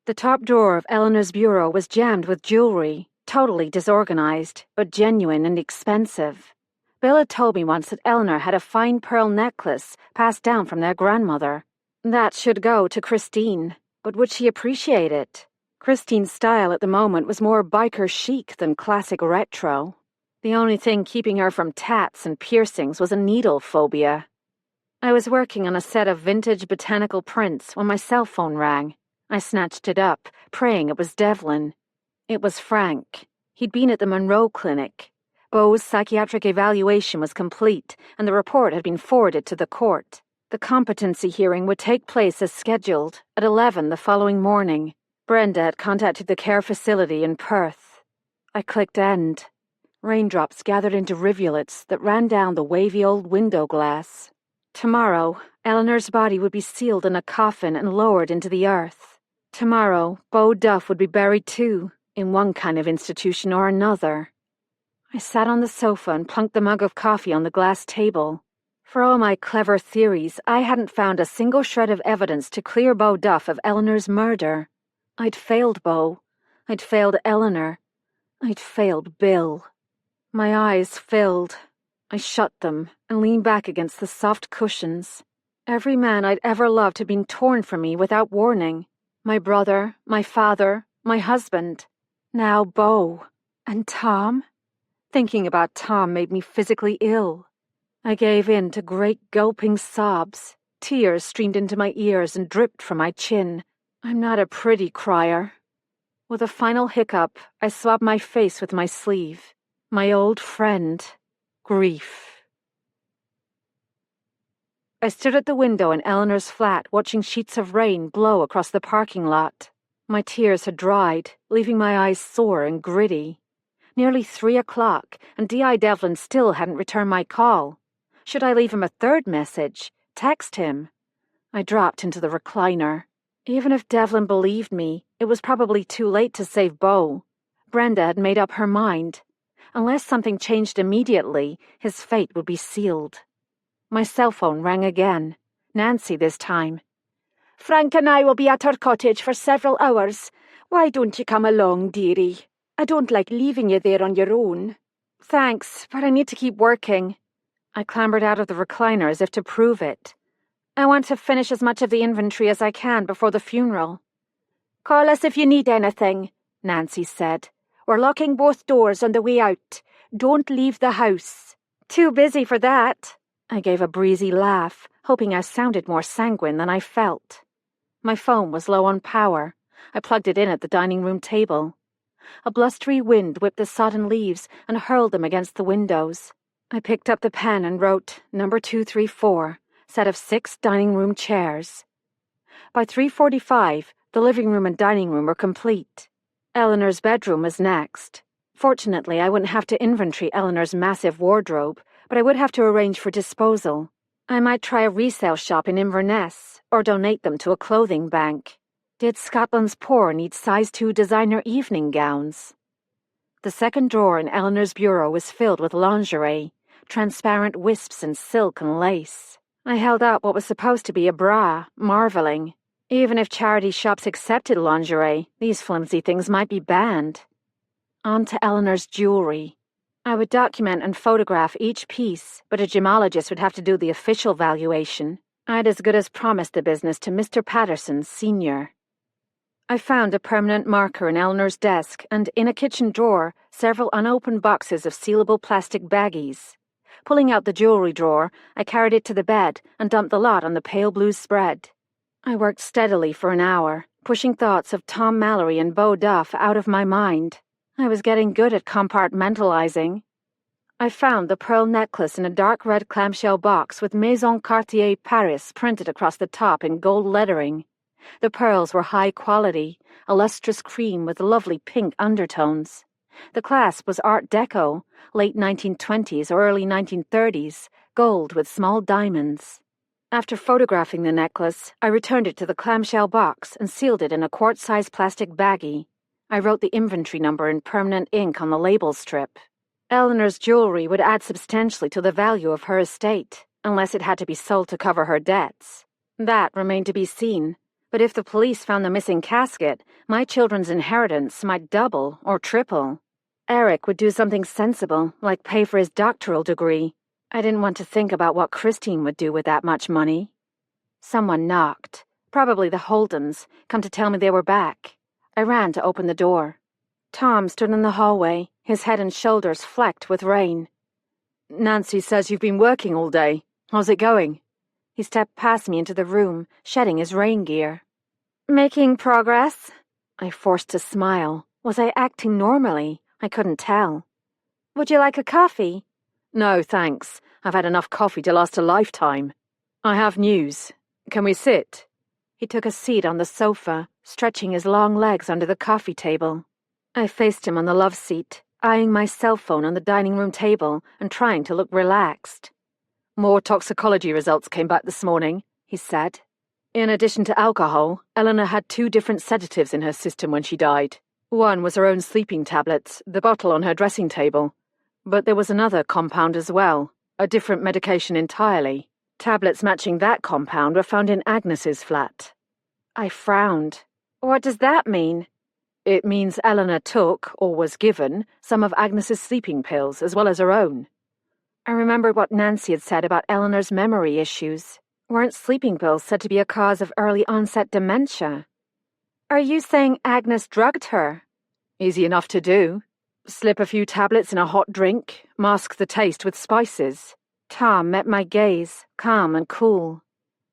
The top drawer of Eleanor's bureau was jammed with jewelry, totally disorganized, but genuine and expensive. Bill had told me once that Eleanor had a fine pearl necklace passed down from their grandmother. That should go to Christine, but would she appreciate it? Christine's style at the moment was more biker chic than classic retro. The only thing keeping her from tats and piercings was a needle phobia. I was working on a set of vintage botanical prints when my cell phone rang. I snatched it up, praying it was Devlin. It was Frank. He'd been at the Monroe Clinic. Beau's psychiatric evaluation was complete, and the report had been forwarded to the court. The competency hearing would take place as scheduled at 11 the following morning. Brenda had contacted the care facility in Perth. I clicked end. Raindrops gathered into rivulets that ran down the wavy old window glass. Tomorrow, Eleanor's body would be sealed in a coffin and lowered into the earth. Tomorrow, Beau Duff would be buried too, in one kind of institution or another. I sat on the sofa and plunked the mug of coffee on the glass table. For all my clever theories, I hadn't found a single shred of evidence to clear Beau Duff of Eleanor's murder. I'd failed Beau. I'd failed Eleanor. I'd failed Bill. My eyes filled. I shut them and leaned back against the soft cushions. Every man I'd ever loved had been torn from me without warning. My brother, my father, my husband. Now Beau. And Tom? Thinking about Tom made me physically ill. I gave in to great gulping sobs. Tears streamed into my ears and dripped from my chin. I'm not a pretty crier. With a final hiccup, I swabbed my face with my sleeve. My old friend, grief. I stood at the window in Eleanor's flat, watching sheets of rain blow across the parking lot. My tears had dried, leaving my eyes sore and gritty. Nearly 3 o'clock, and D.I. Devlin still hadn't returned my call. Should I leave him a third message? Text him? I dropped into the recliner. Even if Devlin believed me, it was probably too late to save Beau. Brenda had made up her mind. Unless something changed immediately, his fate would be sealed. My cell phone rang again. Nancy this time. Frank and I will be at our cottage for several hours. Why don't you come along, dearie? I don't like leaving you there on your own. Thanks, but I need to keep working. I clambered out of the recliner as if to prove it. I want to finish as much of the inventory as I can before the funeral. Call us if you need anything, Nancy said. We're locking both doors on the way out. Don't leave the house. Too busy for that. I gave a breezy laugh, hoping I sounded more sanguine than I felt. My phone was low on power. I plugged it in at the dining room table. A blustery wind whipped the sodden leaves and hurled them against the windows. I picked up the pen and wrote number 234, set of 6 dining room chairs. By 3:45, the living room and dining room were complete. Eleanor's bedroom was next. Fortunately, I wouldn't have to inventory Eleanor's massive wardrobe, but I would have to arrange for disposal. I might try a resale shop in Inverness, or donate them to a clothing bank. Did Scotland's poor need size 2 designer evening gowns? The second drawer in Eleanor's bureau was filled with lingerie, transparent wisps and silk and lace. I held up what was supposed to be a bra, marveling. Even if charity shops accepted lingerie, these flimsy things might be banned. On to Eleanor's jewelry. I would document and photograph each piece, but a gemologist would have to do the official valuation. I'd as good as promised the business to Mr. Patterson, Sr. I found a permanent marker in Eleanor's desk and, in a kitchen drawer, several unopened boxes of sealable plastic baggies. Pulling out the jewelry drawer, I carried it to the bed and dumped the lot on the pale blue spread. I worked steadily for an hour, pushing thoughts of Tom Mallory and Beau Duff out of my mind. I was getting good at compartmentalizing. I found the pearl necklace in a dark red clamshell box with Maison Cartier Paris printed across the top in gold lettering. The pearls were high quality, a lustrous cream with lovely pink undertones. The clasp was Art Deco, late 1920s or early 1930s, gold with small diamonds. After photographing the necklace, I returned it to the clamshell box and sealed it in a quart-sized plastic baggie. I wrote the inventory number in permanent ink on the label strip. Eleanor's jewelry would add substantially to the value of her estate, unless it had to be sold to cover her debts. That remained to be seen. But if the police found the missing casket, my children's inheritance might double or triple. Eric would do something sensible, like pay for his doctoral degree. I didn't want to think about what Christine would do with that much money. Someone knocked. Probably the Holdens, come to tell me they were back. I ran to open the door. Tom stood in the hallway, his head and shoulders flecked with rain. Nancy says you've been working all day. How's it going? He stepped past me into the room, shedding his rain gear. Making progress? I forced to smile. Was I acting normally? I couldn't tell. Would you like a coffee? No, thanks. I've had enough coffee to last a lifetime. I have news. Can we sit? He took a seat on the sofa, stretching his long legs under the coffee table. I faced him on the love seat, eyeing my cell phone on the dining room table and trying to look relaxed. More toxicology results came back this morning, he said. In addition to alcohol, Eleanor had 2 different sedatives in her system when she died. One was her own sleeping tablets, the bottle on her dressing table. But there was another compound as well, a different medication entirely. Tablets matching that compound were found in Agnes's flat. I frowned. What does that mean? It means Eleanor took, or was given, some of Agnes's sleeping pills, as well as her own. I remembered what Nancy had said about Eleanor's memory issues. Weren't sleeping pills said to be a cause of early-onset dementia? Are you saying Agnes drugged her? Easy enough to do. Slip a few tablets in a hot drink, mask the taste with spices. Tom met my gaze, calm and cool.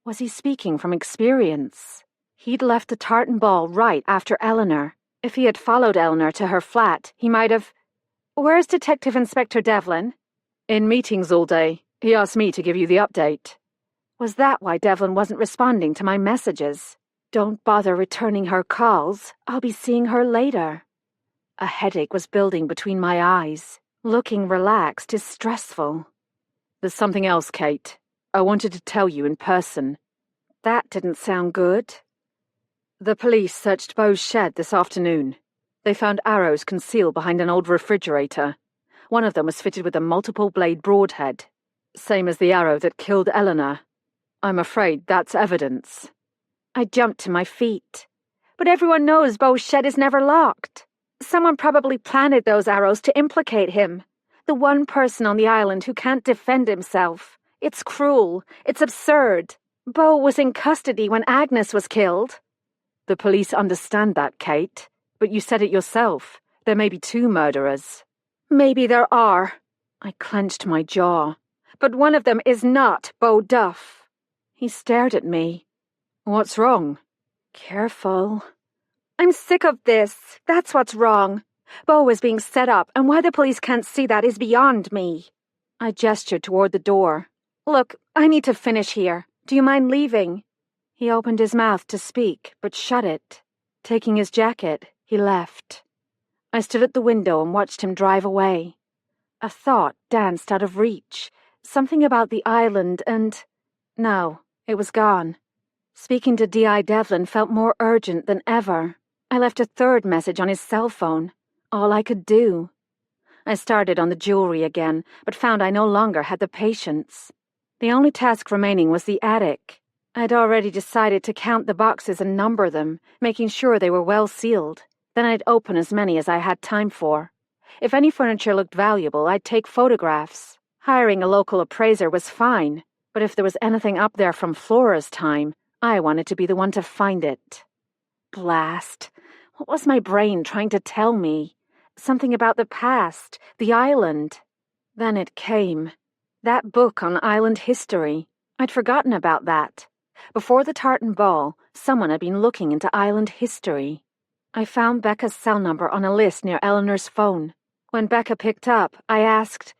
Was he speaking from experience? He'd left the tartan ball right after Eleanor. If he had followed Eleanor to her flat, he might have... Where's Detective Inspector Devlin? In meetings all day. He asked me to give you the update. Was that why Devlin wasn't responding to my messages? Don't bother returning her calls. I'll be seeing her later. A headache was building between my eyes. Looking relaxed is stressful. There's something else, Kate. I wanted to tell you in person. That didn't sound good. The police searched Beau's shed this afternoon. They found arrows concealed behind an old refrigerator. One of them was fitted with a multiple-blade broadhead. Same as the arrow that killed Eleanor. I'm afraid that's evidence. I jumped to my feet. But everyone knows Beau's shed is never locked. Someone probably planted those arrows to implicate him. The one person on the island who can't defend himself. It's cruel. It's absurd. Beau was in custody when Agnes was killed. The police understand that, Kate. But you said it yourself. There may be 2 murderers. Maybe there are. I clenched my jaw. But one of them is not Beau Duff. He stared at me. What's wrong? Careful. I'm sick of this. That's what's wrong. Beau is being set up, and why the police can't see that is beyond me. I gestured toward the door. Look, I need to finish here. Do you mind leaving? He opened his mouth to speak, but shut it. Taking his jacket, he left. I stood at the window and watched him drive away. A thought danced out of reach. Something about the island and... No, it was gone. Speaking to D.I. Devlin felt more urgent than ever. I left a 3rd message on his cell phone. All I could do. I started on the jewelry again, but found I no longer had the patience. The only task remaining was the attic. I'd already decided to count the boxes and number them, making sure they were well sealed. Then I'd open as many as I had time for. If any furniture looked valuable, I'd take photographs. Hiring a local appraiser was fine, but if there was anything up there from Flora's time, I wanted to be the one to find it. Blast. What was my brain trying to tell me? Something about the past, the island. Then it came. That book on island history. I'd forgotten about that. Before the tartan ball, someone had been looking into island history. I found Becca's cell number on a list near Eleanor's phone. When Becca picked up, I asked,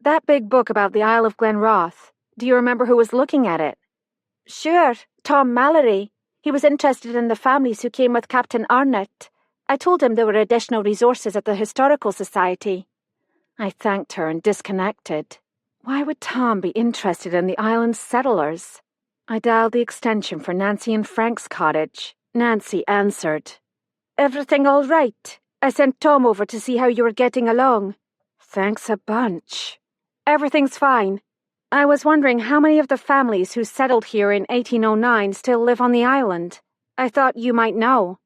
"That big book about the Isle of Glenroth, do you remember who was looking at it?" "Sure, Tom Mallory. He was interested in the families who came with Captain Arnott. I told him there were additional resources at the Historical Society." I thanked her and disconnected. Why would Tom be interested in the island's settlers? I dialed the extension for Nancy and Frank's cottage. Nancy answered. "Everything all right? I sent Tom over to see how you were getting along." "Thanks a bunch." "Everything's fine. I was wondering how many of the families who settled here in 1809 still live on the island. I thought you might know."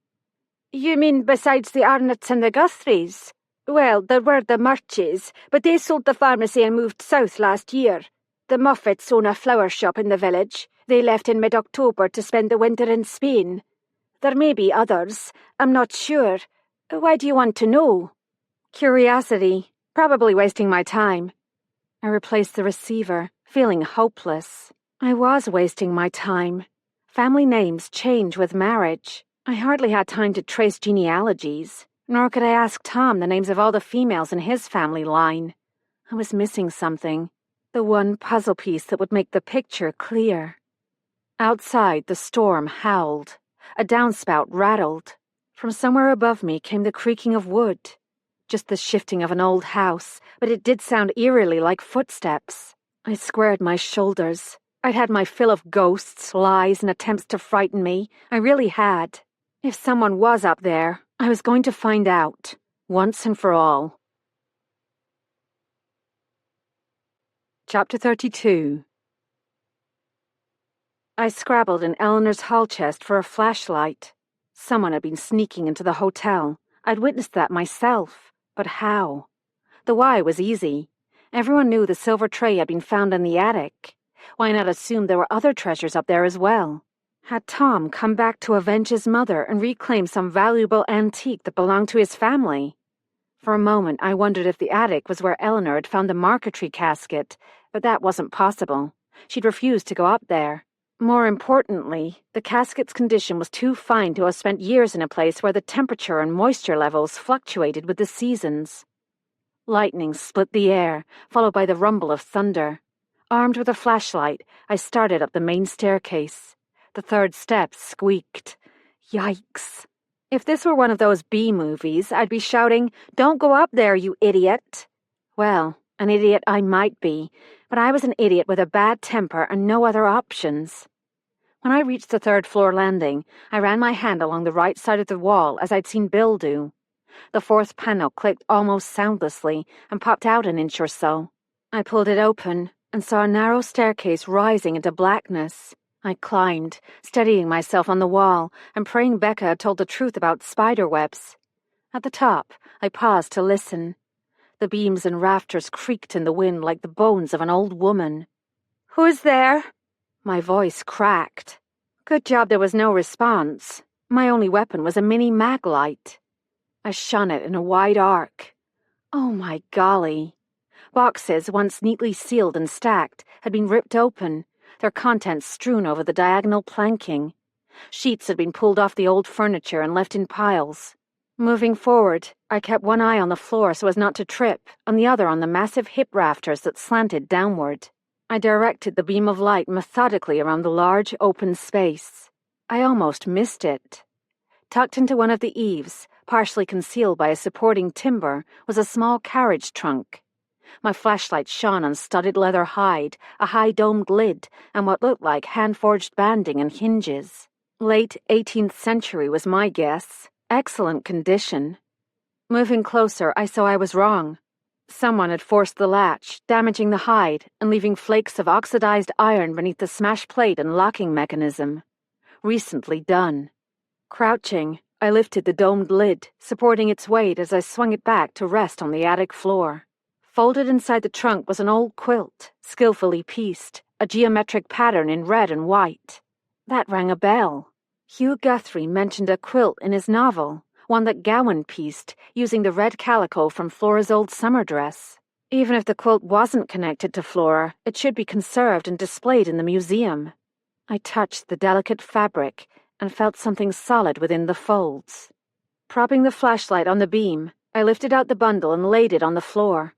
"You mean besides the Arnotts and the Guthries?" "Well, there were the Murches, but they sold the pharmacy and moved south last year. The Moffats own a flower shop in the village. They left in mid-October to spend the winter in Spain. There may be others. I'm not sure. Why do you want to know?" "Curiosity. Probably wasting my time." I replaced the receiver, feeling hopeless. I was wasting my time. Family names change with marriage. I hardly had time to trace genealogies, nor could I ask Tom the names of all the females in his family line. I was missing something. The one puzzle piece that would make the picture clear. Outside, the storm howled. A downspout rattled. From somewhere above me came the creaking of wood. Just the shifting of an old house, but it did sound eerily like footsteps. I squared my shoulders. I'd had my fill of ghosts, lies, and attempts to frighten me. I really had. If someone was up there, I was going to find out, once and for all. Chapter 32. I scrabbled in Eleanor's hall chest for a flashlight. Someone had been sneaking into the hotel. I'd witnessed that myself. But how? The why was easy. Everyone knew the silver tray had been found in the attic. Why not assume there were other treasures up there as well? Had Tom come back to avenge his mother and reclaim some valuable antique that belonged to his family? For a moment, I wondered if the attic was where Eleanor had found the marquetry casket, but that wasn't possible. She'd refused to go up there. More importantly, the casket's condition was too fine to have spent years in a place where the temperature and moisture levels fluctuated with the seasons. Lightning split the air, followed by the rumble of thunder. Armed with a flashlight, I started up the main staircase. The third step squeaked. Yikes. If this were one of those B-movies, I'd be shouting, "Don't go up there, you idiot!" Well, an idiot I might be, but I was an idiot with a bad temper and no other options. When I reached the third-floor landing, I ran my hand along the right side of the wall as I'd seen Bill do. The fourth panel clicked almost soundlessly and popped out an inch or so. I pulled it open and saw a narrow staircase rising into blackness. I climbed, steadying myself on the wall and praying Becca had told the truth about spider webs. At the top, I paused to listen. The beams and rafters creaked in the wind like the bones of an old woman. "Who's there?" My voice cracked. Good job there was no response. My only weapon was a mini mag light. I shone it in a wide arc. Oh my golly. Boxes, once neatly sealed and stacked, had been ripped open, their contents strewn over the diagonal planking. Sheets had been pulled off the old furniture and left in piles. Moving forward, I kept one eye on the floor so as not to trip, and the other on the massive hip rafters that slanted downward. I directed the beam of light methodically around the large, open space. I almost missed it. Tucked into one of the eaves, partially concealed by a supporting timber, was a small carriage trunk. My flashlight shone on studded leather hide, a high-domed lid, and what looked like hand-forged banding and hinges. Late 18th century was my guess. Excellent condition. Moving closer, I saw I was wrong. Someone had forced the latch, damaging the hide and leaving flakes of oxidized iron beneath the smashed plate and locking mechanism. Recently done. Crouching, I lifted the domed lid, supporting its weight as I swung it back to rest on the attic floor. Folded inside the trunk was an old quilt, skillfully pieced, a geometric pattern in red and white. That rang a bell. Hugh Guthrie mentioned a quilt in his novel, one that Gowan pieced, using the red calico from Flora's old summer dress. Even if the quilt wasn't connected to Flora, it should be conserved and displayed in the museum. I touched the delicate fabric and felt something solid within the folds. Propping the flashlight on the beam, I lifted out the bundle and laid it on the floor.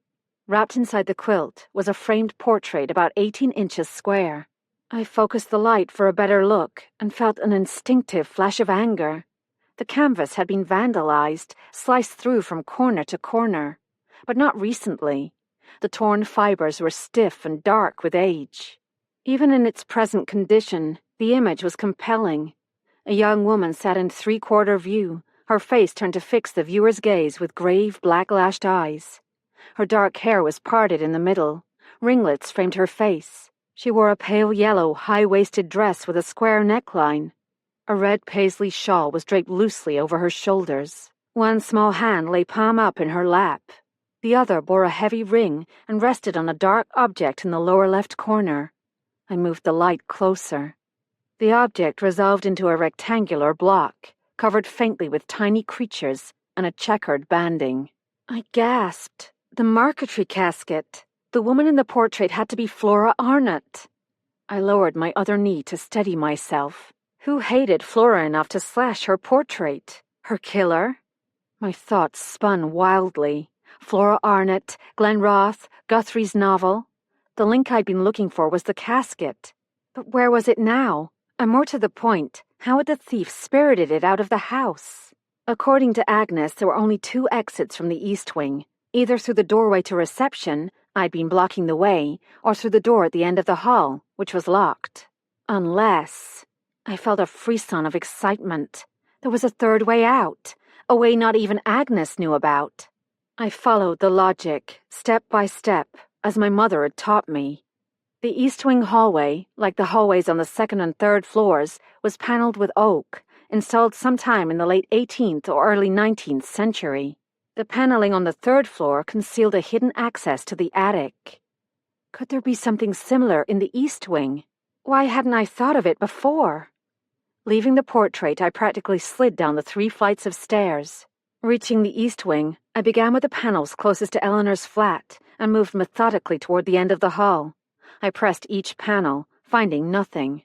Wrapped inside the quilt was a framed portrait about 18 inches square. I focused the light for a better look and felt an instinctive flash of anger. The canvas had been vandalized, sliced through from corner to corner. But not recently. The torn fibers were stiff and dark with age. Even in its present condition, the image was compelling. A young woman sat in three-quarter view, her face turned to fix the viewer's gaze with grave, black-lashed eyes. Her dark hair was parted in the middle. Ringlets framed her face. She wore a pale yellow, high-waisted dress with a square neckline. A red paisley shawl was draped loosely over her shoulders. One small hand lay palm up in her lap. The other bore a heavy ring and rested on a dark object in the lower left corner. I moved the light closer. The object resolved into a rectangular block, covered faintly with tiny creatures and a checkered banding. I gasped. The marquetry casket. The woman in the portrait had to be Flora Arnott. I lowered my other knee to steady myself. Who hated Flora enough to slash her portrait? Her killer? My thoughts spun wildly. Flora Arnott, Glenroth, Guthrie's novel. The link I'd been looking for was the casket. But where was it now? And more to the point, how had the thief spirited it out of the house? According to Agnes, there were only 2 exits from the east wing, either through the doorway to reception, I'd been blocking the way, or through the door at the end of the hall, which was locked. Unless... I felt a frisson of excitement. There was a 3rd way out, a way not even Agnes knew about. I followed the logic, step by step, as my mother had taught me. The east wing hallway, like the hallways on the 2nd and 3rd floors, was panelled with oak, installed sometime in the late 18th or early 19th century. The panelling on the 3rd floor concealed a hidden access to the attic. Could there be something similar in the east wing? Why hadn't I thought of it before? Leaving the portrait, I practically slid down the 3 flights of stairs. Reaching the east wing, I began with the panels closest to Eleanor's flat and moved methodically toward the end of the hall. I pressed each panel, finding nothing.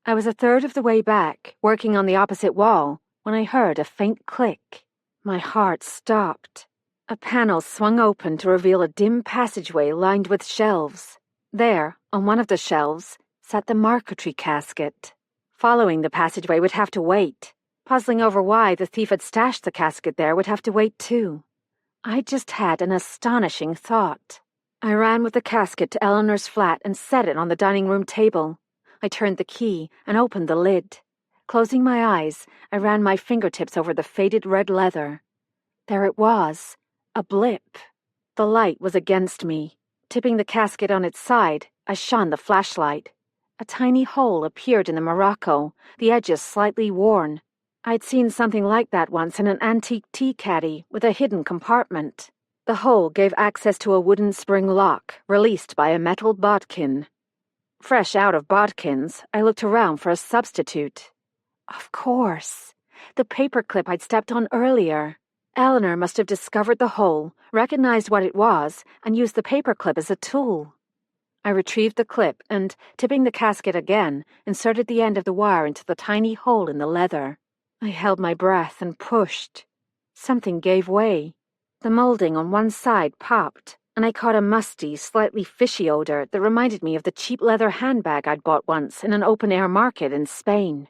I was a 3rd of the way back, working on the opposite wall, when I heard a faint click. My heart stopped. A panel swung open to reveal a dim passageway lined with shelves. There, on one of the shelves, sat the marquetry casket. Following the passageway would have to wait. Puzzling over why the thief had stashed the casket there would have to wait too. I just had an astonishing thought. I ran with the casket to Eleanor's flat and set it on the dining room table. I turned the key and opened the lid. Closing my eyes, I ran my fingertips over the faded red leather. There it was, a blip. The light was against me. Tipping the casket on its side, I shone the flashlight. A tiny hole appeared in the morocco, the edges slightly worn. I'd seen something like that once in an antique tea caddy with a hidden compartment. The hole gave access to a wooden spring lock, released by a metal bodkin. Fresh out of bodkins, I looked around for a substitute. Of course, the paperclip I'd stepped on earlier. Eleanor must have discovered the hole, recognized what it was, and used the paperclip as a tool. I retrieved the clip and, tipping the casket again, inserted the end of the wire into the tiny hole in the leather. I held my breath and pushed. Something gave way. The molding on one side popped, and I caught a musty, slightly fishy odor that reminded me of the cheap leather handbag I'd bought once in an open-air market in Spain.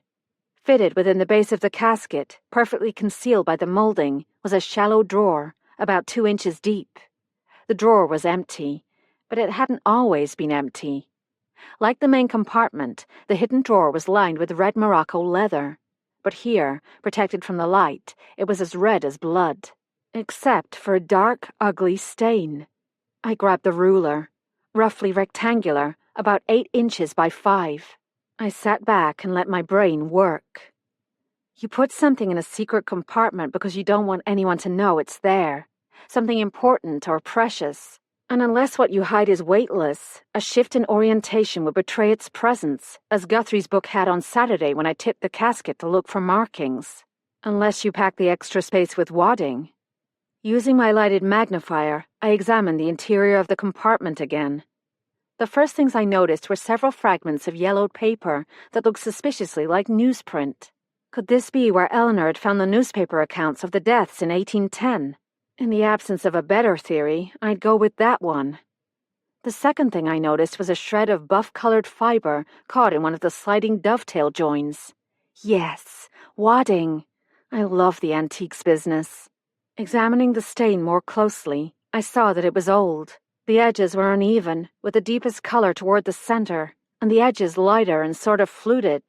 Fitted within the base of the casket, perfectly concealed by the molding, was a shallow drawer, about 2 inches deep. The drawer was empty, but it hadn't always been empty. Like the main compartment, the hidden drawer was lined with red morocco leather. But here, protected from the light, it was as red as blood, except for a dark, ugly stain. I grabbed the ruler, roughly rectangular, about 8 inches by 5. I sat back and let my brain work. You put something in a secret compartment because you don't want anyone to know it's there, something important or precious. And unless what you hide is weightless, a shift in orientation would betray its presence, as Guthrie's book had on Saturday when I tipped the casket to look for markings. Unless you pack the extra space with wadding. Using my lighted magnifier, I examined the interior of the compartment again. The first things I noticed were several fragments of yellowed paper that looked suspiciously like newsprint. Could this be where Eleanor had found the newspaper accounts of the deaths in 1810? In the absence of a better theory, I'd go with that one. The second thing I noticed was a shred of buff-colored fiber caught in one of the sliding dovetail joins. Yes, wadding. I love the antiques business. Examining the stain more closely, I saw that it was old. The edges were uneven, with the deepest color toward the center, and the edges lighter and sort of fluted.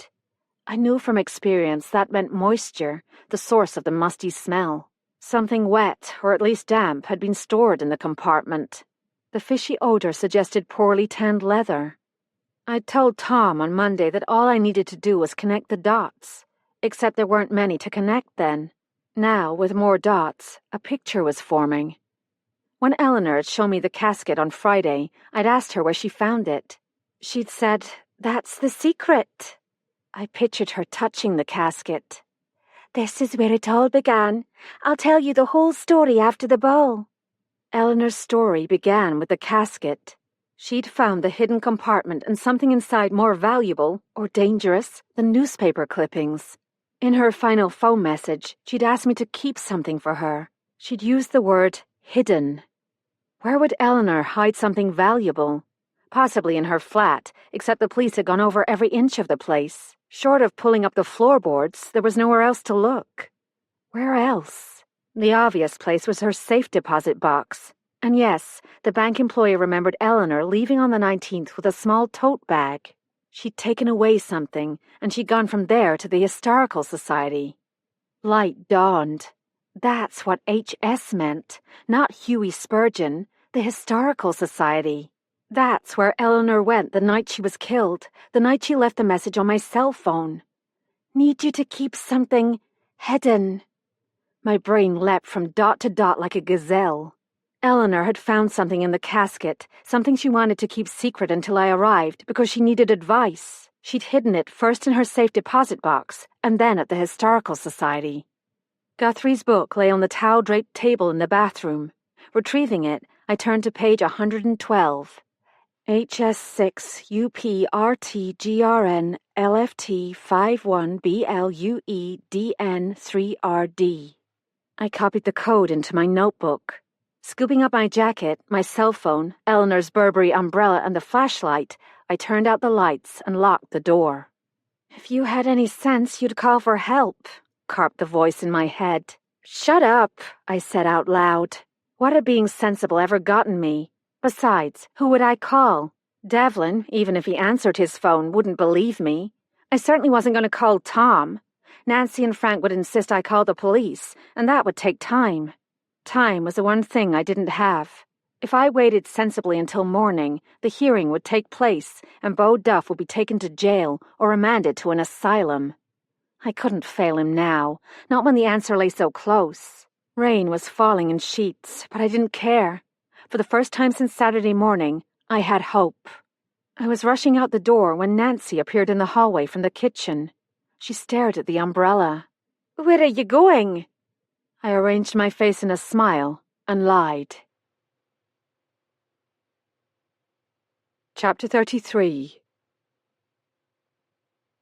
I knew from experience that meant moisture, the source of the musty smell. Something wet, or at least damp, had been stored in the compartment. The fishy odor suggested poorly tanned leather. I'd told Tom on Monday that all I needed to do was connect the dots, except there weren't many to connect then. Now, with more dots, a picture was forming. When Eleanor had shown me the casket on Friday, I'd asked her where she found it. She'd said, "That's the secret." I pictured her touching the casket. "This is where it all began. I'll tell you the whole story after the ball." Eleanor's story began with the casket. She'd found the hidden compartment and something inside more valuable, or dangerous, than newspaper clippings. In her final phone message, she'd asked me to keep something for her. She'd used the word hidden. Where would Eleanor hide something valuable? Possibly in her flat, except the police had gone over every inch of the place. Short of pulling up the floorboards, there was nowhere else to look. Where else? The obvious place was her safe deposit box. And yes, the bank employee remembered Eleanor leaving on the 19th with a small tote bag. She'd taken away something, and she'd gone from there to the Historical Society. Light dawned. That's what HS meant, not Hughie Spurgeon, the Historical Society. That's where Eleanor went the night she was killed, the night she left the message on my cell phone. Need you to keep something hidden. My brain leapt from dot to dot like a gazelle. Eleanor had found something in the casket, something she wanted to keep secret until I arrived because she needed advice. She'd hidden it first in her safe deposit box and then at the Historical Society. Guthrie's book lay on the towel-draped table in the bathroom. Retrieving it, I turned to page 112. HS6 UPRTGRN LFT 51BLUEDN 3RD. I copied the code into my notebook. Scooping up my jacket, my cell phone, Eleanor's Burberry umbrella, and the flashlight, I turned out the lights and locked the door. "If you had any sense, you'd call for help," carped the voice in my head. "Shut up," I said out loud. What had being sensible ever gotten me? Besides, who would I call? Devlin, even if he answered his phone, wouldn't believe me. I certainly wasn't going to call Tom. Nancy and Frank would insist I call the police, and that would take time. Time was the one thing I didn't have. If I waited sensibly until morning, the hearing would take place, and Beau Duff would be taken to jail or remanded to an asylum. I couldn't fail him now, not when the answer lay so close. Rain was falling in sheets, but I didn't care. For the first time since Saturday morning, I had hope. I was rushing out the door when Nancy appeared in the hallway from the kitchen. She stared at the umbrella. "Where are you going?" I arranged my face in a smile and lied. Chapter 33.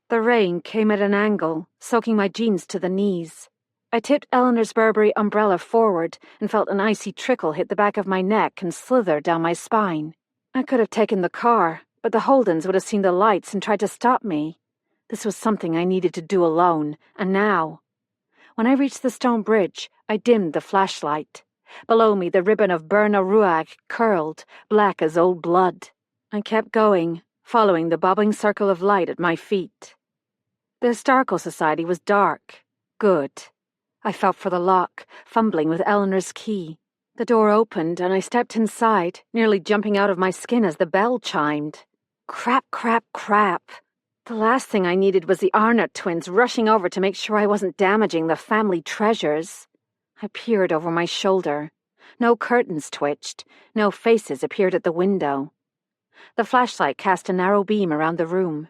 The rain came at an angle, soaking my jeans to the knees. I tipped Eleanor's Burberry umbrella forward and felt an icy trickle hit the back of my neck and slither down my spine. I could have taken the car, but the Holdens would have seen the lights and tried to stop me. This was something I needed to do alone, and now. When I reached the stone bridge, I dimmed the flashlight. Below me, the ribbon of Berna Ruag curled, black as old blood. I kept going, following the bobbing circle of light at my feet. The Historical Society was dark. Good. I felt for the lock, fumbling with Eleanor's key. The door opened, and I stepped inside, nearly jumping out of my skin as the bell chimed. Crap, crap, crap. The last thing I needed was the Arnott twins rushing over to make sure I wasn't damaging the family treasures. I peered over my shoulder. No curtains twitched. No faces appeared at the window. The flashlight cast a narrow beam around the room.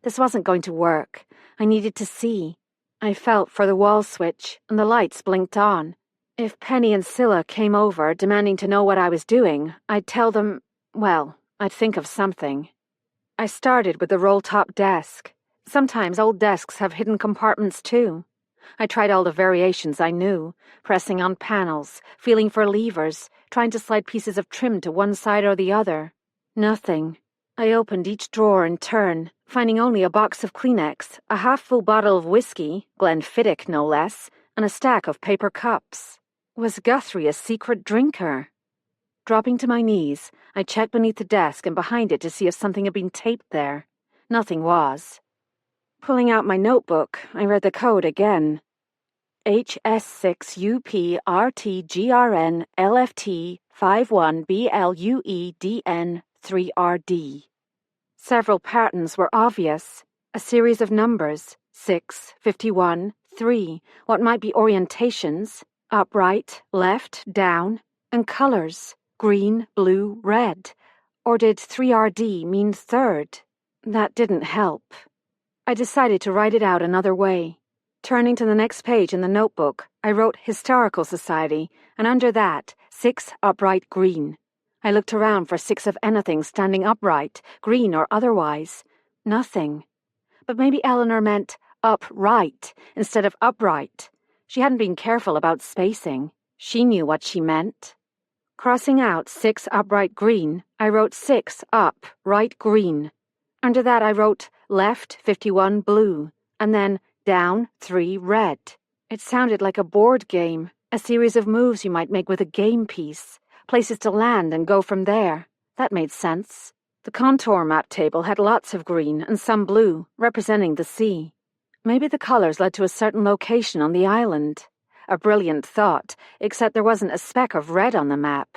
This wasn't going to work. I needed to see. I felt for the wall switch, and the lights blinked on. If Penny and Scylla came over, demanding to know what I was doing, I'd tell them, well, I'd think of something. I started with the roll-top desk. Sometimes old desks have hidden compartments too. I tried all the variations I knew, pressing on panels, feeling for levers, trying to slide pieces of trim to one side or the other. Nothing. I opened each drawer in turn, finding only a box of Kleenex, a half-full bottle of whiskey, Glenfiddich no less, and a stack of paper cups. Was Guthrie a secret drinker? Dropping to my knees, I checked beneath the desk and behind it to see if something had been taped there. Nothing was. Pulling out my notebook, I read the code again. HS6UPRTGRN LFT51BLUEDN 3RD. Several patterns were obvious. A series of numbers, 6, 51, 3, what might be orientations, upright, left, down, and colors, green, blue, red. Or did 3RD mean third? That didn't help. I decided to write it out another way. Turning to the next page in the notebook, I wrote Historical Society, and under that, 6 upright green. I looked around for 6 of anything standing upright, green or otherwise. Nothing. But maybe Eleanor meant upright instead of upright. She hadn't been careful about spacing. She knew what she meant. Crossing out 6 upright green, I wrote 6 up, right green. Under that I wrote left 51 blue, and then down 3 red. It sounded like a board game, a series of moves you might make with a game piece, places to land and go from there. That made sense. The contour map table had lots of green and some blue, representing the sea. Maybe the colors led to a certain location on the island. A brilliant thought, except there wasn't a speck of red on the map.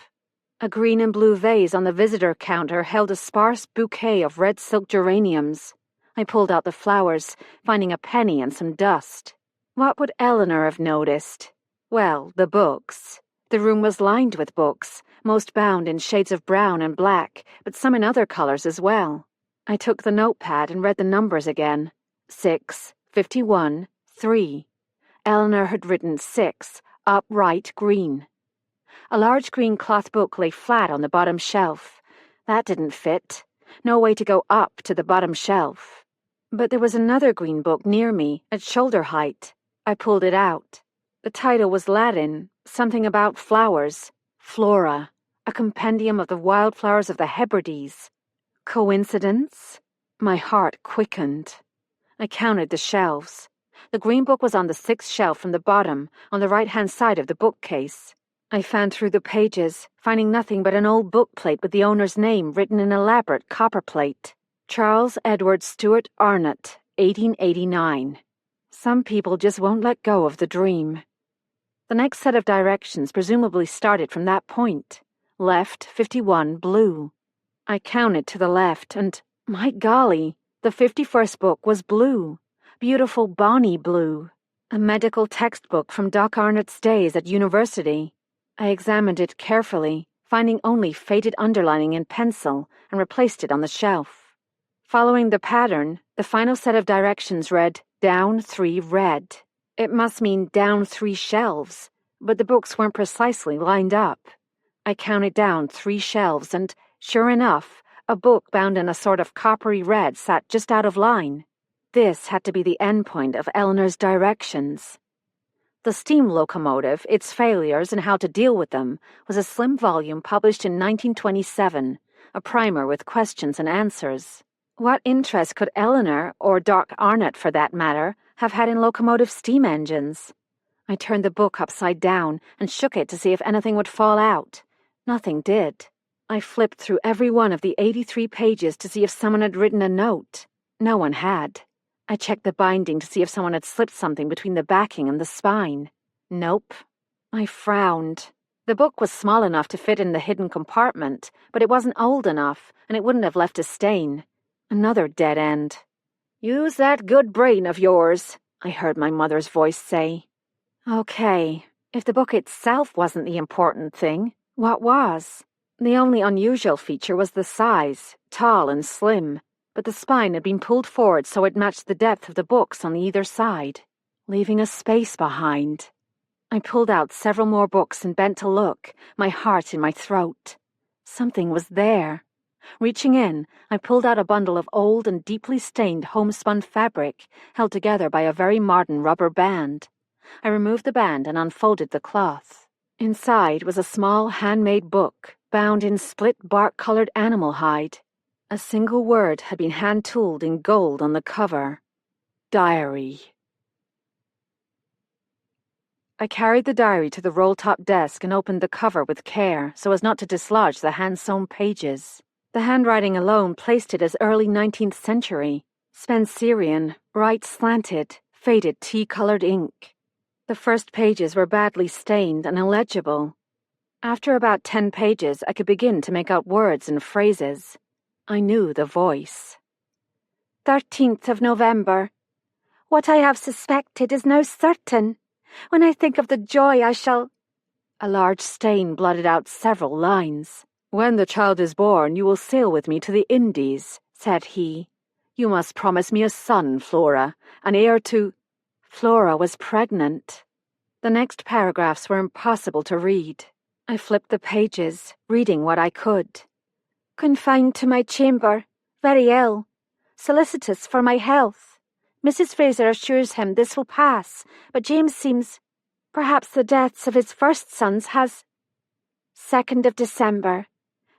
A green and blue vase on the visitor counter held a sparse bouquet of red silk geraniums. I pulled out the flowers, finding a penny and some dust. What would Eleanor have noticed? Well, the books. The room was lined with books, most bound in shades of brown and black, but some in other colors as well. I took the notepad and read the numbers again. 6, 51, 3. Eleanor had written 6, upright green. A large green cloth book lay flat on the bottom shelf. That didn't fit. No way to go up to the bottom shelf. But there was another green book near me, at shoulder height. I pulled it out. The title was Latin, something about flowers. Flora, a compendium of the wildflowers of the Hebrides. Coincidence? My heart quickened. I counted the shelves. The green book was on the 6th shelf from the bottom, on the right-hand side of the bookcase. I fanned through the pages, finding nothing but an old book plate with the owner's name written in elaborate copperplate. Charles Edward Stewart Arnott, 1889. Some people just won't let go of the dream. The next set of directions presumably started from that point. Left 51 blue. I counted to the left and, my golly, the 51st book was blue. Beautiful bonny blue. A medical textbook from Doc Arnott's days at university. I examined it carefully, finding only faded underlining in pencil, and replaced it on the shelf. Following the pattern, the final set of directions read, down 3 red. It must mean down 3 shelves, but the books weren't precisely lined up. I counted down 3 shelves and, sure enough, a book bound in a sort of coppery red sat just out of line. This had to be the endpoint of Eleanor's directions. The steam locomotive, its failures and how to deal with them, was a slim volume published in 1927, a primer with questions and answers. What interest could Eleanor, or Doc Arnott for that matter, have had in locomotive steam engines? I turned the book upside down and shook it to see if anything would fall out. Nothing did. I flipped through every one of the 83 pages to see if someone had written a note. No one had. I checked the binding to see if someone had slipped something between the backing and the spine. Nope. I frowned. The book was small enough to fit in the hidden compartment, but it wasn't old enough, and it wouldn't have left a stain. Another dead end. "Use that good brain of yours," I heard my mother's voice say. Okay, if the book itself wasn't the important thing, what was? The only unusual feature was the size, tall and slim, but the spine had been pulled forward so it matched the depth of the books on either side, leaving a space behind. I pulled out several more books and bent to look, my heart in my throat. Something was there. Reaching in, I pulled out a bundle of old and deeply stained homespun fabric, held together by a very modern rubber band. I removed the band and unfolded the cloth. Inside was a small handmade book, bound in split bark-colored animal hide. A single word had been hand-tooled in gold on the cover. Diary. I carried the diary to the roll-top desk and opened the cover with care so as not to dislodge the hand-sewn pages. The handwriting alone placed it as early 19th century, Spencerian, right slanted, faded tea-colored ink. The first pages were badly stained and illegible. After about 10 pages, I could begin to make out words and phrases. I knew the voice. 13th of November. What I have suspected is now certain. When I think of the joy I shall... A large stain blotted out several lines. "When the child is born, you will sail with me to the Indies," said he. "You must promise me a son, Flora, an heir to—" Flora was pregnant. The next paragraphs were impossible to read. I flipped the pages, reading what I could. Confined to my chamber, very ill, solicitous for my health. Mrs. Fraser assures him this will pass, but James seems... Perhaps the deaths of his first sons has... 2nd of December.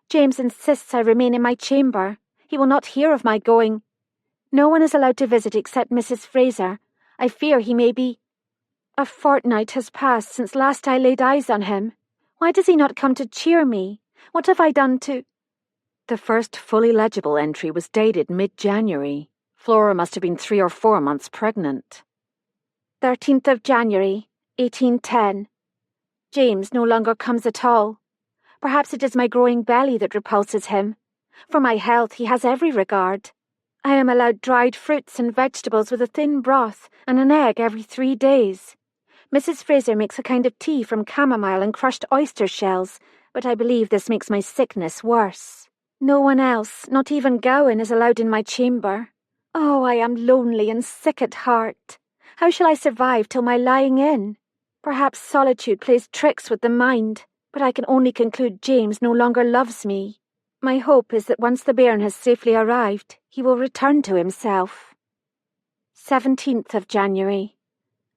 James insists I remain in my chamber. He will not hear of my going. No one is allowed to visit except Mrs. Fraser. I fear he may be... A fortnight has passed since last I laid eyes on him. Why does he not come to cheer me? What have I done to... The first fully legible entry was dated mid-January. Flora must have been 3 or 4 months pregnant. 13th of January, 1810. James no longer comes at all. Perhaps it is my growing belly that repulses him. For my health he has every regard. I am allowed dried fruits and vegetables with a thin broth and an egg every 3 days. Mrs. Fraser makes a kind of tea from chamomile and crushed oyster shells, but I believe this makes my sickness worse. No one else, not even Gowan, is allowed in my chamber. Oh, I am lonely and sick at heart. How shall I survive till my lying in? Perhaps solitude plays tricks with the mind, but I can only conclude James no longer loves me. My hope is that once the bairn has safely arrived, he will return to himself. 17th of January.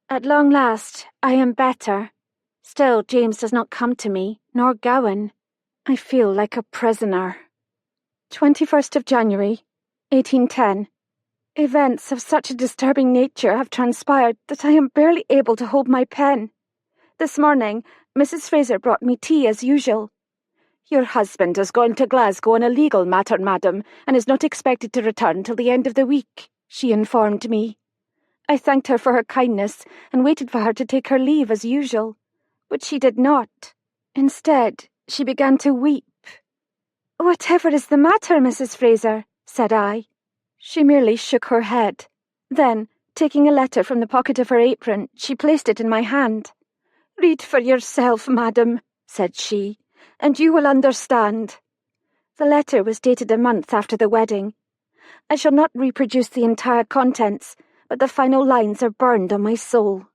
At long last, I am better. Still, James does not come to me, nor Gowan. I feel like a prisoner. 21st of January, 1810. Events of such a disturbing nature have transpired that I am barely able to hold my pen. This morning, Mrs. Fraser brought me tea as usual. Your husband has gone to Glasgow on a legal matter, madam, and is not expected to return till the end of the week, she informed me. I thanked her for her kindness and waited for her to take her leave as usual, but she did not. Instead, she began to weep. "Whatever is the matter, Mrs. Fraser?" said I. She merely shook her head. Then, taking a letter from the pocket of her apron, she placed it in my hand. "Read for yourself, madam," said she, "and you will understand." The letter was dated a month after the wedding. I shall not reproduce the entire contents, but the final lines are burned on my soul.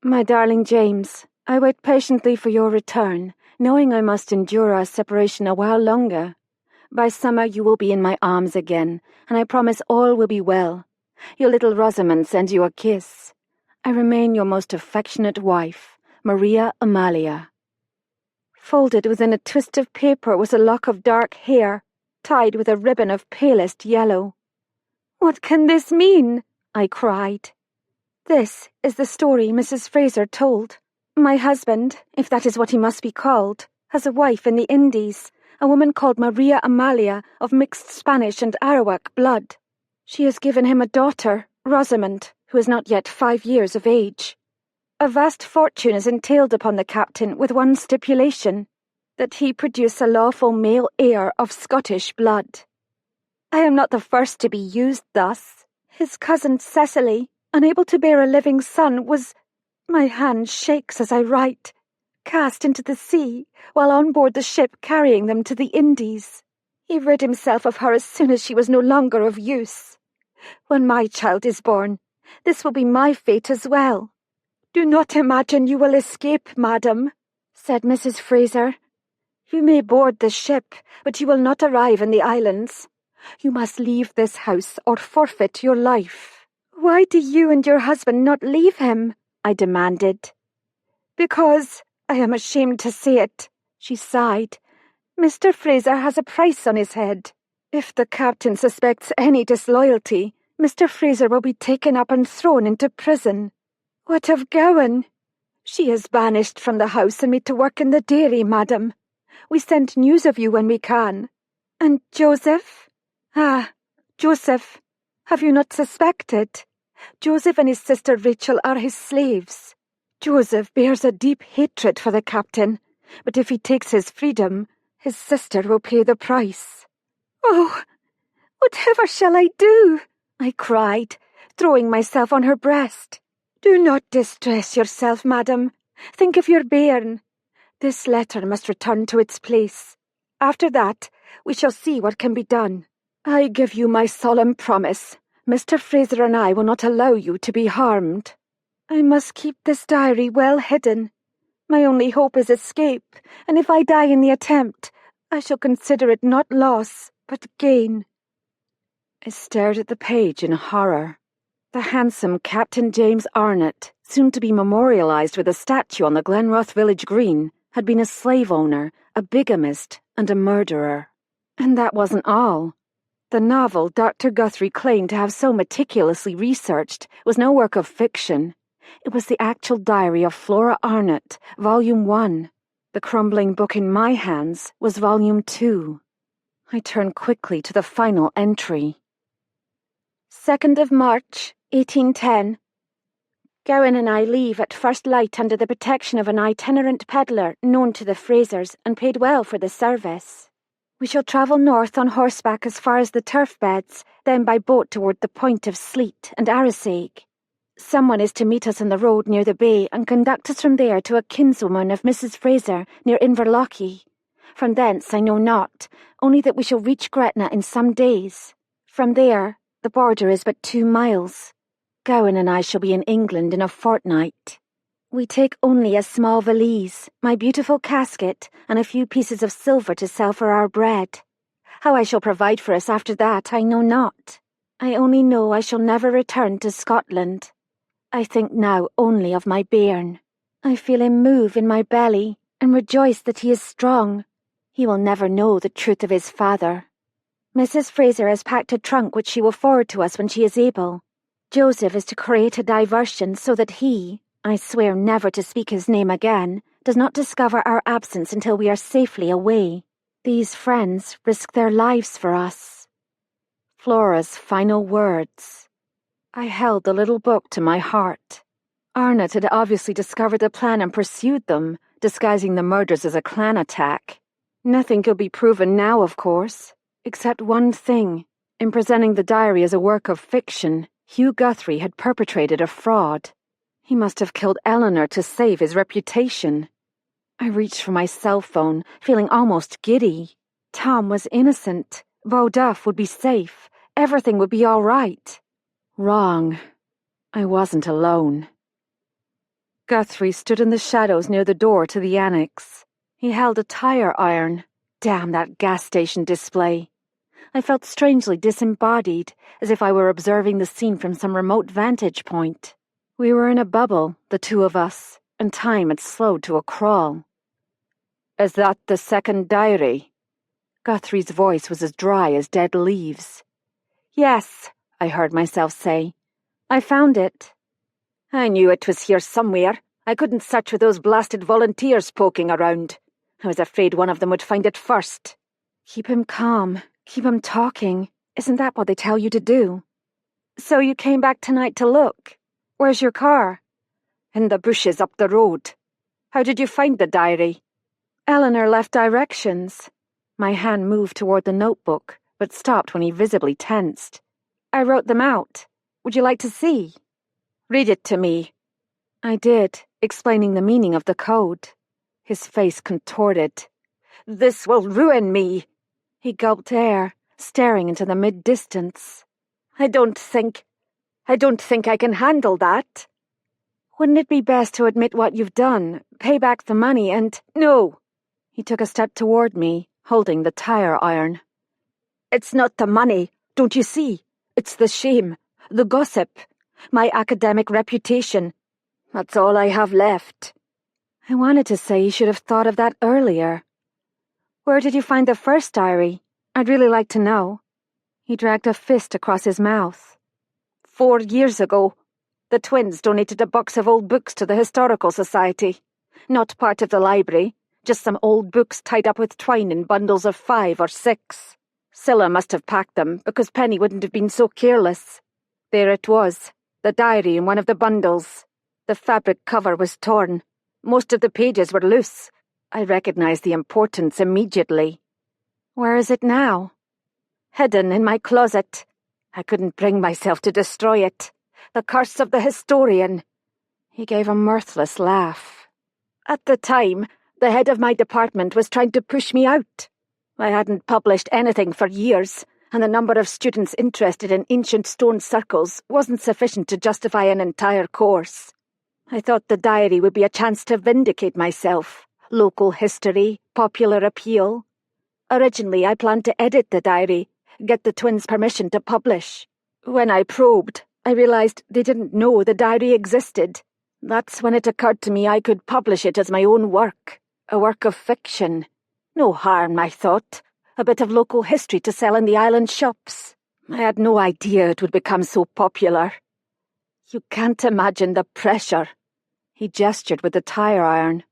"My darling James, I wait patiently for your return, knowing I must endure our separation a while longer. By summer you will be in my arms again, and I promise all will be well. Your little Rosamond sends you a kiss. I remain your most affectionate wife, Maria Amalia." Folded within a twist of paper was a lock of dark hair, tied with a ribbon of palest yellow. "What can this mean?" I cried. This is the story Mrs. Fraser told. My husband, if that is what he must be called, has a wife in the Indies, a woman called Maria Amalia of mixed Spanish and Arawak blood. She has given him a daughter, Rosamond, who is not yet 5 years of age. A vast fortune is entailed upon the captain with one stipulation, that he produce a lawful male heir of Scottish blood. I am not the first to be used thus. His cousin Cecily, unable to bear a living son, was... My hand shakes as I write, cast into the sea while on board the ship carrying them to the Indies. He rid himself of her as soon as she was no longer of use. When my child is born, this will be my fate as well. "Do not imagine you will escape, madam," said Mrs. Fraser. "You may board the ship, but you will not arrive in the islands. You must leave this house or forfeit your life." "Why do you and your husband not leave him?" I demanded. "Because, I am ashamed to say it," she sighed, "Mr. Fraser has a price on his head. If the captain suspects any disloyalty, Mr. Fraser will be taken up and thrown into prison." "What of Gowan?" "She is banished from the house and made to work in the dairy, madam. We send news of you when we can." "And Joseph?" "Ah, Joseph. Have you not suspected? Joseph and his sister Rachel are his slaves. Joseph bears a deep hatred for the captain, but if he takes his freedom, his sister will pay the price." "Oh, whatever shall I do?" I cried, throwing myself on her breast. "Do not distress yourself, madam. Think of your bairn. This letter must return to its place. After that, we shall see what can be done. I give you my solemn promise. Mr. Fraser and I will not allow you to be harmed. I must keep this diary well hidden. My only hope is escape, and if I die in the attempt, I shall consider it not loss, but gain." I stared at the page in horror. The handsome Captain James Arnott, soon to be memorialised with a statue on the Glenroth village green, had been a slave owner, a bigamist, and a murderer. And that wasn't all. The novel Dr. Guthrie claimed to have so meticulously researched was no work of fiction. It was the actual diary of Flora Arnott, Volume 1. The crumbling book in my hands was Volume 2. I turned quickly to the final entry. 2nd of March, 1810. Gowan and I leave at first light under the protection of an itinerant pedlar known to the Frasers and paid well for the service. We shall travel north on horseback as far as the turf beds, then by boat toward the point of Sleat and Arisaig. Someone is to meet us on the road near the bay and conduct us from there to a kinswoman of Mrs. Fraser near Inverlochy. From thence I know not, only that we shall reach Gretna in some days. From there, the border is but 2 miles. Gowan and I shall be in England in a fortnight. We take only a small valise, my beautiful casket, and a few pieces of silver to sell for our bread. How I shall provide for us after that I know not. I only know I shall never return to Scotland. I think now only of my bairn. I feel him move in my belly, and rejoice that he is strong. He will never know the truth of his father. Mrs. Fraser has packed a trunk which she will forward to us when she is able. Joseph is to create a diversion so that he, I swear never to speak his name again, does not discover our absence until we are safely away. These friends risk their lives for us. Flora's final words. I held the little book to my heart. Arnott had obviously discovered the plan and pursued them, disguising the murders as a clan attack. Nothing could be proven now, of course, except one thing. In presenting the diary as a work of fiction, Hugh Guthrie had perpetrated a fraud. He must have killed Eleanor to save his reputation. I reached for my cell phone, feeling almost giddy. Tom was innocent. Beau Duff would be safe. Everything would be all right. Wrong. I wasn't alone. Guthrie stood in the shadows near the door to the annex. He held a tire iron. Damn that gas station display. I felt strangely disembodied, as if I were observing the scene from some remote vantage point. We were in a bubble, the two of us, and time had slowed to a crawl. "Is that the second diary?" Guthrie's voice was as dry as dead leaves. "Yes," I heard myself say. "I found it." "I knew it was here somewhere. I couldn't search with those blasted volunteers poking around. I was afraid one of them would find it first." "Keep him calm. Keep him talking. Isn't that what they tell you to do?" "So you came back tonight to look? Where's your car?" "In the bushes up the road. How did you find the diary?" "Eleanor left directions." My hand moved toward the notebook, but stopped when he visibly tensed. "I wrote them out. Would you like to see?" "Read it to me." I did, explaining the meaning of the code. His face contorted. "This will ruin me." He gulped air, staring into the mid-distance. I don't think I can handle that." "Wouldn't it be best to admit what you've done, pay back the money and—" "No." He took a step toward me, holding the tire iron. "It's not the money, don't you see? It's the shame, the gossip, my academic reputation. That's all I have left." I wanted to say he should have thought of that earlier. "Where did you find the first diary? I'd really like to know." He dragged a fist across his mouth. 4 years ago, the twins donated a box of old books to the Historical Society. Not part of the library, just some old books tied up with twine in bundles of 5 or 6. Scylla must have packed them, because Penny wouldn't have been so careless. There it was, the diary in one of the bundles. The fabric cover was torn. Most of the pages were loose. I recognized the importance immediately. "Where is it now?" "Hidden in my closet. I couldn't bring myself to destroy it. The curse of the historian." He gave a mirthless laugh. "At the time, the head of my department was trying to push me out. I hadn't published anything for years, and the number of students interested in ancient stone circles wasn't sufficient to justify an entire course. I thought the diary would be a chance to vindicate myself. Local history, popular appeal. Originally, I planned to edit the diary, get the twins' permission to publish. When I probed, I realized they didn't know the diary existed. That's when it occurred to me I could publish it as my own work, a work of fiction. No harm, I thought. A bit of local history to sell in the island shops. I had no idea it would become so popular. You can't imagine the pressure. He gestured with the tire iron.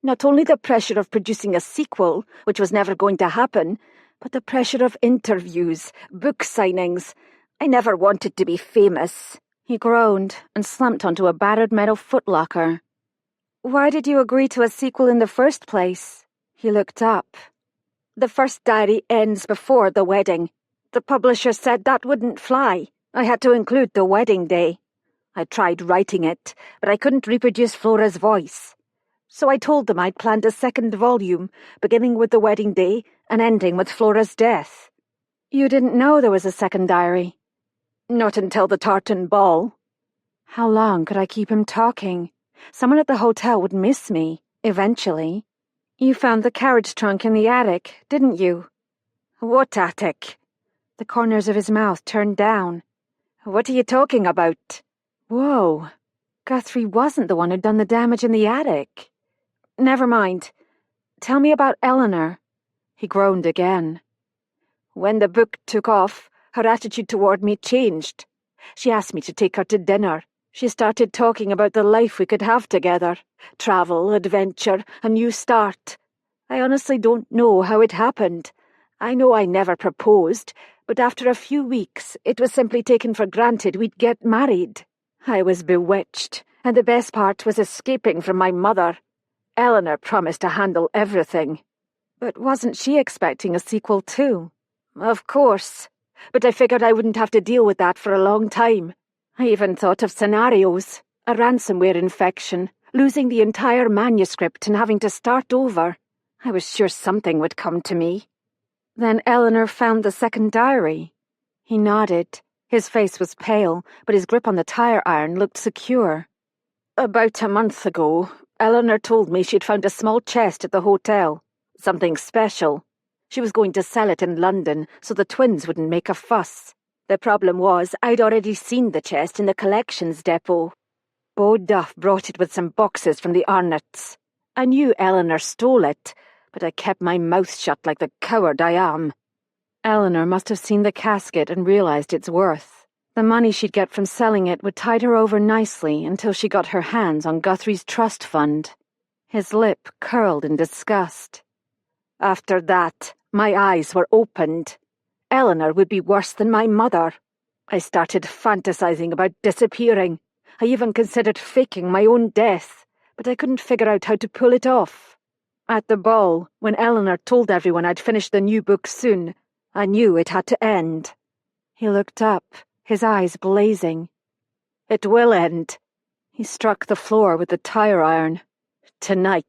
Not only the pressure of producing a sequel, which was never going to happen, but the pressure of interviews, book signings. I never wanted to be famous. He groaned and slumped onto a battered metal footlocker. Why did you agree to a sequel in the first place? He looked up. The first diary ends before the wedding. The publisher said that wouldn't fly. I had to include the wedding day. I tried writing it, but I couldn't reproduce Flora's voice. So I told them I'd planned a second volume, beginning with the wedding day and ending with Flora's death. You didn't know there was a second diary? Not until the tartan ball. How long could I keep him talking? Someone at the hotel would miss me, eventually. You found the carriage trunk in the attic, didn't you? What attic? The corners of his mouth turned down. What are you talking about? Whoa. Guthrie wasn't the one who'd done the damage in the attic. Never mind. Tell me about Eleanor. He groaned again. When the book took off, her attitude toward me changed. She asked me to take her to dinner. She started talking about the life we could have together. Travel, adventure, a new start. I honestly don't know how it happened. I know I never proposed, but after a few weeks, it was simply taken for granted we'd get married. I was bewitched, and the best part was escaping from my mother. Eleanor promised to handle everything. But wasn't she expecting a sequel too? Of course, but I figured I wouldn't have to deal with that for a long time. I even thought of scenarios, a ransomware infection, losing the entire manuscript and having to start over. I was sure something would come to me. Then Eleanor found the second diary. He nodded. His face was pale, but his grip on the tire iron looked secure. About a month ago, Eleanor told me she'd found a small chest at the hotel. Something special. She was going to sell it in London so the twins wouldn't make a fuss. The problem was I'd already seen the chest in the collections depot. Bo Duff brought it with some boxes from the Arnott's. I knew Eleanor stole it, but I kept my mouth shut like the coward I am. Eleanor must have seen the casket and realized its worth. The money she'd get from selling it would tide her over nicely until she got her hands on Guthrie's trust fund. His lip curled in disgust. After that, my eyes were opened. Eleanor would be worse than my mother. I started fantasizing about disappearing. I even considered faking my own death, but I couldn't figure out how to pull it off. At the ball, when Eleanor told everyone I'd finish the new book soon, I knew it had to end. He looked up, his eyes blazing. It will end. He struck the floor with the tire iron. Tonight.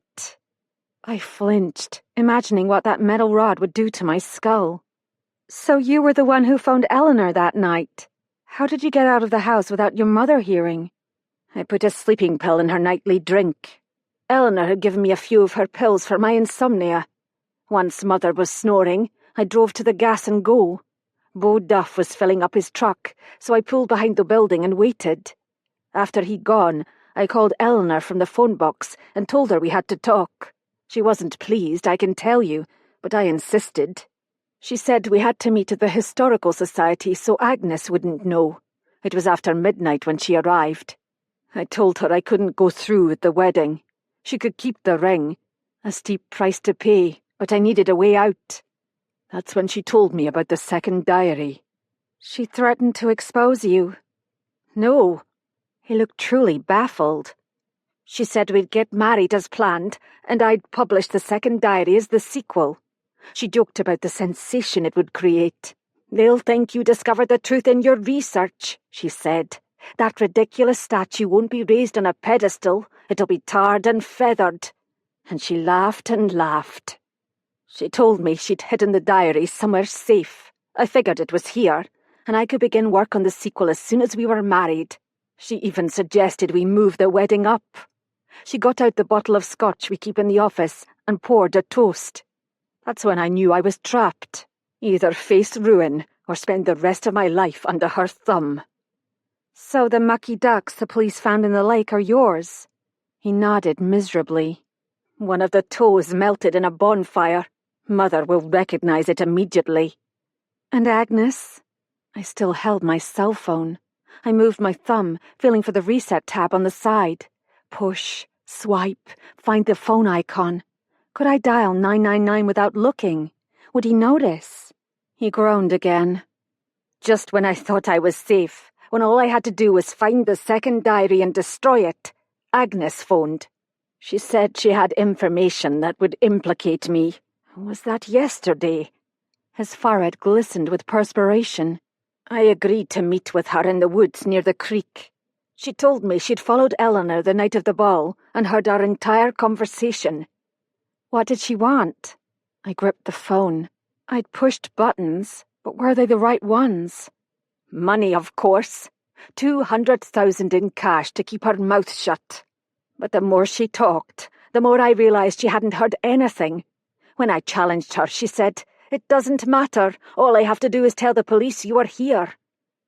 I flinched, imagining what that metal rod would do to my skull. So you were the one who found Eleanor that night? How did you get out of the house without your mother hearing? I put a sleeping pill in her nightly drink. Eleanor had given me a few of her pills for my insomnia. Once Mother was snoring, I drove to the gas and go. Bo Duff was filling up his truck, so I pulled behind the building and waited. After he'd gone, I called Eleanor from the phone box and told her we had to talk. She wasn't pleased, I can tell you, but I insisted. She said we had to meet at the Historical Society so Agnes wouldn't know. It was after midnight when she arrived. I told her I couldn't go through with the wedding. She could keep the ring. A steep price to pay, but I needed a way out. That's when she told me about the second diary. She threatened to expose you. No. He looked truly baffled. She said we'd get married as planned, and I'd publish the second diary as the sequel. She joked about the sensation it would create. They'll think you discovered the truth in your research, she said. That ridiculous statue won't be raised on a pedestal. It'll be tarred and feathered. And she laughed and laughed. She told me she'd hidden the diary somewhere safe. I figured it was here, and I could begin work on the sequel as soon as we were married. She even suggested we move the wedding up. She got out the bottle of scotch we keep in the office and poured a toast. That's when I knew I was trapped. Either face ruin or spend the rest of my life under her thumb. So the mucky ducks the police found in the lake are yours? He nodded miserably. One of the toes melted in a bonfire. Mother will recognize it immediately. And Agnes? I still held my cell phone. I moved my thumb, feeling for the reset tab on the side. Push, swipe, find the phone icon. Could I dial 999 without looking? Would he notice? He groaned again. Just when I thought I was safe, when all I had to do was find the second diary and destroy it, Agnes phoned. She said she had information that would implicate me. Was that yesterday? His forehead glistened with perspiration. I agreed to meet with her in the woods near the creek. She told me she'd followed Eleanor the night of the ball and heard our entire conversation. What did she want? I gripped the phone. I'd pushed buttons, but were they the right ones? Money, of course. 200,000 in cash to keep her mouth shut. But the more she talked, the more I realized she hadn't heard anything. When I challenged her, she said, "It doesn't matter. All I have to do is tell the police you are here."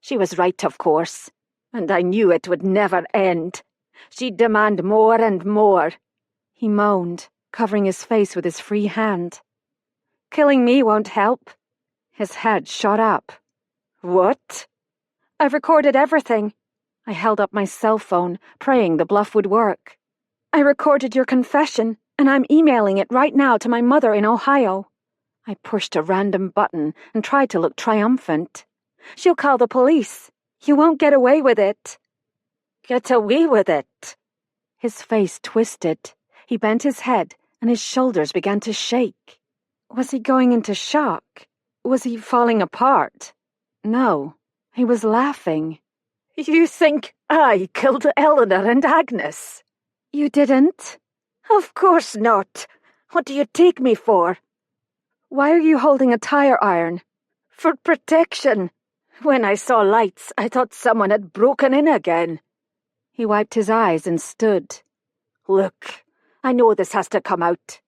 She was right, of course. And I knew it would never end. She'd demand more and more. He moaned, covering his face with his free hand. Killing me won't help. His head shot up. What? I've recorded everything. I held up my cell phone, praying the bluff would work. I recorded your confession, and I'm emailing it right now to my mother in Ohio. I pushed a random button and tried to look triumphant. She'll call the police. You won't get away with it. Get away with it? His face twisted. He bent his head, and his shoulders began to shake. Was he going into shock? Was he falling apart? No, he was laughing. You think I killed Eleanor and Agnes? You didn't? Of course not. What do you take me for? Why are you holding a tire iron? For protection. When I saw lights, I thought someone had broken in again. He wiped his eyes and stood. Look, I know this has to come out.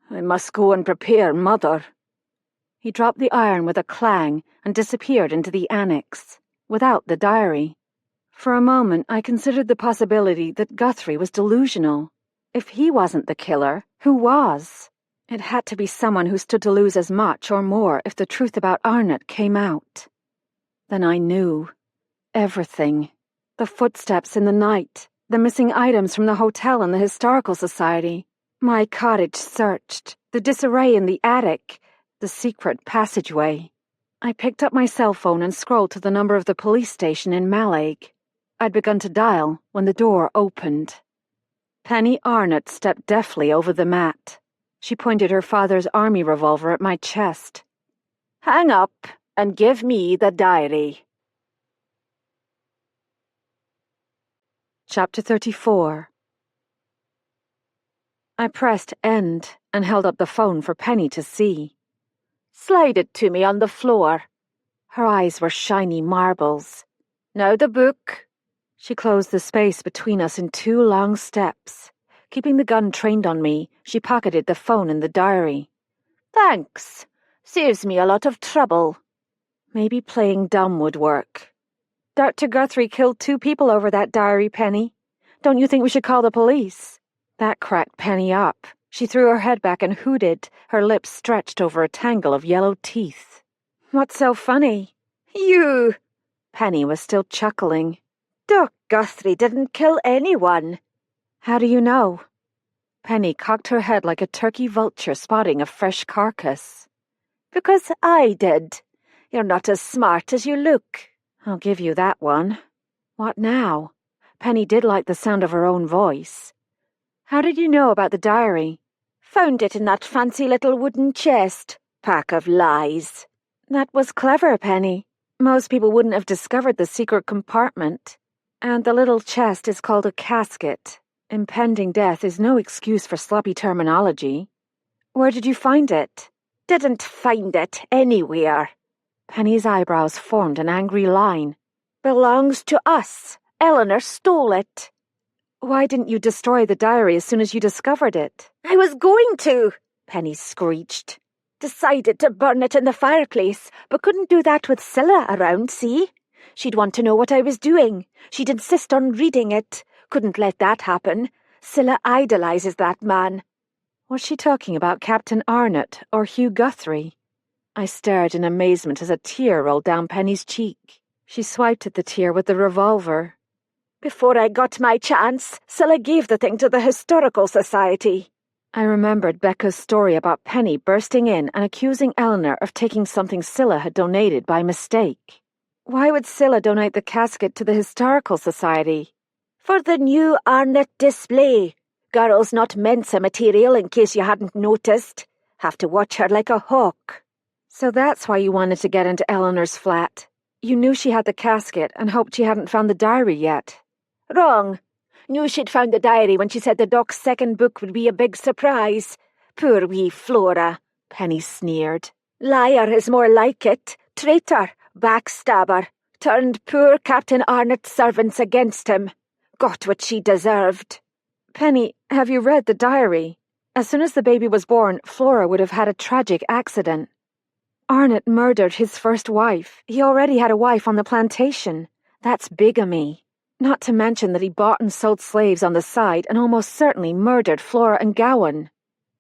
I must go and prepare Mother. He dropped the iron with a clang and disappeared into the annex, without the diary. For a moment, I considered the possibility that Guthrie was delusional. If he wasn't the killer, who was? It had to be someone who stood to lose as much or more if the truth about Arnott came out. Then I knew. Everything. The footsteps in the night, the missing items from the hotel and the Historical Society, my cottage searched, the disarray in the attic, the secret passageway. I picked up my cell phone and scrolled to the number of the police station in Mallaig. I'd begun to dial when the door opened. Penny Arnott stepped deftly over the mat. She pointed her father's army revolver at my chest. Hang up and give me the diary. Chapter 34. I pressed end and held up the phone for Penny to see. Slide it to me on the floor. Her eyes were shiny marbles. Now the book. She closed the space between us in 2 long steps. Keeping the gun trained on me, she pocketed the phone and the diary. Thanks. Saves me a lot of trouble. Maybe playing dumb would work. Dr. Guthrie killed 2 people over that diary, Penny. Don't you think we should call the police? That cracked Penny up. She threw her head back and hooted, her lips stretched over a tangle of yellow teeth. What's so funny? You! Penny was still chuckling. Doc Guthrie didn't kill anyone. How do you know? Penny cocked her head like a turkey vulture spotting a fresh carcass. Because I did. You're not as smart as you look. I'll give you that one. What now? Penny did like the sound of her own voice. How did you know about the diary? Found it in that fancy little wooden chest. Pack of lies. That was clever, Penny. Most people wouldn't have discovered the secret compartment. And the little chest is called a casket. Impending death is no excuse for sloppy terminology. Where did you find it? Didn't find it anywhere. Penny's eyebrows formed an angry line. Belongs to us. Eleanor stole it. Why didn't you destroy the diary as soon as you discovered it? I was going to, Penny screeched. Decided to burn it in the fireplace, but couldn't do that with Scylla around, see? She'd want to know what I was doing. She'd insist on reading it. Couldn't let that happen. Scylla idolizes that man. Was she talking about Captain Arnott or Hugh Guthrie? I stared in amazement as a tear rolled down Penny's cheek. She swiped at the tear with the revolver. Before I got my chance, Scylla gave the thing to the Historical Society. I remembered Becca's story about Penny bursting in and accusing Eleanor of taking something Scylla had donated by mistake. Why would Scylla donate the casket to the Historical Society? For the new Arnott display. Girl's not Mensa material, in case you hadn't noticed. Have to watch her like a hawk. So that's why you wanted to get into Eleanor's flat. You knew she had the casket and hoped she hadn't found the diary yet. Wrong. Knew she'd found the diary when she said the doc's second book would be a big surprise. Poor wee Flora, Penny sneered. Liar is more like it. Traitor, backstabber. Turned poor Captain Arnott's servants against him. Got what she deserved. Penny, have you read the diary? As soon as the baby was born, Flora would have had a tragic accident. Arnott murdered his first wife. He already had a wife on the plantation. That's bigamy. Not to mention that he bought and sold slaves on the side and almost certainly murdered Flora and Gowan.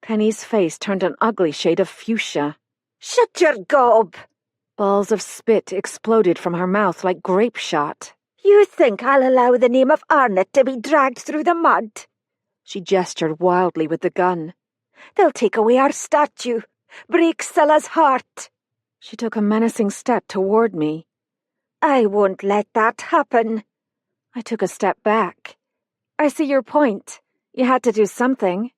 Penny's face turned an ugly shade of fuchsia. Shut your gob! Balls of spit exploded from her mouth like grape shot. You think I'll allow the name of Arnott to be dragged through the mud? She gestured wildly with the gun. They'll take away our statue. Break Scylla's heart. She took a menacing step toward me. I won't let that happen. I took a step back. I see your point. You had to do something.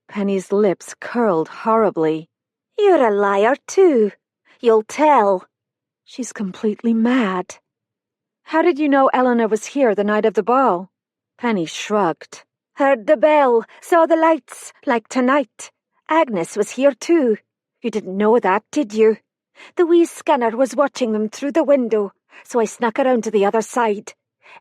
Penny's lips curled horribly. You're a liar, too. You'll tell. She's completely mad. How did you know Eleanor was here the night of the ball? Penny shrugged. Heard the bell, saw the lights, like tonight. Agnes was here, too. You didn't know that, did you? The wee scanner was watching them through the window, so I snuck around to the other side.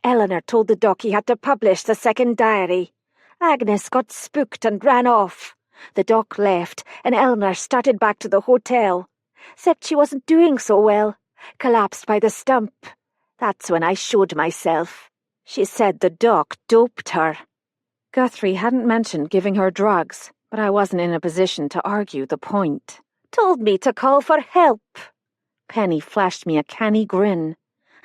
Eleanor told the doc he had to publish the second diary. Agnes got spooked and ran off. The doc left, and Eleanor started back to the hotel. Except she wasn't doing so well. Collapsed by the stump. That's when I showed myself. She said the doc doped her. Guthrie hadn't mentioned giving her drugs, but I wasn't in a position to argue the point. Told me to call for help. Penny flashed me a canny grin.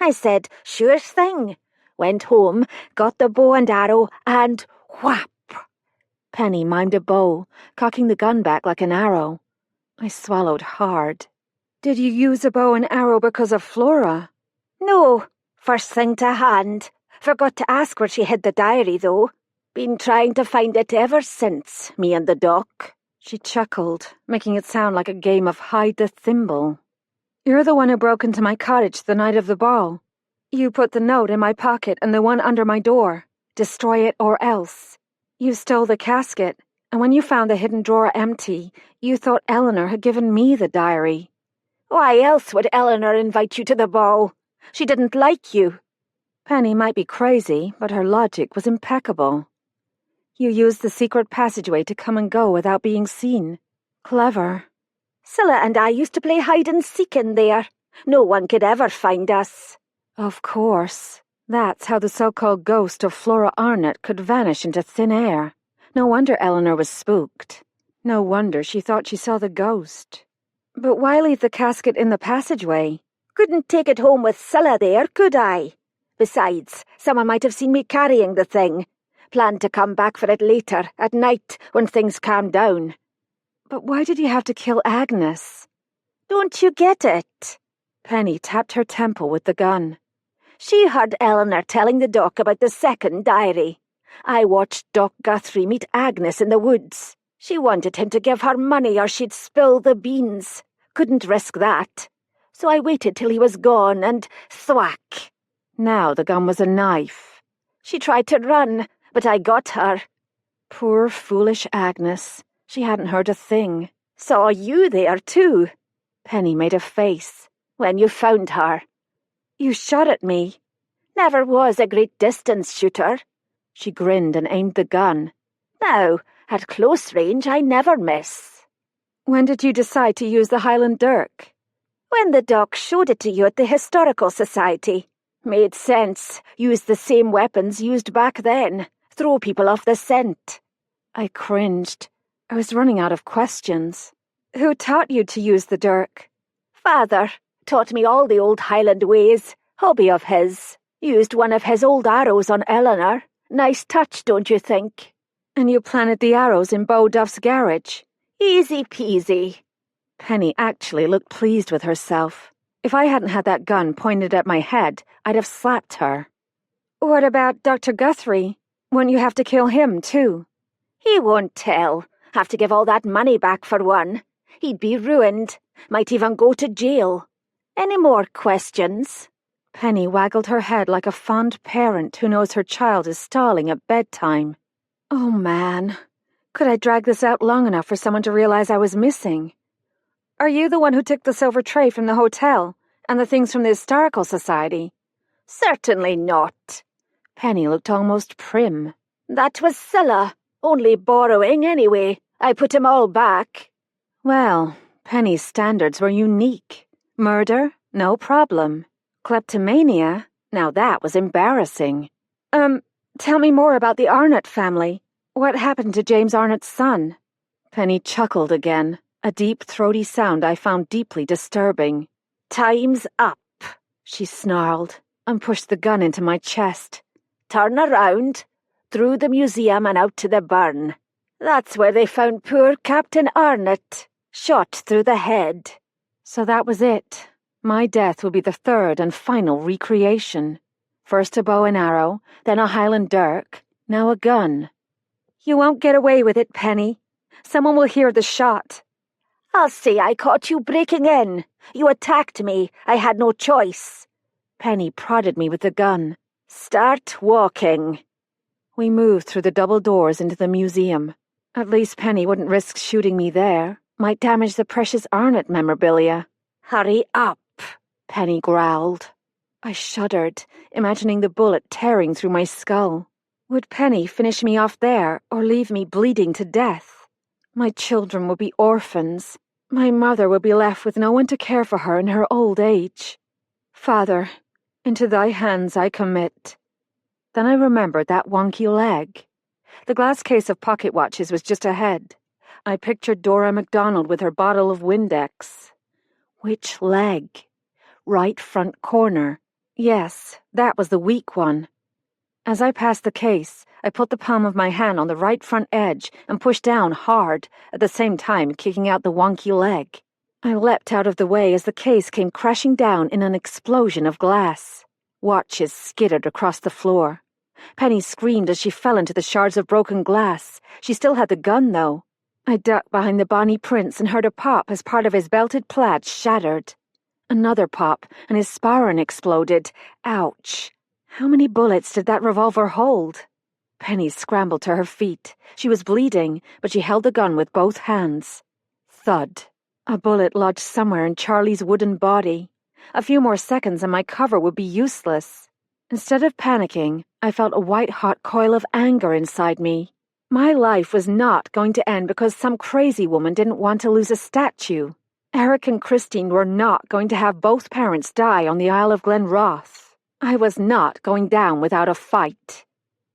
I said, sure thing. Went home, got the bow and arrow, and whap! Penny mimed a bow, cocking the gun back like an arrow. I swallowed hard. Did you use a bow and arrow because of Flora? No, first thing to hand. Forgot to ask where she hid the diary, though. Been trying to find it ever since, me and the doc. She chuckled, making it sound like a game of hide the thimble. You're the one who broke into my cottage the night of the ball. You put the note in my pocket and the one under my door. Destroy it or else. You stole the casket, and when you found the hidden drawer empty, you thought Eleanor had given me the diary. Why else would Eleanor invite you to the ball? She didn't like you. Penny might be crazy, but her logic was impeccable. You used the secret passageway to come and go without being seen. Clever. Scylla and I used to play hide-and-seek in there. No one could ever find us. Of course. That's how the so-called ghost of Flora Arnott could vanish into thin air. No wonder Eleanor was spooked. No wonder she thought she saw the ghost. But why leave the casket in the passageway? Couldn't take it home with Scylla there, could I? Besides, someone might have seen me carrying the thing. Planned to come back for it later, at night, when things calmed down. But why did you have to kill Agnes? Don't you get it? Penny tapped her temple with the gun. She heard Eleanor telling the doc about the second diary. I watched Doc Guthrie meet Agnes in the woods. She wanted him to give her money or she'd spill the beans. Couldn't risk that. So I waited till he was gone and thwack. Now the gun was a knife. She tried to run, but I got her. Poor foolish Agnes. She hadn't heard a thing. Saw you there, too. Penny made a face. When you found her. You shot at me. Never was a great distance shooter. She grinned and aimed the gun. Now, at close range, I never miss. When did you decide to use the Highland dirk? When the doc showed it to you at the Historical Society. Made sense. Used the same weapons used back then. Throw people off the scent. I cringed. I was running out of questions. Who taught you to use the dirk? Father taught me all the old Highland ways. Hobby of his. Used one of his old arrows on Eleanor. Nice touch, don't you think? And you planted the arrows in Beau Duff's garage? Easy peasy. Penny actually looked pleased with herself. If I hadn't had that gun pointed at my head, I'd have slapped her. What about Dr. Guthrie? Won't you have to kill him, too? He won't tell. Have to give all that money back for one. He'd be ruined. Might even go to jail. Any more questions? Penny waggled her head like a fond parent who knows her child is stalling at bedtime. Oh, man. Could I drag this out long enough for someone to realize I was missing? Are you the one who took the silver tray from the hotel and the things from the Historical Society? Certainly not. Penny looked almost prim. That was Scylla. Only borrowing anyway. I put 'em all back. Well, Penny's standards were unique. Murder? No problem. Kleptomania? Now that was embarrassing. Tell me more about the Arnott family. What happened to James Arnott's son? Penny chuckled again, a deep, throaty sound I found deeply disturbing. Time's up, she snarled, and pushed the gun into my chest. Turn around, through the museum and out to the burn. That's where they found poor Captain Arnott, shot through the head. So that was it. My death would be the third and final recreation. First a bow and arrow, then a Highland dirk, now a gun. You won't get away with it, Penny. Someone will hear the shot. I'll say I caught you breaking in. You attacked me. I had no choice. Penny prodded me with the gun. Start walking. We moved through the double doors into the museum. At least Penny wouldn't risk shooting me there. Might damage the precious Arnott memorabilia. Hurry up, Penny growled. I shuddered, imagining the bullet tearing through my skull. Would Penny finish me off there or leave me bleeding to death? My children would be orphans. My mother would be left with no one to care for her in her old age. Father, into thy hands I commit. Then I remembered that wonky leg. The glass case of pocket watches was just ahead. I pictured Dora MacDonald with her bottle of Windex. Which leg? Right front corner. Yes, that was the weak one. As I passed the case, I put the palm of my hand on the right front edge and pushed down hard, at the same time kicking out the wonky leg. I leapt out of the way as the case came crashing down in an explosion of glass. Watches skittered across the floor. Penny screamed as she fell into the shards of broken glass. She still had the gun, though. I ducked behind the Bonnie Prince and heard a pop as part of his belted plaid shattered. Another pop, and his sparring exploded. Ouch. How many bullets did that revolver hold? Penny scrambled to her feet. She was bleeding, but she held the gun with both hands. Thud. A bullet lodged somewhere in Charlie's wooden body. A few more seconds and my cover would be useless. Instead of panicking, I felt a white-hot coil of anger inside me. My life was not going to end because some crazy woman didn't want to lose a statue. Eric and Christine were not going to have both parents die on the Isle of Glenroth. I was not going down without a fight.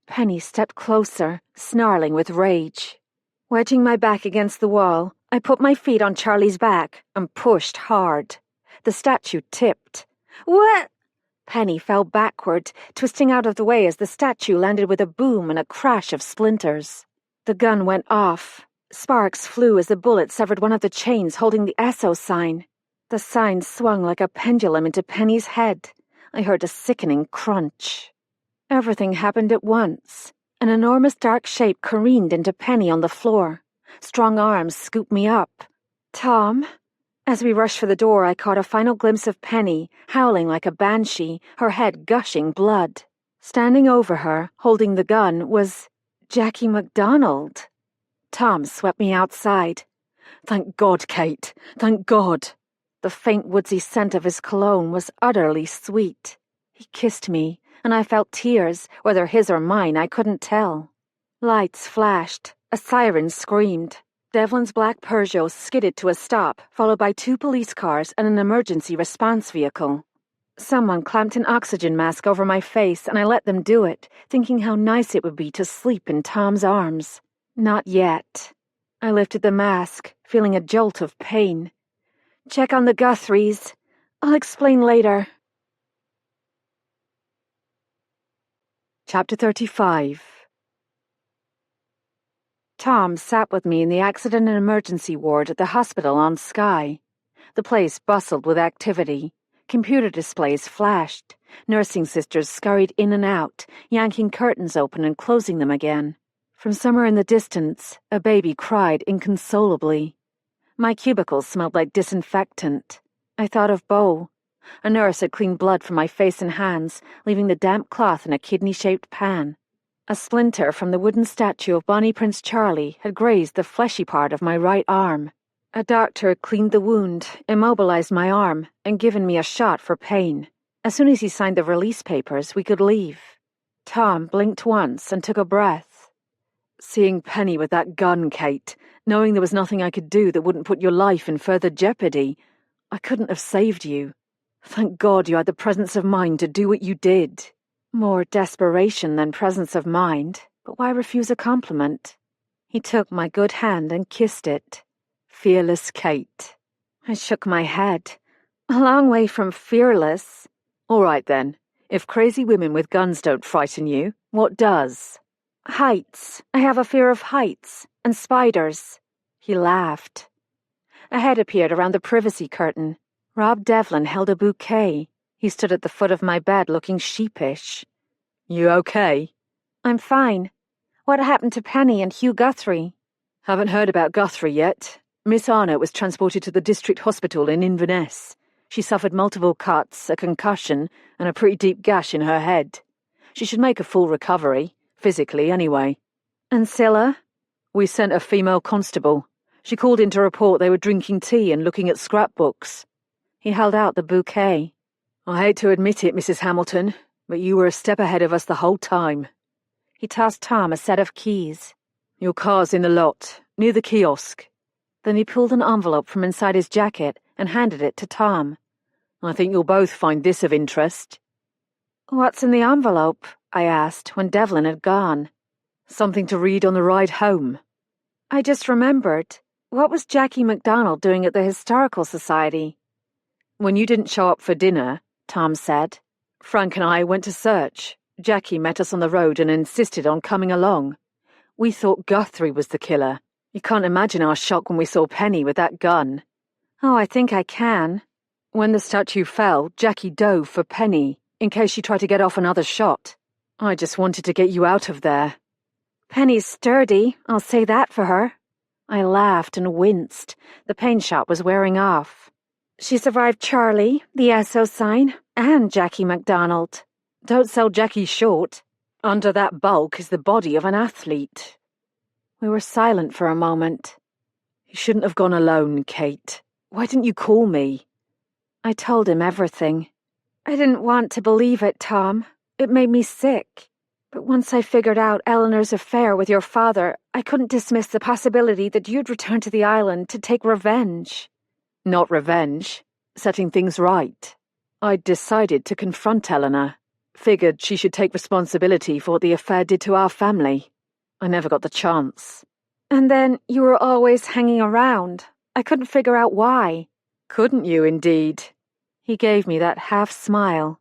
Penny stepped closer, snarling with rage. Wedging my back against the wall, I put my feet on Charlie's back and pushed hard. The statue tipped. What? Penny fell backward, twisting out of the way as the statue landed with a boom and a crash of splinters. The gun went off. Sparks flew as the bullet severed one of the chains holding the Esso sign. The sign swung like a pendulum into Penny's head. I heard a sickening crunch. Everything happened at once. An enormous dark shape careened into Penny on the floor. Strong arms scooped me up. Tom? As we rushed for the door, I caught a final glimpse of Penny, howling like a banshee, her head gushing blood. Standing over her, holding the gun, was Jackie MacDonald. Tom swept me outside. Thank God, Kate. Thank God. The faint woodsy scent of his cologne was utterly sweet. He kissed me, and I felt tears, whether his or mine I couldn't tell. Lights flashed. A siren screamed. Devlin's black Peugeot skidded to a stop, followed by 2 police cars and an emergency response vehicle. Someone clamped an oxygen mask over my face, and I let them do it, thinking how nice it would be to sleep in Tom's arms. Not yet. I lifted the mask, feeling a jolt of pain. Check on the Guthries. I'll explain later. Chapter 35. Tom sat with me in the accident and emergency ward at the hospital on Skye. The place bustled with activity. Computer displays flashed. Nursing sisters scurried in and out, yanking curtains open and closing them again. From somewhere in the distance, a baby cried inconsolably. My cubicle smelled like disinfectant. I thought of Beau. A nurse had cleaned blood from my face and hands, leaving the damp cloth in a kidney-shaped pan. A splinter from the wooden statue of Bonnie Prince Charlie had grazed the fleshy part of my right arm. A doctor had cleaned the wound, immobilized my arm, and given me a shot for pain. As soon as he signed the release papers, we could leave. Tom blinked once and took a breath. Seeing Penny with that gun, Kate, knowing there was nothing I could do that wouldn't put your life in further jeopardy, I couldn't have saved you. Thank God you had the presence of mind to do what you did. More desperation than presence of mind, but why refuse a compliment? He took my good hand and kissed it. Fearless Kate. I shook my head. A long way from fearless. All right then. If crazy women with guns don't frighten you, what does? Heights. I have a fear of heights. And spiders. He laughed. A head appeared around the privacy curtain. Rob Devlin held a bouquet. He stood at the foot of my bed looking sheepish. You okay? I'm fine. What happened to Penny and Hugh Guthrie? Haven't heard about Guthrie yet. Miss Arnott was transported to the district hospital in Inverness. She suffered multiple cuts, a concussion, and a pretty deep gash in her head. She should make a full recovery, physically anyway. And Scylla? We sent a female constable. She called in to report they were drinking tea and looking at scrapbooks. He held out the bouquet. I hate to admit it, Mrs. Hamilton, but you were a step ahead of us the whole time. He tossed Tom a set of keys. Your car's in the lot, near the kiosk. Then he pulled an envelope from inside his jacket and handed it to Tom. I think you'll both find this of interest. What's in the envelope? I asked when Devlin had gone. Something to read on the ride home. I just remembered. What was Jackie MacDonald doing at the Historical Society? When you didn't show up for dinner, Tom said, Frank and I went to search. Jackie met us on the road and insisted on coming along. We thought Guthrie was the killer. You can't imagine our shock when we saw Penny with that gun. Oh, I think I can. When the statue fell, Jackie dove for Penny, in case she tried to get off another shot. I just wanted to get you out of there. Penny's sturdy, I'll say that for her. I laughed and winced. The pain shot was wearing off. She survived Charlie, the SO sign, and Jackie MacDonald. Don't sell Jackie short. Under that bulk is the body of an athlete. We were silent for a moment. You shouldn't have gone alone, Kate. Why didn't you call me? I told him everything. I didn't want to believe it, Tom. It made me sick. But once I figured out Eleanor's affair with your father, I couldn't dismiss the possibility that you'd return to the island to take revenge. Not revenge. Setting things right. I'd decided to confront Eleanor. Figured she should take responsibility for what the affair did to our family. I never got the chance. And then you were always hanging around. I couldn't figure out why. Couldn't you, indeed? He gave me that half-smile.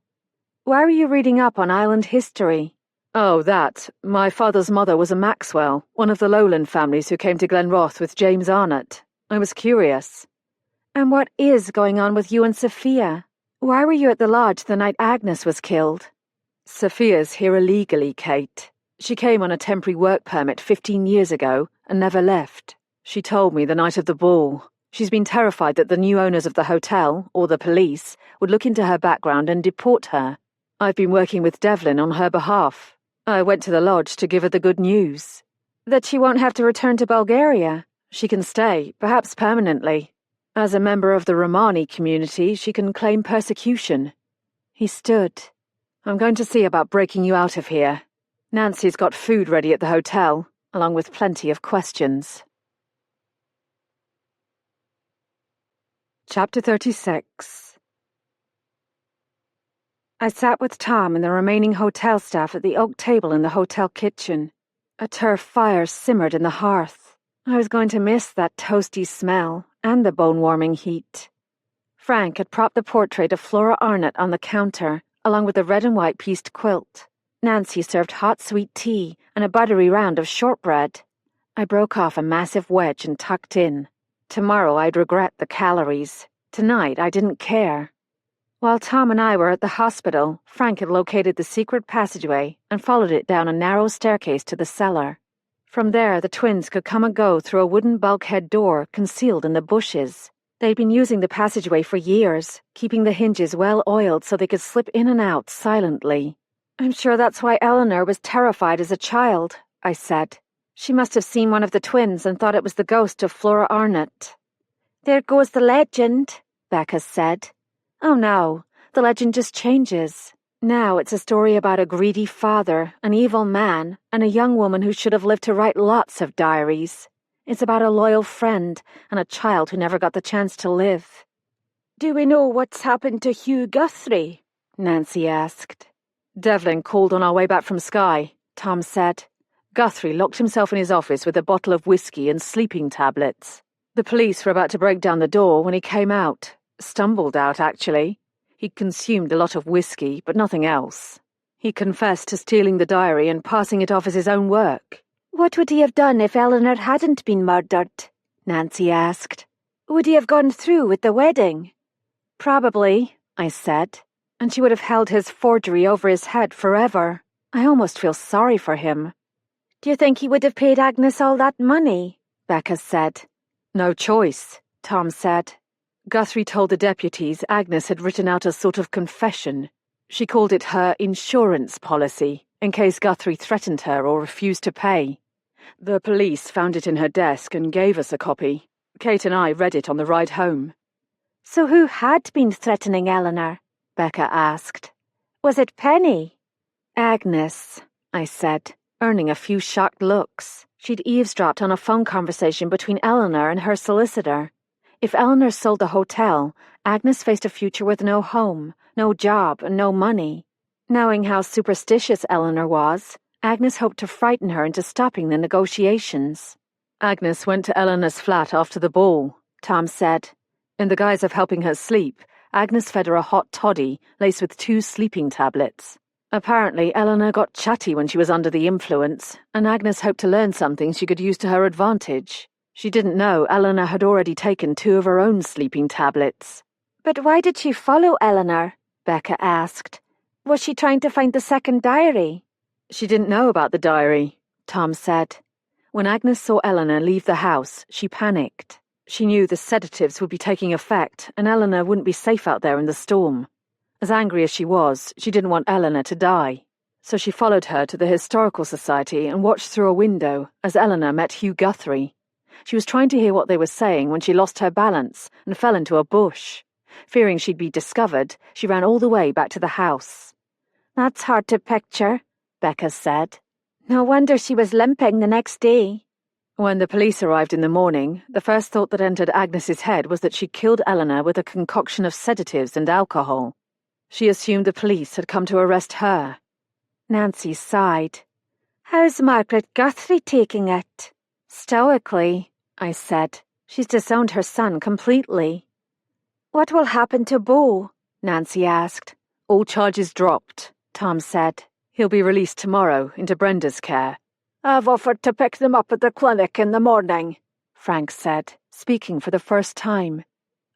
Why were you reading up on island history? Oh, that. My father's mother was a Maxwell, one of the Lowland families who came to Glenroth with James Arnott. I was curious. And what is going on with you and Sophia? Why were you at the lodge the night Agnes was killed? Sophia's here illegally, Kate. She came on a temporary work permit 15 years ago and never left. She told me the night of the ball. She's been terrified that the new owners of the hotel, or the police, would look into her background and deport her. I've been working with Devlin on her behalf. I went to the lodge to give her the good news. That she won't have to return to Bulgaria. She can stay, perhaps permanently. As a member of the Romani community, she can claim persecution. He stood. I'm going to see about breaking you out of here. Nancy's got food ready at the hotel, along with plenty of questions. Chapter 36. I sat with Tom and the remaining hotel staff at the oak table in the hotel kitchen. A turf fire simmered in the hearth. I was going to miss that toasty smell and the bone-warming heat. Frank had propped the portrait of Flora Arnott on the counter, along with a red and white pieced quilt. Nancy served hot sweet tea and a buttery round of shortbread. I broke off a massive wedge and tucked in. Tomorrow I'd regret the calories. Tonight I didn't care. While Tom and I were at the hospital, Frank had located the secret passageway and followed it down a narrow staircase to the cellar. From there, the twins could come and go through a wooden bulkhead door concealed in the bushes. They'd been using the passageway for years, keeping the hinges well oiled so they could slip in and out silently. "I'm sure that's why Eleanor was terrified as a child," I said. "She must have seen one of the twins and thought it was the ghost of Flora Arnott." "There goes the legend," Becca said. "Oh no, the legend just changes. Now it's a story about a greedy father, an evil man, and a young woman who should have lived to write lots of diaries. It's about a loyal friend and a child who never got the chance to live." "Do we know what's happened to Hugh Guthrie?" Nancy asked. "Devlin called on our way back from Skye," Tom said. "Guthrie locked himself in his office with a bottle of whiskey and sleeping tablets. The police were about to break down the door when he came out. Stumbled out, actually. He'd consumed a lot of whiskey, but nothing else. He confessed to stealing the diary and passing it off as his own work." "What would he have done if Eleanor hadn't been murdered?" Nancy asked. "Would he have gone through with the wedding?" "Probably," I said. "And she would have held his forgery over his head forever. I almost feel sorry for him." "Do you think he would have paid Agnes all that money?" Becca said. "No choice," Tom said. Guthrie told the deputies Agnes had written out a sort of confession. She called it her insurance policy, in case Guthrie threatened her or refused to pay. The police found it in her desk and gave us a copy. Kate and I read it on the ride home. "So who had been threatening Eleanor?" Becca asked. "Was it Penny?" "Agnes," I said, earning a few shocked looks. She'd eavesdropped on a phone conversation between Eleanor and her solicitor. If Eleanor sold the hotel, Agnes faced a future with no home, no job, and no money. Knowing how superstitious Eleanor was, Agnes hoped to frighten her into stopping the negotiations. "Agnes went to Eleanor's flat after the ball," Tom said. "In the guise of helping her sleep, Agnes fed her a hot toddy laced with 2 sleeping tablets. Apparently, Eleanor got chatty when she was under the influence, and Agnes hoped to learn something she could use to her advantage. She didn't know Eleanor had already taken 2 of her own sleeping tablets." "But why did she follow Eleanor?" Becca asked. "Was she trying to find the second diary?" "She didn't know about the diary," Tom said. "When Agnes saw Eleanor leave the house, she panicked. She knew the sedatives would be taking effect, and Eleanor wouldn't be safe out there in the storm. As angry as she was, she didn't want Eleanor to die. So she followed her to the Historical Society and watched through a window as Eleanor met Hugh Guthrie. She was trying to hear what they were saying when she lost her balance and fell into a bush. Fearing she'd be discovered, she ran all the way back to the house." "That's hard to picture," Becca said. "No wonder she was limping the next day." When the police arrived in the morning, the first thought that entered Agnes's head was that she'd killed Eleanor with a concoction of sedatives and alcohol. She assumed the police had come to arrest her. Nancy sighed. "How's Margaret Guthrie taking it?" "Stoically," I said. "She's disowned her son completely." "What will happen to Beau?" Nancy asked. "All charges dropped," Tom said. "He'll be released tomorrow into Brenda's care." "I've offered to pick them up at the clinic in the morning," Frank said, speaking for the first time.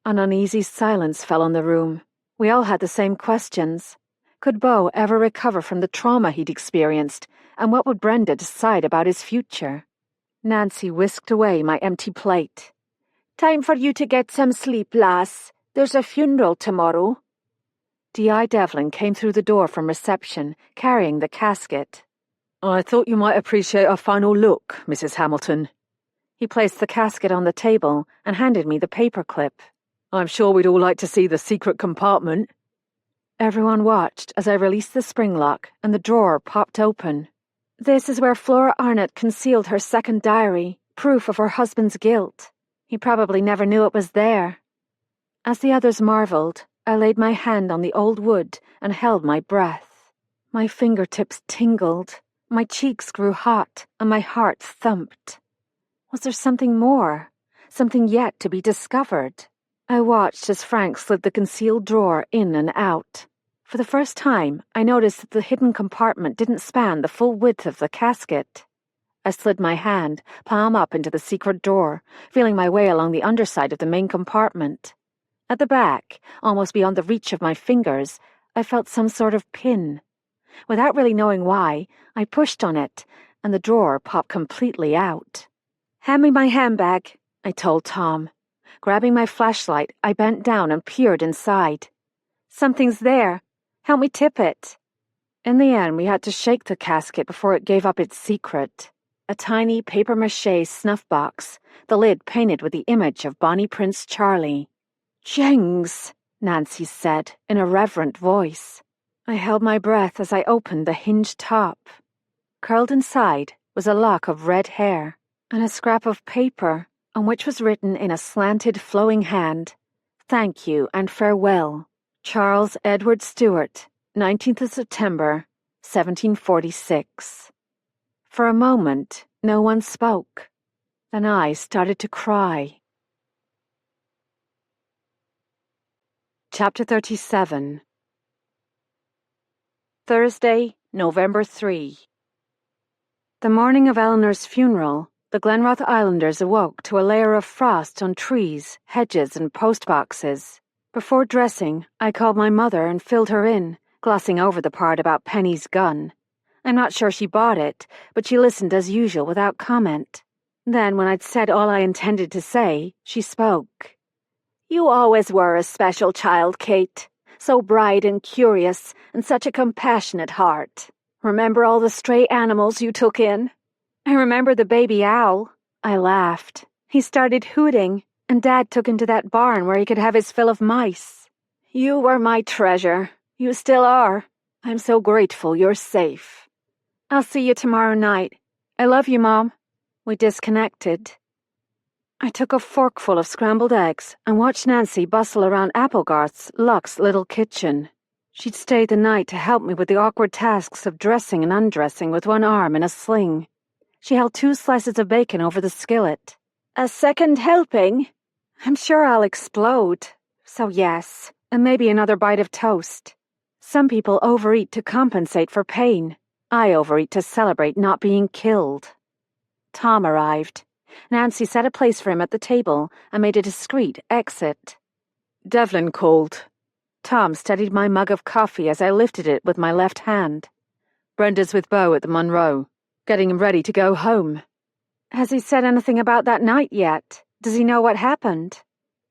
An uneasy silence fell on the room. We all had the same questions. Could Beau ever recover from the trauma he'd experienced, and what would Brenda decide about his future? Nancy whisked away my empty plate. "Time for you to get some sleep, lass. There's a funeral tomorrow." D.I. Devlin came through the door from reception, carrying the casket. "I thought you might appreciate a final look, Mrs. Hamilton." He placed the casket on the table and handed me the paperclip. "I'm sure we'd all like to see the secret compartment." Everyone watched as I released the spring lock and the drawer popped open. This is where Flora Arnott concealed her second diary, proof of her husband's guilt. He probably never knew it was there. As the others marveled, I laid my hand on the old wood and held my breath. My fingertips tingled, my cheeks grew hot, and my heart thumped. Was there something more? Something yet to be discovered? I watched as Frank slid the concealed drawer in and out. For the first time, I noticed that the hidden compartment didn't span the full width of the casket. I slid my hand, palm up, into the secret drawer, feeling my way along the underside of the main compartment. At the back, almost beyond the reach of my fingers, I felt some sort of pin. Without really knowing why, I pushed on it, and the drawer popped completely out. "Hand me my handbag," I told Tom. Grabbing my flashlight, I bent down and peered inside. "Something's there. Help me tip it." In the end, we had to shake the casket before it gave up its secret. A tiny papier-mâché snuff box, the lid painted with the image of Bonnie Prince Charlie. "Jings," Nancy said in a reverent voice. I held my breath as I opened the hinged top. Curled inside was a lock of red hair and a scrap of paper on which was written in a slanted, flowing hand, "Thank you and farewell. Charles Edward Stuart, 19th of September, 1746. For a moment, no one spoke. Then I started to cry. Chapter 37. Thursday, November 3. The morning of Eleanor's funeral, the Glenroth Islanders awoke to a layer of frost on trees, hedges, and postboxes. Before dressing, I called my mother and filled her in, glossing over the part about Penny's gun. I'm not sure she bought it, but she listened as usual without comment. Then, when I'd said all I intended to say, she spoke. "You always were a special child, Kate. So bright and curious, and such a compassionate heart. Remember all the stray animals you took in?" "I remember the baby owl." I laughed. "He started hooting, and Dad took him to that barn where he could have his fill of mice." "You were my treasure. You still are. I'm so grateful you're safe." "I'll see you tomorrow night. I love you, Mom." We disconnected. I took a forkful of scrambled eggs and watched Nancy bustle around Applegarth's Luck's little kitchen. She'd stayed the night to help me with the awkward tasks of dressing and undressing with one arm in a sling. She held 2 slices of bacon over the skillet. "A second helping?" "I'm sure I'll explode. So yes, and maybe another bite of toast." Some people overeat to compensate for pain. I overeat to celebrate not being killed. Tom arrived. Nancy set a place for him at the table and made a discreet exit. "Devlin called." Tom steadied my mug of coffee as I lifted it with my left hand. "Brenda's with Beau at the Munro, getting him ready to go home." "Has he said anything about that night yet? Does he know what happened?"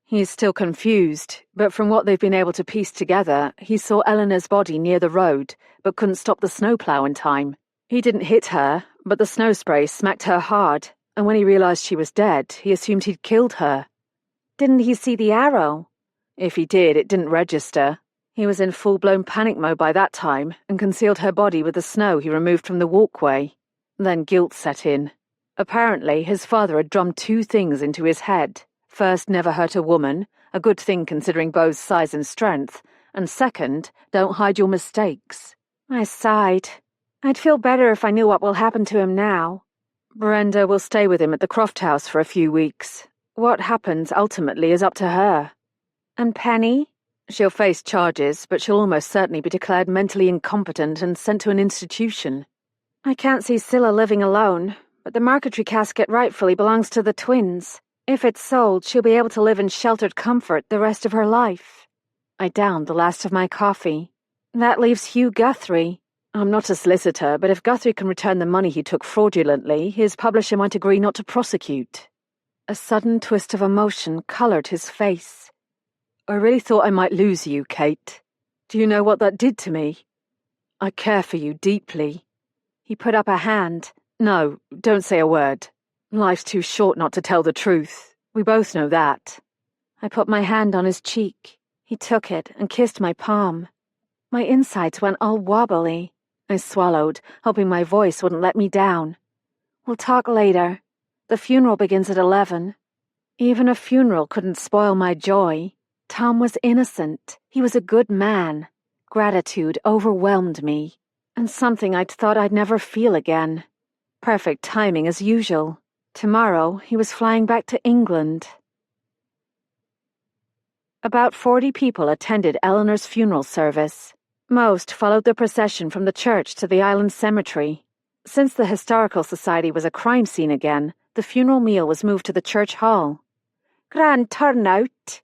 "He's still confused, but from what they've been able to piece together, he saw Eleanor's body near the road, but couldn't stop the snowplow in time. He didn't hit her, but the snow spray smacked her hard, and when he realized she was dead, he assumed he'd killed her." "Didn't he see the arrow?" "If he did, it didn't register. He was in full-blown panic mode by that time and concealed her body with the snow he removed from the walkway. Then guilt set in. Apparently, his father had drummed 2 things into his head. First, never hurt a woman, a good thing considering Beau's size and strength, and second, don't hide your mistakes." I sighed. "I'd feel better if I knew what will happen to him now." "Brenda will stay with him at the Croft House for a few weeks. What happens ultimately is up to her." "And Penny?" "She'll face charges, but she'll almost certainly be declared mentally incompetent and sent to an institution." "I can't see Scylla living alone, but the marquetry casket rightfully belongs to the twins. If it's sold, she'll be able to live in sheltered comfort the rest of her life." I downed the last of my coffee. "That leaves Hugh Guthrie." "I'm not a solicitor, but if Guthrie can return the money he took fraudulently, his publisher might agree not to prosecute." A sudden twist of emotion coloured his face. "I really thought I might lose you, Kate. Do you know what that did to me? I care for you deeply." He put up a hand. "No, don't say a word. Life's too short not to tell the truth. We both know that." I put my hand on his cheek. He took it and kissed my palm. My insides went all wobbly. I swallowed, hoping my voice wouldn't let me down. "We'll talk later. The funeral begins at 11. Even a funeral couldn't spoil my joy. Tom was innocent. He was a good man. Gratitude overwhelmed me. And something I'd thought I'd never feel again. Perfect timing as usual. Tomorrow, he was flying back to England. About 40 people attended Eleanor's funeral service. Most followed the procession from the church to the island cemetery. Since the Historical Society was a crime scene again, the funeral meal was moved to the church hall. Grand turnout.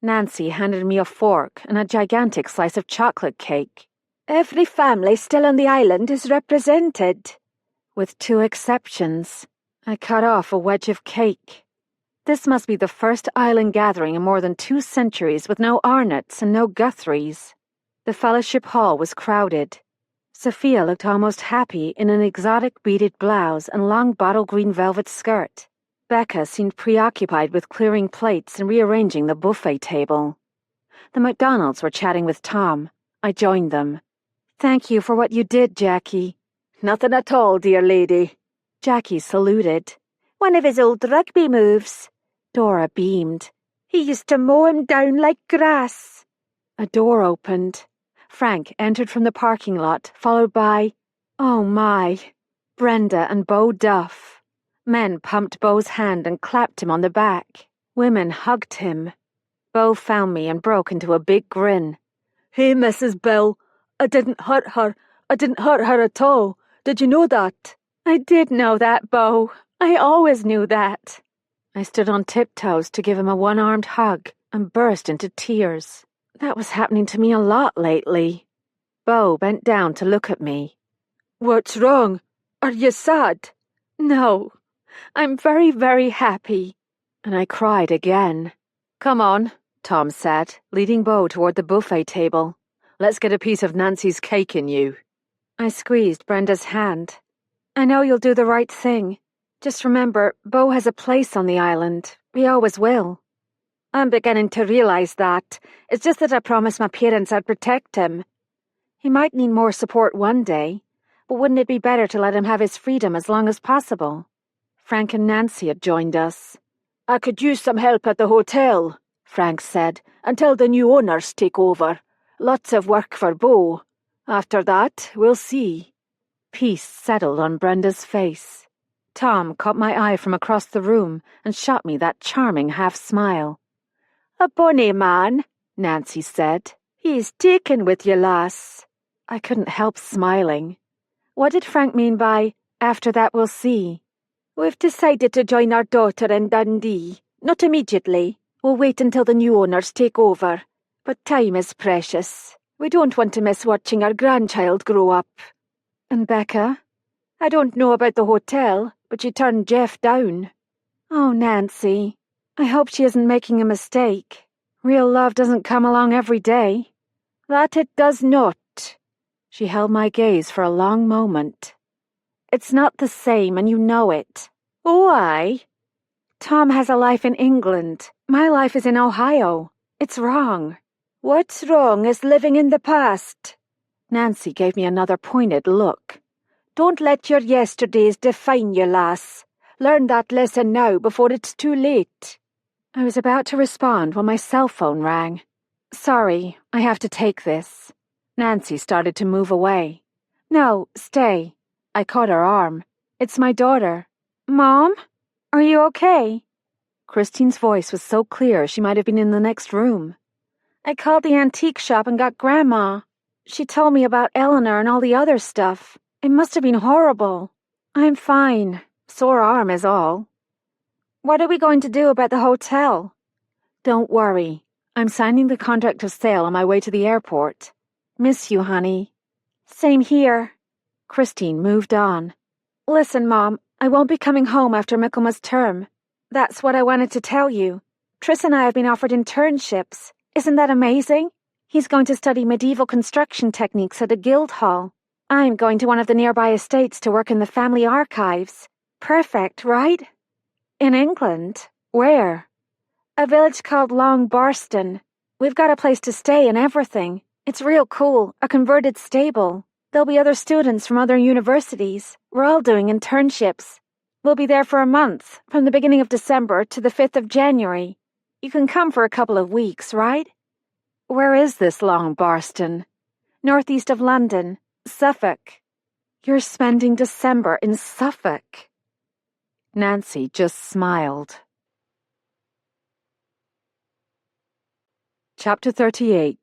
Nancy handed me a fork and a gigantic slice of chocolate cake. Every family still on the island is represented. With 2 exceptions. I cut off a wedge of cake. This must be the first island gathering in more than 2 centuries with no Arnots and no Guthries. The fellowship hall was crowded. Sophia looked almost happy in an exotic beaded blouse and long bottle green velvet skirt. Becca seemed preoccupied with clearing plates and rearranging the buffet table. The MacDonalds were chatting with Tom. I joined them. Thank you for what you did, Jackie. Nothing at all, dear lady. Jackie saluted. One of his old rugby moves. Dora beamed. He used to mow him down like grass. A door opened. Frank entered from the parking lot, followed by, oh my, Brenda and Beau Duff. Men pumped Beau's hand and clapped him on the back. Women hugged him. Beau found me and broke into a big grin. Hey, Mrs. Bell. I didn't hurt her. I didn't hurt her at all. Did you know that? I did know that, Beau. I always knew that. I stood on tiptoes to give him a one-armed hug and burst into tears. That was happening to me a lot lately. Beau bent down to look at me. What's wrong? Are you sad? No, I'm very, very happy. And I cried again. Come on, Tom said, leading Beau toward the buffet table. Let's get a piece of Nancy's cake in you. I squeezed Brenda's hand. I know you'll do the right thing. Just remember, Beau has a place on the island. He always will. I'm beginning to realize that. It's just that I promised my parents I'd protect him. He might need more support one day, but wouldn't it be better to let him have his freedom as long as possible? Frank and Nancy had joined us. I could use some help at the hotel, Frank said, until the new owners take over. Lots of work for Beau. After that, we'll see. Peace settled on Brenda's face. Tom caught my eye from across the room and shot me that charming half-smile. A bonny man, Nancy said. He's taken with you, lass. I couldn't help smiling. What did Frank mean by, after that we'll see? We've decided to join our daughter in Dundee. Not immediately. We'll wait until the new owners take over. But time is precious. We don't want to miss watching our grandchild grow up. And Becca? I don't know about the hotel, but she turned Jeff down. Oh, Nancy. I hope she isn't making a mistake. Real love doesn't come along every day. That it does not. She held my gaze for a long moment. It's not the same, and you know it. Oh, aye. Tom has a life in England. My life is in Ohio. It's wrong. What's wrong is living in the past. Nancy gave me another pointed look. Don't let your yesterdays define you, lass. Learn that lesson now before it's too late. I was about to respond when my cell phone rang. Sorry, I have to take this. Nancy started to move away. No, stay. I caught her arm. It's my daughter. Mom? Are you okay? Christine's voice was so clear she might have been in the next room. I called the antique shop and got Grandma. She told me about Eleanor and all the other stuff. It must have been horrible. I'm fine. Sore arm is all. What are we going to do about the hotel? Don't worry. I'm signing the contract of sale on my way to the airport. Miss you, honey. Same here. Christine moved on. Listen, Mom, I won't be coming home after Michaelmas term. That's what I wanted to tell you. Tris and I have been offered internships. Isn't that amazing? He's going to study medieval construction techniques at a guild hall. I'm going to one of the nearby estates to work in the family archives. Perfect, right? In England? Where? A village called Long Barston. We've got a place to stay and everything. It's real cool, a converted stable. There'll be other students from other universities. We're all doing internships. We'll be there for a month, from the beginning of December to the 5th of January. You can come for a couple of weeks, right? Where is this Long Barston? Northeast of London, Suffolk. You're spending December in Suffolk. Nancy just smiled. Chapter 38.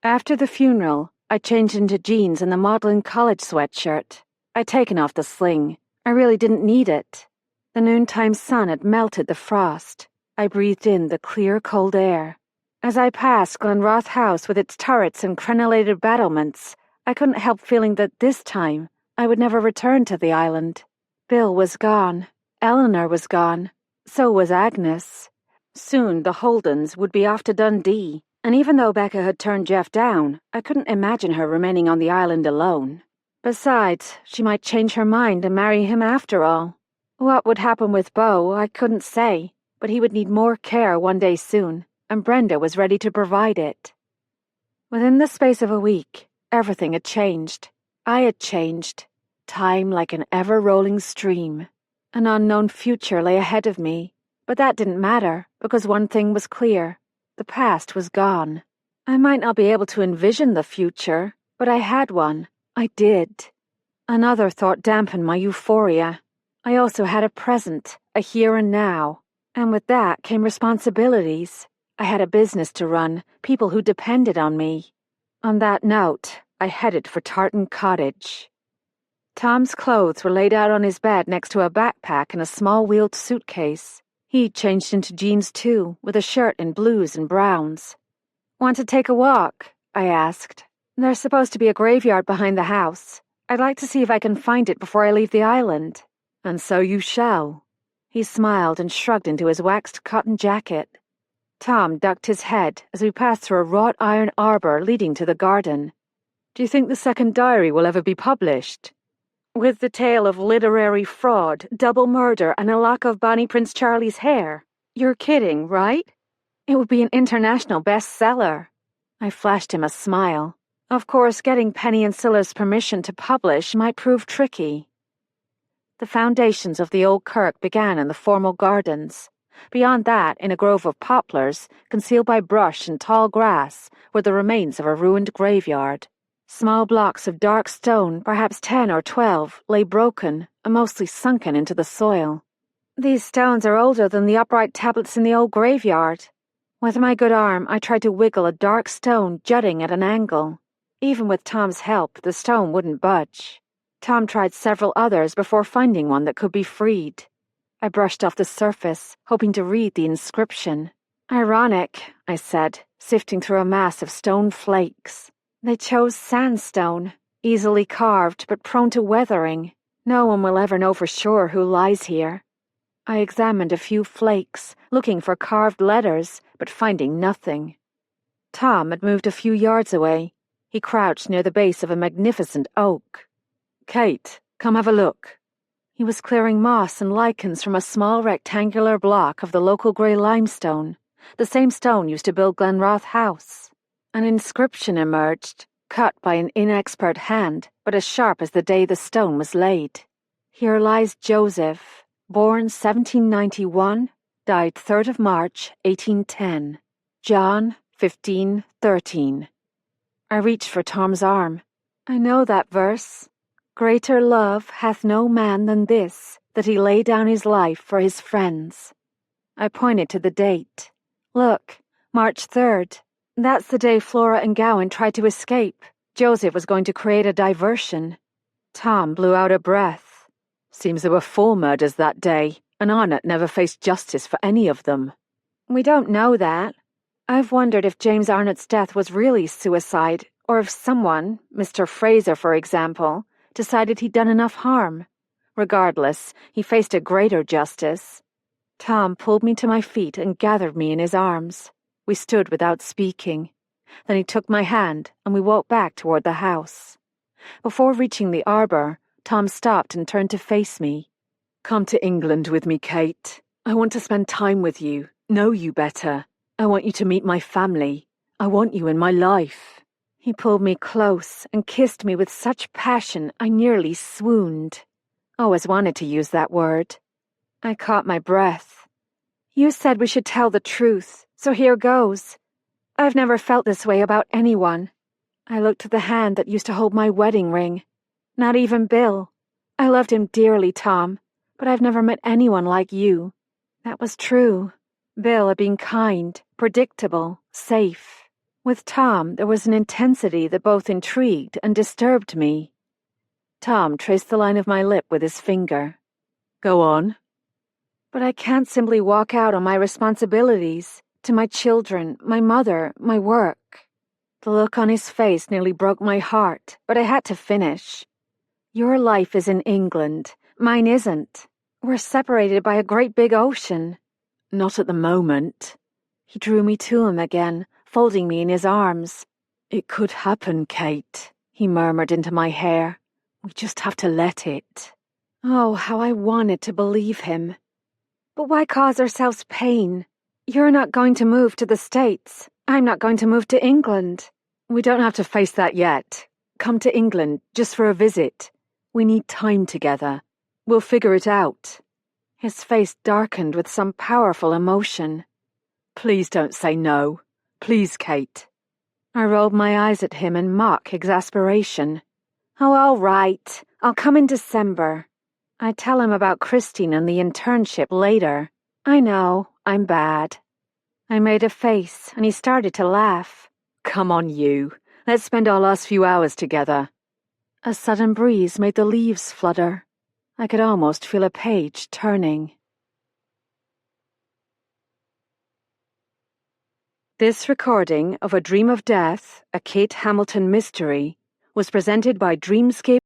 After the funeral, I changed into jeans and the modeling college sweatshirt. I'd taken off the sling. I really didn't need it. The noontime sun had melted the frost. I breathed in the clear, cold air. As I passed Glenroth House with its turrets and crenellated battlements, I couldn't help feeling that this time I would never return to the island. Bill was gone. Eleanor was gone. So was Agnes. Soon the Holdens would be off to Dundee, and even though Becca had turned Jeff down, I couldn't imagine her remaining on the island alone. Besides, she might change her mind and marry him after all. What would happen with Beau, I couldn't say, but he would need more care one day soon, and Brenda was ready to provide it. Within the space of a week, everything had changed. I had changed. Time like an ever-rolling stream. An unknown future lay ahead of me. But that didn't matter, because one thing was clear. The past was gone. I might not be able to envision the future, but I had one. I did. Another thought dampened my euphoria. I also had a present, a here and now. And with that came responsibilities. I had a business to run, people who depended on me. On that note, I headed for Tartan Cottage. Tom's clothes were laid out on his bed next to a backpack and a small wheeled suitcase. He changed into jeans too, with a shirt in blues and browns. "Want to take a walk?" I asked. "There's supposed to be a graveyard behind the house. I'd like to see if I can find it before I leave the island." "And so you shall." He smiled and shrugged into his waxed cotton jacket. Tom ducked his head as we passed through a wrought iron arbor leading to the garden. "Do you think the second diary will ever be published?" "With the tale of literary fraud, double murder, and a lock of Bonnie Prince Charlie's hair? You're kidding, right? It would be an international bestseller." I flashed him a smile. Of course, getting Penny and Silla's permission to publish might prove tricky. The foundations of the old kirk began in the formal gardens. Beyond that, in a grove of poplars, concealed by brush and tall grass, were the remains of a ruined graveyard. Small blocks of dark stone, perhaps 10 or 12, lay broken and mostly sunken into the soil. "These stones are older than the upright tablets in the old graveyard." With my good arm, I tried to wiggle a dark stone jutting at an angle. Even with Tom's help, the stone wouldn't budge. Tom tried several others before finding one that could be freed. I brushed off the surface, hoping to read the inscription. "Ironic," I said, sifting through a mass of stone flakes. "They chose sandstone, easily carved but prone to weathering. No one will ever know for sure who lies here." I examined a few flakes, looking for carved letters, but finding nothing. Tom had moved a few yards away. He crouched near the base of a magnificent oak. "Kate, come have a look." He was clearing moss and lichens from a small rectangular block of the local grey limestone, the same stone used to build Glenroth House. An inscription emerged, cut by an inexpert hand, but as sharp as the day the stone was laid. "Here lies Joseph, born 1791, died 3rd of March, 1810. John 15:13. I reached for Tom's arm. "I know that verse. Greater love hath no man than this, that he lay down his life for his friends." I pointed to the date. "Look, March 3rd. That's the day Flora and Gowan tried to escape. Joseph was going to create a diversion." Tom blew out a breath. "Seems there were 4 murders that day, and Arnott never faced justice for any of them." "We don't know that. I've wondered if James Arnott's death was really suicide, or if someone, Mr. Fraser for example, decided he'd done enough harm. Regardless, he faced a greater justice." Tom pulled me to my feet and gathered me in his arms. We stood without speaking. Then he took my hand, and we walked back toward the house. Before reaching the arbor, Tom stopped and turned to face me. "Come to England with me, Kate. I want to spend time with you, know you better. I want you to meet my family. I want you in my life." He pulled me close and kissed me with such passion I nearly swooned. Always wanted to use that word. I caught my breath. "You said we should tell the truth, so here goes. I've never felt this way about anyone." I looked at the hand that used to hold my wedding ring. Not even Bill. I loved him dearly, Tom, but I've never met anyone like you. That was true. Bill had been kind, predictable, safe. With Tom, there was an intensity that both intrigued and disturbed me. Tom traced the line of my lip with his finger. Go on. But I can't simply walk out on my responsibilities, to my children, my mother, my work. The look on his face nearly broke my heart, but I had to finish. Your life is in England. Mine isn't. We're separated by a great big ocean. Not at the moment. He drew me to him again, folding me in his arms. It could happen, Kate, he murmured into my hair. We just have to let it. Oh, how I wanted to believe him. But why cause ourselves pain? You're not going to move to the States. I'm not going to move to England. We don't have to face that yet. Come to England, just for a visit. We need time together. We'll figure it out. His face darkened with some powerful emotion. Please don't say no. Please, Kate. I rolled my eyes at him in mock exasperation. Oh, all right. I'll come in December. I'd tell him about Christine and the internship later. I know, I'm bad. I made a face, and he started to laugh. Come on, you. Let's spend our last few hours together. A sudden breeze made the leaves flutter. I could almost feel a page turning. This recording of A Dream of Death, a Kate Hamilton mystery, was presented by Dreamscape